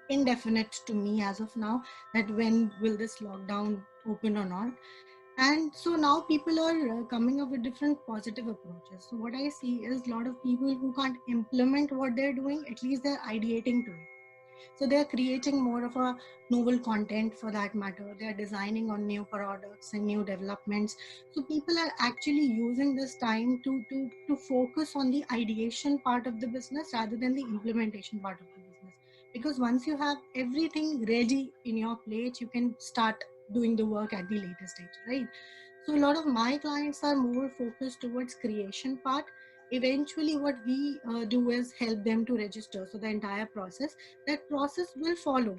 indefinite to me as of now, that when will this lockdown open or not. And so now people are coming up with different positive approaches. So what I see is a lot of people who can't implement what they're doing, at least they're ideating to it. So they're creating more of a novel content, for that matter. They're designing on new products and new developments. So people are actually using this time to focus on the ideation part of the business rather than the implementation part of the business. Because once you have everything ready in your plate, you can start doing the work at the later stage, right? So a lot of my clients are more focused towards creation part. Eventually what we do is help them to register. So the entire process, that process will follow.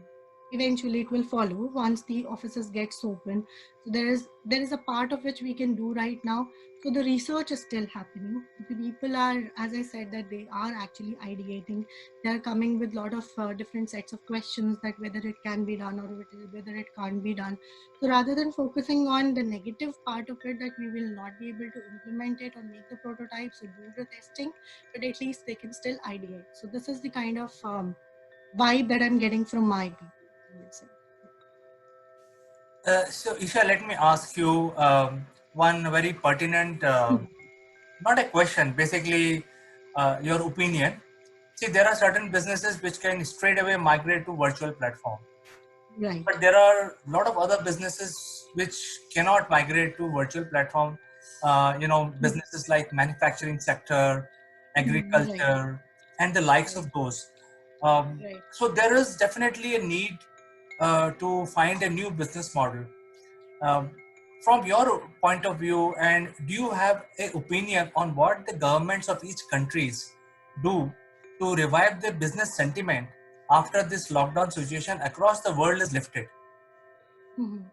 Eventually it will follow once the offices gets open. So there is a part of which we can do right now. So the research is still happening. The people are, as I said, that they are actually ideating. They are coming with a lot of different sets of questions, that whether it can be done or whether it can't be done. So rather than focusing on the negative part of it, that we will not be able to implement it or make the prototypes or do the testing, but at least they can still ideate. So this is the kind of vibe that I'm getting from my people, I would say. So, Isha, let me ask you one very pertinent, not a question, basically your opinion. See, there are certain businesses which can straight away migrate to virtual platform. Right. But there are a lot of other businesses which cannot migrate to virtual platform. Businesses like manufacturing sector, Right. agriculture, and the likes Right. of those. Right. So there is definitely a need to find a new business model. Um, from your point of view, and do you have an opinion on what the governments of each countries do to revive the business sentiment after this lockdown situation across the world is lifted? Mhm.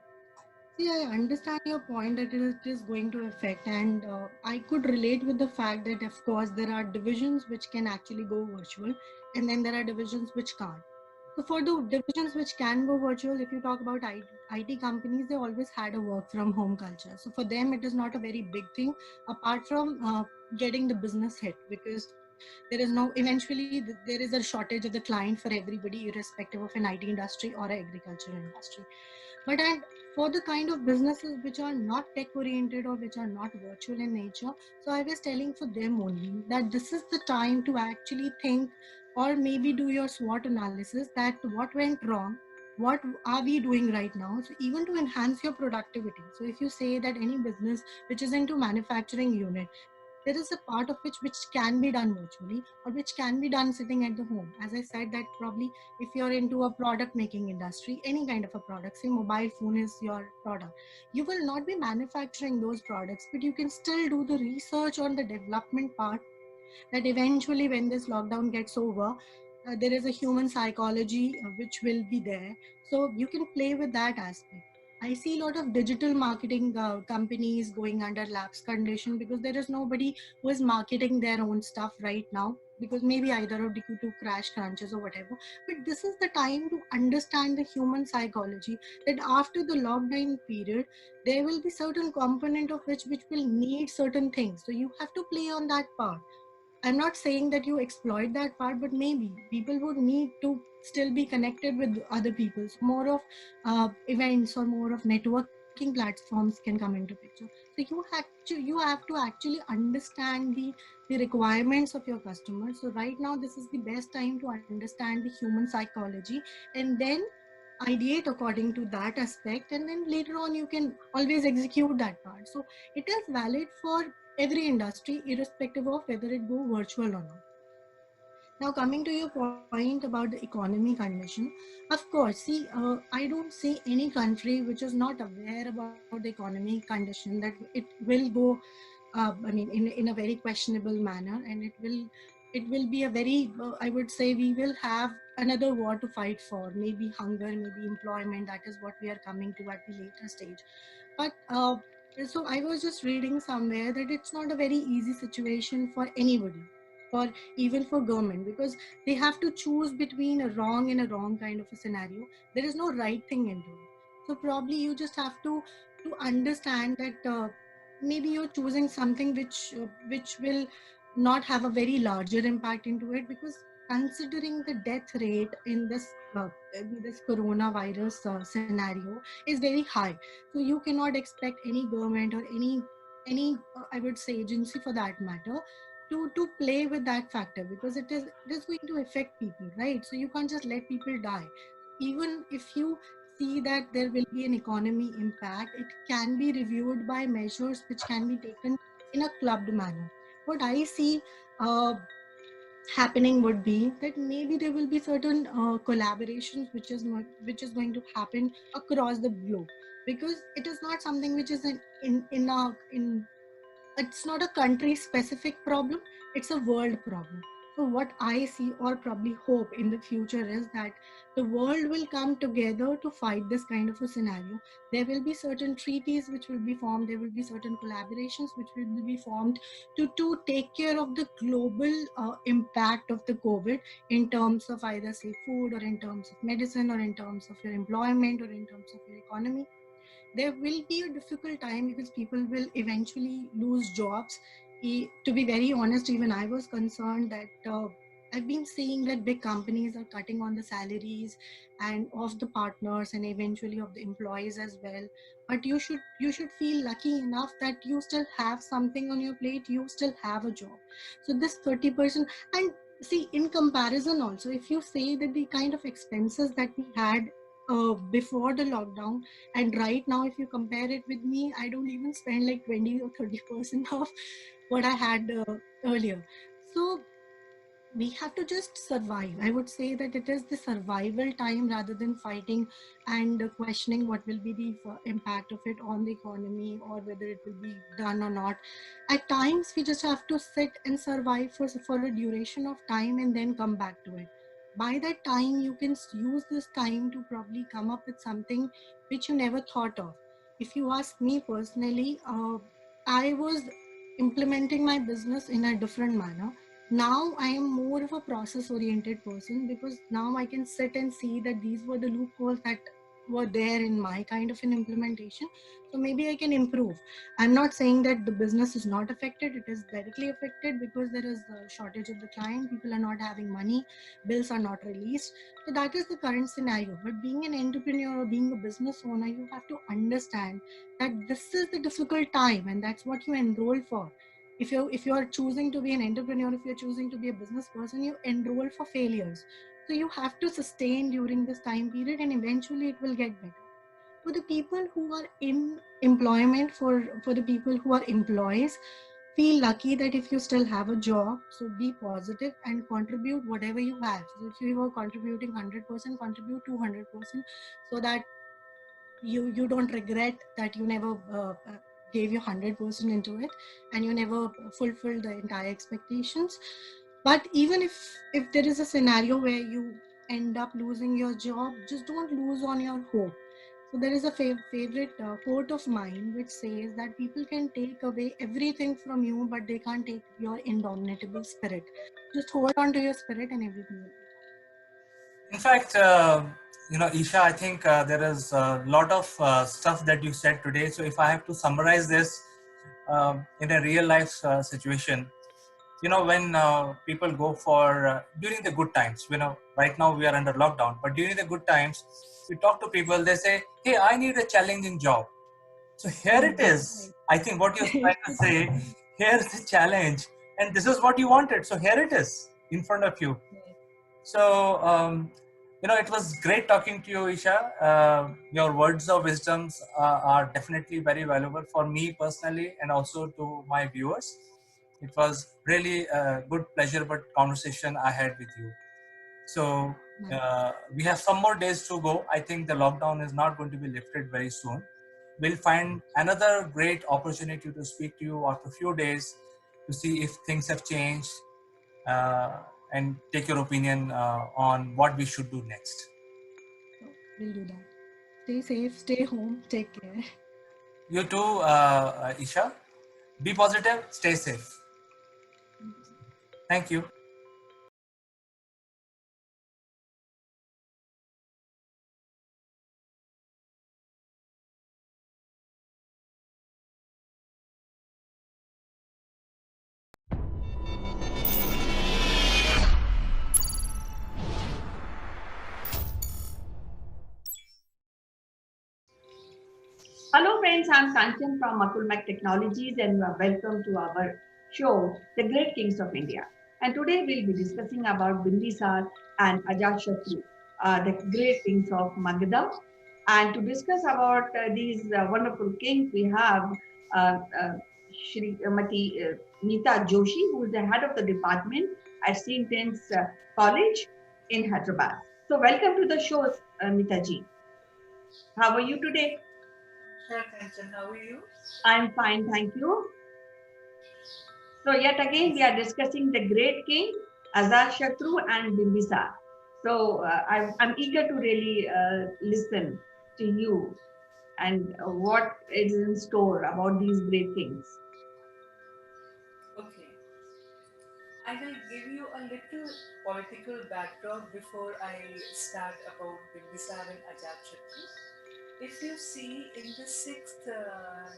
See, I understand your point that it is going to affect, and I could relate with the fact that, of course, there are divisions which can actually go virtual, and then there are divisions which can't. So, for the divisions which can go virtual, if you talk about IT companies, they always had a work from home culture. So, for them, it is not a very big thing apart from getting the business hit, because there is a shortage of the client for everybody, irrespective of an IT industry or an agriculture industry. But and for the kind of businesses which are not tech oriented or which are not virtual in nature, so I was telling for them only that this is the time to actually think, or maybe do your SWOT analysis, that what went wrong, what are we doing right now, so even to enhance your productivity. So if you say that any business which is into manufacturing unit, there is a part of which can be done virtually, or which can be done sitting at the home. As I said, that probably if you're into a product making industry, any kind of a product, say mobile phone is your product, you will not be manufacturing those products, but you can still do the research on the development part, that eventually when this lockdown gets over, there is a human psychology which will be there. So you can play with that aspect. I see a lot of digital marketing companies going under lapse condition, because there is nobody who is marketing their own stuff right now, because maybe either due to crash crunches or whatever. But this is the time to understand the human psychology, that after the lockdown period, there will be certain component of which will need certain things. So you have to play on that part. I'm not saying that you exploit that part, but maybe people would need to still be connected with other people. So more of events or more of networking platforms can come into picture. So you have to actually understand the requirements of your customers. So right now, this is the best time to understand the human psychology, and then ideate according to that aspect, and then later on you can always execute that part. So it is valid for every industry, irrespective of whether it go virtual or not. Now, coming to your point about the economy condition, of course, see, I don't see any country which is not aware about the economy condition that it will go, I mean, in a very questionable manner, and it will be a very, I would say, we will have another war to fight for, maybe hunger, maybe employment. That is what we are coming to at the later stage. But so I was just reading somewhere that it's not a very easy situation for anybody, for even for government, because they have to choose between a wrong and a wrong kind of a scenario. There is no right thing into it. So probably you just have to understand that maybe you're choosing something which will not have a very larger impact into it, because considering the death rate in this coronavirus scenario is very high. So you cannot expect any government or any I would say agency for that matter to play with that factor, because it is going to affect people, right? So you can't just let people die. Even if you see that there will be an economy impact, it can be reviewed by measures which can be taken in a clubbed manner. What I see uh, happening would be that maybe there will be certain collaborations which is going to happen across the globe, because it is not something which is in it's not a country specific problem, it's a world problem. So what I see or probably hope in the future is that the world will come together to fight this kind of a scenario. There will be certain treaties which will be formed, there will be certain collaborations which will be formed to take care of the global impact of the COVID, in terms of either say food, or in terms of medicine, or in terms of your employment, or in terms of your economy. There will be a difficult time because people will eventually lose jobs. To be very honest, even I was concerned that I've been seeing that big companies are cutting on the salaries and of the partners and eventually of the employees as well. But you should feel lucky enough that you still have something on your plate, you still have a job. So this 30%, and see, in comparison also, if you say that the kind of expenses that we had before the lockdown, and right now if you compare it with me, I don't even spend like 20 or 30% of what I had earlier. So we have to just survive. I would say that it is the survival time rather than fighting and questioning what will be the impact of it on the economy, or whether it will be done or not. At times we just have to sit and survive for a duration of time and then come back to it. By that time you can use this time to probably come up with something which you never thought of. If you ask me personally, I was implementing my business in a different manner. Now I am more of a process oriented person, because now I can sit and see that these were the loopholes that were there in my kind of an implementation. So maybe I can improve. I'm not saying that the business is not affected, it is directly affected, because there is a shortage of the client, people are not having money, bills are not released. So that is the current scenario. But being an entrepreneur or being a business owner, you have to understand that this is the difficult time, and that's what you enroll for. If you're choosing to be an entrepreneur, if you're choosing to be a business person, you enroll for failures. So you have to sustain during this time period, and eventually it will get better. For the people who are in employment, for the people who are employees, feel lucky that if you still have a job, so be positive and contribute whatever you have. So if you are contributing 100%, contribute 200%, so that you don't regret that you never gave your 100% into it, and you never fulfilled the entire expectations. But even if there is a scenario where you end up losing your job, just don't lose on your hope. So there is a favorite quote of mine which says that people can take away everything from you, but they can't take your indomitable spirit. Just hold on to your spirit and everything will be. In fact, Isha, I think there is a lot of stuff that you said today. So if I have to summarize this in a real life situation, when people go for during the good times, right now we are under lockdown, but during the good times, we talk to people, they say, hey, I need a challenging job. So here it is. I think what you're trying to say, here's the challenge, and this is what you wanted. So here it is in front of you. So, it was great talking to you, Isha. Your words of wisdoms are definitely very valuable for me personally and also to my viewers. It was really a good pleasure, but conversation I had with you. So we have some more days to go. I think the lockdown is not going to be lifted very soon. We'll find another great opportunity to speak to you after a few days to see if things have changed and take your opinion on what we should do next. We'll do that. Stay safe, stay home, take care. You too, Isha. Be positive, stay safe. Thank you. Hello friends, I'm Kanchan from AkulmachLive Technologies and you are welcome to our show, The Great Kings of India. And today we'll be discussing about Bindisar and Ajatashatru, the great kings of Magadha. And to discuss about these wonderful kings, we have uh, uh, Shrimati Meeta Joshi, who is the head of the department at St. Anne's College in Hyderabad. So welcome to the show, Meeta ji. How are you today? Sure, Kanchan, how are you? I'm fine, thank you. So yet again, we are discussing the great king, Ajatashatru and Bimbisar. So I'm eager to really listen to you and what is in store about these great kings. Okay. I will give you a little political backdrop before I start about Bimbisar and Ajatashatru. If you see in the 6th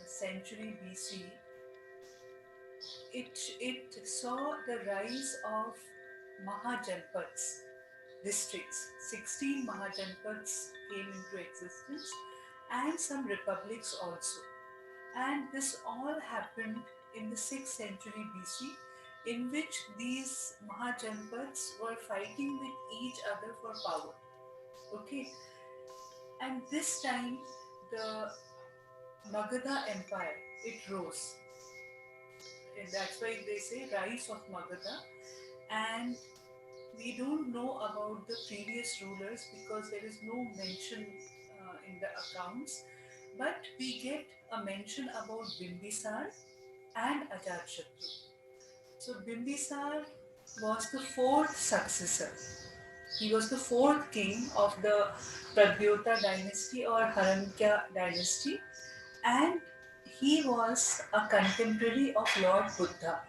century BC, it saw the rise of Mahajanpads, districts. 16 Mahajanpads came into existence and some republics also. And this all happened in the 6th century BC, in which these Mahajanpads were fighting with each other for power. Okay, and this time the Magadha Empire, it rose. And that's why they say rise of Magadha. And we don't know about the previous rulers because there is no mention in the accounts. But we get a mention about Bimbisar and Ajatashatru. So Bimbisar was the fourth successor. He was the fourth king of the Pradyota dynasty or Haramkya dynasty, and he was a contemporary of Lord Buddha.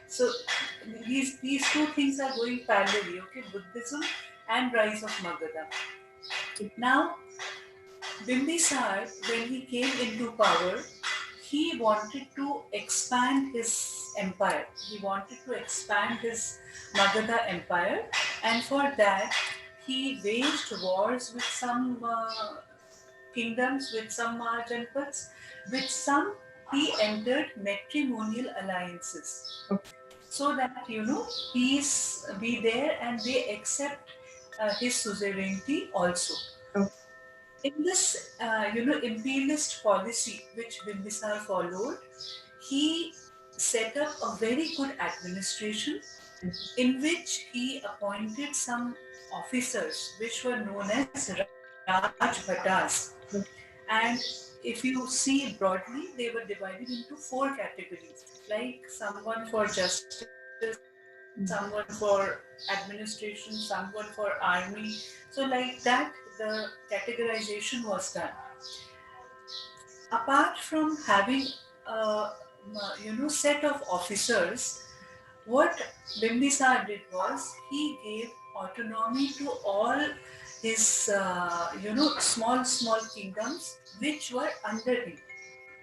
So these two things are going parallelly, okay? Buddhism and rise of Magadha. Now, Bimbisar, when he came into power, he wanted to expand his empire. He wanted to expand his Magadha empire, and for that, he waged wars with some kingdoms, with some Mahajanpads, with some he entered matrimonial alliances, so that peace be there and they accept his suzerainty also. In this, imperialist policy which Bimbisar followed, he set up a very good administration in which he appointed some officers which were known as Rajbhatas. And if you see broadly, they were divided into four categories, like someone for justice, someone for administration, someone for army. So like that, the categorization was done. Apart from having a set of officers, what Bimbisar did was he gave autonomy to all his small kingdoms which were under him.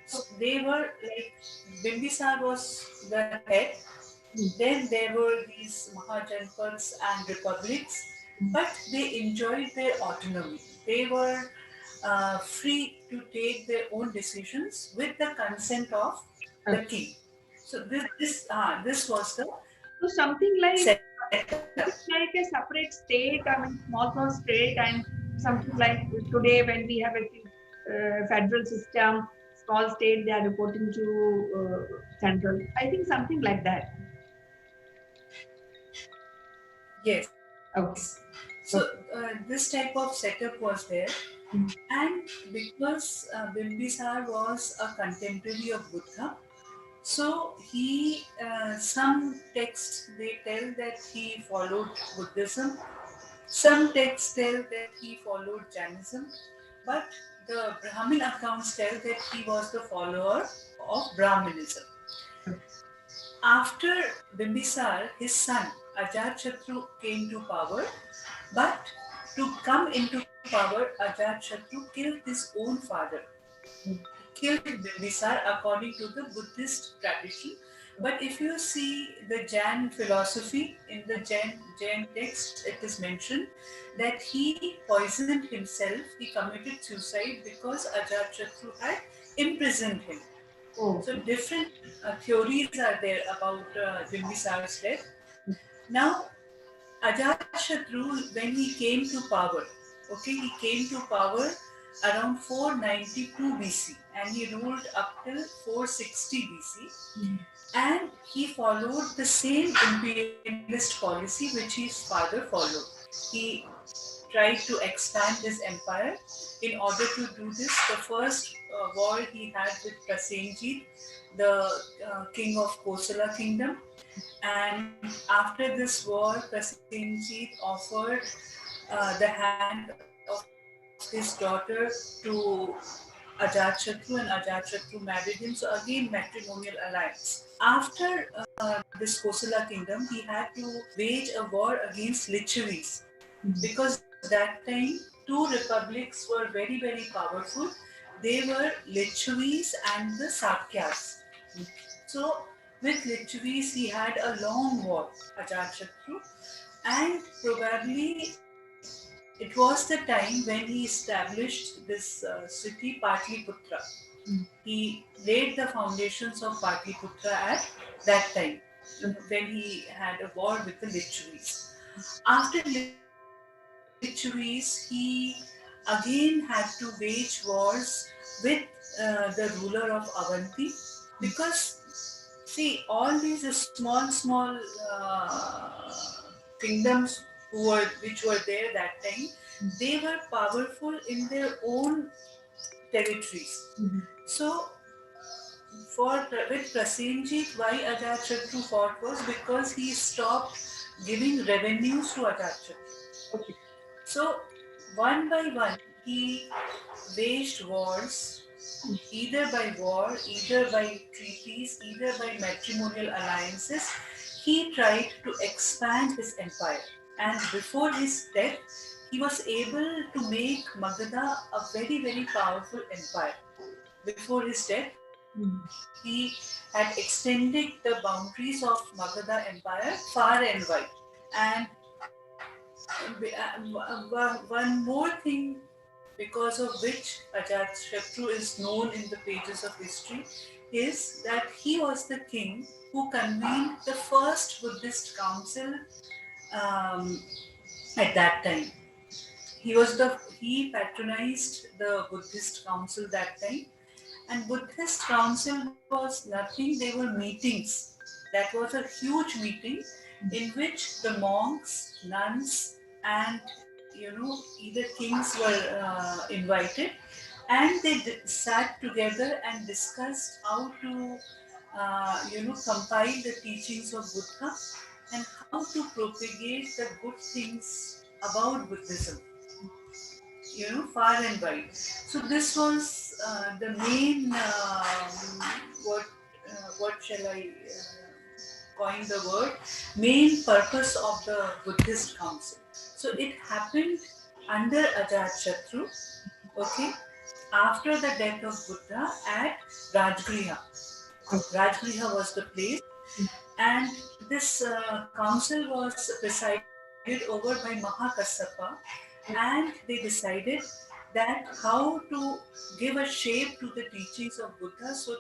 So they were like Bimbisar was the head. Then there were these Mahajanpads and republics, but they enjoyed their autonomy. They were free to take their own decisions with the consent of the king. So this was the So something like setup. like a separate state, I mean small state, and something like today when we have a federal system, small state, they are reporting to central. I think something like that. Yes. Okay. So this type of setup was there, and because Bimbisar was a contemporary of Buddha, so he some texts they tell that he followed Buddhism. Some texts tell that he followed Jainism, but the Brahmin accounts tell that he was the follower of Brahmanism. After Bimbisar, his son Ajatashatru came to power, but to come into power, Ajatashatru killed his own father. Killed Bimbisar according to the Buddhist tradition. But if you see the Jain philosophy in the Jain text, it is mentioned that he poisoned himself, he committed suicide because Ajatashatru had imprisoned him. Oh. So different theories are there about Bimbisar's death. Now, Ajatashatru, when he came to power, okay, he came to power around 492 BC and he ruled up till 460 BC, and he followed the same imperialist policy which his father followed. He tried to expand his empire. In order to do this, the first war he had with Prasenjit, the king of Kosala kingdom, and after this war, Prasenjit offered the hand of his daughter to Ajatashatru, and Ajatashatru married him. So again, matrimonial alliance. After this Kosala kingdom, he had to wage a war against Lichavis because that time two republics were very, very powerful. They were Lichavis and the Sakyas. So with Lichavis, he had a long war, Ajatashatru, and probably it was the time when he established this city Patliputra. He laid the foundations of Patliputra at that time when he had a war with the Lichavis. After Lichavis, he again had to wage wars with the ruler of Avanti because see all these small kingdoms which were there that time, they were powerful in their own territories. So for with Prasenjit, why Ajatashatru fought was because he stopped giving revenues to Ajatashatru. Okay. So one by one, he waged wars, either by war, either by treaties, either by matrimonial alliances. He tried to expand his empire, and before his death, he was able to make Magadha a very, very powerful empire. Before his death, he had extended the boundaries of Magadha empire far and wide. And one more thing because of which Ajatashatru is known in the pages of history is that he was the king who convened the first Buddhist council um, at that time. He patronized the Buddhist council that time, and Buddhist council was nothing, they were meetings. That was a huge meeting in which the monks, nuns, and either kings were invited, and they sat together and discussed how to compile the teachings of Buddha and how to propagate the good things about Buddhism, far and wide. So this was the main what what shall I coin the word, main purpose of the Buddhist council. So it happened under Ajatashatru, okay, after the death of Buddha at Rajgriha. Rajgriha was the place, and this council was presided over by Mahakassapa, and they decided that how to give a shape to the teachings of Buddha so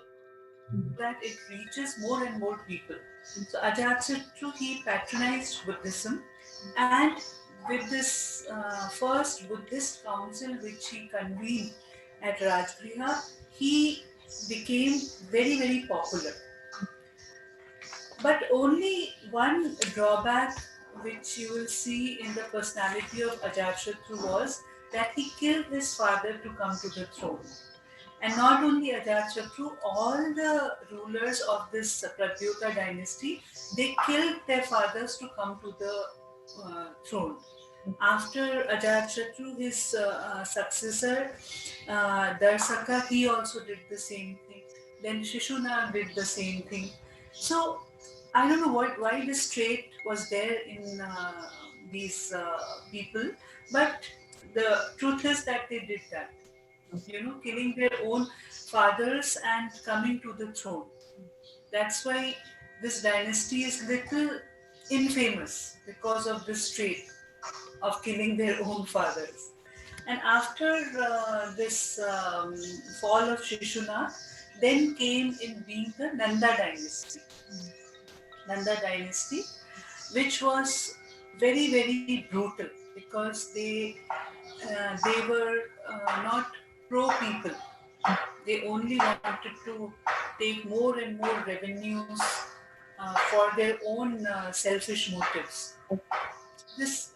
that it reaches more and more people. So Ajatashatru, he patronized Buddhism, and with this first Buddhist council which he convened at Rajgriha, he became very, very popular. But only one drawback which you will see in the personality of Ajatashatru was that he killed his father to come to the throne. And not only Ajatashatru, all the rulers of this Pradyuta dynasty, they killed their fathers to come to the throne. After Ajatashatru, his successor, Darsaka, he also did the same thing. Then Shishuna did the same thing. So I don't know why this trait was there in these people, but the truth is that they did that. Killing their own fathers and coming to the throne. That's why this dynasty is little infamous because of this trait of killing their own fathers. And after this fall of Shishuna, then came in being the Nanda dynasty. Nanda dynasty, which was very, very brutal because they were not pro people. They only wanted to take more and more revenues for their own selfish motives. This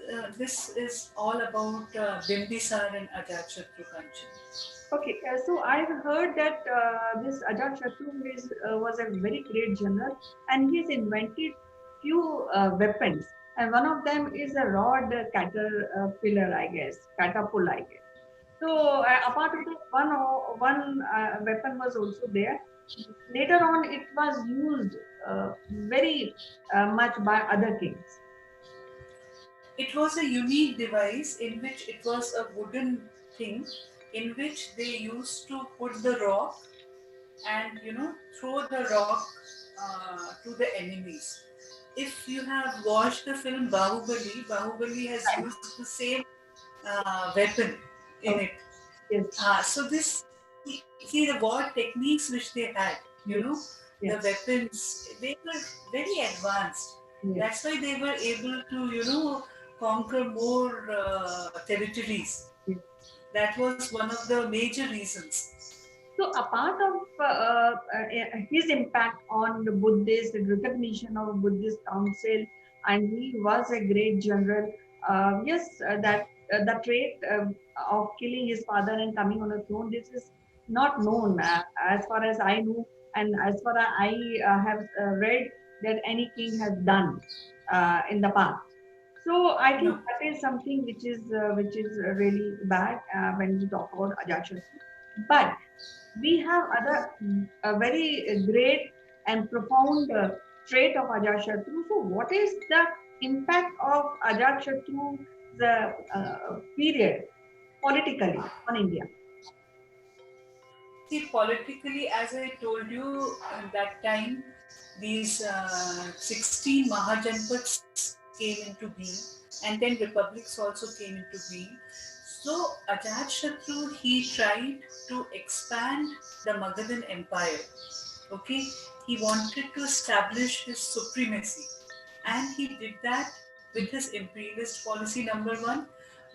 is all about Bimbisar and Ajatashatru Kanchan. Okay, so I've heard that this Ajatashatru was a very great general, and he has invented few weapons, and one of them is a rod caterpillar, I guess, catapult, I guess. So apart of that, one weapon was also there. Later on, it was used very much by other kings. It was a unique device in which it was a wooden thing in which they used to put the rock and throw the rock to the enemies. If you have watched the film Bahubali, Bahubali has used the same weapon in it. Yes. So this see the war techniques which they had, the weapons, they were very advanced. That's why they were able to conquer more territories. That was one of the major reasons. So, apart of his impact on the Buddhist, the recognition of a Buddhist council, and he was a great general. Yes, that the trait of killing his father and coming on a throne, this is not known as far as I know, and as far as I have read that any king has done in the past. So I think that is something which is really bad when we talk about Ajatashatru. But we have other very great and profound trait of Ajatashatru. So what is the impact of Ajatashatru the period politically on India? See, politically, as I told you at that time, these 16 Mahajanpads came into being, and then republics also came into being. So, Ajatashatru, he tried to expand the Magadhan Empire. Okay, he wanted to establish his supremacy, and he did that with his imperialist policy number one,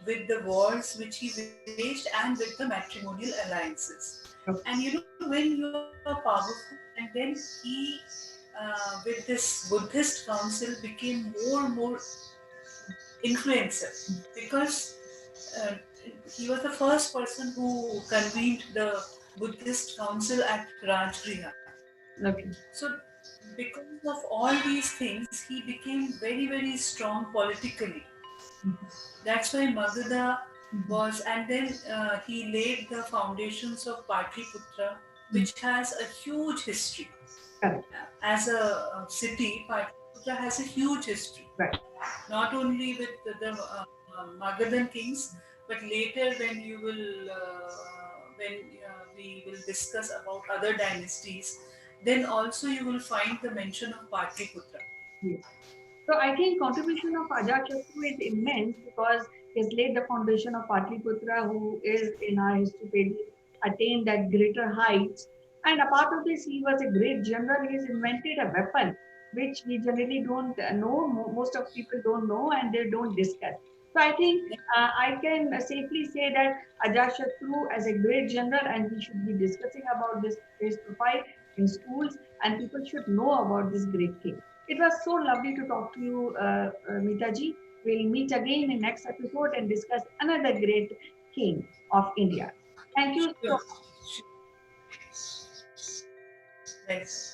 with the wars which he waged, and with the matrimonial alliances. And when you are powerful, and then he, with this Buddhist council, became more influential because he was the first person who convened the Buddhist council at Rajgriha. Okay. So, because of all these things, he became very, very strong politically. That's why Magadha was, and then he laid the foundations of Patliputra, which has a huge history. As a city, Patliputra has a huge history. Not only with the Magadhan kings, but later when you will, we will discuss about other dynasties, then also you will find the mention of Patliputra. Yes. So I think contribution of Ajatashatru is immense because he has laid the foundation of Patliputra, who is in our history page, attained at greater heights. And apart of this, he was a great general. He has invented a weapon which we generally don't know. Most of people don't know and they don't discuss. So I think I can safely say that Ajatashatru as a great general, and we should be discussing about this face profile in schools, and people should know about this great king. It was so lovely to talk to you, Mitaji. We'll meet again in next episode and discuss another great king of India. Thank you so Sure. much. Thanks.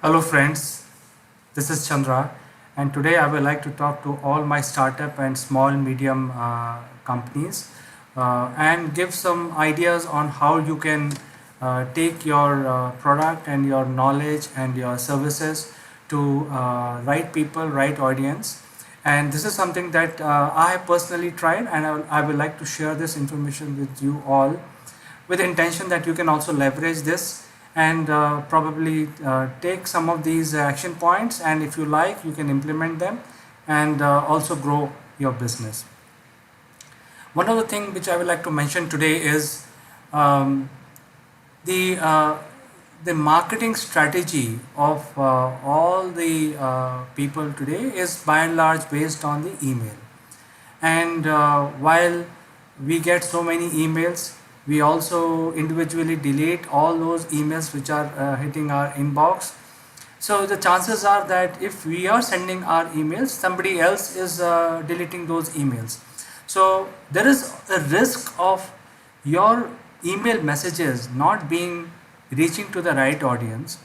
Hello friends, this is Chandra, and today I would like to talk to all my startup and small medium companies and give some ideas on how you can take your product and your knowledge and your services to right people, right audience. And this is something that I have personally tried, and I would like to share this information with you all with the intention that you can also leverage this and probably take some of these action points, and if you like you can implement them and also grow your business. One of the things which I would like to mention today is um, the uh, the marketing strategy of all the people today is by and large based on the email. And while we get so many emails, we also individually delete all those emails which are hitting our inbox. So the chances are that if we are sending our emails, somebody else is deleting those emails. So there is a risk of your email messages not being reaching to the right audience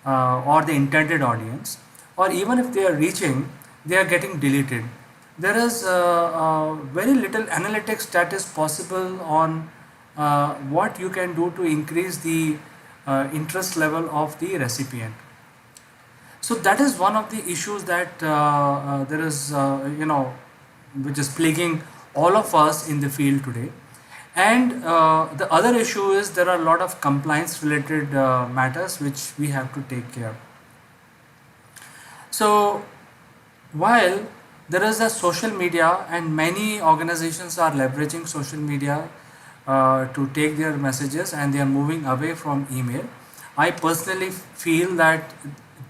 or the intended audience, or even if they are reaching, they are getting deleted. There is very little analytics that is possible on what you can do to increase the interest level of the recipient. So that is one of the issues that there is, which is plaguing all of us in the field today. And the other issue is there are a lot of compliance related matters which we have to take care. So while there is a social media and many organizations are leveraging social media to take their messages and they are moving away from email, I personally feel that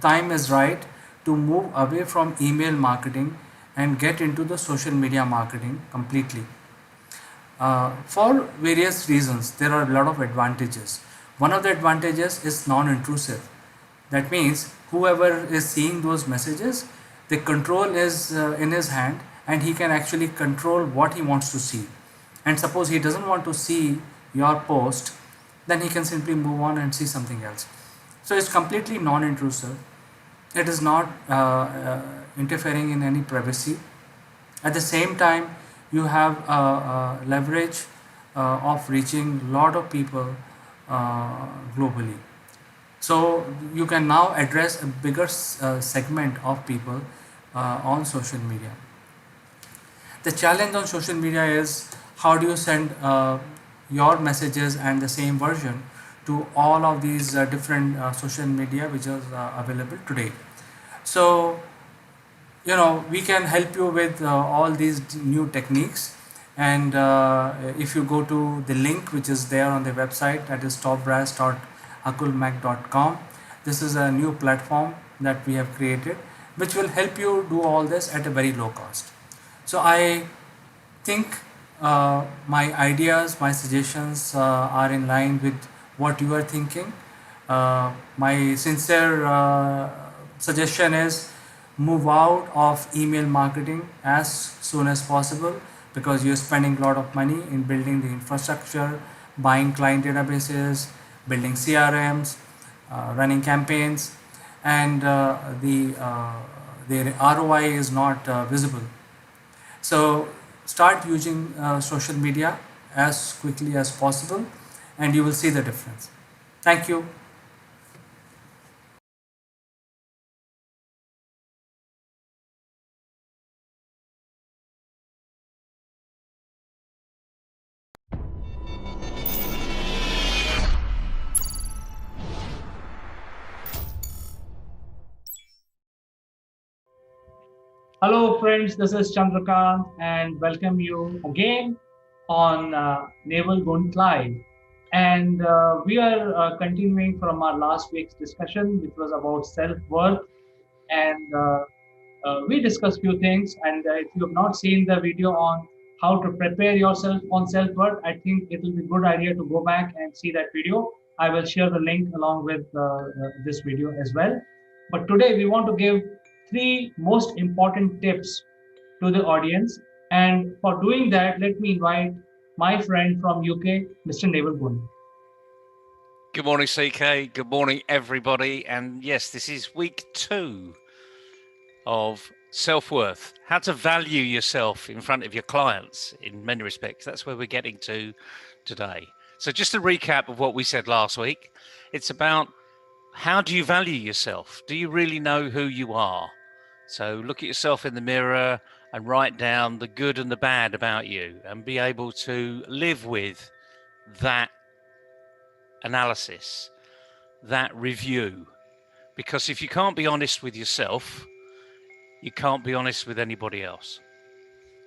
time is right to move away from email marketing and get into the social media marketing completely. For various reasons, there are a lot of advantages. One of the advantages is non-intrusive. That means whoever is seeing those messages, the control is in his hand, and he can actually control what he wants to see. And suppose he doesn't want to see your post, then he can simply move on and see something else. So it's completely non-intrusive. It is not interfering in any privacy. At the same time, you have leverage of reaching a lot of people globally. So you can now address a bigger segment of people on social media. The challenge on social media is how do you send your messages and the same version to all of these different social media which is available today. So we can help you with all these new techniques, and if you go to the link which is there on the website, that is topbrass.akulmac.com, this is a new platform that we have created which will help you do all this at a very low cost. So I think my ideas, my suggestions are in line with what you are thinking. My sincere suggestion is move out of email marketing as soon as possible, because you're spending a lot of money in building the infrastructure, buying client databases, building CRMs, running campaigns, and the ROI is not visible. So start using social media as quickly as possible, and you will see the difference. Thank you. Hello, friends. This is Chandrakant, and welcome you again on Naval Gun Live. And we are continuing from our last week's discussion, which was about self-worth. And we discussed few things. And if you have not seen the video on how to prepare yourself on self-worth, I think it will be a good idea to go back and see that video. I will share the link along with this video as well. But today we want to give three most important tips to the audience. And for doing that, let me invite my friend from UK, Mr. Naval Gun. Good morning, CK. Good morning, everybody. And yes, this is week 2 of self-worth, how to value yourself in front of your clients in many respects. That's where we're getting to today. So just a recap of what we said last week. It's about how do you value yourself? Do you really know who you are? So look at yourself in the mirror and write down the good and the bad about you and be able to live with that analysis, that review. Because if you can't be honest with yourself, you can't be honest with anybody else.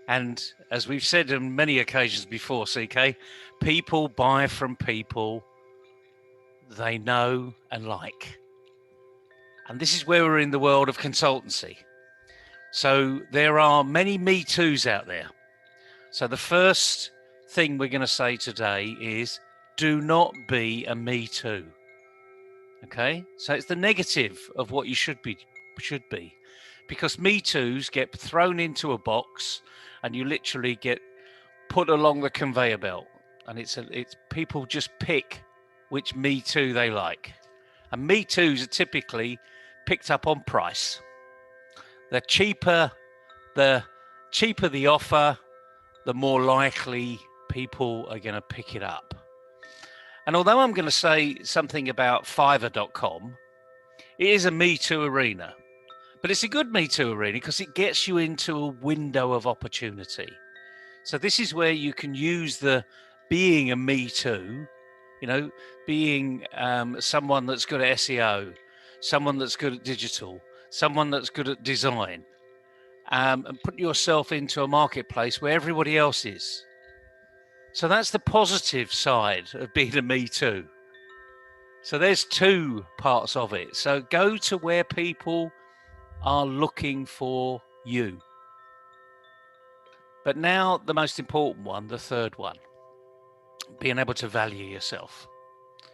And as we've said on many occasions before, CK, people buy from people they know and like. And this is where we're in the world of consultancy. So there are many Me Too's out there. So the first thing we're going to say today is do not be a Me Too. Okay? So it's the negative of what you should be. Because Me Too's get thrown into a box and you literally get put along the conveyor belt. And it's people just pick which Me Too they like. And Me Too's are typically picked up on price. The cheaper the offer, the more likely people are going to pick it up. And although I'm going to say something about Fiverr.com, it is a Me Too arena. But it's a good Me Too arena because it gets you into a window of opportunity. So this is where you can use the being a Me Too, being someone that's good at SEO, someone that's good at digital, someone that's good at design, and put yourself into a marketplace where everybody else is. So that's the positive side of being a Me Too. So there's 2 parts of it. So go to where people are looking for you. But now the most important one, the third one, being able to value yourself.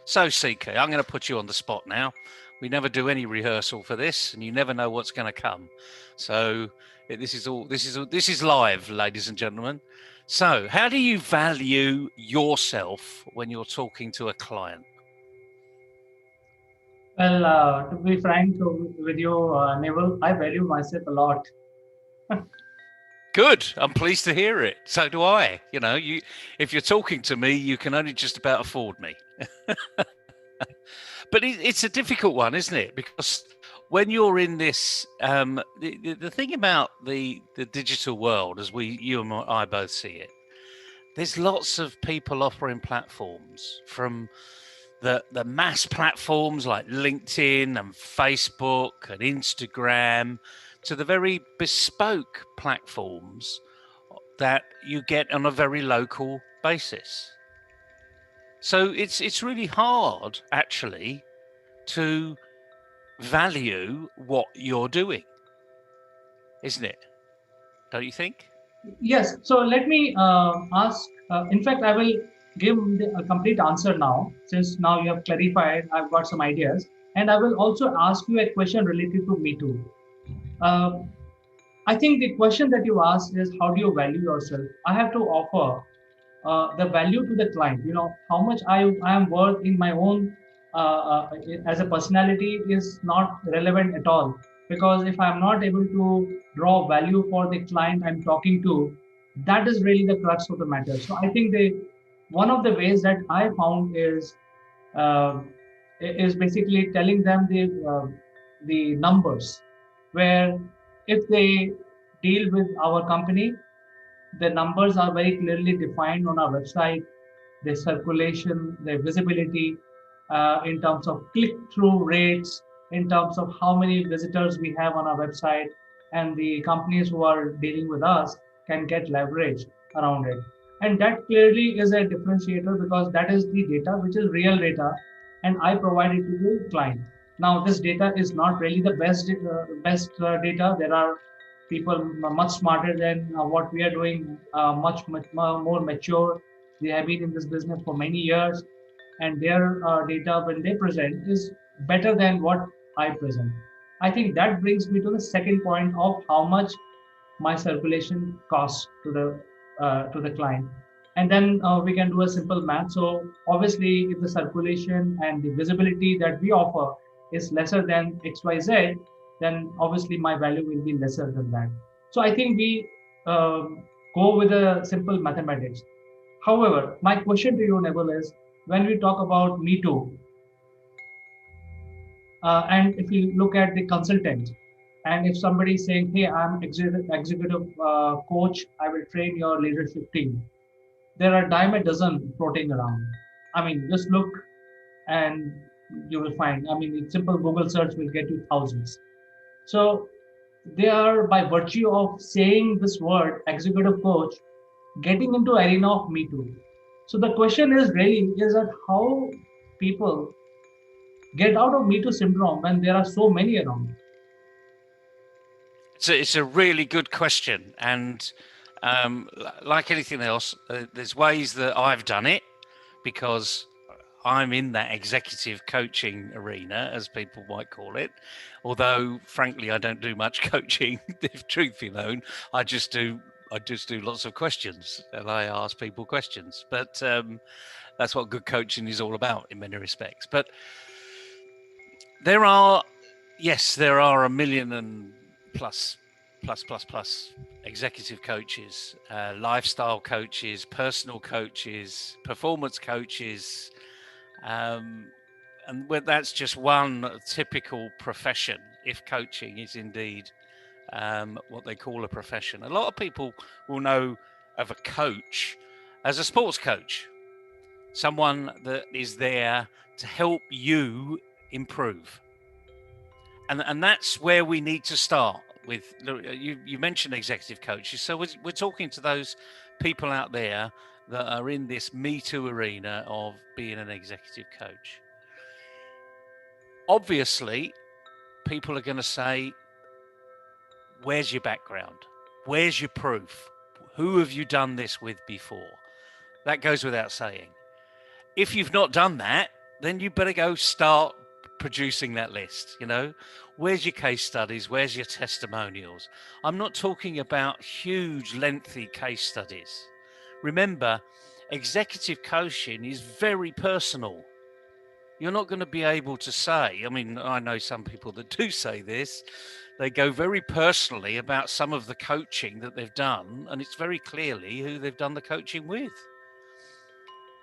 So CK, I'm going to put you on the spot now. We never do any rehearsal for this, and you never know what's going to come. So this is live, ladies and gentlemen. So how do you value yourself when you're talking to a client? Well, to be frank with you, Neville, I value myself a lot. Good. I'm pleased to hear it. So do I. If you're talking to me, you can only just about afford me. But it's a difficult one, isn't it? Because when you're in this, the thing about the digital world, as you and I both see it, there's lots of people offering platforms, from the mass platforms like LinkedIn and Facebook and Instagram to the very bespoke platforms that you get on a very local basis. So it's really hard, actually, to value what you're doing, isn't it? Don't you think? Yes. So let me ask. In fact, I will give a complete answer now, since now you have clarified. I've got some ideas, and I will also ask you a question related to Me Too. I think the question that you asked is, how do you value yourself? I have to offer the value to the client. How much I am worth in my own as a personality is not relevant at all, because if I'm not able to draw value for the client I'm talking to, that is really the crux of the matter. So I think one of the ways that I found uh, is basically telling them the numbers, where if they deal with our company, the numbers are very clearly defined on our website, their circulation, their visibility, in terms of click-through rates, in terms of how many visitors we have on our website, and the companies who are dealing with us can get leverage around it. And that clearly is a differentiator because that is the data which is real data, and I provide it to the client. Now, this data is not really the best data. There are people much smarter than what we are doing, much more mature. They have been in this business for many years, and their data when they present is better than what I present. I think that brings me to the second point of how much my circulation costs to the client, and then we can do a simple math. So obviously, if the circulation and the visibility that we offer is lesser than XYZ, then obviously my value will be lesser than that. So I think we go with a simple mathematics. However, my question to you, Neville, is when we talk about Me Too, and if you look at the consultant, and if somebody is saying, hey, I'm executive coach, I will train your leadership team. There are dime a dozen floating around. I mean, just look and you will find, I mean, a simple Google search will get you thousands. So they are, by virtue of saying this word, executive coach, getting into arena of Me Too. So the question is really is that how people get out of Me Too syndrome when there are so many around. It's a really good question, and like anything else, there's ways that I've done it because I'm in that executive coaching arena, as people might call it. Although, frankly, I don't do much coaching. If truth be known, I just do lots of questions, and I ask people questions. But that's what good coaching is all about in many respects. But there are a million and plus executive coaches, lifestyle coaches, personal coaches, performance coaches, and that's just one typical profession, if coaching is indeed what they call a profession. A lot of people will know of a coach as a sports coach, someone that is there to help you improve. And that's where we need to start with. You mentioned executive coaches, so we're talking to those people out there that are in this Me Too arena of being an executive coach. Obviously, people are going to say, where's your background? Where's your proof? Who have you done this with before? That goes without saying. If you've not done that, then you better go start producing that list. Where's your case studies? Where's your testimonials? I'm not talking about huge, lengthy case studies. Remember, executive coaching is very personal. You're not going to be able to say, I mean, I know some people that do say this, they go very personally about some of the coaching that they've done, and it's very clearly who they've done the coaching with.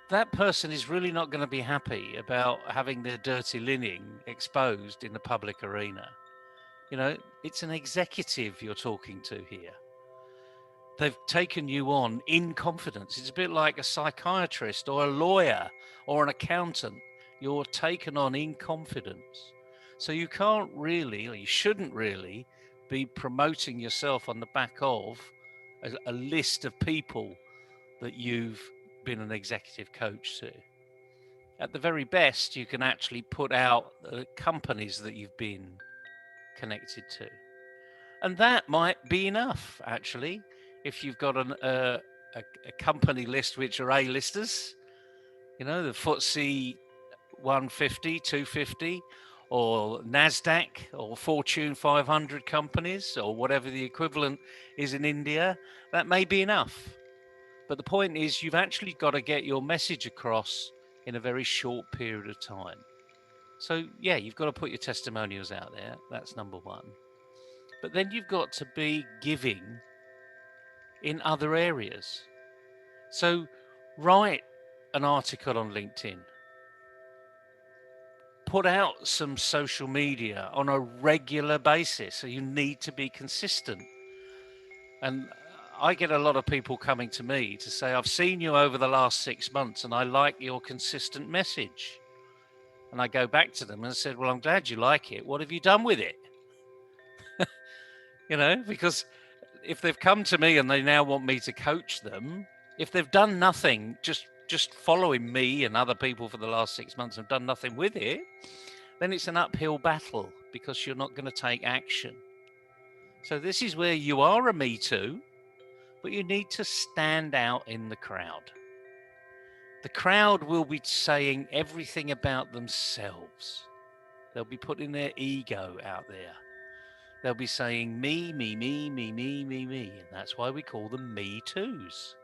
That person is really not going to be happy about having their dirty linen exposed in the public arena. It's an executive you're talking to here. They've taken you on in confidence. It's a bit like a psychiatrist or a lawyer or an accountant. You're taken on in confidence. So you can't really, or you shouldn't really, be promoting yourself on the back of a list of people that you've been an executive coach to. At the very best, you can actually put out the companies that you've been connected to. And that might be enough, actually, if you've got a company list which are A-listers, the FTSE 150, 250, or NASDAQ, or Fortune 500 companies, or whatever the equivalent is in India. That may be enough. But the point is, you've actually got to get your message across in a very short period of time. So, yeah, you've got to put your testimonials out there. That's number one. But then you've got to be giving in other areas. So, write an article on LinkedIn. Put out some social media on a regular basis. So you need to be consistent. And I get a lot of people coming to me to say, I've seen you over the last 6 months and I like your consistent message. And I go back to them and said, well, I'm glad you like it. What have you done with it? because if they've come to me and they now want me to coach them, if they've done nothing, just following me and other people for the last 6 months and done nothing with it, then it's an uphill battle because you're not going to take action. So this is where you are a Me Too, but you need to stand out in the crowd. The crowd will be saying everything about themselves. They'll be putting their ego out there. They'll be saying me, me, me, me, me, me, me. And that's why we call them Me Too's.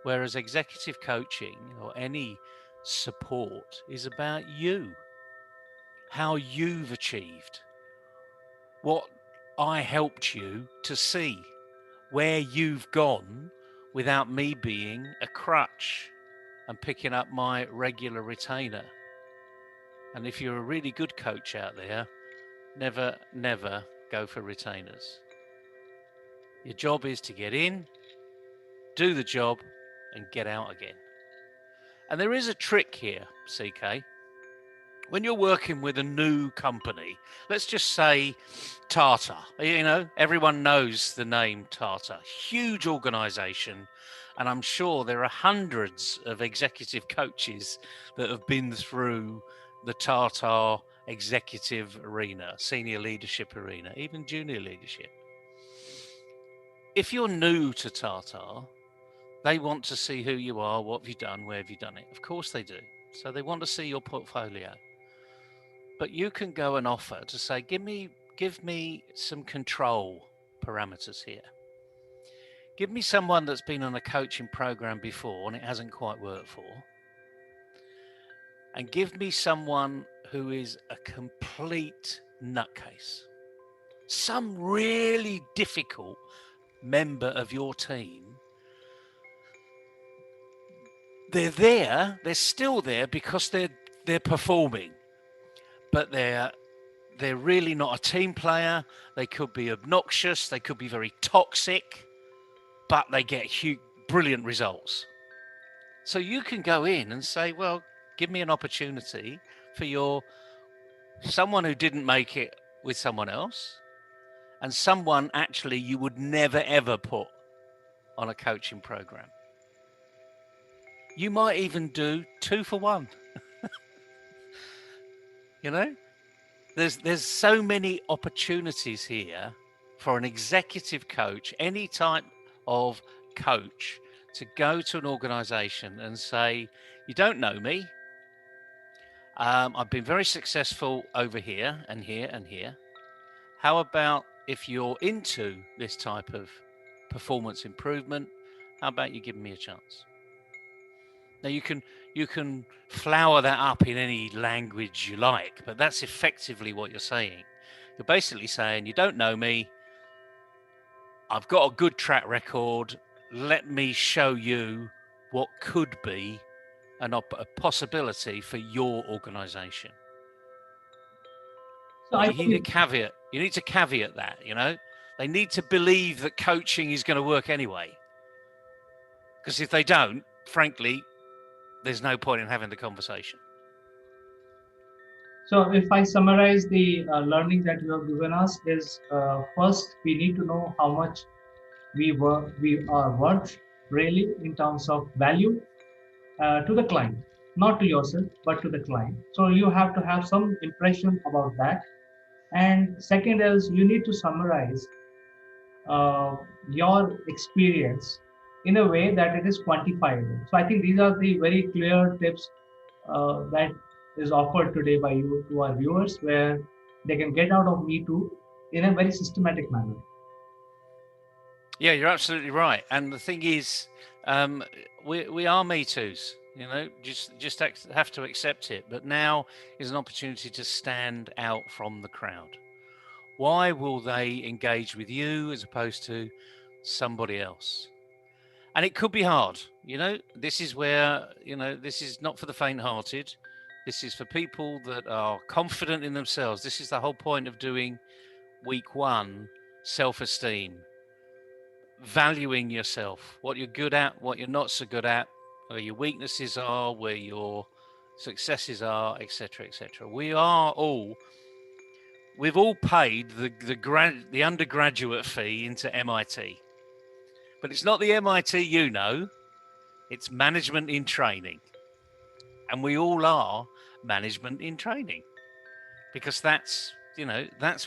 Whereas executive coaching or any support is about you, how you've achieved, what I helped you to see, where you've gone without me being a crutch and picking up my regular retainer. And if you're a really good coach out there, never, never go for retainers. Your job is to get in, do the job, and get out again. And there is a trick here, CK. When you're working with a new company, let's just say Tata, everyone knows the name Tata, huge organization. And I'm sure there are hundreds of executive coaches that have been through the Tata executive arena, senior leadership arena, even junior leadership. If you're new to Tata, they want to see who you are, what have you done, where have you done it. Of course they do. So they want to see your portfolio. But you can go and offer to say, give me some control parameters here. Give me someone that's been on a coaching program before and it hasn't quite worked for. And give me someone who is a complete nutcase. Some really difficult member of your team. They're still there because they're performing. But they're really not a team player. They could be obnoxious. They could be very toxic, but they get brilliant results. So you can go in and say, well, give me an opportunity for someone who didn't make it with someone else and someone actually you would never, ever put on a coaching program. You might even do 2 for 1. There's so many opportunities here for an executive coach, any type of coach, to go to an organization and say, you don't know me. I've been very successful over here and here and here. How about if you're into this type of performance improvement, how about you give me a chance? Now you can flower that up in any language you like, but that's effectively what you're saying. You're basically saying, you don't know me, I've got a good track record, let me show you what could be a possibility for your organization. So you need to caveat that, They need to believe that coaching is going to work anyway. Because if they don't, frankly, there's no point in having the conversation. So if I summarize the learning that you have given us is first we need to know how much we are worth really in terms of value to the client, not to yourself, but to the client. So you have to have some impression about that. And second is you need to summarize your experience in a way that it is quantifiable. So I think these are the very clear tips that is offered today by you to our viewers, where they can get out of Me Too in a very systematic manner. Yeah, you're absolutely right. And the thing is, we are Me Too's. Just have to accept it. But now is an opportunity to stand out from the crowd. Why will they engage with you as opposed to somebody else? And it could be hard. This is where, this is not for the faint-hearted. This is for people that are confident in themselves. This is the whole point of doing week 1, self-esteem, valuing yourself, what you're good at, what you're not so good at, where your weaknesses are, where your successes are, etc., etc. We are all we've all paid the undergraduate fee into MIT, but it's not the MIT you know, it's management in training. And we all are management in training, because that's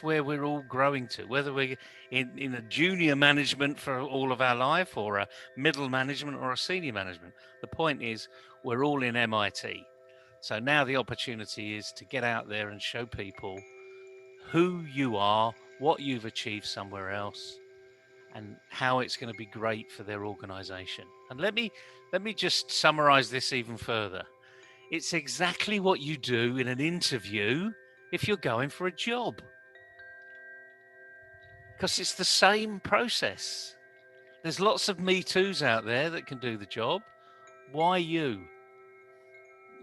where we're all growing to, whether we're in a junior management for all of our life, or a middle management, or a senior management. The point is, we're all in MIT. So now the opportunity is to get out there and show people who you are, what you've achieved somewhere else, and how it's going to be great for their organization. And let me just summarize this even further. It's exactly what you do in an interview if you're going for a job, because it's the same process. There's lots of Me Too's out there that can do the job. Why you?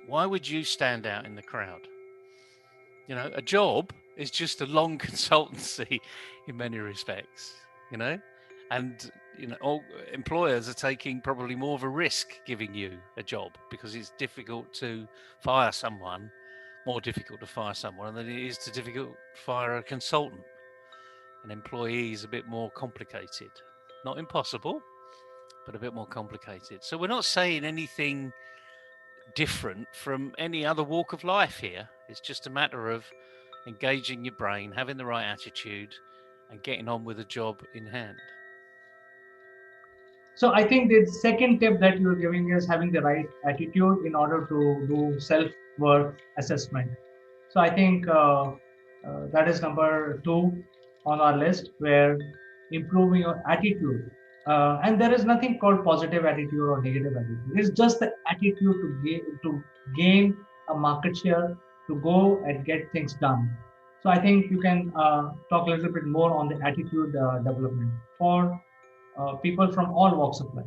Why would you stand out in the crowd? A job is just a long consultancy in many respects, and all employers are taking probably more of a risk giving you a job, because it's difficult to fire someone, more difficult to fire someone than it is to fire a consultant. An employee is a bit more complicated, not impossible, but a bit more complicated. So we're not saying anything different from any other walk of life here. It's just a matter of engaging your brain, having the right attitude, and getting on with the job in hand. So I think the second tip that you're giving is having the right attitude in order to do self-worth assessment. So I think that is number 2 on our list, where improving your attitude. And there is nothing called positive attitude or negative attitude. It's just the attitude to gain a market share, to go and get things done. So I think you can talk a little bit more on the attitude development for people from all walks of life.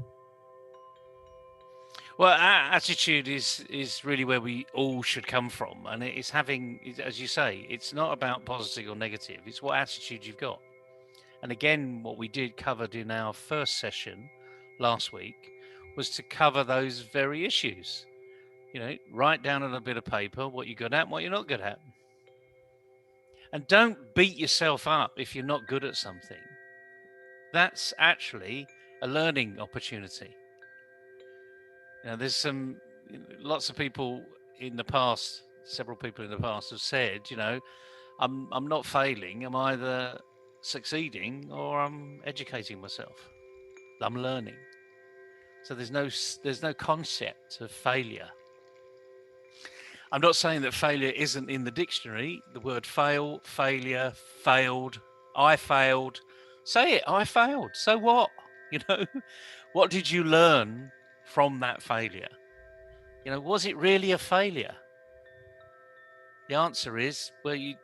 Well, our attitude is really where we all should come from, and it's having, as you say, it's not about positive or negative. It's what attitude you've got. And again, what we covered in our first session last week was to cover those very issues. Write down on a bit of paper what you're good at and what you're not good at. And don't beat yourself up if you're not good at something. That's actually a learning opportunity. There's lots of people in the past, several people in the past have said, I'm not failing. I'm either succeeding or I'm educating myself. I'm learning. So there's no concept of failure. I'm not saying that failure isn't in the dictionary. The word fail, failure, failed, I failed. Say it, I failed. So what? What did you learn from that failure? Was it really a failure? The answer is, well, you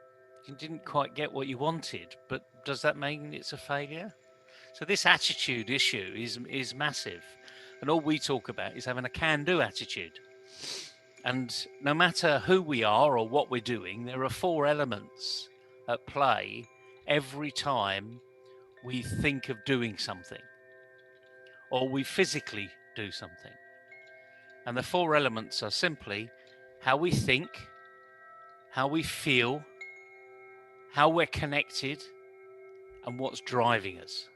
didn't quite get what you wanted, but does that mean it's a failure? So this attitude issue is massive. And all we talk about is having a can-do attitude. And no matter who we are or what we're doing, there are 4 elements at play every time we think of doing something or we physically do something. And the 4 elements are simply how we think, how we feel, how we're connected, and what's driving us.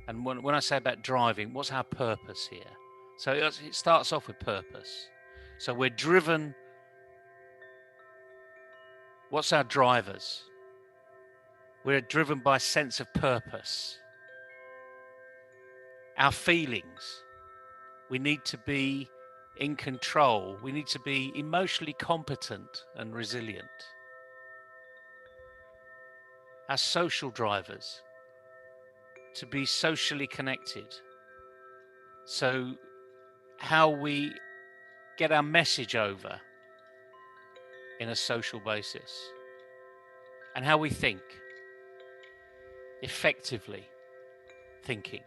And when I say about driving, what's our purpose here? So it starts off with purpose. So we're driven. What's our drivers? We're driven by a sense of purpose. Our feelings. We need to be in control. We need to be emotionally competent and resilient. Our social drivers. To be socially connected. So how we get our message over in a social basis, and how we think, effectively thinking,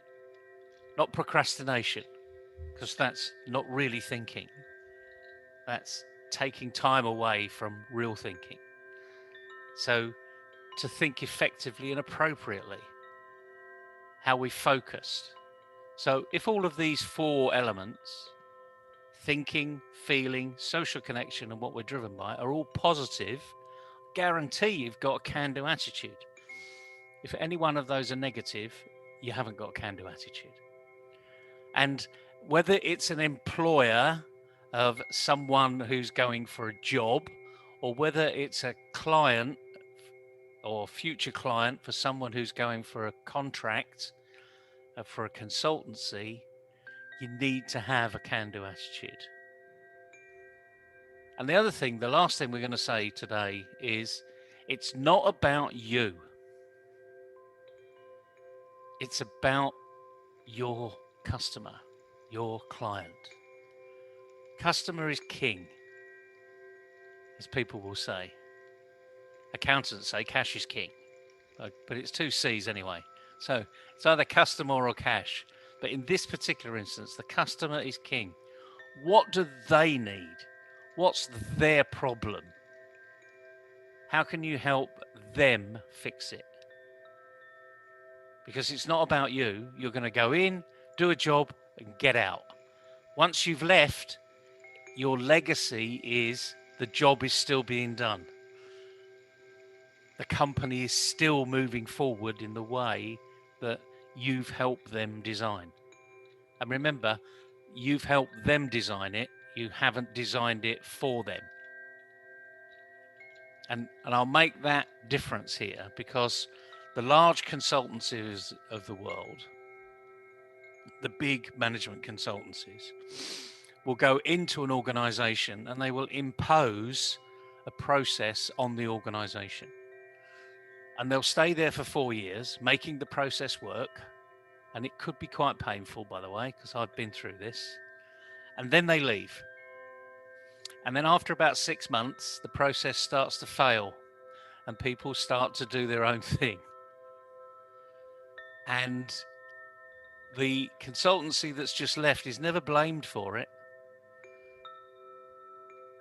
not procrastination, because that's not really thinking. That's taking time away from real thinking. So to think effectively and appropriately, how we focused. So if all of these 4 elements, thinking, feeling, social connection, and what we're driven by, are all positive, guarantee you've got a can-do attitude. If any one of those are negative, you haven't got a can-do attitude. And whether it's an employer of someone who's going for a job, or whether it's a client or future client for someone who's going for a contract, for a consultancy, you need to have a can-do attitude. And the other thing, the last thing we're going to say today is it's not about you. It's about your customer, your client. Customer is king, as people will say. Accountants say cash is king, but it's 2 C's anyway. So it's either customer or cash. But in this particular instance, the customer is king. What do they need? What's their problem? How can you help them fix it? Because it's not about you. You're going to go in, do a job, and get out. Once you've left, your legacy is the job is still being done. The company is still moving forward in the way that you've helped them design. And remember, you've helped them design it. You haven't designed it for them. And I'll make that difference here, because the large consultancies of the world, the big management consultancies, will go into an organization and they will impose a process on the organization. And they'll stay there for 4 years, making the process work. And it could be quite painful, by the way, because I've been through this. And then they leave. And then after about 6 months, the process starts to fail and people start to do their own thing. And the consultancy that's just left is never blamed for it.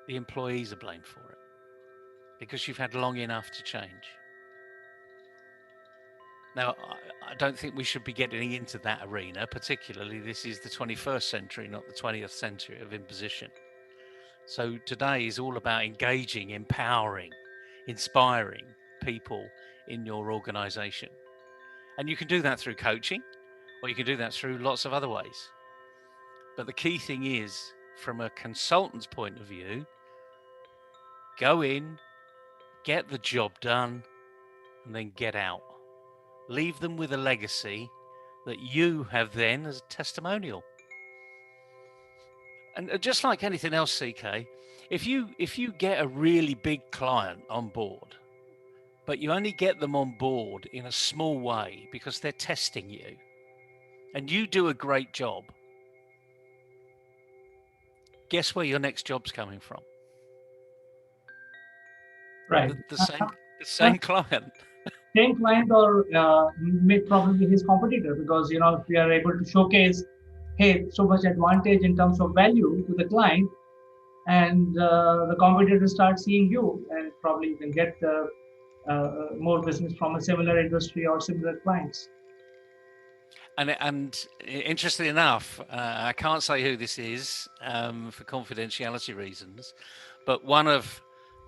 The employees are blamed for it, because you've had long enough to change. Now, I don't think we should be getting into that arena, particularly this is the 21st century, not the 20th century of imposition. So today is all about engaging, empowering, inspiring people in your organization. And you can do that through coaching, or you can do that through lots of other ways. But the key thing is, from a consultant's point of view, go in, get the job done, and then get out. Leave them with a legacy that you have then as a testimonial. And just like anything else, CK, if you get a really big client on board, but you only get them on board in a small way because they're testing you, and you do a great job, guess where your next job's coming from? Right. The same client. Same client, or probably his competitor, because if we are able to showcase, hey, so much advantage in terms of value to the client, and the competitor starts seeing you, and probably you can get more business from a similar industry or similar clients. And interestingly enough, I can't say who this is for confidentiality reasons, but one of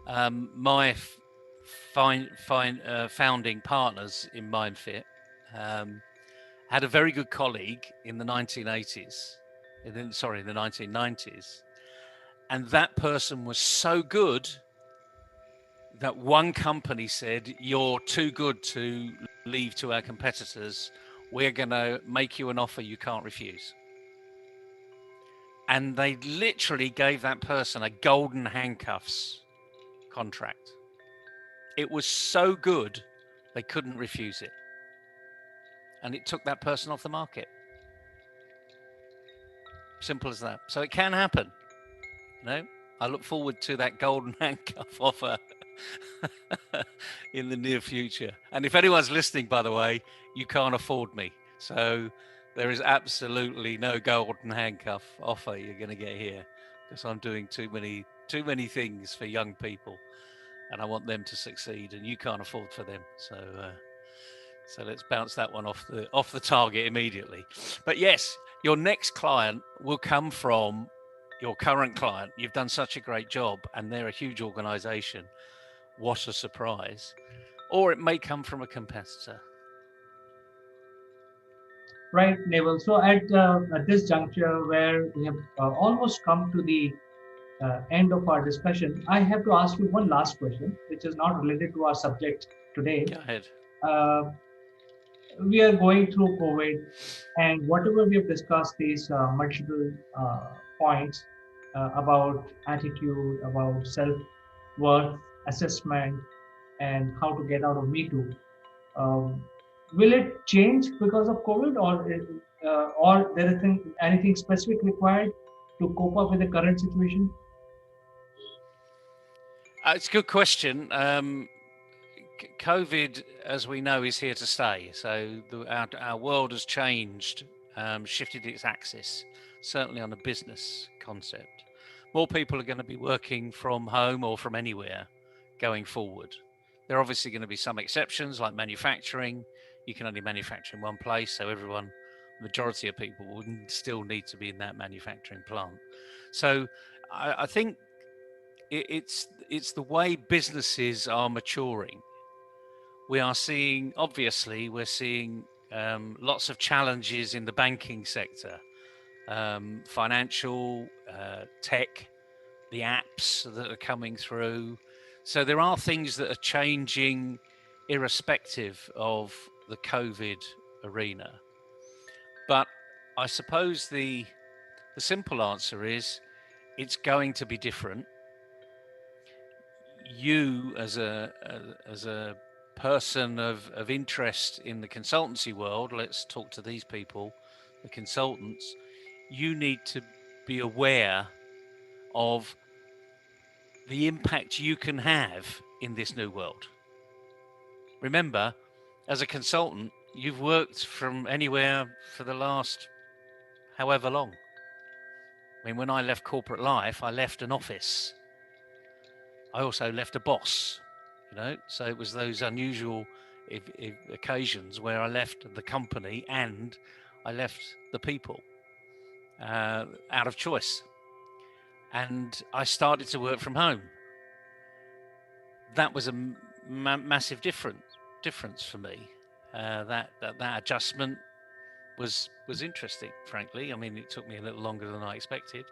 my founding partners in MindFit had a very good colleague in the 1980s, in the 1990s, and that person was so good that one company said, "You're too good to leave to our competitors. We're going to make you an offer you can't refuse." And they literally gave that person a golden handcuffs contract. It was so good, they couldn't refuse it. And it took that person off the market. Simple as that. So it can happen. I look forward to that golden handcuff offer in the near future. And if anyone's listening, by the way, you can't afford me. So there is absolutely no golden handcuff offer you're going to get here, because I'm doing too many things for young people, and I want them to succeed, and you can't afford for them. So let's bounce that one off the target immediately. But yes, your next client will come from your current client. You've done such a great job, and they're a huge organization. what a surprise. Or it may come from a competitor. Right, Naval. So at this juncture where we have almost come to the end of our discussion, I have to ask you one last question, which is not related to our subject today. Go ahead. We are going through COVID, and whatever we have discussed, these multiple points about attitude, about self-worth assessment, and how to get out of Me Too. Um, will it change because of COVID, or there is anything specific required to cope up with the current situation? It's a good question. COVID, as we know, is here to stay. So our world has changed, shifted its axis, certainly on a business concept. More people are going to be working from home or from anywhere going forward. There are obviously going to be some exceptions, like manufacturing. You can only manufacture in one place, so majority of people would still need to be in that manufacturing plant. So I think it's the way businesses are maturing. We're seeing lots of challenges in the banking sector, financial, tech, the apps that are coming through. So there are things that are changing irrespective of the COVID arena. But I suppose the simple answer is it's going to be different. You as a person of interest in the consultancy world, let's talk to these people, the consultants, you need to be aware of the impact you can have in this new world. Remember, as a consultant, you've worked from anywhere for the last however long. I mean, when I left corporate life, I left an office. I also left a boss, so it was those unusual occasions where I left the company and I left the people out of choice. And I started to work from home. That was a massive difference for me. That adjustment was interesting, frankly. I mean, it took me a little longer than I expected.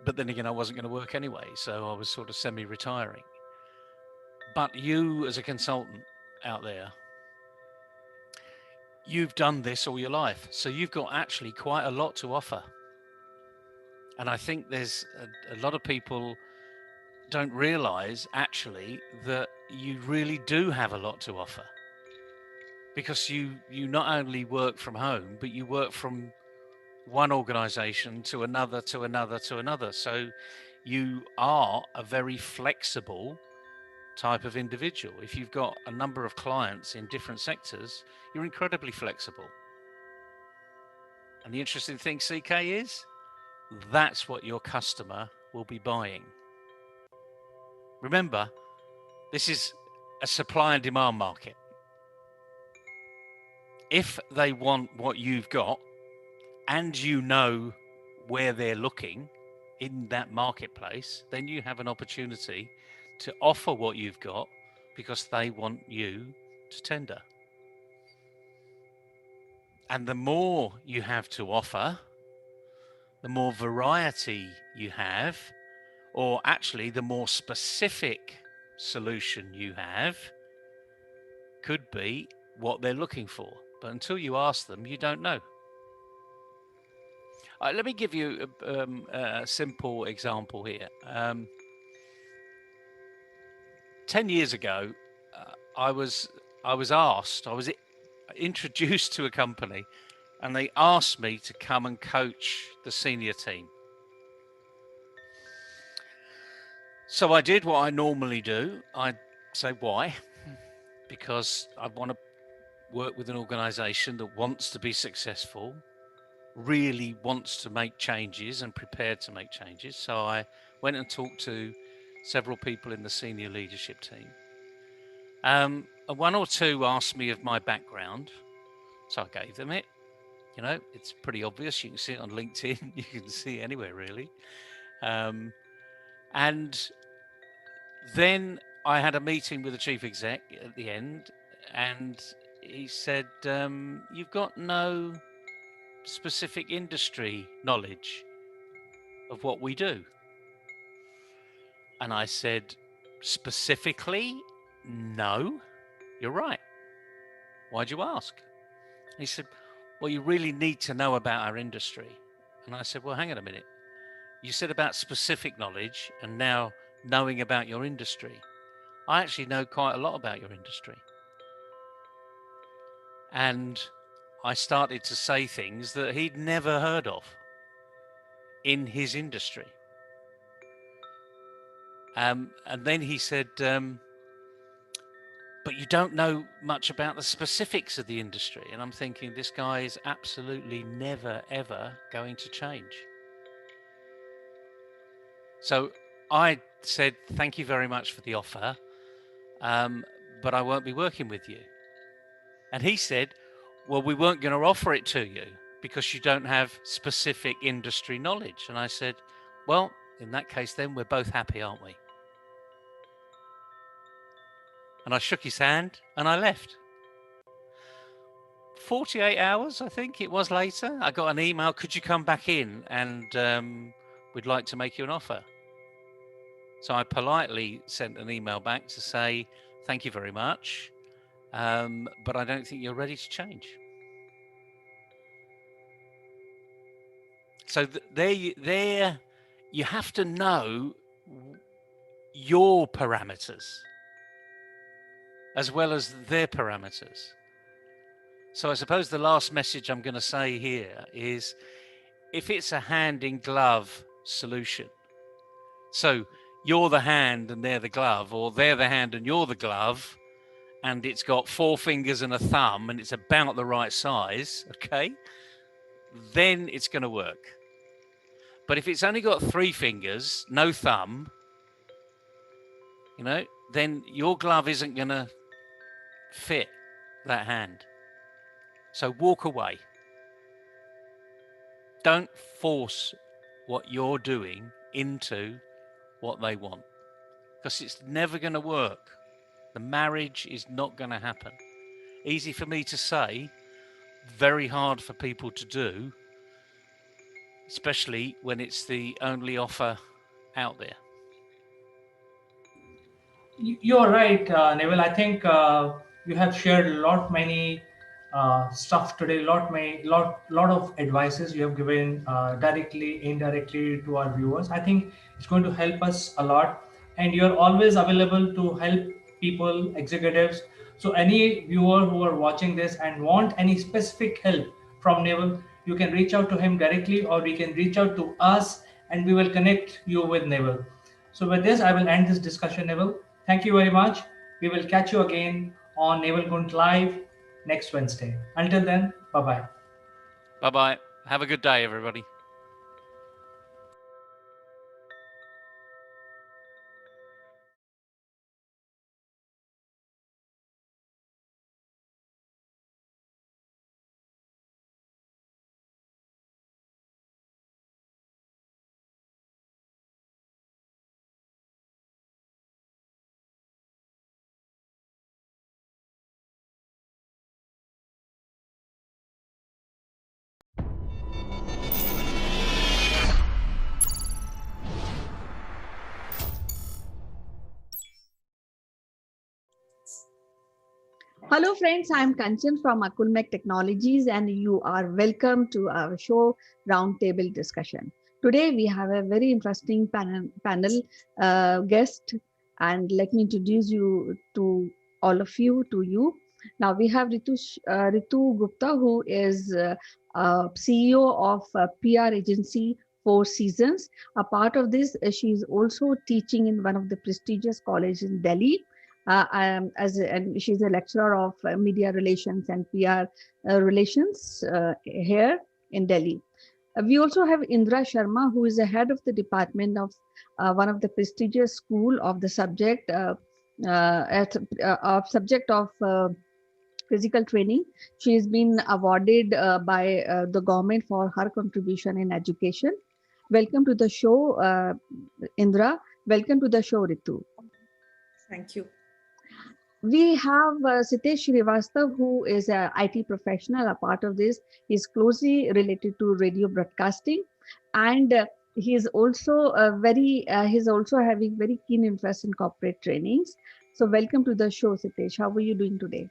But then again, I wasn't going to work anyway, so I was sort of semi-retiring. But you, as a consultant out there, you've done this all your life, so you've got actually quite a lot to offer. And I think there's a lot of people don't realize actually that you really do have a lot to offer, because you not only work from home, but you work from one organization to another, to another, to another. So you are a very flexible type of individual. If you've got a number of clients in different sectors, you're incredibly flexible. And the interesting thing, CK, is that's what your customer will be buying. Remember, this is a supply and demand market. If they want what you've got and you know where they're looking in that marketplace, then you have an opportunity to offer what you've got because they want you to tender. And the more you have to offer, the more variety you have, or actually the more specific solution you have, could be what they're looking for. But until you ask them, you don't know. Let me give you a simple example here. 10 years ago, I was introduced to a company, and they asked me to come and coach the senior team. So I did what I normally do. I say, why? Because I want to work with an organization that wants to be successful, really wants to make changes and prepared to make changes. So I went and talked to several people in the senior leadership team. One or two asked me of my background, so I gave them it. It's pretty obvious. You can see it on LinkedIn. You can see it anywhere, really. And Then I had a meeting with the chief exec at the end, and he said, "You've got no specific industry knowledge of what we do." And I said, "Specifically, no, you're right. Why'd you ask?" And he said, "Well, you really need to know about our industry." And I said, "Well, hang on a minute. You said about specific knowledge and now knowing about your industry. I actually know quite a lot about your industry." And I started to say things that he'd never heard of in his industry. And then he said, "But you don't know much about the specifics of the industry." And I'm thinking, this guy is absolutely never, ever going to change. So I said, "Thank you very much for the offer, but I won't be working with you." And he said, "Well, we weren't going to offer it to you because you don't have specific industry knowledge." And I said, "Well, in that case, then we're both happy, aren't we?" And I shook his hand and I left. 48 hours, I think it was later, I got an email, "Could you come back in and we'd like to make you an offer." So I politely sent an email back to say, "Thank you very much, but I don't think you're ready to change." So there, you have to know your parameters as well as their parameters. So I suppose the last message I'm going to say here is, if it's a hand in glove solution, so you're the hand and they're the glove, or they're the hand and you're the glove, and it's got 4 fingers and a thumb and it's about the right size, okay, then it's going to work. But if it's only got 3 fingers, no thumb, then your glove isn't going to fit that hand. So walk away. Don't force what you're doing into what they want, because it's never going to work. The marriage is not going to happen. Easy for me to say, very hard for people to do, especially when it's the only offer out there. You're right, Neville. I think you have shared a lot many stuff today. Lot of advices you have given directly, indirectly to our viewers. I think it's going to help us a lot. And you're always available to help people, executives. So any viewer who are watching this and want any specific help from Neville, you can reach out to him directly, or we can reach out to us, and we will connect you with Neville. So with this, I will end this discussion, Neville. Thank you very much. We will catch you again on AkulmachLive next Wednesday. Until then, bye-bye. Bye-bye. Have a good day, everybody. Hello friends, I am Kanchan from Akulmach Technologies and you are welcome to our show Roundtable Discussion. Today we have a very interesting panel guest, and let me introduce you to all of you, to you. Now we have Ritu Gupta, who is CEO of PR agency Four Seasons. A part of this, she is also teaching in one of the prestigious colleges in Delhi. And she's a lecturer of media relations and PR relations here in Delhi. We also have Indra Sharma, who is the head of the department of one of the prestigious school of the subject of physical training. She has been awarded by the government for her contribution in education. Welcome to the show, Indra. Welcome to the show, Ritu. Thank you. We have Sitesh Srivastav, who is an IT professional. A part of this is closely related to radio broadcasting, and he is also he's also having very keen interest in corporate trainings. So, welcome to the show, Sitesh. How are you doing today?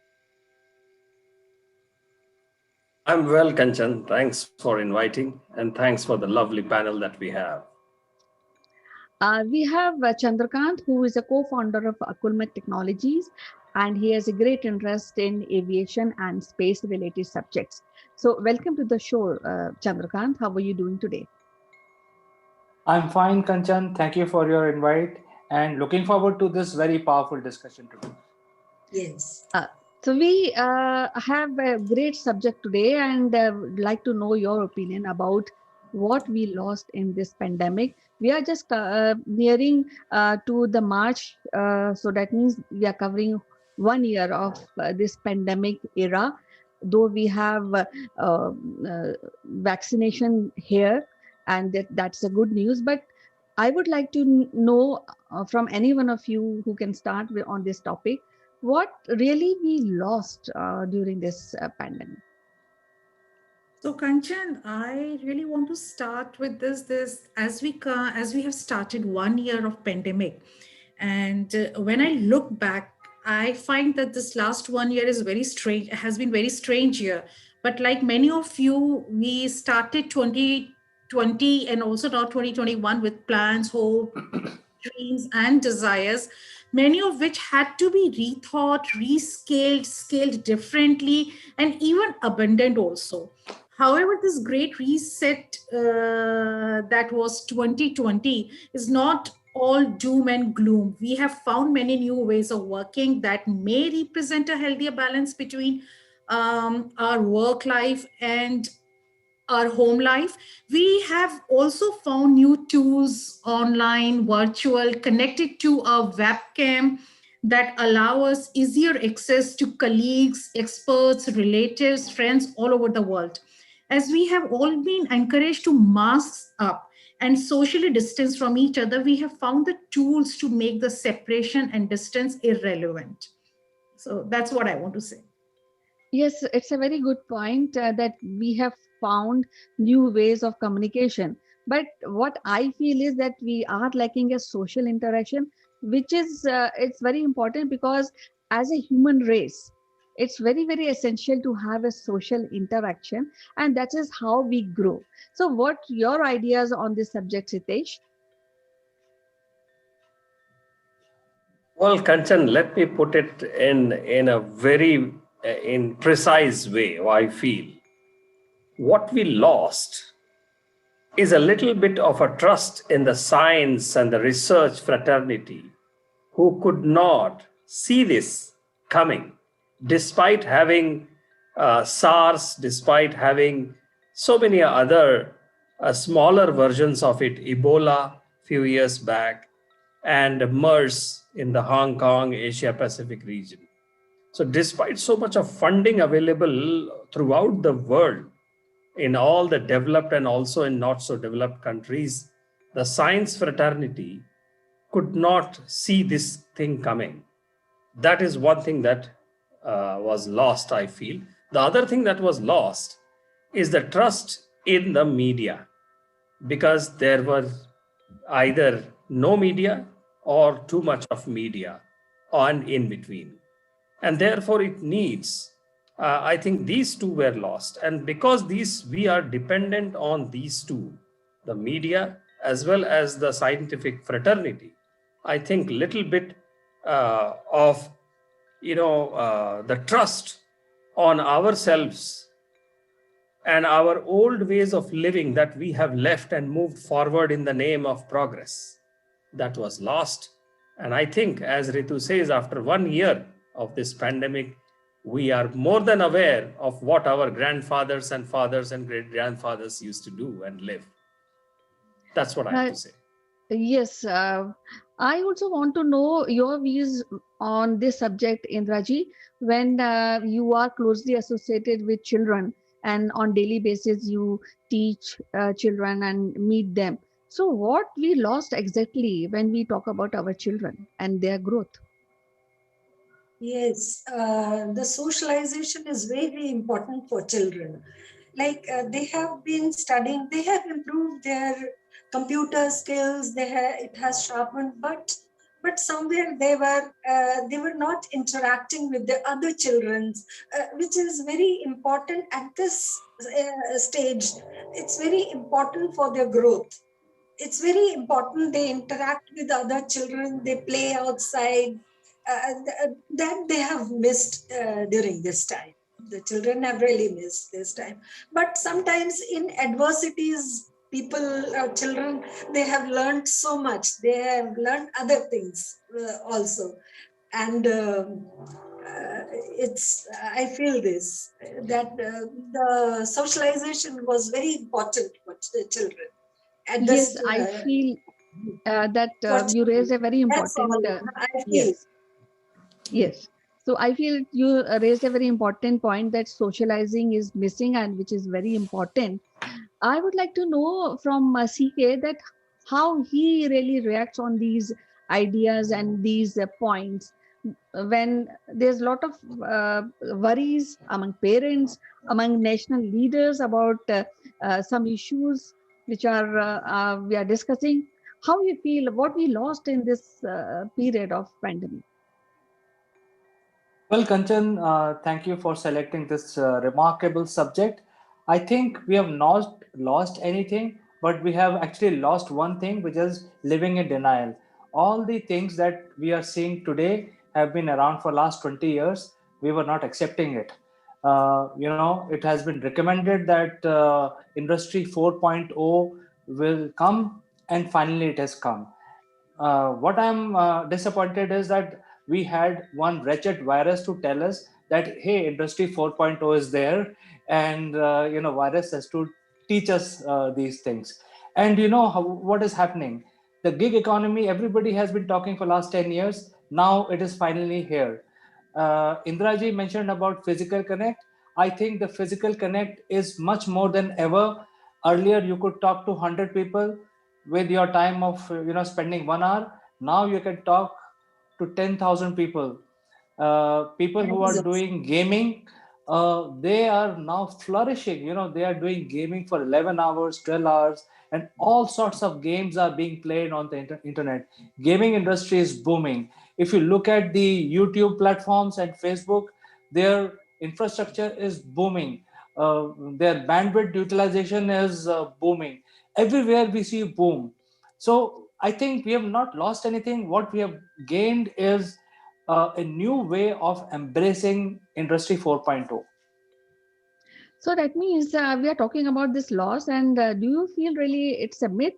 I'm well, Kanchan. Thanks for inviting, and thanks for the lovely panel that we have. We have Chandrakant, who is a co-founder of Akulmach Technologies, and he has a great interest in aviation and space-related subjects. So, welcome to the show, Chandrakant. How are you doing today? I'm fine, Kanchan. Thank you for your invite and looking forward to this very powerful discussion today. Yes. So we have a great subject today, and would like to know your opinion about what we lost in this pandemic. We are just nearing to the March, so that means we are covering 1 year of this pandemic era. Though we have vaccination here, and that's a good news, but I would like to know from any one of you who can start on this topic, what really we lost during this pandemic. So Kanchan, I really want to start with this as we have started 1 year of pandemic, and when I look back, I find that this last 1 year is very strange. Has been very strange year. But like many of you, we started 2020 and also now 2021 with plans, hope, dreams, and desires, many of which had to be rethought, rescaled, scaled differently, and even abandoned also. However, this great reset that was 2020 is not all doom and gloom. We have found many new ways of working that may represent a healthier balance between our work life and our home life. We have also found new tools online, virtual, connected to a webcam that allow us easier access to colleagues, experts, relatives, friends all over the world. As we have all been encouraged to mask up and socially distance from each other, we have found the tools to make the separation and distance irrelevant. So that's what I want to say. Yes, it's a very good point that we have found new ways of communication. But what I feel is that we are lacking a social interaction, which is it's very important because as a human race, it's very essential to have a social interaction, and that is how we grow. So, what your ideas on this subject, Sitesh? Well, Kanchan, let me put it in a very in precise way. I feel what we lost is a little bit of a trust in the science and the research fraternity who could not see this coming, despite having SARS, despite having so many other smaller versions of it, Ebola few years back, and MERS in the Hong Kong, Asia Pacific region. So, despite so much of funding available throughout the world, in all the developed and also in not so developed countries, the science fraternity could not see this thing coming. That is one thing that was lost, I feel. The other thing that was lost is the trust in the media, because there was either no media or too much of media and in between. And therefore it needs, I think these two were lost. And because these we are dependent on these two, the media as well as the scientific fraternity, I think little bit of the trust on ourselves and our old ways of living that we have left and moved forward in the name of progress, that was lost. And I think, as Ritu says, after 1 year of this pandemic, we are more than aware of what our grandfathers and fathers and great grandfathers used to do and live. That's what I have to say. Yes, I also want to know your views on this subject, Indraji. When you are closely associated with children and on daily basis you teach children and meet them. So, what we lost exactly when we talk about our children and their growth? Yes, the socialization is very important for children. Like they have been studying, they have improved their computer skills. It has sharpened, but somewhere they were not interacting with the other children, which is very important at this stage. It's very important for their growth. It's very important they interact with other children, they play outside. That they have missed during this time. The children have really missed this time. But sometimes in adversities, children, they have learned so much. They have learned other things also. And I feel this, that the socialization was very important for the children at this Yes, I feel that you raised a very that's all important I feel. yes. Yes. So I feel you raised a very important point that socializing is missing and which is very important. I would like to know from CK that how he really reacts on these ideas and these points when there's a lot of worries among parents, among national leaders about some issues which are we are discussing. How you feel what we lost in this period of pandemic? Well, Kanchan, thank you for selecting this remarkable subject. I think we have not lost anything, but we have actually lost one thing, which is living in denial. All the things that we are seeing today have been around for last 20 years. We were not accepting it. It has been recommended that Industry 4.0 will come, and finally it has come. What I'm disappointed is that we had one wretched virus to tell us that hey, Industry 4.0 is there, and virus has to teach us these things. And what is happening? The gig economy, everybody has been talking for last 10 years. Now it is finally here. Indraji mentioned about physical connect. I think the physical connect is much more than ever. Earlier, you could talk to 100 people with your time of spending 1 hour. Now you can talk to 10,000 people. People who are doing gaming, they are now flourishing. They are doing gaming for 11 hours, 12 hours, and all sorts of games are being played on the internet. Gaming industry is booming. If you look at the YouTube platforms and Facebook, their infrastructure is booming. Their bandwidth utilization is booming. Everywhere we see boom. So I think we have not lost anything. What we have gained is a new way of embracing Industry 4.0. So that means we are talking about this loss, and do you feel really it's a myth?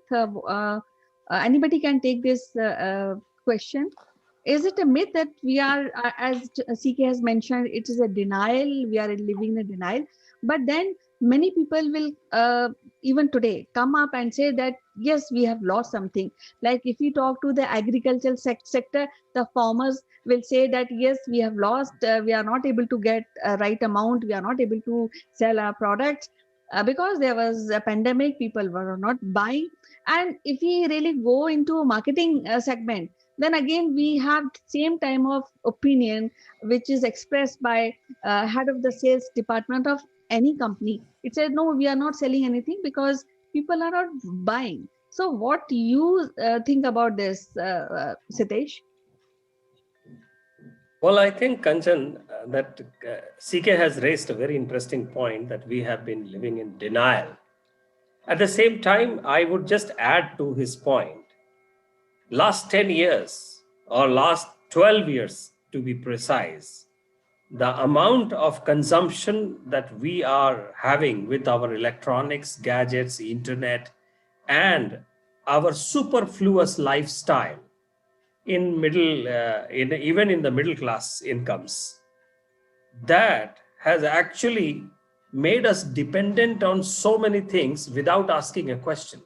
Anybody can take this question. Is it a myth that we are, as CK has mentioned, it is a denial, we are living in a denial? But then many people will, even today, come up and say that, yes, we have lost something. Like if you talk to the agricultural sector, the farmers will say that, yes, we have lost, we are not able to get a right amount, we are not able to sell our products because there was a pandemic, people were not buying. And if we really go into marketing segment, then again we have same time of opinion which is expressed by head of the sales department of any company. It said no, we are not selling anything because people are not buying. So what do you think about this, Sitesh? Well, I think, Kanchan, that CK has raised a very interesting point that we have been living in denial. At the same time, I would just add to his point. Last 10 years, or last 12 years to be precise, the amount of consumption that we are having with our electronics, gadgets, internet, and our superfluous lifestyle even in the middle class incomes, that has actually made us dependent on so many things without asking a question.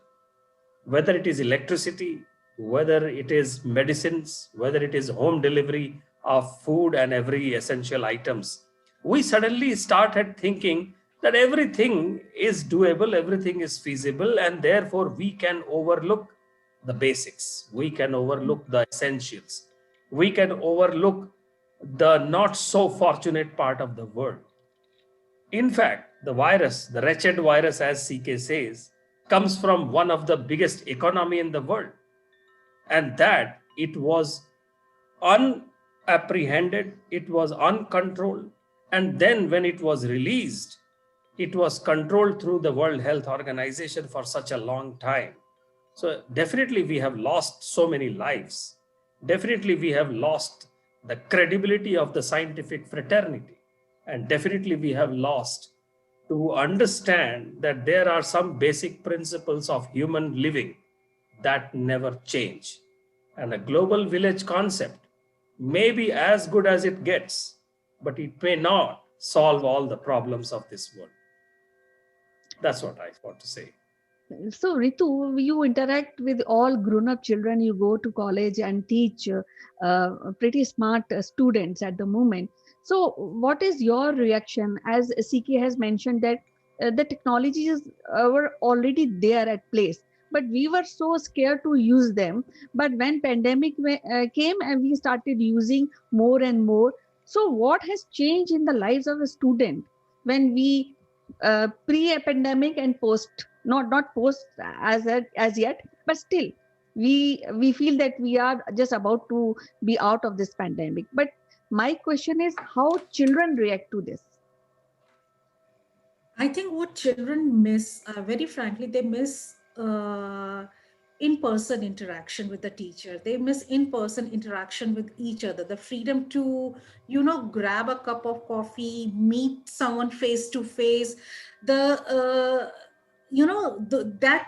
Whether it is electricity, whether it is medicines, whether it is home delivery of food and every essential items, we suddenly started thinking that everything is doable, everything is feasible, and therefore we can overlook the basics, we can overlook the essentials, we can overlook the not so fortunate part of the world. In fact, the virus, the wretched virus, as CK says, comes from one of the biggest economy in the world, and that it was unapprehended, it was uncontrolled, and then when it was released, it was controlled through the World Health Organization for such a long time. So definitely we have lost so many lives. Definitely we have lost the credibility of the scientific fraternity. And definitely we have lost to understand that there are some basic principles of human living that never change. And a global village concept may be as good as it gets, but it may not solve all the problems of this world. That's what I want to say. So, Ritu, you interact with all grown-up children. You go to college and teach pretty smart students at the moment. So, what is your reaction? As CK has mentioned that the technologies were already there at place, but we were so scared to use them. But when pandemic came and we started using more and more, so what has changed in the lives of a student when we pre-pandemic and post, not post as yet, but still we feel that we are just about to be out of this pandemic. But my question is how children react to this. I think what children miss, very frankly, they miss in-person interaction with the teacher. They miss in-person interaction with each other. The freedom to, grab a cup of coffee, meet someone face to face. That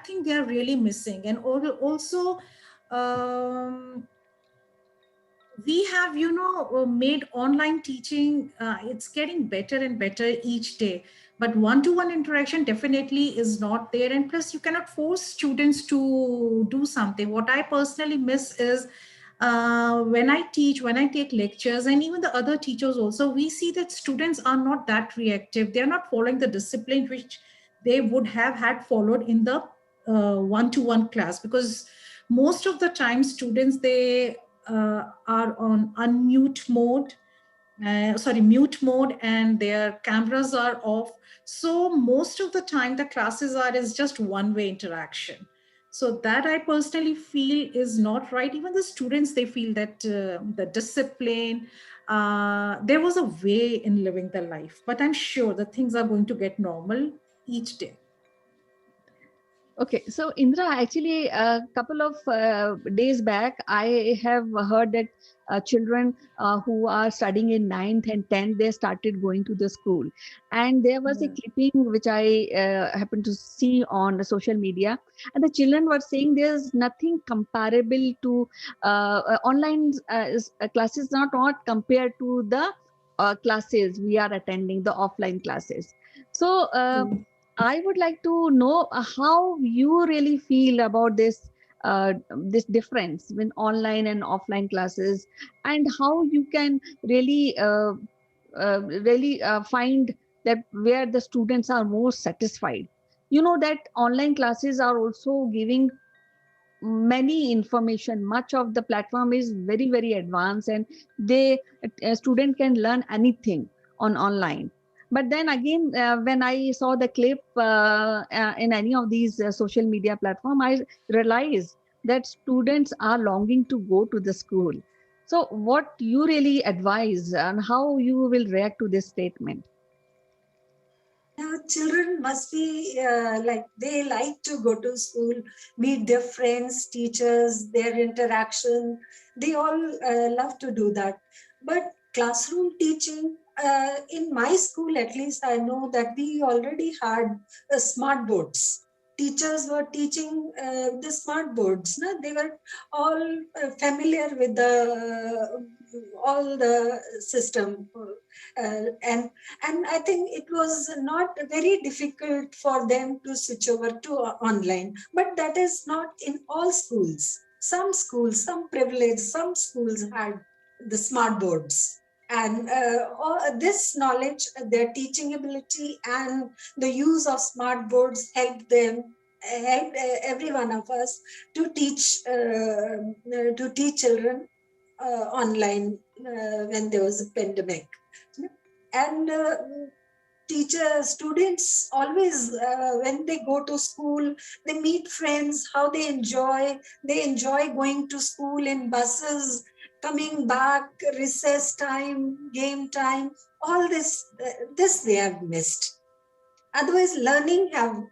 thing they are really missing. And also, we have made online teaching, it's getting better and better each day, but one-to-one interaction definitely is not there. And plus you cannot force students to do something. What I personally miss is when I teach, when I take lectures, and even the other teachers also, we see that students are not that reactive. They're not following the discipline which they would have had followed in the one-to-one class, because most of the time students, they are on mute mode, and their cameras are off. So most of the time the classes are is just one-way interaction. So that I personally feel is not right. Even the students, they feel that the discipline, there was a way in living the life, but I'm sure that things are going to get normal each day. Okay, so Indra, actually, a couple of days back, I have heard that children who are studying in 9th and 10th, they started going to the school. And there was a clipping which I happened to see on the social media. And the children were saying there's nothing comparable to online classes, not compared to the classes we are attending, the offline classes. So, I would like to know how you really feel about this difference between online and offline classes, and how you can really find that where the students are more satisfied. You know that online classes are also giving many information. Much of the platform is very very advanced, and they a student can learn anything on online. But then again, when I saw the clip in any of these social media platform, I realized that students are longing to go to the school. So what you really advise and how you will react to this statement? Children must be they like to go to school, meet their friends, teachers, their interaction. They all love to do that. But classroom teaching, in my school at least, I know that we already had smart boards. Teachers were teaching the smart boards. No? They were all familiar with all the system. And I think it was not very difficult for them to switch over to online. But that is not in all schools. Some schools, some privileged, some schools had the smart boards. And this knowledge, their teaching ability and the use of smart boards helped them, helped every one of us to teach children online when there was a pandemic. And teachers, students always, when they go to school, they meet friends, how they enjoy going to school in buses, coming back, recess time, game time, all this, this they have missed. Otherwise, learning have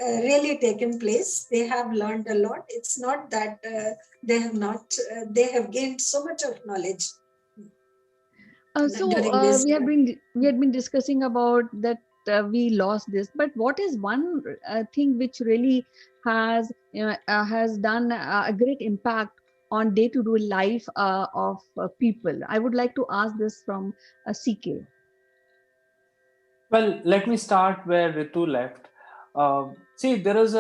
really taken place. They have learned a lot. It's not that they have not, they have gained so much of knowledge during this. We had been discussing about that we lost this, but what is one thing which really has done a great impact on day-to-day life of people? I would like to ask this from CK. Well, let me start where Ritu left. See, there is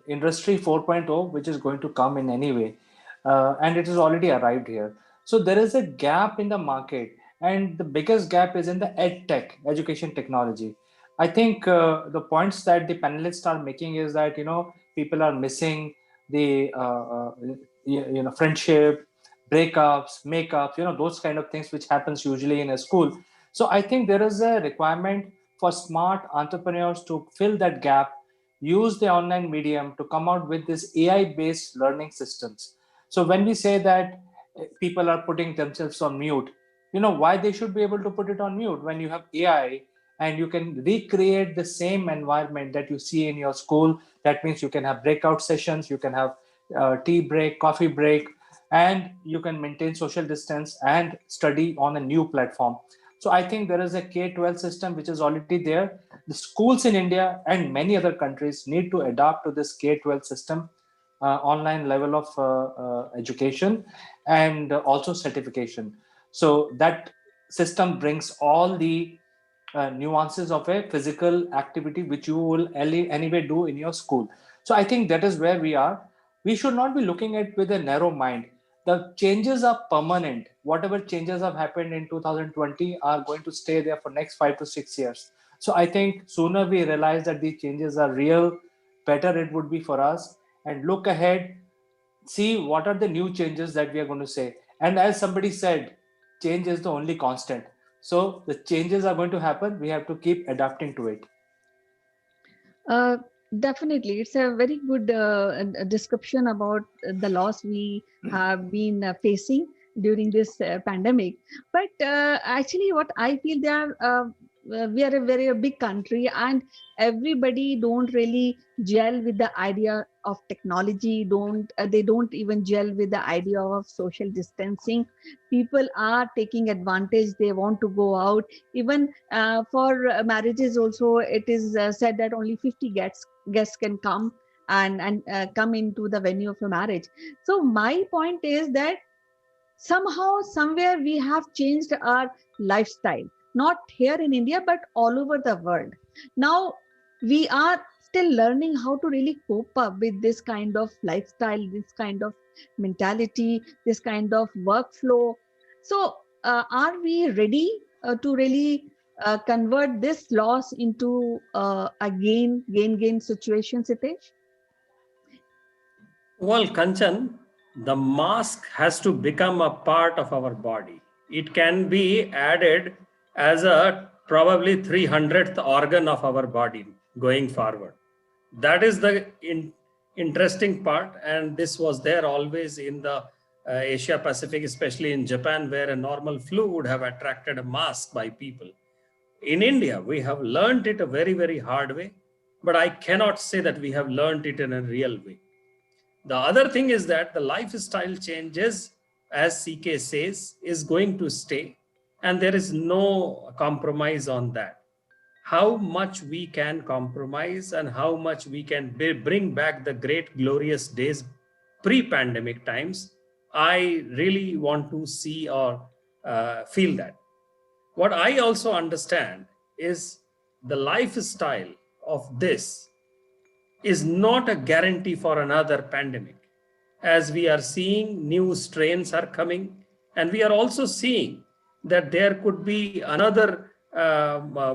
industry 4.0 which is going to come in any way, and it has already arrived here. So there is a gap in the market, and the biggest gap is in the ed tech, education technology. I think the points that the panelists are making is that people are missing the friendship, breakups, makeups, those kind of things which happens usually in a school. So I think there is a requirement for smart entrepreneurs to fill that gap, use the online medium to come out with this AI-based learning systems. So when we say that people are putting themselves on mute, why they should be able to put it on mute when you have AI and you can recreate the same environment that you see in your school. That means you can have breakout sessions, you can have tea break, coffee break, and you can maintain social distance and study on a new platform. So I think there is a K-12 system which is already there. The schools in India and many other countries need to adapt to this K-12 system, online level of education, and also certification. So that system brings all the nuances of a physical activity which you will anyway do in your school. So I think that is where we are. We should not be looking at with a narrow mind. The changes are permanent. Whatever changes have happened in 2020 are going to stay there for next 5 to 6 years. So I think sooner we realize that these changes are real, better it would be for us, and look ahead, see what are the new changes that we are going to say. And as somebody said, change is the only constant. So the changes are going to happen. We have to keep adapting to it. Uh, Definitely, it's a very good description about the loss we have been facing during this pandemic. But actually, what I feel, we are a very big country, and everybody don't really gel with the idea of technology. They don't even gel with the idea of social distancing. People are taking advantage. They want to go out. Even for marriages also, it is said that only 50 guests can come and come into the venue of a marriage. So my point is that somehow, somewhere, we have changed our lifestyle, not here in India, but all over the world. Now, we are still learning how to really cope up with this kind of lifestyle, this kind of mentality, this kind of workflow. So, are we ready to really convert this loss into a gain situation, Sitesh? Well, Kanchan, the mask has to become a part of our body. It can be added as a probably 300th organ of our body going forward. That is the interesting part. And this was there always in the Asia Pacific, especially in Japan, where a normal flu would have attracted a mask by people. In India, we have learned it a very, very hard way, but I cannot say that we have learned it in a real way. The other thing is that the lifestyle changes, as CK says, is going to stay, and there is no compromise on that. How much we can compromise and how much we can bring back the great glorious days pre-pandemic times, I really want to see or feel that. What I also understand is the lifestyle of this is not a guarantee for another pandemic. As we are seeing, new strains are coming, and we are also seeing that there could be another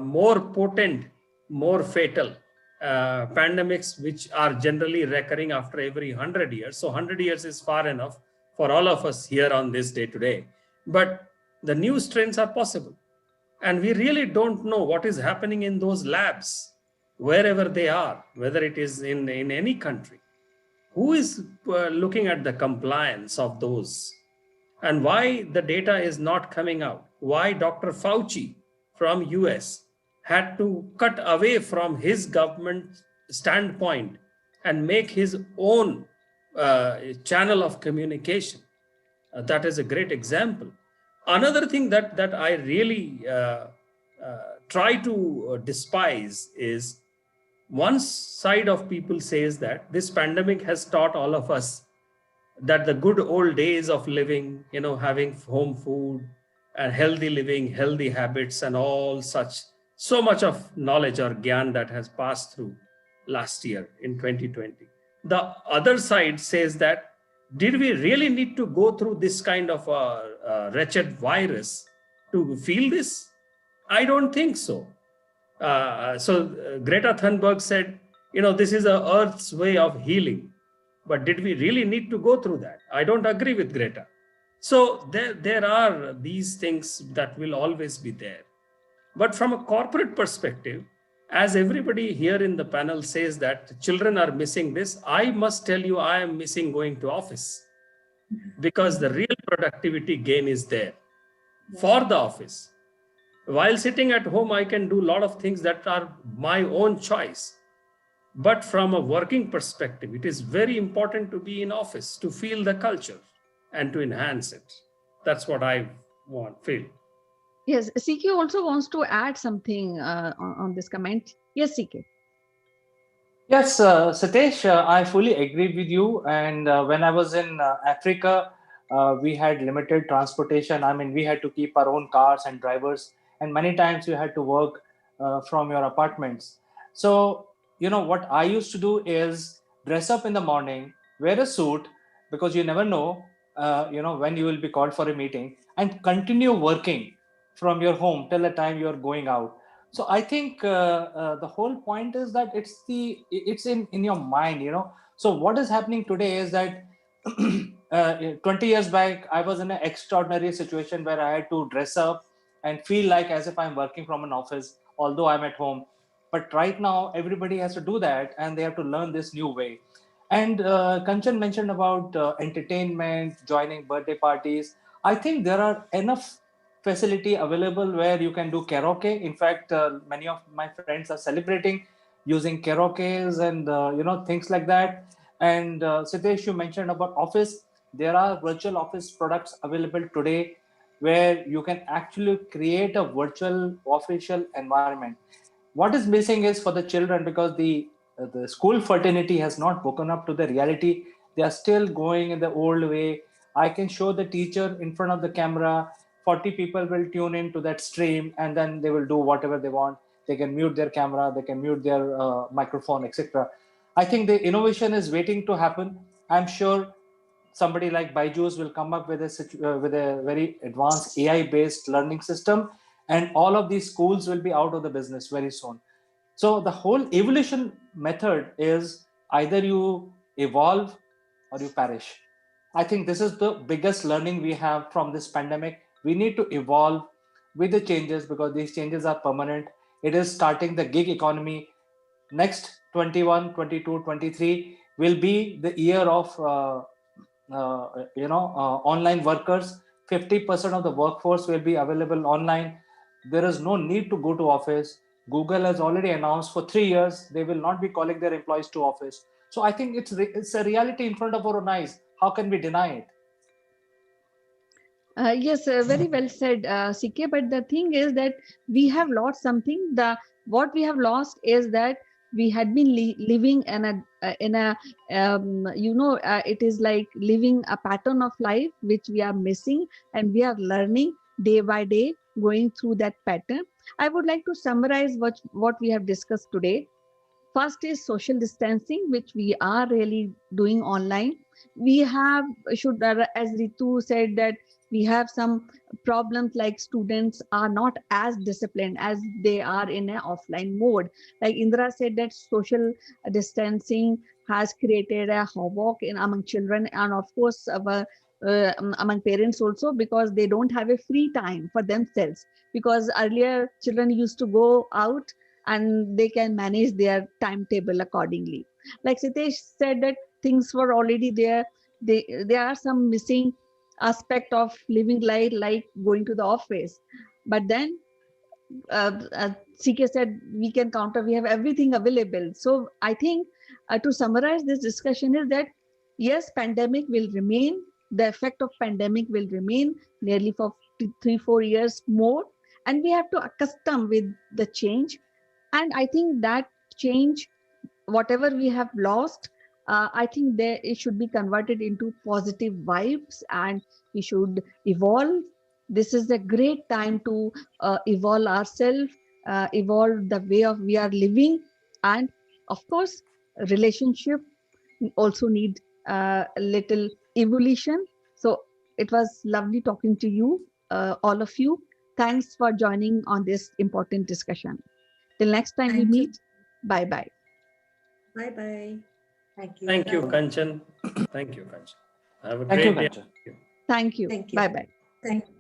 more potent, more fatal pandemics, which are generally recurring after every 100 years. So 100 years is far enough for all of us here on this day today. But the new strains are possible. And we really don't know what is happening in those labs, wherever they are, whether it is in any country. Who is looking at the compliance of those? And why the data is not coming out? Why Dr. Fauci from US had to cut away from his government standpoint and make his own channel of communication? That is a great example. Another thing that I really try to despise is one side of people says that this pandemic has taught all of us that the good old days of living, having home food and healthy living, healthy habits, and all such, so much of knowledge or gyan that has passed through last year in 2020. The other side says that, did we really need to go through this kind of a wretched virus to feel this? I don't think so. Greta Thunberg said, this is a Earth's way of healing. But did we really need to go through that? I don't agree with Greta. So there are these things that will always be there. But from a corporate perspective, as everybody here in the panel says that children are missing this, I must tell you, I am missing going to office, because the real productivity gain is there for the office. While sitting at home, I can do a lot of things that are my own choice. But from a working perspective, it is very important to be in office, to feel the culture and to enhance it. That's what I feel. Yes, CK also wants to add something on this comment. Yes, CK. Yes, Satish, I fully agree with you. And when I was in Africa, we had limited transportation. I mean, we had to keep our own cars and drivers, and many times you had to work from your apartments. So, what I used to do is dress up in the morning, wear a suit, because you never know, when you will be called for a meeting, and continue working from your home till the time you're going out. So I think the whole point is that it's in your mind. So what is happening today is that 20 years back I was in an extraordinary situation where I had to dress up and feel like as if I'm working from an office although I'm at home. But right now everybody has to do that, and they have to learn this new way. And Kanchan mentioned about entertainment, joining birthday parties. I think there are enough facility available where you can do karaoke. In fact, many of my friends are celebrating using karaoke's and things like that. And Siddesh, you mentioned about office. There are virtual office products available today where you can actually create a virtual official environment. What is missing is for the children, because the school fraternity has not woken up to the reality. They are still going in the old way. I can show the teacher in front of the camera, 40 people will tune into that stream, and then they will do whatever they want. They can mute their camera, they can mute their microphone, etc. I think the innovation is waiting to happen. I'm sure somebody like Byju's will come up with a very advanced AI based learning system, and all of these schools will be out of the business very soon. So the whole evolution method is either you evolve or you perish. I think this is the biggest learning we have from this pandemic. We need to evolve with the changes because these changes are permanent. It is starting the gig economy. Next 21, 22, 23 will be the year of online workers. 50% of the workforce will be available online. There is no need to go to office. Google has already announced for 3 years they will not be calling their employees to office. So I think it's a reality in front of our own eyes. How can we deny it? Yes, very well said, CK. But the thing is that we have lost something. What we have lost is that we had been living in a it is like living a pattern of life which we are missing, and we are learning day by day, going through that pattern. I would like to summarize what we have discussed today. First is social distancing, which we are really doing online. We have as Ritu said, that we have some problems like students are not as disciplined as they are in an offline mode. Like Indra said, that social distancing has created a havoc in among children, and of course our among parents also, because they don't have a free time for themselves, because earlier children used to go out and they can manage their timetable accordingly. Like Sitesh said, that things were already there. There are some missing aspect of living life, like going to the office, but then CK said we can counter, we have everything available. So I think to summarize this discussion is that yes, pandemic will remain, the effect of pandemic will remain nearly for 3-4 years more, and we have to accustom with the change. And I think that change, whatever we have lost, I think there it should be converted into positive vibes, and we should evolve. This is a great time to evolve ourselves, evolve the way of we are living, and of course, relationship also need a little evolution. So it was lovely talking to you, all of you. Thanks for joining on this important discussion. Till next time we meet. Bye bye. Bye bye. Thank you. Thank you, Kanchan. Thank you, Kanchan. Have a Thank you, great day. Kanchan. Thank you. Thank you. Bye bye. Thank you.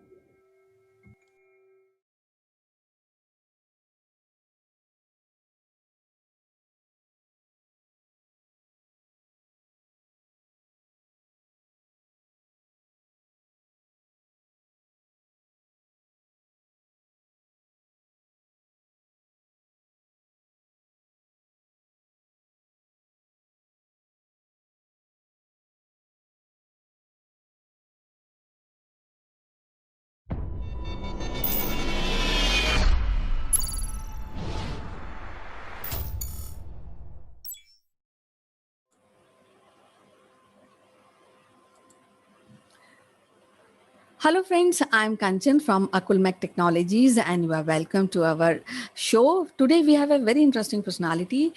Hello, friends. I'm Kanchan from Akulmach Technologies, and you are welcome to our show. Today, we have a very interesting personality,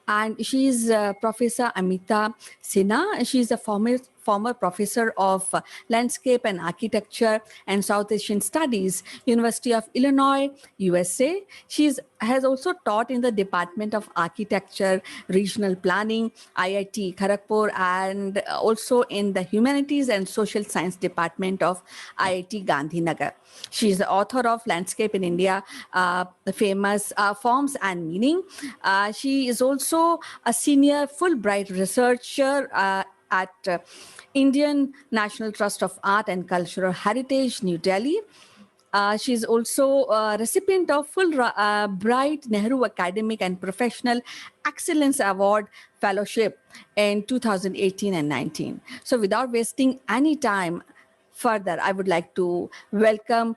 and she is Professor Amita Sinha. She is a former professor of landscape and architecture and South Asian studies, University of Illinois, USA. She has also taught in the Department of Architecture, Regional Planning, IIT Kharagpur, and also in the Humanities and Social Science Department of IIT Gandhinagar. She is the author of Landscape in India, the famous Forms and Meaning. She is also a senior Fulbright researcher at Indian National Trust of Art and Cultural Heritage, New Delhi. She is also a recipient of Fulbright Nehru Academic and Professional Excellence Award Fellowship in 2018 and 19. So without wasting any time further, I would like to welcome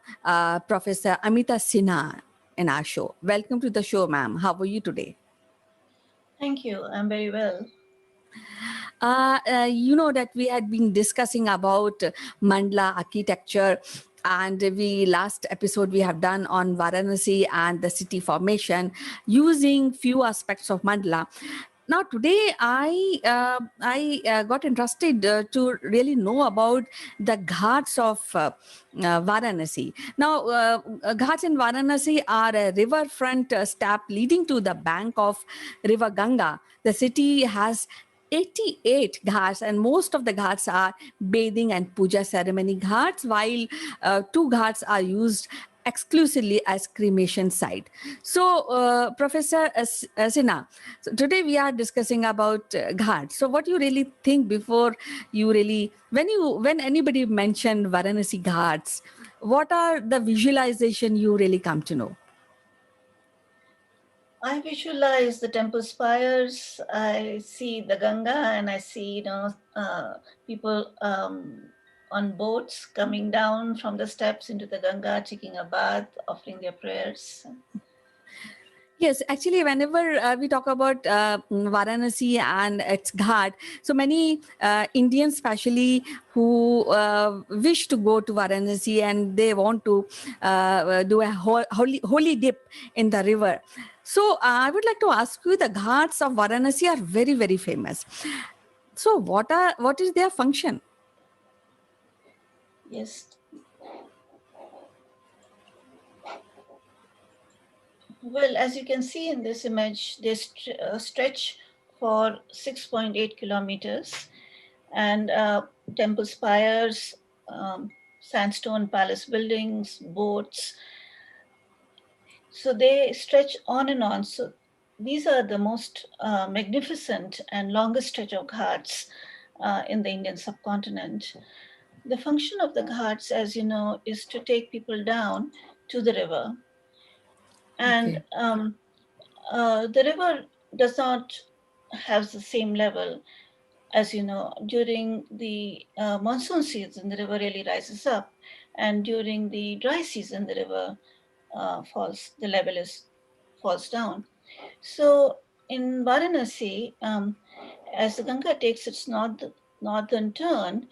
Professor Amita Sinha in our show. Welcome to the show, ma'am. How are you today? Thank you. I'm very well. You know that we had been discussing about mandala architecture, and last episode we have done on Varanasi and the city formation using few aspects of mandala. Now today I got interested to really know about the ghats of Varanasi. Now ghats in Varanasi are a riverfront step leading to the bank of river Ganga. The city has 88 ghats, and most of the ghats are bathing and puja ceremony ghats, while 2 ghats are used exclusively as cremation site. So Professor Sinha, so today we are discussing about ghats. So what you really think before you really, when anybody mentioned Varanasi ghats, what are the visualization you really come to know? I visualize the temple spires. I see the Ganga, and I see people on boats coming down from the steps into the Ganga, taking a bath, offering their prayers. Yes, actually, whenever we talk about Varanasi and its ghat, so many Indians, especially who wish to go to Varanasi and they want to do a holy dip in the river. So I would like to ask you, the ghats of Varanasi are very, very famous. So what is their function? Yes. Well, as you can see in this image, they stretch for 6.8 kilometers. and temple spires, sandstone palace buildings, boats. So they stretch on and on. So these are the most magnificent and longest stretch of ghats in the Indian subcontinent. The function of the ghats, as you know, is to take people down to the river. And the river does not have the same level. As you know, during the monsoon season, the river really rises up. And during the dry season, the river the level falls down. So in Varanasi, as the Ganga takes its northern turn,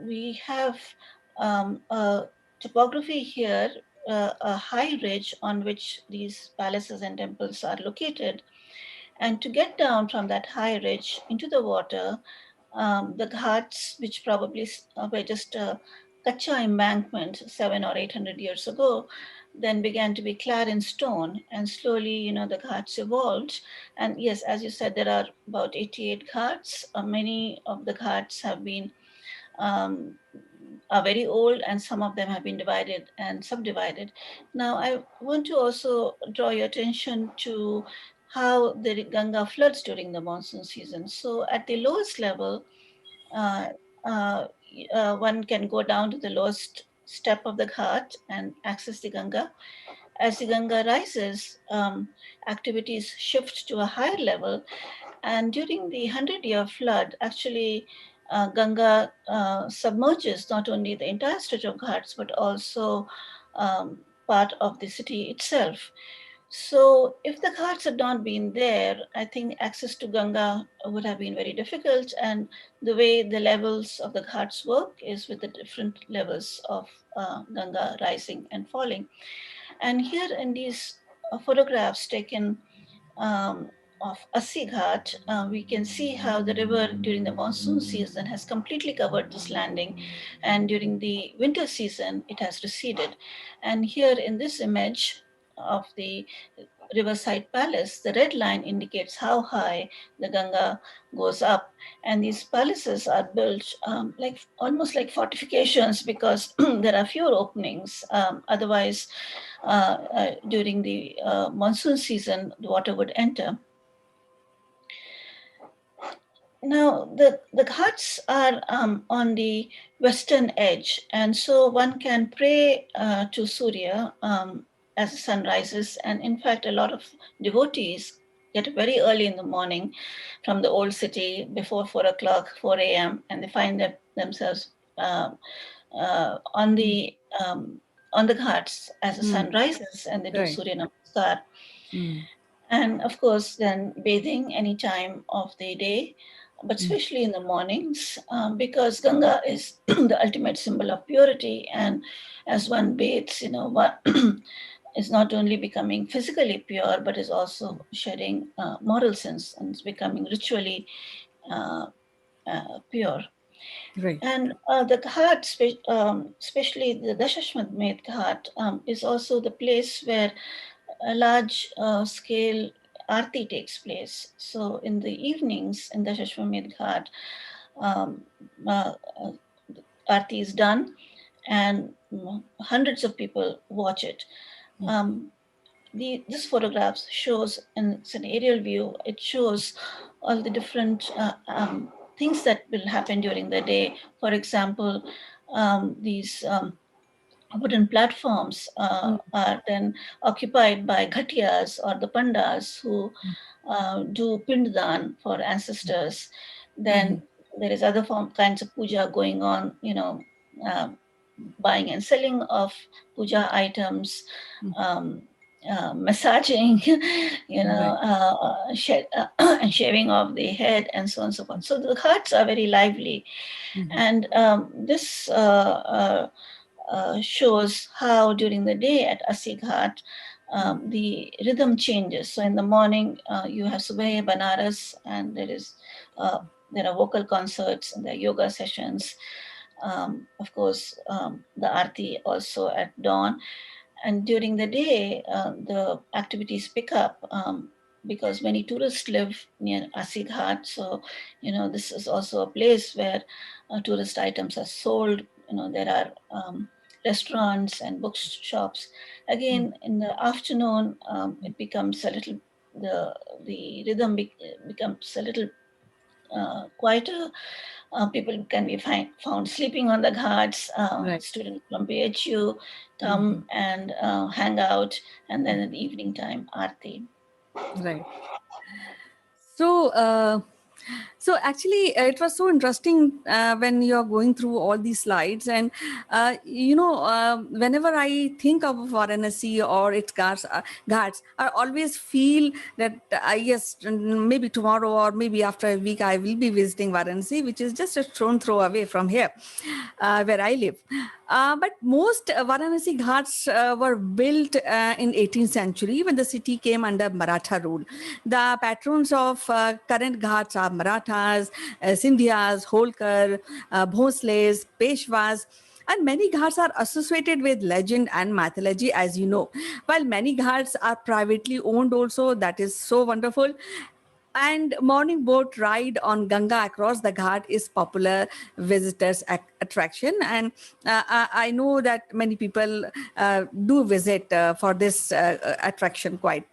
we have a topography here, a high ridge on which these palaces and temples are located. And to get down from that high ridge into the water, the ghats, which probably were just a kacha embankment 700 or 800 years ago, then began to be clad in stone, and slowly, the ghats evolved. And yes, as you said, there are about 88 ghats. Many of the ghats have been are very old, and some of them have been divided and subdivided. Now, I want to also draw your attention to how the Ganga floods during the monsoon season. So at the lowest level, uh, one can go down to the lowest step of the ghat and access the Ganga. As the Ganga rises, activities shift to a higher level. And during the 100-year flood, actually, Ganga submerges not only the entire stretch of ghats, but also part of the city itself. So if the ghats had not been there, I think access to Ganga would have been very difficult. And the way the levels of the ghats work is with the different levels of Ganga rising and falling. And here in these photographs taken of Assi Ghat, we can see how the river during the monsoon season has completely covered this landing, and during the winter season, it has receded. And here in this image of the riverside palace, the red line indicates how high the Ganga goes up. And these palaces are built like almost like fortifications, because there are fewer openings. Otherwise, during the monsoon season, the water would enter. Now, the ghats are on the western edge, and so one can pray to Surya as the sun rises. And in fact, a lot of devotees get very early in the morning from the old city before 4 o'clock, 4 a.m., and they find themselves on the ghats as the sun rises, and they do Surya Namaskar. And of course, then bathing any time of the day, but especially in the mornings, because Ganga is the ultimate symbol of purity. And as one bathes, one is not only becoming physically pure, but is also shedding moral sins and is becoming ritually pure. Right. And the ghat, especially the Dashashmedh Ghat, is also the place where a large scale arti takes place. So in the evenings in the Dashashmedh Ghat, uh, arti is done, and hundreds of people watch it. This photograph shows, and it's an aerial view, it shows all the different things that will happen during the day. For example, these wooden platforms are then occupied by ghatiyas or the pandas who do pinddan for ancestors. Then there is other kinds of puja going on, buying and selling of puja items, massaging, and shaving of the head, and so on and so forth. So the ghats are very lively. And this shows how during the day at Assi Ghat, the rhythm changes. So in the morning, you have Subah Banaras, and there are vocal concerts and there are yoga sessions. Of course, the Aarti also at dawn. And during the day, the activities pick up. because many tourists live near Asi Ghat. So, this is also a place where tourist items are sold. There are restaurants and bookshops. Again, in the afternoon, it becomes a little, the rhythm becomes a little quieter. People can be found sleeping on the ghats. Students from BHU come and hang out, and then in the evening time, Aarti. Right. So actually, it was so interesting when you're going through all these slides, and whenever I think of Varanasi or its ghats, I always feel that yes, maybe tomorrow or maybe after a week I will be visiting Varanasi, which is just a stone throw away from here, where I live. But most Varanasi ghats were built in 18th century when the city came under Maratha rule. The patrons of current ghats are Marathas, Sindhyas, Holkar, Bhosles, Peshwas, and many ghats are associated with legend and mythology, as you know. While many ghats are privately owned also, that is so wonderful. And morning boat ride on Ganga across the Ghat is popular visitors attraction. And I know that many people do visit for this attraction quite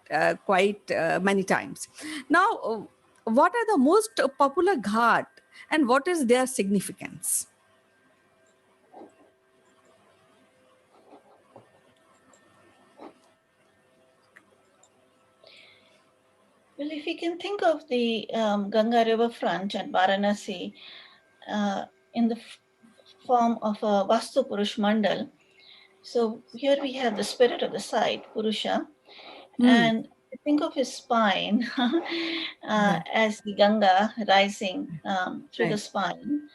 many times. Now, what are the most popular Ghat and what is their significance? Well, if you can think of the Ganga riverfront at Varanasi in the form of a Vastu Purush Mandal, so here we have the spirit of the site, Purusha, and think of his spine as the Ganga rising through the spine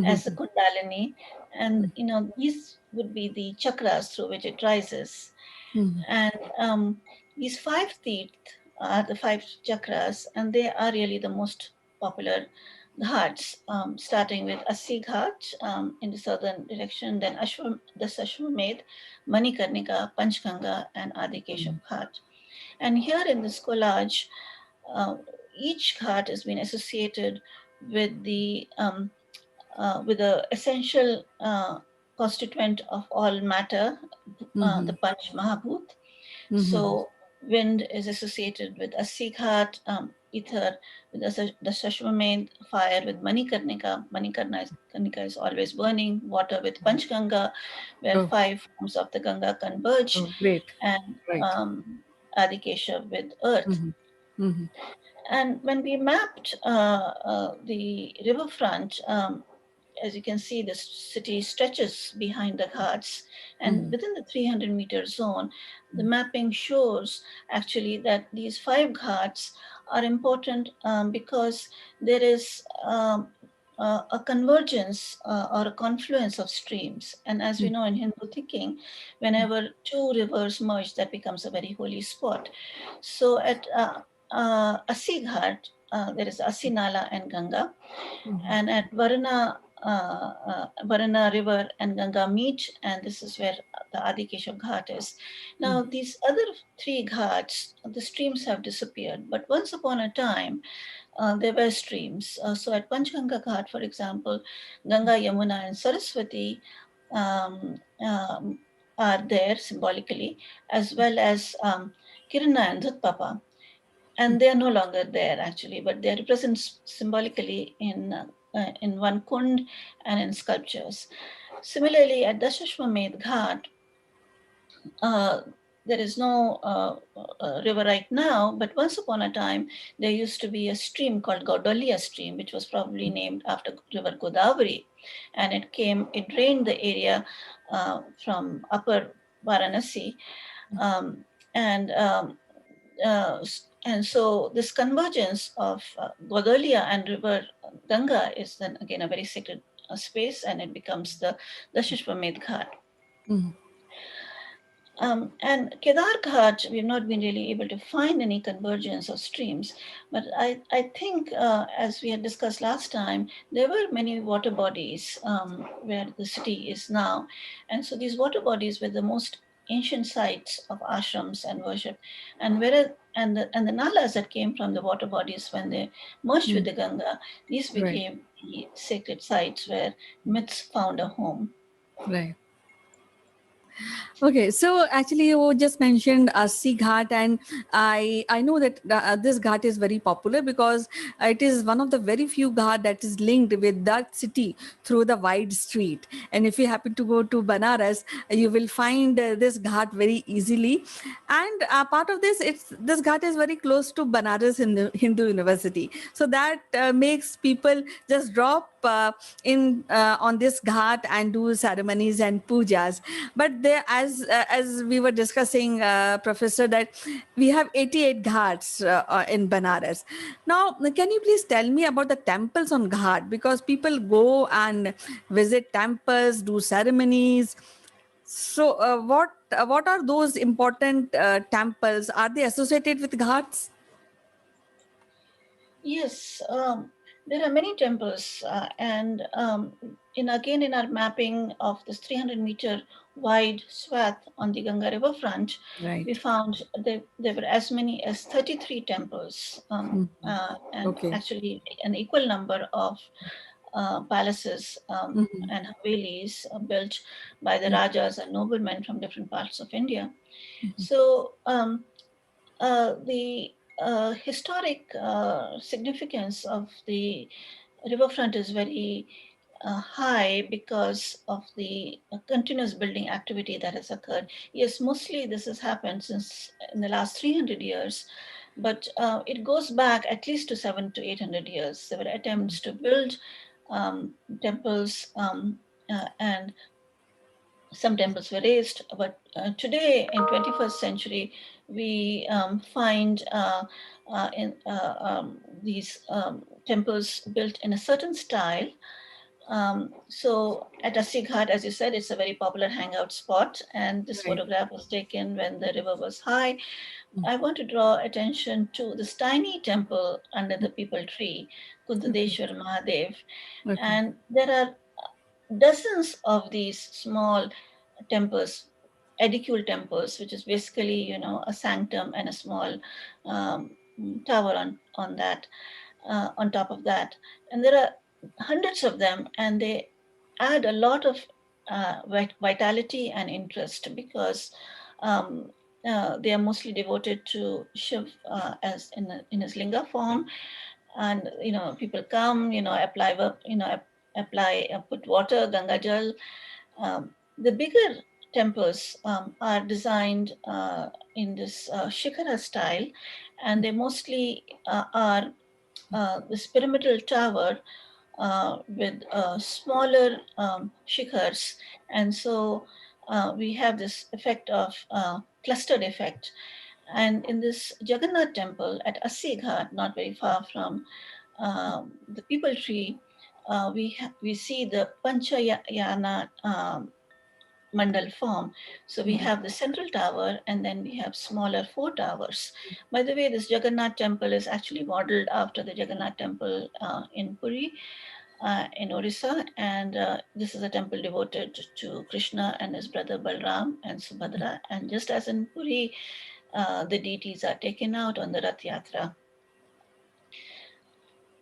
as the Kundalini, and these would be the chakras through which it rises. And these 5 teeth are the 5 chakras, and they are really the most popular ghats, starting with Asi Ghat in the southern direction, then the Ashwamedh, Manikarnika, Panchganga, and Adikeshav Ghat. And here in this collage, each ghat has been associated with the essential constituent of all matter, the Panch Mahabhut. So wind is associated with Asi Ghat, ether with the Shashwamedh, fire with Manikarnika. Manikarnika is always burning, water with Panchganga, where 5 forms of the Ganga converge, and Adikeshav with earth. And when we mapped the riverfront, as you can see, the city stretches behind the ghats, and within the 300-meter zone, the mapping shows actually that these 5 ghats are important because there is a convergence or a confluence of streams. And as we know in Hindu thinking, whenever 2 rivers merge, that becomes a very holy spot. So at Asi Ghat, there is Asi Nala and Ganga, and at Varna river and Ganga meet, and this is where the Adikeshav Ghat is. Now, these other 3 ghats, the streams have disappeared, but once upon a time, there were streams. So at Panchganga Ghat, for example, Ganga, Yamuna, and Saraswati are there symbolically, as well as Kirana and Dhutpapa. And they are no longer there actually, but they are represented symbolically in one kund and in sculptures. Similarly, at Dashashwamedh Ghat, there is no river right now, but once upon a time, there used to be a stream called Gaudalia stream, which was probably named after river Godavari. And it drained the area from upper Varanasi. And so this convergence of Godalia and river Ganga is then again a very sacred space, and it becomes the Dashashwamedh Ghat. And Kedar Ghat, we've not been really able to find any convergence of streams, but I think, as we had discussed last time, there were many water bodies where the city is now. And so these water bodies were the most ancient sites of ashrams and worship. And and the nalas that came from the water bodies when they merged with the Ganga, these Right. became the sacred sites where myths found a home. Right. Okay, so actually you just mentioned Assi Ghat, and I know that this ghat is very popular because it is one of the very few ghat that is linked with that city through the wide street. And if you happen to go to Banaras, you will find this ghat very easily. And part of this, this ghat is very close to Banaras Hindu University, so that makes people just drop in on this ghat and do ceremonies and pujas. But there, as we were discussing, Professor, that we have 88 ghats in Banaras. Now, can you please tell me about the temples on ghat? Because people go and visit temples, do ceremonies. So, what are those important temples? Are they associated with ghats? Yes, there are many temples, and in our mapping of this 300-meter wide swath on the Ganga River front, Right. we found there were as many as 33 temples, and Okay. actually an equal number of palaces and havelis built by the rajas and noblemen from different parts of India. So the historic significance of the riverfront is very high because of the continuous building activity that has occurred. Yes, mostly this has happened since in the last 300 years, but it goes back at least to 700 to 800 years. There were attempts to build temples and some temples were raised, but today in 21st century, we find these temples built in a certain style. So at Assi Ghat, as you said, it's a very popular hangout spot, and this Right. photograph was taken when the river was high. I want to draw attention to this tiny temple under the people tree, Kuntadeshwar Mahadev, Okay. and there are dozens of these small temples, edicule temples, which is basically, you know, a sanctum and a small tower on that, on top of that. And there are hundreds of them, and they add a lot of vitality and interest because they are mostly devoted to Shiv as in his linga form, and you know people come, you know, put water, Ganga Jal. The bigger temples are designed in this Shikara style, and they mostly are this pyramidal tower with smaller shikhars, and so we have this effect of clustered effect. And in this Jagannath temple at Assi Ghat, not very far from the people tree, we see the Panchayana mandal form. So we have the central tower, and then we have smaller 4 towers. By the way, this Jagannath temple is actually modeled after the Jagannath temple in Puri, in Orissa, and this is a temple devoted to Krishna and his brother Balram and Subhadra. And just as in Puri, the deities are taken out on the Rath Yatra.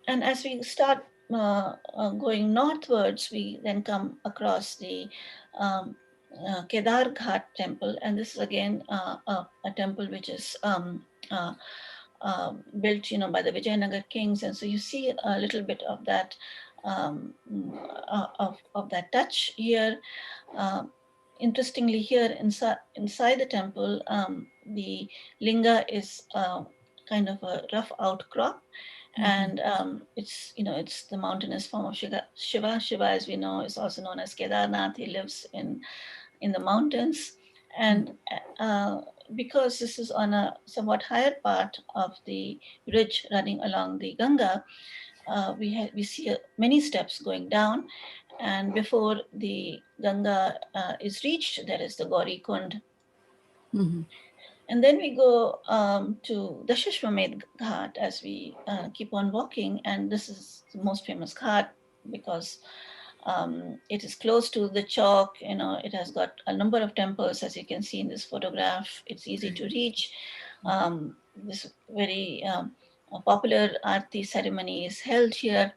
And as we start going northwards, we then come across the Kedar Ghat temple, and this is again a temple which is built, you know, by the Vijayanagar kings, and so you see a little bit of that of that touch here. Interestingly, here inside the temple, the linga is kind of a rough outcrop, and it's, you know, it's the mountainous form of Shiva. Shiva, as we know, is also known as Kedarnath. He lives in the mountains, and because this is on a somewhat higher part of the ridge running along the Ganga, we see many steps going down, and before the Ganga is reached, there is the Gauri Kund. And then we go to the Shashwamedh Ghat as we keep on walking, and this is the most famous ghat because it is close to the chalk. You know, it has got a number of temples, as you can see in this photograph. It's easy to reach. this very popular Aarti ceremony is held here.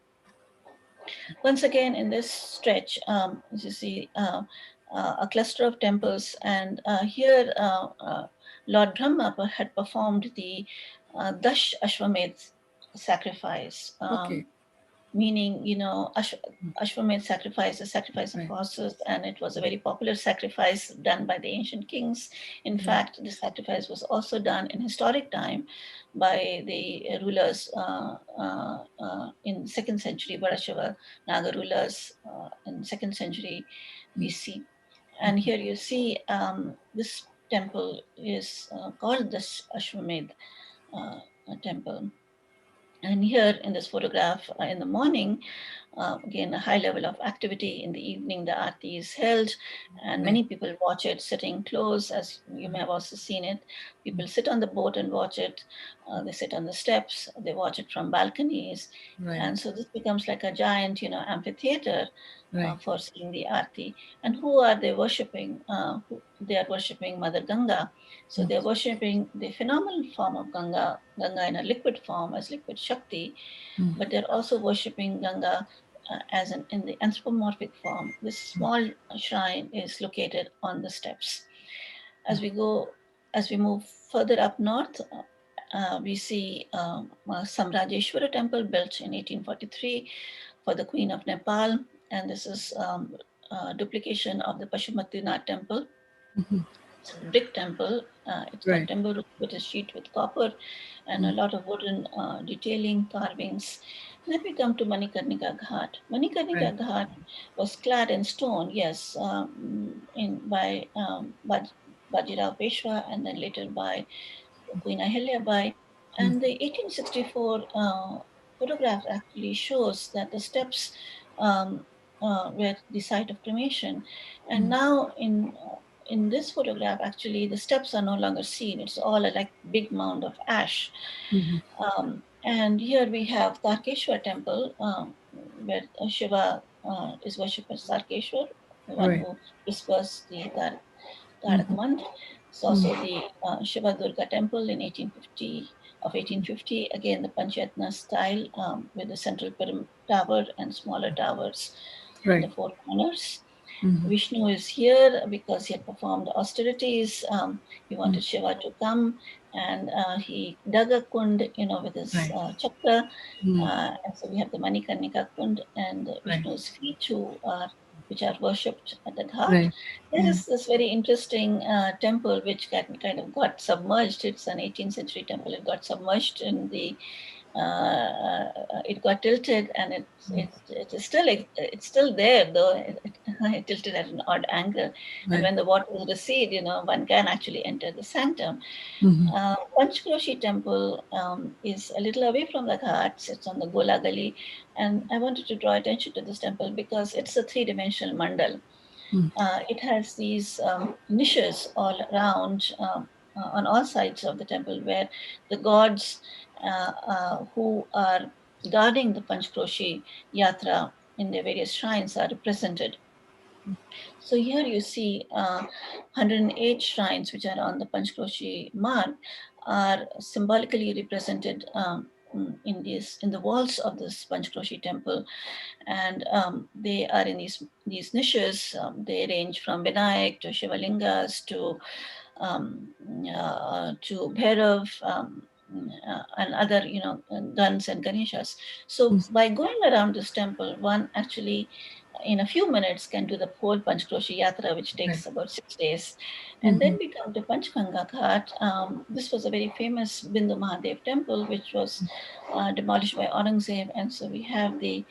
Once again, in this stretch, as you see, a cluster of temples, and here Lord Brahma had performed the Dash Ashwamedh sacrifice. Meaning, Ashwamedh sacrifice, the sacrifice of horses, and it was a very popular sacrifice done by the ancient kings. In fact, the sacrifice was also done in historic time by the rulers in 2nd century, Varashava Naga rulers in 2nd century BC. And here you see this temple is called the Ashwamedh temple. And here in this photograph in the morning, again, a high level of activity. In the evening, the aarti is held, and many people watch it sitting close, as you may have also seen it. People sit on the boat and watch it. They sit on the steps. They watch it from balconies. And so this becomes like a giant, amphitheater for seeing the aarti. And who are they worshipping? They are worshipping Mother Ganga. So they're worshipping the phenomenal form of Ganga, Ganga in a liquid form as liquid Shakti, but they're also worshipping Ganga as in the anthropomorphic form. This small shrine is located on the steps. As we move further up north, we see Samrajeshwara temple built in 1843 for the Queen of Nepal, and this is a duplication of the Pashupatinath temple. It's a brick temple. It's got timber roof with a sheet with copper and a lot of wooden detailing, carvings. Then we come to Manikarnika Ghat. Manikarnika Ghat was clad in stone, yes, by Bajirao Peshwa and then later by Queen Ahilyabai. And the 1864 photograph actually shows that the steps were the site of cremation. And now in this photograph, actually, the steps are no longer seen. It's all a like big mound of ash. And here we have Tarkeshwar temple, where Shiva is worshipped as Tarkeshwar, the one who whispers the Tarak Mantra. It's also the Shiva Durga temple in 1850. Again, the Panchayatna style with the central tower and smaller towers in the four corners. Vishnu is here because he had performed austerities. He wanted Shiva to come, and he dug a kund, with his chakra. And so we have the Manikarnika kund and Vishnu's feet, which are worshipped at the ghat. There is this very interesting temple which kind of got submerged. It's an 18th century temple. It got submerged in the it got tilted, and it's still there, though it tilted at an odd angle. And when the water will recede, one can actually enter the sanctum. Panchkroshi temple is a little away from the ghats. It's on the Gola Gali, and I wanted to draw attention to this temple because it's a three-dimensional mandal. It has these niches all around on all sides of the temple where the gods who are guarding the Panchkroshi Yatra in their various shrines are represented. So here you see 108 shrines which are on the Panchkroshi mark are symbolically represented in the walls of this Panchkroshi temple, and they are in these niches. They range from Vinayak to Shivalingas to Bhairav and other, Gans and Ganeshas. So by going around this temple, one actually in a few minutes can do the whole Panchkroshi Yatra, which takes about 6 days. And then we come to Panchganga Ghat. This was a very famous Bindu Mahadev temple, which was demolished by Aurangzeb. And so we have the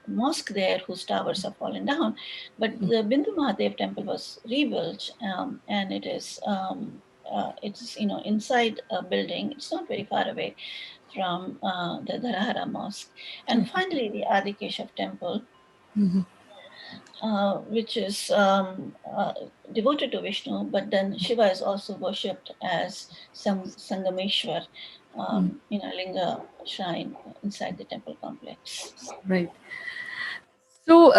mosque there whose towers have fallen down. But the Bindu Mahadev temple was rebuilt, and it's inside a building. It's not very far away from the Dharahara mosque. And finally, the Adikeshav temple, which is devoted to Vishnu, but then Shiva is also worshipped as Sangameshwar in a linga shrine inside the temple complex. Right. So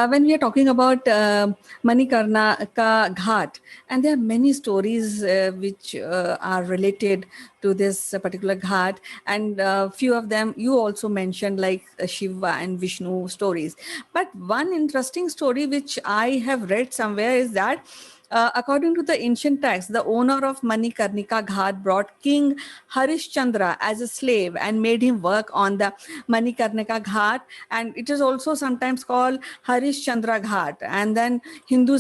when we are talking about Manikarnika Ghat, and there are many stories which are related to this particular ghat, and few of them you also mentioned, like Shiva and Vishnu stories. But one interesting story which I have read somewhere is that according to the ancient text, the owner of Manikarnika Ghat brought King Harishchandra as a slave and made him work on the Manikarnika Ghat, and it is also sometimes called Harishchandra Ghat. And then Hindu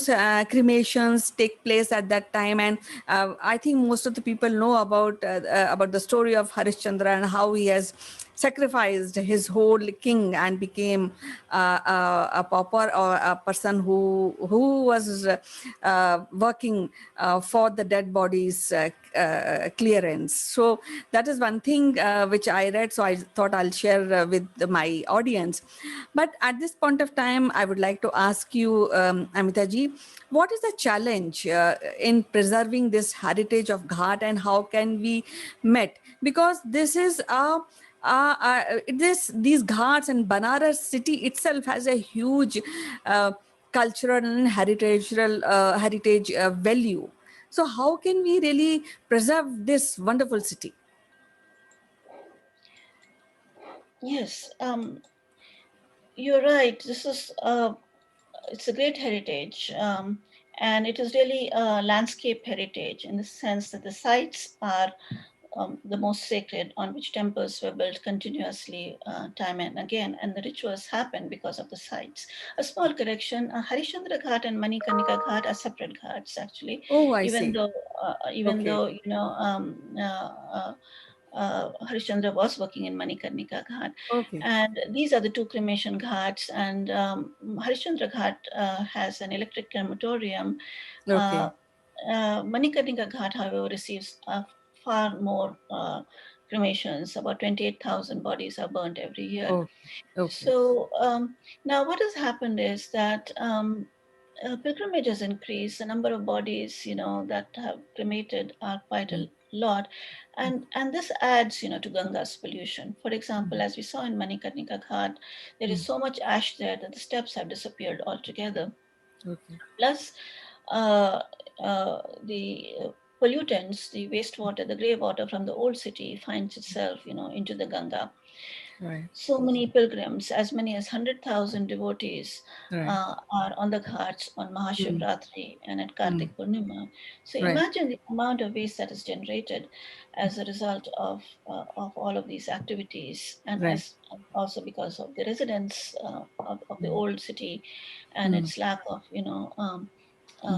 cremations take place at that time, and I think most of the people know about the story of Harishchandra and how he has sacrificed his whole king and became a pauper, or a person who was working for the dead bodies clearance. So that is one thing which I read, so I thought I'll share with my audience. But at this point of time, I would like to ask you, Amita ji, what is the challenge in preserving this heritage of Ghat, and how can we met? Because this is these ghats, and Banaras city itself has a huge cultural and heritage value. So how can we really preserve this wonderful city? Yes, you're right. This is it's a great heritage, and it is really a landscape heritage in the sense that the sites are the most sacred, on which temples were built continuously time and again, and the rituals happen because of the sites. A small correction: Harishchandra Ghat and Manikarnika Ghat are separate ghats, actually. Oh, I Even see. though, Okay. Harishchandra was working in Manikarnika Ghat. Okay. And these are the two cremation ghats. And Harishchandra Ghat has an electric crematorium. Okay. Manikarnika Ghat, however, receives far more cremations. About 28,000 bodies are burnt every year. Oh, okay. So now what has happened is that pilgrimages increase. The number of bodies, that have cremated are quite a lot, and this adds, to Ganga's pollution. For example, as we saw in Manikarnika Ghat, there is so much ash there that the steps have disappeared altogether. Okay. Plus, the pollutants, the wastewater, the grey water from the old city finds itself, into the Ganga. Right. So many pilgrims, as many as 100,000 devotees, Right. are on the ghats on Mahashivratri and at Kartik Purnima. So Right. imagine the amount of waste that is generated as a result of all of these activities, and Right. as also because of the residents of the old city and its lack of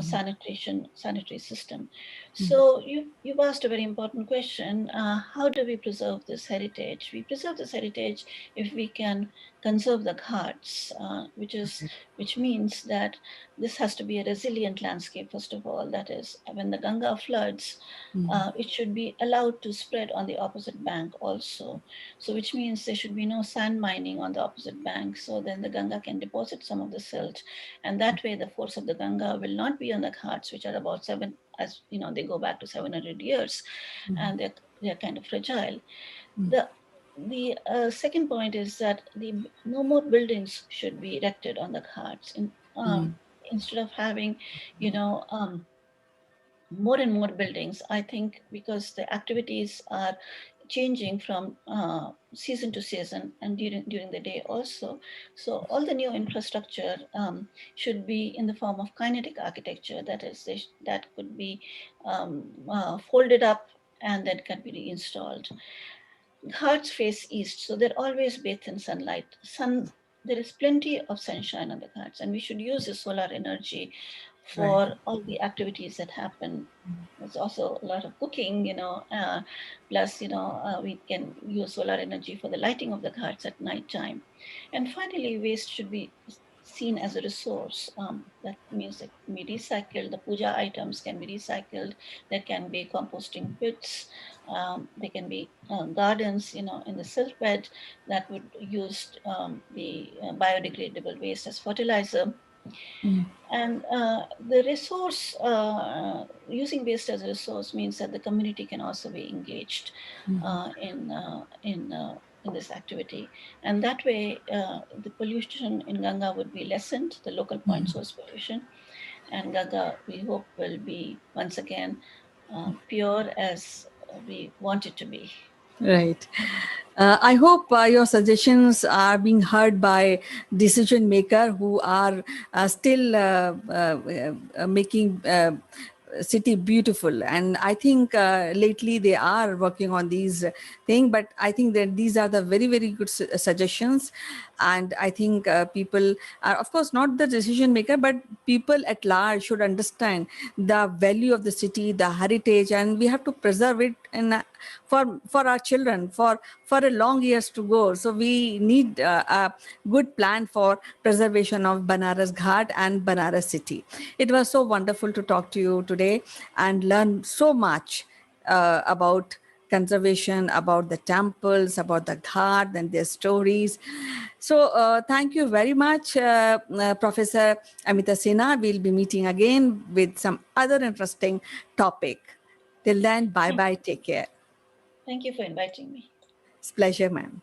sanitary system. So you've asked a very important question. How do we preserve this heritage? We preserve this heritage if we can conserve the ghats, which means that this has to be a resilient landscape. First of all, that is, when the Ganga floods, it should be allowed to spread on the opposite bank also. So which means there should be no sand mining on the opposite bank. So then the Ganga can deposit some of the silt, and that way the force of the Ganga will not be on the ghats, which are about they go back to 700 years, and they're kind of fragile. The second point is that no more buildings should be erected on the ghats. Instead of having, more and more buildings, I think, because the activities are changing from season to season and during the day also. So all the new infrastructure should be in the form of kinetic architecture. That is, that could be folded up and then can be reinstalled. Ghats face east, so they're always bathed in sunlight. There is plenty of sunshine on the ghats, and we should use the solar energy Right. for all the activities that happen. There's also a lot of cooking, plus, we can use solar energy for the lighting of the ghats at night time. And finally, waste should be seen as a resource. That means it can be recycled. The puja items can be recycled. There can be composting pits. There can be gardens, in the silt bed that would use the biodegradable waste as fertilizer. And the resource, using waste as a resource means that the community can also be engaged in in this activity. And that way, the pollution in Ganga would be lessened, the local point source pollution. And Ganga, we hope, will be once again pure as we want it to be. Right. I hope your suggestions are being heard by decision maker who are still making city beautiful, and I think lately they are working on these thing, but I think that these are the very, very good suggestions. And I think people are, of course, not the decision maker, but people at large should understand the value of the city, the heritage, and we have to preserve it in for our children for a long years to go. So we need a good plan for preservation of Banaras Ghat and Banaras city. It was so wonderful to talk to you today and learn so much about conservation, about the temples, about the ghat and their stories. So thank you very much, Professor Amita Sinha. We'll be meeting again with some other interesting topic. Till then, bye-bye, take care. Thank you for inviting me. It's a pleasure, ma'am.